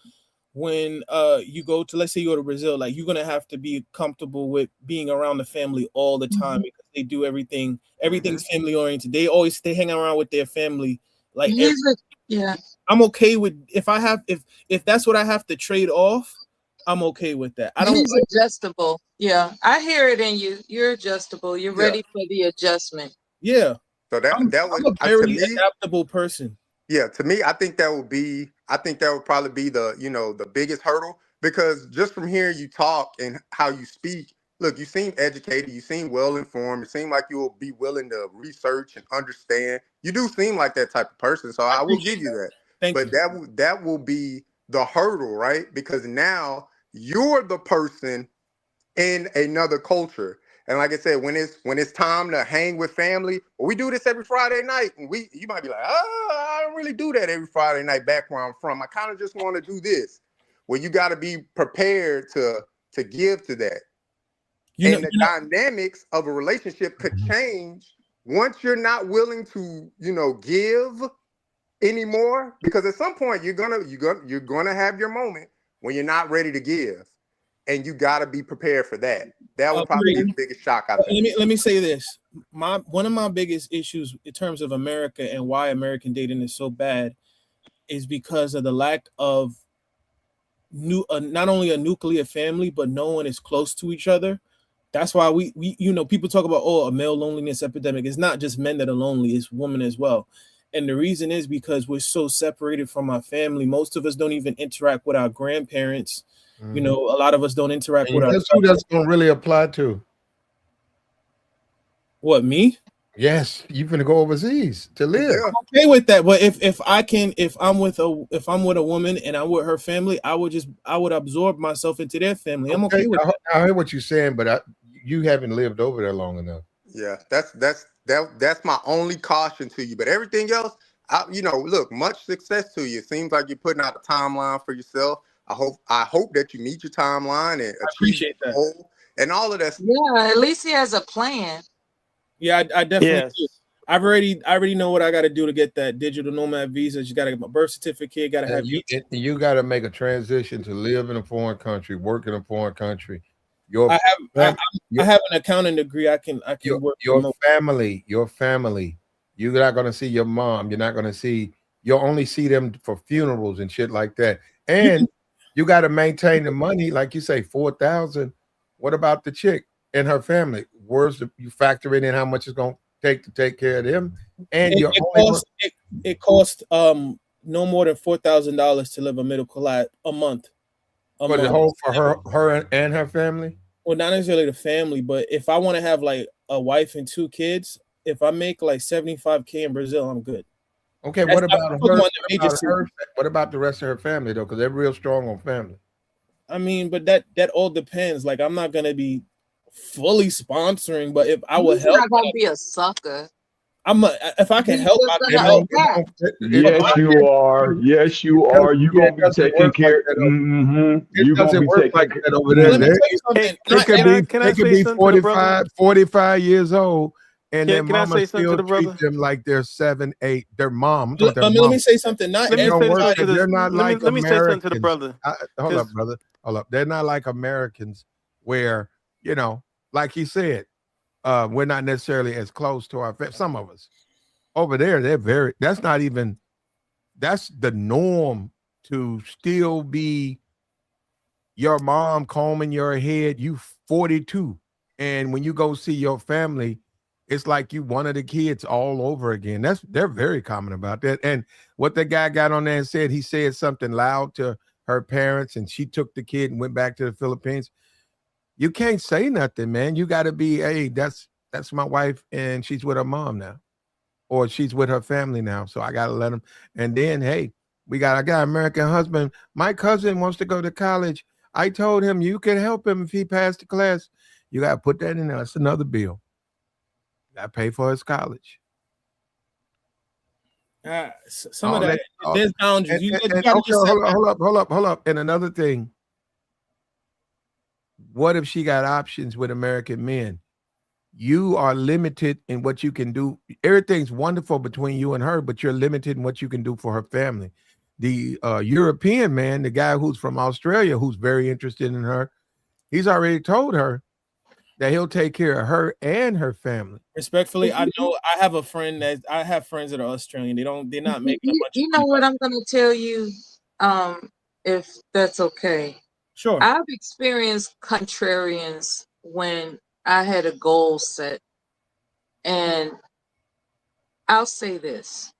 Speaker 7: when you go to, let's say you go to Brazil, like you're gonna have to be comfortable with being around the family all the time because they do everything. Everything's family oriented. They hang around with their family like
Speaker 4: yeah.
Speaker 7: I'm okay with if that's what I have to trade off, I'm okay with that. I don't
Speaker 4: He's adjustable. Yeah, I hear it in you. You're adjustable. You're
Speaker 6: Yeah.
Speaker 4: ready for the adjustment.
Speaker 7: Yeah.
Speaker 6: So
Speaker 7: I'm a
Speaker 6: to
Speaker 7: very
Speaker 6: me,
Speaker 7: adaptable person.
Speaker 6: yeah, to me, I think that would probably be the biggest hurdle because just from hearing you talk and how you speak, look, you seem educated, you seem well informed, it seems like you will be willing to research and understand. You do seem like that type of person, so I will give you that.
Speaker 7: Thank
Speaker 6: But
Speaker 7: you.
Speaker 6: that will be the hurdle, right? Because now you're the person in another culture. And like I said, when it's time to hang with family, we do this every Friday night. And you might be like, oh, I don't really do that every Friday night back where I'm from. I kind of just want to do this. Well, you got to be prepared to give to that. And the dynamics of a relationship could change once you're not willing to, give anymore. Because at some point you're gonna have your moment when you're not ready to give. And you got to be prepared for that. That would probably be the biggest shock, I think.
Speaker 7: Let me say this. One of my biggest issues in terms of America and why American dating is so bad is because of the lack of not only a nuclear family, but no one is close to each other. That's why we people talk about a male loneliness epidemic. It's not just men that are lonely, it's women as well. And the reason is because we're so separated from our family. Most of us don't even interact with our grandparents. A lot of us don't interact with our.
Speaker 1: That's who that's going to really apply to.
Speaker 7: What, me?
Speaker 1: Yes, you're going to go overseas to live.
Speaker 6: Yeah.
Speaker 7: I'm okay with that, but if I'm with a woman and I'm with her family, I would absorb myself into their family. I'm okay with that.
Speaker 1: I hear what you're saying, but you haven't lived over there long enough.
Speaker 6: Yeah, that's my only caution to you. But everything else, look, much success to you. It seems like you're putting out a timeline for yourself. I hope that you meet your timeline and achieve your goal and all of that.
Speaker 4: Yeah, at least he has a plan.
Speaker 7: Yeah, I definitely do. I already know what I got to do to get that digital nomad visa. You got to get my birth certificate. Got to have
Speaker 1: you got to make a transition to live in a foreign country, work in a foreign country.
Speaker 7: I have an accounting degree. I can work.
Speaker 1: Your family. You're not going to see your mom. You'll only see them for funerals and shit like that. And you got to maintain the money, like you say, 4,000. What about the chick and her family? You factor in how much it's going to take to take care of them, and
Speaker 7: it costs no more than $4,000 to live a middle class a month.
Speaker 1: For the whole for her and her family.
Speaker 7: Well, not necessarily the family, but if I want to have like a wife and 2 kids, if I make like $75K in Brazil, I'm good.
Speaker 1: Okay, what about her? What about the rest of her family though? Because they're real strong on family.
Speaker 7: I mean, but that all depends. Like, I'm not gonna be fully sponsoring, but if I would help,
Speaker 4: not gonna be a sucker.
Speaker 7: If I can help, I can help.
Speaker 9: Yes, you are. Yes, you are. You're gonna be taking care. You're gonna be taking care
Speaker 1: over there. They could be 45 years old. And their mama still treat them like they're 7, 8. Their mom.
Speaker 7: Let me say something. Not everybody.
Speaker 1: They're not like Americans.
Speaker 2: Let me say something to the brother.
Speaker 1: Hold up, brother. Hold up. They're not like Americans where, like he said, we're not necessarily as close to our family. Some of us. Over there, that's the norm to still be your mom combing your head. You 42. And when you go see your family, it's like you one of the kids all over again. They're very common about that. And what the guy got on there and said, he said something loud to her parents and she took the kid and went back to the Philippines. You can't say nothing, man. You got to be, hey, that's my wife and she's with her mom now, or she's with her family now. So I got to let them. And then, hey, I got an American husband. My cousin wants to go to college. I told him you can help him if he passed the class. You got to put that in there. That's another bill. I pay for his college.
Speaker 7: Some of that, there's boundaries.
Speaker 1: Hold up. And another thing, what if she got options with American men? You are limited in what you can do. Everything's wonderful between you and her, but you're limited in what you can do for her family. The European man, the guy who's from Australia, who's very interested in her, he's already told her that he'll take care of her and her family.
Speaker 7: Respectfully, I know I have friends that are Australian. They're not making a bunch
Speaker 4: You
Speaker 7: of
Speaker 4: know what
Speaker 7: money.
Speaker 4: I'm gonna tell you, if that's okay.
Speaker 7: Sure.
Speaker 4: I've experienced contrarians when I had a goal set, and I'll say this: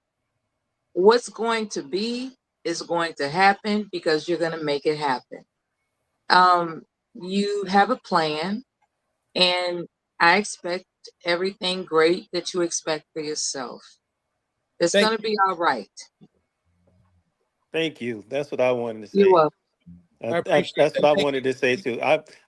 Speaker 4: what's going to be is going to happen because you're going to make it happen. You have a plan, and I expect everything great that you expect for yourself. It's
Speaker 7: Thank
Speaker 4: going to be all right.
Speaker 8: Thank you. That's what I wanted to
Speaker 4: You're
Speaker 8: say.
Speaker 4: welcome.
Speaker 7: I appreciate
Speaker 8: That's
Speaker 7: that.
Speaker 8: what I
Speaker 7: Thank
Speaker 8: wanted to say too.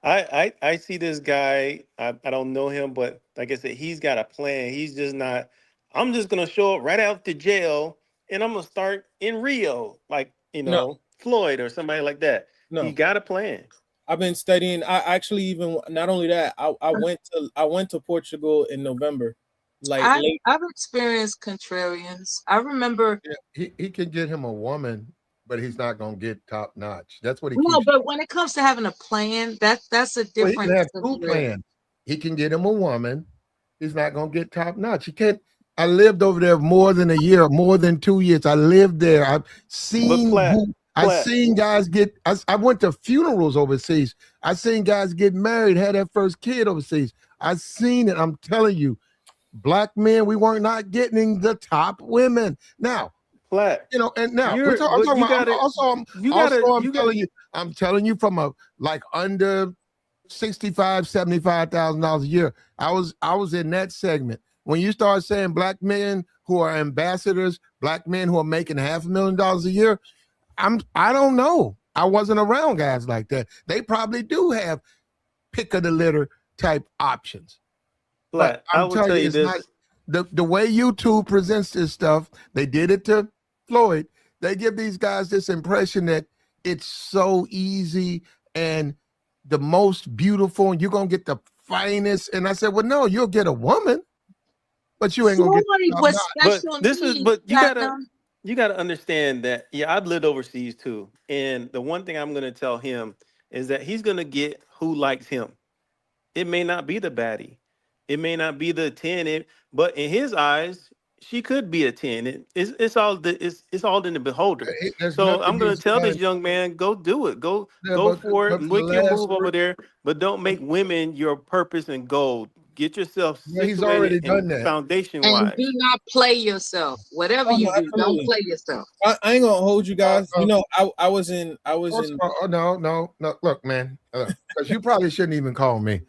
Speaker 8: I see this guy. I don't know him, but like I said, he's got a plan. He's just not. I'm just gonna show up right out to jail, and I'm gonna start in Rio, like
Speaker 7: No,
Speaker 8: Floyd or somebody like that. He
Speaker 7: no.
Speaker 8: got a plan.
Speaker 7: I've been studying. I actually even not only that, I went to Portugal in November, like late.
Speaker 4: I've experienced contrarians. I remember.
Speaker 1: Yeah, he can get him a woman, but he's not gonna get top notch. That's what he
Speaker 4: No,
Speaker 1: keeps.
Speaker 4: but when it comes to having a plan, that's a
Speaker 1: Well, he
Speaker 4: different
Speaker 1: can have two
Speaker 4: scenario.
Speaker 1: plans. He can get him a woman. He's not gonna get top notch. He can't. I lived over there more than a year, more than 2 years. I lived there. I've
Speaker 8: But
Speaker 1: seen who. I
Speaker 8: Platt,
Speaker 1: seen guys get. I went to funerals overseas. I seen guys get married, had their first kid overseas. I seen it. I'm telling you, black men, we weren't not getting the top women. Now,
Speaker 8: Platt,
Speaker 1: and now I'm
Speaker 8: but
Speaker 1: talking
Speaker 8: you
Speaker 1: about.
Speaker 8: gotta, you gotta,
Speaker 1: I'm
Speaker 8: you got.
Speaker 1: telling you from a like under 65, $75,000 a year. I was in that segment. When you start saying black men who are ambassadors, black men who are making $500,000 a year, I don't know. I wasn't around guys like that. They probably do have pick of the litter type options. But
Speaker 8: Platt, I
Speaker 1: I'm
Speaker 8: will
Speaker 1: telling
Speaker 8: tell
Speaker 1: you,
Speaker 8: you
Speaker 1: it's not
Speaker 8: this.
Speaker 1: the way YouTube presents this stuff. They did it to Floyd. They give these guys this impression that it's so easy and the most beautiful, and you're gonna get the finest. And I said, well, no, you'll get a woman, but you ain't gonna get
Speaker 4: Floyd
Speaker 1: the top
Speaker 4: was
Speaker 1: notch.
Speaker 8: But
Speaker 4: special
Speaker 8: this is,
Speaker 4: needs,
Speaker 8: but
Speaker 4: Platinum.
Speaker 8: you gotta understand that. Yeah, I've lived overseas too, and the one thing I'm gonna tell him is that he's gonna get who likes him. It may not be the baddie, it may not be the 10, but in his eyes, she could be a 10. It's all in the beholder.
Speaker 1: There's
Speaker 8: So
Speaker 1: nothing
Speaker 8: I'm gonna
Speaker 1: he's
Speaker 8: tell this
Speaker 1: done.
Speaker 8: young man, go do it,
Speaker 1: Yeah,
Speaker 8: go for it,
Speaker 1: but for the
Speaker 8: make your
Speaker 1: last
Speaker 8: move over there, but don't make women your purpose and goal. Get yourself
Speaker 1: well, he's
Speaker 8: situated
Speaker 1: already
Speaker 8: and
Speaker 1: done that.
Speaker 8: foundation
Speaker 4: And do
Speaker 8: wise.
Speaker 4: not play yourself. Whatever
Speaker 7: Oh no,
Speaker 4: you do, don't
Speaker 7: absolutely.
Speaker 4: play yourself.
Speaker 7: I ain't gonna hold you
Speaker 1: Uh,
Speaker 7: guys.
Speaker 1: uh,
Speaker 7: I was in
Speaker 1: no. Look, man, because you probably shouldn't even call me.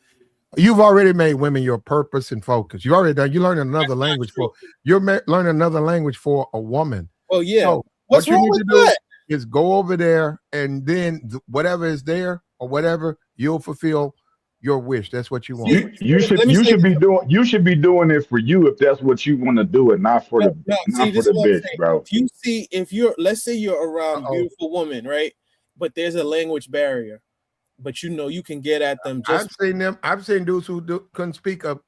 Speaker 1: You've already made women your purpose and focus. You already done. You learned another
Speaker 7: That's not
Speaker 1: language
Speaker 7: true.
Speaker 1: for learning another language for a woman.
Speaker 7: Oh yeah.
Speaker 1: So
Speaker 7: What's
Speaker 1: what you
Speaker 7: wrong
Speaker 1: need
Speaker 7: with
Speaker 1: to do
Speaker 7: that?
Speaker 1: is go over there, and then whatever is there or whatever, you'll fulfill your wish. That's what you want.
Speaker 7: See, let me
Speaker 9: You
Speaker 7: say
Speaker 9: should
Speaker 7: this.
Speaker 9: be doing it for you if that's what you want to do it, not for
Speaker 7: No,
Speaker 9: the
Speaker 7: no. See,
Speaker 9: not for
Speaker 7: this
Speaker 9: the
Speaker 7: is what I'm
Speaker 9: bitch,
Speaker 7: saying.
Speaker 9: bro.
Speaker 7: If you're, let's say you're around
Speaker 1: Uh-oh.
Speaker 7: beautiful women, right? But there's a language barrier, but you can get at them just.
Speaker 1: I've seen dudes who couldn't speak a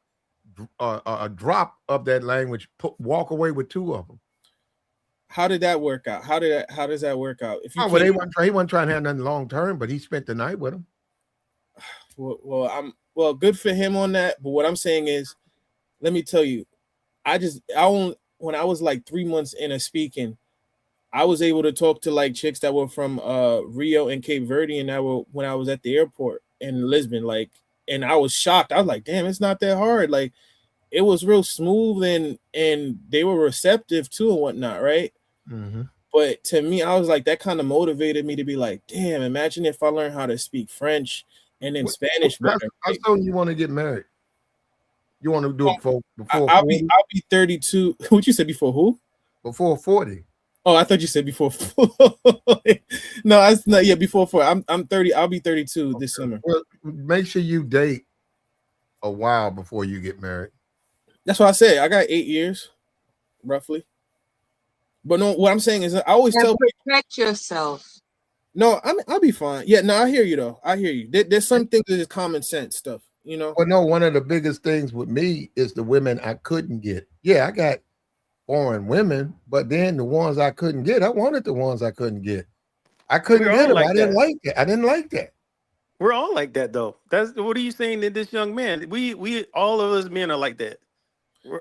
Speaker 1: drop of that language. Walk away with two of them.
Speaker 7: How did that work out? How does that work out? If you
Speaker 1: Oh, well,
Speaker 7: can't,
Speaker 1: he wasn't trying to have nothing long term, but he spent the night with him.
Speaker 7: well, good for him on that. But what I'm saying is, let me tell you, when I was like 3 months in of speaking, I was able to talk to like chicks that were from Rio and Cape Verde, and that were when I was at the airport in Lisbon, like, and I was shocked. I was like, damn, it's not that hard. Like, it was real smooth, and they were receptive too and whatnot, right?
Speaker 1: Mm-hmm.
Speaker 7: But to me, I was like, that kind of motivated me to be like, damn, imagine if I learned how to speak French and then Spanish better.
Speaker 1: How soon you want to get married? You want to do it before
Speaker 7: I'll
Speaker 1: 40?
Speaker 7: be 32. What you said before who?
Speaker 1: Before 40.
Speaker 7: Oh, I thought you said before. No, that's not. Yeah, before 4. I'm 30. I'll be 32 this summer.
Speaker 1: Well, make sure you date a while before you get married.
Speaker 7: That's what I said. I got 8 years, roughly. But no, what I'm saying is, I always
Speaker 4: And
Speaker 7: tell people,
Speaker 4: protect yourself.
Speaker 7: No, I'll be fine. Yeah, no, I hear you though. I hear you. There's some things that is common sense stuff, you know.
Speaker 1: Well, no, one of the biggest things with me is the women I couldn't get. Yeah, I got foreign women, but then the ones I couldn't get, I wanted the ones I couldn't get. I couldn't
Speaker 8: We're
Speaker 1: get
Speaker 8: all
Speaker 1: them. I
Speaker 8: like
Speaker 1: didn't
Speaker 8: that.
Speaker 1: like that. I didn't like that.
Speaker 8: We're all like that though. That's what are you saying to this young man? We all of us men are like that.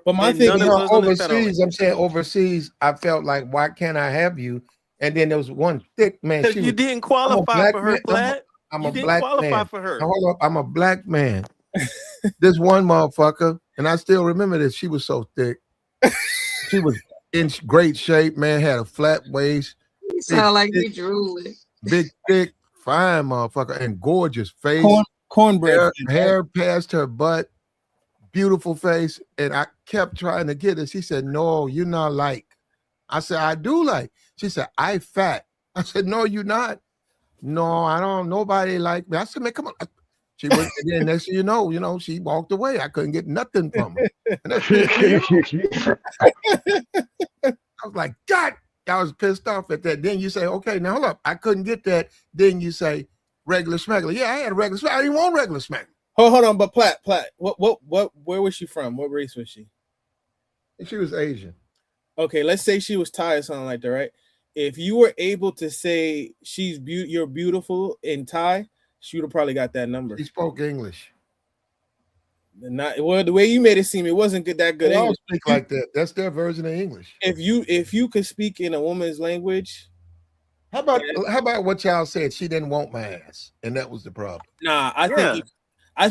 Speaker 7: But my
Speaker 8: And
Speaker 7: thing
Speaker 8: none
Speaker 1: But
Speaker 7: is,
Speaker 8: of
Speaker 1: no,
Speaker 8: us on this panel are like
Speaker 1: overseas, I'm
Speaker 8: that.
Speaker 1: saying overseas, I felt like, why can't I have you? And then there was one thick man.
Speaker 8: Because you didn't
Speaker 1: I'm a
Speaker 8: qualify
Speaker 1: black
Speaker 8: for her,
Speaker 1: man.
Speaker 8: Platt.
Speaker 1: I'm
Speaker 8: You
Speaker 1: a
Speaker 8: didn't
Speaker 1: black
Speaker 8: qualify
Speaker 1: man.
Speaker 8: for her.
Speaker 1: Now, hold up, I'm a black man. This one motherfucker, and I still remember this. She was so thick. She was in great shape, man. Had a flat waist,
Speaker 4: You
Speaker 1: big,
Speaker 4: sound like
Speaker 1: thick,
Speaker 4: you drooling.
Speaker 1: big, thick, fine motherfucker, and gorgeous face.
Speaker 7: cornbread.
Speaker 1: Hair past her butt, beautiful face. And I kept trying to get her. She said, "No, you're not like." I said, "I do like." She said, "I fat." I said, "No, you're not." "No, I don't. Nobody like me." I said, "Man, come on." She went, and then next thing you know, she walked away. I couldn't get nothing from her. And I pissed me off. I was like, God, I was pissed off at that. Then you say, okay, now hold up. I couldn't get that. Then you say, regular smackler. Yeah, I had a regular smackler. I didn't want regular smackler.
Speaker 7: Hold on, but Platt, where was she from? What race was she?
Speaker 1: She was Asian.
Speaker 7: Okay, let's say she was Thai or something like that, right? If you were able to say you're beautiful in Thai, she would have probably got that number.
Speaker 1: She spoke English.
Speaker 7: Not well, the way you made it seem, it wasn't that good
Speaker 1: They all
Speaker 7: English.
Speaker 1: speak like that. That's their version of English.
Speaker 7: If you could speak in a woman's language,
Speaker 1: How about what y'all said? She didn't want my ass, and that was the problem.
Speaker 7: nah, I
Speaker 8: Yeah.
Speaker 7: think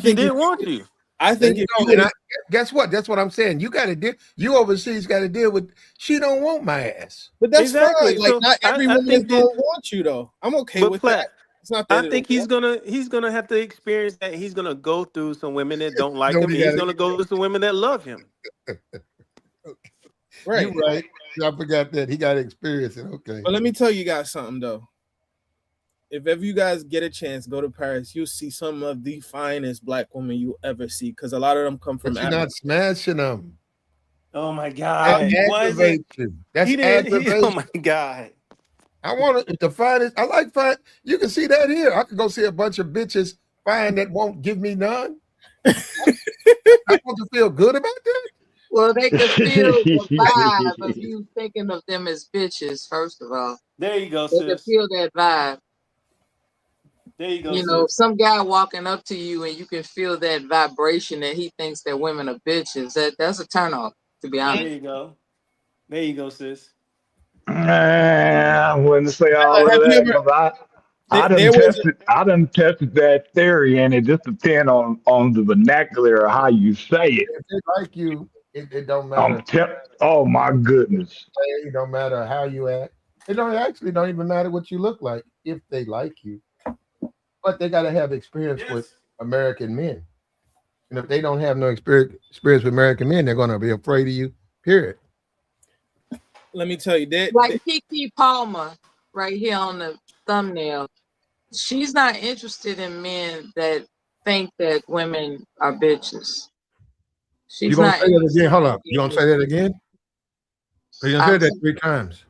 Speaker 8: She didn't want you.
Speaker 7: I think if you
Speaker 1: and guess what? That's what I'm saying. You got to deal. You overseas got to deal with. She don't want my ass.
Speaker 7: but that's
Speaker 8: Exactly.
Speaker 7: fine. Like
Speaker 8: So
Speaker 7: not every
Speaker 8: I
Speaker 7: woman is
Speaker 8: think
Speaker 7: gonna
Speaker 8: that,
Speaker 7: want you though. I'm okay
Speaker 8: but
Speaker 7: with
Speaker 8: Platt,
Speaker 7: that. It's not
Speaker 8: I
Speaker 7: that
Speaker 8: think he's gonna have to experience that. He's gonna go through some women that don't like him,
Speaker 1: Nobody
Speaker 8: and he's
Speaker 1: got
Speaker 8: gonna go through some women that love him.
Speaker 7: right.
Speaker 1: You right. I forgot that he got to experience it. Okay.
Speaker 7: But let me tell you guys something though. If ever you guys get a chance, go to Paris, you'll see some of the finest black women you'll ever see because a lot of them come from
Speaker 1: But you're
Speaker 7: Africa.
Speaker 1: not smashing them.
Speaker 8: Oh my
Speaker 1: That
Speaker 8: God! Why is it?
Speaker 1: aggravates you. That's
Speaker 8: He didn't. Oh
Speaker 1: aggravation.
Speaker 8: my God!
Speaker 1: I want to define it. I like fine. You can see that here. I could go see a bunch of bitches fine that won't give me none. I want to feel good about that.
Speaker 4: Well, they could feel the vibe of you thinking of them as bitches, first of all.
Speaker 8: There you go,
Speaker 4: They could
Speaker 8: sis.
Speaker 4: feel that vibe.
Speaker 8: There you go,
Speaker 4: You know,
Speaker 8: sis.
Speaker 4: some guy walking up to you and you can feel that vibration that he thinks that women are bitches. That's a turn off, to be
Speaker 8: There
Speaker 4: honest.
Speaker 8: you go. There you go, sis.
Speaker 9: I wouldn't say all of
Speaker 7: Have you
Speaker 9: that
Speaker 7: ever?
Speaker 9: because
Speaker 7: There was
Speaker 9: I done tested that theory, and it just depends on the vernacular of how you say it.
Speaker 1: If they like you, it don't matter.
Speaker 9: Oh my goodness.
Speaker 1: It don't matter how you act. It don't even matter what you look like if they like you. But they got to have experience with
Speaker 8: Yes.
Speaker 1: American men. And if they don't have no experience with American men, they're going to be afraid of you. Period.
Speaker 7: let me tell you that
Speaker 4: Like KeKe Palmer, right here on the thumbnail. She's not interested in men that think that women are bitches.
Speaker 1: You
Speaker 4: She's
Speaker 1: gonna
Speaker 4: not
Speaker 1: say that
Speaker 4: interested
Speaker 1: again? Hold
Speaker 4: in
Speaker 1: up. You gonna say that again? You gonna say that 3 times?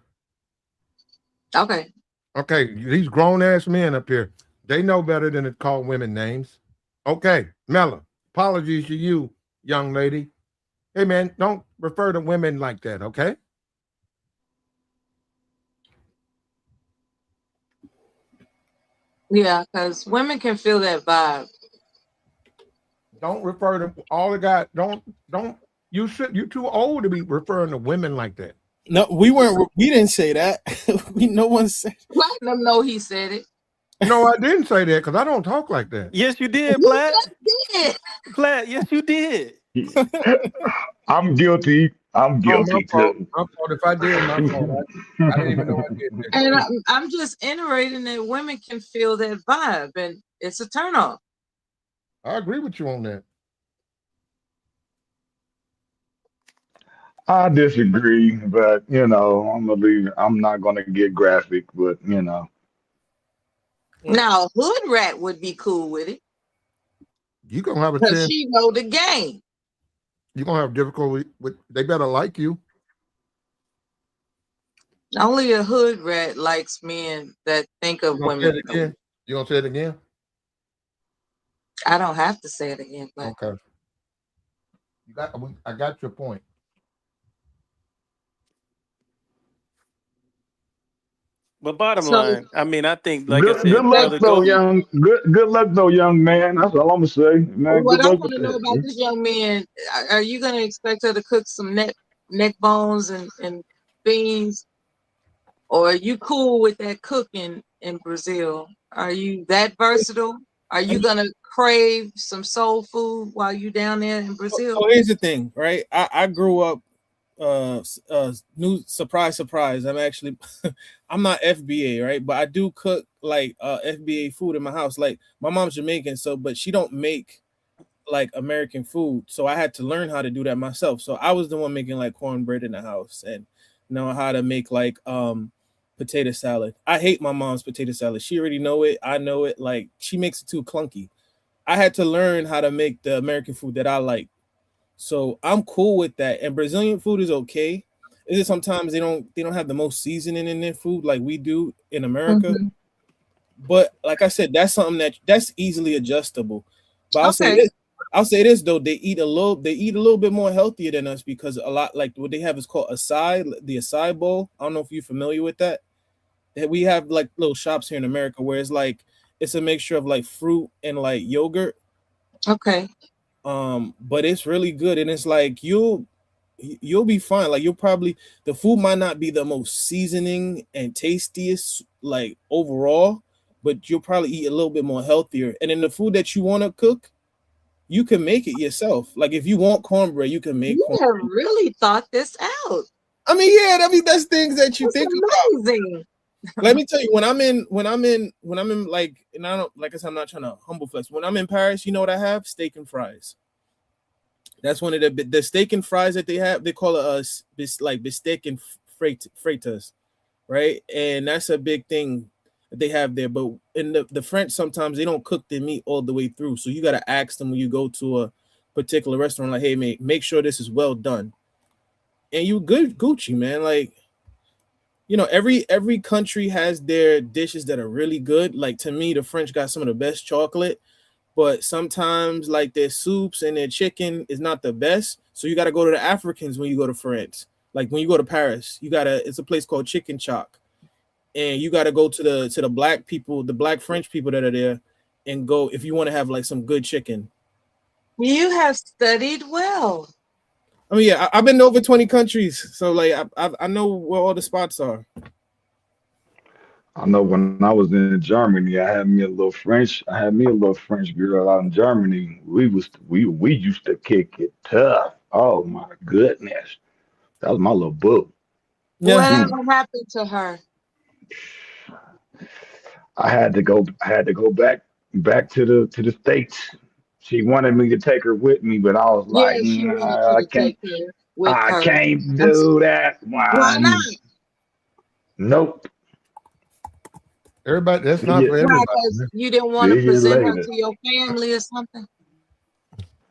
Speaker 4: Okay.
Speaker 1: Okay, these grown ass men up here, they know better than to call women names. Okay, Mella, apologies to you, young lady. Hey man, don't refer to women like that, okay?
Speaker 4: Yeah, because women can feel that vibe.
Speaker 1: Don't refer to all the guys. Don't you should you too old to be referring to women like that.
Speaker 7: no, we didn't say that. No one said.
Speaker 4: Platinum know he said it.
Speaker 1: No, I didn't say that because I don't talk like that.
Speaker 8: Yes, you did,
Speaker 4: You
Speaker 8: Platt.
Speaker 4: just did.
Speaker 8: Platt. Yes, you did.
Speaker 9: I'm guilty. I'm
Speaker 1: Oh, my
Speaker 9: guilty
Speaker 1: fault.
Speaker 9: too.
Speaker 1: My fault. If I did, my fault. I didn't even know I did that.
Speaker 4: And I'm just iterating that women can feel that vibe, and it's a turn off.
Speaker 1: I agree with you on that.
Speaker 9: I disagree, but I'm not gonna get graphic, but
Speaker 4: Now, Hood Rat would be cool with it
Speaker 1: You gonna have a
Speaker 4: because
Speaker 1: chance.
Speaker 4: she know the game.
Speaker 1: You're gonna have difficulty with. They better like you.
Speaker 4: Only a hood rat likes men that think of
Speaker 1: You gonna say
Speaker 4: women.
Speaker 1: it again? You gonna say it again?
Speaker 4: I don't have to say it again, but
Speaker 1: Okay. I got your point.
Speaker 8: But bottom
Speaker 4: so
Speaker 8: line, I mean, I think, like I
Speaker 9: Good
Speaker 8: said,
Speaker 9: luck
Speaker 8: brother,
Speaker 9: though,
Speaker 8: go.
Speaker 9: good luck though, young man. That's all I'm gonna say, man.
Speaker 4: what
Speaker 9: Good
Speaker 4: I
Speaker 9: luck
Speaker 4: want
Speaker 9: with
Speaker 4: to know
Speaker 9: that,
Speaker 4: about
Speaker 9: man.
Speaker 4: this young man, are you going to expect her to cook some neck bones and beans? Or are you cool with that cooking in Brazil? Are you that versatile? Are
Speaker 7: I
Speaker 4: you
Speaker 7: mean,
Speaker 4: gonna crave some soul food while you down there in Brazil?
Speaker 7: so here's the thing, right? I grew up new surprise. I'm actually I'm not FBA, right? But I do cook like FBA food in my house. Like my mom's Jamaican, so but she don't make like American food. So I had to learn how to do that myself. So I was the one making like cornbread in the house and know how to make like potato salad. I hate my mom's potato salad. She already know it. I know it. Like she makes it too clunky. I had to learn how to make the American food that I like. So I'm cool with that. And Brazilian food is okay. Is it sometimes they don't have the most seasoning in their food like we do in America.
Speaker 4: Mhm.
Speaker 7: But like I said, that's something that's easily adjustable. But
Speaker 4: Okay.
Speaker 7: I'll say this though, they eat a little bit more healthier than us because a lot like what they have is called the acai bowl. I don't know if you're familiar with that. That we have like little shops here in America where it's like it's a mixture of like fruit and like yogurt.
Speaker 4: Okay.
Speaker 7: But it's really good and it's like you'll be fine. Like you'll probably the food might not be the most seasoning and tastiest like overall, but you'll probably eat a little bit more healthier. And then the food that you want to cook, you can make it yourself. Like if you want cornbread, you can make
Speaker 4: You
Speaker 7: corn.
Speaker 4: have really thought this out.
Speaker 7: I mean, yeah, I mean that's things that you
Speaker 4: That's
Speaker 7: think about.
Speaker 4: amazing.
Speaker 7: Let me tell you, when I'm in like, and I don't like I said, I'm not trying to humble flex. When I'm in Paris, you know what I have? Steak and fries. That's one of the steak and fries that they have. They call it like bistec and fritas, right? And that's a big thing that they have there. But in the French, sometimes they don't cook the meat all the way through. So you got to ask them when you go to a particular restaurant, like, hey, mate, make sure this is well done. And you good Gucci, man. Like, every country has their dishes that are really good. Like to me, the French got some of the best chocolate, but sometimes like their soups and their chicken is not the best. So you got to go to the Africans when you go to France. Like when you go to Paris, it's a place called Chicken Choc, and you got to go to the black people, the black French people that are there, and go if you want to have like some good chicken.
Speaker 4: You have studied well.
Speaker 7: I mean, yeah, I've been to over 20 countries, so like I know where all the spots are.
Speaker 9: I know when I was in Germany, I had me a little French girl out in Germany. We used to kick it tough. Oh my goodness. That was my little book.
Speaker 7: Yeah,
Speaker 9: Mm.
Speaker 4: Whatever happened to her?
Speaker 9: I had to go back to the States. She wanted me to take her with me, but I was like,
Speaker 4: Yes, she wanted
Speaker 9: nah,
Speaker 4: you
Speaker 9: I
Speaker 4: to
Speaker 9: can't
Speaker 4: take her with
Speaker 9: I
Speaker 4: her.
Speaker 9: can't
Speaker 4: I'm
Speaker 9: do that
Speaker 4: Why not?
Speaker 9: one. Nope.
Speaker 1: Everybody, that's
Speaker 9: See
Speaker 1: not
Speaker 9: you
Speaker 1: for
Speaker 4: Why?
Speaker 1: everybody.
Speaker 4: Because you didn't want to
Speaker 9: see you
Speaker 4: present her
Speaker 9: later.
Speaker 4: to your family or something?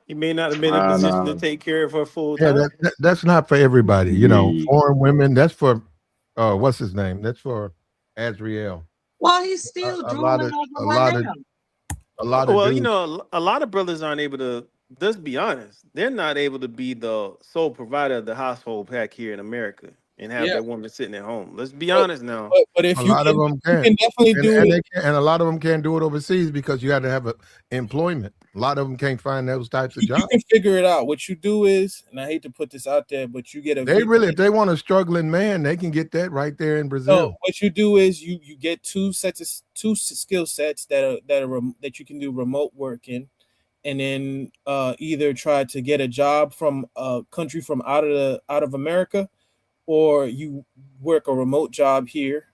Speaker 8: He may not have been in a
Speaker 9: And
Speaker 8: position to take care of her full
Speaker 1: Yeah,
Speaker 8: time.
Speaker 1: that's not for everybody.
Speaker 9: yeah.
Speaker 1: Foreign women. That's for what's his name? That's for Azriel.
Speaker 4: Well, he's still
Speaker 1: A lot
Speaker 4: drooling
Speaker 1: of
Speaker 4: over
Speaker 1: a
Speaker 4: her
Speaker 1: lot of
Speaker 4: now.
Speaker 1: a lot of
Speaker 8: Well,
Speaker 1: dudes.
Speaker 8: a lot of brothers aren't able to. Let's be honest; they're not able to be the sole provider of the household pack here in America and have
Speaker 7: yeah.
Speaker 8: their woman sitting at home. Let's be
Speaker 7: But,
Speaker 8: honest now.
Speaker 7: but
Speaker 1: A
Speaker 7: if
Speaker 1: lot of them
Speaker 7: you
Speaker 1: can,
Speaker 7: can definitely
Speaker 1: and
Speaker 7: do
Speaker 1: and
Speaker 7: it.
Speaker 1: they can, and a lot of them can't do it overseas because you got to have employment. A lot of them can't find those types of
Speaker 7: You
Speaker 1: jobs.
Speaker 7: can figure it out. What you do is, and I hate to put this out there, but you get a
Speaker 1: They
Speaker 7: VP.
Speaker 1: really, if they want a struggling man, they can get that right there in
Speaker 7: No,
Speaker 1: Brazil.
Speaker 7: what you do is you get two skill sets that you can do remote work in, and then either try to get a job from a country from out of America, or you work a remote job here,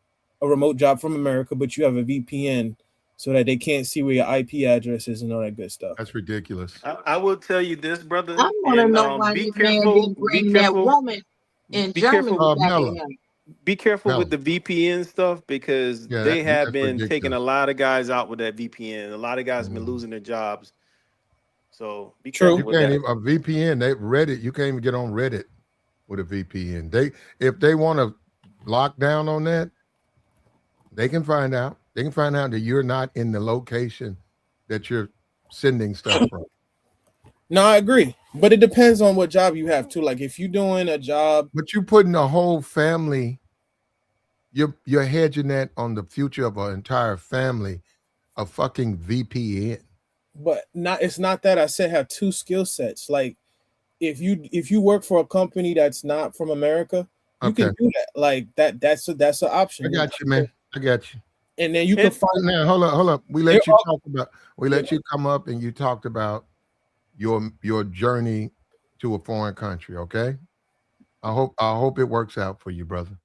Speaker 7: a remote job from America, but you have a VPN so that they can't see where your IP address is and all that good stuff.
Speaker 1: That's ridiculous.
Speaker 8: I will tell you this, brother,
Speaker 4: I want to
Speaker 8: and
Speaker 4: know why
Speaker 8: be
Speaker 4: this man
Speaker 8: careful.
Speaker 4: didn't bring that woman in
Speaker 8: Be careful.
Speaker 4: Germany back with
Speaker 1: Mella,
Speaker 4: him.
Speaker 8: Be careful
Speaker 1: Mella.
Speaker 8: with the VPN stuff because
Speaker 1: Yeah,
Speaker 8: they have
Speaker 1: that's
Speaker 8: been taking a
Speaker 1: ridiculous.
Speaker 8: lot of guys out with that VPN. A lot of guys have been
Speaker 1: Mhm.
Speaker 8: losing their jobs. So be
Speaker 7: True.
Speaker 8: careful
Speaker 1: You
Speaker 8: with
Speaker 1: can't
Speaker 8: that.
Speaker 1: even a VPN. They Reddit. You can't even get on Reddit with a VPN. If they want to locked down on that, they can find out. They can find out that you're not in the location that you're sending stuff from.
Speaker 7: No, I agree, but it depends on what job you have too. Like if you're doing a job,
Speaker 1: But you're putting a whole family, you're hedging that on the future of an entire family, a fucking VPN.
Speaker 7: but not it's not that I said have two skill sets. Like if you work for a company that's not from America, you
Speaker 1: Okay.
Speaker 7: can do that. Like that's an option.
Speaker 1: I got you, man. I got you.
Speaker 7: And then you can find
Speaker 1: Now, hold up. We let you talk about. We let you come up, and you talked about your journey to a foreign country. Okay. I hope it works out for you, brother.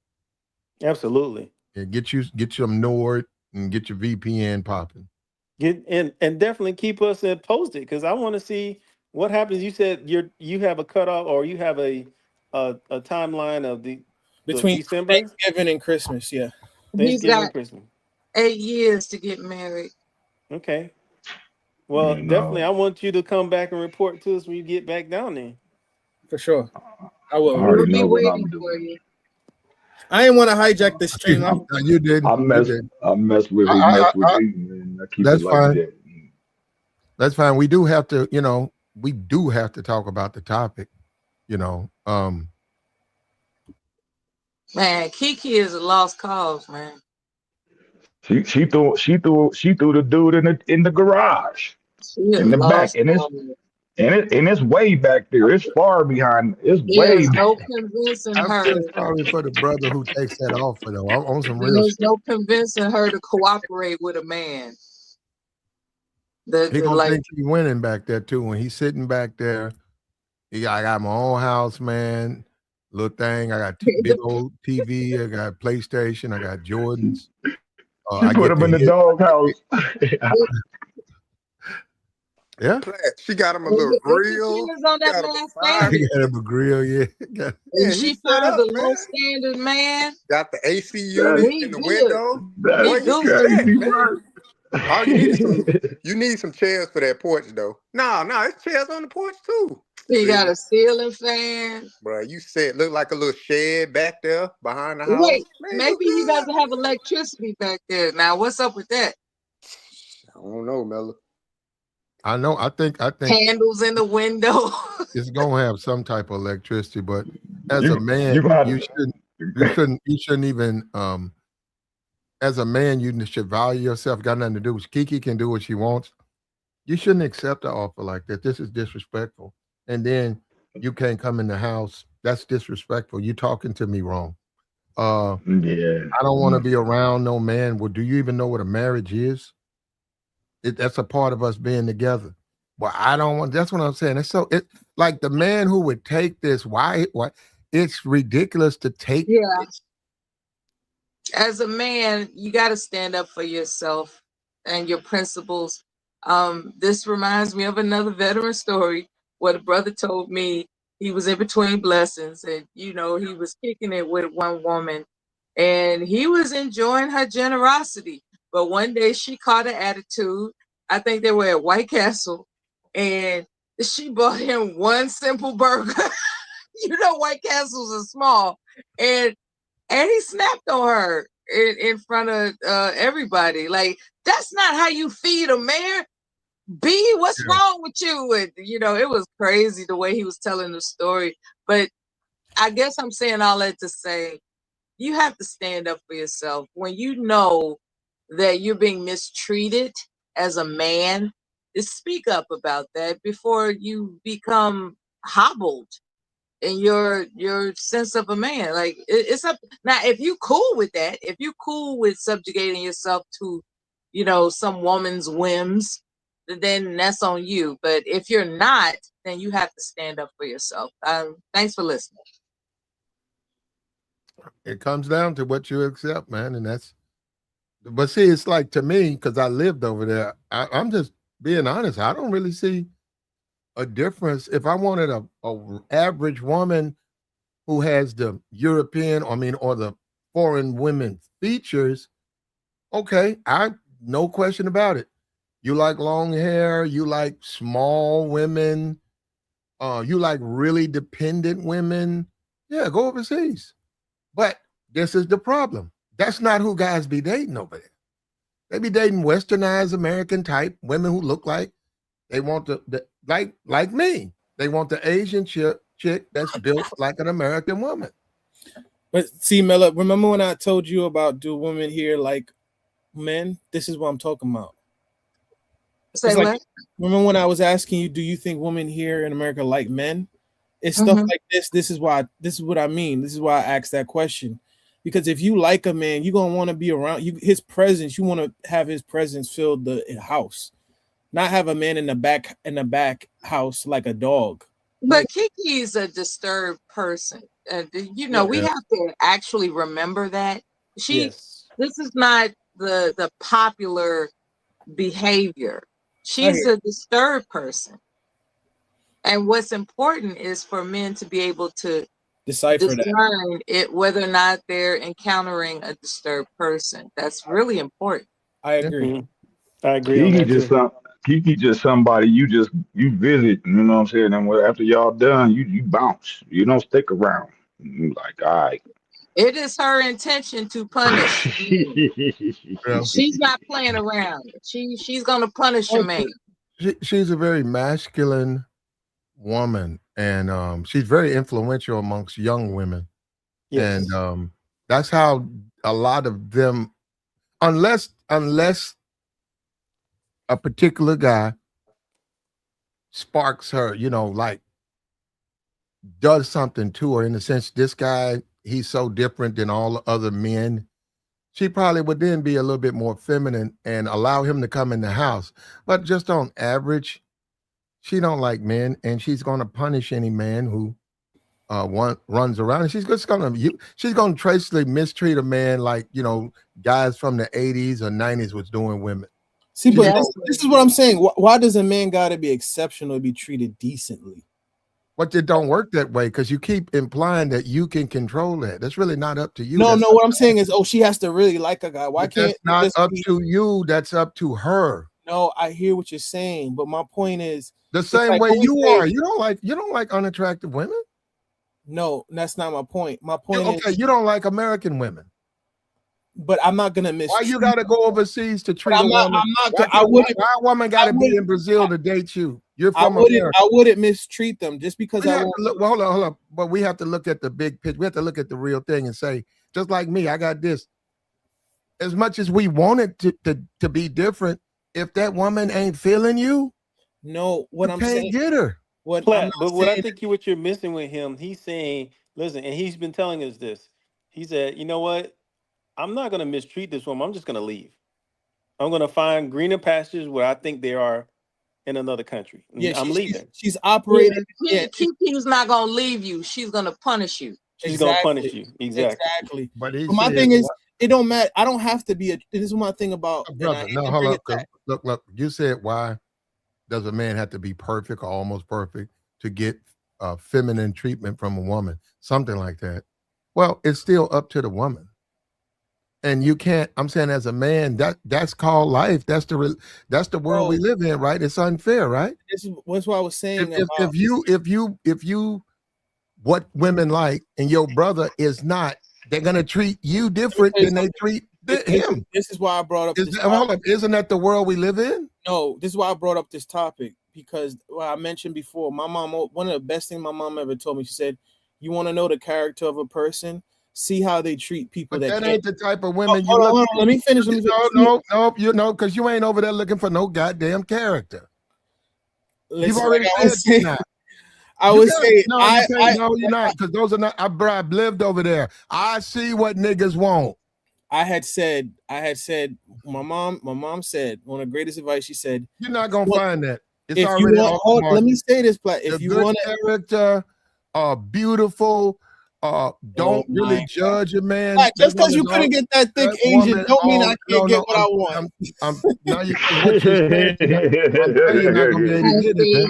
Speaker 8: Absolutely.
Speaker 1: Yeah, get some Nord and get your VPN popping.
Speaker 8: Get and definitely keep us posted because I want to see what happens. You said you have a cutoff or you have a timeline of the
Speaker 7: between
Speaker 8: December,
Speaker 7: Thanksgiving and Christmas. Yeah,
Speaker 4: He's
Speaker 8: Thanksgiving,
Speaker 4: got
Speaker 8: and Christmas.
Speaker 4: 8 years to get married.
Speaker 8: Okay. Well,
Speaker 9: You
Speaker 8: definitely,
Speaker 9: know,
Speaker 8: I want you to come back and report to us when you get back down there.
Speaker 7: for sure. I
Speaker 9: I
Speaker 7: will.
Speaker 4: We'll
Speaker 9: already
Speaker 4: be
Speaker 9: know what
Speaker 4: waiting
Speaker 9: I'm
Speaker 4: for
Speaker 9: doing.
Speaker 4: you.
Speaker 7: I didn't want to hijack the stream.
Speaker 1: You didn't. You did.
Speaker 9: I mess with who mess with me, and I keep it
Speaker 1: That's
Speaker 9: like
Speaker 1: fine.
Speaker 9: that.
Speaker 1: That's fine. We do have to, we do have to talk about the topic.
Speaker 4: Man, KeKe is a lost cause, man.
Speaker 9: She threw the dude in the garage
Speaker 4: She is
Speaker 9: in the back,
Speaker 4: lost
Speaker 9: and
Speaker 4: cause.
Speaker 9: it's way back there. It's far behind. It's way
Speaker 4: There's
Speaker 9: back.
Speaker 4: no convincing
Speaker 1: I
Speaker 4: her.
Speaker 1: feel sorry for the brother who takes that offer, though. On some real
Speaker 4: There's
Speaker 1: shit.
Speaker 4: no convincing her to cooperate with a man.
Speaker 1: He gonna
Speaker 4: Like
Speaker 1: think he's winning back there too. When he's sitting back there, I got my own house, man. Little thing. I got big old TV. I got PlayStation. I got Jordans.
Speaker 9: She
Speaker 1: I
Speaker 9: put
Speaker 1: get
Speaker 9: him
Speaker 1: to
Speaker 9: in the
Speaker 1: hit.
Speaker 9: doghouse.
Speaker 1: Yeah.
Speaker 6: She got him a little
Speaker 4: it
Speaker 6: grill.
Speaker 4: depends on that
Speaker 6: Got him a
Speaker 4: man's
Speaker 6: fire.
Speaker 1: He
Speaker 4: standard.
Speaker 1: got him a grill. Yeah.
Speaker 4: If
Speaker 6: Yeah, he
Speaker 4: she
Speaker 6: set
Speaker 4: finds
Speaker 6: up,
Speaker 4: a
Speaker 6: man.
Speaker 4: low standard man,
Speaker 6: Got the AC unit
Speaker 9: That's
Speaker 4: we
Speaker 6: in the
Speaker 4: good.
Speaker 6: window.
Speaker 9: that's
Speaker 6: Boy,
Speaker 4: We
Speaker 6: you
Speaker 4: do.
Speaker 6: set,
Speaker 9: crazy
Speaker 6: man.
Speaker 9: work.
Speaker 6: All you need some chairs for that porch though. No, it's chairs on the porch too.
Speaker 4: He got
Speaker 6: See,
Speaker 4: a ceiling fan.
Speaker 6: bro, you said look like a little shed back there behind the house.
Speaker 4: Wait,
Speaker 6: Man, you
Speaker 4: maybe he
Speaker 6: good?
Speaker 4: doesn't have electricity back there. Now, what's up with that?
Speaker 6: I don't know, Miller.
Speaker 1: I know. I think
Speaker 4: Candles in the window.
Speaker 1: it's gonna have some type of electricity, but as a
Speaker 9: You
Speaker 1: man,
Speaker 9: you got
Speaker 1: you shouldn't even as a man, you should value yourself. Got nothing to do with KeKe can do what she wants. You shouldn't accept an offer like that. This is disrespectful. And then you can't come in the house. That's disrespectful. You talking to me wrong.
Speaker 9: yeah.
Speaker 1: I don't want to be around no man. Well, do you even know what a marriage is? That's a part of us being together. Well, I don't want. That's what I'm saying. It's so it like the man who would take this. Why? It's ridiculous to take.
Speaker 4: Yeah. As a man, you got to stand up for yourself and your principles. This reminds me of another veteran story where the brother told me he was in between blessings and, he was kicking it with one woman and he was enjoying her generosity. But one day she caught an attitude. I think they were at White Castle and she bought him one simple burger. White Castles are small. And he snapped on her in front of everybody. Like, that's not how you feed a man. B, what's wrong with you? And it was crazy the way he was telling the story. But I guess I'm saying all that to say you have to stand up for yourself. When you know that you're being mistreated as a man, just speak up about that before you become hobbled in your sense of a man. Like it's up now. If you cool with that, if you cool with subjugating yourself to some woman's whims, then that's on you. But if you're not, then you have to stand up for yourself. Thanks for listening.
Speaker 1: It comes down to what you accept, man, and that's. But see, it's like to me because I lived over there. I'm just being honest. I don't really see a difference. If I wanted a average woman who has the European, or the foreign women features, okay, no question about it. You like long hair, you like small women, you like really dependent women. Yeah, go overseas. But this is the problem. That's not who guys be dating over there. They be dating westernized American type women who look like they want like me. They want the Asian chick that's built like an American woman.
Speaker 7: But see, Mela, remember when I told you about do women here like men? This is what I'm talking about.
Speaker 4: Say
Speaker 7: It's like,
Speaker 4: what?
Speaker 7: remember when I was asking you, do you think women here in America like men? It's stuff like this. This is what I mean. This is why I asked that question. Because if you like a man, you're gonna want to be around his presence. You want to have his presence fill the house, not have a man in the back house like a dog.
Speaker 4: But KeKe is a disturbed person. We have to actually remember that this is not the popular behavior. She's a disturbed person. And what's important is for men to be able to
Speaker 7: decipher
Speaker 4: discern it, whether or not they're encountering a disturbed person. That's really important.
Speaker 7: I agree.
Speaker 8: I agree on that too.
Speaker 9: KeKe just somebody you visit, you know what I'm saying? And after y'all done, you bounce. You don't stick around. You like, all right.
Speaker 4: It is her intention to punish. She's not playing around. She's gonna punish a man.
Speaker 1: She's a very masculine woman, and she's very influential amongst young women. Yes. And that's how a lot of them, unless a particular guy sparks her, like does something to her in the sense this guy, he's so different than all the other men, she probably would then be a little bit more feminine and allow him to come in the house. But just on average, she don't like men, and she's going to punish any man who runs around. And she's going to traceably mistreat a man like, guys from the 80s or 90s was doing women.
Speaker 7: See, but this is what I'm saying. Why does a man got to be exceptional to be treated decently?
Speaker 1: But it don't work that way because you keep implying that you can control that. That's really not up to you.
Speaker 7: No, what I'm saying is, she has to really like a guy. Why can't
Speaker 1: that's not up to you? That's up to her.
Speaker 7: No, I hear what you're saying, but my point is
Speaker 1: the same way you are. You don't like unattractive women.
Speaker 7: No, that's not my point. My point
Speaker 1: is you don't like American women.
Speaker 7: But I'm not gonna miss.
Speaker 1: Why you gotta go overseas to treat a woman?
Speaker 7: Why
Speaker 1: a woman gotta be in Brazil to date you? You're from America.
Speaker 7: I wouldn't mistreat them just because
Speaker 1: hold on. But we have to look at the big picture. We have to look at the real thing and say, just like me, I got this. As much as we want it to be different, if that woman ain't feeling you,
Speaker 7: I'm saying,
Speaker 1: get her.
Speaker 8: What I think what you're missing with him, he's saying, listen, and he's been telling us this. He said, you know what? I'm not going to mistreat this woman. I'm just going to leave. I'm going to find greener pastures where I think they are in another country. Yeah, I'm leaving.
Speaker 7: She's operating.
Speaker 4: KeKe's not going to leave you. She's going to punish you.
Speaker 8: She's going to punish you. Exactly.
Speaker 7: But my thing is, it don't matter. I don't have to be this is my thing about.
Speaker 1: Brother, no, hold up. Look. You said, why does a man have to be perfect or almost perfect to get feminine treatment from a woman? Something like that. Well, it's still up to the woman. And you can't. I'm saying, as a man, that's called life. That's the world we live in, right? It's unfair, right?
Speaker 7: That's what I was saying.
Speaker 1: If you, what women like, and your brother is not, they're gonna treat you different than they treat him.
Speaker 7: This is why I brought up.
Speaker 1: Isn't that the world we live in?
Speaker 7: No, this is why I brought up this topic because I mentioned before. My mom, one of the best things my mom ever told me, she said, "You want to know the character of a person? See how they treat people."
Speaker 1: But that ain't the type of women you
Speaker 7: hold on, let me finish.
Speaker 1: No, because you ain't over there looking for no goddamn character. You've already said that. You're not, because those are not. I've lived over there. I see what niggas want.
Speaker 7: I had said, my mom said, one of the greatest advice, she said,
Speaker 1: you're not gonna find that. It's
Speaker 7: if
Speaker 1: already
Speaker 7: you want, let me say this, Platt. If you want
Speaker 1: character, beautiful. Don't really judge a man.
Speaker 7: Just because you couldn't get that thick Asian, don't mean I can't get what I want.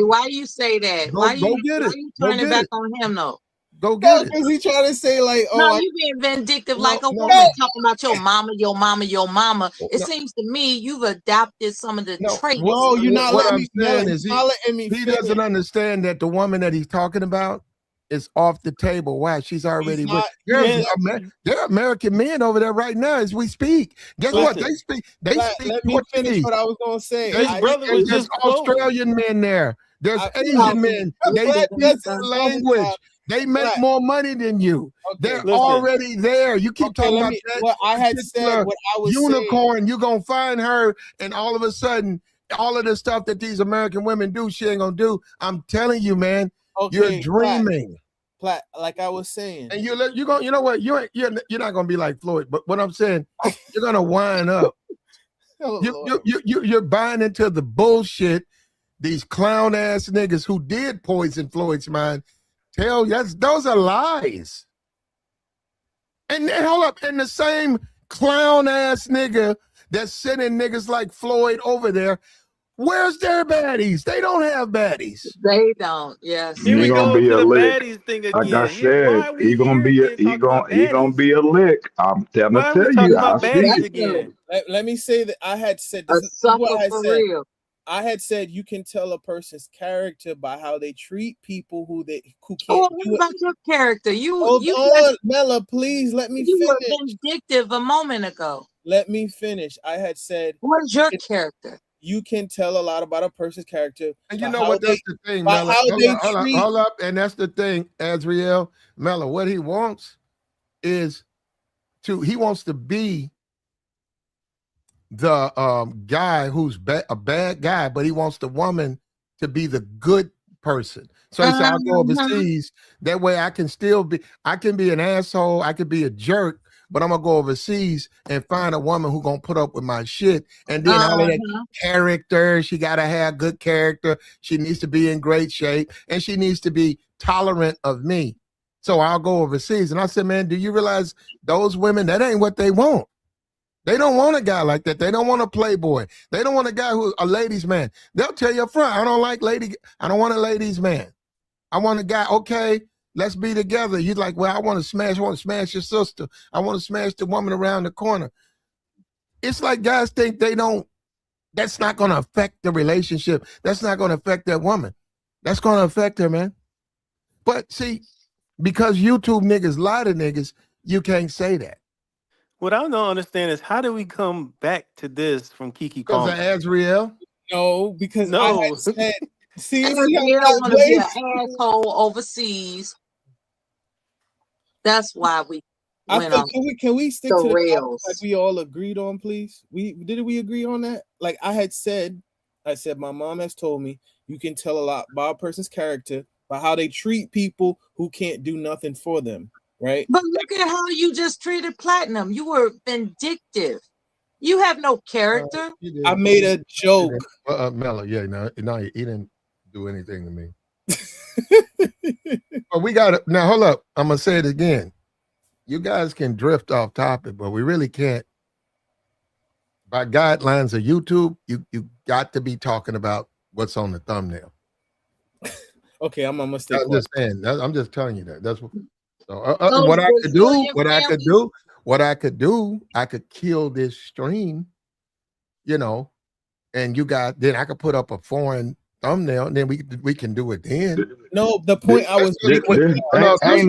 Speaker 4: Why you say that? Why you turn it back on him though?
Speaker 1: Go get it.
Speaker 7: Because he trying to say like,
Speaker 4: you being vindictive like a woman talking about your mama, your mama, your mama. It seems to me you've adopted some of the traits.
Speaker 7: No, you're not
Speaker 1: letting me. He doesn't understand that the woman that he's talking about is off the table. Why? She's already with.
Speaker 7: He's
Speaker 1: There are American men over there right now as we speak. Guess what?
Speaker 8: Listen,
Speaker 1: They speak. They speak
Speaker 7: let me finish
Speaker 1: Portuguese.
Speaker 7: what I was gonna say.
Speaker 1: They
Speaker 8: his
Speaker 1: speak,
Speaker 8: brother was
Speaker 1: and there's
Speaker 8: just quoting.
Speaker 1: Australian men there. There's
Speaker 7: I-
Speaker 1: Asian men. They
Speaker 7: Platt
Speaker 1: speak
Speaker 7: doesn't
Speaker 1: the
Speaker 7: talk
Speaker 1: language.
Speaker 7: about-
Speaker 1: They make
Speaker 7: Platt.
Speaker 1: more money than you.
Speaker 7: Okay.
Speaker 1: They're
Speaker 8: Listen.
Speaker 1: already there. You keep
Speaker 7: Okay,
Speaker 1: talking
Speaker 7: let
Speaker 1: about
Speaker 7: me.
Speaker 1: that
Speaker 7: What I had said,
Speaker 1: particular
Speaker 7: what I was saying.
Speaker 1: unicorn. You're gonna find her, and all of a sudden, all of the stuff that these American women do, she ain't gonna do. I'm telling you, man.
Speaker 7: Okay,
Speaker 1: You're dreaming.
Speaker 7: Platt, like I was saying.
Speaker 1: And you going, you know what? You're not gonna be like Floyd, but what I'm saying, you're gonna wind up.
Speaker 7: Oh, Lord.
Speaker 1: You're buying into the bullshit. These clown ass niggas who did poison Floyd's mind tell you those are lies. And hold up, and the same clown ass nigga that's sending niggas like Floyd over there, where's their baddies? They don't have baddies.
Speaker 4: They don't. Yes.
Speaker 8: Here
Speaker 9: He
Speaker 8: we
Speaker 9: gonna
Speaker 8: go
Speaker 9: be
Speaker 8: to
Speaker 9: a
Speaker 8: the
Speaker 9: lick.
Speaker 8: baddies thing
Speaker 9: Like I
Speaker 8: again. Why
Speaker 9: said,
Speaker 8: are we
Speaker 9: he gonna
Speaker 8: here
Speaker 9: be
Speaker 8: again talking about
Speaker 9: he gonna
Speaker 8: baddies?
Speaker 9: be a lick. I'm trying
Speaker 8: Why
Speaker 9: to
Speaker 8: are we
Speaker 9: tell
Speaker 8: talking
Speaker 9: you. I
Speaker 8: about
Speaker 9: see
Speaker 8: baddies
Speaker 9: it.
Speaker 8: again?
Speaker 7: Let me say that I had said
Speaker 4: A
Speaker 7: this. Is
Speaker 4: sucker
Speaker 7: what I had
Speaker 4: for
Speaker 7: said.
Speaker 4: real.
Speaker 7: I had said you can tell a person's character by how they treat people who
Speaker 4: Oh,
Speaker 7: can't
Speaker 4: what
Speaker 7: do it.
Speaker 4: about your character?
Speaker 7: Hold
Speaker 4: You
Speaker 7: on, Mela, please let me
Speaker 4: were
Speaker 7: finish.
Speaker 4: vindictive a moment ago.
Speaker 7: Let me finish. I had said
Speaker 4: What is your character?
Speaker 7: you can tell a lot about a person's character
Speaker 1: And
Speaker 7: by
Speaker 1: you know
Speaker 7: how
Speaker 1: what?
Speaker 7: they
Speaker 1: That's the thing,
Speaker 7: by
Speaker 1: Mela.
Speaker 7: how
Speaker 1: Hold
Speaker 7: they
Speaker 1: up, hold up,
Speaker 7: treat.
Speaker 1: hold up. And that's the thing, Azriel, Mela. What he wants is he wants to be the guy who's a bad guy, but he wants the woman to be the good person. So he said, I'll go overseas. That way I can be an asshole, I could be a jerk, but I'm gonna go overseas and find a woman who's gonna put up with my shit. And then all of that character, she gotta have good character, she needs to be in great shape, and she needs to be tolerant of me. So I'll go overseas. And I said, man, do you realize those women, that ain't what they want? They don't want a guy like that. They don't want a playboy. They don't want a guy who's a ladies' man. They'll tell you up front, I don't want a ladies' man. I want a guy, okay, let's be together. You're like, well, I want to smash your sister. I want to smash the woman around the corner. It's like guys think that's not going to affect the relationship. That's not going to affect that woman. That's going to affect her, man. But see, because YouTube niggas lie to niggas, you can't say that.
Speaker 8: What I don't understand is how do we come back to this from KeKe
Speaker 1: Because of
Speaker 8: Palmer?
Speaker 1: Azriel?
Speaker 7: No, because I
Speaker 8: No.
Speaker 7: had said, see
Speaker 4: And
Speaker 7: how
Speaker 4: you
Speaker 7: that
Speaker 4: don't want to be
Speaker 7: waves?
Speaker 4: an asshole overseas. That's why we
Speaker 7: I
Speaker 4: went
Speaker 7: feel,
Speaker 4: on
Speaker 7: can we stick
Speaker 4: the
Speaker 7: to the topic
Speaker 4: rails.
Speaker 7: like we all agreed on, please? Did we agree on that? Like I said my mom has told me you can tell a lot about a person's character by how they treat people who can't do nothing for them, right?
Speaker 4: But look at how you just treated Platinum. You were vindictive. You have no character.
Speaker 7: I made a joke.
Speaker 1: Mello, yeah, no, he didn't do anything to me. But we got it. Now, hold up. I'm going to say it again. You guys can drift off topic, but we really can't. By guidelines of YouTube, you got to be talking about what's on the thumbnail.
Speaker 7: Okay, I'm gonna stay
Speaker 1: I'm
Speaker 7: quiet.
Speaker 1: just saying. I'm just telling you that. That's what. So,
Speaker 4: Those
Speaker 1: what I could do,
Speaker 4: Brazilian
Speaker 1: I could kill this stream, and then I could put up a foreign thumbnail, and then we can do it then.
Speaker 7: No, the point I was making.
Speaker 9: Ain't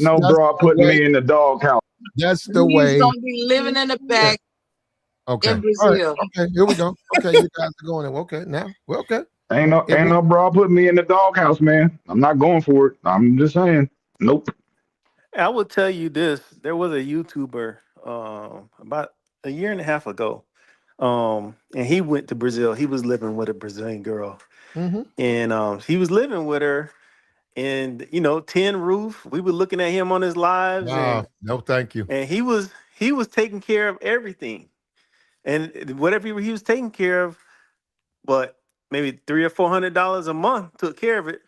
Speaker 9: no bra putting me in the doghouse.
Speaker 1: That's the way.
Speaker 4: He's gonna be living in the back.
Speaker 1: Okay.
Speaker 4: In Brazil.
Speaker 1: Right. Okay, here we go. Okay, you guys are going in. Okay, now we're okay.
Speaker 9: Ain't no bra putting me in the doghouse, man. I'm not going for it. I'm just saying. Nope.
Speaker 8: I will tell you this. There was a YouTuber about a year and a half ago. And he went to Brazil. He was living with a Brazilian girl.
Speaker 1: Mm-hmm.
Speaker 8: And he was living with her. And, tin roof. We were looking at him on his lives.
Speaker 1: No, thank you.
Speaker 8: And he was taking care of everything. And whatever he was taking care of, but maybe $300 or $400 a month took care of it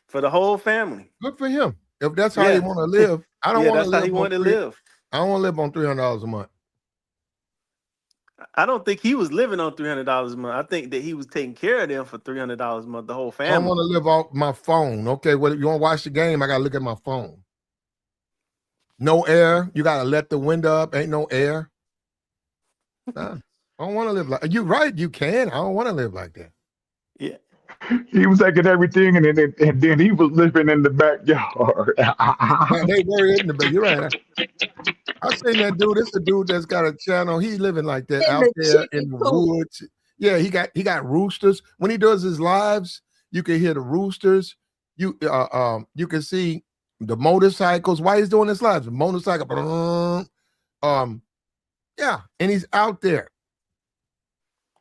Speaker 8: for the whole family.
Speaker 1: Good for him. If that's how he want to live, I don't want to live.
Speaker 8: That's how he wanted to live.
Speaker 1: I don't want to live on $300 a month.
Speaker 8: I don't think he was living on $300 a month. I think that he was taking care of them for $300 a month, the whole family.
Speaker 1: I don't want to live off my phone. Okay, well, if you want to watch the game, I got to look at my phone. No air. You got to let the window up. Ain't no air. Nah, I don't want to live like. You're right. You can. I don't want to live like that.
Speaker 8: Yeah.
Speaker 9: He was taking everything, and then he was living in the backyard.
Speaker 1: Now, they were in the, but you're right. I seen that dude. It's a dude that's got a channel. He's living like that
Speaker 4: In
Speaker 1: out
Speaker 4: the
Speaker 1: there in
Speaker 4: chicken
Speaker 1: the
Speaker 4: coop.
Speaker 1: woods. Yeah, he got roosters. When he does his lives, you can hear the roosters. You can see the motorcycles. Why he's doing his lives? The motorcycle. Yeah, and he's out there.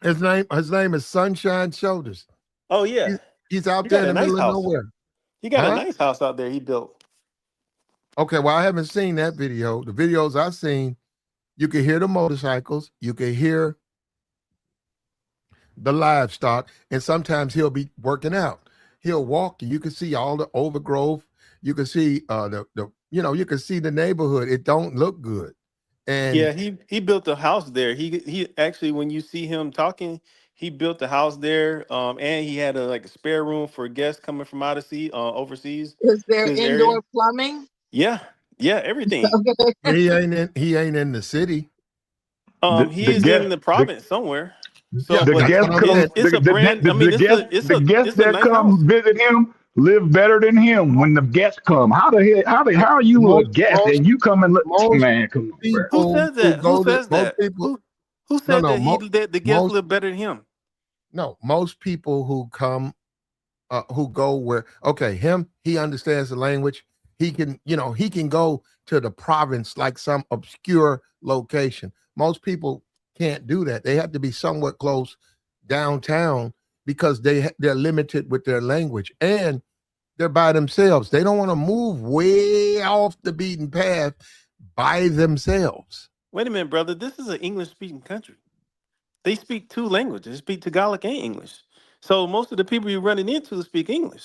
Speaker 1: His name is Sunshine Shoulders.
Speaker 8: Oh yeah,
Speaker 1: He's out
Speaker 8: he
Speaker 1: there
Speaker 8: got
Speaker 1: in
Speaker 8: a
Speaker 1: the
Speaker 8: nice
Speaker 1: middle of
Speaker 8: house.
Speaker 1: nowhere.
Speaker 8: He got a
Speaker 1: Huh?
Speaker 8: nice house out there he built.
Speaker 1: Okay, well, I haven't seen that video. The videos I've seen, you can hear the motorcycles, you can hear the livestock, and sometimes he'll be working out. He'll walk, and you can see all the overgrowth. You can see you can see the neighborhood. It don't look good. And
Speaker 8: Yeah, he built a house there. He actually, when you see him talking, he built a house there. And he had a spare room for guests coming from out of overseas
Speaker 4: Is
Speaker 8: to
Speaker 4: there
Speaker 8: his area.
Speaker 4: indoor plumbing?
Speaker 8: Yeah, everything.
Speaker 4: Okay.
Speaker 1: he ain't in the city.
Speaker 8: He
Speaker 9: The
Speaker 8: is in
Speaker 9: guest
Speaker 8: the province somewhere. So,
Speaker 1: Yeah,
Speaker 9: the
Speaker 8: but
Speaker 1: that's
Speaker 9: guests
Speaker 1: what I'm
Speaker 9: come
Speaker 1: saying.
Speaker 8: it's a brand. I mean,
Speaker 9: the guests
Speaker 8: it's a
Speaker 9: that
Speaker 8: nice
Speaker 9: come
Speaker 8: house.
Speaker 9: visit him live better than him when the guests come. How are you a guest
Speaker 1: Most
Speaker 9: and you come and look,
Speaker 1: most
Speaker 9: man, come on, bro.
Speaker 8: Who
Speaker 1: people
Speaker 8: says
Speaker 1: who
Speaker 8: that? Who
Speaker 1: go to
Speaker 8: says
Speaker 1: most
Speaker 8: that?
Speaker 1: people
Speaker 8: Who
Speaker 1: no
Speaker 8: said
Speaker 1: no
Speaker 8: that
Speaker 1: mo-
Speaker 8: the guests
Speaker 1: most
Speaker 8: live better than him?
Speaker 1: no most people who come who go where he understands the language. He can go to the province like some obscure location. Most people can't do that. They have to be somewhat close downtown because they're limited with their language and they're by themselves. They don't want to move way off the beaten path by themselves.
Speaker 8: Wait a minute, brother. This is an English speaking country. They speak two languages. They speak Tagalog and English. So most of the people you're running into speak English.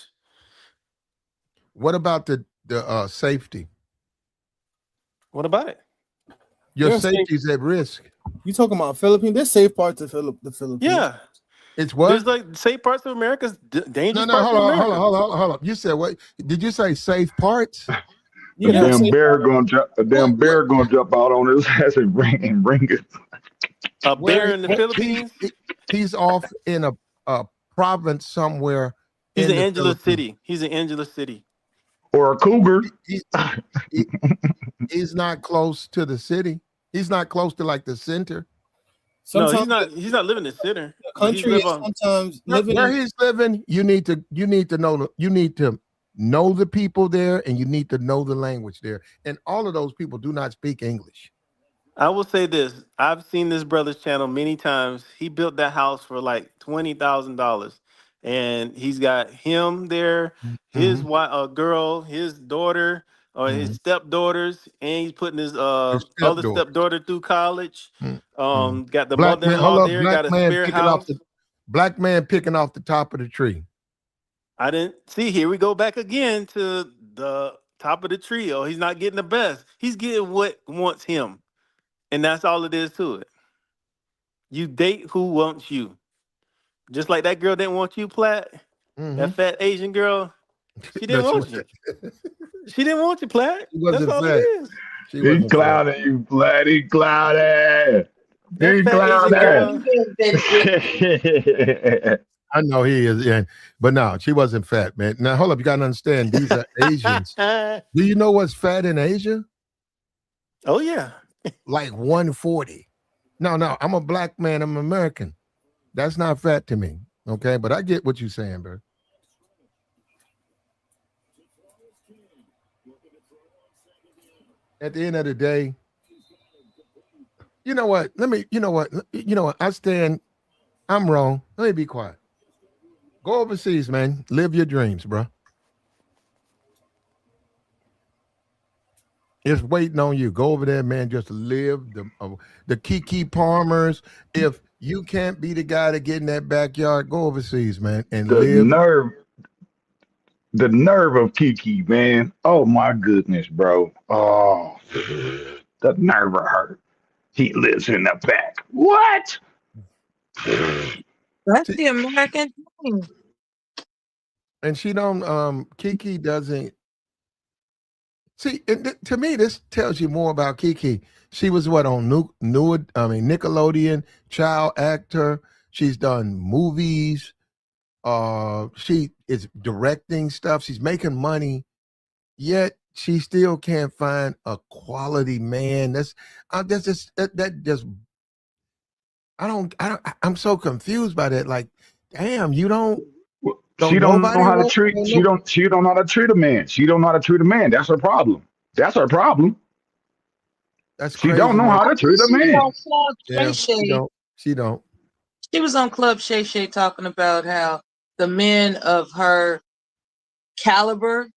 Speaker 1: What about the safety?
Speaker 8: What about it?
Speaker 1: Your
Speaker 7: There's safe.
Speaker 1: safety's at risk.
Speaker 7: You talking about Philippines? There's safe parts of the Philippines.
Speaker 8: Yeah.
Speaker 1: It's what?
Speaker 8: There's safe parts of America, dangerous
Speaker 1: No,
Speaker 8: parts
Speaker 1: hold
Speaker 8: of
Speaker 1: on,
Speaker 8: America.
Speaker 1: hold on. You said what? Did you say safe parts?
Speaker 7: You can have safe
Speaker 9: A damn bear gonna jump out on his ass and bring it.
Speaker 8: A
Speaker 1: Where
Speaker 8: bear in the Philippines.
Speaker 1: he's off in a province somewhere
Speaker 8: He's
Speaker 1: in
Speaker 8: in
Speaker 1: the
Speaker 8: Angela
Speaker 1: Philippines.
Speaker 8: City. He's in Angela City.
Speaker 9: Or a cougar.
Speaker 1: He's not close to the city. He's not close to like the center.
Speaker 8: No,
Speaker 7: Sometimes
Speaker 8: he's not living in the center.
Speaker 7: the
Speaker 8: But he's
Speaker 7: country
Speaker 8: live
Speaker 7: is
Speaker 8: on.
Speaker 7: sometimes living
Speaker 1: Where
Speaker 7: in,
Speaker 1: he's living, you need to know the people there, and you need to know the language there. And all of those people do not speak English.
Speaker 8: I will say this. I've seen this brother's channel many times. He built that house for like $20,000. And he's got him there, his
Speaker 1: Mhm.
Speaker 8: wife, a girl, his daughter, or his
Speaker 1: Mhm.
Speaker 8: stepdaughters, and he's putting his
Speaker 1: His
Speaker 8: other
Speaker 1: stepdaughter.
Speaker 8: stepdaughter through college.
Speaker 1: Mhm.
Speaker 8: Got the
Speaker 1: Black man, hold
Speaker 8: mother-in-law
Speaker 1: up,
Speaker 8: there, got a spare house.
Speaker 1: black man picking off the top of the tree.
Speaker 8: I didn't see. Here we go back again to the top of the tree. Oh, he's not getting the best. He's getting what wants him. And that's all it is to it. You date who wants you. Just like that girl didn't want you, Platt. That
Speaker 1: Mhm.
Speaker 8: fat Asian girl, she
Speaker 1: No,
Speaker 8: didn't want you. She didn't want you, Platt.
Speaker 1: she
Speaker 8: That's
Speaker 1: wasn't
Speaker 8: all it
Speaker 1: fat.
Speaker 8: is.
Speaker 1: She
Speaker 9: He
Speaker 1: wasn't fat.
Speaker 9: clouded you, Vlad. He clouded.
Speaker 8: That
Speaker 9: He
Speaker 8: fat Asian
Speaker 9: clouded.
Speaker 8: girl.
Speaker 1: I know he is, yeah, but no, she wasn't fat, man. Now hold up, you gotta understand these are Asians. Do you know what's fat in Asia?
Speaker 8: Oh yeah.
Speaker 1: Like 140. No, I'm a black man, I'm American. That's not fat to me. Okay, but I get what you're saying, bro. At the end of the day, you know what? I stand, I'm wrong. Let me be quiet. Go overseas, man. Live your dreams, bro. It's waiting on you. Go over there, man. Just live the KeKe Palmers. If you can't be the guy to get in that backyard, go overseas, man, and
Speaker 9: the
Speaker 1: live.
Speaker 9: nerve, the nerve of KeKe, man. Oh my goodness, bro. Oh, the nerve of her. He lives in the back. What?
Speaker 4: That's
Speaker 1: See,
Speaker 4: the American dream.
Speaker 1: and she don't. KeKe doesn't see. To me, this tells you more about KeKe. She was what on Nickelodeon, child actor. She's done movies. She is directing stuff. She's making money, yet she still can't find a quality man. That's just that just I'm so confused by that. Like, damn, you don't
Speaker 9: She don't know
Speaker 1: nobody
Speaker 9: how to
Speaker 1: want
Speaker 9: treat. She don't know how to treat a man. She don't know how to treat a man. That's her problem. That's her problem.
Speaker 1: that's
Speaker 9: She don't
Speaker 1: crazy,
Speaker 9: know
Speaker 1: man.
Speaker 9: how
Speaker 4: I
Speaker 9: to
Speaker 4: think
Speaker 9: treat a
Speaker 4: she was on
Speaker 9: man.
Speaker 4: Club Shay
Speaker 1: Yeah, she
Speaker 4: Shay.
Speaker 1: don't. She don't.
Speaker 4: She was on Club Shay Shay talking about how the men of her caliber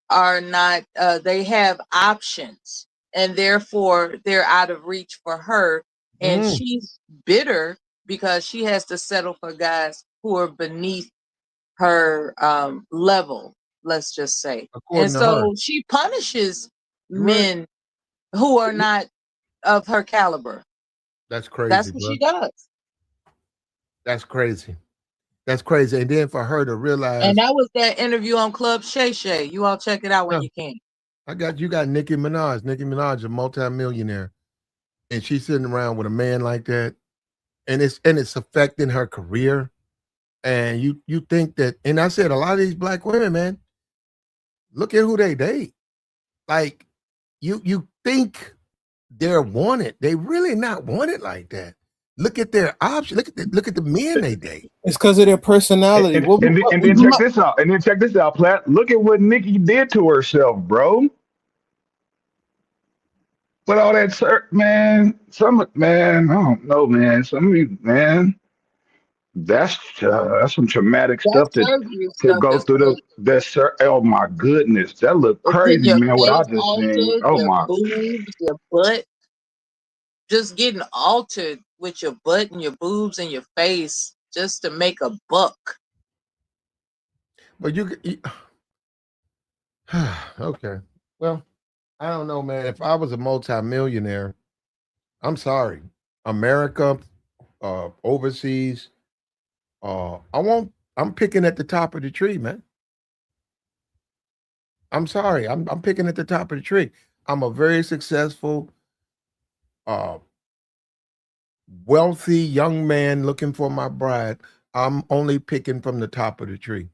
Speaker 4: are not, they have options and therefore they're out of reach for her. And
Speaker 1: Mm,
Speaker 4: she's bitter because she has to settle for guys who are beneath her level, let's just say. And
Speaker 1: according to her.
Speaker 4: so she punishes
Speaker 1: You're right.
Speaker 4: men who are not of her caliber.
Speaker 1: That's
Speaker 4: That's
Speaker 1: crazy,
Speaker 4: what
Speaker 1: bro.
Speaker 4: she does.
Speaker 1: That's crazy. That's crazy. And then for her to
Speaker 4: And
Speaker 1: realize,
Speaker 4: that was that interview on Club Shay Shay. You all check it out when
Speaker 1: huh,
Speaker 4: you can.
Speaker 1: you got Nicki Minaj. Nicki Minaj, a multimillionaire, and she's sitting around with a man like that, and it's affecting her career. And you think that, and I said a lot of these black women, man, look at who they date. Like you think they're wanted. They really not wanted like that. Look at their options. Look at the men they date.
Speaker 7: It's because of their personality.
Speaker 9: And then check this out. And then check this out, Platt. Look at what Nikki did to herself, bro. With all that, man. Man, I don't know, man. Some of you, man. That's some traumatic
Speaker 4: That
Speaker 9: stuff
Speaker 4: surgery
Speaker 9: to
Speaker 4: stuff
Speaker 9: go
Speaker 4: is
Speaker 9: through
Speaker 4: crazy.
Speaker 9: oh my goodness, that looked
Speaker 4: It's getting
Speaker 9: crazy,
Speaker 4: your
Speaker 9: man. What I
Speaker 4: face
Speaker 9: just seen.
Speaker 4: altered,
Speaker 9: Oh
Speaker 4: your
Speaker 9: my,
Speaker 4: boobs, your butt, just getting altered with your butt and your boobs and your face just to make a buck.
Speaker 1: But okay. Well, I don't know, man. If I was a multimillionaire, I'm sorry. America, overseas, I'm picking at the top of the tree, man. I'm sorry. I'm picking at the top of the tree. I'm a very successful, uh, wealthy young man looking for my bride. I'm only picking from the top of the tree.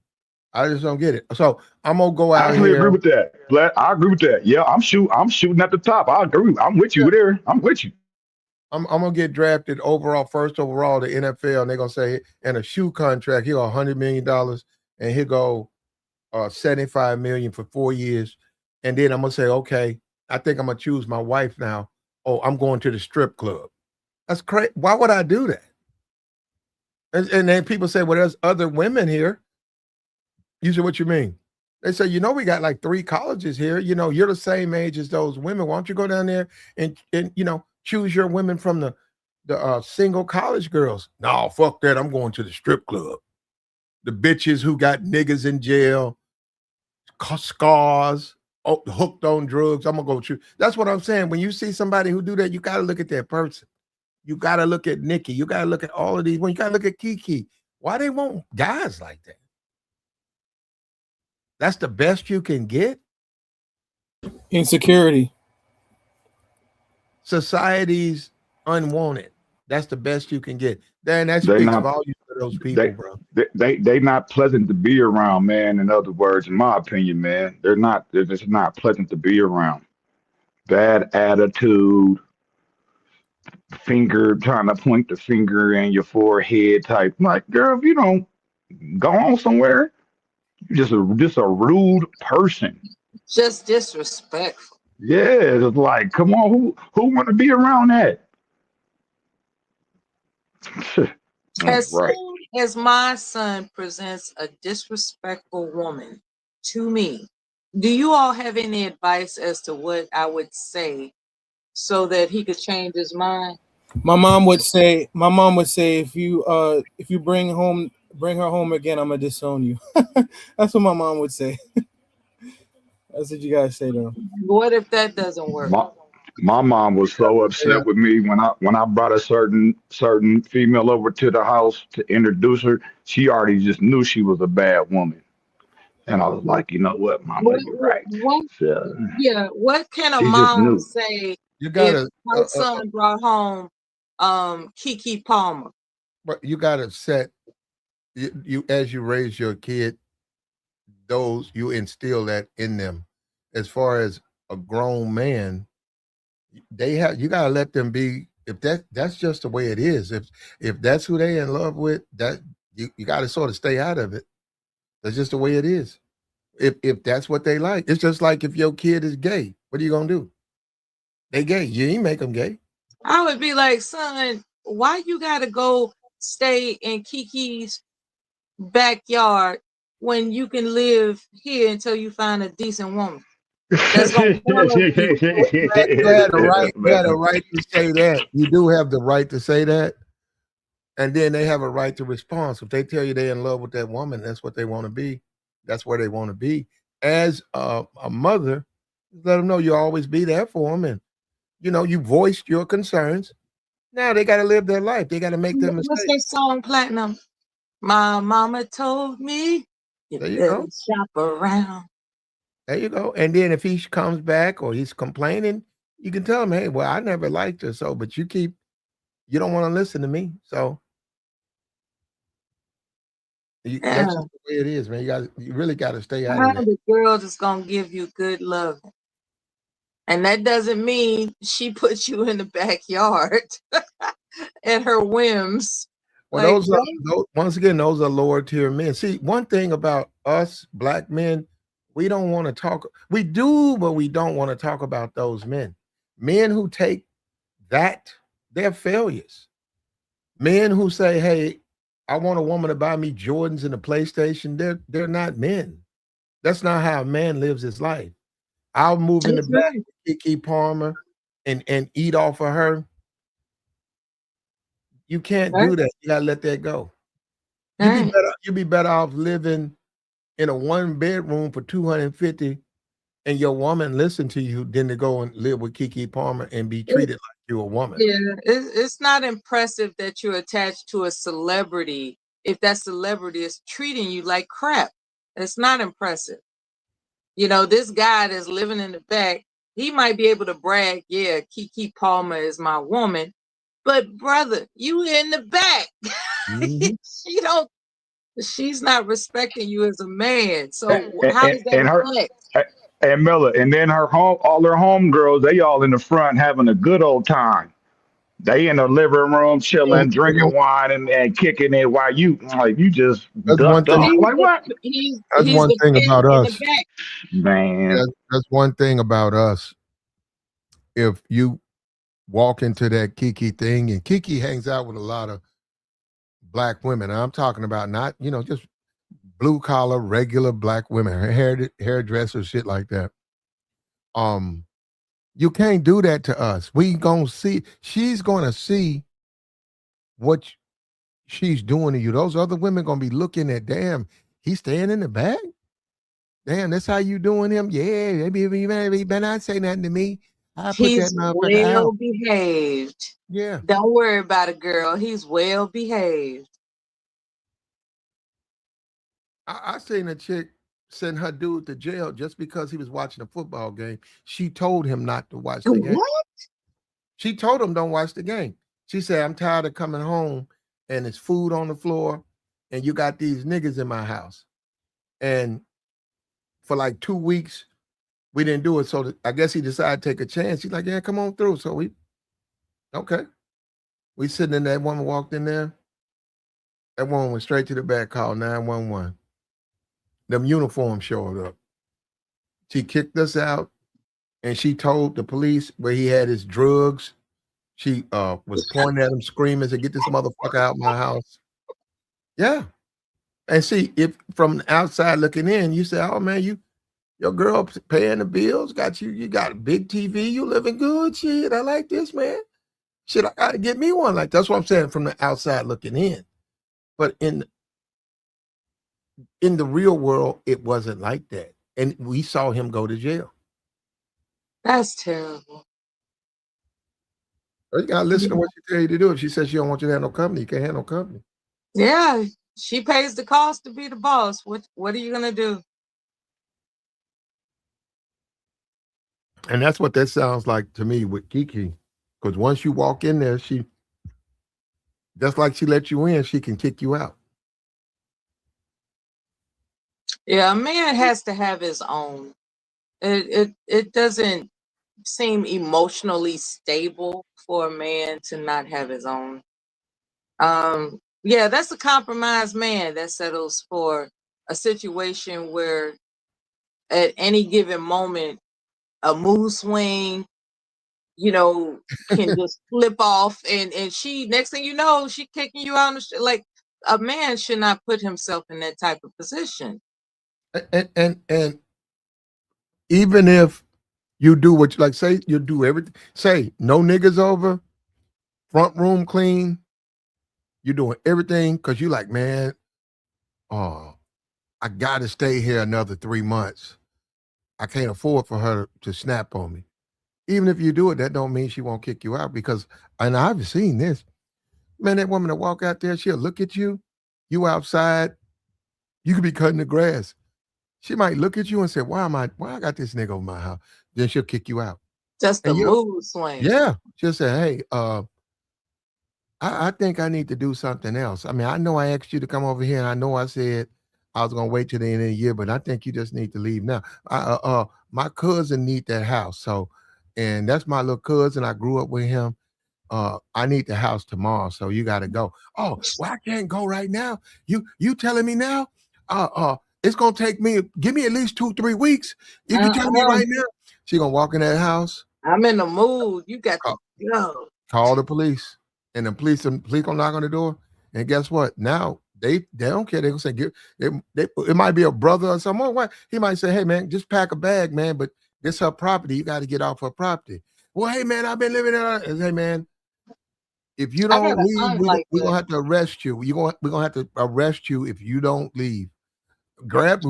Speaker 1: I just don't get it. So I'm gonna go
Speaker 9: I
Speaker 1: out
Speaker 9: actually agree
Speaker 1: here.
Speaker 9: with that. Black, I agree with that. Yeah, I'm shooting at the top. I agree. I'm with
Speaker 1: Yeah,
Speaker 9: you there. I'm with you.
Speaker 1: I'm gonna get drafted first overall to NFL, and they're gonna say in a shoe contract, he'll $100 million, and he'll go 75 million for 4 years. And then I'm gonna say, okay, I think I'm gonna choose my wife now. Oh, I'm going to the strip club. That's crazy. Why would I do that? And then people say, well, there's other women here. You say, what you mean? They say, we got like 3 colleges here. You're the same age as those women. Why don't you go down there and choose your women from the single college girls? No, fuck that. I'm going to the strip club. The bitches who got niggas in jail, scars, hooked on drugs. I'm gonna go choose. That's what I'm saying. When you see somebody who do that, you got to look at that person. You got to look at Nikki. You got to look at all of these. When you got to look at KeKe, why they want guys like that? That's the best you can get.
Speaker 7: Insecurity.
Speaker 1: Society's unwanted. That's the best you can get. Then that
Speaker 9: They
Speaker 1: speaks
Speaker 9: not
Speaker 1: volumes to those
Speaker 9: they
Speaker 1: people, bro.
Speaker 9: they not pleasant to be around, man. In other words, in my opinion, man, they're not. They're just not pleasant to be around. Bad attitude, finger trying to point the finger in your forehead type. Like, girl, if you don't go on somewhere, you're just a rude person.
Speaker 4: Just disrespectful.
Speaker 9: Yeah, it's like, come on, who want to be around that? All
Speaker 4: As
Speaker 9: right.
Speaker 4: soon as my son presents a disrespectful woman to me, do you all have any advice as to what I would say so that he could change his mind?
Speaker 7: My mom would say if you bring her home again, I'm gonna disown you. That's what my mom would say. That's what you guys say to him.
Speaker 4: What if that doesn't work?
Speaker 9: My my mom was so
Speaker 1: Yeah.
Speaker 9: upset with me when I brought a certain female over to the house to introduce her. She already just knew she was a bad woman, and I was like, you know what, Mama, you're right.
Speaker 4: What,
Speaker 9: So,
Speaker 4: yeah, what can a
Speaker 9: she just
Speaker 4: mom
Speaker 9: knew.
Speaker 4: say
Speaker 1: You
Speaker 4: if
Speaker 1: gotta,
Speaker 4: her son brought home KeKe Palmer?
Speaker 1: but you gotta set you as you raise your kid, those you instill that in them. As far as a grown man, they have you gotta let them be. If that's just the way it is. If that's who they in love with, that you got to sort of stay out of it. That's just the way it is. If that's what they like, it's just like if your kid is gay, what are you gonna do? They gay. You ain't make them gay.
Speaker 4: I would be like, son, why you gotta go stay in KeKe's backyard when you can live here until you find a decent woman that's gonna love you?
Speaker 1: You had a right. You had a
Speaker 9: Man.
Speaker 1: right to say that. You do have the right to say that, and then they have a right to respond. So if they tell you they're in love with that woman, that's what they want to be. That's where they want to be. As a mother, let them know you'll always be there for them, and you voiced your concerns. Now they got to live their life. They got to make their
Speaker 4: What's
Speaker 1: mistakes.
Speaker 4: that song, Platinum? My mama told me you
Speaker 1: There you
Speaker 4: better
Speaker 1: go.
Speaker 4: shop around.
Speaker 1: There you go. And then if he comes back or he's complaining, you can tell him, hey, well, I never liked her, so but you don't want to listen to me. So
Speaker 4: Yeah,
Speaker 1: that's just the way it is, man. You really got to stay out of
Speaker 4: find
Speaker 1: that.
Speaker 4: a girl that's gonna give you good love. And that doesn't mean she puts you in the backyard at her whims.
Speaker 1: Well,
Speaker 4: Like,
Speaker 1: once again, those are lower tier men. See, one thing about us black men, we don't want to talk. We do, but we don't want to talk about those men. Men who take that, they're failures. Men who say, "Hey, I want a woman to buy me Jordans and a PlayStation," they're not men. That's not how a man lives his life. I'll move in the
Speaker 4: that's
Speaker 1: back
Speaker 4: right.
Speaker 1: with KeKe Palmer and eat off of her. You can't
Speaker 4: Right.
Speaker 1: do that. You gotta let that go.
Speaker 4: Right.
Speaker 1: You'd be better off living in a one bedroom for 250 and your woman listen to you than to go and live with KeKe Palmer and be treated like you're a woman.
Speaker 4: Yeah, it's not impressive that you're attached to a celebrity if that celebrity is treating you like crap. It's not impressive. This guy that's living in the back, he might be able to brag, yeah, KeKe Palmer is my woman, but brother, you in the back.
Speaker 1: Mhm.
Speaker 4: She's not respecting you as a man.
Speaker 9: and,
Speaker 4: So how does that
Speaker 9: and her
Speaker 4: reflect?
Speaker 9: and Miller, and then all her homegirls, they all in the front having a good old time. They in the living room chilling,
Speaker 1: You know,
Speaker 9: drinking wine and kicking it while you just
Speaker 1: that's one
Speaker 9: ducked
Speaker 1: thing.
Speaker 9: off.
Speaker 4: He's
Speaker 9: Like
Speaker 4: the
Speaker 9: what?
Speaker 4: he's
Speaker 1: That's
Speaker 4: he's
Speaker 1: one
Speaker 4: the
Speaker 1: thing
Speaker 4: pimp
Speaker 1: about
Speaker 4: in the
Speaker 1: us.
Speaker 4: back.
Speaker 9: Man.
Speaker 1: That's one thing about us. If you walk into that KeKe thing, and KeKe hangs out with a lot of black women. And I'm talking about not, just blue collar, regular black women, hairdressers, shit like that. Um, you can't do that to us. She's gonna see what she's doing to you. Those other women gonna be looking at, damn, he's staying in the back. Damn, that's how you doing him. Yeah, maybe you better not say nothing to me. I put that
Speaker 4: He's
Speaker 1: motherfucker
Speaker 4: well
Speaker 1: out.
Speaker 4: behaved.
Speaker 1: Yeah.
Speaker 4: Don't worry about it, girl. He's well behaved.
Speaker 1: I seen a chick send her dude to jail just because he was watching a football game. She told him not to watch the game.
Speaker 4: What?
Speaker 1: She told him don't watch the game. She said, I'm tired of coming home and there's food on the floor and you got these niggas in my house. And for like 2 weeks, we didn't do it. So I guess he decided to take a chance. He's like, yeah, come on through. So okay. We sitting in there, that woman walked in there. That woman went straight to the back, called 911. Them uniforms showed up. She kicked us out and she told the police where he had his drugs. She was pointing at him, screaming, said, get this motherfucker out my house. Yeah. And see, if from the outside looking in, you say, oh man, your girl paying the bills, you got a big TV, you living good. Shit, I like this, man. Shit, I gotta get me one. Like that's what I'm saying from the outside looking in. But in the real world, it wasn't like that. And we saw him go to jail.
Speaker 4: That's terrible.
Speaker 1: You gotta listen to what she tell you to do. If she says she don't want you to have no company, you can't have no company.
Speaker 4: Yeah, she pays the cost to be the boss. What are you gonna do?
Speaker 1: And that's what that sounds like to me with KeKe. Because once you walk in there, just like she let you in, she can kick you out.
Speaker 4: Yeah, a man has to have his own. It doesn't seem emotionally stable for a man to not have his own. Yeah, that's a compromised man that settles for a situation where at any given moment a mood swing, can just flip off, and she, next thing you know, she kicking you out on the street. Like, a man should not put himself in that type of position.
Speaker 1: And even if you do what you like, say you do everything, say no niggas over, front room clean, you're doing everything because you like, man, oh, I gotta stay here another 3 months. I can't afford for her to snap on me. Even if you do it, that don't mean she won't kick you out because, and I've seen this, man, that woman that walk out there, she'll look at you, you outside, you could be cutting the grass. She might look at you and say, why I got this nigga over my house? Then she'll kick you out.
Speaker 4: Just a
Speaker 1: And you,
Speaker 4: mood swing.
Speaker 1: yeah, she'll say, hey, I think I need to do something else. I mean, I know I asked you to come over here, and I know I said I was gonna wait till the end of the year, but I think you just need to leave now. My cousin need that house, so, and that's my little cousin. I grew up with him. I need the house tomorrow, so you got to go. Oh, well, I can't go right now. You telling me now? It's gonna take me. Give me at least 2-3 weeks. If you tell me
Speaker 4: Uh-uh.
Speaker 1: right now, she gonna walk in that house.
Speaker 4: I'm in the mood. You got to
Speaker 1: Call,
Speaker 4: go.
Speaker 1: call the police, and the police gonna knock on the door. And guess what? Now they don't care. They gonna say, it might be a brother or someone. What he might say, hey man, just pack a bag, man. But this her property. You got to get off her property. Well, hey man, I've been living in. Hey man, if you
Speaker 4: I got
Speaker 1: don't
Speaker 4: an
Speaker 1: leave,
Speaker 4: aunt like
Speaker 1: we're
Speaker 4: that.
Speaker 1: gonna have to arrest you. We're gonna have to arrest you if you don't leave.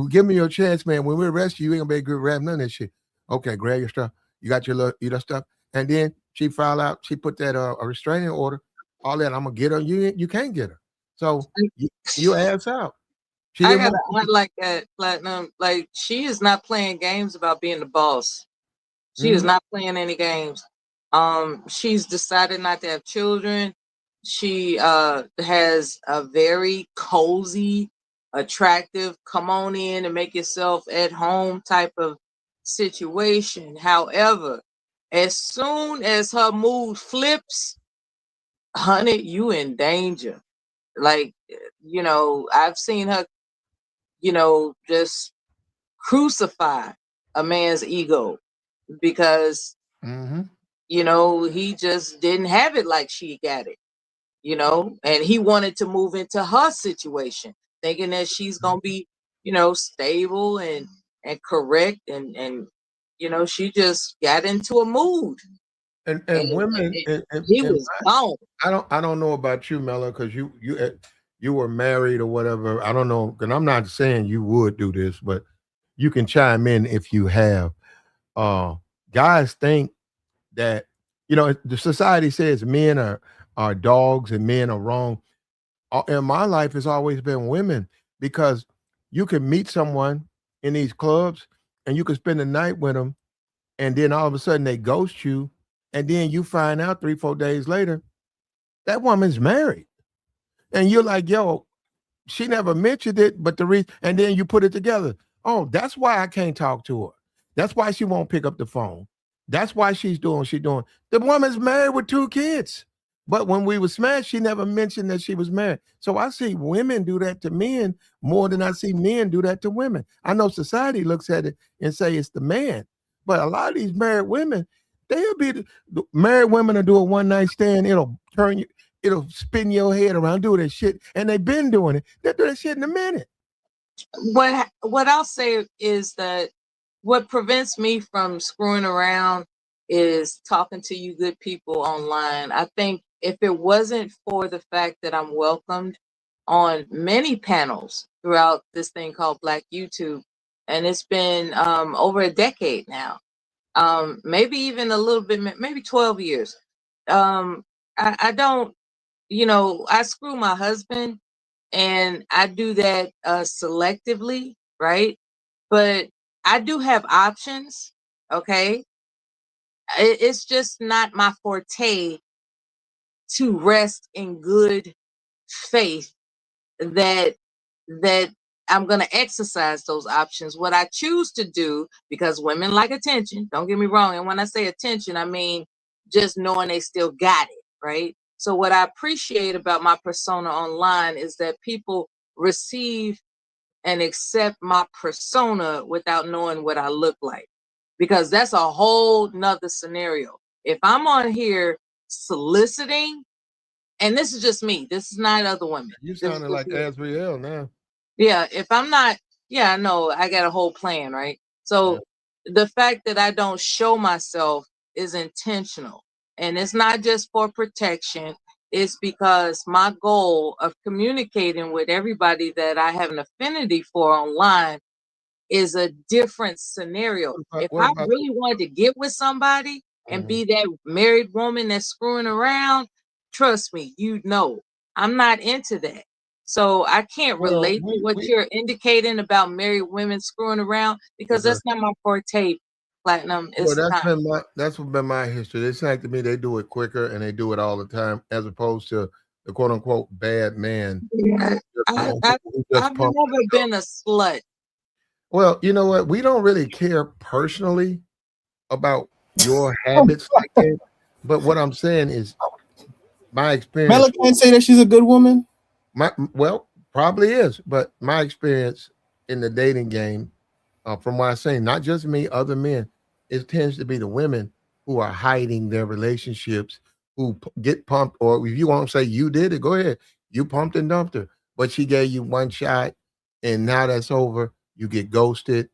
Speaker 1: Give me your chance, man. When we arrest you, you ain't gonna be able to grab none of that shit. Okay, grab your stuff. You got your stuff. And then she put that a restraining order, all that. I'm gonna get her. You can't get her. So you ass out. She
Speaker 4: I
Speaker 1: didn't
Speaker 4: got
Speaker 1: want
Speaker 4: an aunt like that, Platinum. Like, she is not playing games about being the boss. She is
Speaker 1: Mhm.
Speaker 4: not playing any games. She's decided not to have children. She has a very cozy, attractive, come on in and make yourself at home type of situation. However, as soon as her mood flips, honey, you in danger. Like, I've seen her, just crucify a man's ego because
Speaker 1: Mhm.
Speaker 4: he just didn't have it like she got it, and he wanted to move into her situation, thinking that she's gonna be, stable and correct, and she just got into a mood,
Speaker 1: And women
Speaker 4: he was gone.
Speaker 1: I don't know about you, Mella, because you were married or whatever. I don't know, and I'm not saying you would do this, but you can chime in if you have. Uh, Guys think that the society says men are dogs and men are wrong. In my life, it's always been women because you can meet someone in these clubs and you can spend the night with them, and then all of a sudden they ghost you, and then you find out 3-4 days later that woman's married, and you're like, yo, she never mentioned it, but and then you put it together. Oh, that's why I can't talk to her. That's why she won't pick up the phone. That's why she's doing what she's doing. The woman's married with 2 kids. But when we were smashed, she never mentioned that she was married. So I see women do that to men more than I see men do that to women. I know society looks at it and say it's the man, but a lot of these married women, they'll be the married women will do a one night stand. It'll spin your head around, do that shit, and they've been doing it. They'll do that shit in a minute.
Speaker 4: What I'll say is that what prevents me from screwing around is talking to you good people online. I think if it wasn't for the fact that I'm welcomed on many panels throughout this thing called Black YouTube, and it's been over a decade now, maybe even a little bit, maybe 12 years. I don't, I screw my husband, and I do that selectively, right? But I do have options. Okay, it's just not my forte to rest in good faith that that I'm going to exercise those options. What I choose to do, because women like attention, don't get me wrong. And when I say attention, I mean just knowing they still got it, right? So what I appreciate about my persona online is that people receive and accept my persona without knowing what I look like, because that's a whole nother scenario. If I'm on here soliciting, and this is just me, this is not other women.
Speaker 1: You
Speaker 4: This is
Speaker 1: sounding
Speaker 4: just
Speaker 1: like
Speaker 4: me.
Speaker 1: Azriel now.
Speaker 4: Yeah, if I'm not, yeah, I know I got a whole plan, right? So the fact that I don't show myself is intentional. And it's not just for protection, it's because my goal of communicating with everybody that I have an affinity for online is a different scenario. If
Speaker 1: What
Speaker 4: I
Speaker 1: about
Speaker 4: really wanted to get with somebody and be that married woman that's screwing around, trust me, you know, I'm not into that. So I can't
Speaker 1: well,
Speaker 4: relate to what you're indicating about married women screwing around, because
Speaker 1: uh,
Speaker 4: that's not my forte, Platinum.
Speaker 1: well,
Speaker 4: It's not.
Speaker 1: that's been my history. It's like to me they do it quicker and they do it all the time, as opposed to the quote unquote bad man
Speaker 4: Yeah,
Speaker 1: who just
Speaker 4: I've
Speaker 1: pump.
Speaker 4: never been a slut.
Speaker 1: Well, you know what? We don't really care personally about your habits like that. But what I'm saying is my experience.
Speaker 7: Mela can't say that she's a good woman.
Speaker 1: Well, probably is, but my experience in the dating game, from what I'm saying, not just me, other men, it tends to be the women who are hiding their relationships, who get pumped, or if you want to say you did it, go ahead. You pumped and dumped her, but she gave you one shot, and now that's over. You get ghosted,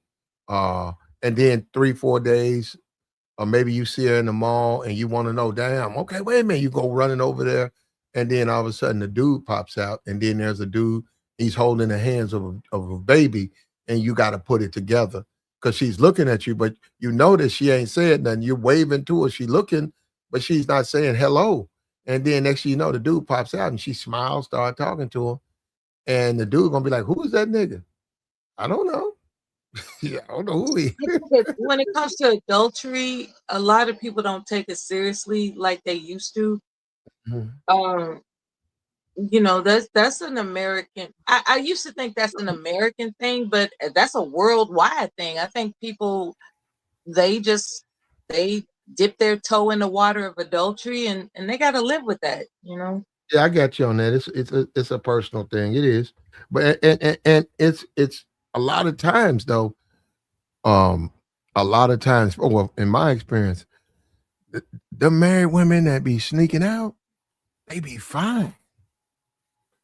Speaker 1: uh, and then 3, 4 days, or maybe you see her in the mall and you want to know, damn, okay, wait a minute. You go running over there, and then all of a sudden the dude pops out, and then there's a dude, he's holding the hands of a baby, and you got to put it together because she's looking at you, but you notice she ain't saying nothing. You're waving to her, she looking, but she's not saying hello. And then next thing you know, the dude pops out and she smiles, start talking to him. And the dude gonna be like, who's that nigga? I don't know. Yeah, I don't know who he
Speaker 4: I
Speaker 1: is.
Speaker 4: think that when it comes to adultery, a lot of people don't take it seriously like they used to. Um, you know, that's an American. I used to think that's an American thing, but that's a worldwide thing. I think people they just they dip their toe in the water of adultery, and they got to live with that. You know.
Speaker 1: Yeah, I got you on that. It's a personal thing. It is, but and it's a lot of times though. Um, a lot of times, oh, well, in my experience, the married women that be sneaking out, they be fine.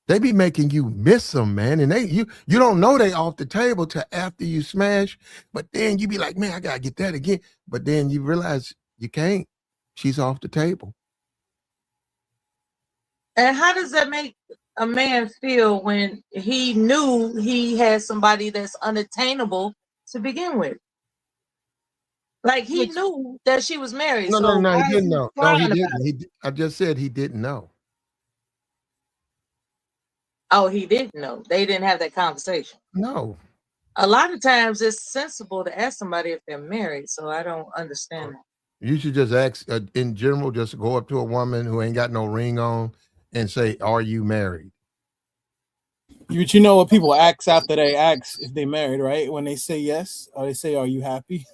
Speaker 1: They be making you miss them, man, and you don't know they off the table till after you smash. But then you be like, man, I gotta get that again. But then you realize you can't. She's off the table.
Speaker 4: And how does that make a man feel when he knew he had somebody that's unattainable to begin with? Like he knew that she was married,
Speaker 1: No, no,
Speaker 4: so
Speaker 1: no, he
Speaker 4: why is
Speaker 1: didn't
Speaker 4: he
Speaker 1: know. No,
Speaker 4: crying
Speaker 1: he
Speaker 4: about
Speaker 1: didn't.
Speaker 4: it?
Speaker 1: I just said he didn't know.
Speaker 4: Oh, he didn't know. They didn't have that conversation.
Speaker 1: No.
Speaker 4: A lot of times it's sensible to ask somebody if they're married, so I don't understand that.
Speaker 1: You should just ask, in general, just go up to a woman who ain't got no ring on and say, "Are you married?"
Speaker 7: You know what people ask after they ask if they married, right? When they say yes, or they say, "Are you happy?"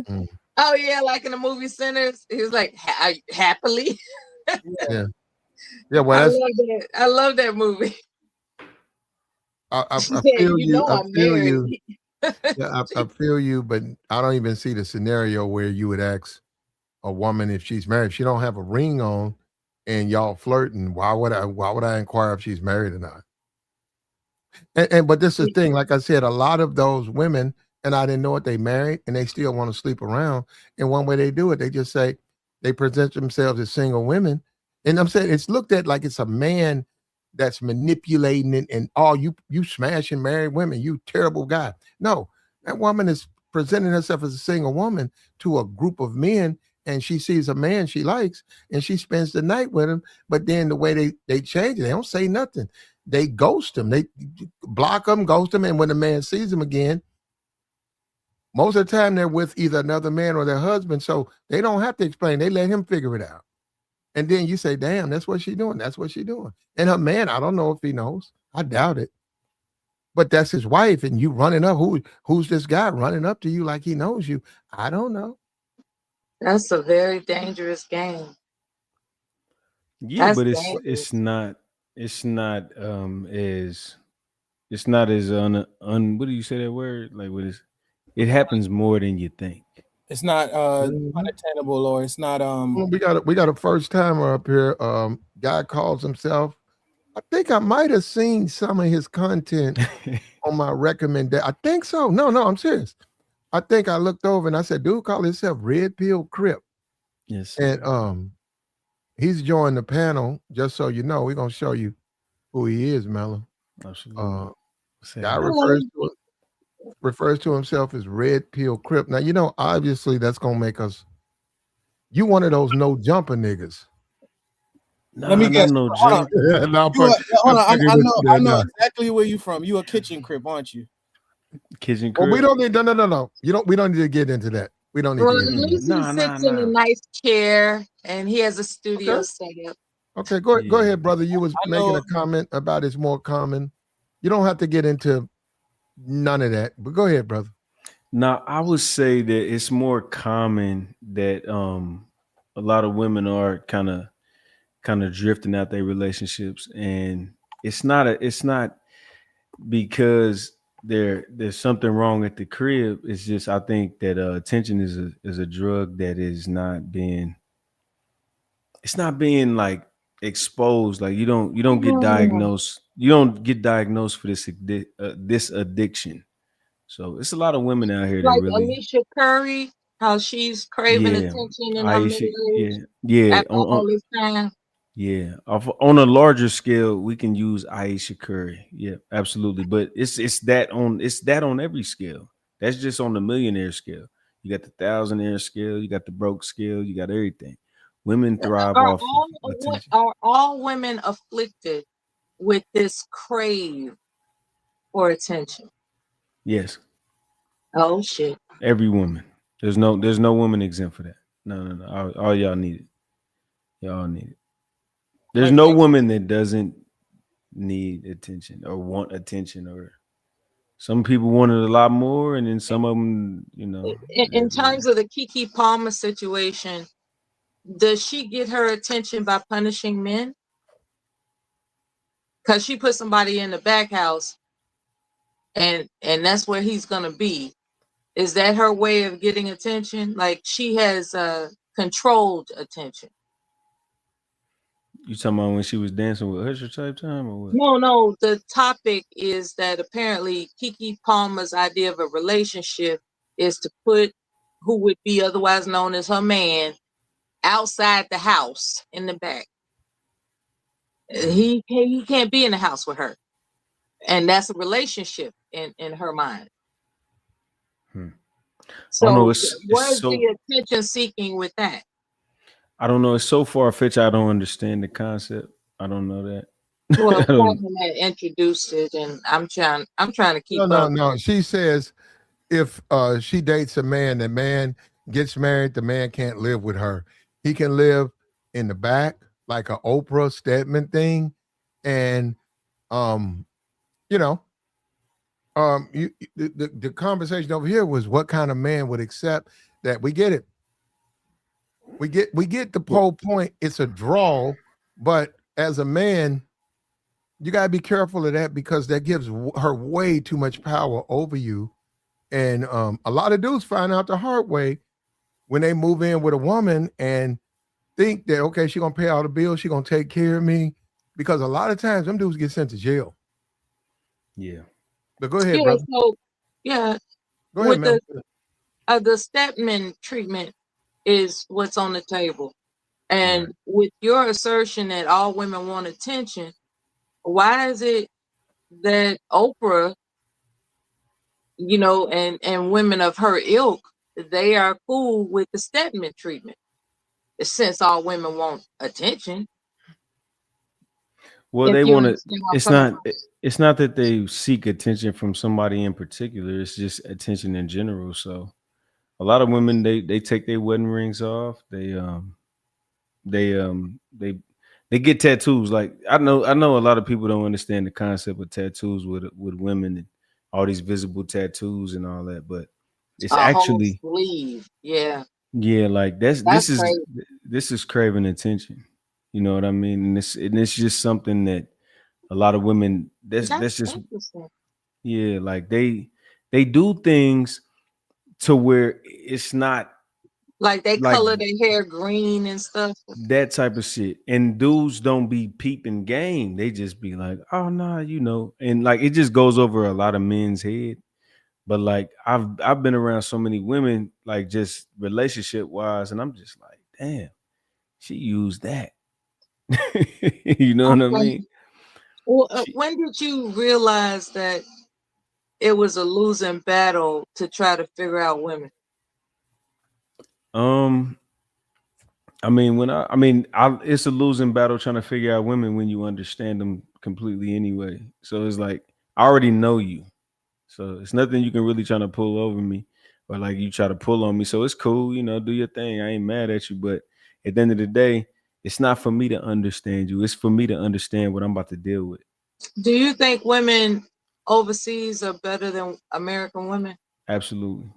Speaker 1: Mm,
Speaker 4: Oh yeah, like in the movie Sinners, he was like happily.
Speaker 1: yeah, yeah. Well,
Speaker 4: I
Speaker 1: that's
Speaker 4: love that. I love that movie. She
Speaker 1: I
Speaker 4: said,
Speaker 1: feel
Speaker 4: "You
Speaker 1: you.
Speaker 4: know
Speaker 1: I
Speaker 4: I'm
Speaker 1: feel
Speaker 4: married."
Speaker 1: you. Yeah, I feel you. But I don't even see the scenario where you would ask a woman if she's married. If she don't have a ring on, and y'all flirting, why would I? Why would I inquire if she's married or not? And but this is the thing, like I said, a lot of those women, and I didn't know it, they married and they still want to sleep around. And one way they do it, they just say they present themselves as single women. And I'm saying it's looked at like it's a man that's manipulating it and oh, you smashing married women, you terrible guy. No, that woman is presenting herself as a single woman to a group of men, and she sees a man she likes and she spends the night with him. But then the way they change it, they don't say nothing. They ghost him. They block them, ghost them, and when the man sees them again, most of the time they're with either another man or their husband, so they don't have to explain. They let him figure it out. And then you say, "Damn, that's what she's doing. That's what she's doing." And her man, I don't know if he knows. I doubt it. but that's his wife, and you running up. Who's this guy running up to you like he knows you? I don't know.
Speaker 4: That's a very dangerous game.
Speaker 10: Yeah,
Speaker 4: That's
Speaker 10: but
Speaker 4: dangerous.
Speaker 10: it's not as what do you say that word? Like what is it happens more than you think.
Speaker 7: It's not
Speaker 1: Mhm.
Speaker 7: unattainable, or it's not
Speaker 1: Well, we got a first timer up here. Guy calls himself. I think I might have seen some of his content on my recommendation. I think so. No, I'm serious. I think I looked over and I said, dude, call himself Red Pill Crip.
Speaker 10: Yes,
Speaker 1: And
Speaker 10: sir.
Speaker 1: he's joined the panel. Just so you know, we're gonna show you who he is, Mello.
Speaker 10: Absolutely.
Speaker 1: Uh
Speaker 10: What's
Speaker 1: guy
Speaker 10: happening?
Speaker 1: refers to himself as Red Pill Crip. Now, obviously that's gonna make us you one of those no jumper niggas.
Speaker 7: Let me
Speaker 10: Nah, not
Speaker 7: guess.
Speaker 10: no
Speaker 7: Hold on.
Speaker 1: Yeah, no,
Speaker 7: You are, hold
Speaker 1: I'm
Speaker 7: on.
Speaker 1: fucking
Speaker 7: I
Speaker 1: with
Speaker 7: know.
Speaker 1: you
Speaker 7: I
Speaker 1: there
Speaker 7: know
Speaker 1: now.
Speaker 7: exactly where you from. You a kitchen crip, aren't you?
Speaker 10: Kitchen
Speaker 1: Well, we
Speaker 10: crib.
Speaker 1: don't need no. We don't need to get into that. We don't need
Speaker 4: Well,
Speaker 1: to
Speaker 4: at
Speaker 1: get into that.
Speaker 4: least he
Speaker 10: Nah,
Speaker 4: sits in a
Speaker 10: nah.
Speaker 4: nice chair and he has a studio
Speaker 1: Okay.
Speaker 4: set up.
Speaker 1: Okay, go
Speaker 10: Yeah.
Speaker 1: ahead, brother. You was
Speaker 7: I
Speaker 1: making
Speaker 7: know.
Speaker 1: a comment about it's more common. You don't have to get into none of that, but go ahead, brother.
Speaker 10: Now, I would say that it's more common that a lot of women are kind of drifting out their relationships, and it's not because there's something wrong at the crib. It's just I think that attention is a drug that is not being it's not being like exposed. Like
Speaker 4: Mm.
Speaker 10: you don't get diagnosed for this addiction. So it's a lot of women out here that
Speaker 4: Like
Speaker 10: really,
Speaker 4: Alicia Curry, how she's craving
Speaker 10: yeah,
Speaker 4: attention in her
Speaker 10: Aisha,
Speaker 4: middle age
Speaker 10: yeah,
Speaker 4: after all this time.
Speaker 10: yeah. On a larger scale, we can use Aisha Curry. Yeah, absolutely. But it's that on every scale. That's just on the millionaire scale. You got the thousandaire scale, you got the broke scale, you got everything. Women thrive
Speaker 4: Are
Speaker 10: off of attention.
Speaker 4: all women afflicted with this crave for attention?
Speaker 10: Yes,
Speaker 4: Oh shit.
Speaker 10: every woman. There's no woman exempt for that. No. All y'all need it. Y'all need it. There's no
Speaker 4: Okay.
Speaker 10: woman that doesn't need attention or want attention, or some people want it a lot more, and then some of them,
Speaker 4: In terms of the KeKe Palmer situation, does she get her attention by punishing men? Because she put somebody in the back house and that's where he's gonna be. Is that her way of getting attention? Like she has controlled attention.
Speaker 10: you talking about when she was dancing with Usher type time or what?
Speaker 4: No. The topic is that apparently KeKe Palmer's idea of a relationship is to put who would be otherwise known as her man outside the house in the back. He can't be in the house with her, and that's a relationship in her mind.
Speaker 10: Hmm. I don't know.
Speaker 4: So where's the attention seeking with that?
Speaker 10: I don't know. It's so far fetched. I don't understand the concept. I don't know that.
Speaker 4: Well,
Speaker 10: I don't.
Speaker 4: Platinum had introduced it, and I'm trying to keep
Speaker 1: No.
Speaker 4: up.
Speaker 1: No. She says if she dates a man, the man gets married, the man can't live with her. He can live in the back, like a Oprah Stedman thing, and um, you know, the conversation over here was what kind of man would accept that. We get it. We get the whole point. It's a draw, but as a man, you gotta be careful of that because that gives her way too much power over you. And a lot of dudes find out the hard way when they move in with a woman and think that okay, she's gonna pay all the bills, she's gonna take care of me. Because a lot of times them dudes get sent to jail.
Speaker 10: Yeah.
Speaker 1: But go ahead,
Speaker 4: Yeah,
Speaker 1: brother.
Speaker 4: so yeah,
Speaker 1: Go ahead,
Speaker 4: with
Speaker 1: Mel.
Speaker 4: the Stedman treatment is what's on the table,
Speaker 10: Right.
Speaker 4: and with your assertion that all women want attention, why is it that Oprah, and women of her ilk, they are cool with the Stedman treatment? Since all women want attention,
Speaker 10: Well,
Speaker 4: if
Speaker 10: they
Speaker 4: you
Speaker 10: want to.
Speaker 4: understand where I'm
Speaker 10: It's
Speaker 4: coming
Speaker 10: not.
Speaker 4: from.
Speaker 10: It's not that they seek attention from somebody in particular. It's just attention in general. So a lot of women they take their wedding rings off. They They get tattoos. Like I know a lot of people don't understand the concept of tattoos with women and all these visible tattoos and all that, but it's
Speaker 4: A whole
Speaker 10: actually
Speaker 4: sleeve. Yeah,
Speaker 10: yeah, like
Speaker 4: that's crazy.
Speaker 10: this is craving attention. You know what I mean? And it's just something that a lot of women that's
Speaker 4: That's
Speaker 10: just
Speaker 4: interesting.
Speaker 10: yeah, like they do things to where it's not
Speaker 4: Like they
Speaker 10: like
Speaker 4: color their hair green and stuff.
Speaker 10: that type of shit. And dudes don't be peeping game. They just be like, oh nah, you know, and like it just goes over a lot of men's head. But like I've been around so many women, like just relationship wise, and I'm just like, damn, she used that. You know what I
Speaker 4: Okay.
Speaker 10: mean?
Speaker 4: Well,
Speaker 10: She,
Speaker 4: when did you realize that it was a losing battle to try to figure out women?
Speaker 10: um, I mean, it's a losing battle trying to figure out women when you understand them completely anyway. So it's like I already know you. So it's nothing you can really try to pull over me or like you try to pull on me. So it's cool, you know, do your thing. I ain't mad at you. But at the end of the day, it's not for me to understand you. It's for me to understand what I'm about to deal with.
Speaker 4: Do you think women overseas are better than American women?
Speaker 10: Absolutely.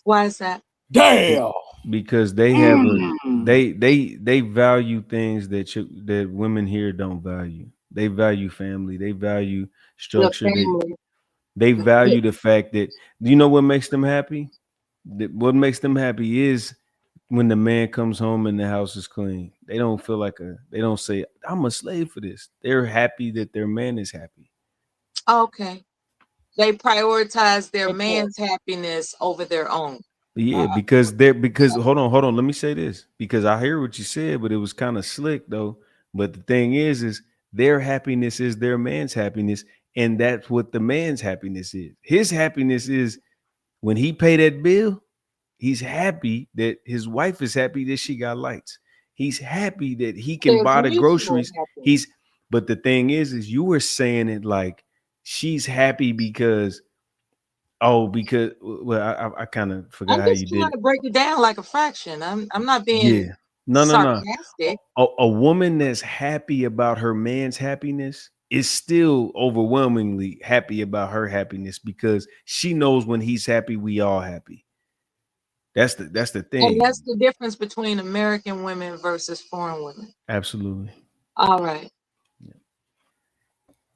Speaker 4: Why is that?
Speaker 10: Be-
Speaker 3: Damn.
Speaker 10: because they have a they value things that women here don't value. They value family, they value
Speaker 4: The
Speaker 10: structure,
Speaker 4: family.
Speaker 10: they value the fact that do you know what makes them happy? What makes them happy is when the man comes home and the house is clean. They don't feel like they don't say, I'm a slave for this. They're happy that their man is happy.
Speaker 4: Okay. They prioritize their
Speaker 3: Of course.
Speaker 4: man's happiness over their own.
Speaker 10: Yeah,
Speaker 3: I,
Speaker 10: because hold on, let me say this. Because I hear what you said, but it was kind of slick though. But the thing is their happiness is their man's happiness, and that's what the man's happiness is. His happiness is when he pay that bill, he's happy that his wife is happy that she got lights. He's happy that he can
Speaker 4: There's
Speaker 10: buy the
Speaker 4: mutual
Speaker 10: groceries.
Speaker 4: happiness.
Speaker 10: But the thing is you were saying it like she's happy because because well, I kind of forgot
Speaker 4: I'm
Speaker 10: how
Speaker 4: just
Speaker 10: you
Speaker 4: trying
Speaker 10: did
Speaker 4: to
Speaker 10: it.
Speaker 4: break it down like a fraction. I'm not being
Speaker 10: Yeah. No.
Speaker 4: sarcastic.
Speaker 10: A woman that's happy about her man's happiness is still overwhelmingly happy about her happiness because she knows when he's happy, we all happy. That's the
Speaker 4: And
Speaker 10: thing.
Speaker 4: that's the difference between American women versus foreign women.
Speaker 10: Absolutely.
Speaker 4: All right.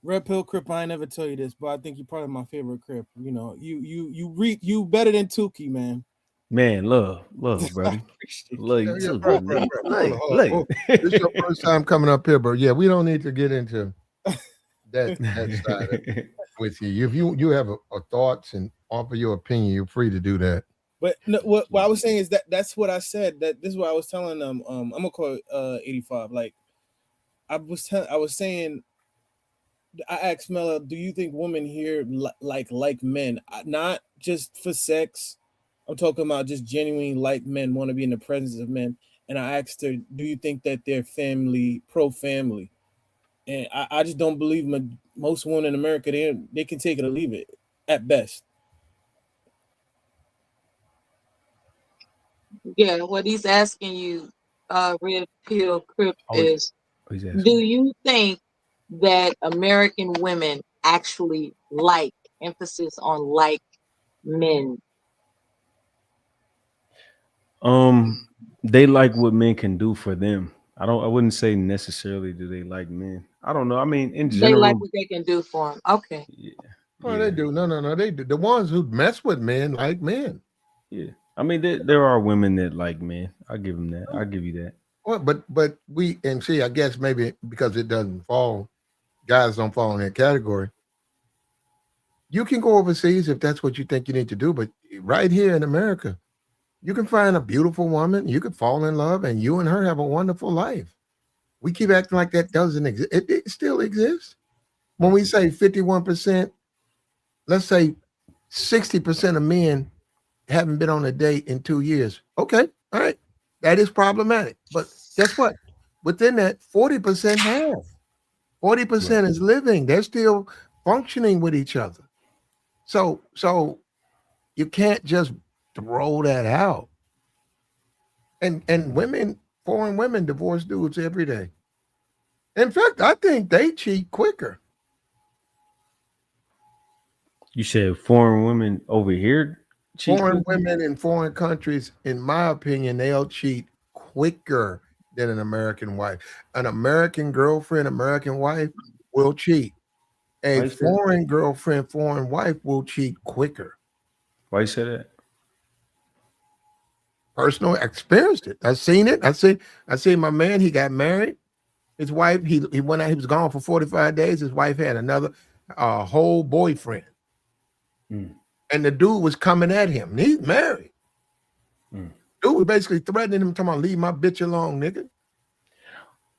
Speaker 7: Red Pill Crip, I ain't never tell you this, but I think you're probably my favorite Crip. You know, you better than Tukey, man.
Speaker 10: Man, love,
Speaker 7: I
Speaker 10: buddy.
Speaker 7: appreciate
Speaker 10: Love you
Speaker 1: Yeah,
Speaker 10: too,
Speaker 1: bro,
Speaker 10: man.
Speaker 1: bro, bro. Hold on, hold on.
Speaker 10: Love
Speaker 1: Oh, this is your
Speaker 10: you.
Speaker 1: first time coming up here, but yeah, we don't need to get into that side of with you. If you have a thoughts and offer your opinion, you're free to do that.
Speaker 7: But no, what I was saying is that's what I said. That this is what I was telling them. I'm gonna call it 85. Like I was saying. I asked Mela, do you think women here like men? Not just for sex. I'm talking about just genuinely like men, want to be in the presence of men. And I asked her, do you think that they're pro family? And I just don't believe most women in America, they can take it or leave it at best.
Speaker 4: Yeah, what he's asking you, Red Pill Crip,
Speaker 10: Oh,
Speaker 4: is
Speaker 10: he's
Speaker 4: do
Speaker 10: asking.
Speaker 4: you think that American women actually like, emphasis on like, men?
Speaker 10: They like what men can do for them. I wouldn't say necessarily do they like men. I don't know. I mean, in
Speaker 4: They like
Speaker 10: general,
Speaker 4: what they can do for them. Okay.
Speaker 10: yeah,
Speaker 1: Oh, they
Speaker 10: yeah,
Speaker 1: do. No. They do. The ones who mess with men like men.
Speaker 10: yeah. I mean, there are women that like men. I'll give them that. I'll give you that.
Speaker 1: Well, but we and see, I guess maybe because it doesn't fall, guys don't fall in that category. You can go overseas if that's what you think you need to do, but right here in America, you can find a beautiful woman, you could fall in love, and you and her have a wonderful life. We keep acting like that doesn't exist. It still exists. When we say 51%, let's say 60% of men haven't been on a date in 2 years. Okay, all right. That is problematic. But guess what? Within that, 40% have.
Speaker 10: Right.
Speaker 1: 40% is living. They're still functioning with each other. So you can't just throw that out. And women, foreign women divorce dudes every day. In fact, I think they cheat quicker.
Speaker 10: You said foreign women over here cheat
Speaker 1: Foreign
Speaker 10: quicker?
Speaker 1: women in foreign countries, in my opinion, they'll cheat quicker than an American wife. An American girlfriend, American wife will cheat. A
Speaker 10: Why you say that?
Speaker 1: foreign girlfriend, foreign wife will cheat quicker.
Speaker 10: Why you say that?
Speaker 1: Personal experienced it. I've seen it. I seen my man, he got married. His wife, he went out, he was gone for 45 days. His wife had another whole boyfriend.
Speaker 10: Mm.
Speaker 1: And the dude was coming at him. And he's married.
Speaker 10: Mm.
Speaker 1: Dude was basically threatening him, talking about leave my bitch alone, nigga.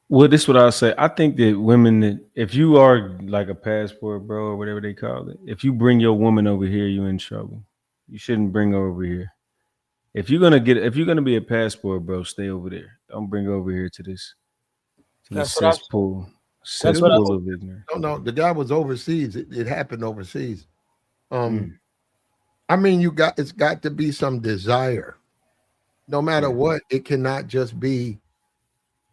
Speaker 10: Well, this is what I'll say. I think that women, that if you are like a passport bro or whatever they call it, if you bring your woman over here, you're in trouble. You shouldn't bring her over here. If you're gonna be a passport bro, stay over there. Don't bring her over here to this
Speaker 7: That's what I.
Speaker 10: cesspool
Speaker 7: That's what I.
Speaker 10: cesspool of ignorance.
Speaker 1: No, the guy was overseas. It happened overseas.
Speaker 10: Mm.
Speaker 1: I mean, it's got to be some desire. No matter
Speaker 10: Yeah.
Speaker 1: what, it cannot just be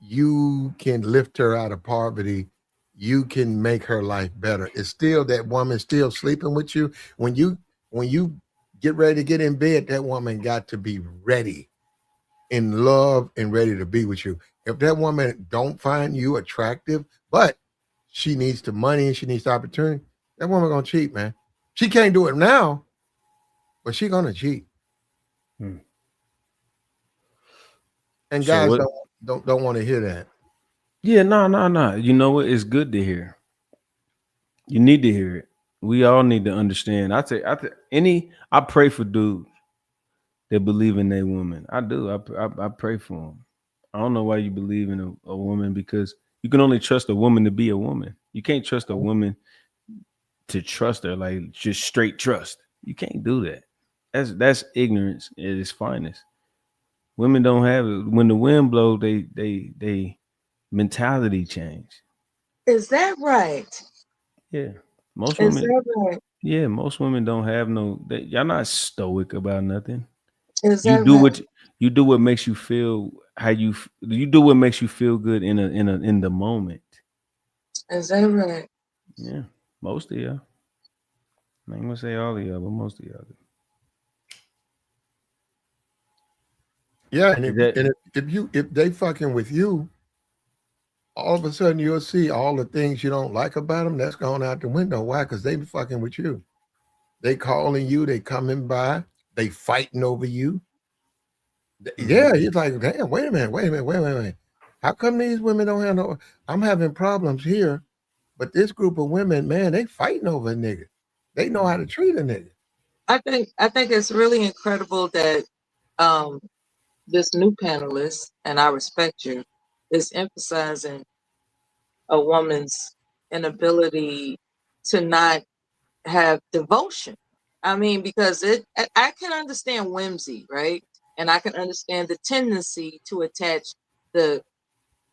Speaker 1: you can lift her out of poverty. You can make her life better. It's still that woman still sleeping with you. When you get ready to get in bed, that woman got to be ready, in love and ready to be with you. If that woman don't find you attractive, but she needs the money and she needs the opportunity, that woman gonna cheat, man. She can't do it now, but she gonna cheat.
Speaker 10: Hmm.
Speaker 1: And
Speaker 10: So
Speaker 1: guys
Speaker 10: what?
Speaker 1: don't want to hear that.
Speaker 10: Yeah, no. You know what? It's good to hear. You need to hear it. We all need to understand. I pray for dudes that believe in a woman. I do. I pray for them. I don't know why you believe in a woman, because you can only trust a woman to be a woman. You can't trust a woman to trust her, like just straight trust. You can't do that. That's ignorance at its finest. Women don't have it. When the wind blows, they mentality change.
Speaker 4: Is that right?
Speaker 10: Yeah. Most
Speaker 4: Is
Speaker 10: women,
Speaker 4: that right?
Speaker 10: yeah, most women don't have y'all not stoic about nothing.
Speaker 4: Is
Speaker 10: You
Speaker 4: that
Speaker 10: do
Speaker 4: right?
Speaker 10: what you do what makes you feel you do what makes you feel good in the moment.
Speaker 4: Is that right?
Speaker 10: Yeah. Most of y'all. I ain't gonna say all of y'all, but most of y'all do.
Speaker 1: Yeah, and
Speaker 10: Is that
Speaker 1: if they fucking with you, all of a sudden you'll see all the things you don't like about them. That's gone out the window. Why? Because they be fucking with you. They calling you. They coming by. They fighting over you.
Speaker 10: Mhm.
Speaker 1: Yeah, he's like, damn. Wait a minute. Wait a minute. Wait. Wait. Wait. How come these women don't have no? I'm having problems here, but this group of women, man, they fighting over a nigga. They know how to treat a nigga.
Speaker 4: I think it's really incredible that um, this new panelist, and I respect you, is emphasizing a woman's inability to not have devotion. I mean, because I can understand whimsy, right? And I can understand the tendency to attach the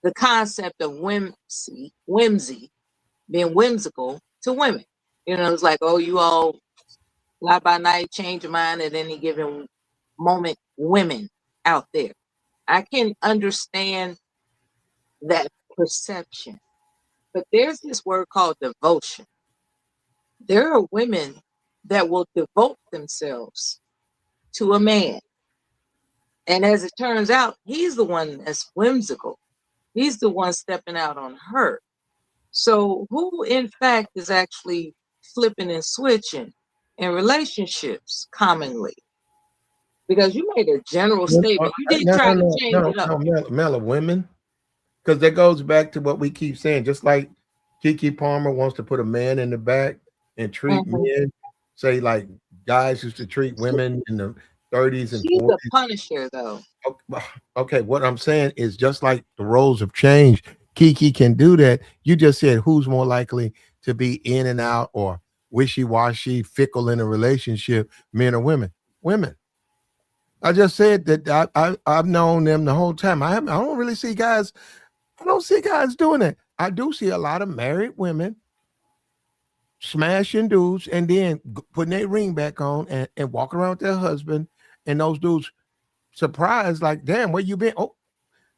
Speaker 4: the concept of whimsy, being whimsical to women. It's like, oh, you all fly by night, change your mind at any given moment. Women out there, I can understand that perception, but there's this word called devotion. There are women that will devote themselves to a man. And as it turns out, he's the one that's whimsical. He's the one stepping out on her. So, who in fact is actually flipping and switching in relationships commonly? Because you made a general
Speaker 1: No,
Speaker 4: statement. You didn't
Speaker 1: no,
Speaker 4: try
Speaker 1: no,
Speaker 4: to
Speaker 1: no,
Speaker 4: change
Speaker 1: no,
Speaker 4: it up.
Speaker 1: no, Mel of women. Because that goes back to what we keep saying. Just like KeKe Palmer wants to put a man in the back and treat
Speaker 4: Mhm.
Speaker 1: men, say like guys used to treat women in the 30s and
Speaker 4: She's a
Speaker 1: 40s.
Speaker 4: punisher, though.
Speaker 1: Okay, what I'm saying is just like the roles have changed, KeKe can do that. You just said who's more likely to be in and out or wishy-washy, fickle in a relationship, men or women? Women. I just said that I've known them the whole time. I don't really see guys. I don't see guys doing it. I do see a lot of married women smashing dudes and then putting their ring back on and walking around with their husband. And those dudes surprised, like, damn, where you been? Oh,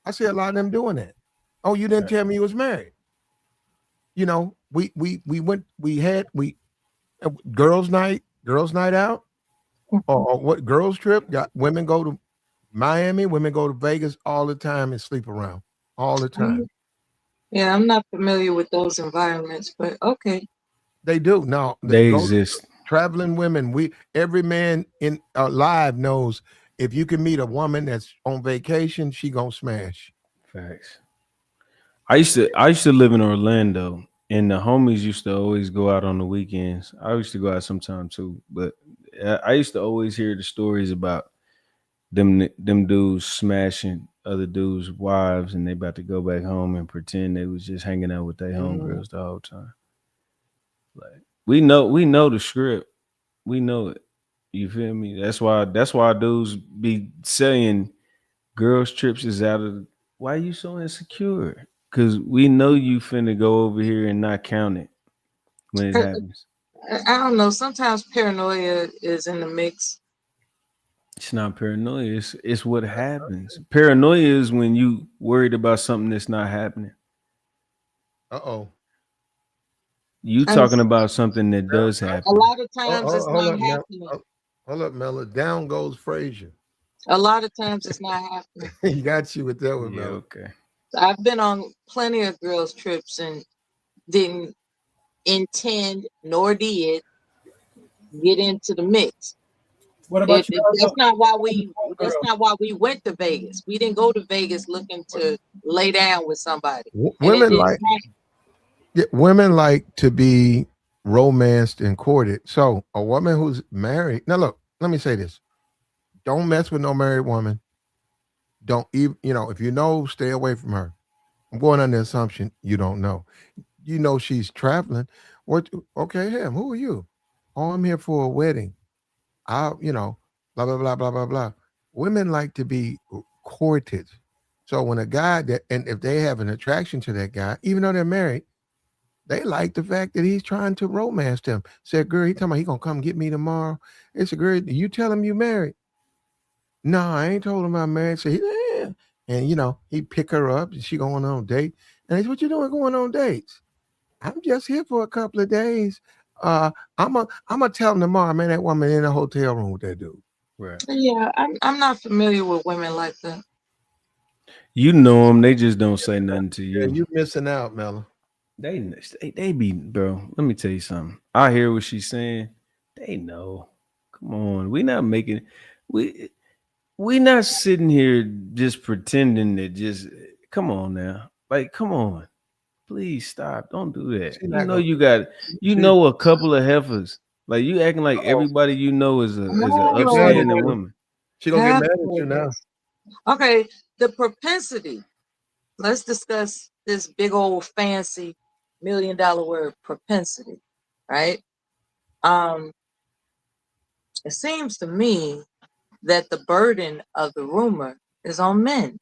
Speaker 1: I see a lot of them doing that. Oh, you didn't tell me you was married. You know, we had girls' night out, or what girls' trip. Got women go to Miami, women go to Vegas all the time and sleep around all the time.
Speaker 4: Yeah, I'm not familiar with those environments, but okay.
Speaker 1: They do. Now,
Speaker 10: They
Speaker 1: go
Speaker 10: exist.
Speaker 1: traveling women. Every man in alive knows if you can meet a woman that's on vacation, she gonna smash.
Speaker 10: Facts. I used to live in Orlando, and the homies used to always go out on the weekends. I used to go out sometime too, but I used to always hear the stories about them dudes smashing other dudes' wives, and they about to go back home and pretend they was just hanging out with their homegirls the whole time. Like we know the script, we know it. You feel me? That's why dudes be saying girls trips is out of. Why you so insecure? Because we know you finna go over here and not count it when it happens.
Speaker 4: I don't know. Sometimes paranoia is in the mix.
Speaker 10: It's not paranoia. It's what happens. Paranoia is when you worried about something that's not happening.
Speaker 1: Uh-oh.
Speaker 10: You
Speaker 4: And
Speaker 10: talking about something that does
Speaker 4: a
Speaker 10: happen.
Speaker 4: lot of times it's
Speaker 1: Hold
Speaker 4: not
Speaker 1: up, Mel.
Speaker 4: happening.
Speaker 1: Hold up, Mella. Down goes Frazier.
Speaker 4: A lot of times it's not happening.
Speaker 1: He got you with that one,
Speaker 10: Yeah,
Speaker 1: Mella.
Speaker 10: okay.
Speaker 4: I've been on plenty of girls' trips and didn't intend nor did get into the mix.
Speaker 7: What about you?
Speaker 4: That's not why we went to Vegas. We didn't go to Vegas looking to lay down with somebody. And it
Speaker 1: Women
Speaker 4: didn't
Speaker 1: like women like to be romanced and courted. So a woman who's married. Now look, let me say this: don't mess with no married woman. Don't even if you know, stay away from her. I'm going on the assumption you don't know. You know she's traveling. What? Okay, him. Who are you? Oh, I'm here for a wedding. Blah blah blah blah blah blah. Women like to be courted. So when a guy and if they have an attraction to that guy, even though they're married, they like the fact that he's trying to romance them. Said, girl, he talking about he gonna come get me tomorrow. It's a girl. You tell him you married. No, I ain't told him I'm married. So yeah. And he pick her up and she going on a date. And he said, what you doing going on dates? I'm just here for a couple of days. I'm gonna tell him tomorrow, man, that woman in a hotel room with that dude.
Speaker 10: Right.
Speaker 4: Yeah, I'm not familiar with women like that.
Speaker 10: You know them. They just don't say nothing to
Speaker 1: Yeah,
Speaker 10: you.
Speaker 1: you missing out, Mella.
Speaker 10: They be, bro. Let me tell you something. I hear what she's saying. They know. Come on, we we not sitting here just pretending that just. Come on now, like come on, please stop. Don't do that.
Speaker 1: She
Speaker 10: You
Speaker 1: not
Speaker 10: know
Speaker 1: gonna.
Speaker 10: you got
Speaker 1: She,
Speaker 10: a couple of heifers. Like you acting like
Speaker 1: oh,
Speaker 10: everybody you know is
Speaker 1: she
Speaker 10: a
Speaker 1: gonna get mad at
Speaker 10: upstanding
Speaker 1: you.
Speaker 10: woman.
Speaker 1: She gonna get mad at you now.
Speaker 4: Okay, the propensity. Let's discuss this big old fancy $1 million word, propensity, right? Um, it seems to me that the burden of the rumor is on men.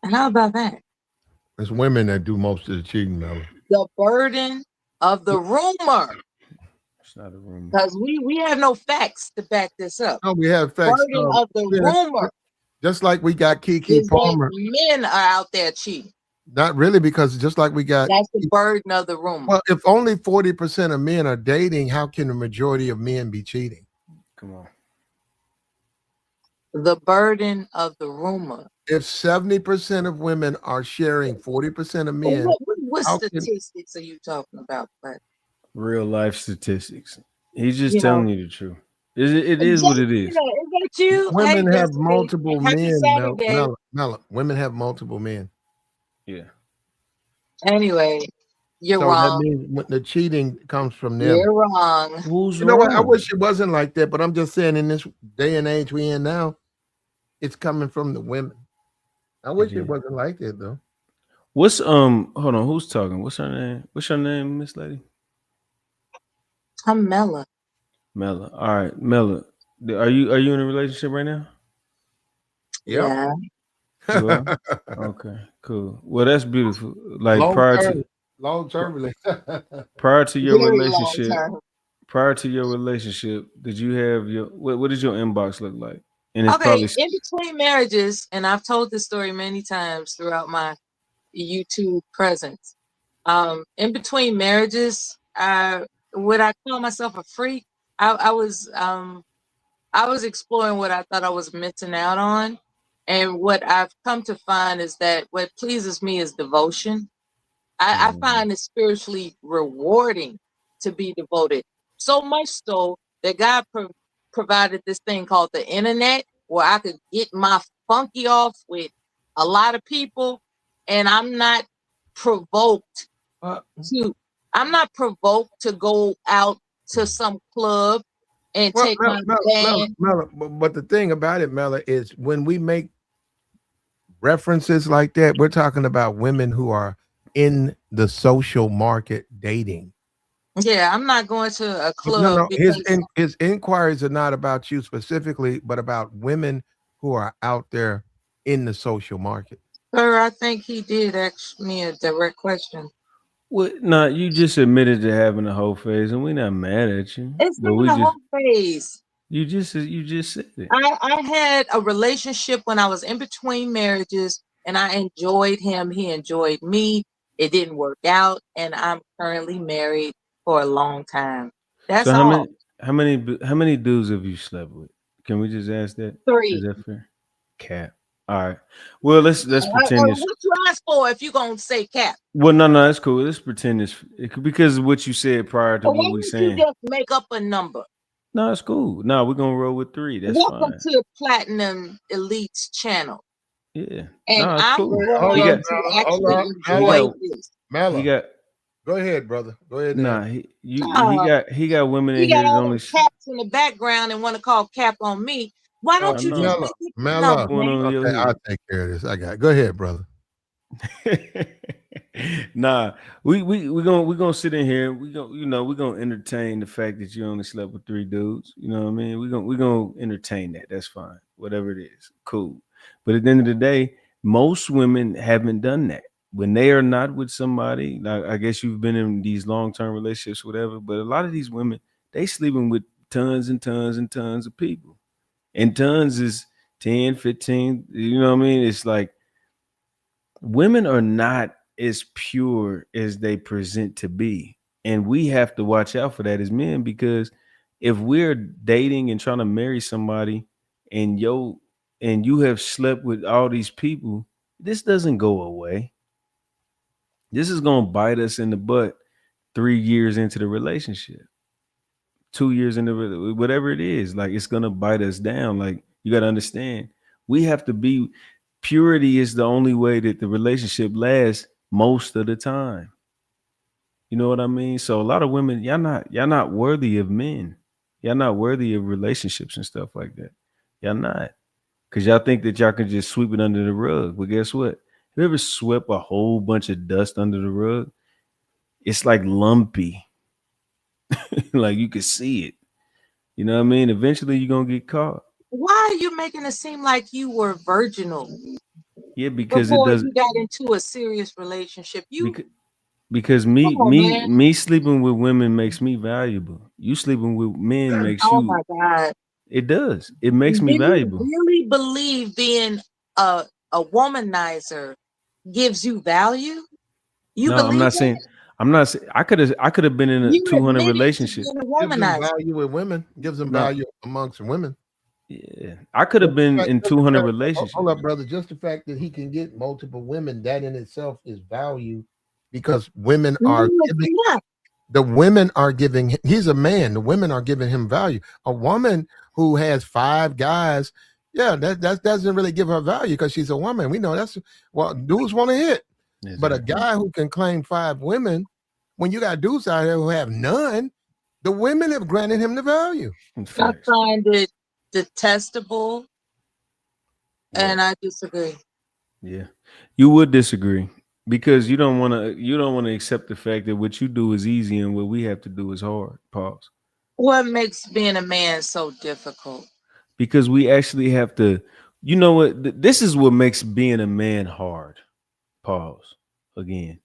Speaker 4: And how about that?
Speaker 1: It's women that do most of the cheating, Mella.
Speaker 4: The burden of the rumor.
Speaker 10: It's not a rumor.
Speaker 4: Because we have no facts to back this up.
Speaker 1: No, we have facts.
Speaker 4: Burden of the rumor
Speaker 1: Just like we got KeKe
Speaker 4: is that
Speaker 1: Palmer.
Speaker 4: men are out there cheating.
Speaker 1: Not really, because just like we got.
Speaker 4: That's the burden of the rumor.
Speaker 1: Well, if only 40% of men are dating, how can the majority of men be cheating?
Speaker 10: Come on.
Speaker 4: The burden of the rumor.
Speaker 1: If 70% of women are sharing 40% of men,
Speaker 4: What
Speaker 1: how can-
Speaker 4: statistics are you talking about? But
Speaker 10: Real life statistics. He's just
Speaker 4: You know.
Speaker 10: telling you the truth. It is what it is.
Speaker 4: Is that you?
Speaker 1: women
Speaker 4: Hey,
Speaker 1: have
Speaker 4: Destiny.
Speaker 1: multiple
Speaker 4: Happy
Speaker 1: men,
Speaker 4: Saturday.
Speaker 1: Mella. Women have multiple men.
Speaker 10: Yeah.
Speaker 4: Anyway, you're
Speaker 1: So that
Speaker 4: wrong.
Speaker 1: means when the cheating comes from them.
Speaker 4: You're wrong.
Speaker 10: Who's
Speaker 1: You know what? I
Speaker 10: wrong?
Speaker 1: wish it wasn't like that, but I'm just saying in this day and age we in now, it's coming from the women. I wish it wasn't like that though.
Speaker 10: What's hold on, who's talking? What's her name? What's your name, Miss Lady?
Speaker 4: I'm Mella.
Speaker 10: Mella. All right, Mella. Are you in a relationship right now?
Speaker 4: Yeah.
Speaker 10: You are? Okay, cool. Well, that's beautiful. Like
Speaker 1: long
Speaker 10: prior
Speaker 1: term relationship.
Speaker 10: prior to your
Speaker 4: Very
Speaker 10: relationship,
Speaker 4: long-term.
Speaker 10: prior to your relationship, did you have your what did your inbox look like? And it's
Speaker 4: Okay,
Speaker 10: probably
Speaker 4: in between marriages, and I've told this story many times throughout my YouTube presence. In between marriages, would I call myself a freak? I was exploring what I thought I was missing out on. And what I've come to find is that what pleases me is devotion. I find it spiritually rewarding to be devoted. So much so that God provided this thing called the internet where I could get my funky off with a lot of people, and provoked
Speaker 1: Uh,
Speaker 4: I'm not provoked to go out to some club and
Speaker 1: well,
Speaker 4: take my band.
Speaker 1: but the thing about it, Mela, is when we make references like that, we're talking about women who are in the social market dating.
Speaker 4: Yeah, I'm not going to a
Speaker 1: No,
Speaker 4: club
Speaker 1: no,
Speaker 4: because
Speaker 1: his inquiries are not about you specifically, but about women who are out there in the social market.
Speaker 4: sir, I think he did ask me a direct question.
Speaker 10: Well, no, you just admitted to having a whole phase, and we're not mad at you.
Speaker 4: It's
Speaker 10: But we
Speaker 4: not a
Speaker 10: just
Speaker 4: whole phase.
Speaker 10: you just said it.
Speaker 4: I had a relationship when I was in between marriages, and I enjoyed him. He enjoyed me. It didn't work out, and I'm currently married for a long time.
Speaker 10: So
Speaker 4: That's all.
Speaker 10: how many dudes have you slept with? Can we just ask that? Is
Speaker 4: 3.
Speaker 10: that fair? Cap. All right. Well, let's pretend this.
Speaker 4: What you ask for if you gonna say cap?
Speaker 10: Well, no, that's cool. Let's pretend this because of what you said prior to
Speaker 4: Why
Speaker 10: what we
Speaker 4: don't you
Speaker 10: saying.
Speaker 4: just make up a number?
Speaker 10: No, it's cool. No, we're gonna roll with 3. That's
Speaker 4: Welcome
Speaker 10: fine.
Speaker 4: to Platinum Elite's channel,
Speaker 10: Yeah.
Speaker 4: and
Speaker 10: No, it's
Speaker 4: I'm
Speaker 10: cool.
Speaker 1: Hold
Speaker 10: He
Speaker 4: going
Speaker 1: on,
Speaker 10: got
Speaker 4: to
Speaker 1: Mela. Hold
Speaker 4: actually
Speaker 1: on,
Speaker 10: he
Speaker 1: Mela.
Speaker 4: enjoy
Speaker 10: got
Speaker 4: this.
Speaker 10: he
Speaker 1: Mela.
Speaker 10: got
Speaker 1: Go ahead, brother. Go ahead and
Speaker 10: nah.
Speaker 1: answer.
Speaker 4: Uh,
Speaker 10: He got women in
Speaker 4: you got
Speaker 10: here that
Speaker 4: all
Speaker 10: only.
Speaker 4: them caps in the background and want to call cap on me. Why
Speaker 1: Oh,
Speaker 4: don't
Speaker 10: I
Speaker 4: you just
Speaker 10: know
Speaker 1: Mela,
Speaker 4: make up a
Speaker 1: Mela.
Speaker 4: number,
Speaker 10: what's going
Speaker 4: man?
Speaker 10: on in your
Speaker 1: Okay, I'll
Speaker 10: head.
Speaker 1: take care of this. I got it. Go ahead, brother.
Speaker 10: Nah, we gonna sit in here. We gonna entertain the fact that you only slept with 3 dudes. You know what I mean? We gonna entertain that. That's fine. Whatever it is, cool. But at the end of the day, most women haven't done that. When they are not with somebody, like I guess you've been in these long term relationships, whatever. But a lot of these women, they sleeping with tons and tons and tons of people, and tons is 10, 15. You know what I mean? It's like women are not as pure as they present to be. And we have to watch out for that as men because if we're dating and trying to marry somebody and you have slept with all these people, this doesn't go away. This is going to bite us in the butt 3 years into the relationship. 2 years into whatever it is, like it's going to bite us down. Like you got to understand, we have to be purity is the only way that the relationship lasts most of the time. You know what I mean? So a lot of women, y'all not worthy of men. Y'all not worthy of relationships and stuff like that. Y'all not. Cause y'all think that y'all can just sweep it under the rug. But guess what? Have you ever swept a whole bunch of dust under the rug? It's like lumpy. Like you can see it. You know what I mean? Eventually you're gonna get caught.
Speaker 4: Why are you making it seem like you were virginal
Speaker 10: Yeah, because it
Speaker 4: before
Speaker 10: does
Speaker 4: you got into a serious relationship? You
Speaker 10: because
Speaker 4: come on, man.
Speaker 10: me sleeping with women makes me valuable. You sleeping with men makes
Speaker 4: Oh
Speaker 10: you
Speaker 4: my God.
Speaker 10: it does. It makes
Speaker 4: Do
Speaker 10: me
Speaker 4: you
Speaker 10: valuable.
Speaker 4: really believe being a womanizer gives you value? You
Speaker 10: No,
Speaker 4: believe that?
Speaker 10: I'm not saying I could have been in a
Speaker 4: You
Speaker 10: 200
Speaker 4: admitted to
Speaker 10: relationship.
Speaker 4: being a
Speaker 1: Gives them
Speaker 4: womanizer.
Speaker 1: value with women. Gives them
Speaker 10: No,
Speaker 1: value amongst women.
Speaker 10: yeah. I could have been in
Speaker 1: Just the
Speaker 10: 200
Speaker 1: fact, hold
Speaker 10: relationships
Speaker 1: up, brother. Just the fact that he can get multiple women, that in itself is value because women
Speaker 4: No,
Speaker 1: are
Speaker 4: it's
Speaker 1: giving
Speaker 4: not.
Speaker 1: the women are giving he's a man, the women are giving him value. A woman who has 5 guys, yeah, that doesn't really give her value because she's a woman. We know that's what dudes want to hit. But a
Speaker 10: exactly.
Speaker 1: guy who can claim 5 women, when you got dudes out here who have none, the women have granted him the value.
Speaker 10: In
Speaker 4: I
Speaker 10: facts.
Speaker 4: find it detestable,
Speaker 1: What?
Speaker 4: and I disagree.
Speaker 10: Yeah. You would disagree because you don't want to accept the fact that what you do is easy and what we have to do is hard. Pause.
Speaker 4: What makes being a man so difficult?
Speaker 10: Because we actually have to you know what this is what makes being a man hard. Pause. Again.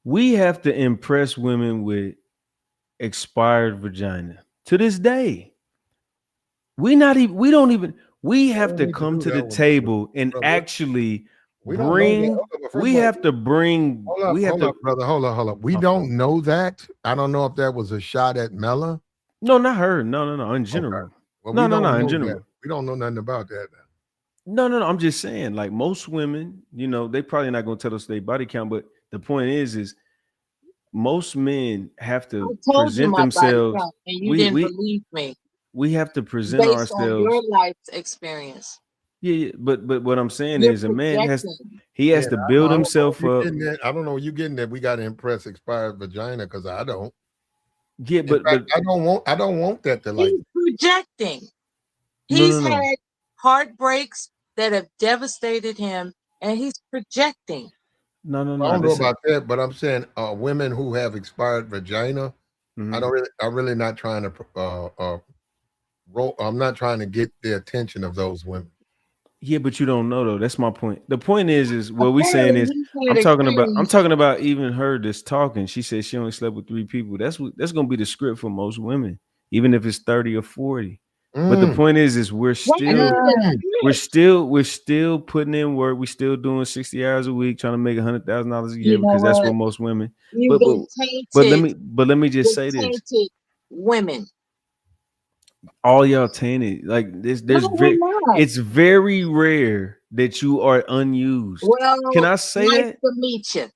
Speaker 10: We have to impress women with expired vagina. To this day, we don't even we
Speaker 1: I
Speaker 10: have
Speaker 1: don't
Speaker 10: to
Speaker 1: need to
Speaker 10: come
Speaker 1: do
Speaker 10: to the
Speaker 1: that one,
Speaker 10: table and
Speaker 1: brother.
Speaker 10: actually
Speaker 1: We don't know that.
Speaker 10: bring.
Speaker 1: Hold up, but first
Speaker 10: We
Speaker 1: of all,
Speaker 10: have to bring. We have
Speaker 1: hold
Speaker 10: to.
Speaker 1: up, brother. Hold up. We
Speaker 10: My
Speaker 1: don't
Speaker 10: fault.
Speaker 1: know that. I don't know if that was a shot at Mella.
Speaker 10: No, not her. No. In
Speaker 1: Okay.
Speaker 10: general.
Speaker 1: Well,
Speaker 10: No.
Speaker 1: we don't
Speaker 10: In
Speaker 1: know that.
Speaker 10: general.
Speaker 1: We don't know nothing about that.
Speaker 10: No. I'm just saying, like most women, they probably not gonna tell us their body count, but the point is most men have
Speaker 4: I
Speaker 10: to
Speaker 4: told you
Speaker 10: present
Speaker 4: my body
Speaker 10: themselves.
Speaker 4: count, and you
Speaker 10: We
Speaker 4: didn't
Speaker 10: we
Speaker 4: believe me
Speaker 10: we have to present
Speaker 4: based on your
Speaker 10: ourselves.
Speaker 4: life's experience.
Speaker 10: Yeah. But what I'm saying
Speaker 4: You're
Speaker 10: is a man
Speaker 4: projecting.
Speaker 10: he has
Speaker 1: Yeah,
Speaker 10: to
Speaker 1: I
Speaker 10: build
Speaker 1: don't know
Speaker 10: himself
Speaker 1: if you
Speaker 10: up.
Speaker 1: getting that. I don't know where you getting that. We got to impress expired vagina because I don't.
Speaker 10: Yeah,
Speaker 1: In fact,
Speaker 10: but
Speaker 1: I don't want that to like.
Speaker 4: He's projecting.
Speaker 10: no,
Speaker 4: He's
Speaker 10: no.
Speaker 4: had heartbreaks that have devastated him, and he's projecting.
Speaker 1: I
Speaker 10: No.
Speaker 1: don't know
Speaker 10: Listen.
Speaker 1: about that, but I'm saying women who have expired vagina.
Speaker 10: Mhm.
Speaker 1: I'm really not trying to I'm not trying to get the attention of those women.
Speaker 10: Yeah, but you don't know though. That's my point. The point is what we saying
Speaker 4: Apparently,
Speaker 10: is
Speaker 4: he's
Speaker 10: I'm
Speaker 4: had
Speaker 10: talking about
Speaker 4: experiences.
Speaker 10: even her that's talking. She said she only slept with 3 people. That's gonna be the script for most women, even if it's 30 or 40. But the
Speaker 1: Mm,
Speaker 10: point is
Speaker 4: That ain't the
Speaker 1: mm.
Speaker 4: script.
Speaker 10: we're still putting in work. We're still doing 60 hours a week, trying to make $100,000 a year
Speaker 4: You know
Speaker 10: because that's
Speaker 4: what?
Speaker 10: what most women.
Speaker 4: You've
Speaker 10: But but
Speaker 4: been
Speaker 10: but
Speaker 4: tainted
Speaker 10: let me just
Speaker 4: with
Speaker 10: say this.
Speaker 4: tainted women.
Speaker 10: All y'all tainted. Like
Speaker 4: No, we're not.
Speaker 10: it's very rare that you are unused. Can
Speaker 4: Well,
Speaker 10: I say
Speaker 4: nice
Speaker 10: that?
Speaker 4: to meet you.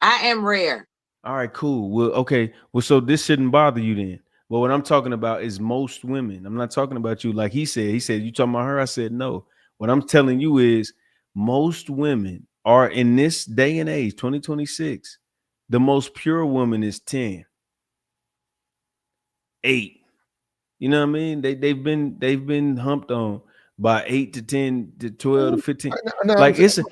Speaker 4: I am rare.
Speaker 10: All right, cool. Well, okay. Well, so this shouldn't bother you then. But what I'm talking about is most women. I'm not talking about you. Like he said, you talking about her. I said no. What I'm telling you is most women are in this day and age, 2026, the most pure woman is 10, 8. You know what I mean? They've been humped on by 8 to 10 to 12 to 15.
Speaker 1: No, I'm
Speaker 10: Like
Speaker 1: saying,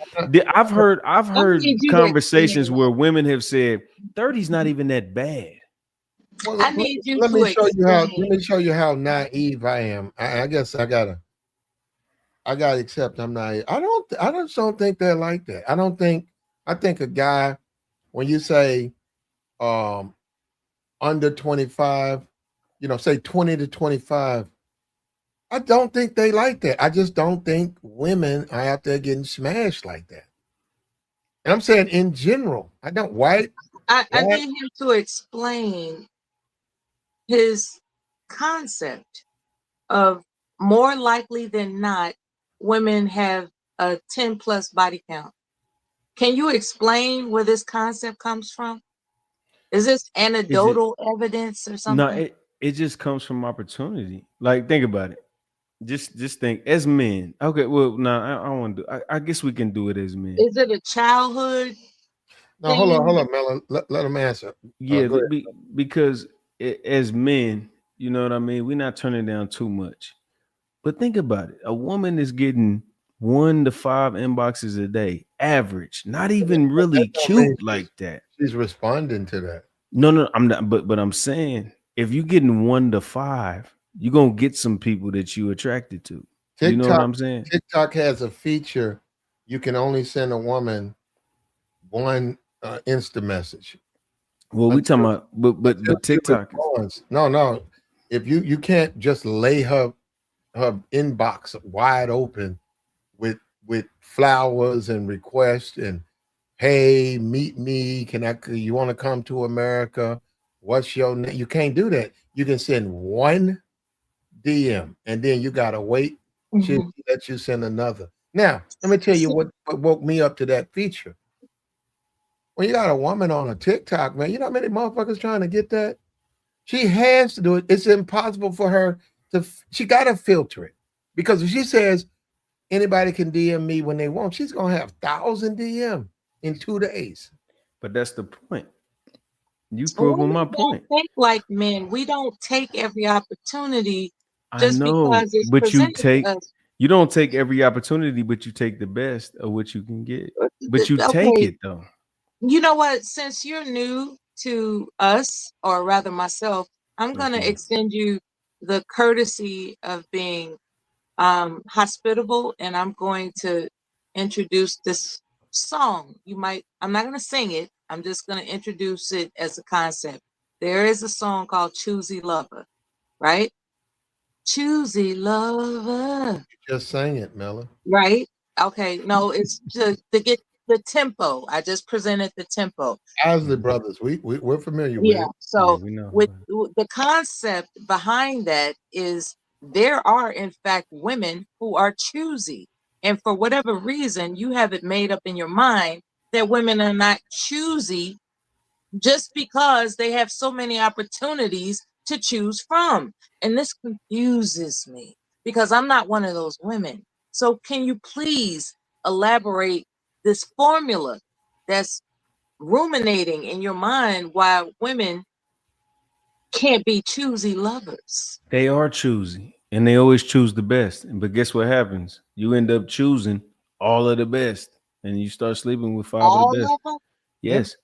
Speaker 10: I've
Speaker 4: I
Speaker 10: heard
Speaker 4: need you to
Speaker 10: conversations
Speaker 4: explain.
Speaker 10: where women have said 30 is not even that bad.
Speaker 1: well,
Speaker 4: I need you
Speaker 1: let
Speaker 4: to
Speaker 1: me show you how. Let
Speaker 4: explain.
Speaker 1: me show you how naive I am. I guess I gotta accept I'm naive. I just don't think they're like that. I don't think. I think a guy when you say um under 25, say 20 to 25. I don't think they like that. I just don't think women are out there getting smashed like that. And I'm saying in general, I don't
Speaker 4: I
Speaker 1: white.
Speaker 4: need him to explain his concept of more likely than not, women have a 10 plus body count. Can you explain where this concept comes from? Is this
Speaker 10: Is it
Speaker 4: anecdotal evidence or
Speaker 10: no,
Speaker 4: something?
Speaker 10: it just comes from opportunity. Like think about it. Just think as men. Okay, well, no, I don't want to do I guess we can do it as men.
Speaker 4: Is it a childhood
Speaker 1: Now hold
Speaker 4: thing?
Speaker 1: on, Melon. Let him answer.
Speaker 10: Yeah,
Speaker 1: Go ahead.
Speaker 10: because as men, you know what I mean? We're not turning down too much. But think about it. A woman is getting 1 to 5 inboxes a day, average, not even
Speaker 1: That
Speaker 10: really
Speaker 1: don't mean
Speaker 10: cute like that.
Speaker 1: she's responding to that.
Speaker 10: No, I'm not. But I'm saying if you're getting 1 to 5, you're gonna get some people that you attracted to. You know what
Speaker 1: TikTok
Speaker 10: I'm saying?
Speaker 1: TikTok has a feature you can only send a woman one Insta message
Speaker 10: Well, we talking
Speaker 1: until
Speaker 10: about, but
Speaker 1: she
Speaker 10: TikTok is
Speaker 1: responds. No. If you can't just lay her inbox wide open with flowers and requests and hey, meet me. You want to come to America? What's your name? You can't do that. You can send one DM and then you gotta wait. She'll
Speaker 4: Mhm.
Speaker 1: let you send another. Now, let me tell you
Speaker 4: So,
Speaker 1: what woke me up to that feature. When you got a woman on a TikTok, man, you know how many motherfuckers trying to get that? She has to do it. It's impossible for her she gotta filter it. Because if she says anybody can DM me when they want, she's gonna have 1,000 DM in 2 days.
Speaker 10: but that's the point. You proving my
Speaker 4: women don't
Speaker 10: point.
Speaker 4: think like men. We don't take every opportunity
Speaker 10: I
Speaker 4: just
Speaker 10: know,
Speaker 4: because it's
Speaker 10: but
Speaker 4: presented to us.
Speaker 10: you don't take every opportunity, but you take the best of what you can get. But you take
Speaker 4: Okay,
Speaker 10: it though.
Speaker 4: you know what? Since you're new to us, or rather myself, I'm going to
Speaker 10: Okay.
Speaker 4: extend you the courtesy of being hospitable, and I'm going to introduce this song. I'm not going to sing it, I'm just going to introduce it as a concept. There is a song called Choosy Lover, right? Choosy Lover,
Speaker 1: Just saying it, Mella.
Speaker 4: right? Okay, no, it's to get the tempo. I just presented the tempo.
Speaker 1: Owsley Brothers, we're familiar with
Speaker 4: Yeah.
Speaker 1: it.
Speaker 10: Yeah,
Speaker 4: So
Speaker 10: we know.
Speaker 4: with the concept behind that is there are in fact women who are choosy, and for whatever reason you have it made up in your mind that women are not choosy just because they have so many opportunities to choose from. And this confuses me because I'm not one of those women. So can you please elaborate this formula that's ruminating in your mind why women can't be choosy lovers?
Speaker 10: They are choosy, and they always choose the best. But guess what happens? You end up choosing all of the best, and you start sleeping with five of the
Speaker 4: All
Speaker 10: best.
Speaker 4: of them?
Speaker 10: Yes,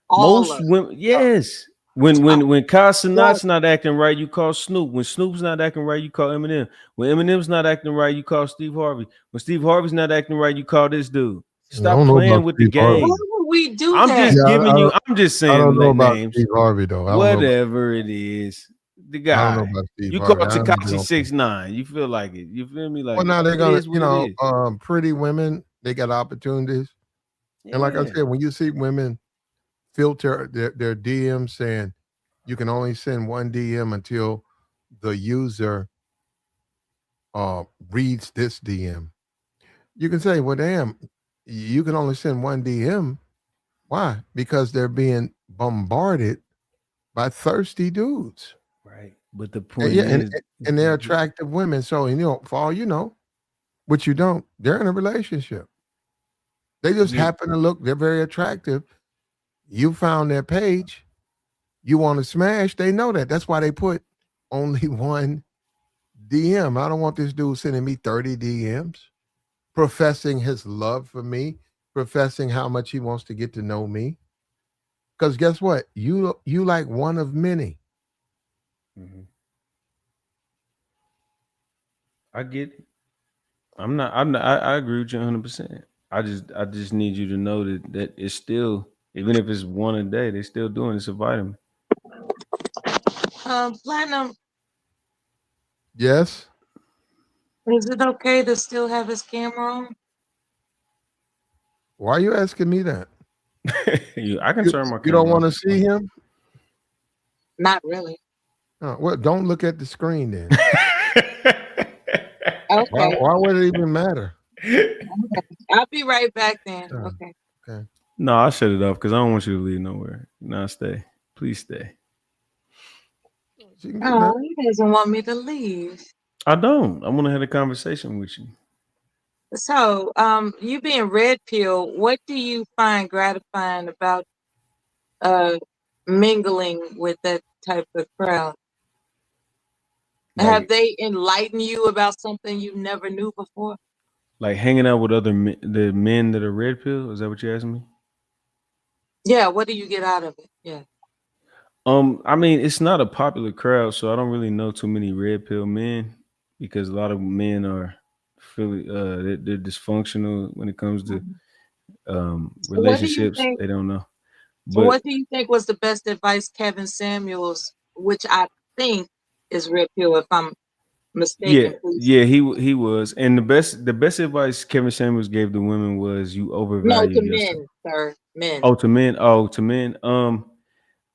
Speaker 4: All
Speaker 10: most
Speaker 4: of
Speaker 10: women.
Speaker 4: them.
Speaker 10: Yes, when
Speaker 4: Uh,
Speaker 10: when Kyle
Speaker 4: well,
Speaker 10: Sinat's not acting right, you call Snoop. When Snoop's not acting right, you call Eminem. When Eminem's not acting right, you call Steve Harvey. When Steve Harvey's not acting right, you call this dude.
Speaker 11: I
Speaker 10: Stop
Speaker 11: don't know about
Speaker 10: playing with the
Speaker 11: Steve Harvey.
Speaker 4: why
Speaker 10: game.
Speaker 4: would we do
Speaker 10: I'm
Speaker 4: that?
Speaker 10: just
Speaker 11: Yeah,
Speaker 10: giving you. I'm just
Speaker 11: I don't
Speaker 10: saying
Speaker 11: know about
Speaker 10: names.
Speaker 11: Steve Harvey though.
Speaker 10: Whatever it is, the
Speaker 11: I don't know
Speaker 10: guy.
Speaker 11: about Steve
Speaker 10: You call
Speaker 11: Harvey. I really
Speaker 10: Takashi
Speaker 11: don't think.
Speaker 10: 6ix9ine. You feel like it. You feel me?
Speaker 11: Well,
Speaker 10: Like
Speaker 11: now they're
Speaker 10: it
Speaker 11: gonna,
Speaker 10: is what it is.
Speaker 11: pretty women. They got opportunities, and like I
Speaker 10: Yeah.
Speaker 11: said, when you see women filter their DMs saying you can only send one DM until the user reads this DM, you can say, well, damn, you can only send one DM. Why? Because they're being bombarded by thirsty dudes.
Speaker 10: Right. But the
Speaker 11: And
Speaker 10: point
Speaker 11: yeah,
Speaker 10: is,
Speaker 11: and they're attractive women. So, for all you know, which you don't, they're in a relationship. They just
Speaker 10: yeah,
Speaker 11: happen to look, they're very attractive. You found their page, you want to smash, they know that. That's why they put only one DM. I don't want this dude sending me 30 DMs, professing his love for me, professing how much he wants to get to know me. Because guess what? You like one of many.
Speaker 10: mhm. I get it. I'm not. I agree with you 100%. I just need you to know that it's still, even if it's one a day, they're still doing it. It's a vitamin.
Speaker 4: Platinum,
Speaker 11: Yes.
Speaker 4: is it okay to still have his camera on?
Speaker 11: Why are you asking me that?
Speaker 10: I can
Speaker 11: You,
Speaker 10: turn my
Speaker 11: you don't
Speaker 10: camera
Speaker 11: want
Speaker 10: off.
Speaker 11: to see him?
Speaker 4: Not really.
Speaker 11: Well, don't look at the screen then. Why,
Speaker 4: Okay.
Speaker 11: why would it even matter?
Speaker 4: I'll be right back then.
Speaker 11: Oh,
Speaker 4: Okay.
Speaker 11: okay.
Speaker 10: No, I'll shut it off because I don't want you to leave nowhere. No, stay. Please stay.
Speaker 11: She can get
Speaker 4: Oh,
Speaker 11: that.
Speaker 4: he doesn't want me to leave.
Speaker 10: I don't. I want to have a conversation with you.
Speaker 4: So, you being red pill, what do you find gratifying about uh mingling with that type of crowd? Have
Speaker 10: Like
Speaker 4: they enlightened you about something you never knew before?
Speaker 10: like hanging out with the men that are red pill. Is that what you're asking me?
Speaker 4: Yeah, what do you get out of it? Yeah.
Speaker 10: I mean, it's not a popular crowd, so I don't really know too many red pill men because a lot of men are really they're dysfunctional when it comes to
Speaker 4: Mhm. So what do you
Speaker 10: relationships.
Speaker 4: think?
Speaker 10: They don't know. But
Speaker 4: What do you think was the best advice Kevin Samuels, which I think is red pill, if I'm
Speaker 10: yeah,
Speaker 4: mistaken, please?
Speaker 10: yeah, he was. And the best advice Kevin Samuels gave the women was you
Speaker 4: No,
Speaker 10: overvalue
Speaker 4: to
Speaker 10: yourself.
Speaker 4: men, sir, men.
Speaker 10: Oh, to men. Oh, to men.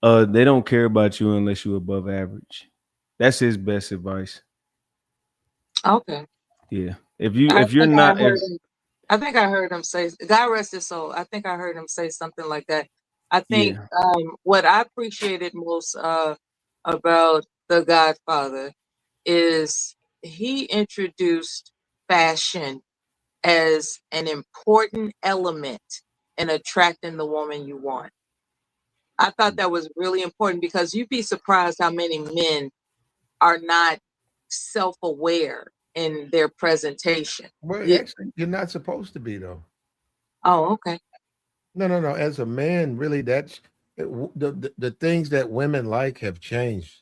Speaker 10: They don't care about you unless you're above average. That's his best advice.
Speaker 4: Okay.
Speaker 10: Yeah. If you
Speaker 4: I
Speaker 10: if you're
Speaker 4: think I
Speaker 10: not
Speaker 4: heard
Speaker 10: if
Speaker 4: him. I think I heard him say, God rest his soul. I think I heard him say something like that. I think
Speaker 10: yeah.
Speaker 4: what I appreciated most about The Godfather is he introduced fashion as an important element in attracting the woman you want. I thought that was really important because you'd be surprised how many men are not self-aware in their presentation.
Speaker 1: Well,
Speaker 4: You,
Speaker 1: actually, you're not supposed to be though.
Speaker 4: oh, okay.
Speaker 1: No, no, no. As a man, really, the things that women like have changed.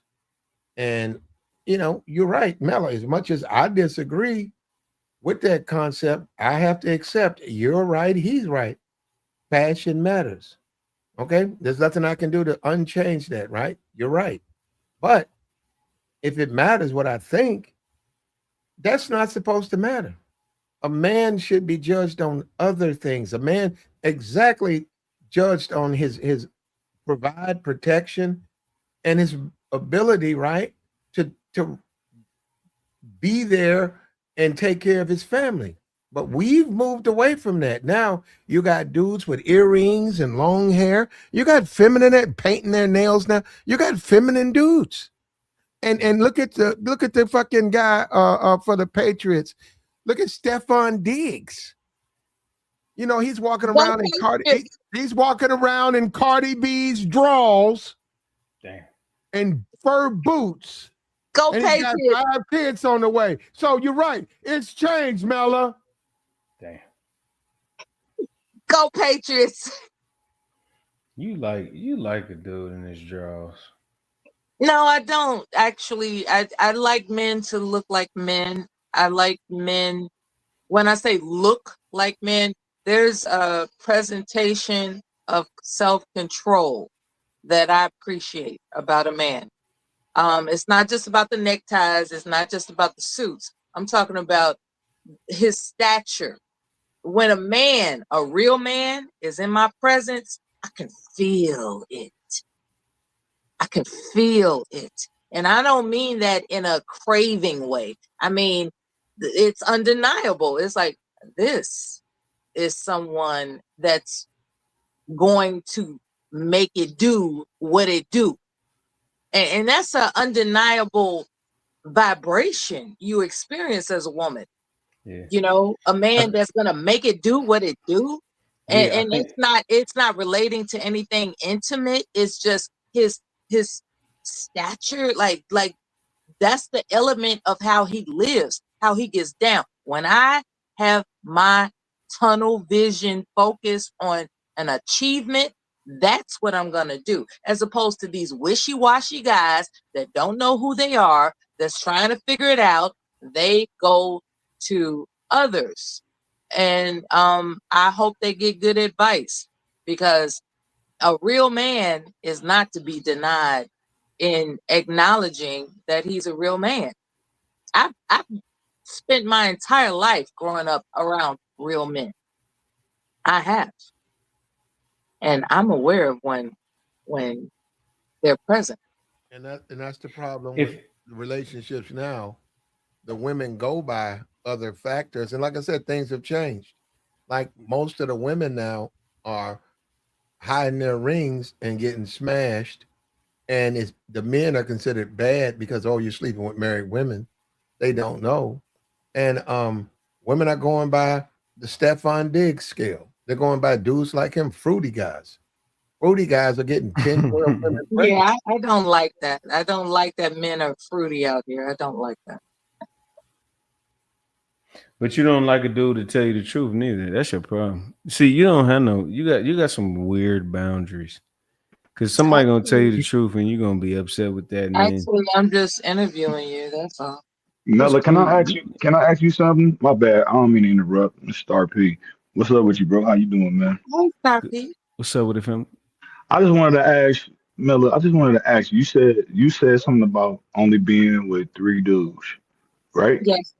Speaker 1: And you're right, Mela. As much as I disagree with that concept, I have to accept you're right, he's right. Passion matters. Okay? There's nothing I can do to unchange that, right? You're right. But if it matters what I think, that's not supposed to matter.
Speaker 11: A man should be judged on other things. A man exactly judged on his provide protection and his ability, right, to be there and take care of his family. But we've moved away from that. Now you got dudes with earrings and long hair. You got feminine painting their nails now. You got feminine dudes. And look at the fucking guy for the Patriots. Look at Stephon Diggs. You know, he's walking
Speaker 4: Go
Speaker 11: around in
Speaker 4: Patriots.
Speaker 11: he's walking around in Cardi B's draws.
Speaker 10: Damn.
Speaker 11: And fur boots.
Speaker 4: Go
Speaker 11: And he's got
Speaker 4: Patriots.
Speaker 11: 5 kids on the way. So you're right. It's changed, Mella.
Speaker 10: Damn.
Speaker 4: Go Patriots.
Speaker 10: You like a dude in his drawers.
Speaker 4: No, I don't actually. I like men to look like men. I like men. When I say look like men, there's a presentation of self-control that I appreciate about a man. It's not just about the neckties. It's not just about the suits. I'm talking about his stature. When a real man is in my presence, I can feel it. I can feel it. And I don't mean that in a craving way. I mean, it's undeniable. It's like, this is someone that's going to make it do what it do. And that's an undeniable vibration you experience as a woman.
Speaker 10: Yeah.
Speaker 4: You know, a man that's gonna make it do what it do. And,
Speaker 10: Yeah, I
Speaker 4: and
Speaker 10: think
Speaker 4: it's not relating to anything intimate. It's just his stature, like that's the element of how he lives, how he gets down. When I have my tunnel vision focused on an achievement, that's what I'm going to do, as opposed to these wishy-washy guys that don't know who they are, that's trying to figure it out. They go to others. And I hope they get good advice, because a real man is not to be denied in acknowledging that he's a real man. I've spent my entire life growing up around real men. I have. And I'm aware of when they're present.
Speaker 11: And that's the problem
Speaker 10: if
Speaker 11: with relationships now. The women go by other factors. And like I said, things have changed. Like most of the women now are hiding their rings and getting smashed. And it's the men are considered bad because, oh, you're sleeping with married women. They don't know. And women are going by the Stephon Diggs scale. They're going by dudes like him, fruity guys. Fruity guys are getting 10, 12 women pregnant.
Speaker 4: Yeah, I don't like that. I don't like that men are fruity out here. I don't like that.
Speaker 10: But you don't like a dude to tell you the truth neither. That's your problem. See, you don't have no. You got some weird boundaries. Cause somebody gonna tell you the truth and you're gonna be upset with that. And then
Speaker 4: Actually, I'm just interviewing you. That's all.
Speaker 10: that's
Speaker 9: Mella,
Speaker 10: cool.
Speaker 9: can I ask you something? My bad. I don't mean to interrupt. Mr. RP. What's up with you, bro? How you doing, man?
Speaker 4: Hey, Stocky.
Speaker 10: What's up with it, fam?
Speaker 9: I just wanted to ask Mella, I just wanted to ask you. You said something about only being with 3 dudes, right?
Speaker 4: Yes.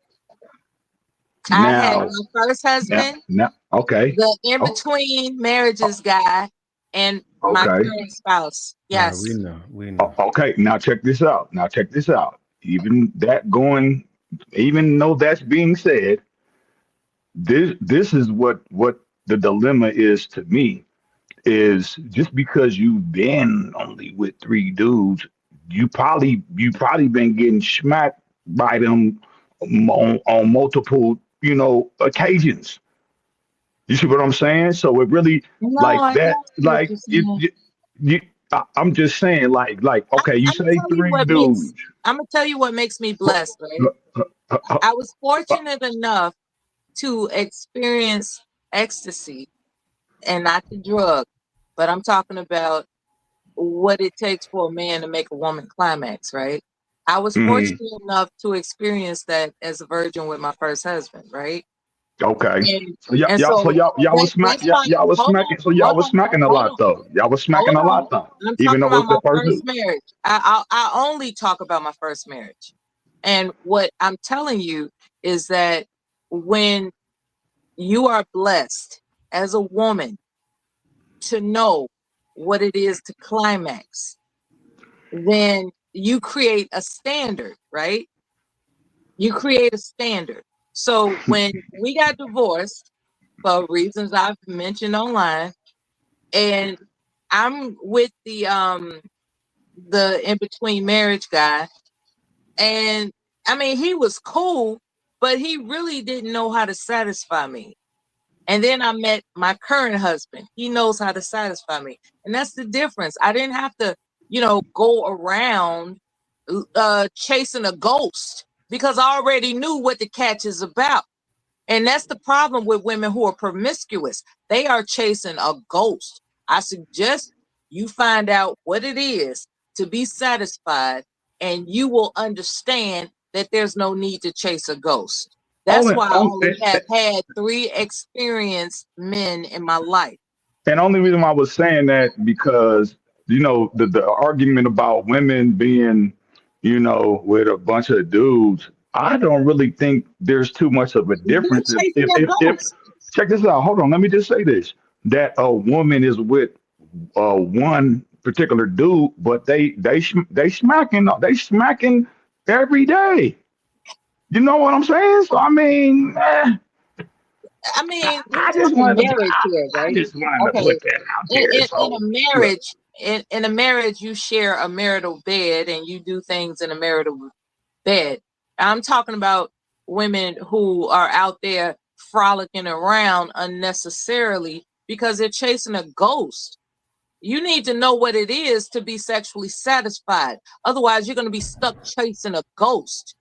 Speaker 4: I had
Speaker 9: Now,
Speaker 4: my first husband,
Speaker 9: okay.
Speaker 4: the in
Speaker 9: Oh,
Speaker 4: between marriages guy, and my
Speaker 9: okay.
Speaker 4: current spouse.
Speaker 10: Nah,
Speaker 4: Yes.
Speaker 10: we know. We know.
Speaker 9: Okay. Now check this out. Even though that's being said, this is what the dilemma is to me. Is just because you've been only with 3 dudes, you probably been getting smacked by them on multiple, occasions. You see what I'm saying? So it really
Speaker 4: No,
Speaker 9: like
Speaker 4: I
Speaker 9: that,
Speaker 4: don't see what
Speaker 9: like
Speaker 4: you're
Speaker 9: it,
Speaker 4: saying.
Speaker 9: I'm just saying, like, okay, you
Speaker 4: I'm gonna
Speaker 9: say
Speaker 4: tell you
Speaker 9: 3
Speaker 4: what makes
Speaker 9: dudes.
Speaker 4: I'm gonna tell you what makes me blessed, right? I was fortunate enough to experience ecstasy, and not the drug, but I'm talking about what it takes for a man to make a woman climax, right? I was
Speaker 9: Mhm.
Speaker 4: fortunate enough to experience that as a virgin with my first husband, right?
Speaker 9: Okay.
Speaker 4: And
Speaker 9: So y'all,
Speaker 4: and
Speaker 9: y'all, so
Speaker 4: so
Speaker 9: y'all was smack,
Speaker 4: that's why
Speaker 9: y'all was
Speaker 4: hold
Speaker 9: smacking.
Speaker 4: on,
Speaker 9: So y'all
Speaker 4: hold
Speaker 9: was
Speaker 4: on,
Speaker 9: smacking a
Speaker 4: hold
Speaker 9: lot
Speaker 4: on,
Speaker 9: though. Y'all was smacking
Speaker 4: hold
Speaker 9: a
Speaker 4: on.
Speaker 9: lot though.
Speaker 4: I'm
Speaker 9: Even
Speaker 4: talking
Speaker 9: though it
Speaker 4: about
Speaker 9: was the
Speaker 4: my
Speaker 9: first
Speaker 4: first
Speaker 9: dude.
Speaker 4: marriage. I only talk about my first marriage. And what I'm telling you is that when you are blessed as a woman to know what it is to climax, then you create a standard, right? You create a standard. So when we got divorced for reasons I've mentioned online, and I'm with the in between marriage guy, and I mean he was cool, but he really didn't know how to satisfy me. And then I met my current husband. He knows how to satisfy me. And that's the difference. I didn't have to, go around chasing a ghost because I already knew what the catch is about. And that's the problem with women who are promiscuous. They are chasing a ghost. I suggest you find out what it is to be satisfied, and you will understand that there's no need to chase a ghost. That's
Speaker 9: Only,
Speaker 4: why I
Speaker 9: only
Speaker 4: only have had 3 experienced men in my life.
Speaker 9: and only reason why I was saying that because the argument about women being with a bunch of dudes, I don't really think there's too much of a
Speaker 4: They're
Speaker 9: difference.
Speaker 4: chasing a
Speaker 9: If
Speaker 4: ghost.
Speaker 9: check this out, hold on, let me just say this: that a woman is with one particular dude, but they smacking every day. You know what I'm saying? So I mean,
Speaker 4: I mean, we're
Speaker 9: I just
Speaker 4: talking
Speaker 9: wanted to
Speaker 4: marriage here,
Speaker 9: I
Speaker 4: right?
Speaker 9: just wanted to
Speaker 4: Okay.
Speaker 9: put that out
Speaker 4: In,
Speaker 9: there.
Speaker 4: in, in
Speaker 9: So
Speaker 4: a
Speaker 9: look.
Speaker 4: marriage, in a marriage, you share a marital bed and you do things in a marital bed. I'm talking about women who are out there frolicking around unnecessarily because they're chasing a ghost. You need to know what it is to be sexually satisfied. Otherwise, you're going to be stuck chasing a ghost.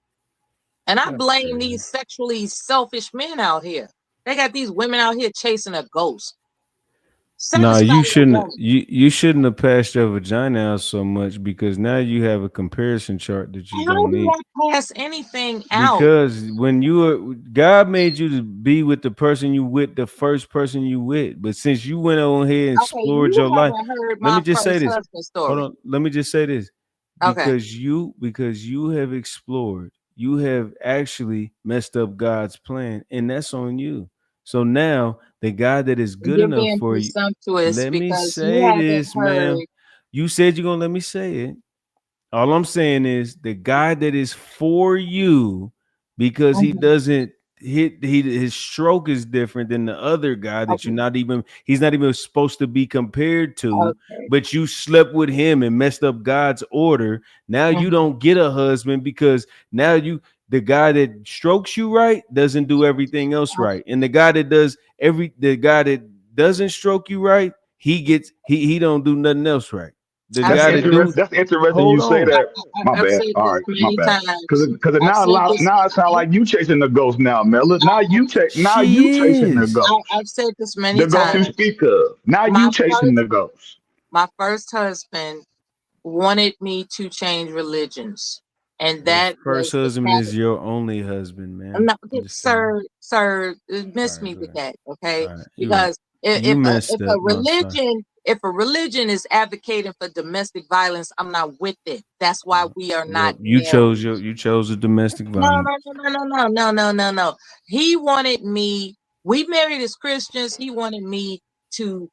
Speaker 4: And I
Speaker 10: That's
Speaker 4: blame
Speaker 10: crazy.
Speaker 4: these sexually selfish men out here. They got these women out here chasing a ghost.
Speaker 10: Nah,
Speaker 4: Satisfy
Speaker 10: you
Speaker 4: your
Speaker 10: shouldn't.
Speaker 4: woman.
Speaker 10: You shouldn't have passed your vagina out so much because now you have a comparison chart that you
Speaker 4: How
Speaker 10: don't
Speaker 4: do
Speaker 10: need.
Speaker 4: I pass anything out?
Speaker 10: Because when you were, God made you to be with the person you with, the first person you with. But since you went on here and
Speaker 4: Okay,
Speaker 10: explored
Speaker 4: you
Speaker 10: your life,
Speaker 4: haven't heard
Speaker 10: let me
Speaker 4: my
Speaker 10: just say
Speaker 4: first
Speaker 10: this.
Speaker 4: husband
Speaker 10: Hold
Speaker 4: story.
Speaker 10: on. Let me just say this.
Speaker 4: Okay.
Speaker 10: Because you have explored, you have actually messed up God's plan, and that's on you. So now the guy that is good
Speaker 4: You're
Speaker 10: enough
Speaker 4: being
Speaker 10: for you,
Speaker 4: presumptuous
Speaker 10: let me
Speaker 4: because you
Speaker 10: say
Speaker 4: haven't
Speaker 10: this,
Speaker 4: heard.
Speaker 10: ma'am. You said you're gonna let me say it. All I'm saying is the guy that is for you because he
Speaker 4: Mhm.
Speaker 10: doesn't his stroke is different than the other guy that
Speaker 4: Okay.
Speaker 10: he's not even supposed to be compared to,
Speaker 4: Okay.
Speaker 10: but you slept with him and messed up God's order. Now you
Speaker 4: Mhm.
Speaker 10: don't get a husband because now the guy that strokes you right doesn't do everything else right. And the guy that doesn't stroke you right, he don't do nothing else right. The
Speaker 4: I've
Speaker 9: That's
Speaker 10: guy
Speaker 4: said
Speaker 10: that
Speaker 4: this.
Speaker 10: do
Speaker 9: interesting. That's interesting.
Speaker 10: Hold
Speaker 9: You say
Speaker 10: on.
Speaker 4: I,
Speaker 9: that. My
Speaker 4: I've
Speaker 9: bad.
Speaker 4: said
Speaker 9: All
Speaker 4: this
Speaker 9: right, my
Speaker 4: many
Speaker 9: bad. Because
Speaker 4: times.
Speaker 9: because
Speaker 4: I've
Speaker 9: now a
Speaker 4: said
Speaker 9: lot
Speaker 4: this.
Speaker 9: now it sounds like you chasing the ghost now, Mella. Now you
Speaker 10: She
Speaker 9: chasing the
Speaker 10: is.
Speaker 9: ghost.
Speaker 4: I've said this many
Speaker 9: The ghost you
Speaker 4: times.
Speaker 9: speak of. Now
Speaker 4: My
Speaker 9: you chasing
Speaker 4: first,
Speaker 9: the ghost.
Speaker 4: my first husband wanted me to change religions, and
Speaker 10: Your
Speaker 4: that
Speaker 10: first
Speaker 4: was the
Speaker 10: husband is
Speaker 4: catalyst.
Speaker 10: your only husband, man.
Speaker 4: No,
Speaker 10: I'm just saying.
Speaker 4: sir,
Speaker 10: All
Speaker 4: miss
Speaker 10: right,
Speaker 4: me
Speaker 10: go
Speaker 4: with
Speaker 10: ahead.
Speaker 4: that,
Speaker 10: All
Speaker 4: okay?
Speaker 10: right, you right.
Speaker 4: Because
Speaker 10: You
Speaker 4: if
Speaker 10: messed
Speaker 4: a
Speaker 10: up. No, sorry.
Speaker 4: religion is advocating for domestic violence, I'm not with it. That's why we are not
Speaker 10: Well,
Speaker 4: married.
Speaker 10: you chose a domestic
Speaker 4: No,
Speaker 10: violence.
Speaker 4: no, no, no, no, no, no, no, no. He wanted me. We married as Christians. He wanted me to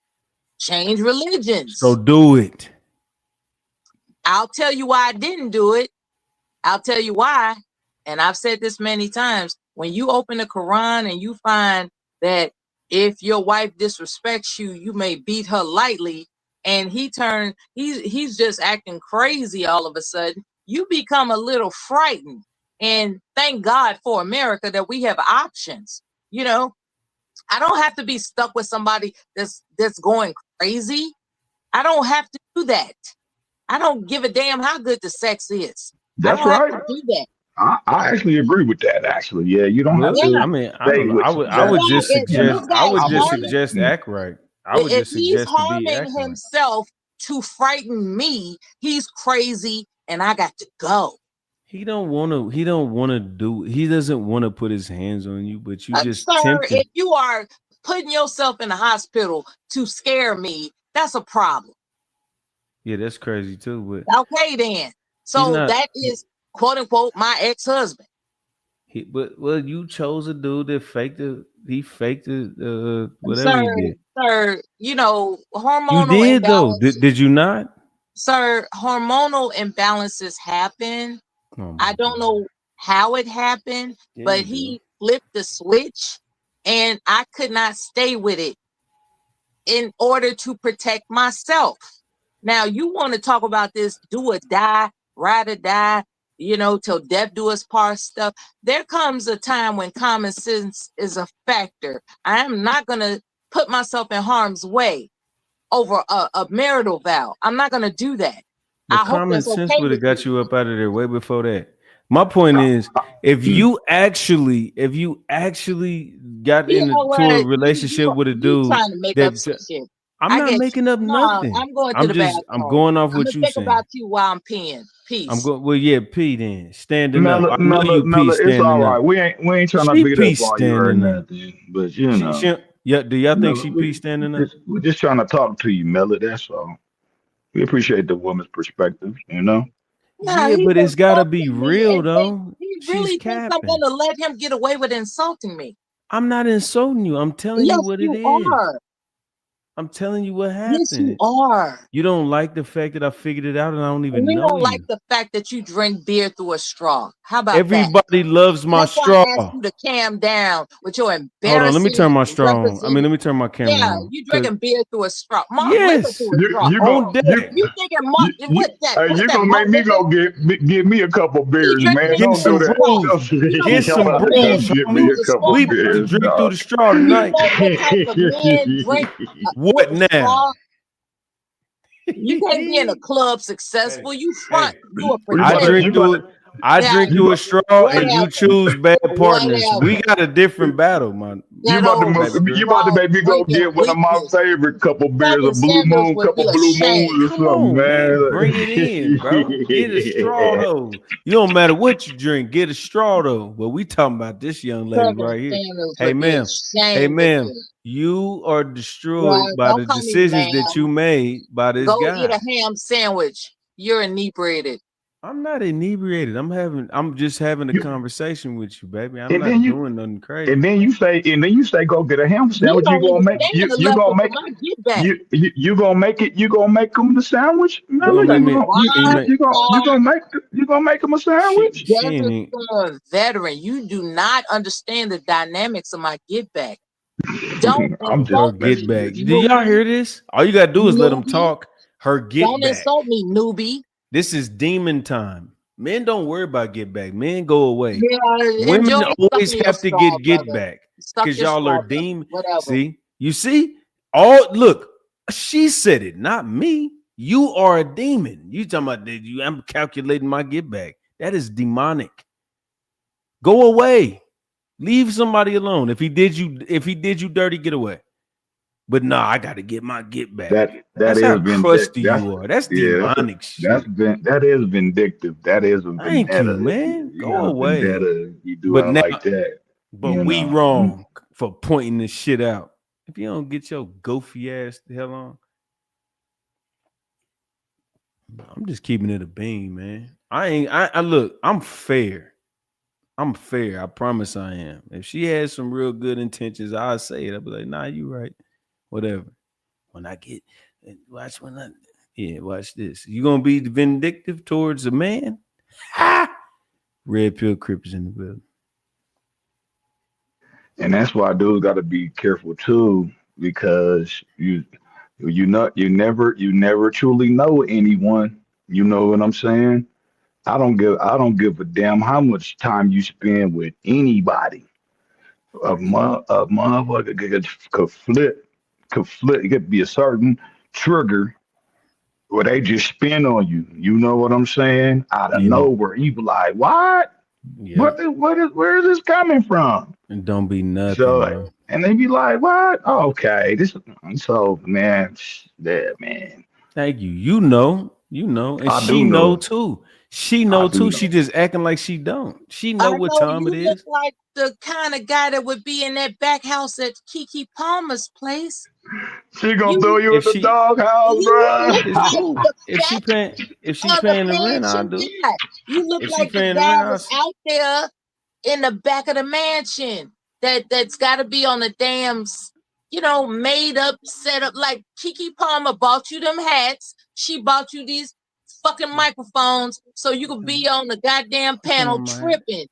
Speaker 4: change
Speaker 10: So
Speaker 4: religions.
Speaker 10: do it.
Speaker 4: I'll tell you why I didn't do it. I'll tell you why. And I've said this many times. When you open the Quran and you find that if your wife disrespects you, you may beat her lightly, and he's just acting crazy all of a sudden, you become a little frightened. And thank God for America that we have options. You know, I don't have to be stuck with somebody that's going crazy. I don't have to do that. I don't give a damn how good the sex is. I
Speaker 9: That's
Speaker 4: don't have
Speaker 9: right.
Speaker 4: to do that.
Speaker 9: I actually agree with that. Actually, yeah, you don't have
Speaker 10: Well,
Speaker 4: Yeah.
Speaker 9: to
Speaker 10: I mean, I
Speaker 9: stay
Speaker 10: don't know.
Speaker 9: with
Speaker 10: I would
Speaker 9: somebody.
Speaker 10: just
Speaker 4: If this
Speaker 10: suggest I would
Speaker 4: guy's
Speaker 10: just
Speaker 4: harming,
Speaker 10: suggest
Speaker 9: Mm.
Speaker 10: act right. I would
Speaker 4: if
Speaker 10: just
Speaker 4: he's
Speaker 10: suggest to be
Speaker 4: harming
Speaker 10: acting right.
Speaker 4: himself to frighten me, he's crazy and I got to go.
Speaker 10: He don't want to do he doesn't want to put his hands on you, but you just
Speaker 4: Sir,
Speaker 10: tempted.
Speaker 4: if you are putting yourself in the hospital to scare me, that's a problem.
Speaker 10: Yeah, that's crazy too, but
Speaker 4: Okay, then.
Speaker 10: he's
Speaker 4: So
Speaker 10: not
Speaker 4: that is quote unquote my ex-husband.
Speaker 10: Well, you chose a dude that he faked the whatever
Speaker 4: Sir,
Speaker 10: he did.
Speaker 4: sir,
Speaker 10: You
Speaker 4: hormonal
Speaker 10: did though.
Speaker 4: imbalance.
Speaker 10: Did you not?
Speaker 4: Sir, hormonal imbalances happen.
Speaker 10: Oh
Speaker 4: I
Speaker 10: my
Speaker 4: don't
Speaker 10: God.
Speaker 4: know how it happened,
Speaker 10: Yeah,
Speaker 4: but
Speaker 10: you do.
Speaker 4: he flipped the switch and I could not stay with it in order to protect myself. Now, you want to talk about this do or die, ride or die, till death do us part stuff. There comes a time when common sense is a factor. I am not going to put myself in harm's way over a marital vow. I'm not going to do that.
Speaker 10: But
Speaker 4: I hope
Speaker 10: common
Speaker 4: that's
Speaker 10: sense
Speaker 4: okay
Speaker 10: would have
Speaker 4: with
Speaker 10: got
Speaker 4: you.
Speaker 10: you up out of there way before that. My point is, if you actually got
Speaker 4: You know
Speaker 10: into a
Speaker 4: what?
Speaker 10: relationship with a
Speaker 4: You
Speaker 10: dude
Speaker 4: trying to make up
Speaker 10: that
Speaker 4: some shit.
Speaker 10: I'm
Speaker 4: I
Speaker 10: not
Speaker 4: guess
Speaker 10: making up
Speaker 4: no,
Speaker 10: nothing.
Speaker 4: I'm going to the
Speaker 10: I'm
Speaker 4: bathroom.
Speaker 10: going off
Speaker 4: I'm
Speaker 10: what
Speaker 4: gonna
Speaker 10: you
Speaker 4: think
Speaker 10: saying.
Speaker 4: about you while I'm peeing. Peace.
Speaker 10: Well, yeah, P then standing up. I know
Speaker 9: Mella,
Speaker 10: you P
Speaker 9: it's all
Speaker 10: standing
Speaker 9: right.
Speaker 10: up.
Speaker 9: We ain't trying to
Speaker 10: She
Speaker 9: beat
Speaker 10: P
Speaker 9: up on you or
Speaker 10: standing up.
Speaker 9: nothing, but you
Speaker 10: She,
Speaker 9: know,
Speaker 10: she yeah. Do y'all think
Speaker 9: Mella,
Speaker 10: she P standing up?
Speaker 9: we're just trying to talk to you, Mella. That's all. We appreciate the woman's perspective, you know.
Speaker 4: Yeah,
Speaker 10: Yeah,
Speaker 4: he's
Speaker 10: but it's gotta be
Speaker 4: insulting me
Speaker 10: real
Speaker 4: and think
Speaker 10: though.
Speaker 4: he
Speaker 10: She's
Speaker 4: really thinks I'm
Speaker 10: capping.
Speaker 4: gonna let him get away with insulting me.
Speaker 10: I'm not insulting you. I'm telling you
Speaker 4: Yes,
Speaker 10: what it
Speaker 4: you
Speaker 10: is.
Speaker 4: are.
Speaker 10: I'm telling you what
Speaker 4: Yes, you
Speaker 10: happened.
Speaker 4: are.
Speaker 10: You don't like the fact that I figured it out and I don't even
Speaker 4: We
Speaker 10: know
Speaker 4: don't like
Speaker 10: you.
Speaker 4: the fact that you drink beer through a straw. How about that?
Speaker 10: Everybody loves my
Speaker 4: That's why
Speaker 10: straw.
Speaker 4: I asked you to calm down with your
Speaker 10: Hold on, let me
Speaker 4: embarrassing
Speaker 10: turn my straw on. I mean,
Speaker 4: representation.
Speaker 10: let me turn my camera
Speaker 4: Yeah,
Speaker 10: on.
Speaker 4: you
Speaker 10: 'Cause
Speaker 4: drinking beer through a straw. Malt liquor
Speaker 10: yes,
Speaker 4: through a straw.
Speaker 9: You go
Speaker 10: on deck.
Speaker 4: You thinking malt? What's
Speaker 9: you
Speaker 4: that?
Speaker 9: gonna make
Speaker 4: Malt
Speaker 9: me
Speaker 4: liquor?
Speaker 9: go get me a couple
Speaker 4: He
Speaker 9: beers,
Speaker 4: drinking
Speaker 9: man.
Speaker 4: it
Speaker 10: Get
Speaker 9: Don't
Speaker 4: through a
Speaker 9: do
Speaker 10: some
Speaker 9: that.
Speaker 4: straw.
Speaker 10: brews.
Speaker 4: You know
Speaker 10: Get
Speaker 4: what
Speaker 10: some
Speaker 4: type of
Speaker 9: Don't
Speaker 4: man
Speaker 10: brews,
Speaker 9: get
Speaker 10: homie.
Speaker 9: me
Speaker 4: use
Speaker 9: a
Speaker 4: a
Speaker 9: couple
Speaker 4: straw?
Speaker 10: We about to
Speaker 9: beers,
Speaker 10: drink through
Speaker 9: dog.
Speaker 10: the straw
Speaker 4: Do you
Speaker 10: tonight.
Speaker 4: know what type of men drink with
Speaker 10: What
Speaker 4: a
Speaker 10: now?
Speaker 4: straw? You can't be in a
Speaker 10: Hey,
Speaker 4: club successful. You front.
Speaker 10: hey.
Speaker 4: You a
Speaker 9: you
Speaker 10: I
Speaker 9: about to
Speaker 4: pretender.
Speaker 10: drink
Speaker 9: you about
Speaker 10: through
Speaker 9: to
Speaker 10: it. I
Speaker 4: Yeah,
Speaker 10: drink
Speaker 9: you
Speaker 10: through a
Speaker 9: about
Speaker 10: straw, and you
Speaker 4: whatever,
Speaker 10: choose bad partners. We
Speaker 4: whatever.
Speaker 10: got a different battle, man.
Speaker 9: you
Speaker 4: That
Speaker 9: about to
Speaker 4: old
Speaker 10: Baby girl.
Speaker 9: you about to
Speaker 4: straw
Speaker 9: make me go
Speaker 4: drinking
Speaker 9: get one of my
Speaker 4: weakness.
Speaker 9: favorite couple beers, a
Speaker 4: Kevin
Speaker 9: blue
Speaker 4: Samuels
Speaker 9: moon,
Speaker 4: would be
Speaker 9: couple blue moons or
Speaker 4: ashamed.
Speaker 10: Come
Speaker 9: something,
Speaker 10: on, man.
Speaker 9: man.
Speaker 10: Bring it in, bro. Get a straw though. You don't matter what you drink, get a straw though. But we talking about this young lady
Speaker 4: Kevin
Speaker 10: right here.
Speaker 4: Samuels
Speaker 10: Hey
Speaker 4: would be
Speaker 10: ma'am. Hey
Speaker 4: ashamed of
Speaker 10: ma'am.
Speaker 4: you.
Speaker 10: You are
Speaker 4: Yeah,
Speaker 10: destroyed by
Speaker 4: don't
Speaker 10: the
Speaker 4: call me
Speaker 10: decisions that
Speaker 4: ma'am.
Speaker 10: you made by this
Speaker 4: Go eat
Speaker 10: guy.
Speaker 4: a ham sandwich. You're inebriated.
Speaker 10: I'm not inebriated. I'm just having a
Speaker 9: You,
Speaker 10: conversation with you, baby. I'm
Speaker 9: and then
Speaker 10: not
Speaker 9: you
Speaker 10: doing nothing
Speaker 9: and
Speaker 10: crazy.
Speaker 9: then you say go get a ham
Speaker 4: You
Speaker 9: sandwich.
Speaker 4: don't understand the
Speaker 9: You gonna
Speaker 4: levels of
Speaker 9: make
Speaker 4: my get back.
Speaker 9: you gonna make it. You gonna make them the sandwich,
Speaker 10: You
Speaker 9: Miller.
Speaker 10: gonna
Speaker 4: He's a
Speaker 10: make me can you make
Speaker 9: You gonna make them a sandwich.
Speaker 10: she ain't
Speaker 4: Desert
Speaker 10: even-
Speaker 4: Storm veteran. You do not understand the dynamics of my get back. Don't
Speaker 9: I'm just
Speaker 10: her
Speaker 4: insult
Speaker 10: get
Speaker 9: messing
Speaker 4: me,
Speaker 10: back.
Speaker 9: with
Speaker 10: Do
Speaker 9: you.
Speaker 10: y'all
Speaker 4: newbie.
Speaker 10: hear this? All you gotta do is let them
Speaker 4: Newbie.
Speaker 10: talk. Her get
Speaker 4: Don't
Speaker 10: back.
Speaker 4: insult me, newbie.
Speaker 10: This is demon time. Men don't worry about get back. Men go away.
Speaker 4: Yeah,
Speaker 10: Women
Speaker 4: enjoy
Speaker 10: always
Speaker 4: sucking your
Speaker 10: have to
Speaker 4: straw,
Speaker 10: get
Speaker 4: brother.
Speaker 10: back
Speaker 4: Suck
Speaker 10: because
Speaker 4: your
Speaker 10: y'all are
Speaker 4: straw, brother.
Speaker 10: demon.
Speaker 4: Whatever.
Speaker 10: See, you see, all look. She said it, not me. You are a demon. You talking about that? You? I'm calculating my get back. That is demonic. Go away. Leave somebody alone. If he did you dirty, get away. But nah, I got to get my get back.
Speaker 9: That
Speaker 10: That's how
Speaker 9: is vindictive.
Speaker 10: crusty you are. That's demonic shit.
Speaker 9: That is vindictive. That is a
Speaker 10: Thank you,
Speaker 9: vendetta.
Speaker 10: man.
Speaker 9: You
Speaker 10: Go
Speaker 9: got a
Speaker 10: away.
Speaker 9: vendetta. You
Speaker 10: But
Speaker 9: doing it
Speaker 10: now,
Speaker 9: like that.
Speaker 10: but
Speaker 9: You
Speaker 10: we
Speaker 9: know.
Speaker 10: wrong for pointing this shit out. If you don't get your goofy ass the hell on, I'm just keeping it a bean, man. I look, I'm fair. I'm fair. I promise I am. If she has some real good intentions, I'll say it. I'll be like, nah, you right. Whatever. When I get watch this. You gonna be vindictive towards a man? Ha! Red pill creepers in the building.
Speaker 9: And that's why dudes got to be careful too, because you never truly know anyone. You know what I'm saying? I don't give a damn how much time you spend with anybody. A motherfucker could flip. It could be a certain trigger where they just spin on you. You know what I'm saying? Out of
Speaker 10: And
Speaker 9: nowhere, you be like, "What?
Speaker 10: yep.
Speaker 9: Where is this coming from?"
Speaker 10: And don't be nothing,
Speaker 9: So,
Speaker 10: bro.
Speaker 9: and they be like, "What? Oh, okay, this." So, man, yeah, man,
Speaker 10: Thank you. You know, and
Speaker 9: I
Speaker 10: she
Speaker 9: do
Speaker 10: know
Speaker 9: know.
Speaker 10: too. She
Speaker 9: I
Speaker 10: know
Speaker 9: do
Speaker 10: too. She
Speaker 9: know.
Speaker 10: just acting like she don't. She
Speaker 4: I
Speaker 10: know what
Speaker 4: know
Speaker 10: time
Speaker 4: you
Speaker 10: it
Speaker 4: look
Speaker 10: is.
Speaker 4: like the kind of guy that would be in that back house at KeKe Palmer's place.
Speaker 9: She gonna throw
Speaker 4: You
Speaker 9: you in
Speaker 10: If
Speaker 9: the
Speaker 10: she
Speaker 9: doghouse,
Speaker 4: you look
Speaker 10: it's
Speaker 9: bro.
Speaker 4: like
Speaker 10: cool.
Speaker 4: the fat
Speaker 10: If she
Speaker 4: of the
Speaker 10: paying the rent, I'll
Speaker 4: mansion
Speaker 10: do it.
Speaker 4: guy. You look
Speaker 10: If she
Speaker 4: like the
Speaker 10: paying the
Speaker 4: guy
Speaker 10: rent,
Speaker 4: that's out there in the back of the mansion that's got to be on the damn, made up, set up. Like KeKe Palmer bought you them hats. She bought you these fucking microphones so you could be on the goddamn panel tripping.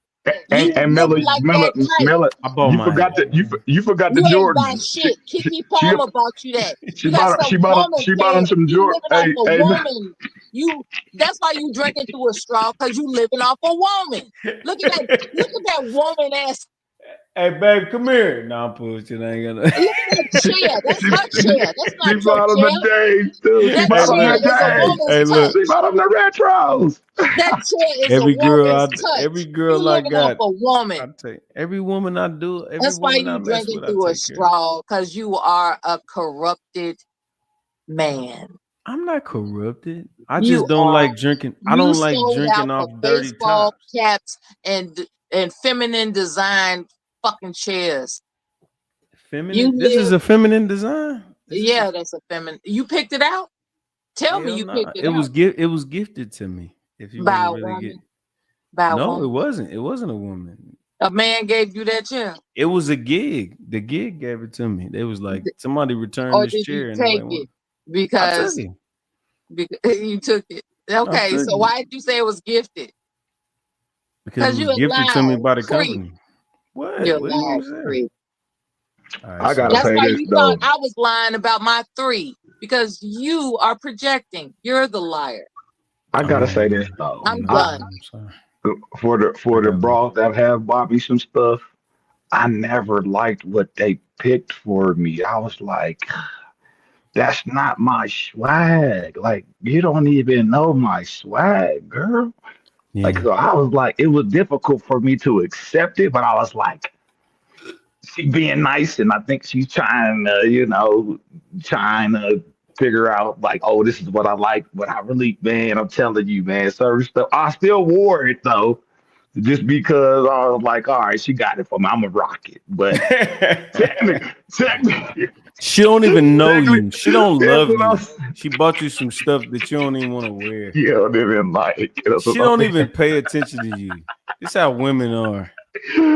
Speaker 4: You
Speaker 9: And
Speaker 4: look
Speaker 9: Mella,
Speaker 4: like
Speaker 9: Mella,
Speaker 4: that type.
Speaker 9: Mella,
Speaker 10: I bought
Speaker 9: you
Speaker 10: my
Speaker 9: forgot
Speaker 10: hat.
Speaker 9: you forgot the
Speaker 4: You ain't buy
Speaker 9: Jordans.
Speaker 4: shit. KeKe
Speaker 9: She
Speaker 4: Palmer bought you that.
Speaker 9: she
Speaker 4: You got
Speaker 9: bought
Speaker 4: some
Speaker 9: she bought
Speaker 4: woman
Speaker 9: she bought him
Speaker 4: pants.
Speaker 9: some
Speaker 4: You
Speaker 9: Jordans.
Speaker 4: living off a
Speaker 9: Hey,
Speaker 4: woman. That's why you drinking through a straw, because you living off a woman. Look at that woman ass.
Speaker 10: Hey, babe, come here. No, I'm pushing. I ain't gonna.
Speaker 4: Look at that chair. That's her chair. That's
Speaker 9: she
Speaker 4: not your
Speaker 9: bought him the
Speaker 4: chair.
Speaker 9: days too. She
Speaker 4: That
Speaker 9: bought him
Speaker 4: chair
Speaker 9: the
Speaker 4: is a
Speaker 9: days.
Speaker 4: woman's
Speaker 10: Hey, look.
Speaker 9: She
Speaker 4: touch.
Speaker 9: bought him the retros.
Speaker 4: That chair is a
Speaker 10: Every
Speaker 4: woman's
Speaker 10: every
Speaker 4: touch.
Speaker 10: girl
Speaker 4: You
Speaker 10: I
Speaker 4: living off
Speaker 10: got,
Speaker 4: a woman.
Speaker 10: I tell you, every woman I do, every
Speaker 4: That's why
Speaker 10: woman I
Speaker 4: you
Speaker 10: mess
Speaker 4: drinking
Speaker 10: with, I
Speaker 4: through a
Speaker 10: take care of.
Speaker 4: straw, because you are a corrupted man.
Speaker 10: I'm not corrupted. I
Speaker 4: You
Speaker 10: just don't
Speaker 4: are.
Speaker 10: like drinking. I
Speaker 4: You
Speaker 10: don't like
Speaker 4: sold out
Speaker 10: drinking
Speaker 4: for
Speaker 10: off dirty
Speaker 4: baseball
Speaker 10: tops.
Speaker 4: caps and feminine design fucking chairs. You
Speaker 10: Feminine. This is
Speaker 4: live.
Speaker 10: a feminine design. This is
Speaker 4: Yeah, that's a feminine. You picked it out? Tell me
Speaker 10: hell
Speaker 4: you
Speaker 10: no.
Speaker 4: picked it out.
Speaker 10: It was gifted to me. If you want
Speaker 4: By
Speaker 10: to
Speaker 4: a
Speaker 10: really get.
Speaker 4: woman. By a
Speaker 10: No, it
Speaker 4: woman.
Speaker 10: wasn't. It wasn't a woman.
Speaker 4: A man gave you that chair.
Speaker 10: It was a gig. The gig gave it to me. They was like, somebody returned
Speaker 4: Or
Speaker 10: this
Speaker 4: did you
Speaker 10: chair and
Speaker 4: take
Speaker 10: nobody
Speaker 4: it?
Speaker 10: wanted. I took
Speaker 4: Because
Speaker 10: it.
Speaker 4: you took it.
Speaker 10: I
Speaker 4: Okay,
Speaker 10: took
Speaker 4: so
Speaker 10: it
Speaker 4: why did you say it was gifted?
Speaker 10: because it
Speaker 4: Because
Speaker 10: was
Speaker 4: you a
Speaker 10: gifted to me by the
Speaker 4: creep.
Speaker 10: company. What?
Speaker 4: You're a
Speaker 10: What do you want
Speaker 4: liar,
Speaker 10: me to say?
Speaker 4: creep.
Speaker 10: All right,
Speaker 9: I gotta
Speaker 10: so
Speaker 4: That's
Speaker 9: say
Speaker 4: why
Speaker 9: this
Speaker 4: you thought
Speaker 9: though.
Speaker 4: I was lying about my 3, because you are projecting. You're the liar.
Speaker 9: I gotta
Speaker 10: oh,
Speaker 9: say this though.
Speaker 4: I'm
Speaker 10: no,
Speaker 4: done.
Speaker 10: I'm sorry.
Speaker 9: For
Speaker 10: I
Speaker 9: the
Speaker 10: got one.
Speaker 9: bras that have bought me some stuff, I never liked what they picked for me. I was like, that's not my swag. Like, you don't even know my swag, girl. Like,
Speaker 10: Yeah.
Speaker 9: so I was like, it was difficult for me to accept it, but I was like, she being nice, and I think she's trying to, trying to figure out like, oh, this is what I like. But I really, man, I'm telling you, man, certain stuff. I still wore it though, just because I was like, all right, she got it for me. I'm gonna rock it. But technically,
Speaker 10: She don't even know
Speaker 9: technically,
Speaker 10: you. She don't
Speaker 9: that's
Speaker 10: love
Speaker 9: what
Speaker 10: you.
Speaker 9: I'm.
Speaker 10: She bought you some stuff that you don't even want to wear.
Speaker 9: Yeah, they didn't like. That's
Speaker 10: She
Speaker 9: what I'm
Speaker 10: don't
Speaker 9: saying.
Speaker 10: even pay attention to you. This how women are.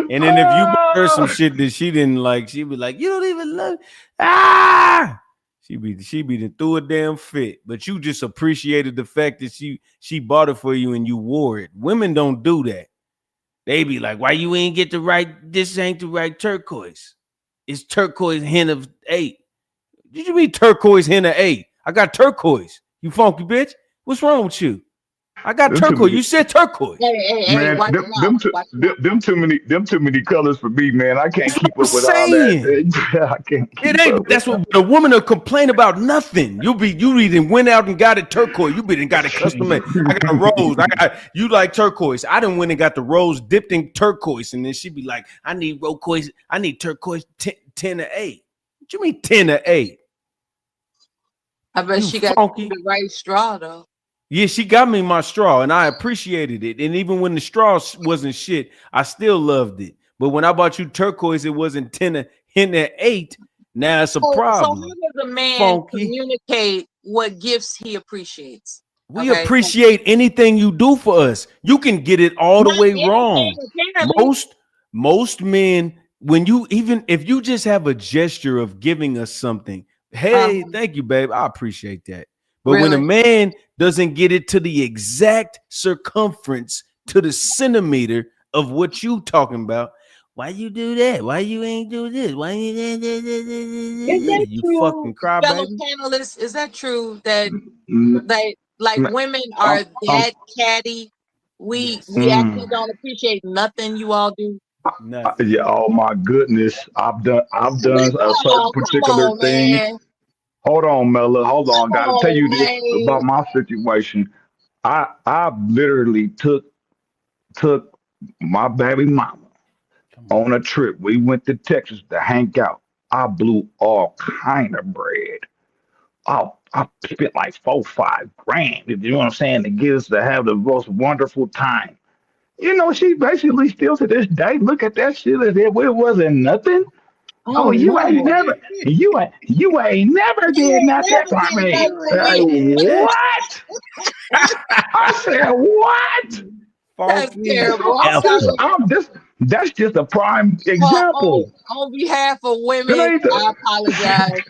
Speaker 10: And then if you bought her some
Speaker 9: Ah,
Speaker 10: shit that she didn't like, she'd be like, "You don't even love." Ah, she be the threw a damn fit. But you just appreciated the fact that she bought it for you and you wore it. Women don't do that. They be like, "Why you ain't get the right? This ain't the right turquoise. It's turquoise hen of 8. Did you mean turquoise hen of 8? I got turquoise. You funky bitch. What's wrong with you? I got
Speaker 9: them too
Speaker 10: turquoise.
Speaker 9: many,
Speaker 10: You said turquoise.
Speaker 4: Hey,
Speaker 9: man.
Speaker 4: watch your mouth. Watch your mouth.
Speaker 9: Them too many colors for me, man. I can't
Speaker 10: That's what
Speaker 9: keep
Speaker 10: I'm
Speaker 9: up with all that.
Speaker 10: saying.
Speaker 9: I can't
Speaker 10: It
Speaker 9: keep
Speaker 10: ain't.
Speaker 9: up with
Speaker 10: That's what the woman will complain about. Nothing. You even went out and got it turquoise. You been and got it custom made. I got a rose. I got you like turquoise. I done went and got the rose dipped in turquoise, and then she be like, "I need turquoise. I need turquoise 10 to 8. What you mean 10 to 8?
Speaker 4: I bet
Speaker 10: You
Speaker 4: she got you
Speaker 10: funky."
Speaker 4: the right straw though.
Speaker 10: Yeah, she got me my straw, and I appreciated it. And even when the straw wasn't shit, I still loved it. But when I bought you turquoise, it wasn't 10 to 8. Now it's a
Speaker 4: So how
Speaker 10: problem.
Speaker 4: does a man
Speaker 10: Funky.
Speaker 4: communicate what gifts he appreciates?
Speaker 10: We
Speaker 4: Okay,
Speaker 10: appreciate anything you do for us. You can get it all the
Speaker 4: not
Speaker 10: way
Speaker 4: anything
Speaker 10: wrong.
Speaker 4: apparently.
Speaker 10: Most men, when you even if you just have a gesture of giving us something, hey,
Speaker 4: Um,
Speaker 10: thank you, babe. I appreciate that. But when a
Speaker 4: really?
Speaker 10: man doesn't get it to the exact circumference, to the centimeter of what you talking about, why you do that? Why you ain't do this? Why you
Speaker 4: Is that
Speaker 10: you
Speaker 4: true,
Speaker 10: fucking cry,
Speaker 4: fellow
Speaker 10: baby?
Speaker 4: panelists? Is that true that
Speaker 9: it.
Speaker 4: like women
Speaker 9: I'm,
Speaker 4: are
Speaker 9: I'm,
Speaker 4: that catty? We
Speaker 10: Yes.
Speaker 4: actually
Speaker 9: mm,
Speaker 4: don't appreciate nothing you all do.
Speaker 10: Nothing.
Speaker 9: yeah. Oh my goodness, I've done a certain
Speaker 4: Oh, come
Speaker 9: particular
Speaker 4: on,
Speaker 9: thing.
Speaker 4: man.
Speaker 9: Hold on, Mella. Hold on.
Speaker 4: Come
Speaker 9: Got to tell
Speaker 4: on,
Speaker 9: you this
Speaker 4: man.
Speaker 9: about my situation. I literally took my baby mama
Speaker 10: Come on.
Speaker 9: on a trip. We went to Texas to hang out. I blew all kind of bread. I spent like 4, 5 grand. You know what I'm saying? To get us to have the most wonderful time. She basically still to this day look at that shit as if it wasn't nothing.
Speaker 4: Oh
Speaker 9: Oh, you ain't
Speaker 4: no.
Speaker 9: never, you ain't never
Speaker 4: You
Speaker 9: did
Speaker 4: ain't
Speaker 9: nothing
Speaker 4: never
Speaker 9: for
Speaker 4: did
Speaker 9: me.
Speaker 4: nothing for
Speaker 9: Like,
Speaker 4: me.
Speaker 9: what? I said, what?
Speaker 4: That's
Speaker 10: Funky
Speaker 9: So
Speaker 4: terrible. I'm
Speaker 9: I'm
Speaker 4: sorry.
Speaker 9: just, I'm this. That's just a prime
Speaker 4: Well,
Speaker 9: example.
Speaker 4: on behalf of
Speaker 9: It
Speaker 4: women,
Speaker 9: ain't
Speaker 4: I apologize.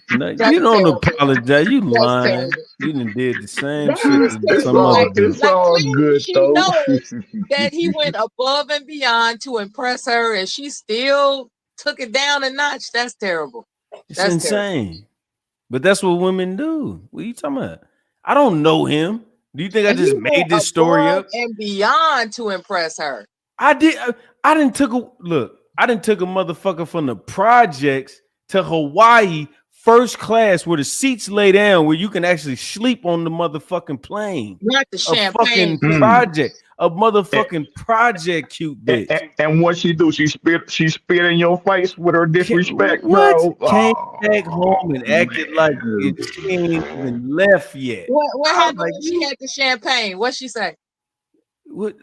Speaker 10: No,
Speaker 4: That's
Speaker 10: you don't
Speaker 4: terrible.
Speaker 10: apologize. You
Speaker 4: That's
Speaker 10: lying.
Speaker 4: terrible.
Speaker 10: You done did the same
Speaker 4: That's
Speaker 10: shit
Speaker 4: just
Speaker 10: to some
Speaker 4: terrible.
Speaker 10: other
Speaker 9: it's
Speaker 10: dude.
Speaker 4: Like
Speaker 9: all
Speaker 4: clearly
Speaker 9: good
Speaker 4: she
Speaker 9: though.
Speaker 4: knows that he went above and beyond to impress her, and she still took it down a notch. That's terrible.
Speaker 10: It's
Speaker 4: That's terrible.
Speaker 10: insane. But that's what women do. What are you talking about? I don't know him. Do you think I
Speaker 4: And he
Speaker 10: just
Speaker 4: went
Speaker 10: made this story
Speaker 4: above
Speaker 10: up?
Speaker 4: and beyond to impress her.
Speaker 10: I did. I didn't took a look. I didn't took a motherfucker from the projects to Hawaii first class where the seats lay down where you can actually sleep on the motherfucking plane.
Speaker 4: Not the
Speaker 10: A
Speaker 4: champagne.
Speaker 10: fucking project. A motherfucking project cute
Speaker 9: And,
Speaker 10: bitch.
Speaker 9: and what she do? She spit in your face with her disrespect,
Speaker 10: What?
Speaker 9: bro.
Speaker 10: Came back home
Speaker 9: Oh
Speaker 10: and acted like
Speaker 9: man.
Speaker 10: she ain't even left yet.
Speaker 4: What
Speaker 10: I was
Speaker 4: happened
Speaker 10: like,
Speaker 4: when she had the champagne? What she say?
Speaker 10: what?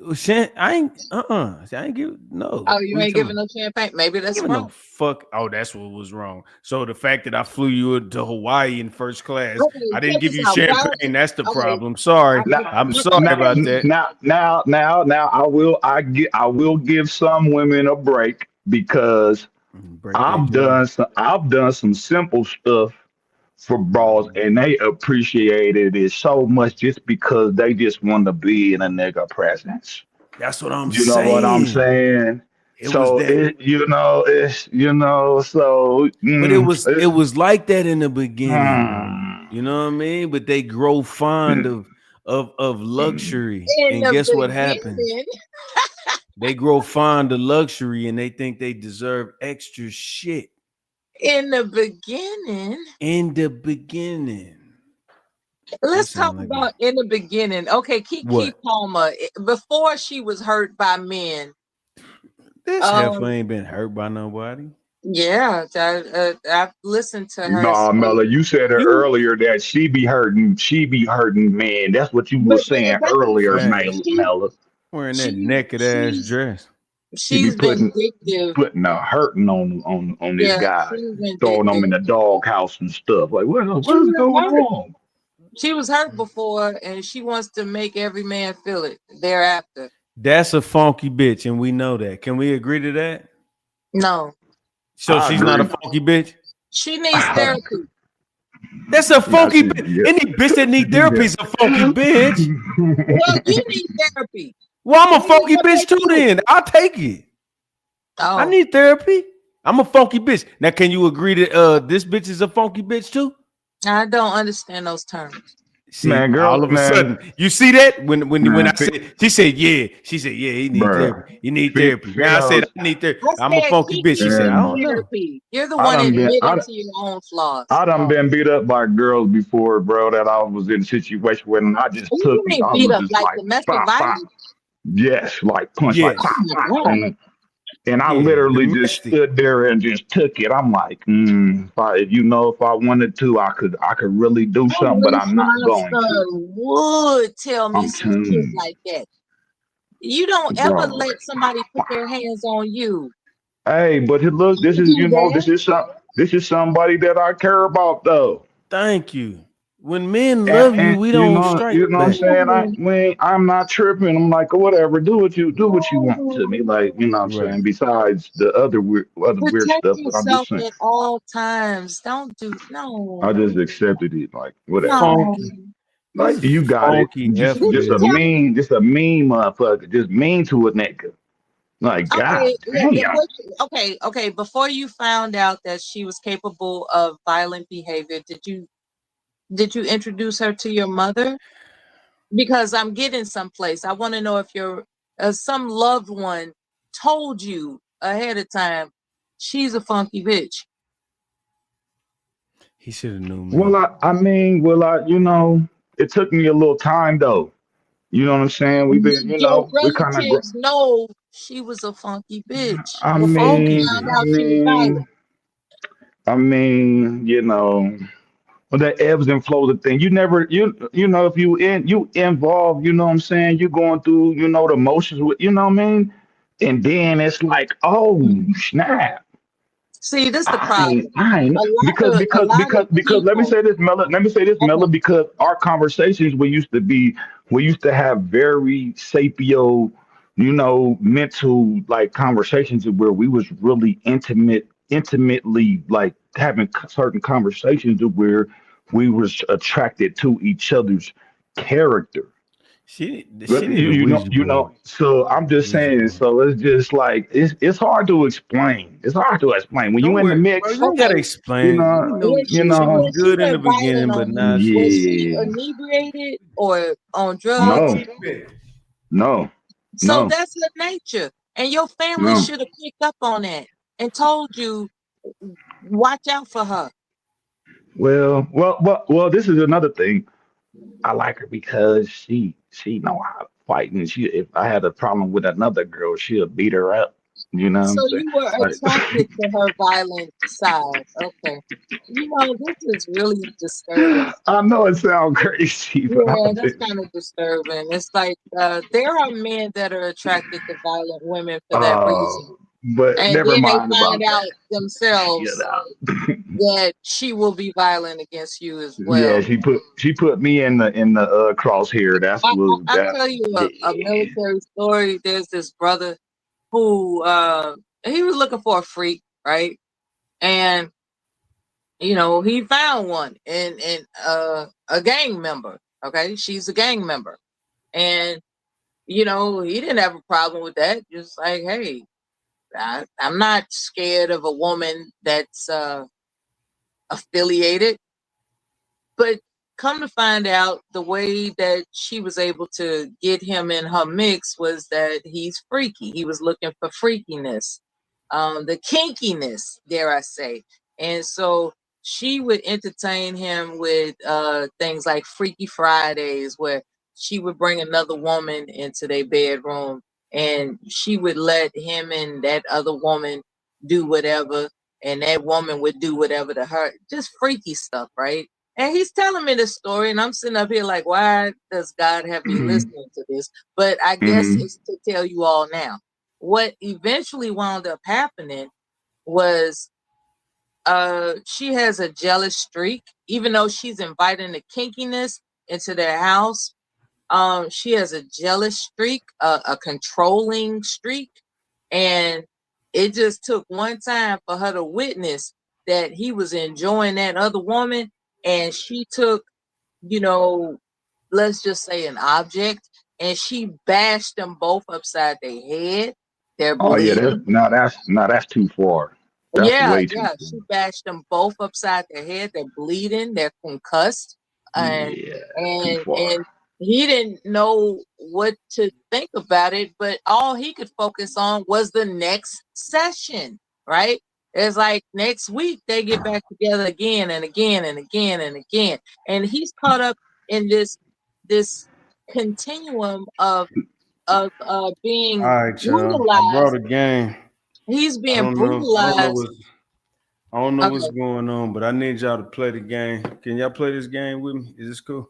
Speaker 10: I ain't. I ain't give no.
Speaker 4: Oh, you
Speaker 10: What you
Speaker 4: ain't
Speaker 10: talking
Speaker 4: giving
Speaker 10: about?
Speaker 4: no champagne. Maybe that's
Speaker 10: Giving no
Speaker 4: wrong.
Speaker 10: fuck. Oh, that's what was wrong. So the fact that I flew you to Hawaii in first class,
Speaker 4: Okay,
Speaker 10: I didn't
Speaker 4: check
Speaker 10: give
Speaker 4: this
Speaker 10: you
Speaker 4: out.
Speaker 10: champagne. That's the
Speaker 4: Okay,
Speaker 10: problem. Sorry.
Speaker 9: Now,
Speaker 10: I'm
Speaker 4: let
Speaker 10: sorry
Speaker 4: me
Speaker 9: now,
Speaker 4: tell
Speaker 10: about
Speaker 4: you.
Speaker 10: that.
Speaker 9: now, I will give some women a break because
Speaker 10: Break their jaw.
Speaker 9: I've done some simple stuff for bras and they appreciated it so much just because they just want to be in a nigga presence.
Speaker 10: That's what I'm
Speaker 9: You know what I'm
Speaker 10: saying.
Speaker 9: saying?
Speaker 10: It was
Speaker 9: So
Speaker 10: that, but it was like that in the beginning, though. You know what I mean? But they grow fond of luxury,
Speaker 4: In
Speaker 10: and
Speaker 4: the
Speaker 10: guess what happens?
Speaker 4: beginning,
Speaker 10: They grow fond of luxury, and they think they deserve extra shit
Speaker 4: in the beginning,
Speaker 10: in the beginning.
Speaker 4: let's talk
Speaker 10: Sound like
Speaker 4: about in the beginning. Okay, KeKe
Speaker 10: what?
Speaker 4: Palmer, before she was hurt by men.
Speaker 10: This heifer ain't been hurt by nobody.
Speaker 4: Yeah, I've listened to her
Speaker 9: Nah,
Speaker 4: speak.
Speaker 9: Mella, you said it
Speaker 10: You
Speaker 9: earlier that she be hurting men. That's what you were
Speaker 4: But
Speaker 9: saying
Speaker 4: that's
Speaker 9: earlier,
Speaker 10: facts
Speaker 4: she,
Speaker 9: Mella.
Speaker 10: wearing that
Speaker 4: she,
Speaker 10: naked ass
Speaker 4: she's
Speaker 10: dress.
Speaker 9: She be
Speaker 4: she's
Speaker 9: putting
Speaker 4: vindictive.
Speaker 9: putting a hurting on this
Speaker 4: Yeah,
Speaker 9: guy,
Speaker 4: she's
Speaker 9: throwing him
Speaker 4: vindictive.
Speaker 9: in the doghouse and stuff. Like,
Speaker 4: She
Speaker 9: what is
Speaker 4: was
Speaker 9: going
Speaker 4: hurt.
Speaker 9: on?
Speaker 4: She was hurt before, and she wants to make every man feel it thereafter.
Speaker 10: That's a funky bitch, and we know that. Can we agree to that?
Speaker 4: No,
Speaker 10: So
Speaker 9: I
Speaker 10: she's not a
Speaker 9: agree.
Speaker 10: funky bitch.
Speaker 4: she needs therapy.
Speaker 10: That's a
Speaker 9: Now
Speaker 10: funky
Speaker 9: she,
Speaker 10: bitch.
Speaker 9: yeah.
Speaker 10: Any bitch that need therapy is a funky bitch.
Speaker 4: Well, you need therapy.
Speaker 10: Well, I'm a
Speaker 4: What is
Speaker 10: funky
Speaker 4: what
Speaker 10: bitch
Speaker 4: that
Speaker 10: too.
Speaker 4: do?
Speaker 10: Then I'll take it. I
Speaker 4: Oh,
Speaker 10: need therapy. I'm a funky bitch. Now, can you agree that this bitch is a funky bitch too?
Speaker 4: I don't understand those terms.
Speaker 10: See,
Speaker 9: Man,
Speaker 10: all
Speaker 9: girl,
Speaker 10: of a sudden, you see that when I
Speaker 9: man,
Speaker 10: said, she said, yeah, he need
Speaker 9: bruh,
Speaker 10: therapy. You need therapy. Now I said,
Speaker 9: females.
Speaker 10: I need therapy.
Speaker 4: I
Speaker 10: I'm a
Speaker 4: said
Speaker 10: funky bitch. She
Speaker 4: KeKe
Speaker 10: said, I
Speaker 4: needs
Speaker 9: And
Speaker 10: don't know.
Speaker 4: therapy. You're the
Speaker 9: I
Speaker 4: one
Speaker 9: done been,
Speaker 4: admitting to your own flaws.
Speaker 9: I done been beat up by girls before, bro. That I was in a situation where I just
Speaker 4: What do
Speaker 9: took
Speaker 4: you
Speaker 9: it.
Speaker 4: mean
Speaker 9: I
Speaker 4: beat
Speaker 9: was
Speaker 4: up
Speaker 9: just
Speaker 4: like
Speaker 9: like,
Speaker 4: domestic
Speaker 9: pop, pop.
Speaker 4: violence?
Speaker 9: Yes, like punch, like
Speaker 4: Oh
Speaker 10: Yes.
Speaker 9: pop,
Speaker 4: my
Speaker 9: pop.
Speaker 4: God.
Speaker 9: And I
Speaker 10: Yeah.
Speaker 9: literally just
Speaker 10: Domestic.
Speaker 9: stood there and just took it. I'm like, if I wanted to, I could really do
Speaker 4: I
Speaker 9: something, but
Speaker 4: wish
Speaker 9: I'm not
Speaker 4: my
Speaker 9: going to.
Speaker 4: son would tell me
Speaker 9: I'm
Speaker 4: some shit
Speaker 9: tuned,
Speaker 4: like that. You don't ever
Speaker 9: bro.
Speaker 4: let somebody put their hands on you.
Speaker 9: Hey, but look,
Speaker 4: You do that.
Speaker 9: this is somebody that I care about though.
Speaker 10: Thank you. When men love you,
Speaker 9: And
Speaker 10: we don't strike
Speaker 9: you know what I'm
Speaker 10: back.
Speaker 9: saying? I'm not tripping. I'm like, whatever, do what you want to me. Like, you know what I'm
Speaker 10: Right.
Speaker 9: saying? Besides the other weird
Speaker 4: Protect
Speaker 9: stuff, but I'm just
Speaker 4: yourself
Speaker 9: saying.
Speaker 4: at all times. Don't do
Speaker 9: I
Speaker 4: no,
Speaker 9: just accepted it, like whatever.
Speaker 4: no.
Speaker 10: Funky. This
Speaker 9: Like
Speaker 10: is
Speaker 9: you got it.
Speaker 10: funky heifer
Speaker 4: Did you tell me?
Speaker 9: Just a mean motherfucker, just mean to a nigga. Like, god
Speaker 4: Okay,
Speaker 9: damn.
Speaker 4: okay. Before you found out that she was capable of violent behavior, did you introduce her to your mother? Because I'm getting someplace. I want to know if your some loved one told you ahead of time she's a funky bitch.
Speaker 10: He should have knew
Speaker 9: Well,
Speaker 10: me.
Speaker 9: it took me a little time though. You know what I'm saying? We've been,
Speaker 4: Did your
Speaker 9: we kind of.
Speaker 4: relatives know she was a funky bitch
Speaker 9: I
Speaker 10: A
Speaker 4: before you
Speaker 10: funky
Speaker 9: mean,
Speaker 4: found
Speaker 10: bitch.
Speaker 9: I
Speaker 4: out she was violent?
Speaker 9: mean, I mean, well, that ebbs and flows of thing. You never, if you involved, you know what I'm saying? You going through, the motions with, you know what I mean? And then it's like, oh snap.
Speaker 4: See, this the problem.
Speaker 9: I ain't
Speaker 4: A lot of
Speaker 9: because let me
Speaker 4: people.
Speaker 9: say this, Mella. Let me say this, Mella,
Speaker 4: Okay,
Speaker 9: because our conversations we used to have very sapio mental like conversations where we was really intimately like having certain conversations to where we was attracted to each other's character.
Speaker 10: She
Speaker 9: But
Speaker 10: need a Ouija board.
Speaker 9: So I'm just
Speaker 10: Ouija
Speaker 9: saying,
Speaker 10: board.
Speaker 9: so it's just like it's hard to explain. It's hard to explain when you
Speaker 10: Don't
Speaker 9: in the
Speaker 10: worry, bro.
Speaker 9: mix.
Speaker 10: You ain't gotta
Speaker 4: Okay,
Speaker 9: You
Speaker 10: explain.
Speaker 9: know,
Speaker 10: We know
Speaker 4: when
Speaker 9: you
Speaker 4: she
Speaker 10: she was
Speaker 9: know,
Speaker 4: when she
Speaker 10: good in the
Speaker 4: went violent
Speaker 10: beginning,
Speaker 4: on
Speaker 10: but
Speaker 4: you,
Speaker 10: now she
Speaker 4: was she
Speaker 9: yeah,
Speaker 4: inebriated or on drugs?
Speaker 9: no, no,
Speaker 4: So
Speaker 9: no,
Speaker 4: that's her nature, and your family
Speaker 9: no.
Speaker 4: should have picked up on that and told you, watch out for her.
Speaker 9: Well. This is another thing. I like her because she know how to fight, and she if I had a problem with another girl, she'll beat her up. You know what
Speaker 4: So
Speaker 9: I'm saying?
Speaker 4: you were
Speaker 9: Like,
Speaker 4: attracted to her violent side. Okay. This is really disturbing.
Speaker 9: I know it sounds crazy, but
Speaker 4: Yeah,
Speaker 9: I'm
Speaker 4: that's
Speaker 9: just
Speaker 4: kind of disturbing. It's like there are men that are attracted to violent women for that
Speaker 9: uh,
Speaker 4: reason.
Speaker 9: but
Speaker 4: And
Speaker 9: never
Speaker 4: then they
Speaker 9: mind
Speaker 4: find
Speaker 9: about
Speaker 4: out
Speaker 9: that. You
Speaker 4: themselves
Speaker 9: know.
Speaker 4: that she will be violent against you as
Speaker 9: Yeah,
Speaker 4: well.
Speaker 9: she put me in the crosshair. That's was
Speaker 4: I'll
Speaker 9: that.
Speaker 4: tell you a
Speaker 9: Yeah.
Speaker 4: military story. There's this brother who he was looking for a freak, right? And he found one in a gang member. Okay, she's a gang member, and he didn't have a problem with that. Just like, hey, I'm not scared of a woman that's affiliated. But come to find out, the way that she was able to get him in her mix was that he's freaky. He was looking for freakiness, the kinkiness, dare I say. And so she would entertain him with things like Freaky Fridays, where she would bring another woman into their bedroom and she would let him and that other woman do whatever, and that woman would do whatever to her. Just freaky stuff, right? And he's telling me this story, and I'm sitting up here like, why does God have me
Speaker 9: Hmm.
Speaker 4: listening to this? But I guess
Speaker 9: Hmm.
Speaker 4: it's to tell you all now. What eventually wound up happening was she has a jealous streak, even though she's inviting the kinkiness into their house. She has a jealous streak, a controlling streak, and it just took one time for her to witness that he was enjoying that other woman, and she took, you know, let's just say an object, and she bashed them both upside their head. They're
Speaker 9: Oh yeah,
Speaker 4: bleeding.
Speaker 9: that's too far. That's
Speaker 4: Yeah,
Speaker 9: way too
Speaker 4: yeah.
Speaker 9: far.
Speaker 4: She bashed them both upside their head. They're bleeding. They're concussed, and
Speaker 9: Yeah, too
Speaker 4: and
Speaker 9: far.
Speaker 4: and he didn't know what to think about it. But all he could focus on was the next session. Right? It's like next week they get back together again and again and again and again, and he's caught up in this continuum of
Speaker 10: All
Speaker 4: being
Speaker 10: right, y'all. I brought
Speaker 4: brutalized.
Speaker 10: a game.
Speaker 4: He's
Speaker 10: I
Speaker 4: being
Speaker 10: don't know. I don't know
Speaker 4: brutalized.
Speaker 10: what's I don't know what's
Speaker 4: Okay.
Speaker 10: going on, but I need y'all to play the game. Can y'all play this game with me? Is this cool?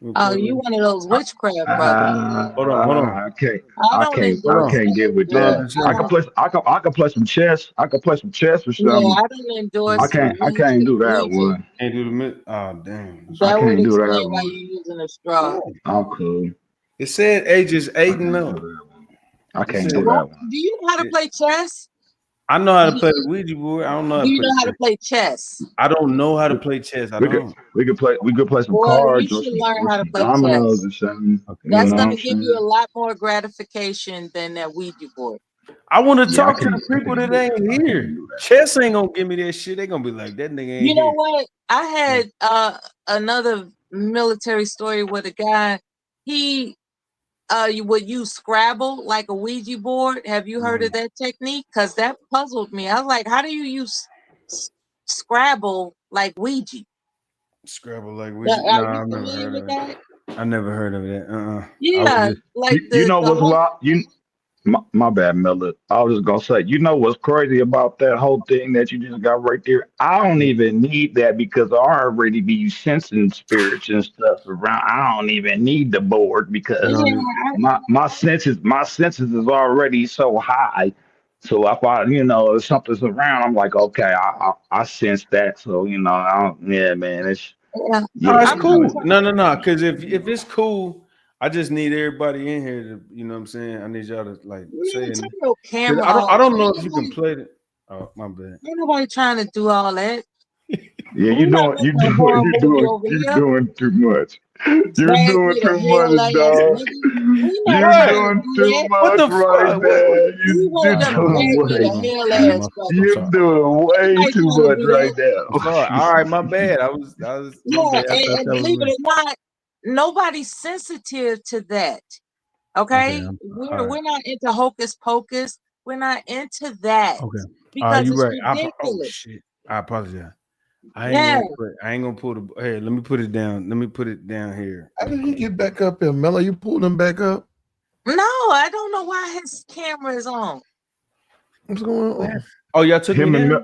Speaker 10: You
Speaker 4: Oh,
Speaker 10: play
Speaker 4: you
Speaker 10: with me?
Speaker 4: one of those witchcraft brothers.
Speaker 10: Hold on.
Speaker 9: I can't.
Speaker 4: I
Speaker 9: I
Speaker 4: don't
Speaker 9: can't.
Speaker 10: Hold
Speaker 9: I
Speaker 4: endorse
Speaker 10: on.
Speaker 9: can't
Speaker 4: that.
Speaker 9: get with
Speaker 10: No,
Speaker 9: that.
Speaker 10: just
Speaker 9: I can
Speaker 10: hold
Speaker 9: play. I can play some chess. I can play some chess or
Speaker 4: Yeah,
Speaker 9: something.
Speaker 4: I don't
Speaker 10: on.
Speaker 9: I
Speaker 4: endorse
Speaker 9: can't. I can't do that
Speaker 4: Ouija.
Speaker 9: one.
Speaker 10: Can't do the mid. Oh, damn. That's
Speaker 9: I
Speaker 4: That
Speaker 10: crazy.
Speaker 4: would
Speaker 9: can't do that
Speaker 4: explain why
Speaker 9: one.
Speaker 4: you're using a straw.
Speaker 10: Yeah.
Speaker 9: I'm cool.
Speaker 10: It said ages
Speaker 9: I
Speaker 10: 8 and
Speaker 9: can't do
Speaker 10: up.
Speaker 9: that one. I
Speaker 10: It
Speaker 9: can't
Speaker 10: said
Speaker 9: do
Speaker 4: What?
Speaker 9: that one.
Speaker 4: Do you know how to
Speaker 10: it,
Speaker 4: play chess?
Speaker 10: I know how
Speaker 4: Do
Speaker 10: to play
Speaker 4: you,
Speaker 10: the Ouija board. I don't know how
Speaker 4: do
Speaker 10: to
Speaker 4: you
Speaker 10: play
Speaker 4: know how to
Speaker 10: chess.
Speaker 4: play chess?
Speaker 10: I don't know how to play chess. I
Speaker 9: We could.
Speaker 10: don't.
Speaker 9: We could play some
Speaker 4: Boy, you
Speaker 9: cards or
Speaker 4: should
Speaker 9: some
Speaker 4: learn
Speaker 9: or
Speaker 4: how to
Speaker 9: some
Speaker 4: play
Speaker 9: dominoes
Speaker 4: chess.
Speaker 9: or something.
Speaker 10: Okay,
Speaker 9: You
Speaker 4: That's
Speaker 9: know
Speaker 10: hold
Speaker 9: what
Speaker 10: on.
Speaker 4: going
Speaker 9: I'm
Speaker 4: to give you a
Speaker 9: saying?
Speaker 4: lot more gratification than that Ouija board.
Speaker 10: I want to
Speaker 9: Yeah, I
Speaker 10: talk to
Speaker 9: can't.
Speaker 10: the
Speaker 9: I
Speaker 10: people
Speaker 9: can't
Speaker 10: that
Speaker 9: do.
Speaker 10: ain't
Speaker 9: I can't
Speaker 10: here.
Speaker 9: do that.
Speaker 10: Chess ain't gonna give me that shit. They gonna be like, that nigga
Speaker 4: You
Speaker 10: ain't
Speaker 4: know
Speaker 10: here.
Speaker 4: what? I had another military story with a guy. He you would use Scrabble like a Ouija board. Have you heard of
Speaker 10: Mhm.
Speaker 4: that technique? Because that puzzled me. I was like, how do you use Scrabble like Ouija?
Speaker 10: Scrabble like Ouija.
Speaker 4: Are
Speaker 10: Nah,
Speaker 4: you
Speaker 10: I've never
Speaker 4: familiar
Speaker 10: heard
Speaker 4: with
Speaker 10: of it.
Speaker 4: that?
Speaker 10: I never heard of that. I was
Speaker 4: Yeah,
Speaker 10: just
Speaker 4: like
Speaker 9: You
Speaker 4: the
Speaker 9: know
Speaker 4: the
Speaker 9: what's
Speaker 4: whole.
Speaker 9: lot you my bad, Miller. I was just gonna say, you know what's crazy about that whole thing that you just got right there? I don't even need that because I already be sensing spirits and stuff around. I don't even need the board because
Speaker 4: Yeah,
Speaker 10: no.
Speaker 9: my senses is already so high. So if if something's around, I'm like, okay, I sense that. So yeah, man, it's
Speaker 4: yeah.
Speaker 10: No,
Speaker 9: yeah,
Speaker 10: it's
Speaker 4: I'm not.
Speaker 10: cool. No. Because if it's cool, I just need everybody in here to, you know what I'm saying? I need y'all to like say it.
Speaker 4: Turn your camera
Speaker 10: I
Speaker 4: off.
Speaker 10: don't know if you can play it. Oh, my bad.
Speaker 4: Ain't nobody trying to do all that.
Speaker 9: Yeah,
Speaker 4: We're not making a horror movie over
Speaker 9: you're
Speaker 4: here.
Speaker 9: doing too much. You're
Speaker 4: Drag
Speaker 9: doing
Speaker 4: me to
Speaker 9: too
Speaker 4: hell
Speaker 9: much,
Speaker 4: ass
Speaker 9: dog.
Speaker 4: nigga. We're not
Speaker 9: You're
Speaker 4: trying to
Speaker 10: What?
Speaker 9: doing
Speaker 4: do
Speaker 9: too
Speaker 4: that.
Speaker 10: What
Speaker 9: much
Speaker 10: the
Speaker 9: right
Speaker 10: fuck?
Speaker 9: there.
Speaker 4: We
Speaker 9: You're
Speaker 4: want them to
Speaker 9: doing
Speaker 4: drag me
Speaker 9: way.
Speaker 4: to hell
Speaker 10: I'm
Speaker 4: ass
Speaker 9: You're
Speaker 4: brother.
Speaker 9: doing way
Speaker 4: Nobody
Speaker 9: too
Speaker 4: trying to
Speaker 9: much
Speaker 4: do
Speaker 9: right
Speaker 4: that.
Speaker 10: I'm sorry. All right, my bad. I was my
Speaker 4: Yeah,
Speaker 10: bad. I thought
Speaker 4: and
Speaker 10: that was
Speaker 4: believe
Speaker 10: me.
Speaker 4: it or not, nobody's sensitive to that.
Speaker 10: Okay.
Speaker 4: Okay?
Speaker 10: All right.
Speaker 4: We're not into hocus pocus. We're not into that
Speaker 10: Okay. All right,
Speaker 4: because
Speaker 10: you
Speaker 4: it's
Speaker 10: right. Oh
Speaker 4: ridiculous.
Speaker 10: shit. I apologize. I
Speaker 4: Yeah.
Speaker 10: ain't gonna pull the hey, let me put it down. Let me put it down here.
Speaker 1: How did he get back up here, Mello? You pulled him back up?
Speaker 4: No, I don't know why his camera is on.
Speaker 1: What's going on?
Speaker 10: Oh, y'all took me down?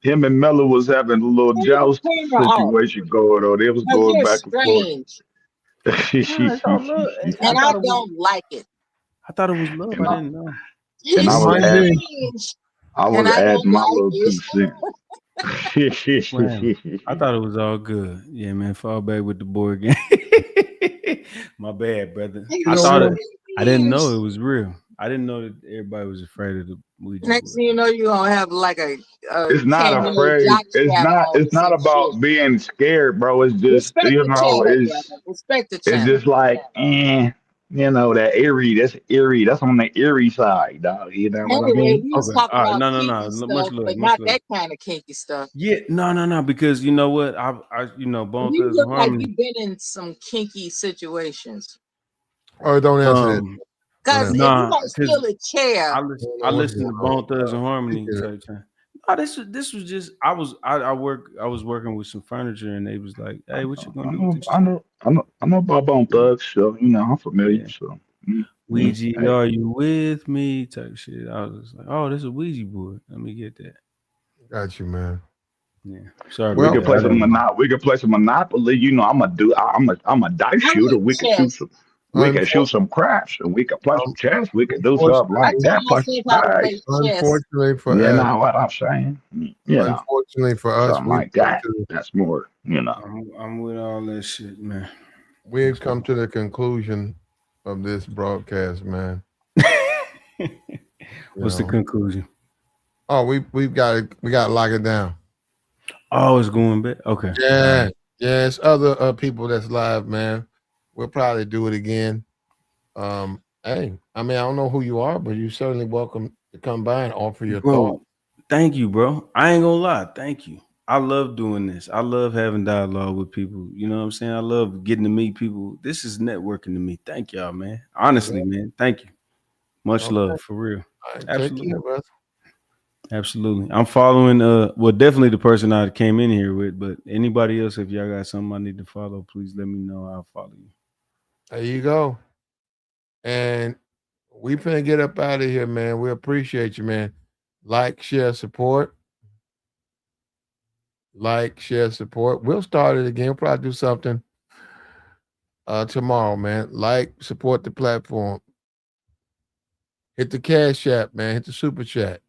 Speaker 9: Him and Mello was having a little
Speaker 4: Turn your
Speaker 9: joust
Speaker 4: camera off.
Speaker 9: situation going on. They was
Speaker 4: Because
Speaker 9: going
Speaker 4: you're
Speaker 9: back and forth.
Speaker 4: strange.
Speaker 10: No, it's all love. I
Speaker 4: And I
Speaker 10: thought it was
Speaker 4: don't like it.
Speaker 10: love.
Speaker 9: and
Speaker 10: I
Speaker 9: I
Speaker 10: didn't know.
Speaker 9: and
Speaker 4: He's
Speaker 9: I
Speaker 1: It
Speaker 9: was
Speaker 1: might
Speaker 9: adding
Speaker 1: be.
Speaker 4: strange.
Speaker 9: I
Speaker 4: And
Speaker 9: was
Speaker 4: I
Speaker 9: adding
Speaker 4: don't
Speaker 9: my
Speaker 4: like
Speaker 9: little
Speaker 4: it.
Speaker 9: 2 cents.
Speaker 10: Man, I thought it was all good. Yeah, man. Fall back with the board game. My bad, brother.
Speaker 4: He's
Speaker 1: You
Speaker 10: I
Speaker 1: know
Speaker 10: thought
Speaker 1: what?
Speaker 10: it. I didn't know
Speaker 4: strange.
Speaker 10: it was real. I didn't know that everybody was afraid of the Ouija
Speaker 4: Next
Speaker 10: board.
Speaker 4: thing you know, you're going to have like a
Speaker 9: It's not
Speaker 4: cameo
Speaker 9: afraid.
Speaker 4: jock strap on or
Speaker 9: It's not
Speaker 4: some shit.
Speaker 9: about being scared, bro. It's just,
Speaker 4: Respect
Speaker 9: you
Speaker 4: the
Speaker 9: know,
Speaker 4: channel, brother. Respect the
Speaker 9: it's
Speaker 4: channel.
Speaker 9: just like, you know, that eerie. That's eerie. That's on the eerie side, dog. You know what I
Speaker 4: Anyway,
Speaker 9: mean?
Speaker 4: we was
Speaker 10: Okay.
Speaker 4: talking
Speaker 10: All right.
Speaker 4: about
Speaker 10: No.
Speaker 4: kinky
Speaker 10: Much
Speaker 4: stuff,
Speaker 10: love.
Speaker 4: but
Speaker 10: Much
Speaker 4: not
Speaker 10: love.
Speaker 4: that kind of kinky stuff.
Speaker 10: Yeah. No. Because you know what? Bone
Speaker 4: You
Speaker 10: Thugs and
Speaker 4: look like
Speaker 10: Harmony.
Speaker 4: you've been in some kinky situations.
Speaker 1: Oh, don't answer that.
Speaker 4: Because if you're
Speaker 10: Nah,
Speaker 4: going to
Speaker 10: because
Speaker 4: steal a chair,
Speaker 10: I
Speaker 1: What's
Speaker 10: listened
Speaker 1: going
Speaker 10: to
Speaker 1: on?
Speaker 10: Bone Thugs and Harmony
Speaker 1: Speaking of-
Speaker 10: type time. No, this was just I was working with some furniture and they was like, hey, what you gonna do with this shit?
Speaker 9: I know about Bone Thugs, so you know I'm familiar.
Speaker 10: Yeah.
Speaker 9: So,
Speaker 10: Ouija,
Speaker 9: hey,
Speaker 10: are you with me? Type shit. I was just like, oh, this is a Ouija board. Let me get that.
Speaker 1: Got you, man.
Speaker 10: Yeah. Sorry
Speaker 9: we
Speaker 1: Well,
Speaker 10: about
Speaker 9: could
Speaker 10: that.
Speaker 9: play
Speaker 10: I
Speaker 9: some
Speaker 10: didn't know.
Speaker 9: We could play some Monopoly. You know, I'm a dice
Speaker 4: I
Speaker 9: shooter.
Speaker 4: like
Speaker 9: We could shoot
Speaker 4: chess.
Speaker 9: some. We could shoot
Speaker 1: unfor-
Speaker 9: some craps, and we could play some chess. We could do something
Speaker 4: I
Speaker 9: like
Speaker 1: unfortunately,
Speaker 4: taught
Speaker 9: that. Play some
Speaker 4: myself how to play
Speaker 9: spades.
Speaker 4: chess.
Speaker 1: unfortunately for
Speaker 9: You
Speaker 1: us,
Speaker 9: know what I'm saying? You know,
Speaker 1: unfortunately for us,
Speaker 9: something like that. That's more. You know.
Speaker 10: I'm with all that shit, man.
Speaker 1: we've come to the conclusion of this broadcast, man. You
Speaker 10: What's the
Speaker 1: know.
Speaker 10: conclusion?
Speaker 1: Oh, we got to lock it down.
Speaker 10: Oh, it's going back. Okay.
Speaker 1: Yeah, yes. Other people that's live, man. We'll probably do it again. Hey, I mean, I don't know who you are, but you're certainly welcome to come by and offer your thoughts.
Speaker 10: Bro, thank you, bro. I ain't gonna lie. Thank you. I love doing this. I love having dialogue with people. You know what I'm saying? I love getting to meet people. This is networking to me. Thank y'all, man. Honestly, man. Thank you. Much
Speaker 1: Okay.
Speaker 10: love for real.
Speaker 1: All right, take
Speaker 10: Absolutely.
Speaker 1: care, brother.
Speaker 10: Absolutely. I'm following well, definitely the person I came in here with, but anybody else, if y'all got something I need to follow, please let me know. I'll follow you.
Speaker 1: There you go. And we finna get up out of here, man. We appreciate you, man. Like, share, support. Like, share, support. We'll start it again. We'll probably do something tomorrow, man. Like, support the platform. Hit the Cash App, man. Hit the Super Chat.